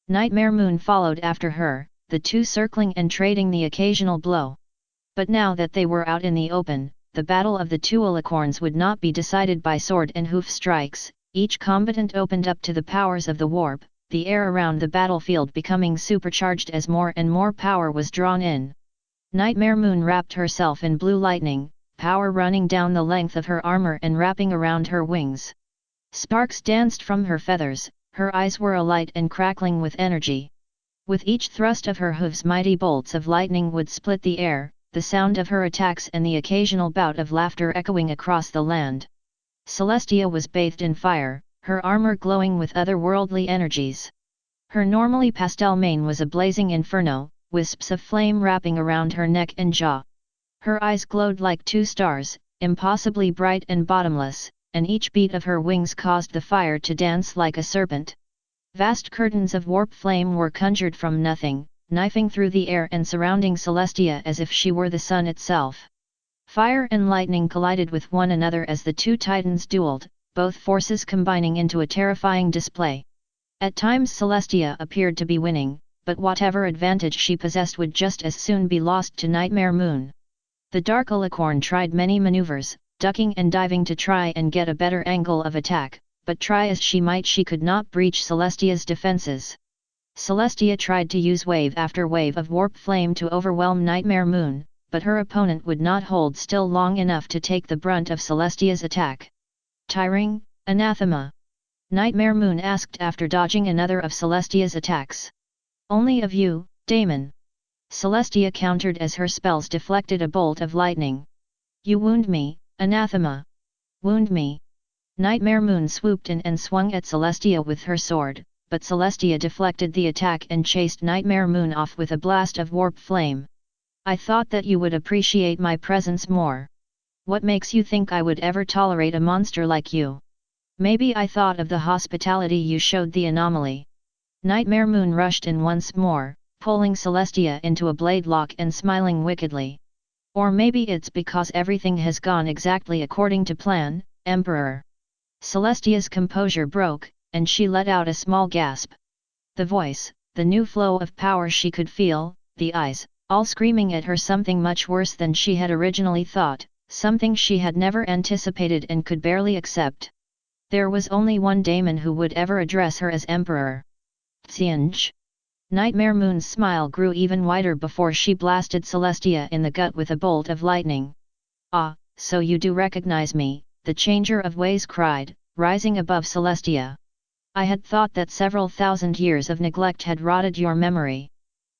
Nightmare Moon followed after her, the two circling and trading the occasional blow. But now that they were out in the open, the battle of the two alicorns would not be decided by sword and hoof strikes, each combatant opened up to the powers of the warp, the air around the battlefield becoming supercharged as more and more power was drawn in. Nightmare Moon wrapped herself in blue lightning, power running down the length of her armor and wrapping around her wings. Sparks danced from her feathers, her eyes were alight and crackling with energy. With each thrust of her hooves mighty bolts of lightning would split the air, the sound of her attacks and the occasional bout of laughter echoing across the land. Celestia was bathed in fire, her armor glowing with otherworldly energies. Her normally pastel mane was a blazing inferno, wisps of flame wrapping around her neck and jaw. Her eyes glowed like two stars, impossibly bright and bottomless, and each beat of her wings caused the fire to dance like a serpent. Vast curtains of warp flame were conjured from nothing, knifing through the air and surrounding Celestia as if she were the sun itself. Fire and lightning collided with one another as the two titans dueled, both forces combining into a terrifying display. At times Celestia appeared to be winning, but whatever advantage she possessed would just as soon be lost to Nightmare Moon. The Dark Alicorn tried many maneuvers, ducking and diving to try and get a better angle of attack, but try as she might she could not breach Celestia's defenses. Celestia tried to use wave after wave of warp flame to overwhelm Nightmare Moon, but her opponent would not hold still long enough to take the brunt of Celestia's attack. Tiring, anathema? Nightmare Moon asked after dodging another of Celestia's attacks. Only of you, Damon. Celestia countered as her spells deflected a bolt of lightning. You wound me, anathema. Wound me. Nightmare Moon swooped in and swung at Celestia with her sword, but Celestia deflected the attack and chased Nightmare Moon off with a blast of warp flame. I thought that you would appreciate my presence more. What makes you think I would ever tolerate a monster like you? Maybe I thought of the hospitality you showed the anomaly. Nightmare Moon rushed in once more, pulling Celestia into a blade lock and smiling wickedly. Or maybe it's because everything has gone exactly according to plan, Emperor. Celestia's composure broke, and she let out a small gasp. The voice, the new flow of power she could feel, the eyes, all screaming at her something much worse than she had originally thought, something she had never anticipated and could barely accept. There was only one Damon who would ever address her as Emperor. Tsinj. Nightmare Moon's smile grew even wider before she blasted Celestia in the gut with a bolt of lightning. Ah, so you do recognize me, the Changer of Ways cried, rising above Celestia. I had thought that several thousand years of neglect had rotted your memory.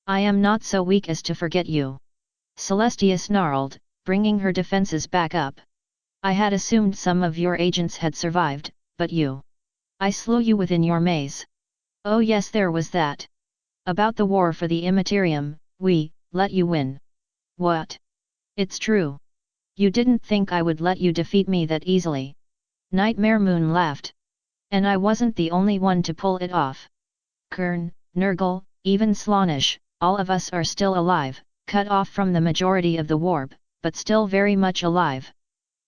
I am not so weak as to forget you. Celestia snarled, bringing her defenses back up. I had assumed some of your agents had survived, but you. I slew you within your maze. Oh yes, there was that. About the war for the Immaterium, we let you win. What? It's true. You didn't think I would let you defeat me that easily. Nightmare Moon laughed. And I wasn't the only one to pull it off. Kern, Nurgle, even Slaanesh, all of us are still alive, cut off from the majority of the warp, but still very much alive.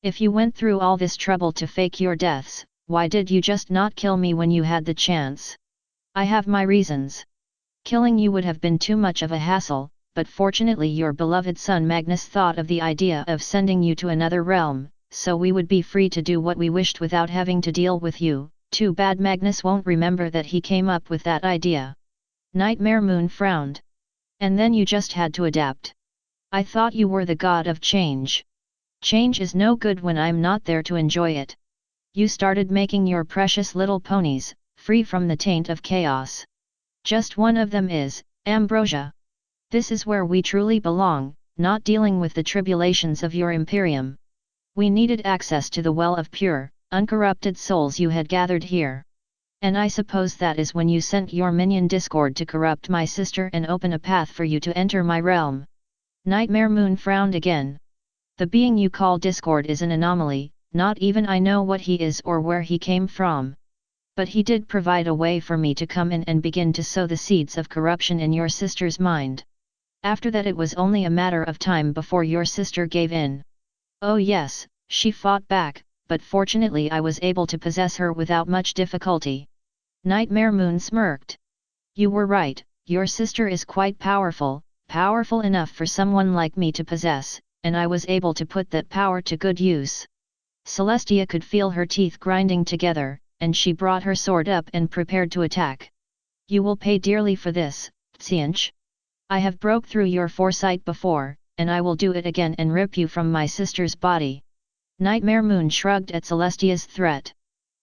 If you went through all this trouble to fake your deaths, why did you just not kill me when you had the chance? I have my reasons. Killing you would have been too much of a hassle, but fortunately your beloved son Magnus thought of the idea of sending you to another realm, so we would be free to do what we wished without having to deal with you. Too bad Magnus won't remember that he came up with that idea. Nightmare Moon frowned. And then you just had to adapt. I thought you were the god of change. Change is no good when I'm not there to enjoy it. You started making your precious little ponies, free from the taint of chaos. Just one of them is, Ambrosia. This is where we truly belong, not dealing with the tribulations of your Imperium. We needed access to the well of pure, uncorrupted souls you had gathered here. And I suppose that is when you sent your minion Discord to corrupt my sister and open a path for you to enter my realm. Nightmare Moon frowned again. The being you call Discord is an anomaly, not even I know what he is or where he came from. But he did provide a way for me to come in and begin to sow the seeds of corruption in your sister's mind. After that it was only a matter of time before your sister gave in. Oh yes, she fought back, but fortunately I was able to possess her without much difficulty. Nightmare Moon smirked. You were right, your sister is quite powerful, powerful enough for someone like me to possess, and I was able to put that power to good use. Celestia could feel her teeth grinding together, and she brought her sword up and prepared to attack. You will pay dearly for this, Tsianch. I have broke through your foresight before, and I will do it again and rip you from my sister's body. Nightmare Moon shrugged at Celestia's threat.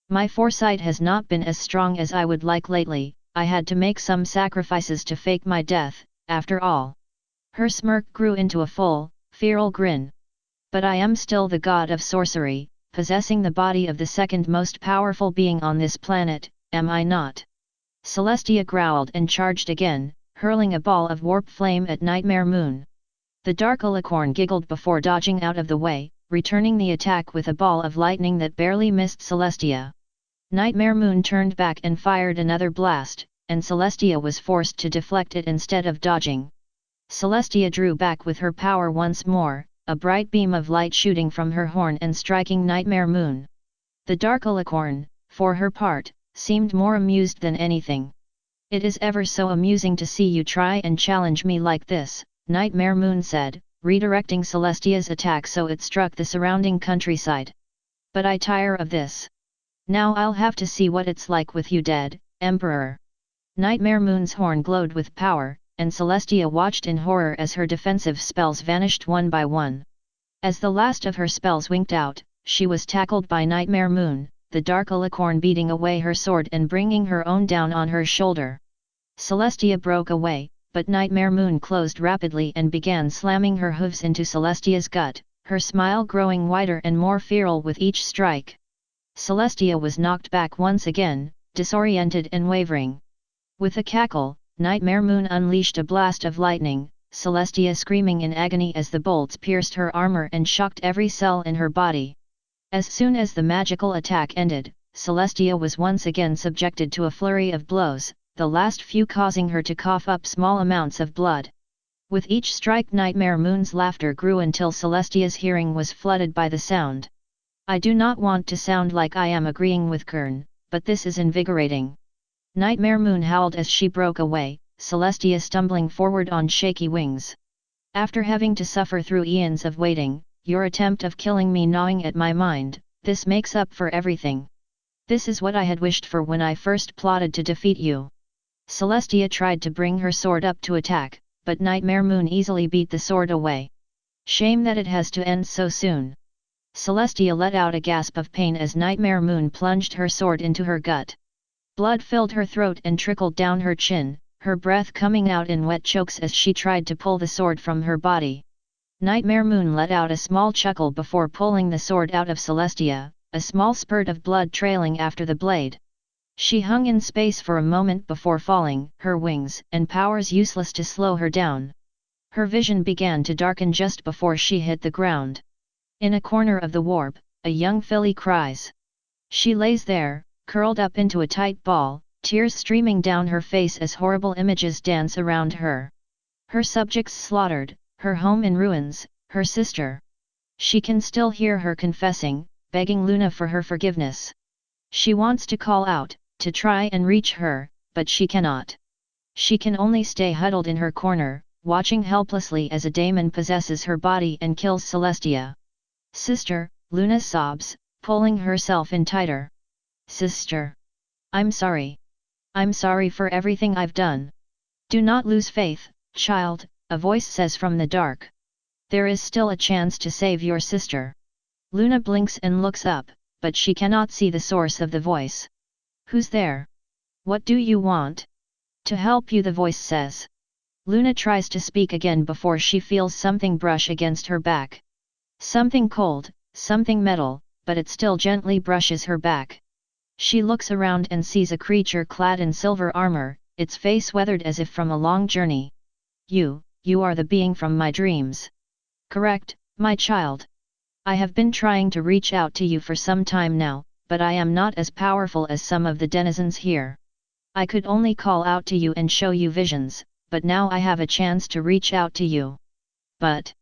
My foresight has not been as strong as I would like lately, I had to make some sacrifices to fake my death, after all. Her smirk grew into a full, feral grin. But I am still the god of sorcery, possessing the body of the second most powerful being on this planet, am I not? Celestia growled and charged again, hurling a ball of warp flame at Nightmare Moon. The Dark Alicorn giggled before dodging out of the way, returning the attack with a ball of lightning that barely missed Celestia. Nightmare Moon turned back and fired another blast, and Celestia was forced to deflect it instead of dodging. Celestia drew back with her power once more, a bright beam of light shooting from her horn and striking Nightmare Moon. The Dark Alicorn, for her part, seemed more amused than anything. It is ever so amusing to see you try and challenge me like this, Nightmare Moon said, redirecting Celestia's attack so it struck the surrounding countryside. But I tire of this. Now I'll have to see what it's like with you dead, Emperor. Nightmare Moon's horn glowed with power, and Celestia watched in horror as her defensive spells vanished one by one. As the last of her spells winked out, she was tackled by Nightmare Moon, the Dark Alicorn beating away her sword and bringing her own down on her shoulder. Celestia broke away, but Nightmare Moon closed rapidly and began slamming her hooves into Celestia's gut, her smile growing wider and more feral with each strike. Celestia was knocked back once again, disoriented and wavering. With a cackle, Nightmare Moon unleashed a blast of lightning, Celestia screaming in agony as the bolts pierced her armor and shocked every cell in her body. As soon as the magical attack ended, Celestia was once again subjected to a flurry of blows, the last few causing her to cough up small amounts of blood. With each strike Nightmare Moon's laughter grew until Celestia's hearing was flooded by the sound. I do not want to sound like I am agreeing with Kern, but this is invigorating. Nightmare Moon howled as she broke away, Celestia stumbling forward on shaky wings. After having to suffer through eons of waiting, your attempt of killing me gnawing at my mind, this makes up for everything. This is what I had wished for when I first plotted to defeat you. Celestia tried to bring her sword up to attack, but Nightmare Moon easily beat the sword away. Shame that it has to end so soon. Celestia let out a gasp of pain as Nightmare Moon plunged her sword into her gut. Blood filled her throat and trickled down her chin, her breath coming out in wet chokes as she tried to pull the sword from her body. Nightmare Moon let out a small chuckle before pulling the sword out of Celestia, a small spurt of blood trailing after the blade. She hung in space for a moment before falling, her wings and powers useless to slow her down. Her vision began to darken just before she hit the ground. In a corner of the warp, a young filly cries. She lays there, curled up into a tight ball, tears streaming down her face as horrible images dance around her. Her subjects slaughtered, her home in ruins, her sister. She can still hear her confessing, begging Luna for her forgiveness. She wants to call out, to try and reach her, but she cannot. She can only stay huddled in her corner, watching helplessly as a daemon possesses her body and kills Celestia. Sister, Luna sobs, pulling herself in tighter. Sister. I'm sorry. I'm sorry for everything I've done. Do not lose faith, child, a voice says from the dark. There is still a chance to save your sister. Luna blinks and looks up, but she cannot see the source of the voice. Who's there? What do you want? To help you, the voice says. Luna tries to speak again before she feels something brush against her back. Something cold, something metal, but it still gently brushes her back. She looks around and sees a creature clad in silver armor, its face weathered as if from a long journey. You are the being from my dreams. Correct, my child. I have been trying to reach out to you for some time now, but I am not as powerful as some of the denizens here. I could only call out to you and show you visions, but now I have a chance to reach out to you. But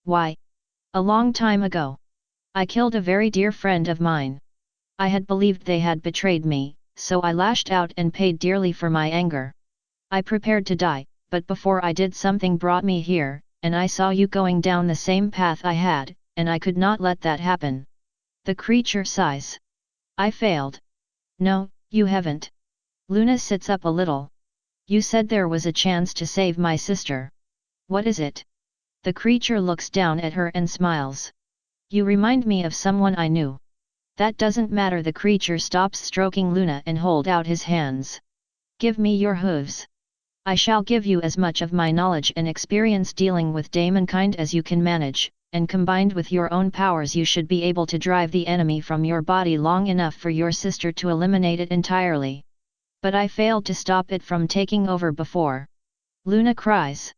why? A long time ago, I killed a very dear friend of mine. I had believed they had betrayed me, so I lashed out and paid dearly for my anger. I prepared to die, but before I did, something brought me here, and I saw you going down the same path I had, and I could not let that happen. The creature sighs. I failed. No, you haven't. Luna sits up a little. You said there was a chance to save my sister. What is it? The creature looks down at her and smiles. You remind me of someone I knew. That doesn't matter. The creature stops stroking Luna and hold out his hands. Give me your hooves. I shall give you as much of my knowledge and experience dealing with Ponykind as you can manage, and combined with your own powers you should be able to drive the enemy from your body long enough for your sister to eliminate it entirely. But I failed to stop it from taking over before. Luna cries.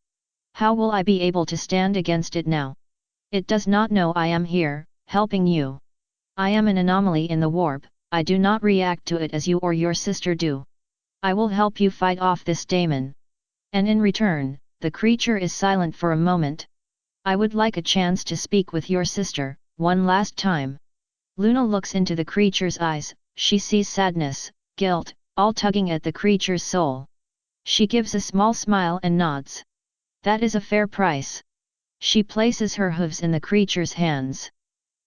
How will I be able to stand against it now? It does not know I am here, helping you. I am an anomaly in the warp, I do not react to it as you or your sister do. I will help you fight off this daemon. And in return, the creature is silent for a moment. I would like a chance to speak with your sister, one last time. Luna looks into the creature's eyes, she sees sadness, guilt, all tugging at the creature's soul. She gives a small smile and nods. That is a fair price. She places her hooves in the creature's hands.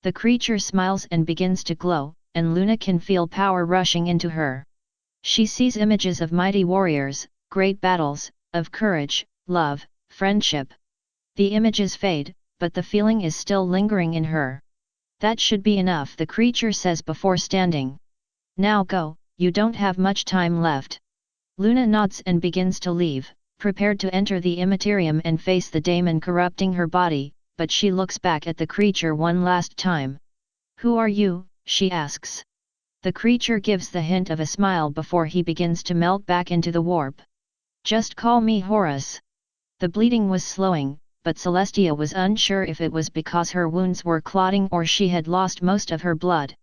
The creature smiles and begins to glow, and Luna can feel power rushing into her. She sees images of mighty warriors, great battles, of courage, love, friendship. The images fade, but the feeling is still lingering in her. That should be enough, the creature says before standing. Now go, you don't have much time left. Luna nods and begins to leave, prepared to enter the immaterium and face the daemon corrupting her body, but she looks back at the creature one last time. Who are you? She asks. The creature gives the hint of a smile before he begins to melt back into the warp. Just call me Horus. The bleeding was slowing, but Celestia was unsure if it was because her wounds were clotting or she had lost most of her blood.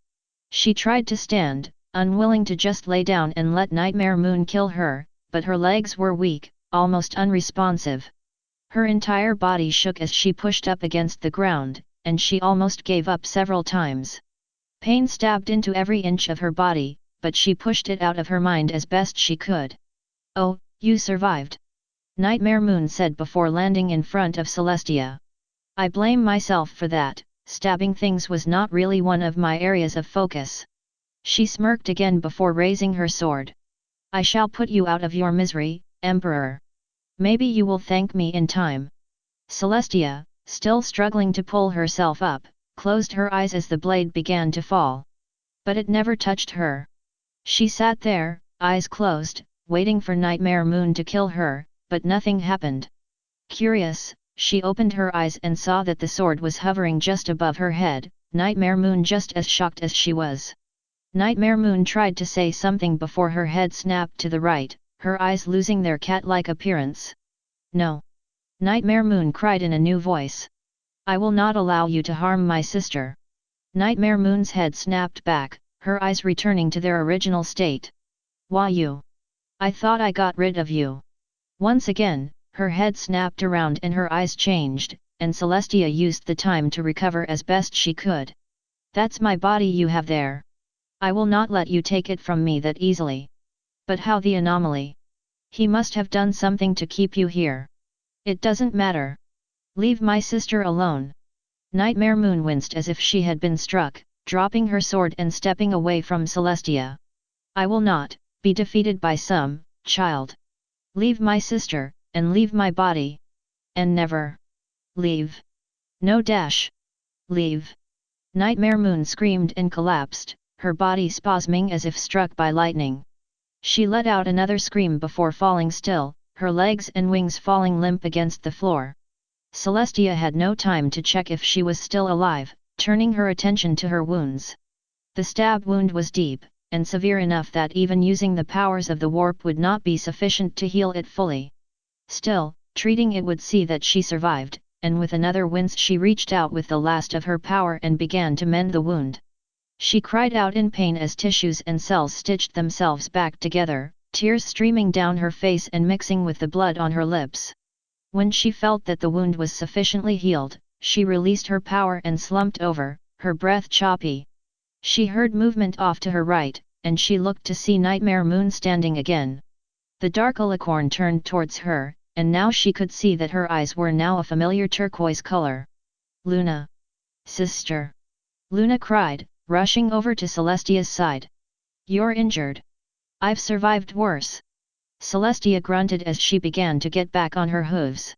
She tried to stand, unwilling to just lay down and let Nightmare Moon kill her, but her legs were weak, almost unresponsive. Her entire body shook as she pushed up against the ground, and she almost gave up several times. Pain stabbed into every inch of her body, but she pushed it out of her mind as best she could. Oh, you survived. Nightmare Moon said before landing in front of Celestia. I blame myself for that, stabbing things was not really one of my areas of focus. She smirked again before raising her sword. I shall put you out of your misery, Emperor. Maybe you will thank me in time. Celestia, still struggling to pull herself up, closed her eyes as the blade began to fall. But it never touched her. She sat there, eyes closed, waiting for Nightmare Moon to kill her, but nothing happened. Curious, she opened her eyes and saw that the sword was hovering just above her head, Nightmare Moon just as shocked as she was. Nightmare Moon tried to say something before her head snapped to the right, her eyes losing their cat-like appearance. No! Nightmare Moon cried in a new voice. I will not allow you to harm my sister. Nightmare Moon's head snapped back, her eyes returning to their original state. Why you? I thought I got rid of you. Once again, her head snapped around and her eyes changed, and Celestia used the time to recover as best she could. That's my body you have there. I will not let you take it from me that easily. But how the anomaly? He must have done something to keep you here. It doesn't matter. Leave my sister alone. Nightmare Moon winced as if she had been struck, dropping her sword and stepping away from Celestia. I will not be defeated by some child. Leave my sister, and leave my body. And never leave. No dash. Leave. Nightmare Moon screamed and collapsed, her body spasming as if struck by lightning. She let out another scream before falling still, her legs and wings falling limp against the floor. Celestia had no time to check if she was still alive, turning her attention to her wounds. The stab wound was deep, and severe enough that even using the powers of the warp would not be sufficient to heal it fully. Still, treating it would see that she survived, and with another wince she reached out with the last of her power and began to mend the wound. She cried out in pain as tissues and cells stitched themselves back together, tears streaming down her face and mixing with the blood on her lips. When she felt that the wound was sufficiently healed, she released her power and slumped over, her breath choppy. She heard movement off to her right, and she looked to see Nightmare Moon standing again. The dark alicorn turned towards her, and now she could see that her eyes were now a familiar turquoise color. Luna! Sister! Luna cried, rushing over to Celestia's side. You're injured. I've survived worse. Celestia grunted as she began to get back on her hooves.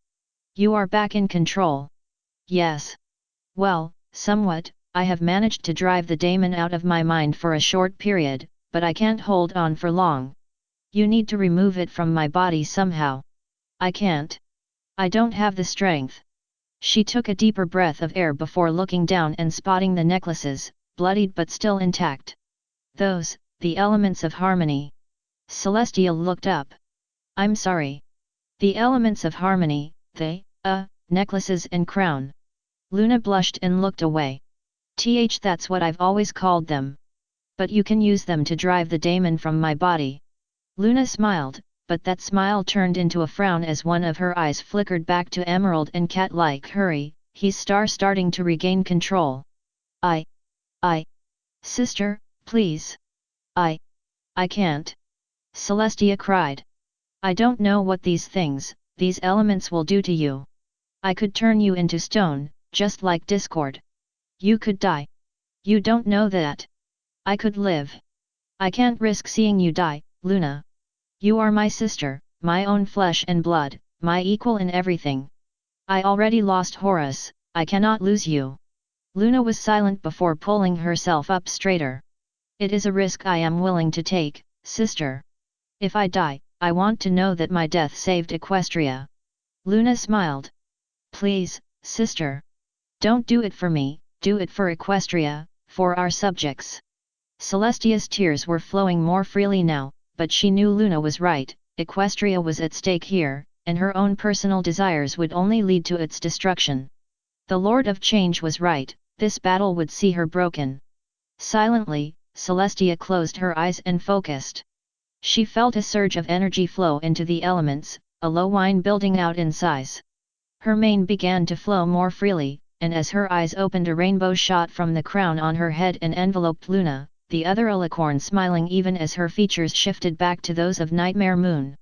You are back in control. Yes. Well, somewhat. I have managed to drive the daemon out of my mind for a short period, but I can't hold on for long. You need to remove it from my body somehow. I can't. I don't have the strength. She took a deeper breath of air before looking down and spotting the necklaces, bloodied but still intact. Those, the elements of harmony. Celestia looked up. I'm sorry. The elements of harmony, necklaces and crown. Luna blushed and looked away. That's what I've always called them. But you can use them to drive the daemon from my body. Luna smiled, but that smile turned into a frown as one of her eyes flickered back to Emerald and cat-like hurry, he's starting to regain control. Sister, please. I can't. Celestia cried. I don't know what these things, these elements will do to you. I could turn you into stone, just like Discord. You could die. You don't know that. I could live. I can't risk seeing you die, Luna. You are my sister, my own flesh and blood, my equal in everything. I already lost Horus, I cannot lose you. Luna was silent before pulling herself up straighter. It is a risk I am willing to take, sister. If I die, I want to know that my death saved Equestria. Luna smiled. Please, sister. Don't do it for me, do it for Equestria, for our subjects. Celestia's tears were flowing more freely now, but she knew Luna was right, Equestria was at stake here, and her own personal desires would only lead to its destruction. The Lord of Change was right, this battle would see her broken. Silently, Celestia closed her eyes and focused. She felt a surge of energy flow into the elements, a low whine building out in size. Her mane began to flow more freely, and as her eyes opened a rainbow shot from the crown on her head and enveloped Luna, the other alicorn smiling even as her features shifted back to those of Nightmare Moon.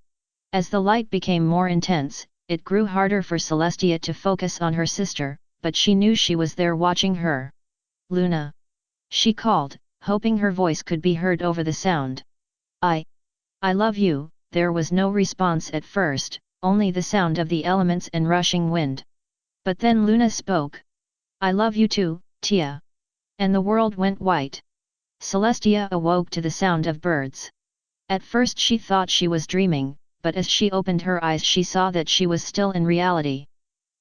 As the light became more intense, it grew harder for Celestia to focus on her sister, but she knew she was there watching her. Luna! She called, hoping her voice could be heard over the sound. I love you. There was no response at first, only the sound of the elements and rushing wind. But then Luna spoke. I love you too, Tia. And the world went white. Celestia awoke to the sound of birds. At first she thought she was dreaming, but as she opened her eyes she saw that she was still in reality.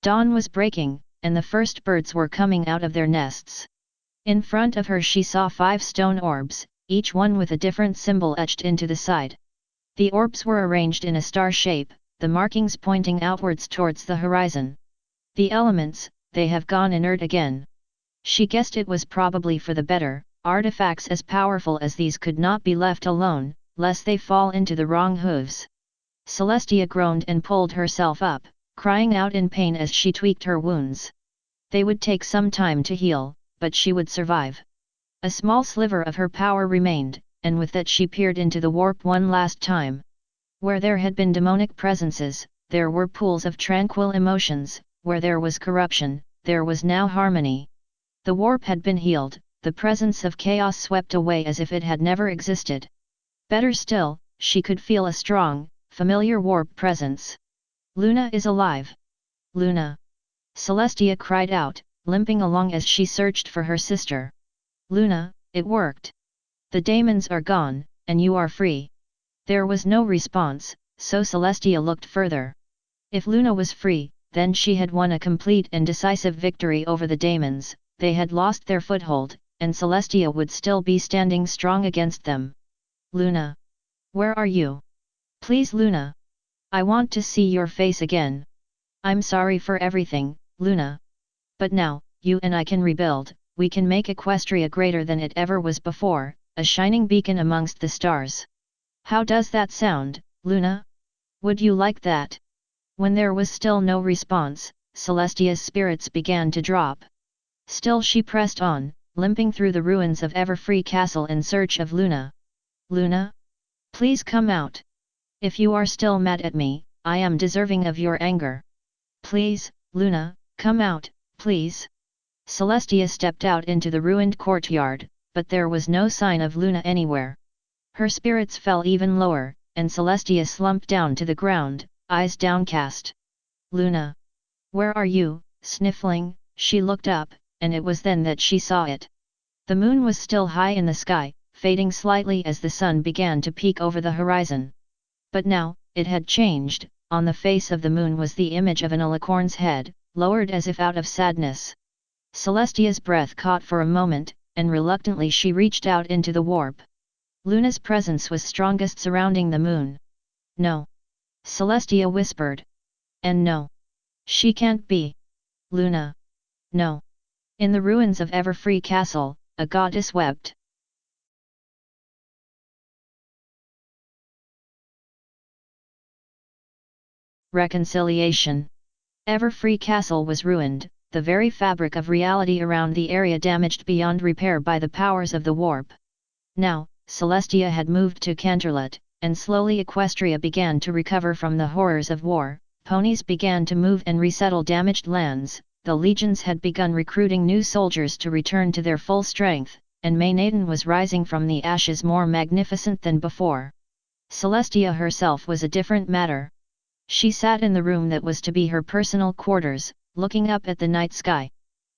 Dawn was breaking, and the first birds were coming out of their nests. In front of her she saw 5 stone orbs, each one with a different symbol etched into the side. The orbs were arranged in a star shape, the markings pointing outwards towards the horizon. The elements, they have gone inert again. She guessed it was probably for the better. Artifacts as powerful as these could not be left alone, lest they fall into the wrong hooves. Celestia groaned and pulled herself up, crying out in pain as she tweaked her wounds. They would take some time to heal, but she would survive. A small sliver of her power remained, and with that she peered into the warp one last time. Where there had been demonic presences, there were pools of tranquil emotions. Where there was corruption, there was now harmony. The warp had been healed, the presence of chaos swept away as if it had never existed. Better still, she could feel a strong, familiar warp presence. Luna is alive. Luna! Celestia cried out, limping along as she searched for her sister. Luna, it worked. The daemons are gone, and you are free. There was no response, so Celestia looked further. If Luna was free, then she had won a complete and decisive victory over the daemons. They had lost their foothold, and Celestia would still be standing strong against them. Luna! Where are you? Please Luna! I want to see your face again. I'm sorry for everything, Luna. But now, you and I can rebuild, we can make Equestria greater than it ever was before, a shining beacon amongst the stars. How does that sound, Luna? Would you like that? When there was still no response, Celestia's spirits began to drop. Still she pressed on, limping through the ruins of Everfree Castle in search of Luna. Luna? Please come out. If you are still mad at me, I am deserving of your anger. Please, Luna, come out, please. Celestia stepped out into the ruined courtyard, but there was no sign of Luna anywhere. Her spirits fell even lower, and Celestia slumped down to the ground, eyes downcast. Luna! Where are you? Sniffling, she looked up, and it was then that she saw it. The moon was still high in the sky, fading slightly as the sun began to peek over the horizon. But now, it had changed. On the face of the moon was the image of an alicorn's head, lowered as if out of sadness. Celestia's breath caught for a moment, and reluctantly she reached out into the warp. Luna's presence was strongest surrounding the moon. No. Celestia whispered. And no. She can't be. Luna. No. In the ruins of Everfree Castle, a goddess wept. Reconciliation. Everfree Castle was ruined, the very fabric of reality around the area damaged beyond repair by the powers of the warp. Now, Celestia had moved to Canterlot, and slowly Equestria began to recover from the horrors of war. Ponies began to move and resettle damaged lands, the legions had begun recruiting new soldiers to return to their full strength, and Maynaden was rising from the ashes more magnificent than before. Celestia herself was a different matter. She sat in the room that was to be her personal quarters, looking up at the night sky.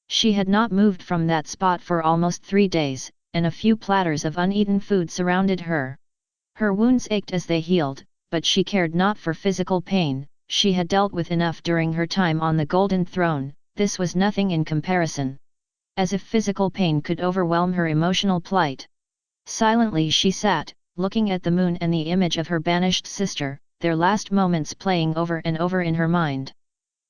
She had not moved from that spot for almost 3 days, and a few platters of uneaten food surrounded her. Her wounds ached as they healed, but she cared not for physical pain. She had dealt with enough during her time on the Golden Throne. This was nothing in comparison. As if physical pain could overwhelm her emotional plight. Silently she sat, looking at the moon and the image of her banished sister, their last moments playing over and over in her mind.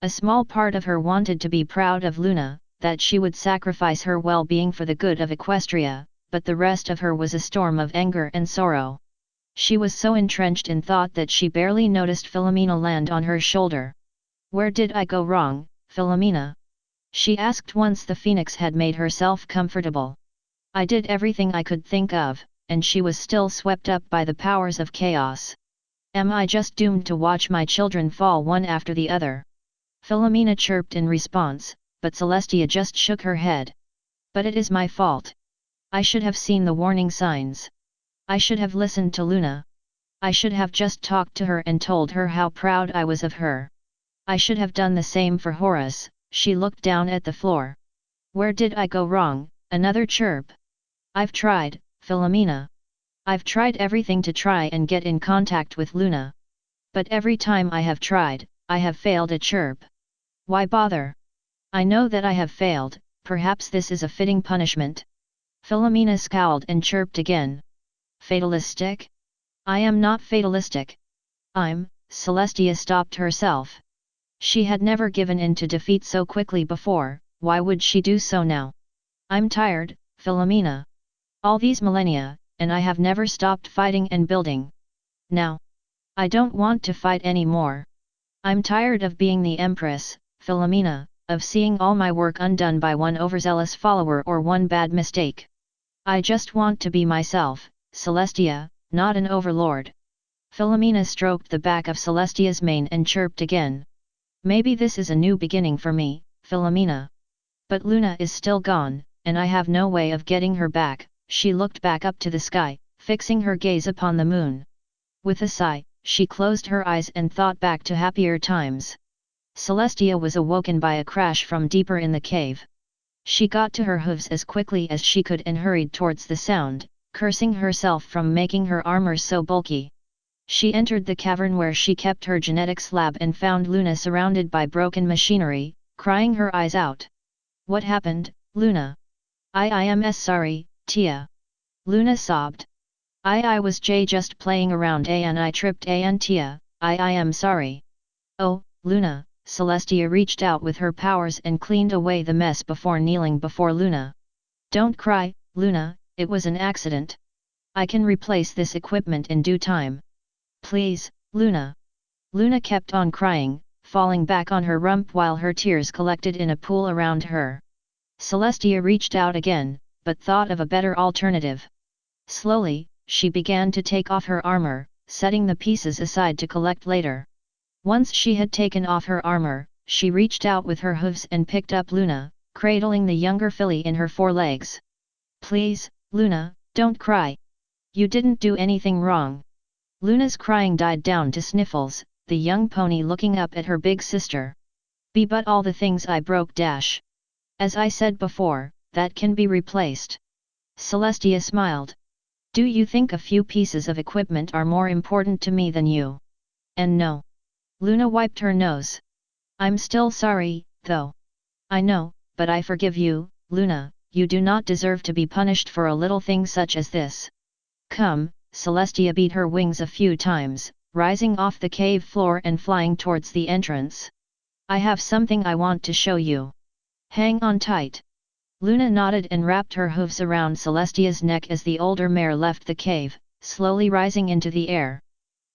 A small part of her wanted to be proud of Luna, that she would sacrifice her well-being for the good of Equestria, but the rest of her was a storm of anger and sorrow. She was so entrenched in thought that she barely noticed Philomena land on her shoulder. Where did I go wrong, Philomena? She asked once the phoenix had made herself comfortable. I did everything I could think of, and she was still swept up by the powers of chaos. Am I just doomed to watch my children fall one after the other? Philomena chirped in response, but Celestia just shook her head. But it is my fault. I should have seen the warning signs. I should have listened to Luna. I should have just talked to her and told her how proud I was of her. I should have done the same for Horus. She looked down at the floor. Where did I go wrong? Another chirp. I've tried, Philomena. I've tried everything to try and get in contact with Luna. But every time I have tried, I have failed at chirp. Why bother? I know that I have failed, perhaps this is a fitting punishment. Philomena scowled and chirped again. Fatalistic? I am not fatalistic. Celestia stopped herself. She had never given in to defeat so quickly before, why would she do so now? I'm tired, Philomena. All these millennia, and I have never stopped fighting and building. Now, I don't want to fight anymore. I'm tired of being the Empress, Philomena, of seeing all my work undone by one overzealous follower or one bad mistake. I just want to be myself, Celestia, not an overlord. Philomena stroked the back of Celestia's mane and chirped again. Maybe this is a new beginning for me, Philomena. But Luna is still gone, and I have no way of getting her back. She looked back up to the sky, fixing her gaze upon the moon. With a sigh, she closed her eyes and thought back to happier times. Celestia was awoken by a crash from deeper in the cave. She got to her hooves as quickly as she could and hurried towards the sound, cursing herself from making her armor so bulky. She entered the cavern where she kept her genetics lab and found Luna surrounded by broken machinery, crying her eyes out. What happened, Luna? I am sorry, Tia. Luna sobbed. I was just playing around and I tripped and Tia, I am sorry. Oh, Luna, Celestia reached out with her powers and cleaned away the mess before kneeling before Luna. Don't cry, Luna, it was an accident. I can replace this equipment in due time. Please, Luna. Luna kept on crying, falling back on her rump while her tears collected in a pool around her. Celestia reached out again, but thought of a better alternative. Slowly, she began to take off her armor, setting the pieces aside to collect later. Once she had taken off her armor, she reached out with her hooves and picked up Luna, cradling the younger filly in her forelegs. Please, Luna, don't cry. You didn't do anything wrong. Luna's crying died down to sniffles, the young pony looking up at her big sister. But all the things I broke dash. As I said before, that can be replaced. Celestia smiled. Do you think a few pieces of equipment are more important to me than you? And no. Luna wiped her nose. I'm still sorry, though. I know, but I forgive you, Luna, you do not deserve to be punished for a little thing such as this. Come, Celestia beat her wings a few times, rising off the cave floor and flying towards the entrance. I have something I want to show you. Hang on tight. Luna nodded and wrapped her hooves around Celestia's neck as the older mare left the cave, slowly rising into the air.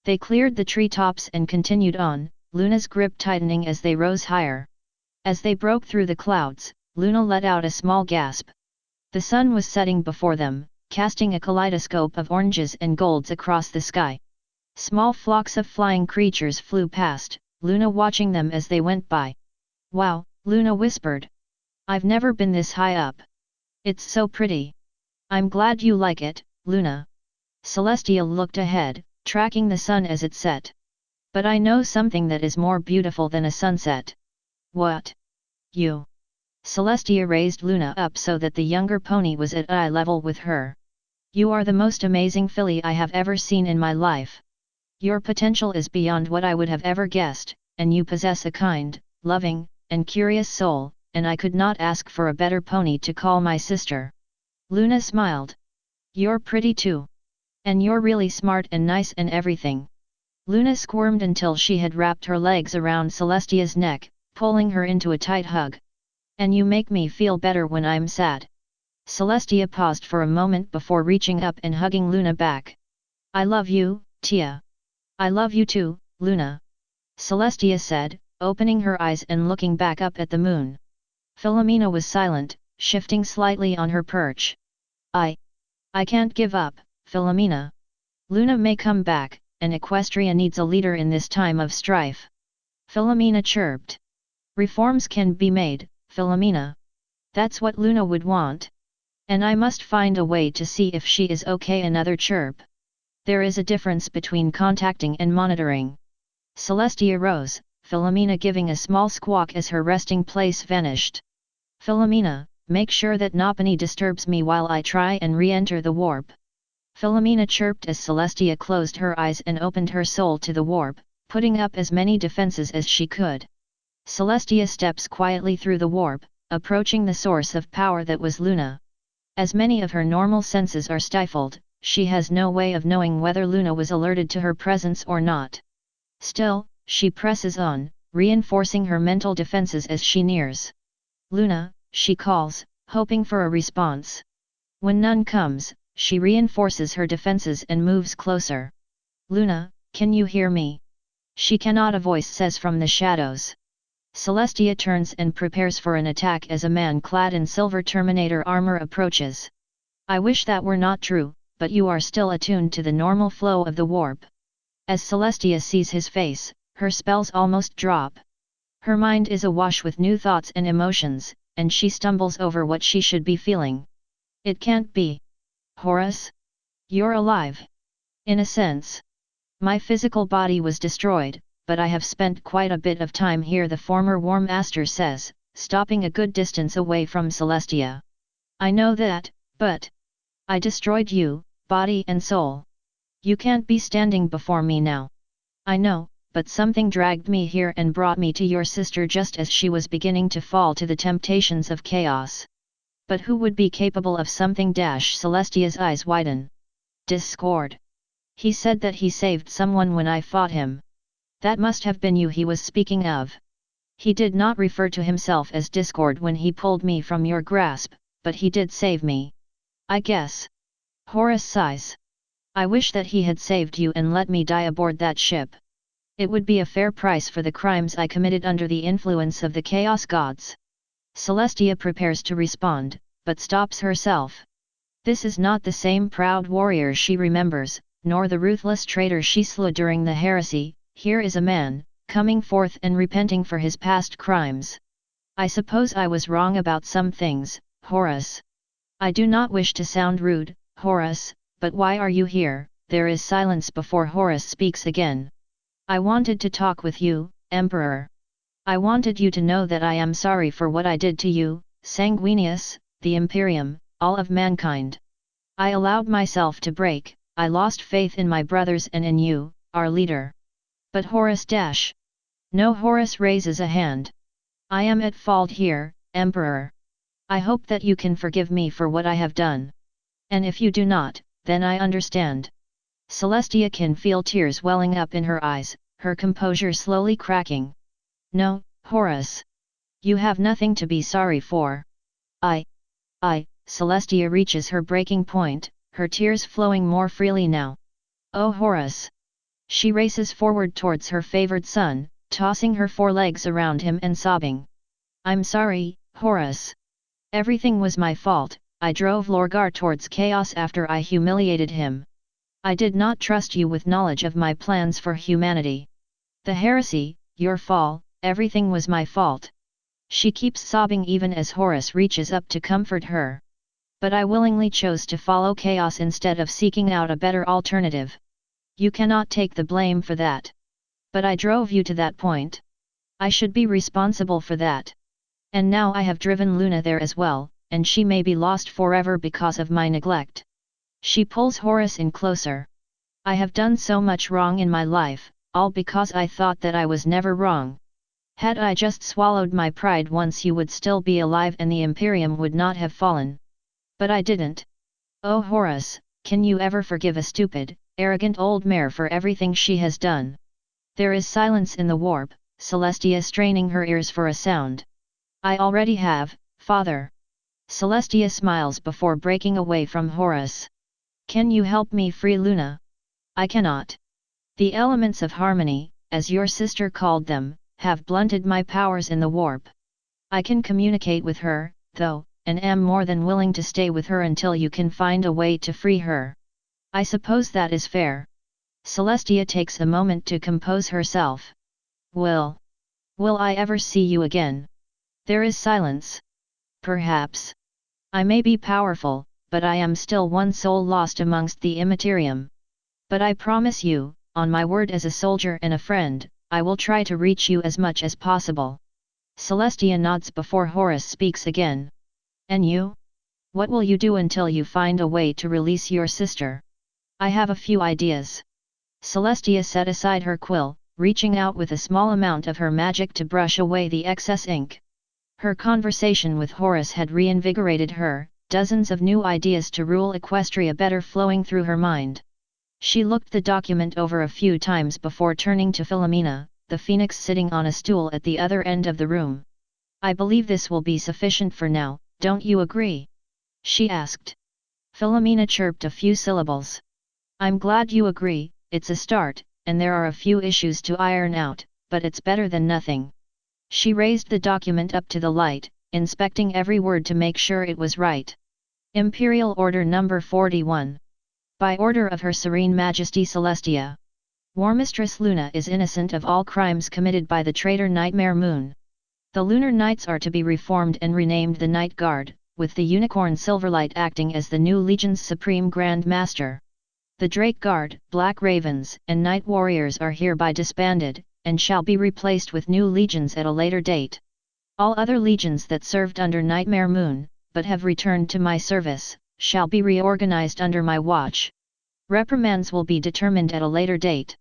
They cleared the treetops and continued on, Luna's grip tightening as they rose higher. As they broke through the clouds, Luna let out a small gasp. The sun was setting before them, casting a kaleidoscope of oranges and golds across the sky. Small flocks of flying creatures flew past, Luna watching them as they went by. Wow, Luna whispered. I've never been this high up. It's so pretty. I'm glad you like it, Luna. Celestia looked ahead, tracking the sun as it set. But I know something that is more beautiful than a sunset. What? You. Celestia raised Luna up so that the younger pony was at eye level with her. You are the most amazing filly I have ever seen in my life. Your potential is beyond what I would have ever guessed, and you possess a kind, loving, and curious soul, and I could not ask for a better pony to call my sister. Luna smiled. You're pretty too. And you're really smart and nice and everything. Luna squirmed until she had wrapped her legs around Celestia's neck, pulling her into a tight hug. And you make me feel better when I'm sad. Celestia paused for a moment before reaching up and hugging Luna back. I love you, Tia. I love you too, Luna. Celestia said, opening her eyes and looking back up at the moon. Philomena was silent, shifting slightly on her perch. I can't give up, Philomena. Luna may come back, and Equestria needs a leader in this time of strife. Philomena chirped. Reforms can be made, Philomena. That's what Luna would want. And I must find a way to see if she is okay. Another chirp. There is a difference between contacting and monitoring. Celestia rose, Philomena giving a small squawk as her resting place vanished. Philomena, make sure that Nopany disturbs me while I try and re-enter the warp. Philomena chirped as Celestia closed her eyes and opened her soul to the warp, putting up as many defenses as she could. Celestia steps quietly through the warp, approaching the source of power that was Luna. As many of her normal senses are stifled, she has no way of knowing whether Luna was alerted to her presence or not. Still, she presses on, reinforcing her mental defenses as she nears. Luna, she calls, hoping for a response. When none comes, she reinforces her defenses and moves closer. Luna, can you hear me? She cannot, a voice says from the shadows. Celestia turns and prepares for an attack as a man clad in silver Terminator armor approaches. I wish that were not true, but you are still attuned to the normal flow of the warp. As Celestia sees his face, her spells almost drop. Her mind is awash with new thoughts and emotions, and she stumbles over what she should be feeling. It can't be. Horus? You're alive. In a sense. My physical body was destroyed, but I have spent quite a bit of time here, the former War Master says, stopping a good distance away from Celestia. I know that, but I destroyed you, body and soul. You can't be standing before me now. I know, but something dragged me here and brought me to your sister just as she was beginning to fall to the temptations of chaos. But who would be capable of something? Celestia's eyes widen. Discord. He said that he saved someone when I fought him. That must have been you he was speaking of. He did not refer to himself as Discord when he pulled me from your grasp, but he did save me. I guess. Horus sighs. I wish that he had saved you and let me die aboard that ship. It would be a fair price for the crimes I committed under the influence of the Chaos Gods. Celestia prepares to respond, but stops herself. This is not the same proud warrior she remembers, nor the ruthless traitor she slew during the heresy. Here is a man, coming forth and repenting for his past crimes. I suppose I was wrong about some things, Horus. I do not wish to sound rude, Horus, but why are you here? There is silence before Horus speaks again. I wanted to talk with you, Emperor. I wanted you to know that I am sorry for what I did to you, Sanguinius, the Imperium, all of mankind. I allowed myself to break, I lost faith in my brothers and in you, our leader. But Horus No, Horus raises a hand. I am at fault here, Emperor. I hope that you can forgive me for what I have done. And if you do not, then I understand. Celestia can feel tears welling up in her eyes, her composure slowly cracking. No, Horus. You have nothing to be sorry for. Celestia reaches her breaking point, her tears flowing more freely now. Oh Horus! She races forward towards her favored son, tossing her forelegs around him and sobbing. I'm sorry, Horus. Everything was my fault. I drove Lorgar towards chaos after I humiliated him. I did not trust you with knowledge of my plans for humanity. The heresy, your fall, everything was my fault. She keeps sobbing even as Horus reaches up to comfort her. But I willingly chose to follow chaos instead of seeking out a better alternative. You cannot take the blame for that. But I drove you to that point. I should be responsible for that. And now I have driven Luna there as well, and she may be lost forever because of my neglect. She pulls Horus in closer. I have done so much wrong in my life, all because I thought that I was never wrong. Had I just swallowed my pride once, you would still be alive and the Imperium would not have fallen. But I didn't. Oh Horus, can you ever forgive a stupid, arrogant old mare for everything she has done? There is silence in the warp, Celestia straining her ears for a sound. I already have, Father. Celestia smiles before breaking away from Horus. Can you help me free Luna? I cannot. The elements of harmony, as your sister called them, have blunted my powers in the warp. I can communicate with her, though, and am more than willing to stay with her until you can find a way to free her. I suppose that is fair. Celestia takes a moment to compose herself. Will I ever see you again? There is silence. Perhaps. I may be powerful, but I am still one soul lost amongst the immaterium. But I promise you, on my word as a soldier and a friend, I will try to reach you as much as possible. Celestia nods before Horus speaks again. And you? What will you do until you find a way to release your sister? I have a few ideas. Celestia set aside her quill, reaching out with a small amount of her magic to brush away the excess ink. Her conversation with Horace had reinvigorated her, dozens of new ideas to rule Equestria better flowing through her mind. She looked the document over a few times before turning to Philomena, the phoenix sitting on a stool at the other end of the room. I believe this will be sufficient for now, don't you agree? She asked. Philomena chirped a few syllables. I'm glad you agree, it's a start, and there are a few issues to iron out, but it's better than nothing. She raised the document up to the light, inspecting every word to make sure it was right. Imperial Order Number 41. By order of Her Serene Majesty Celestia. War Mistress Luna is innocent of all crimes committed by the traitor Nightmare Moon. The Lunar Knights are to be reformed and renamed the Night Guard, with the Unicorn Silverlight acting as the new Legion's Supreme Grand Master. The Drake Guard, Black Ravens, and Night Warriors are hereby disbanded, and shall be replaced with new legions at a later date. All other legions that served under Nightmare Moon, but have returned to my service, shall be reorganized under my watch. Reprimands will be determined at a later date.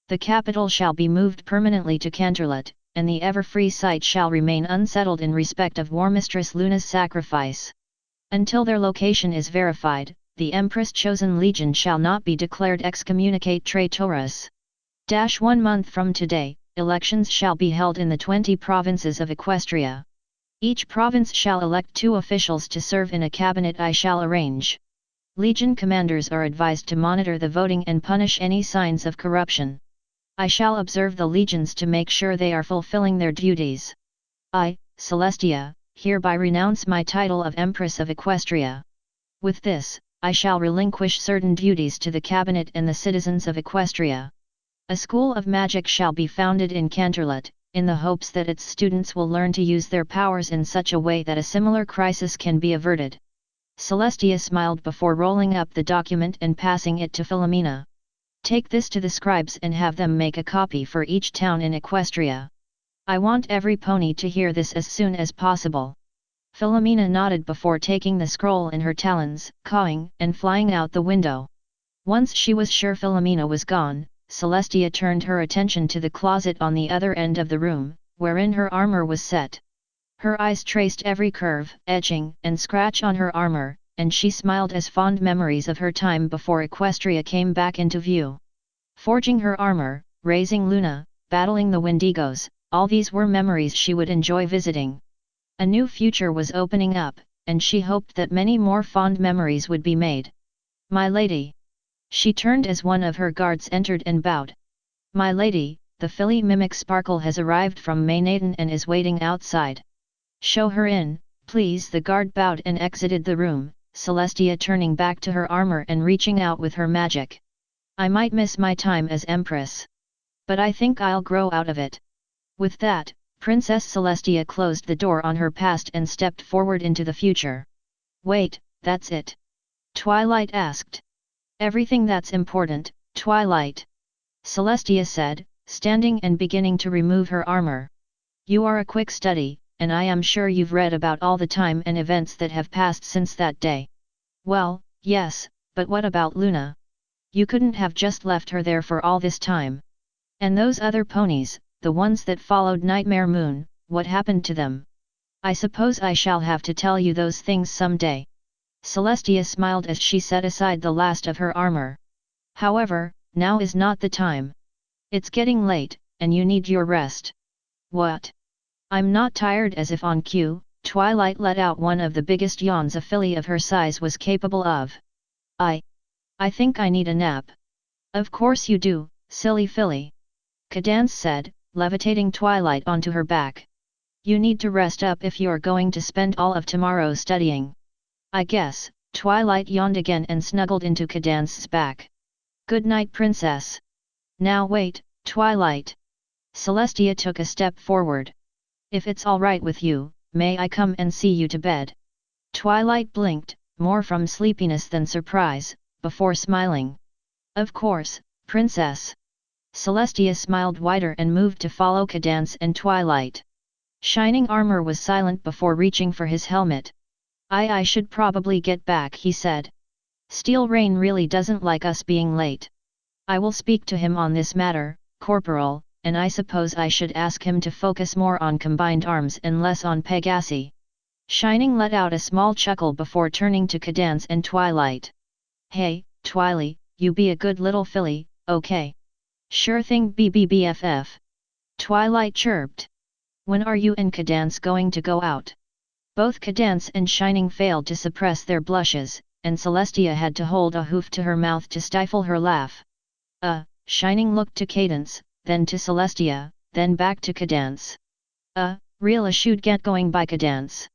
The capital shall be moved permanently to Canterlot, and the Everfree site shall remain unsettled in respect of War Mistress Luna's sacrifice. Until their location is verified, the Empress Chosen Legion shall not be declared excommunicate traitores. 1 month from today, elections shall be held in the 20 provinces of Equestria. Each province shall elect 2 officials to serve in a cabinet I shall arrange. Legion commanders are advised to monitor the voting and punish any signs of corruption. I shall observe the legions to make sure they are fulfilling their duties. I, Celestia, hereby renounce my title of Empress of Equestria. With this, I shall relinquish certain duties to the cabinet and the citizens of Equestria. A school of magic shall be founded in Canterlot, in the hopes that its students will learn to use their powers in such a way that a similar crisis can be averted. Celestia smiled before rolling up the document and passing it to Philomena. Take this to the scribes and have them make a copy for each town in Equestria. I want every pony to hear this as soon as possible. Philomena nodded before taking the scroll in her talons, cawing and flying out the window. Once she was sure Philomena was gone, Celestia turned her attention to the closet on the other end of the room, wherein her armor was set. Her eyes traced every curve, etching, and scratch on her armor, and she smiled as fond memories of her time before Equestria came back into view. Forging her armor, raising Luna, battling the Wendigos, all these were memories she would enjoy visiting. A new future was opening up, and she hoped that many more fond memories would be made. My lady! She turned as one of her guards entered and bowed. My lady, the filly mimic Sparkle has arrived from Maynaden and is waiting outside. Show her in, please. The guard bowed and exited the room, Celestia turning back to her armor and reaching out with her magic. I might miss my time as Empress. But I think I'll grow out of it. With that, Princess Celestia closed the door on her past and stepped forward into the future. Wait, that's it? Twilight asked. Everything that's important, Twilight. Celestia said, standing and beginning to remove her armor. You are a quick study, and I am sure you've read about all the time and events that have passed since that day. Well, yes, but what about Luna? You couldn't have just left her there for all this time. And those other ponies, the ones that followed Nightmare Moon, what happened to them? I suppose I shall have to tell you those things someday. Celestia smiled as she set aside the last of her armor. However, now is not the time. It's getting late, and you need your rest. What? I'm not tired. As if on cue, Twilight let out one of the biggest yawns a filly of her size was capable of. I think I need a nap. Of course you do, silly filly. Cadance said, levitating Twilight onto her back. You need to rest up if you're going to spend all of tomorrow studying. I guess. Twilight yawned again and snuggled into Cadance's back. Good night, princess. Now wait, Twilight. Celestia took a step forward. If it's all right with you, may I come and see you to bed? Twilight blinked, more from sleepiness than surprise, before smiling. Of course, princess. Celestia smiled wider and moved to follow Cadance and Twilight. Shining Armor was silent before reaching for his helmet. I should probably get back, he said. Steel Rain really doesn't like us being late. I will speak to him on this matter, Corporal, and I suppose I should ask him to focus more on combined arms and less on Pegasi. Shining let out a small chuckle before turning to Cadance and Twilight. Hey, Twily, you be a good little filly, okay? Sure thing BBBFF. Twilight chirped. When are you and Cadance going to go out? Both Cadance and Shining failed to suppress their blushes, and Celestia had to hold a hoof to her mouth to stifle her laugh. Shining looked to Cadance, then to Celestia, then back to Cadance. Real should get going by Cadance.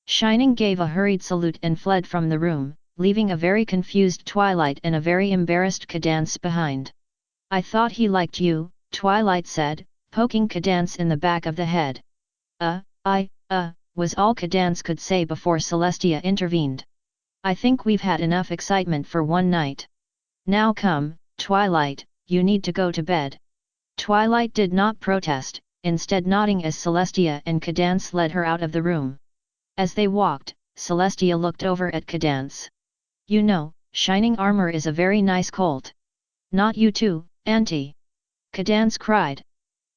Shining gave a hurried salute and fled from the room, leaving a very confused Twilight and a very embarrassed Cadance behind. I thought he liked you, Twilight said, poking Cadance in the back of the head. Was all Cadance could say before Celestia intervened. I think we've had enough excitement for one night. Now come, Twilight, you need to go to bed. Twilight did not protest, instead nodding as Celestia and Cadance led her out of the room. As they walked, Celestia looked over at Cadance. You know, Shining Armor is a very nice colt. Not you too, Auntie. Cadance cried.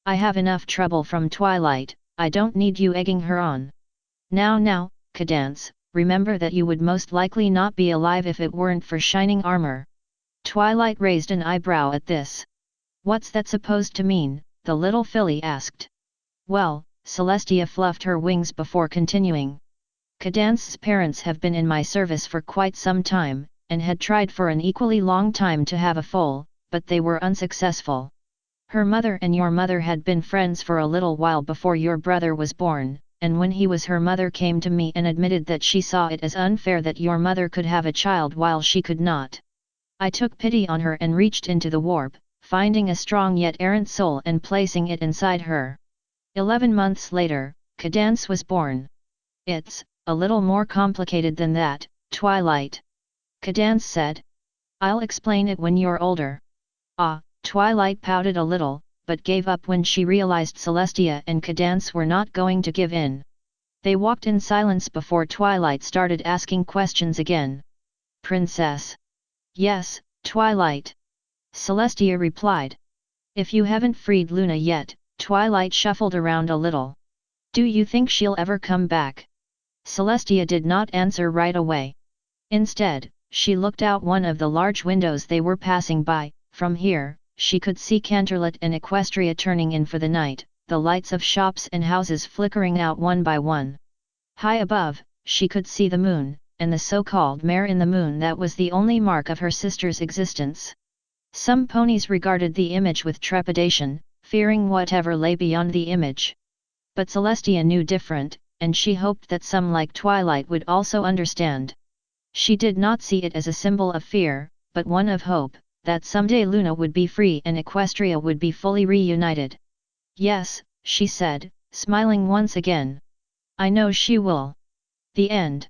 I have enough trouble from Twilight, I don't need you egging her on. Now, Cadance, remember that you would most likely not be alive if it weren't for Shining Armor. Twilight raised an eyebrow at this. What's that supposed to mean? The little filly asked. Well, Celestia fluffed her wings before continuing. Cadance's parents have been in my service for quite some time, and had tried for an equally long time to have a foal, but they were unsuccessful. Her mother and your mother had been friends for a little while before your brother was born, and when he was her mother came to me and admitted that she saw it as unfair that your mother could have a child while she could not. I took pity on her and reached into the warp, finding a strong yet errant soul and placing it inside her. 11 months later, Cadance was born. It's a little more complicated than that, Twilight. Cadance said. I'll explain it when you're older. Twilight pouted a little, but gave up when she realized Celestia and Cadance were not going to give in. They walked in silence before Twilight started asking questions again. Princess. Yes, Twilight. Celestia replied. If you haven't freed Luna yet, Twilight shuffled around a little. Do you think she'll ever come back? Celestia did not answer right away. Instead, she looked out one of the large windows they were passing by. From here, she could see Canterlot and Equestria turning in for the night, the lights of shops and houses flickering out one by one. High above, she could see the moon, and the so-called mare in the moon that was the only mark of her sister's existence. Some ponies regarded the image with trepidation, fearing whatever lay beyond the image. But Celestia knew different, and she hoped that some like Twilight would also understand. She did not see it as a symbol of fear, but one of hope, that someday Luna would be free and Equestria would be fully reunited. Yes, she said, smiling once again. I know she will. The end.